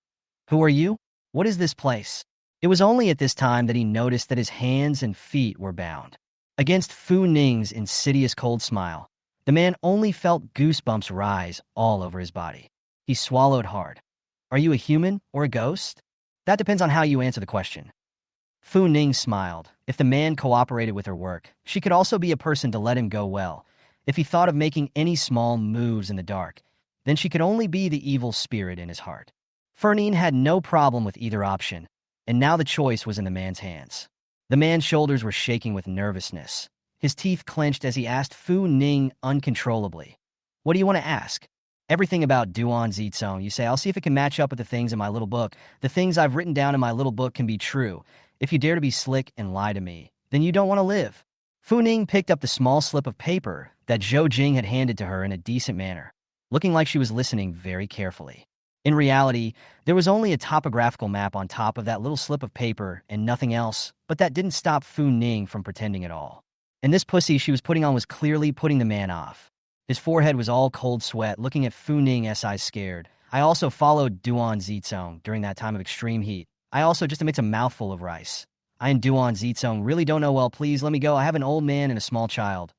Who are you? What is this place? It was only at this time that he noticed that his hands and feet were bound. Against Fu Ning's insidious cold smile, the man only felt goosebumps rise all over his body. He swallowed hard. Are you a human or a ghost? That depends on how you answer the question. Fu Ning smiled. If the man cooperated with her work, she could also be a person to let him go well. If he thought of making any small moves in the dark, then she could only be the evil spirit in his heart. Fernin had no problem with either option, and now the choice was in the man's hands. The man's shoulders were shaking with nervousness. His teeth clenched as he asked Fu Ning uncontrollably. What do you want to ask? Everything about Duan Zizong, you say. I'll see if it can match up with the things in my little book. The things I've written down in my little book can be true. If you dare to be slick and lie to me, then you don't want to live. Fu Ning picked up the small slip of paper that Zhou Jing had handed to her in a decent manner, looking like she was listening very carefully. In reality, there was only a topographical map on top of that little slip of paper and nothing else, but that didn't stop Fu Ning from pretending at all. And this pussy she was putting on was clearly putting the man off. His forehead was all cold sweat, looking at Fu Ning's eyes scared. I also followed Duan Zizong during that time of extreme heat. I also just makes a mouthful of rice. I and Duan Zizong really don't know well. Please let me go. I have an old man and a small child.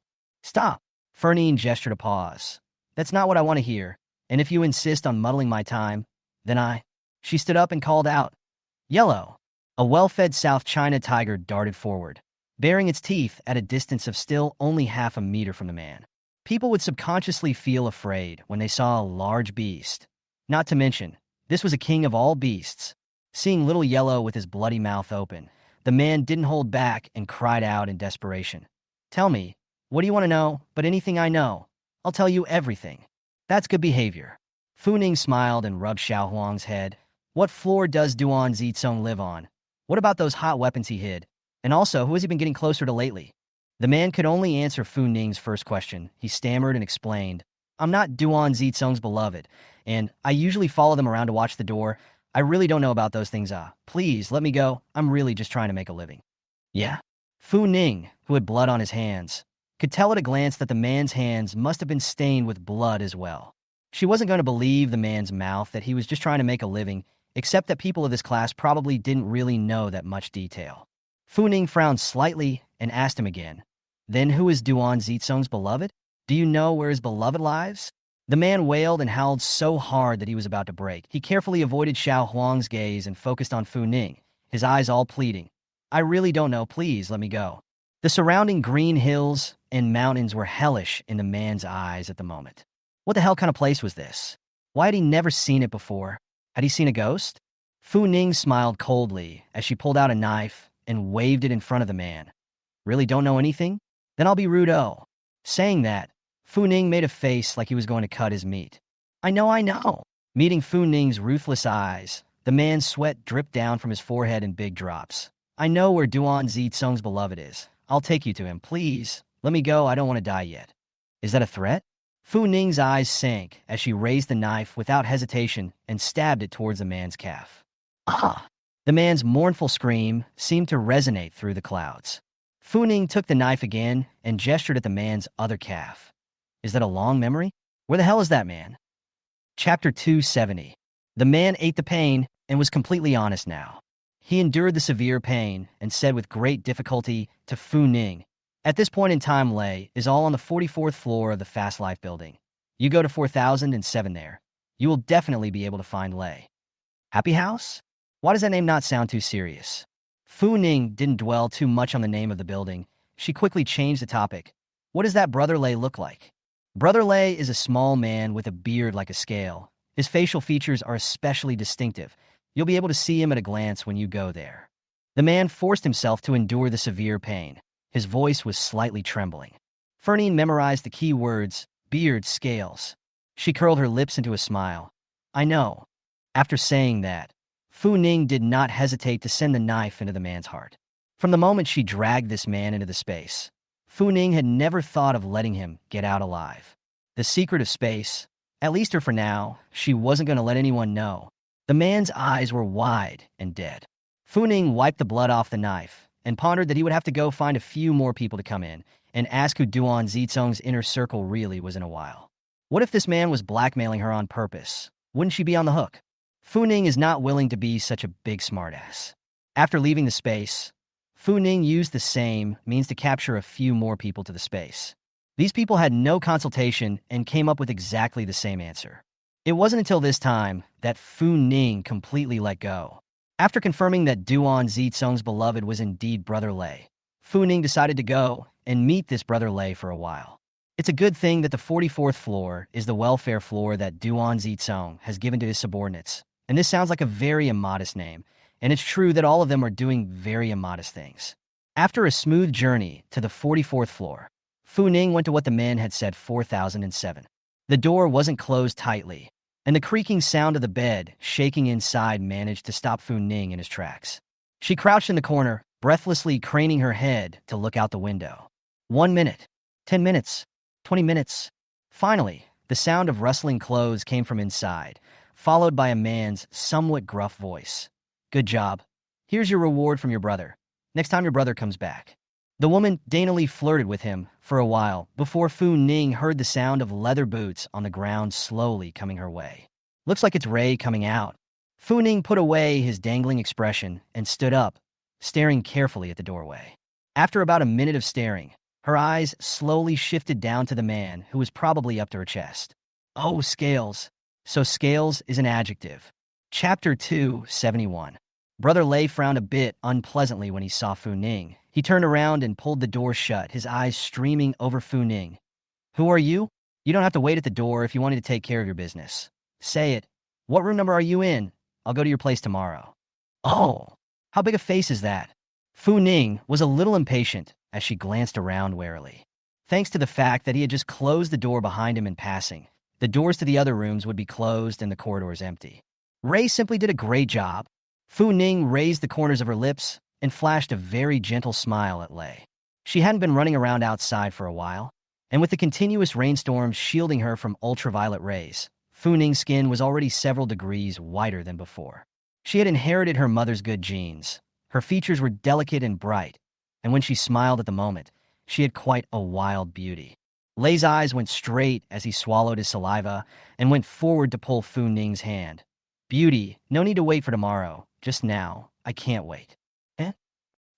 Stop. Fernin gestured a pause. That's not what I want to hear. And if you insist on muddling my time, then She stood up and called out. Yellow. A well-fed South China tiger darted forward, baring its teeth at a distance of still only half a meter from the man. People would subconsciously feel afraid when they saw a large beast. Not to mention, this was a king of all beasts. Seeing little Yellow with his bloody mouth open, the man didn't hold back and cried out in desperation. Tell me, what do you want to know? But anything I know, I'll tell you everything. That's good behavior. Fu Ning smiled and rubbed Xiao Huang's head. What floor does Duan Zizong live on? What about those hot weapons he hid? And also, who has he been getting closer to lately? The man could only answer Fu Ning's first question. He stammered and explained, I'm not Duan Zizong's beloved, and I usually follow them around to watch the door. I really don't know about those things. Please, let me go. I'm really just trying to make a living. Yeah? Fu Ning, who had blood on his hands, could tell at a glance that the man's hands must have been stained with blood as well. She wasn't going to believe the man's mouth that he was just trying to make a living, except that people of this class probably didn't really know that much detail. Fu Ning frowned slightly and asked him again, "Then who is Duan Zizong's beloved? Do you know where his beloved lives?" The man wailed and howled so hard that he was about to break. He carefully avoided Xiao Huang's gaze and focused on Fu Ning, his eyes all pleading. "I really don't know, please let me go." The surrounding green hills and mountains were hellish in the man's eyes at the moment. What the hell kind of place was this? Why had he never seen it before? Had he seen a ghost? Fu Ning smiled coldly as she pulled out a knife and waved it in front of the man. "Really don't know anything? Then I'll be rude-o." Saying that, Fu Ning made a face like he was going to cut his meat. I know." Meeting Fu Ning's ruthless eyes, the man's sweat dripped down from his forehead in big drops. "I know where Duan Zizong's beloved is. I'll take you to him, please. Let me go, I don't want to die yet." Is that a threat? Fu Ning's eyes sank as she raised the knife without hesitation and stabbed it towards the man's calf. Ah! The man's mournful scream seemed to resonate through the clouds. Fu Ning took the knife again and gestured at the man's other calf. Is that a long memory? Where the hell is that man? Chapter 270. The man ate the pain and was completely honest now. He endured the severe pain and said with great difficulty to Fu Ning, "At this point in time, Lei is all on the 44th floor of the Fast Life building. You go to 4007 there. You will definitely be able to find Lei." Happy House? Why does that name not sound too serious? Fu Ning didn't dwell too much on the name of the building. She quickly changed the topic. What does that Brother Lei look like? Brother Lei is a small man with a beard like a scale. His facial features are especially distinctive. You'll be able to see him at a glance when you go there. The man forced himself to endure the severe pain. His voice was slightly trembling. Fernine memorized the key words, beard, scales. She curled her lips into a smile. I know. After saying that, Fu Ning did not hesitate to send the knife into the man's heart. From the moment she dragged this man into the space, Fu Ning had never thought of letting him get out alive. The secret of space, at least for now, she wasn't going to let anyone know. The man's eyes were wide and dead. Fu Ning wiped the blood off the knife and pondered that he would have to go find a few more people to come in and ask who Duan Zizong's inner circle really was in a while. What if this man was blackmailing her on purpose? Wouldn't she be on the hook? Fu Ning is not willing to be such a big smartass. After leaving the space, Fu Ning used the same means to capture a few more people to the space. These people had no consultation and came up with exactly the same answer. It wasn't until this time that Fu Ning completely let go. After confirming that Duan Zizong's beloved was indeed Brother Lei, Fu Ning decided to go and meet this Brother Lei for a while. It's a good thing that the 44th floor is the welfare floor that Duan Zizong has given to his subordinates, and this sounds like a very immodest name, and it's true that all of them are doing very immodest things. After a smooth journey to the 44th floor, Fu Ning went to what the man had said 4007. The door wasn't closed tightly, and the creaking sound of the bed shaking inside managed to stop Fu Ning in his tracks. She crouched in the corner, breathlessly craning her head to look out the window. 1 minute, 10 minutes, 20 minutes. Finally, the sound of rustling clothes came from inside, followed by a man's somewhat gruff voice. Good job. Here's your reward from your brother. Next time your brother comes back. The woman daintily flirted with him for a while before Fu Ning heard the sound of leather boots on the ground slowly coming her way. Looks like it's Ray coming out. Fu Ning put away his dangling expression and stood up, staring carefully at the doorway. After about a minute of staring, her eyes slowly shifted down to the man who was probably up to her chest. Oh, scales. So scales is an adjective. Chapter 271. Brother Lei frowned a bit unpleasantly when he saw Fu Ning. He turned around and pulled the door shut, his eyes streaming over Fu Ning. Who are you? You don't have to wait at the door if you wanted to take care of your business. Say it. What room number are you in? I'll go to your place tomorrow. Oh, how big a face is that? Fu Ning was a little impatient as she glanced around warily. Thanks to the fact that he had just closed the door behind him in passing, the doors to the other rooms would be closed and the corridors empty. Ray simply did a great job. Fu Ning raised the corners of her lips and flashed a very gentle smile at Lei. She hadn't been running around outside for a while, and with the continuous rainstorms shielding her from ultraviolet rays, Fu Ning's skin was already several degrees whiter than before. She had inherited her mother's good genes. Her features were delicate and bright, and when she smiled at the moment, she had quite a wild beauty. Lei's eyes went straight as he swallowed his saliva and went forward to pull Fu Ning's hand. Beauty, no need to wait for tomorrow. Just now. I can't wait. Eh?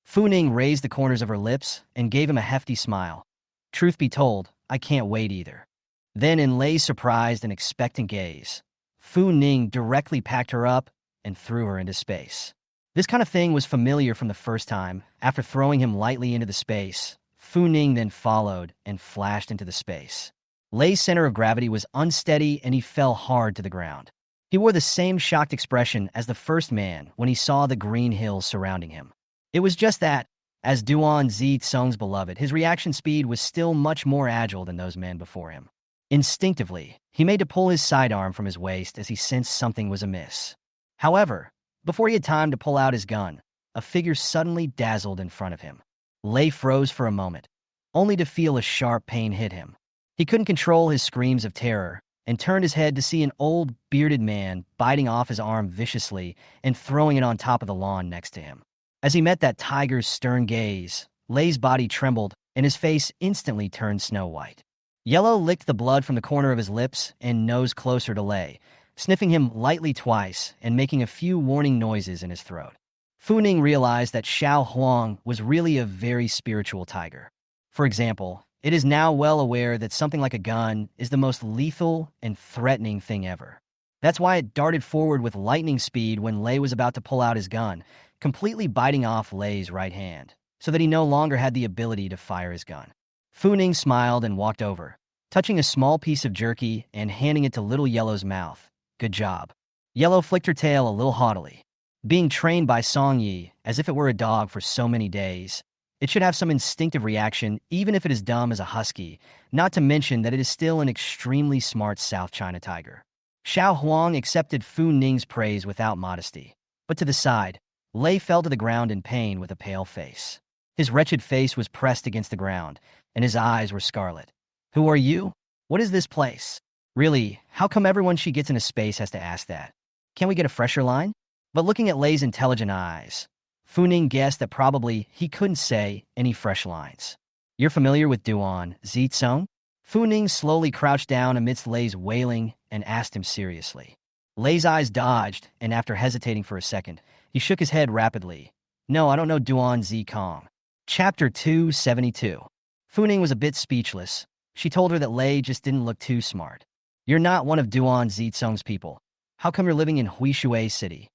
Fu Ning raised the corners of her lips and gave him a hefty smile. Truth be told, I can't wait either. Then, in Lei's surprised and expectant gaze, Fu Ning directly packed her up and threw her into space. This kind of thing was familiar from the first time. After throwing him lightly into the space, Fu Ning then followed and flashed into the space. Lei's center of gravity was unsteady and he fell hard to the ground. He wore the same shocked expression as the first man when he saw the green hills surrounding him. It was just that, as Duan Zitsung's beloved, his reaction speed was still much more agile than those men before him. Instinctively, he made to pull his sidearm from his waist as he sensed something was amiss. However, before he had time to pull out his gun, a figure suddenly dazzled in front of him. Lei froze for a moment, only to feel a sharp pain hit him. He couldn't control his screams of terror and turned his head to see an old, bearded man biting off his arm viciously and throwing it on top of the lawn next to him. As he met that tiger's stern gaze, Lei's body trembled and his face instantly turned snow white. Yellow licked the blood from the corner of his lips and nosed closer to Lei, sniffing him lightly twice and making a few warning noises in his throat. Fu Ning realized that Xiao Huang was really a very spiritual tiger. For example, it is now well aware that something like a gun is the most lethal and threatening thing ever. That's why it darted forward with lightning speed when Lei was about to pull out his gun, completely biting off Lei's right hand, so that he no longer had the ability to fire his gun. Fu Ning smiled and walked over, touching a small piece of jerky and handing it to Little Yellow's mouth. Good job. Yellow flicked her tail a little haughtily. Being trained by Song Yi, as if it were a dog for so many days, it should have some instinctive reaction even if it is dumb as a husky, not to mention that it is still an extremely smart South China tiger. Xiao Huang accepted Fu Ning's praise without modesty, but to the side, Lei fell to the ground in pain with a pale face. His wretched face was pressed against the ground, and his eyes were scarlet. Who are you? What is this place? Really, how come everyone she gets into space has to ask that? Can't we get a fresher line? But looking at Lei's intelligent eyes, Fu Ning guessed that probably he couldn't say any fresh lines. You're familiar with Duan Zitsung? Fu Ning slowly crouched down amidst Lei's wailing and asked him seriously. Lei's eyes dodged, and after hesitating for a second, he shook his head rapidly. No, I don't know Duan Zikong. Chapter 272. Fu Ning was a bit speechless. She told her that Lei just didn't look too smart. You're not one of Duan Zitsung's people. How come you're living in Huishui City?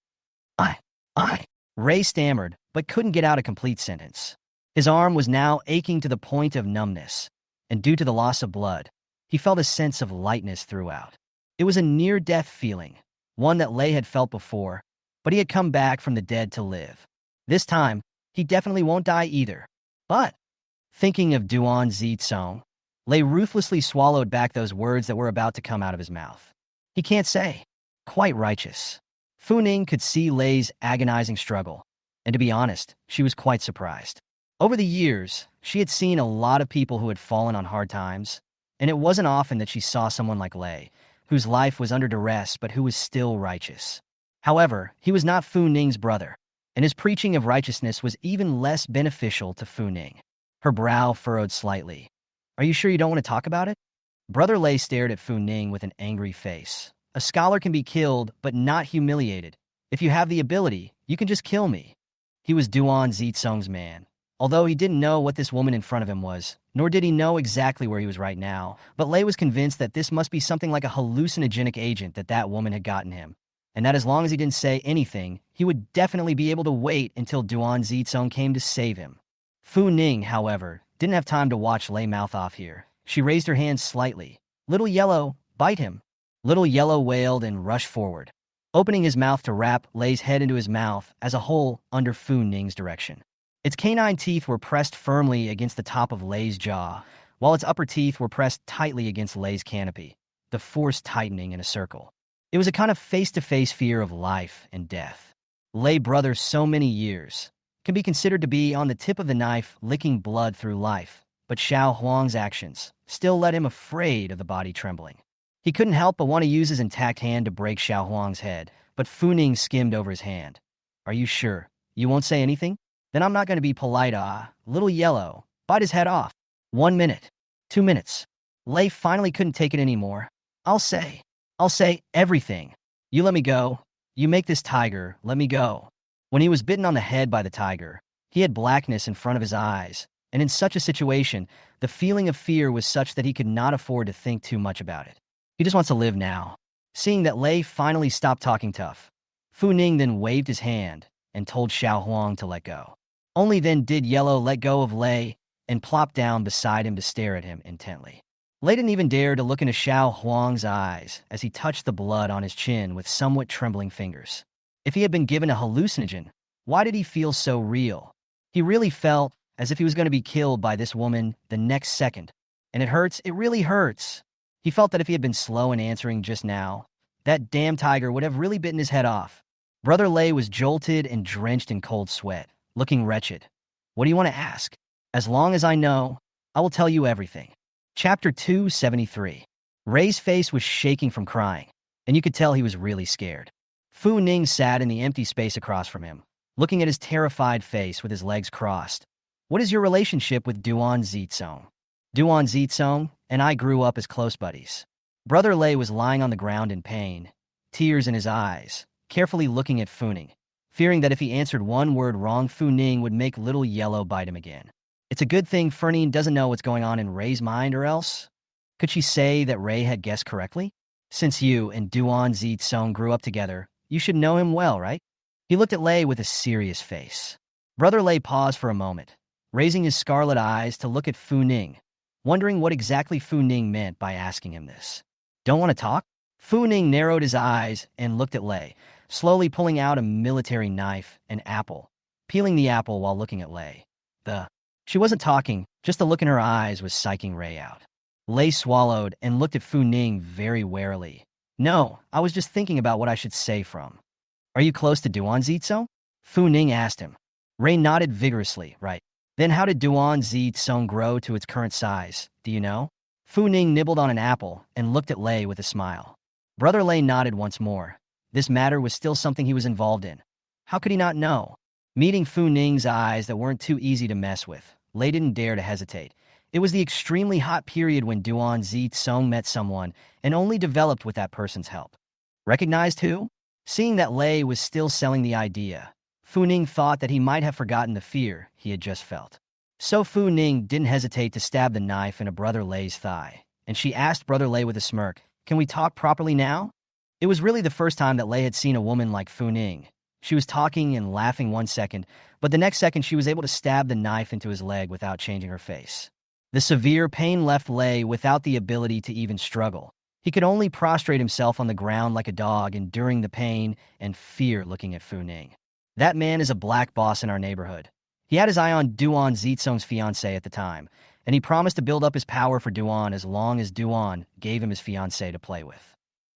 I. Ray stammered, but couldn't get out a complete sentence. His arm was now aching to the point of numbness, and due to the loss of blood, he felt a sense of lightness throughout. It was a near-death feeling, one that Lei had felt before, but he had come back from the dead to live. This time, he definitely won't die either. But, thinking of Duan Zitsung, Lei ruthlessly swallowed back those words that were about to come out of his mouth. He can't say. Quite righteous. Fu Ning could see Lei's agonizing struggle, and to be honest, she was quite surprised. Over the years, she had seen a lot of people who had fallen on hard times, and it wasn't often that she saw someone like Lei, whose life was under duress but who was still righteous. However, he was not Fu Ning's brother, and his preaching of righteousness was even less beneficial to Fu Ning. Her brow furrowed slightly. Are you sure you don't want to talk about it? Brother Lei stared at Fu Ning with an angry face. A scholar can be killed, but not humiliated. If you have the ability, you can just kill me. He was Duan Zitsung's man. Although he didn't know what this woman in front of him was, nor did he know exactly where he was right now, but Lei was convinced that this must be something like a hallucinogenic agent that woman had gotten him, and that as long as he didn't say anything, he would definitely be able to wait until Duan Zitsung came to save him. Fu Ning, however, didn't have time to watch Lei mouth off here. She raised her hand slightly. Little Yellow, bite him. Little Yellow wailed and rushed forward, opening his mouth to wrap Lei's head into his mouth as a whole under Fu Ning's direction. Its canine teeth were pressed firmly against the top of Lei's jaw, while its upper teeth were pressed tightly against Lei's canopy, the force tightening in a circle. It was a kind of face-to-face fear of life and death. Lei brother so many years can be considered to be on the tip of the knife licking blood through life, but Xiao Huang's actions still led him afraid of the body trembling. He couldn't help but want to use his intact hand to break Xiao Huang's head, but Fu Ning skimmed over his hand. Are you sure? You won't say anything? Then I'm not going to be polite. Little Yellow, bite his head off. 1 minute. 2 minutes. Lei finally couldn't take it anymore. I'll say everything. You let me go. You make this tiger, let me go. When he was bitten on the head by the tiger, he had blackness in front of his eyes, and in such a situation, the feeling of fear was such that he could not afford to think too much about it. He just wants to live now. Seeing that Lei finally stopped talking tough, Fu Ning then waved his hand and told Xiao Huang to let go. Only then did Yellow let go of Lei and plop down beside him to stare at him intently. Lei didn't even dare to look into Xiao Huang's eyes as he touched the blood on his chin with somewhat trembling fingers. If he had been given a hallucinogen, why did he feel so real? He really felt as if he was going to be killed by this woman the next second. And it hurts, it really hurts. He felt that if he had been slow in answering just now, that damn tiger would have really bitten his head off. Brother Lei was jolted and drenched in cold sweat, looking wretched. What do you want to ask? As long as I know, I will tell you everything. Chapter 273. Rei's face was shaking from crying, and you could tell he was really scared. Fu Ning sat in the empty space across from him, looking at his terrified face with his legs crossed. What is your relationship with Duan Zitsong? Duan Zitsong and I grew up as close buddies. Brother Lei was lying on the ground in pain, tears in his eyes, carefully looking at Fu Ning, fearing that if he answered one word wrong, Fu Ning would make little Yellow bite him again. It's a good thing Fernine doesn't know what's going on in Rei's mind, or else? Could she say that Rei had guessed correctly? Since you and Duan Zitsong grew up together, you should know him well, right? He looked at Lei with a serious face. Brother Lei paused for a moment, raising his scarlet eyes to look at Fu Ning, wondering what exactly Fu Ning meant by asking him this. Don't want to talk? Fu Ning narrowed his eyes and looked at Lei, slowly pulling out a military knife and apple, peeling the apple while looking at Lei. She wasn't talking, just the look in her eyes was psyching Rei out. Lei swallowed and looked at Fu Ning very warily. No, I was just thinking about what I should say from. Are you close to Duan Zitsong? Fu Ning asked him. Rei nodded vigorously, right. Then how did Duan Zitsong grow to its current size, do you know? Fu Ning nibbled on an apple and looked at Lei with a smile. Brother Lei nodded once more. This matter was still something he was involved in. How could he not know? Meeting Fu Ning's eyes that weren't too easy to mess with, Lei didn't dare to hesitate. It was the extremely hot period when Duan Zitsong met someone and only developed with that person's help. Recognized who? Seeing that Lei was still selling the idea, Fu Ning thought that he might have forgotten the fear he had just felt. So Fu Ning didn't hesitate to stab the knife into Brother Lei's thigh, and she asked Brother Lei with a smirk, "Can we talk properly now?" It was really the first time that Lei had seen a woman like Fu Ning. She was talking and laughing one second, but the next second she was able to stab the knife into his leg without changing her face. The severe pain left Lei without the ability to even struggle. He could only prostrate himself on the ground like a dog, enduring the pain and fear looking at Fu Ning. That man is a black boss in our neighborhood. He had his eye on Duan Zitsong's fiancée at the time, and he promised to build up his power for Duan as long as Duan gave him his fiancée to play with.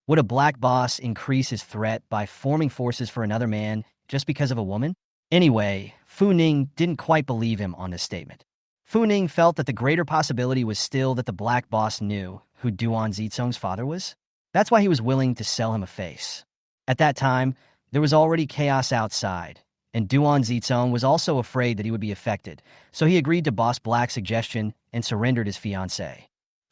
Would a black boss increase his threat by forming forces for another man just because of a woman? Anyway, Fu Ning didn't quite believe him on this statement. Fu Ning felt that the greater possibility was still that the black boss knew who Duan Zitsong's father was. That's why he was willing to sell him a face. At that time, there was already chaos outside, and Duan Zitsong was also afraid that he would be affected, so he agreed to Boss Black's suggestion and surrendered his fiancée.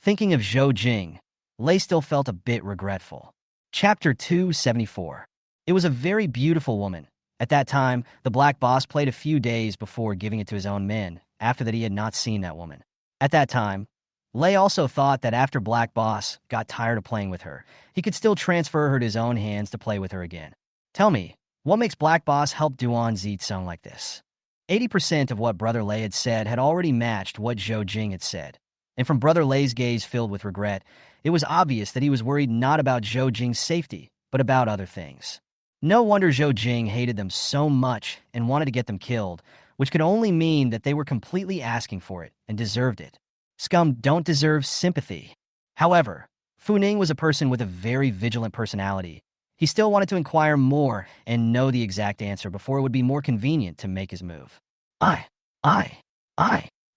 Thinking of Zhou Jing, Lei still felt a bit regretful. Chapter 274. It was a very beautiful woman. At that time, the black boss played a few days before giving it to his own men, after that he had not seen that woman. At that time, Lei also thought that after Black Boss got tired of playing with her, he could still transfer her to his own hands to play with her again. Tell me, what makes Black Boss help Duan Zitsong like this? 80% of what Brother Lei had said had already matched what Zhou Jing had said, and from Brother Lei's gaze filled with regret, it was obvious that he was worried not about Zhou Jing's safety, but about other things. No wonder Zhou Jing hated them so much and wanted to get them killed, which could only mean that they were completely asking for it and deserved it. Scum don't deserve sympathy. However, Fu Ning was a person with a very vigilant personality. He still wanted to inquire more and know the exact answer before it would be more convenient to make his move. I.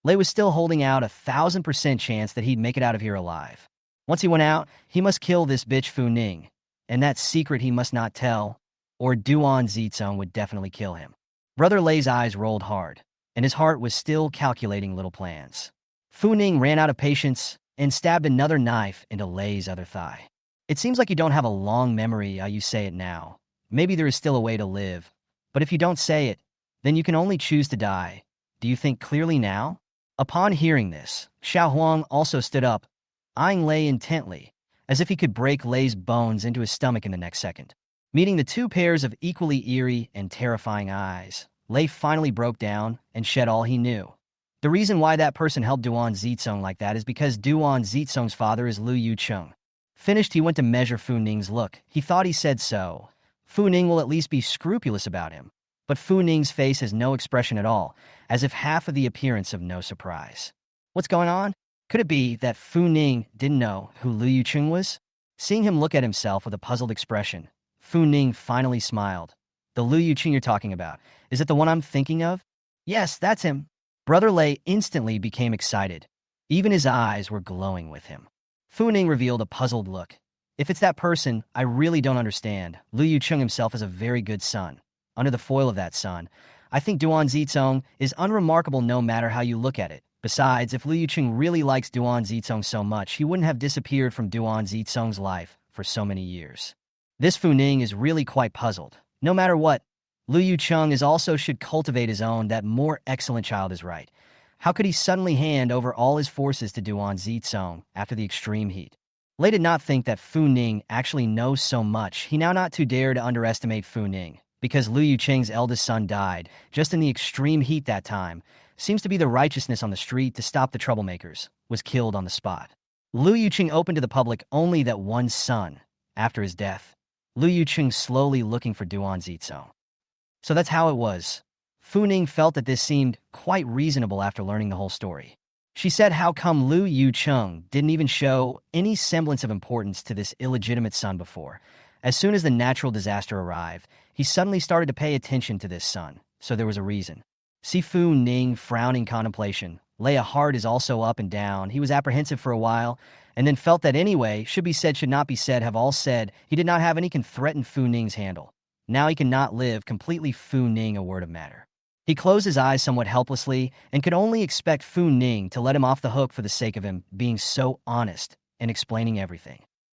Lei was still holding out 1,000% chance that he'd make it out of here alive. Once he went out, he must kill this bitch Fu Ning, and that secret he must not tell, or Duan Zitsong would definitely kill him. Brother Lei's eyes rolled hard, and his heart was still calculating little plans. Fu Ning ran out of patience and stabbed another knife into Lei's other thigh. It seems like you don't have a long memory, you say it now, maybe there is still a way to live. But if you don't say it, then you can only choose to die. Do you think clearly now? Upon hearing this, Xiao Huang also stood up, eyeing Lei intently, as if he could break Lei's bones into his stomach in the next second. Meeting the two pairs of equally eerie and terrifying eyes, Lei finally broke down and shed all he knew. The reason why that person helped Duan Zizong like that is because Duan Zizong's father is Lu Yucheng. Finished, he went to measure Fu Ning's look. He thought he said so. Fu Ning will at least be scrupulous about him. But Fu Ning's face has no expression at all, as if half of the appearance of no surprise. What's going on? Could it be that Fu Ning didn't know who Lu Yucheng was? Seeing him look at himself with a puzzled expression, Fu Ning finally smiled. The Lu Yucheng you're talking about, is it the one I'm thinking of? Yes, that's him. Brother Lei instantly became excited. Even his eyes were glowing with him. Fu Ning revealed a puzzled look. If it's that person, I really don't understand. Lu Yucheng himself is a very good son. Under the foil of that son, I think Duan Zizong is unremarkable no matter how you look at it. Besides, if Lu Yucheng really likes Duan Zizong so much, he wouldn't have disappeared from Duan Zizong's life for so many years. This Fu Ning is really quite puzzled. No matter what, Lu Yucheng is also should cultivate his own. That more excellent child is right. How could he suddenly hand over all his forces to Duan Zizong after the extreme heat? Lei did not think that Fu Ning actually knows so much. He now not to dare to underestimate Fu Ning, because Lu Yucheng's eldest son died just in the extreme heat that time. Seems to be the righteousness on the street to stop the troublemakers, was killed on the spot. Lu Yucheng opened to the public only that one son. After his death, Lu Yucheng slowly looking for Duan Zizong. So that's how it was. Fu Ning felt that this seemed quite reasonable after learning the whole story. She said how come Lu Yucheng didn't even show any semblance of importance to this illegitimate son before. As soon as the natural disaster arrived, he suddenly started to pay attention to this son, so there was a reason. See Fu Ning frowning contemplation. Lei's heart is also up and down. He was apprehensive for a while, and then felt that anyway, should be said, should not be said, have all said, he did not have any can threaten Fu Ning's handle. Now he cannot live completely Fu Ning a word of matter. He closed his eyes somewhat helplessly and could only expect Fu Ning to let him off the hook for the sake of him being so honest and explaining everything.